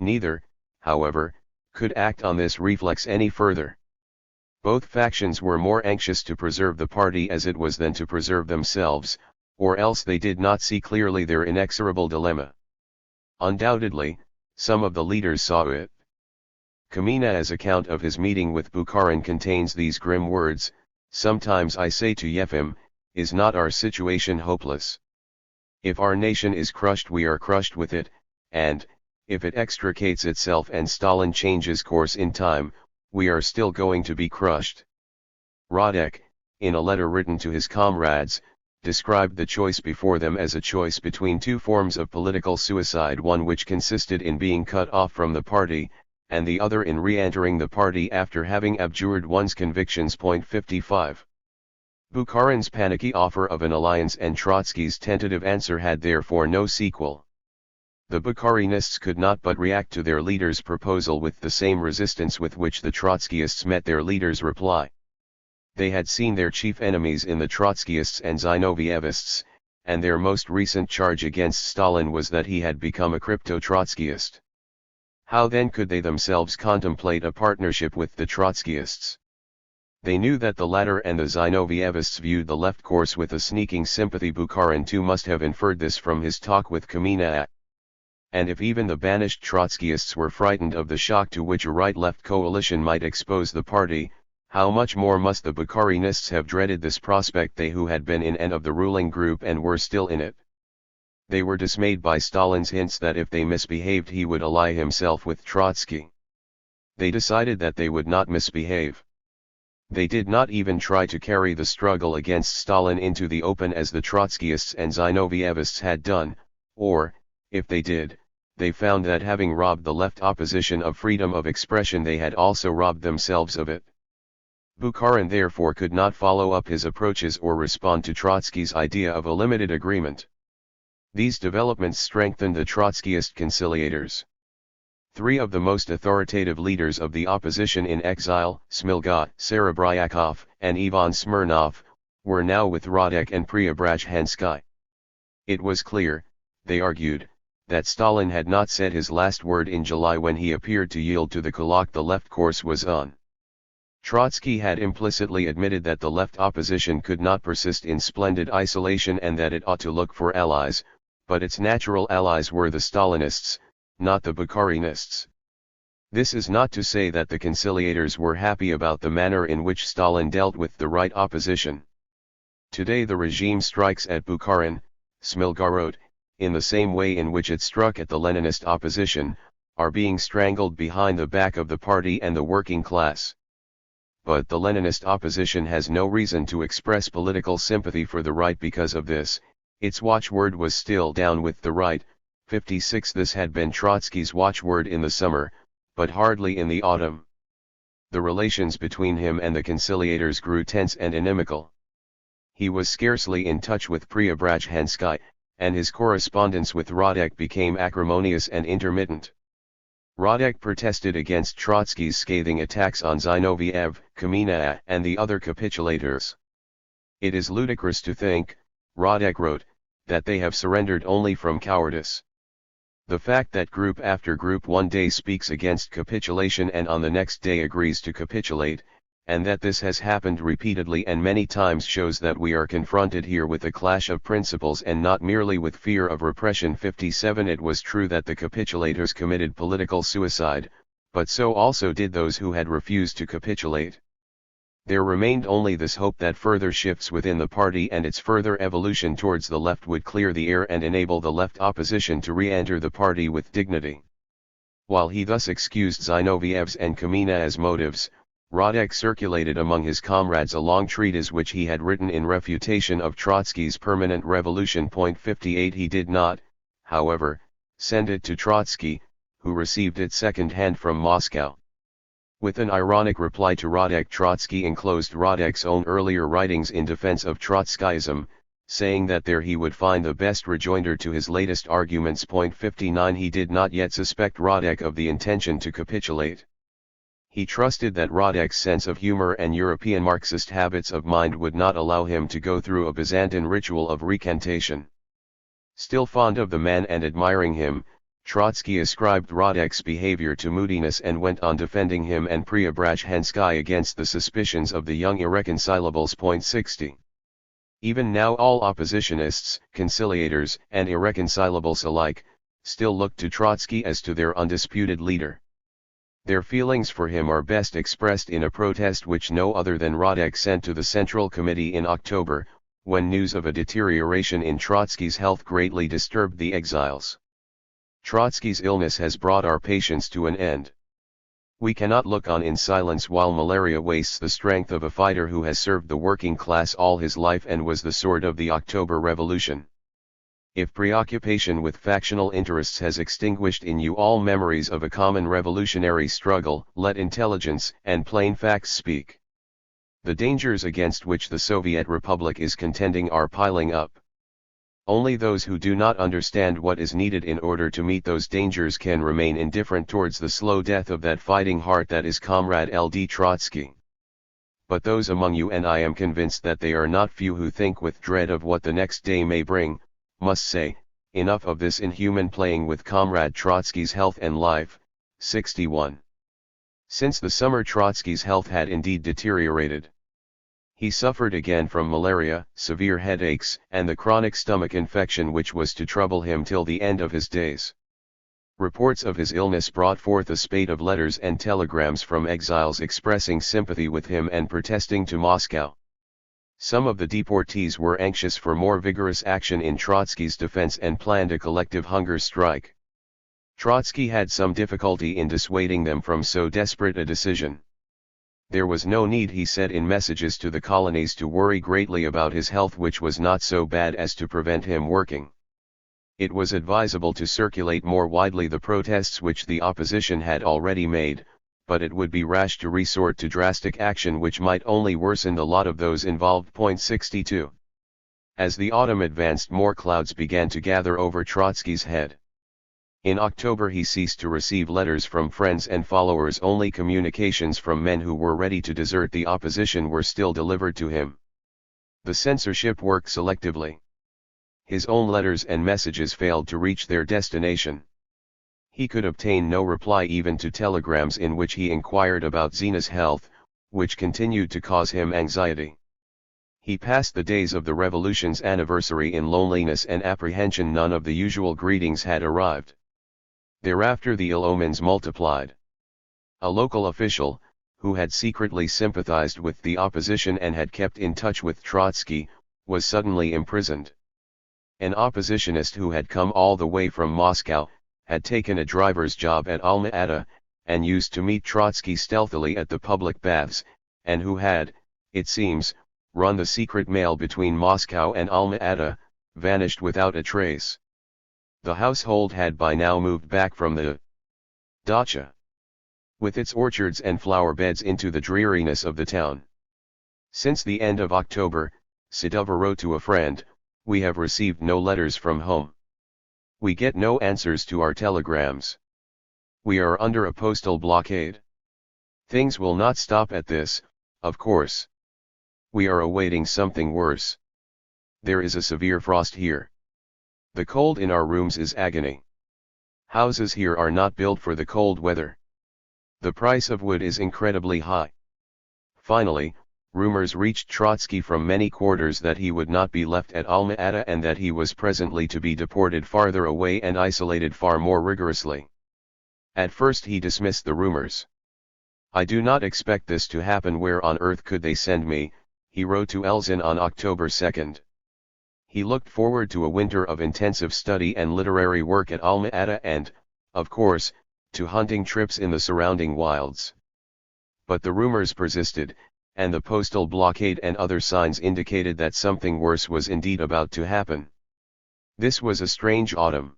Neither, however, could act on this reflex any further. Both factions were more anxious to preserve the party as it was than to preserve themselves, or else they did not see clearly their inexorable dilemma. Undoubtedly, some of the leaders saw it. Kamina's account of his meeting with Bukharin contains these grim words: "Sometimes I say to Yefim, is not our situation hopeless? If our nation is crushed, we are crushed with it, and, if it extricates itself and Stalin changes course in time, we are still going to be crushed." Radek, in a letter written to his comrades, described the choice before them as a choice between two forms of political suicide, one which consisted in being cut off from the party, and the other in re-entering the party after having abjured one's convictions. 55. Bukharin's panicky offer of an alliance and Trotsky's tentative answer had therefore no sequel. The Bukharinists could not but react to their leader's proposal with the same resistance with which the Trotskyists met their leader's reply. They had seen their chief enemies in the Trotskyists and Zinovievists, and their most recent charge against Stalin was that he had become a crypto-Trotskyist. How then could they themselves contemplate a partnership with the Trotskyists? They knew that the latter and the Zinovievists viewed the left course with a sneaking sympathy. Bukharin too must have inferred this from his talk with Kamina. and if even the banished Trotskyists were frightened of the shock to which a right-left coalition might expose the party, how much more must the Bukharinists have dreaded this prospect, they who had been in and of the ruling group and were still in it. They were dismayed by Stalin's hints that if they misbehaved he would ally himself with Trotsky. They decided that they would not misbehave. They did not even try to carry the struggle against Stalin into the open as the Trotskyists and Zinovievists had done, or, if they did, they found that having robbed the left opposition of freedom of expression they had also robbed themselves of it. Bukharin therefore could not follow up his approaches or respond to Trotsky's idea of a limited agreement. These developments strengthened the Trotskyist conciliators. Three of the most authoritative leaders of the opposition in exile, Smilga, Serebryakov, and Ivan Smirnov, were now with Radek and Preobrazhensky. It was clear, they argued, that Stalin had not said his last word in July when he appeared to yield to the kulak the left course was on. Trotsky had implicitly admitted that the left opposition could not persist in splendid isolation and that it ought to look for allies, but its natural allies were the Stalinists, not the Bukharinists. This is not to say that the conciliators were happy about the manner in which Stalin dealt with the right opposition. Today the regime strikes at Bukharin, Smilga wrote, in the same way in which it struck at the Leninist opposition, are being strangled behind the back of the party and the working class. But the Leninist opposition has no reason to express political sympathy for the right because of this. Its watchword was still down with the right. 56. This had been Trotsky's watchword in the summer, but hardly in the autumn. The relations between him and the conciliators grew tense and inimical. He was scarcely in touch with Preobrazhensky, and his correspondence with Radek became acrimonious and intermittent. Radek protested against Trotsky's scathing attacks on Zinoviev, Kamina, and the other capitulators. It is ludicrous to think, Radek wrote, that they have surrendered only from cowardice. The fact that group after group one day speaks against capitulation and on the next day agrees to capitulate, and that this has happened repeatedly and many times shows that we are confronted here with a clash of principles and not merely with fear of repression. 57. It was true that the capitulators committed political suicide, but so also did those who had refused to capitulate. There remained only this hope that further shifts within the party and its further evolution towards the left would clear the air and enable the left opposition to re-enter the party with dignity. While he thus excused Zinoviev's and Kamina as motives, Radek circulated among his comrades a long treatise which he had written in refutation of Trotsky's permanent revolution. 58. He did not, however, send it to Trotsky, who received it second-hand from Moscow. With an ironic reply to Radek, Trotsky enclosed Radek's own earlier writings in defense of Trotskyism, saying that there he would find the best rejoinder to his latest arguments. 59. He did not yet suspect Radek of the intention to capitulate. He trusted that Radek's sense of humor and European Marxist habits of mind would not allow him to go through a Byzantine ritual of recantation. Still fond of the man and admiring him, Trotsky ascribed Radek's behavior to moodiness and went on defending him and Preobrazhensky against the suspicions of the young irreconcilables. 60. Even now all oppositionists, conciliators, and irreconcilables alike, still look to Trotsky as to their undisputed leader. Their feelings for him are best expressed in a protest which no other than Radek sent to the Central Committee in October, when news of a deterioration in Trotsky's health greatly disturbed the exiles. Trotsky's illness has brought our patience to an end. We cannot look on in silence while malaria wastes the strength of a fighter who has served the working class all his life and was the sword of the October Revolution. If preoccupation with factional interests has extinguished in you all memories of a common revolutionary struggle, let intelligence and plain facts speak. The dangers against which the Soviet Republic is contending are piling up. Only those who do not understand what is needed in order to meet those dangers can remain indifferent towards the slow death of that fighting heart that is Comrade L.D. Trotsky. But those among you, and I am convinced that they are not few, who think with dread of what the next day may bring, must say, enough of this inhuman playing with Comrade Trotsky's health and life. 61. Since the summer Trotsky's health had indeed deteriorated. He suffered again from malaria, severe headaches, and the chronic stomach infection which was to trouble him till the end of his days. Reports of his illness brought forth a spate of letters and telegrams from exiles expressing sympathy with him and protesting to Moscow. Some of the deportees were anxious for more vigorous action in Trotsky's defense and planned a collective hunger strike. Trotsky had some difficulty in dissuading them from so desperate a decision. There was no need, he said in messages to the colonies, to worry greatly about his health, which was not so bad as to prevent him working. It was advisable to circulate more widely the protests which the opposition had already made, but it would be rash to resort to drastic action which might only worsen the lot of those involved. 62. As the autumn advanced, more clouds began to gather over Trotsky's head. In October he ceased to receive letters from friends and followers. Only communications from men who were ready to desert the opposition were still delivered to him. The censorship worked selectively. His own letters and messages failed to reach their destination. He could obtain no reply even to telegrams in which he inquired about Zina's health, which continued to cause him anxiety. He passed the days of the revolution's anniversary in loneliness and apprehension. None of the usual greetings had arrived. Thereafter the ill omens multiplied. A local official, who had secretly sympathized with the opposition and had kept in touch with Trotsky, was suddenly imprisoned. An oppositionist who had come all the way from Moscow, had taken a driver's job at Alma-Ata, and used to meet Trotsky stealthily at the public baths, and who had, it seems, run the secret mail between Moscow and Alma-Ata, vanished without a trace. The household had by now moved back from the Dacha, with its orchards and flower beds, into the dreariness of the town. Since the end of October, Sidova wrote to a friend, "We have received no letters from home. We get no answers to our telegrams. We are under a postal blockade. Things will not stop at this, of course. We are awaiting something worse. There is a severe frost here. The cold in our rooms is agony. Houses here are not built for the cold weather. The price of wood is incredibly high." Finally, rumors reached Trotsky from many quarters that he would not be left at Alma-Ata and that he was presently to be deported farther away and isolated far more rigorously. At first he dismissed the rumors. "I do not expect this to happen. Where on earth could they send me?" he wrote to Elzin on October 2. He looked forward to a winter of intensive study and literary work at Alma-Ata and, of course, to hunting trips in the surrounding wilds. But the rumors persisted, and the postal blockade and other signs indicated that something worse was indeed about to happen. This was a strange autumn.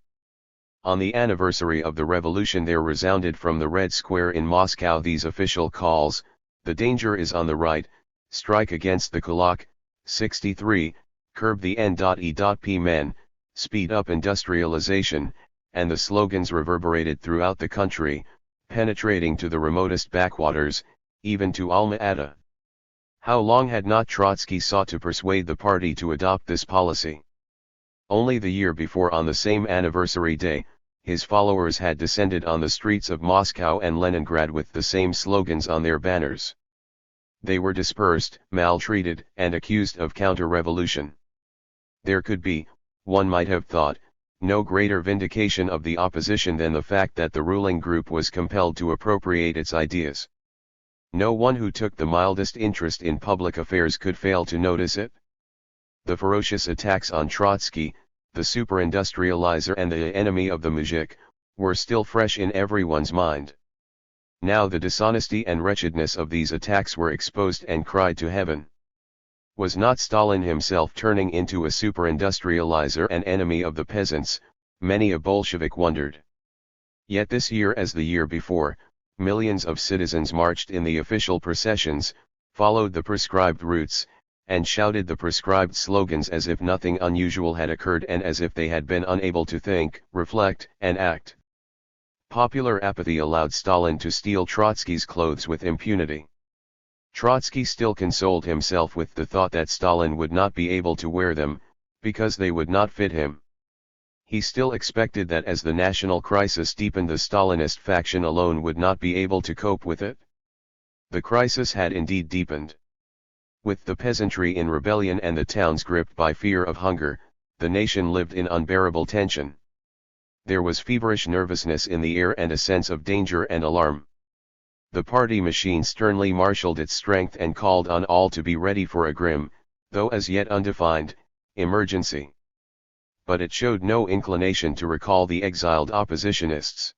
On the anniversary of the revolution there resounded from the Red Square in Moscow these official calls: "The danger is on the right, strike against the Kulak, 63, curb the N.E.P. men, speed up industrialization," and the slogans reverberated throughout the country, penetrating to the remotest backwaters, even to Alma-Ata. How long had not Trotsky sought to persuade the party to adopt this policy? Only the year before, on the same anniversary day, his followers had descended on the streets of Moscow and Leningrad with the same slogans on their banners. They were dispersed, maltreated, and accused of counter-revolution. There could be, one might have thought, no greater vindication of the opposition than the fact that the ruling group was compelled to appropriate its ideas. No one who took the mildest interest in public affairs could fail to notice it. The ferocious attacks on Trotsky, the super-industrializer and the enemy of the muzhik, were still fresh in everyone's mind. Now the dishonesty and wretchedness of these attacks were exposed and cried to heaven. Was not Stalin himself turning into a super-industrializer and enemy of the peasants? Many a Bolshevik wondered. Yet this year, as the year before, millions of citizens marched in the official processions, followed the prescribed routes, and shouted the prescribed slogans as if nothing unusual had occurred and as if they had been unable to think, reflect, and act. Popular apathy allowed Stalin to steal Trotsky's clothes with impunity. Trotsky still consoled himself with the thought that Stalin would not be able to wear them, because they would not fit him. He still expected that as the national crisis deepened, the Stalinist faction alone would not be able to cope with it. The crisis had indeed deepened. With the peasantry in rebellion and the towns gripped by fear of hunger, the nation lived in unbearable tension. there was feverish nervousness in the air and a sense of danger and alarm. The party machine sternly marshaled its strength and called on all to be ready for a grim, though as yet undefined, emergency. But it showed no inclination to recall the exiled oppositionists.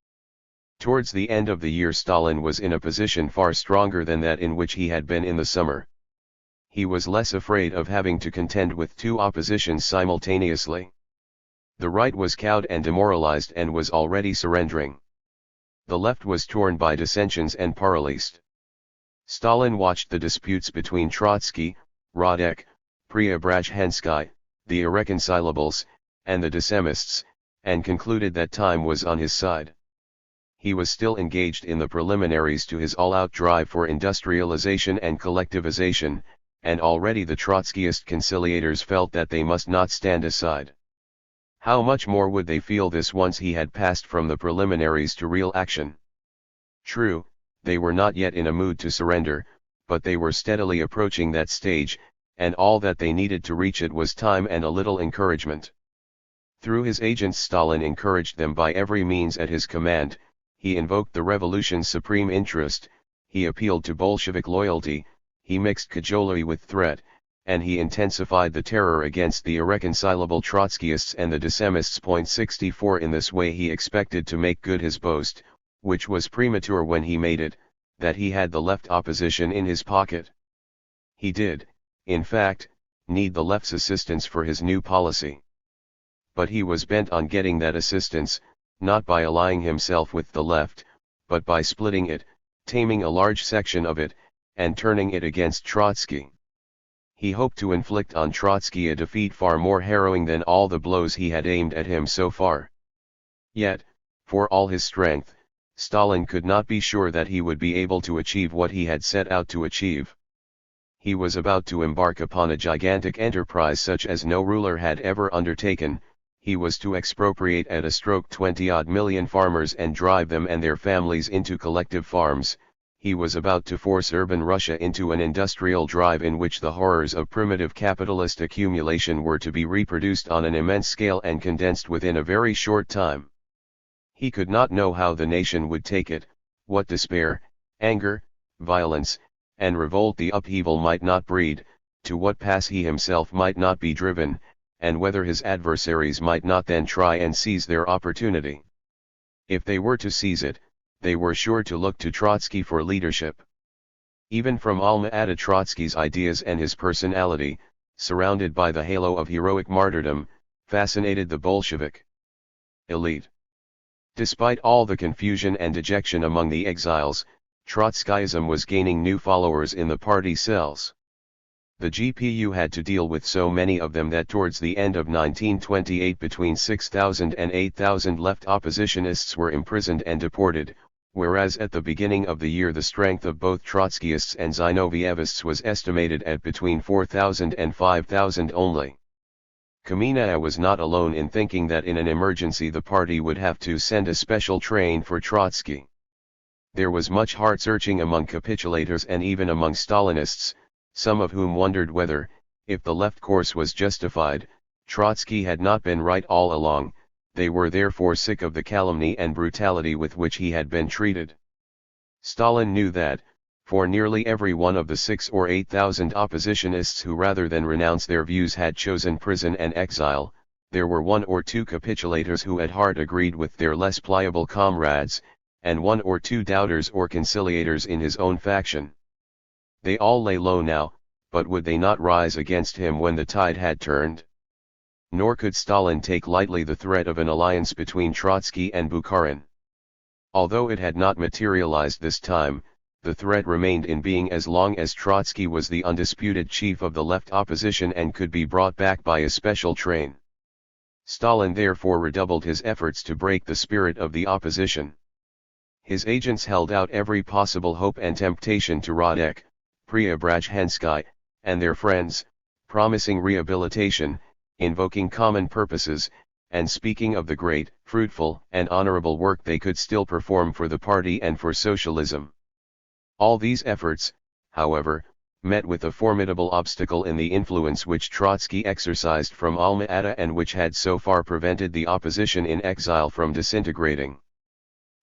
Towards the end of the year Stalin was in a position far stronger than that in which he had been in the summer. He was less afraid of having to contend with two oppositions simultaneously. The right was cowed and demoralized and was already surrendering. The left was torn by dissensions and paralysed. Stalin watched the disputes between Trotsky, Radek, Preobrazhensky, the irreconcilables, and the dissemists, and concluded that time was on his side. He was still engaged in the preliminaries to his all-out drive for industrialization and collectivization, and already the Trotskyist conciliators felt that they must not stand aside. How much more would they feel this once he had passed from the preliminaries to real action? True, they were not yet in a mood to surrender, but they were steadily approaching that stage, and all that they needed to reach it was time and a little encouragement. Through his agents Stalin encouraged them by every means at his command. He invoked the revolution's supreme interest, he appealed to Bolshevik loyalty, he mixed cajolery with threat, and he intensified the terror against the irreconcilable Trotskyists and the dissemists. 64 In this way he expected to make good his boast, which was premature when he made it, that he had the left opposition in his pocket. He did, in fact, need the left's assistance for his new policy. But he was bent on getting that assistance, not by allying himself with the left, but by splitting it, taming a large section of it, and turning it against Trotsky. He hoped to inflict on Trotsky a defeat far more harrowing than all the blows he had aimed at him so far. Yet, for all his strength, Stalin could not be sure that he would be able to achieve what he had set out to achieve. He was about to embark upon a gigantic enterprise such as no ruler had ever undertaken. He was to expropriate at a stroke 20-odd million farmers and drive them and their families into collective farms. He was about to force urban Russia into an industrial drive in which the horrors of primitive capitalist accumulation were to be reproduced on an immense scale and condensed within a very short time. He could not know how the nation would take it, what despair, anger, violence, and revolt the upheaval might not breed, to what pass he himself might not be driven, and whether his adversaries might not then try and seize their opportunity. If they were to seize it, they were sure to look to Trotsky for leadership. Even from Alma-Ata Trotsky's ideas and his personality, surrounded by the halo of heroic martyrdom, fascinated the Bolshevik elite. Despite all the confusion and dejection among the exiles, Trotskyism was gaining new followers in the party cells. The GPU had to deal with so many of them that towards the end of 1928 between 6,000 and 8,000 left oppositionists were imprisoned and deported, whereas at the beginning of the year the strength of both Trotskyists and Zinovievists was estimated at between 4,000 and 5,000 only. Kamenev was not alone in thinking that in an emergency the party would have to send a special train for Trotsky. There was much heart-searching among capitulators and even among Stalinists, some of whom wondered whether, if the left course was justified, Trotsky had not been right all along. They were therefore sick of the calumny and brutality with which he had been treated. Stalin knew that, for nearly every one of the 6,000 or 8,000 oppositionists who rather than renounce their views had chosen prison and exile, there were 1 or 2 capitulators who at heart agreed with their less pliable comrades, and 1 or 2 doubters or conciliators in his own faction. They all lay low now, but would they not rise against him when the tide had turned? Nor could Stalin take lightly the threat of an alliance between Trotsky and Bukharin. Although it had not materialized this time, the threat remained in being as long as Trotsky was the undisputed chief of the left opposition and could be brought back by a special train. Stalin therefore redoubled his efforts to break the spirit of the opposition. His agents held out every possible hope and temptation to Radek, Preobrazhensky, and their friends, promising rehabilitation, invoking common purposes, and speaking of the great, fruitful, and honorable work they could still perform for the party and for socialism. All these efforts, however, met with a formidable obstacle in the influence which Trotsky exercised from Alma-Ata and which had so far prevented the opposition in exile from disintegrating.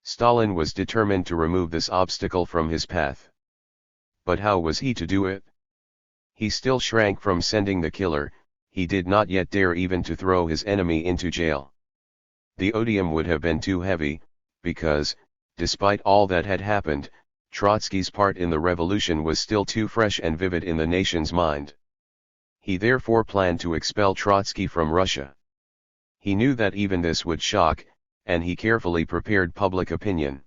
Stalin was determined to remove this obstacle from his path. But how was he to do it? He still shrank from sending the killer, he did not yet dare even to throw his enemy into jail. The odium would have been too heavy, because, despite all that had happened, Trotsky's part in the revolution was still too fresh and vivid in the nation's mind. He therefore planned to expel Trotsky from Russia. He knew that even this would shock, and he carefully prepared public opinion.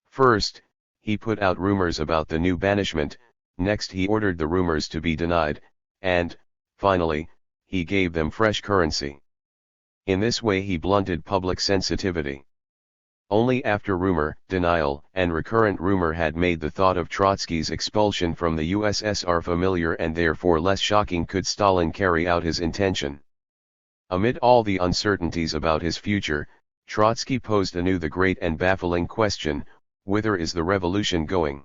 First, he put out rumors about the new banishment, next he ordered the rumors to be denied, and, finally, he gave them fresh currency. In this way he blunted public sensitivity. Only after rumor, denial, and recurrent rumor had made the thought of Trotsky's expulsion from the USSR familiar and therefore less shocking could Stalin carry out his intention. Amid all the uncertainties about his future, Trotsky posed anew the great and baffling question, whither is the revolution going?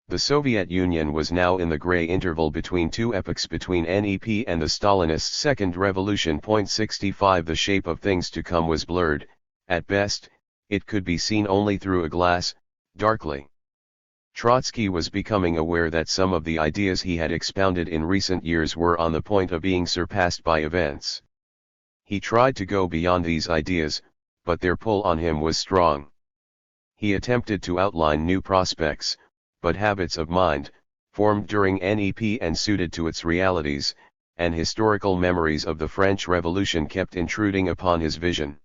The Soviet Union was now in the gray interval between two epochs between NEP and the Stalinist Second Revolution. 65 The shape of things to come was blurred, at best, it could be seen only through a glass, darkly. Trotsky was becoming aware that some of the ideas he had expounded in recent years were on the point of being surpassed by events. He tried to go beyond these ideas, but their pull on him was strong. He attempted to outline new prospects, but habits of mind, formed during NEP and suited to its realities, and historical memories of the French Revolution kept intruding upon his vision.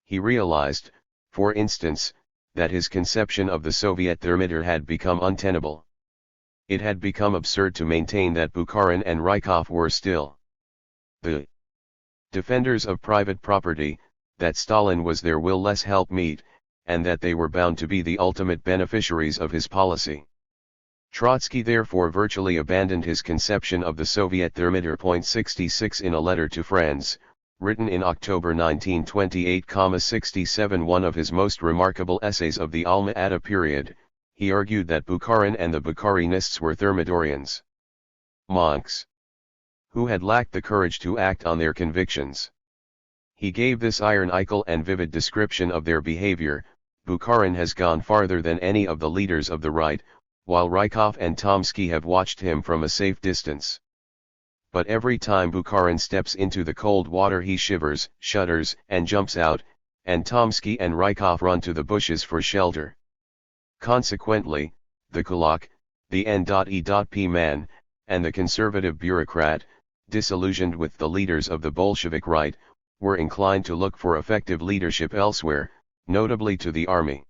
He realized, for instance, that his conception of the Soviet thermometer had become untenable. It had become absurd to maintain that Bukharin and Rykov were still the defenders of private property, that Stalin was their will-less helpmeet, and that they were bound to be the ultimate beneficiaries of his policy. Trotsky therefore virtually abandoned his conception of the Soviet thermometer. 66 In a letter to friends, written in October 1928,67 one of his most remarkable essays of the Alma-Ata period, he argued that Bukharin and the Bukharinists were thermidorians, monks, who had lacked the courage to act on their convictions. He gave this ironical and vivid description of their behavior: Bukharin has gone farther than any of the leaders of the right, while Rykov and Tomsky have watched him from a safe distance. But every time Bukharin steps into the cold water he shivers, shudders, and jumps out, and Tomsky and Rykov run to the bushes for shelter. Consequently, the kulak, the N.E.P. man, and the conservative bureaucrat, disillusioned with the leaders of the Bolshevik right, were inclined to look for effective leadership elsewhere, notably to the army.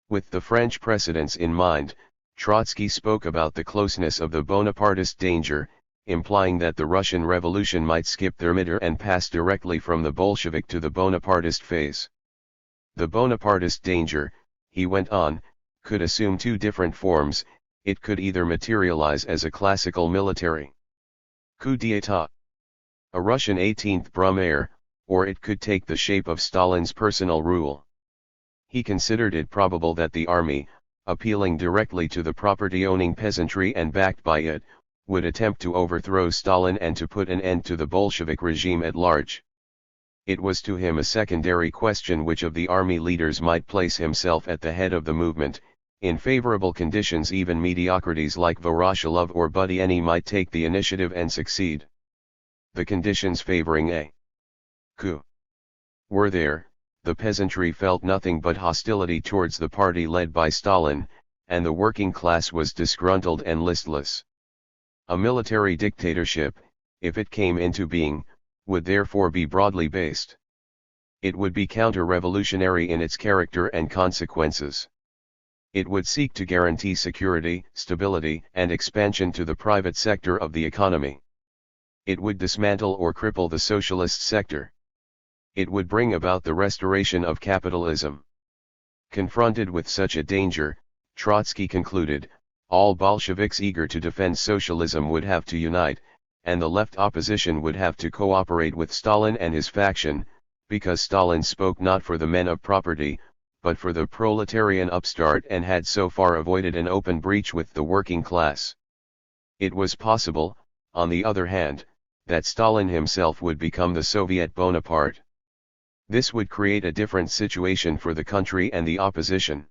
With the French precedents in mind, Trotsky spoke about the closeness of the Bonapartist danger, implying that the Russian Revolution might skip thermometer and pass directly from the Bolshevik to the Bonapartist phase. The Bonapartist danger, he went on, could assume two different forms. It could either materialize as a classical military coup d'état, a Russian 18th Brumaire, or it could take the shape of Stalin's personal rule. He considered it probable that the army, appealing directly to the property-owning peasantry and backed by it, would attempt to overthrow Stalin and to put an end to the Bolshevik regime at large. It was to him a secondary question which of the army leaders might place himself at the head of the movement. In favorable conditions even mediocrities like Voroshilov or Budyeni might take the initiative and succeed. The conditions favoring a coup were there. The peasantry felt nothing but hostility towards the party led by Stalin, and the working class was disgruntled and listless. A military dictatorship, if it came into being, would therefore be broadly based. It would be counter-revolutionary in its character and consequences. It would seek to guarantee security, stability, and expansion to the private sector of the economy. It would dismantle or cripple the socialist sector. It would bring about the restoration of capitalism. Confronted with such a danger, Trotsky concluded, all Bolsheviks eager to defend socialism would have to unite, and the left opposition would have to cooperate with Stalin and his faction, because Stalin spoke not for the men of property, but for the proletarian upstart and had so far avoided an open breach with the working class. It was possible, on the other hand, that Stalin himself would become the Soviet Bonaparte. This would create a different situation for the country and the opposition.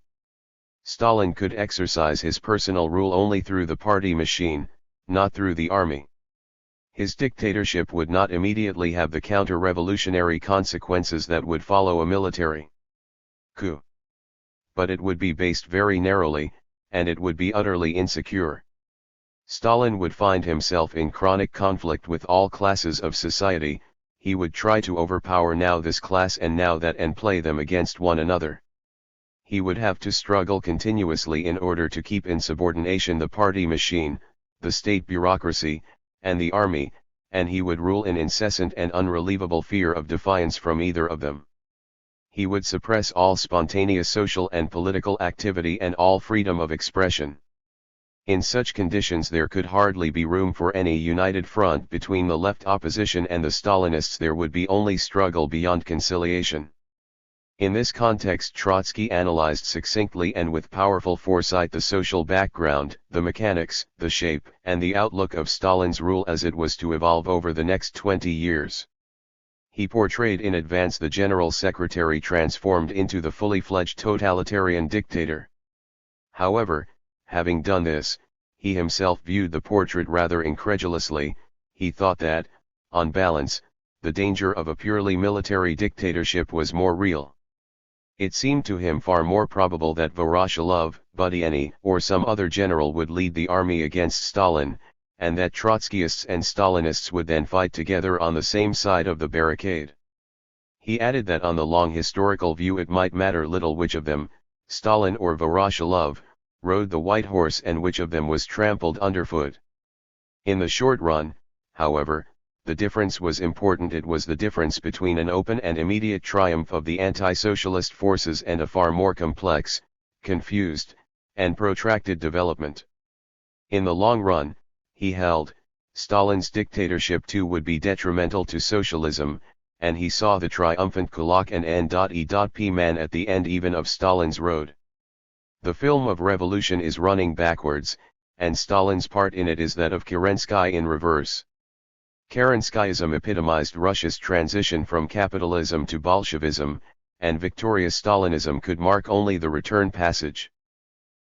Stalin could exercise his personal rule only through the party machine, not through the army. His dictatorship would not immediately have the counter-revolutionary consequences that would follow a military coup. But it would be based very narrowly, and it would be utterly insecure. Stalin would find himself in chronic conflict with all classes of society. He would try to overpower now this class and now that and play them against one another. He would have to struggle continuously in order to keep in subordination the party machine, the state bureaucracy, and the army, and he would rule in incessant and unrelievable fear of defiance from either of them. He would suppress all spontaneous social and political activity and all freedom of expression. In such conditions there could hardly be room for any united front between the left opposition and the Stalinists. There would be only struggle beyond conciliation. In this context Trotsky analyzed succinctly and with powerful foresight the social background, the mechanics, the shape, and the outlook of Stalin's rule as it was to evolve over the next 20 years. He portrayed in advance the General Secretary transformed into the fully fledged totalitarian dictator. However, having done this, he himself viewed the portrait rather incredulously. He thought that, on balance, the danger of a purely military dictatorship was more real. It seemed to him far more probable that Voroshilov, Budyonny, or some other general would lead the army against Stalin, and that Trotskyists and Stalinists would then fight together on the same side of the barricade. He added that on the long historical view it might matter little which of them, Stalin or Voroshilov, rode the white horse and which of them was trampled underfoot. In the short run, however, the difference was important. It was the difference between an open and immediate triumph of the anti-socialist forces and a far more complex, confused, and protracted development. In the long run, he held, Stalin's dictatorship too would be detrimental to socialism, and he saw the triumphant Kulak and N.E.P. man at the end even of Stalin's road. The film of revolution is running backwards, and Stalin's part in it is that of Kerensky in reverse. Kerenskyism epitomized Russia's transition from capitalism to Bolshevism, and victorious Stalinism could mark only the return passage.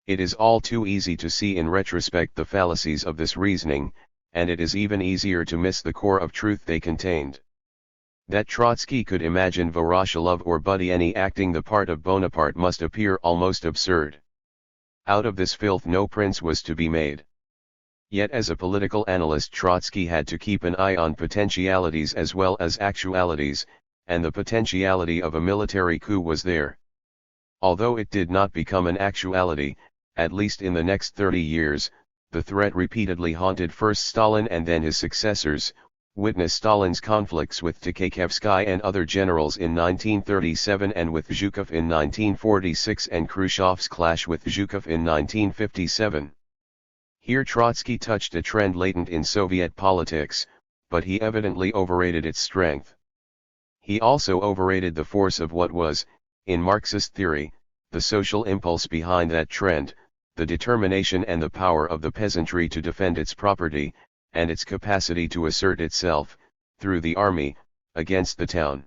It is all too easy to see in retrospect the fallacies of this reasoning, and it is even easier to miss the core of truth they contained. That Trotsky could imagine Voroshilov or Budyonny acting the part of Bonaparte must appear almost absurd. Out of this filth no prince was to be made. Yet as a political analyst Trotsky had to keep an eye on potentialities as well as actualities, and the potentiality of a military coup was there. Although it did not become an actuality, at least in the next 30 years, the threat repeatedly haunted first Stalin and then his successors. Witness Stalin's conflicts with Tukhachevsky and other generals in 1937 and with Zhukov in 1946 and Khrushchev's clash with Zhukov in 1957. Here Trotsky touched a trend latent in Soviet politics, but he evidently overrated its strength. He also overrated the force of what was, in Marxist theory, the social impulse behind that trend, the determination and the power of the peasantry to defend its property, and its capacity to assert itself, through the army, against the town.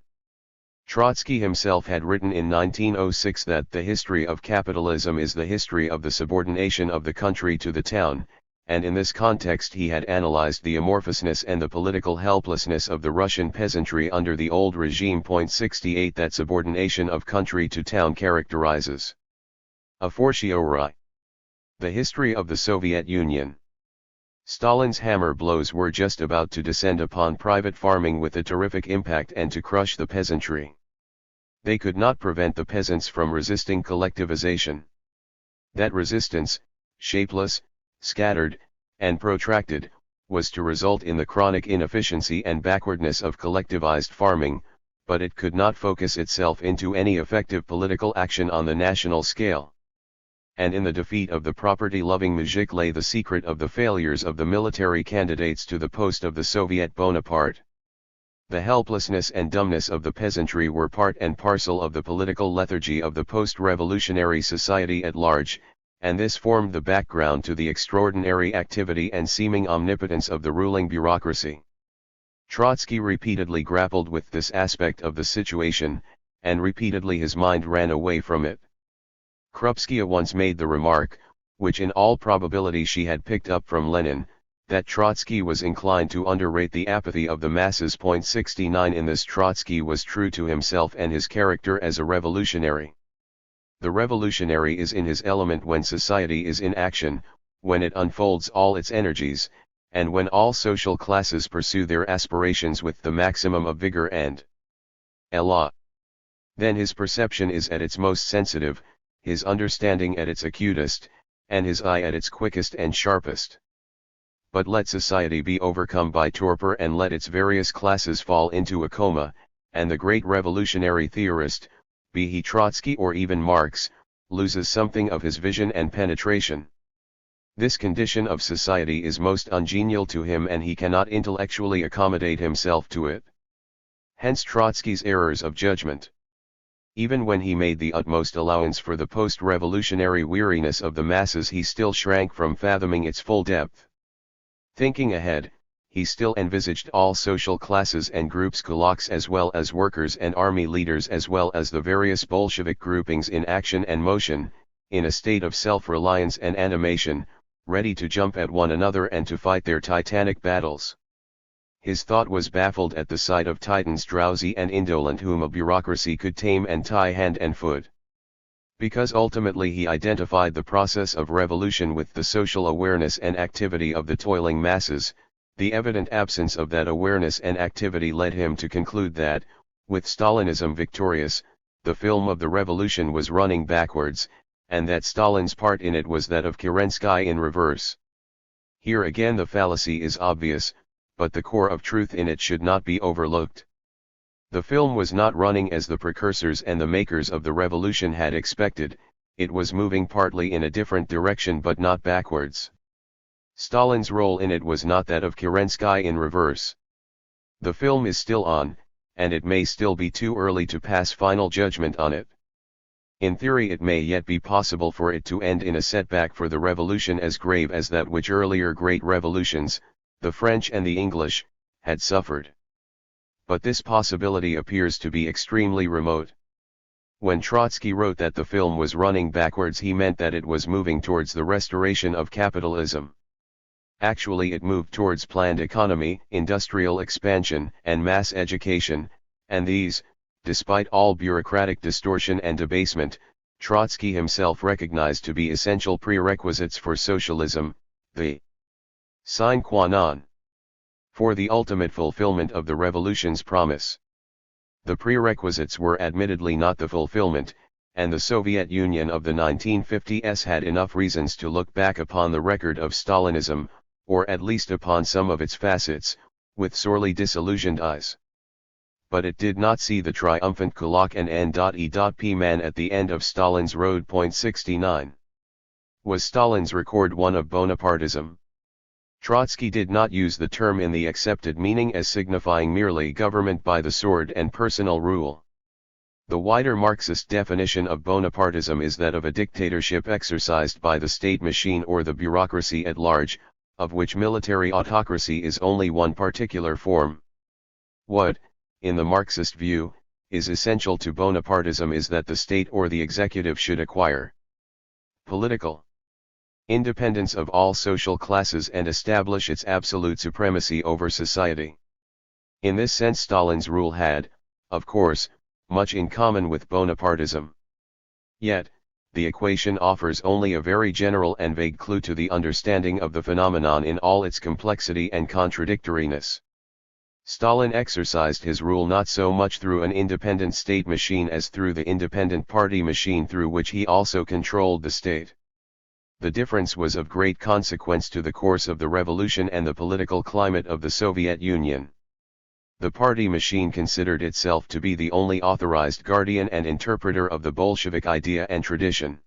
Trotsky himself had written in 1906 that the history of capitalism is the history of the subordination of the country to the town, and in this context he had analyzed the amorphousness and the political helplessness of the Russian peasantry under the old regime. 68 That subordination of country to town characterizes a fortiori the history of the Soviet Union. Stalin's hammer blows were just about to descend upon private farming with a terrific impact and to crush the peasantry. They could not prevent the peasants from resisting collectivization. That resistance, shapeless, scattered, and protracted, was to result in the chronic inefficiency and backwardness of collectivized farming, but it could not focus itself into any effective political action on the national scale. And in the defeat of the property-loving muzhik lay the secret of the failures of the military candidates to the post of the Soviet Bonaparte. The helplessness and dumbness of the peasantry were part and parcel of the political lethargy of the post-revolutionary society at large, and this formed the background to the extraordinary activity and seeming omnipotence of the ruling bureaucracy. Trotsky repeatedly grappled with this aspect of the situation, and repeatedly his mind ran away from it. Krupskaya once made the remark, which in all probability she had picked up from Lenin, that Trotsky was inclined to underrate the apathy of the masses. 69 In this Trotsky was true to himself and his character as a revolutionary. The revolutionary is in his element when society is in action, when it unfolds all its energies, and when all social classes pursue their aspirations with the maximum of vigor and élan. Then his perception is at its most sensitive, his understanding at its acutest, and his eye at its quickest and sharpest. But let society be overcome by torpor and let its various classes fall into a coma, and the great revolutionary theorist, be he Trotsky or even Marx, loses something of his vision and penetration. This condition of society is most ungenial to him and he cannot intellectually accommodate himself to it. Hence Trotsky's errors of judgment. Even when he made the utmost allowance for the post-revolutionary weariness of the masses, he still shrank from fathoming its full depth. Thinking ahead, he still envisaged all social classes and groups, kulaks as well as workers and army leaders as well as the various Bolshevik groupings in action and motion, in a state of self-reliance and animation, ready to jump at one another and to fight their titanic battles. His thought was baffled at the sight of titans drowsy and indolent whom a bureaucracy could tame and tie hand and foot. Because ultimately he identified the process of revolution with the social awareness and activity of the toiling masses, the evident absence of that awareness and activity led him to conclude that, with Stalinism victorious, the film of the revolution was running backwards, and that Stalin's part in it was that of Kerensky in reverse. Here again the fallacy is obvious, but the core of truth in it should not be overlooked. The film was not running as the precursors and the makers of the revolution had expected, it was moving partly in a different direction but not backwards. Stalin's role in it was not that of Kerensky in reverse. The film is still on, and it may still be too early to pass final judgment on it. In theory it may yet be possible for it to end in a setback for the revolution as grave as that which earlier great revolutions, the French and the English, had suffered. But this possibility appears to be extremely remote. When Trotsky wrote that the film was running backwards, he meant that it was moving towards the restoration of capitalism. Actually it moved towards planned economy, industrial expansion, and mass education, and these, despite all bureaucratic distortion and debasement, Trotsky himself recognized to be essential prerequisites for socialism, the sine qua non for the ultimate fulfillment of the revolution's promise. The prerequisites were admittedly not the fulfillment, and the Soviet Union of the 1950s had enough reasons to look back upon the record of Stalinism, or at least upon some of its facets, with sorely disillusioned eyes. But it did not see the triumphant kulak and N.E.P. man at the end of Stalin's road. 69. Was Stalin's record one of Bonapartism? Trotsky did not use the term in the accepted meaning as signifying merely government by the sword and personal rule. The wider Marxist definition of Bonapartism is that of a dictatorship exercised by the state machine or the bureaucracy at large, of which military autocracy is only one particular form. What, in the Marxist view, is essential to Bonapartism is that the state or the executive should acquire political independence of all social classes and establish its absolute supremacy over society. In this sense Stalin's rule had, of course, much in common with Bonapartism. Yet, the equation offers only a very general and vague clue to the understanding of the phenomenon in all its complexity and contradictoriness. Stalin exercised his rule not so much through an independent state machine as through the independent party machine through which he also controlled the state. The difference was of great consequence to the course of the revolution and the political climate of the Soviet Union. The party machine considered itself to be the only authorized guardian and interpreter of the Bolshevik idea and tradition.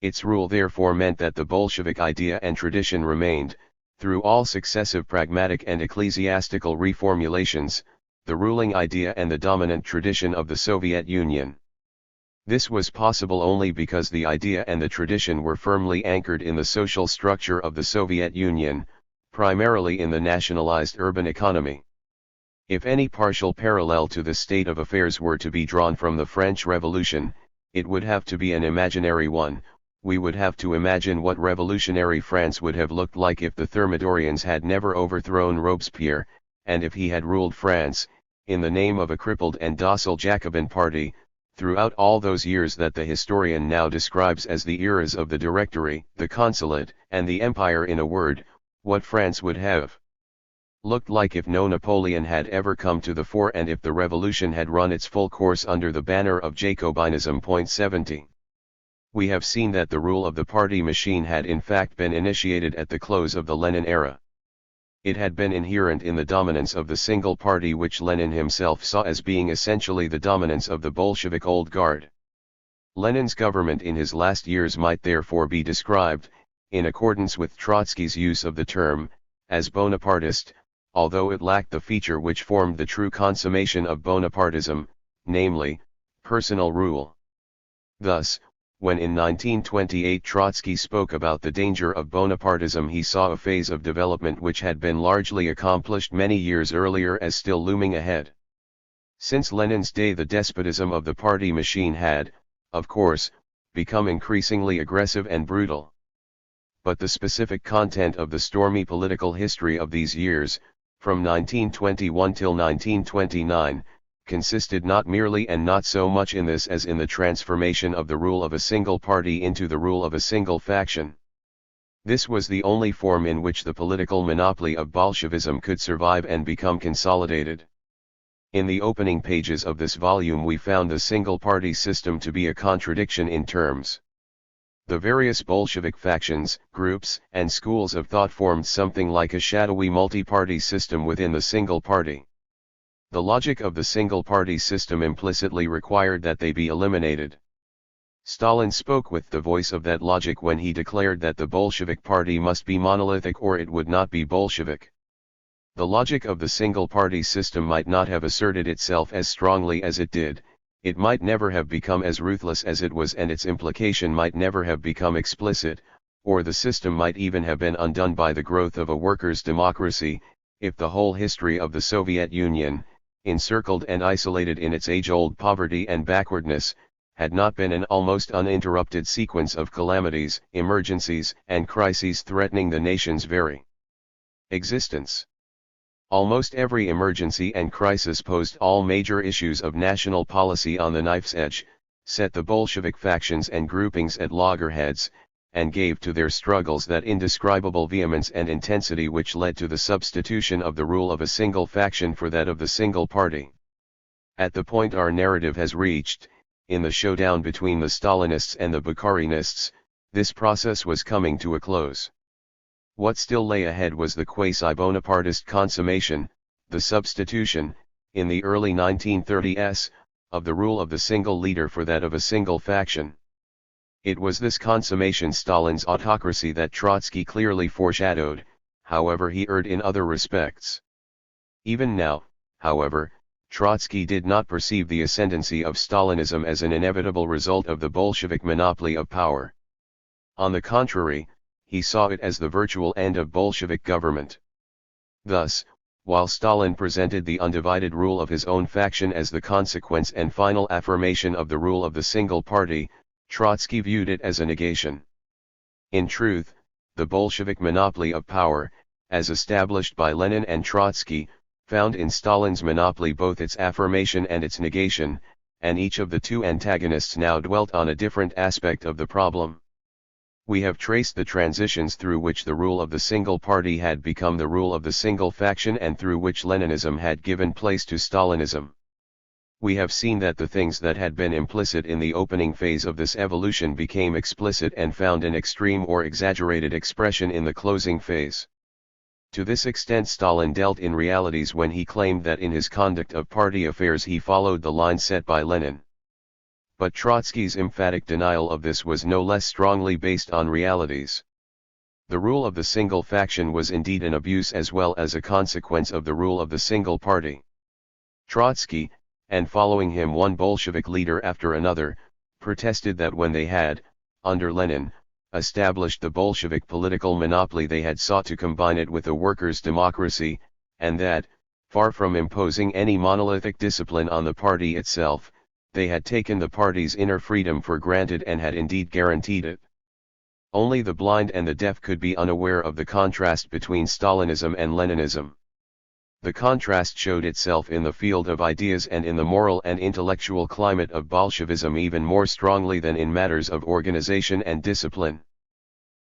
Its rule therefore meant that the Bolshevik idea and tradition remained, through all successive pragmatic and ecclesiastical reformulations, the ruling idea and the dominant tradition of the Soviet Union. This was possible only because the idea and the tradition were firmly anchored in the social structure of the Soviet Union, primarily in the nationalized urban economy. If any partial parallel to this state of affairs were to be drawn from the French Revolution, it would have to be an imaginary one. We would have to imagine what revolutionary France would have looked like if the Thermidorians had never overthrown Robespierre, and if he had ruled France, in the name of a crippled and docile Jacobin party, throughout all those years that the historian now describes as the eras of the Directory, the Consulate, and the Empire. In a word, what France would have looked like if no Napoleon had ever come to the fore and if the revolution had run its full course under the banner of Jacobinism. 70. We have seen that the rule of the party machine had in fact been initiated at the close of the Lenin era. It had been inherent in the dominance of the single party, which Lenin himself saw as being essentially the dominance of the Bolshevik old guard. Lenin's government in his last years might therefore be described, in accordance with Trotsky's use of the term, as Bonapartist, although it lacked the feature which formed the true consummation of Bonapartism, namely, personal rule. Thus, when in 1928 Trotsky spoke about the danger of Bonapartism, he saw a phase of development which had been largely accomplished many years earlier as still looming ahead. Since Lenin's day, the despotism of the party machine had, of course, become increasingly aggressive and brutal. But the specific content of the stormy political history of these years, from 1921 till 1929, consisted not merely and not so much in this as in the transformation of the rule of a single party into the rule of a single faction. This was the only form in which the political monopoly of Bolshevism could survive and become consolidated. In the opening pages of this volume we found the single-party system to be a contradiction in terms. The various Bolshevik factions, groups, and schools of thought formed something like a shadowy multi-party system within the single party. The logic of the single-party system implicitly required that they be eliminated. Stalin spoke with the voice of that logic when he declared that the Bolshevik party must be monolithic or it would not be Bolshevik. The logic of the single-party system might not have asserted itself as strongly as it did, it might never have become as ruthless as it was, and its implication might never have become explicit, or the system might even have been undone by the growth of a workers' democracy, if the whole history of the Soviet Union, encircled and isolated in its age-old poverty and backwardness, had not been an almost uninterrupted sequence of calamities, emergencies, and crises threatening the nation's very existence. Almost every emergency and crisis posed all major issues of national policy on the knife's edge, set the Bolshevik factions and groupings at loggerheads, and gave to their struggles that indescribable vehemence and intensity which led to the substitution of the rule of a single faction for that of the single party. At the point our narrative has reached, in the showdown between the Stalinists and the Bukharinists, this process was coming to a close. What still lay ahead was the quasi-Bonapartist consummation, the substitution, in the early 1930s, of the rule of the single leader for that of a single faction. It was this consummation, Stalin's autocracy, that Trotsky clearly foreshadowed, however he erred in other respects. Even now, however, Trotsky did not perceive the ascendancy of Stalinism as an inevitable result of the Bolshevik monopoly of power. On the contrary, he saw it as the virtual end of Bolshevik government. Thus, while Stalin presented the undivided rule of his own faction as the consequence and final affirmation of the rule of the single party, Trotsky viewed it as a negation. In truth, the Bolshevik monopoly of power, as established by Lenin and Trotsky, found in Stalin's monopoly both its affirmation and its negation, and each of the two antagonists now dwelt on a different aspect of the problem. We have traced the transitions through which the rule of the single party had become the rule of the single faction and through which Leninism had given place to Stalinism. We have seen that the things that had been implicit in the opening phase of this evolution became explicit and found an extreme or exaggerated expression in the closing phase. To this extent Stalin dealt in realities when he claimed that in his conduct of party affairs he followed the line set by Lenin. But Trotsky's emphatic denial of this was no less strongly based on realities. The rule of the single faction was indeed an abuse as well as a consequence of the rule of the single party. Trotsky, and following him one Bolshevik leader after another, protested that when they had, under Lenin, established the Bolshevik political monopoly they had sought to combine it with a workers' democracy, and that, far from imposing any monolithic discipline on the party itself, they had taken the party's inner freedom for granted and had indeed guaranteed it. Only the blind and the deaf could be unaware of the contrast between Stalinism and Leninism. The contrast showed itself in the field of ideas and in the moral and intellectual climate of Bolshevism even more strongly than in matters of organization and discipline.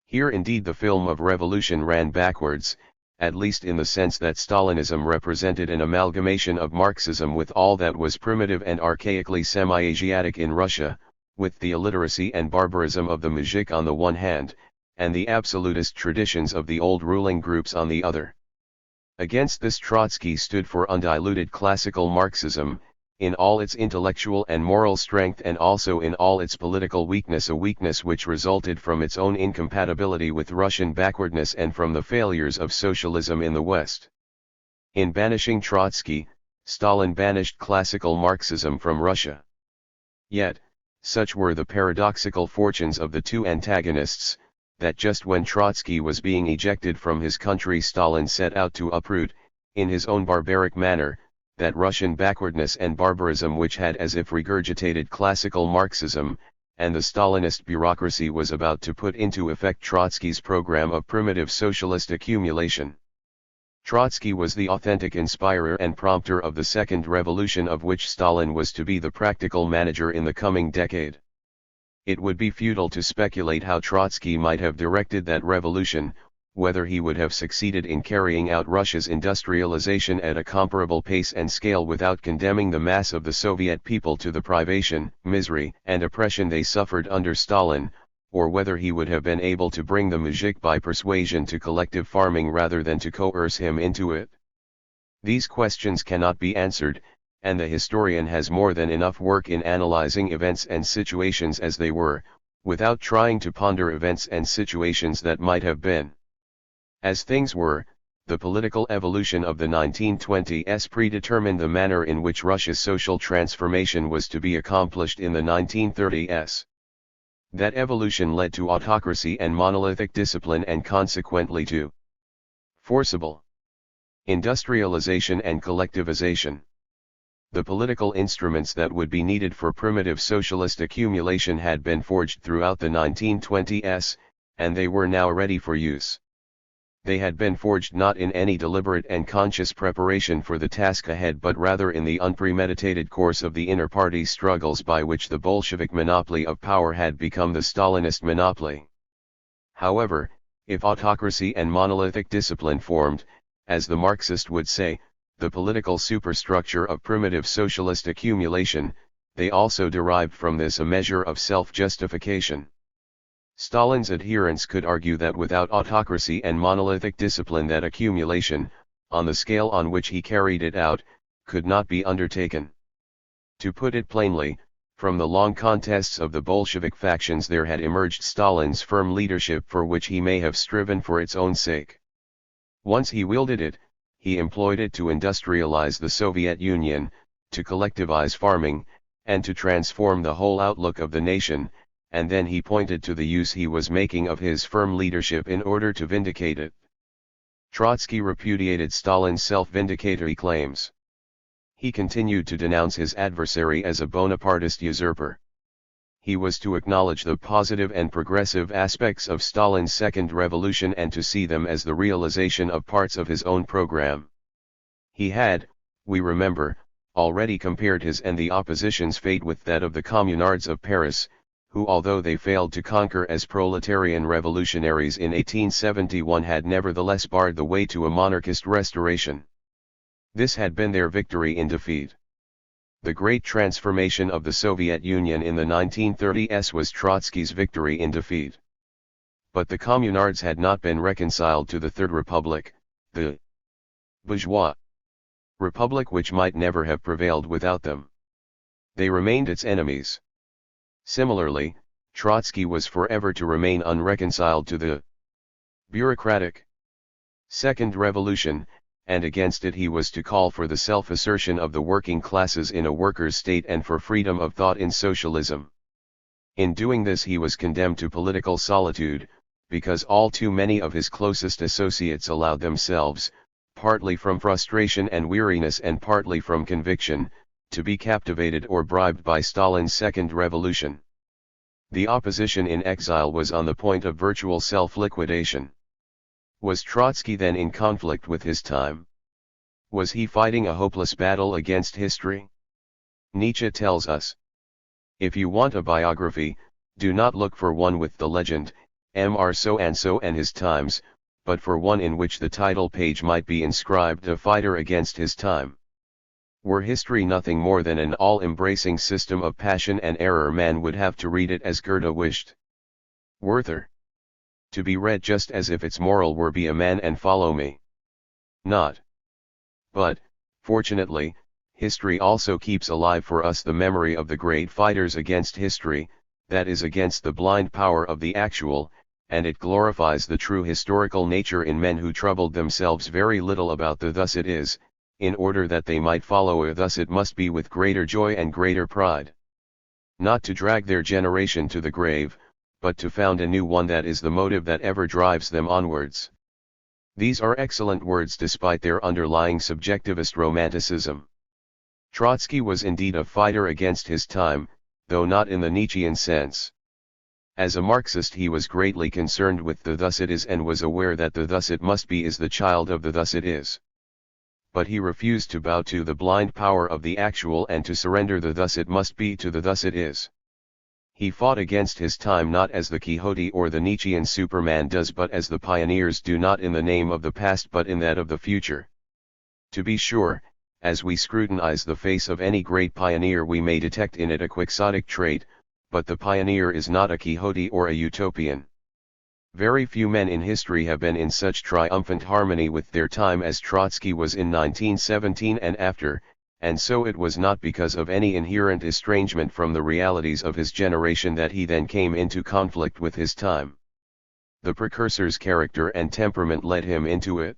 Here indeed the film of revolution ran backwards, at least in the sense that Stalinism represented an amalgamation of Marxism with all that was primitive and archaically semi-Asiatic in Russia, with the illiteracy and barbarism of the muzhik on the one hand, and the absolutist traditions of the old ruling groups on the other. Against this Trotsky stood for undiluted classical Marxism, in all its intellectual and moral strength and also in all its political weakness, a weakness which resulted from its own incompatibility with Russian backwardness and from the failures of socialism in the West. In banishing Trotsky, Stalin banished classical Marxism from Russia. Yet, such were the paradoxical fortunes of the two antagonists, that just when Trotsky was being ejected from his country, Stalin set out to uproot, in his own barbaric manner, that Russian backwardness and barbarism which had as if regurgitated classical Marxism, and the Stalinist bureaucracy was about to put into effect Trotsky's program of primitive socialist accumulation. Trotsky was the authentic inspirer and prompter of the Second Revolution, of which Stalin was to be the practical manager in the coming decade. It would be futile to speculate how Trotsky might have directed that revolution, whether he would have succeeded in carrying out Russia's industrialization at a comparable pace and scale without condemning the mass of the Soviet people to the privation, misery, and oppression they suffered under Stalin, or whether he would have been able to bring the muzhik by persuasion to collective farming rather than to coerce him into it. These questions cannot be answered, and the historian has more than enough work in analyzing events and situations as they were, without trying to ponder events and situations that might have been. As things were, the political evolution of the 1920s predetermined the manner in which Russia's social transformation was to be accomplished in the 1930s. That evolution led to autocracy and monolithic discipline and consequently to forcible industrialization and collectivization. The political instruments that would be needed for primitive socialist accumulation had been forged throughout the 1920s, and they were now ready for use. They had been forged not in any deliberate and conscious preparation for the task ahead, but rather in the unpremeditated course of the inner party struggles by which the Bolshevik monopoly of power had become the Stalinist monopoly. However, if autocracy and monolithic discipline formed, as the Marxist would say, the political superstructure of primitive socialist accumulation, they also derived from this a measure of self-justification. Stalin's adherents could argue that without autocracy and monolithic discipline that accumulation, on the scale on which he carried it out, could not be undertaken. To put it plainly, from the long contests of the Bolshevik factions there had emerged Stalin's firm leadership, for which he may have striven for its own sake. Once he wielded it, he employed it to industrialize the Soviet Union, to collectivize farming, and to transform the whole outlook of the nation, and then he pointed to the use he was making of his firm leadership in order to vindicate it. Trotsky repudiated Stalin's self-vindicatory claims. He continued to denounce his adversary as a Bonapartist usurper. He was to acknowledge the positive and progressive aspects of Stalin's Second Revolution and to see them as the realization of parts of his own program. He had, we remember, already compared his and the opposition's fate with that of the Communards of Paris, who, although they failed to conquer as proletarian revolutionaries in 1871, had nevertheless barred the way to a monarchist restoration. This had been their victory in defeat. The great transformation of the Soviet Union in the 1930s was Trotsky's victory in defeat. But the Communards had not been reconciled to the Third Republic, the bourgeois republic which might never have prevailed without them. They remained its enemies. Similarly, Trotsky was forever to remain unreconciled to the bureaucratic Second Revolution, and against it he was to call for the self-assertion of the working classes in a workers' state and for freedom of thought in socialism. In doing this he was condemned to political solitude, because all too many of his closest associates allowed themselves, partly from frustration and weariness and partly from conviction, to be captivated or bribed by Stalin's second revolution. The opposition in exile was on the point of virtual self-liquidation. Was Trotsky then in conflict with his time? Was he fighting a hopeless battle against history? Nietzsche tells us, "If you want a biography, do not look for one with the legend, Mr. So and his times, but for one in which the title page might be inscribed a fighter against his time." Were history nothing more than an all-embracing system of passion and error, man would have to read it as Goethe wished. Werther. To be read just as if its moral were be a man and follow me. Not. But, fortunately, history also keeps alive for us the memory of the great fighters against history, that is against the blind power of the actual, and it glorifies the true historical nature in men who troubled themselves very little about the thus it is, in order that they might follow a thus it must be with greater joy and greater pride. Not to drag their generation to the grave, but to found a new one, that is the motive that ever drives them onwards. These are excellent words despite their underlying subjectivist romanticism. Trotsky was indeed a fighter against his time, though not in the Nietzschean sense. As a Marxist he was greatly concerned with the thus it is and was aware that the thus it must be is the child of the thus it is. But he refused to bow to the blind power of the actual and to surrender the thus it must be to the thus it is. He fought against his time not as the Quixote or the Nietzschean Superman does, but as the pioneers do, not in the name of the past but in that of the future. To be sure, as we scrutinize the face of any great pioneer we may detect in it a quixotic trait, but the pioneer is not a Quixote or a utopian. Very few men in history have been in such triumphant harmony with their time as Trotsky was in 1917 and after, and so it was not because of any inherent estrangement from the realities of his generation that he then came into conflict with his time. The precursor's character and temperament led him into it.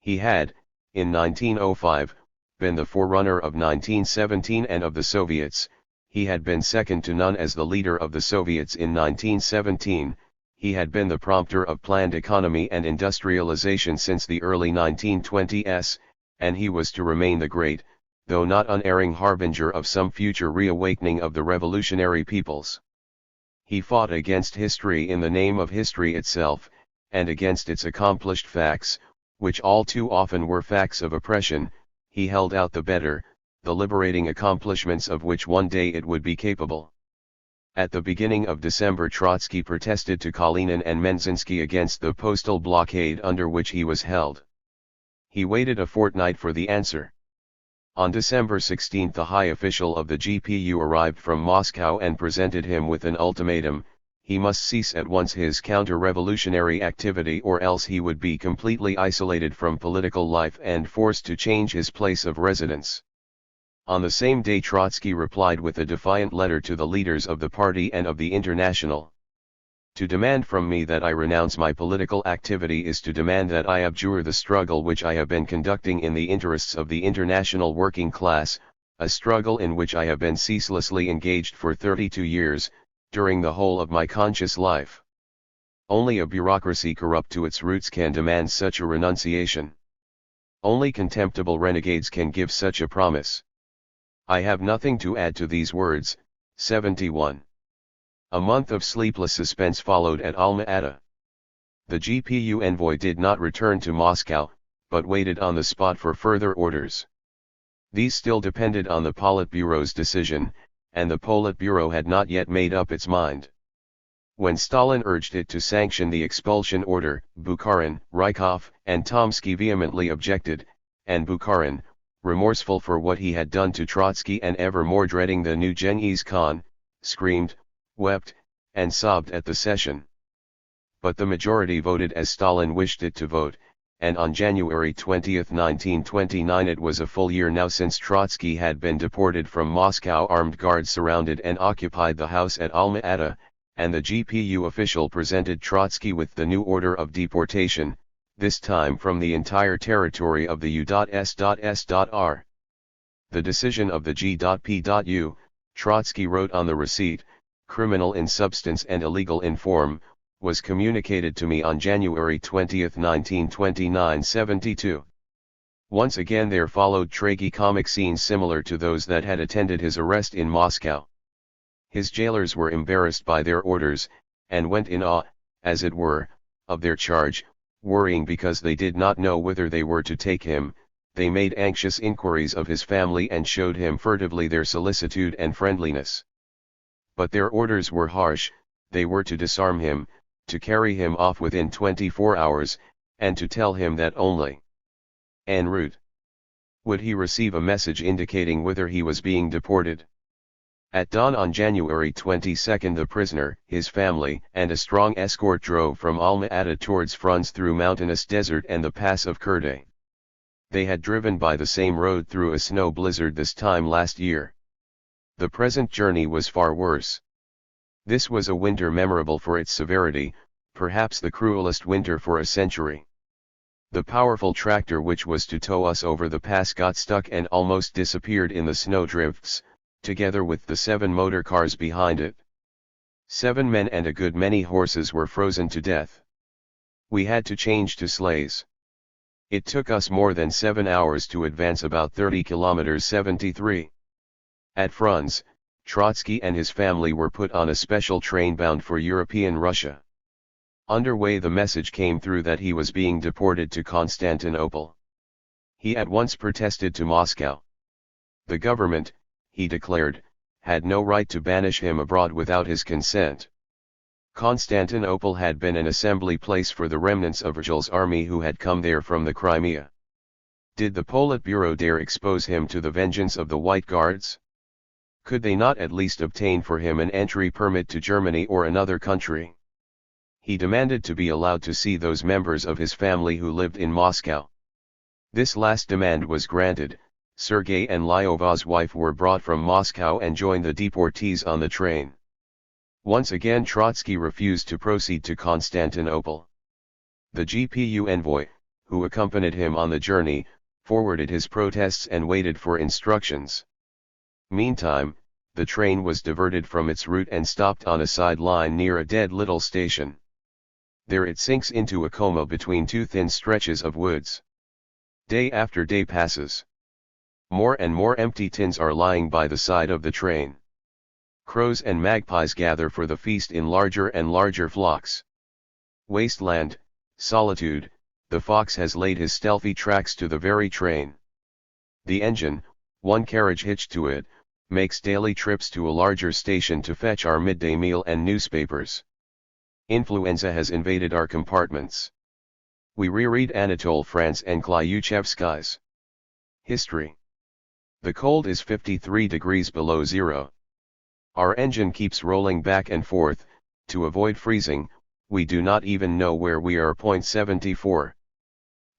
He had, in 1905, been the forerunner of 1917 and of the Soviets. He had been second to none as the leader of the Soviets in 1917, he had been the prompter of planned economy and industrialization since the early 1920s, and he was to remain the great, though not unerring harbinger of some future reawakening of the revolutionary peoples. He fought against history in the name of history itself, and against its accomplished facts, which all too often were facts of oppression. He held out the better, the liberating accomplishments of which one day it would be capable. At the beginning of December Trotsky protested to Kalinin and Menzinsky against the postal blockade under which he was held. He waited a fortnight for the answer. On December 16 the high official of the GPU arrived from Moscow and presented him with an ultimatum: he must cease at once his counter-revolutionary activity or else he would be completely isolated from political life and forced to change his place of residence. On the same day Trotsky replied with a defiant letter to the leaders of the party and of the International. To demand from me that I renounce my political activity is to demand that I abjure the struggle which I have been conducting in the interests of the international working class, a struggle in which I have been ceaselessly engaged for 32 years, during the whole of my conscious life. Only a bureaucracy corrupt to its roots can demand such a renunciation. Only contemptible renegades can give such a promise. I have nothing to add to these words. 71. A month of sleepless suspense followed at Alma-Ata. The GPU envoy did not return to Moscow, but waited on the spot for further orders. These still depended on the Politburo's decision, and the Politburo had not yet made up its mind. When Stalin urged it to sanction the expulsion order, Bukharin, Rykov, and Tomsky vehemently objected, and Bukharin, remorseful for what he had done to Trotsky and ever more dreading the new Genghis Khan, screamed, wept, and sobbed at the session. But the majority voted as Stalin wished it to vote, and on January 20, 1929, it was a full year now since Trotsky had been deported from Moscow. Armed guards surrounded and occupied the house at Alma-Ata, and the GPU official presented Trotsky with the new order of deportation, this time from the entire territory of the U.S.S.R. The decision of the G.P.U., Trotsky wrote on the receipt, criminal in substance and illegal in form, was communicated to me on January 20, 1929, 72. Once again there followed tragi-comic scenes similar to those that had attended his arrest in Moscow. His jailers were embarrassed by their orders, and went in awe, as it were, of their charge, worrying because they did not know whither they were to take him. They made anxious inquiries of his family and showed him furtively their solicitude and friendliness. But their orders were harsh. They were to disarm him, to carry him off within 24 hours, and to tell him that only en route would he receive a message indicating whither he was being deported. At dawn on January 22 the prisoner, his family, and a strong escort drove from Alma-Ata towards Frunze through mountainous desert and the pass of Kurde. They had driven by the same road through a snow blizzard this time last year. The present journey was far worse. This was a winter memorable for its severity, perhaps the cruelest winter for a century. The powerful tractor which was to tow us over the pass got stuck and almost disappeared in the snowdrifts, together with the 7 motor cars behind it. 7 men and a good many horses were frozen to death. We had to change to sleighs. It took us more than 7 hours to advance about 30 kilometers 73. At Frunze, Trotsky and his family were put on a special train bound for European Russia. Underway the message came through that he was being deported to Constantinople. He at once protested to Moscow. The government, he declared, had no right to banish him abroad without his consent. Constantinople had been an assembly place for the remnants of Virgil's army who had come there from the Crimea. Did the Politburo dare expose him to the vengeance of the White Guards? Could they not at least obtain for him an entry permit to Germany or another country? He demanded to be allowed to see those members of his family who lived in Moscow. This last demand was granted. Sergei and Lyova's wife were brought from Moscow and joined the deportees on the train. Once again Trotsky refused to proceed to Constantinople. The GPU envoy, who accompanied him on the journey, forwarded his protests and waited for instructions. Meantime, the train was diverted from its route and stopped on a side line near a dead little station. There it sinks into a coma between 2 thin stretches of woods. Day after day passes. More and more empty tins are lying by the side of the train. Crows and magpies gather for the feast in larger and larger flocks. Wasteland, solitude, the fox has laid his stealthy tracks to the very train. The engine, 1 carriage hitched to it, makes daily trips to a larger station to fetch our midday meal and newspapers. Influenza has invaded our compartments. We reread Anatole France and Klyuchevsky's history. The cold is 53 degrees below zero. Our engine keeps rolling back and forth. To avoid freezing, we do not even know where we are. 74.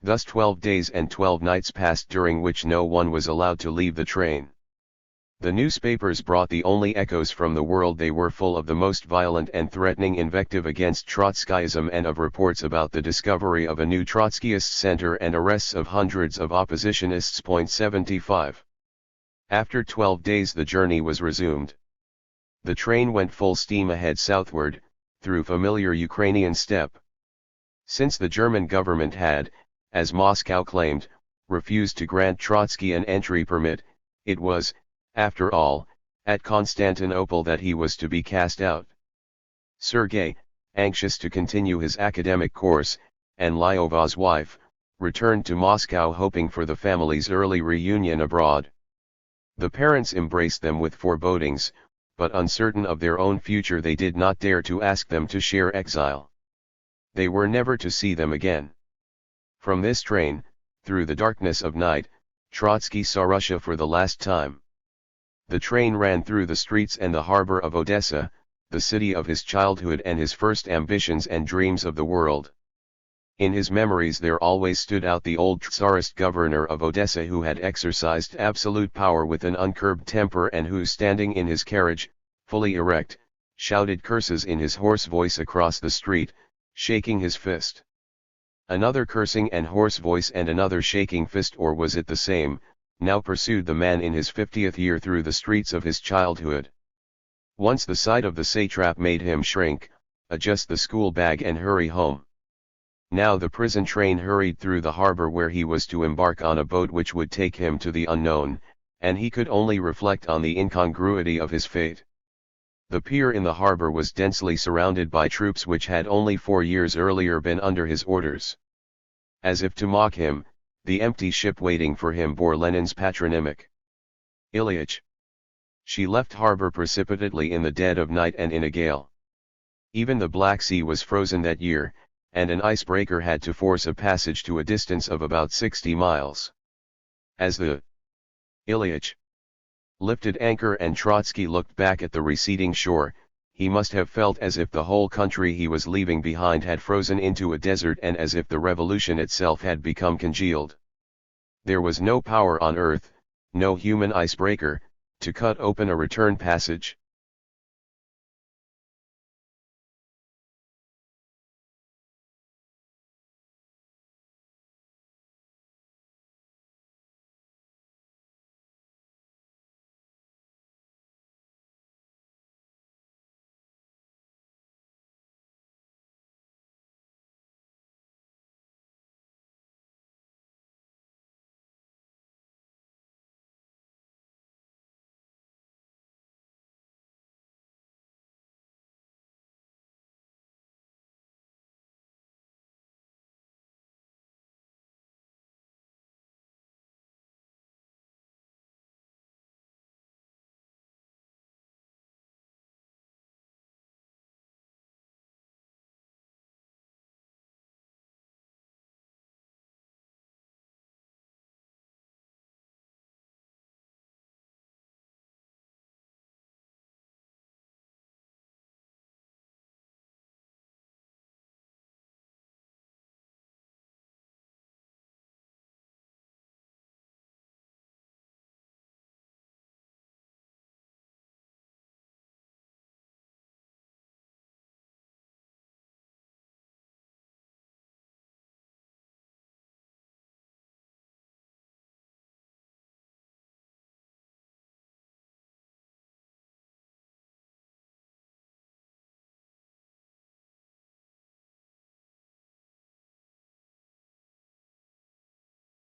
Thus 12 days and 12 nights passed during which no one was allowed to leave the train. The newspapers brought the only echoes from the world. They were full of the most violent and threatening invective against Trotskyism and of reports about the discovery of a new Trotskyist center and arrests of hundreds of oppositionists. 75. After 12 days the journey was resumed. The train went full steam ahead southward, through familiar Ukrainian steppe. Since the German government had, as Moscow claimed, refused to grant Trotsky an entry permit, it was, after all, at Constantinople that he was to be cast out. Sergei, anxious to continue his academic course, and Lyova's wife, returned to Moscow hoping for the family's early reunion abroad. The parents embraced them with forebodings, but uncertain of their own future they did not dare to ask them to share exile. They were never to see them again. From this train, through the darkness of night, Trotsky saw Russia for the last time. The train ran through the streets and the harbor of Odessa, the city of his childhood and his first ambitions and dreams of the world. In his memories there always stood out the old Tsarist governor of Odessa who had exercised absolute power with an uncurbed temper and who, standing in his carriage, fully erect, shouted curses in his hoarse voice across the street, shaking his fist. Another cursing and hoarse voice and another shaking fist, or was it the same, now pursued the man in his 50th year through the streets of his childhood. Once the sight of the satrap made him shrink, adjust the school bag and hurry home. Now the prison train hurried through the harbor where he was to embark on a boat which would take him to the unknown, and he could only reflect on the incongruity of his fate. The pier in the harbor was densely surrounded by troops which had only 4 years earlier been under his orders. As if to mock him, the empty ship waiting for him bore Lenin's patronymic. Ilyich. She left harbor precipitately in the dead of night and in a gale. Even the Black Sea was frozen that year, and an icebreaker had to force a passage to a distance of about 60 miles. As the Ilyich lifted anchor and Trotsky looked back at the receding shore, he must have felt as if the whole country he was leaving behind had frozen into a desert and as if the revolution itself had become congealed. There was no power on earth, no human icebreaker, to cut open a return passage.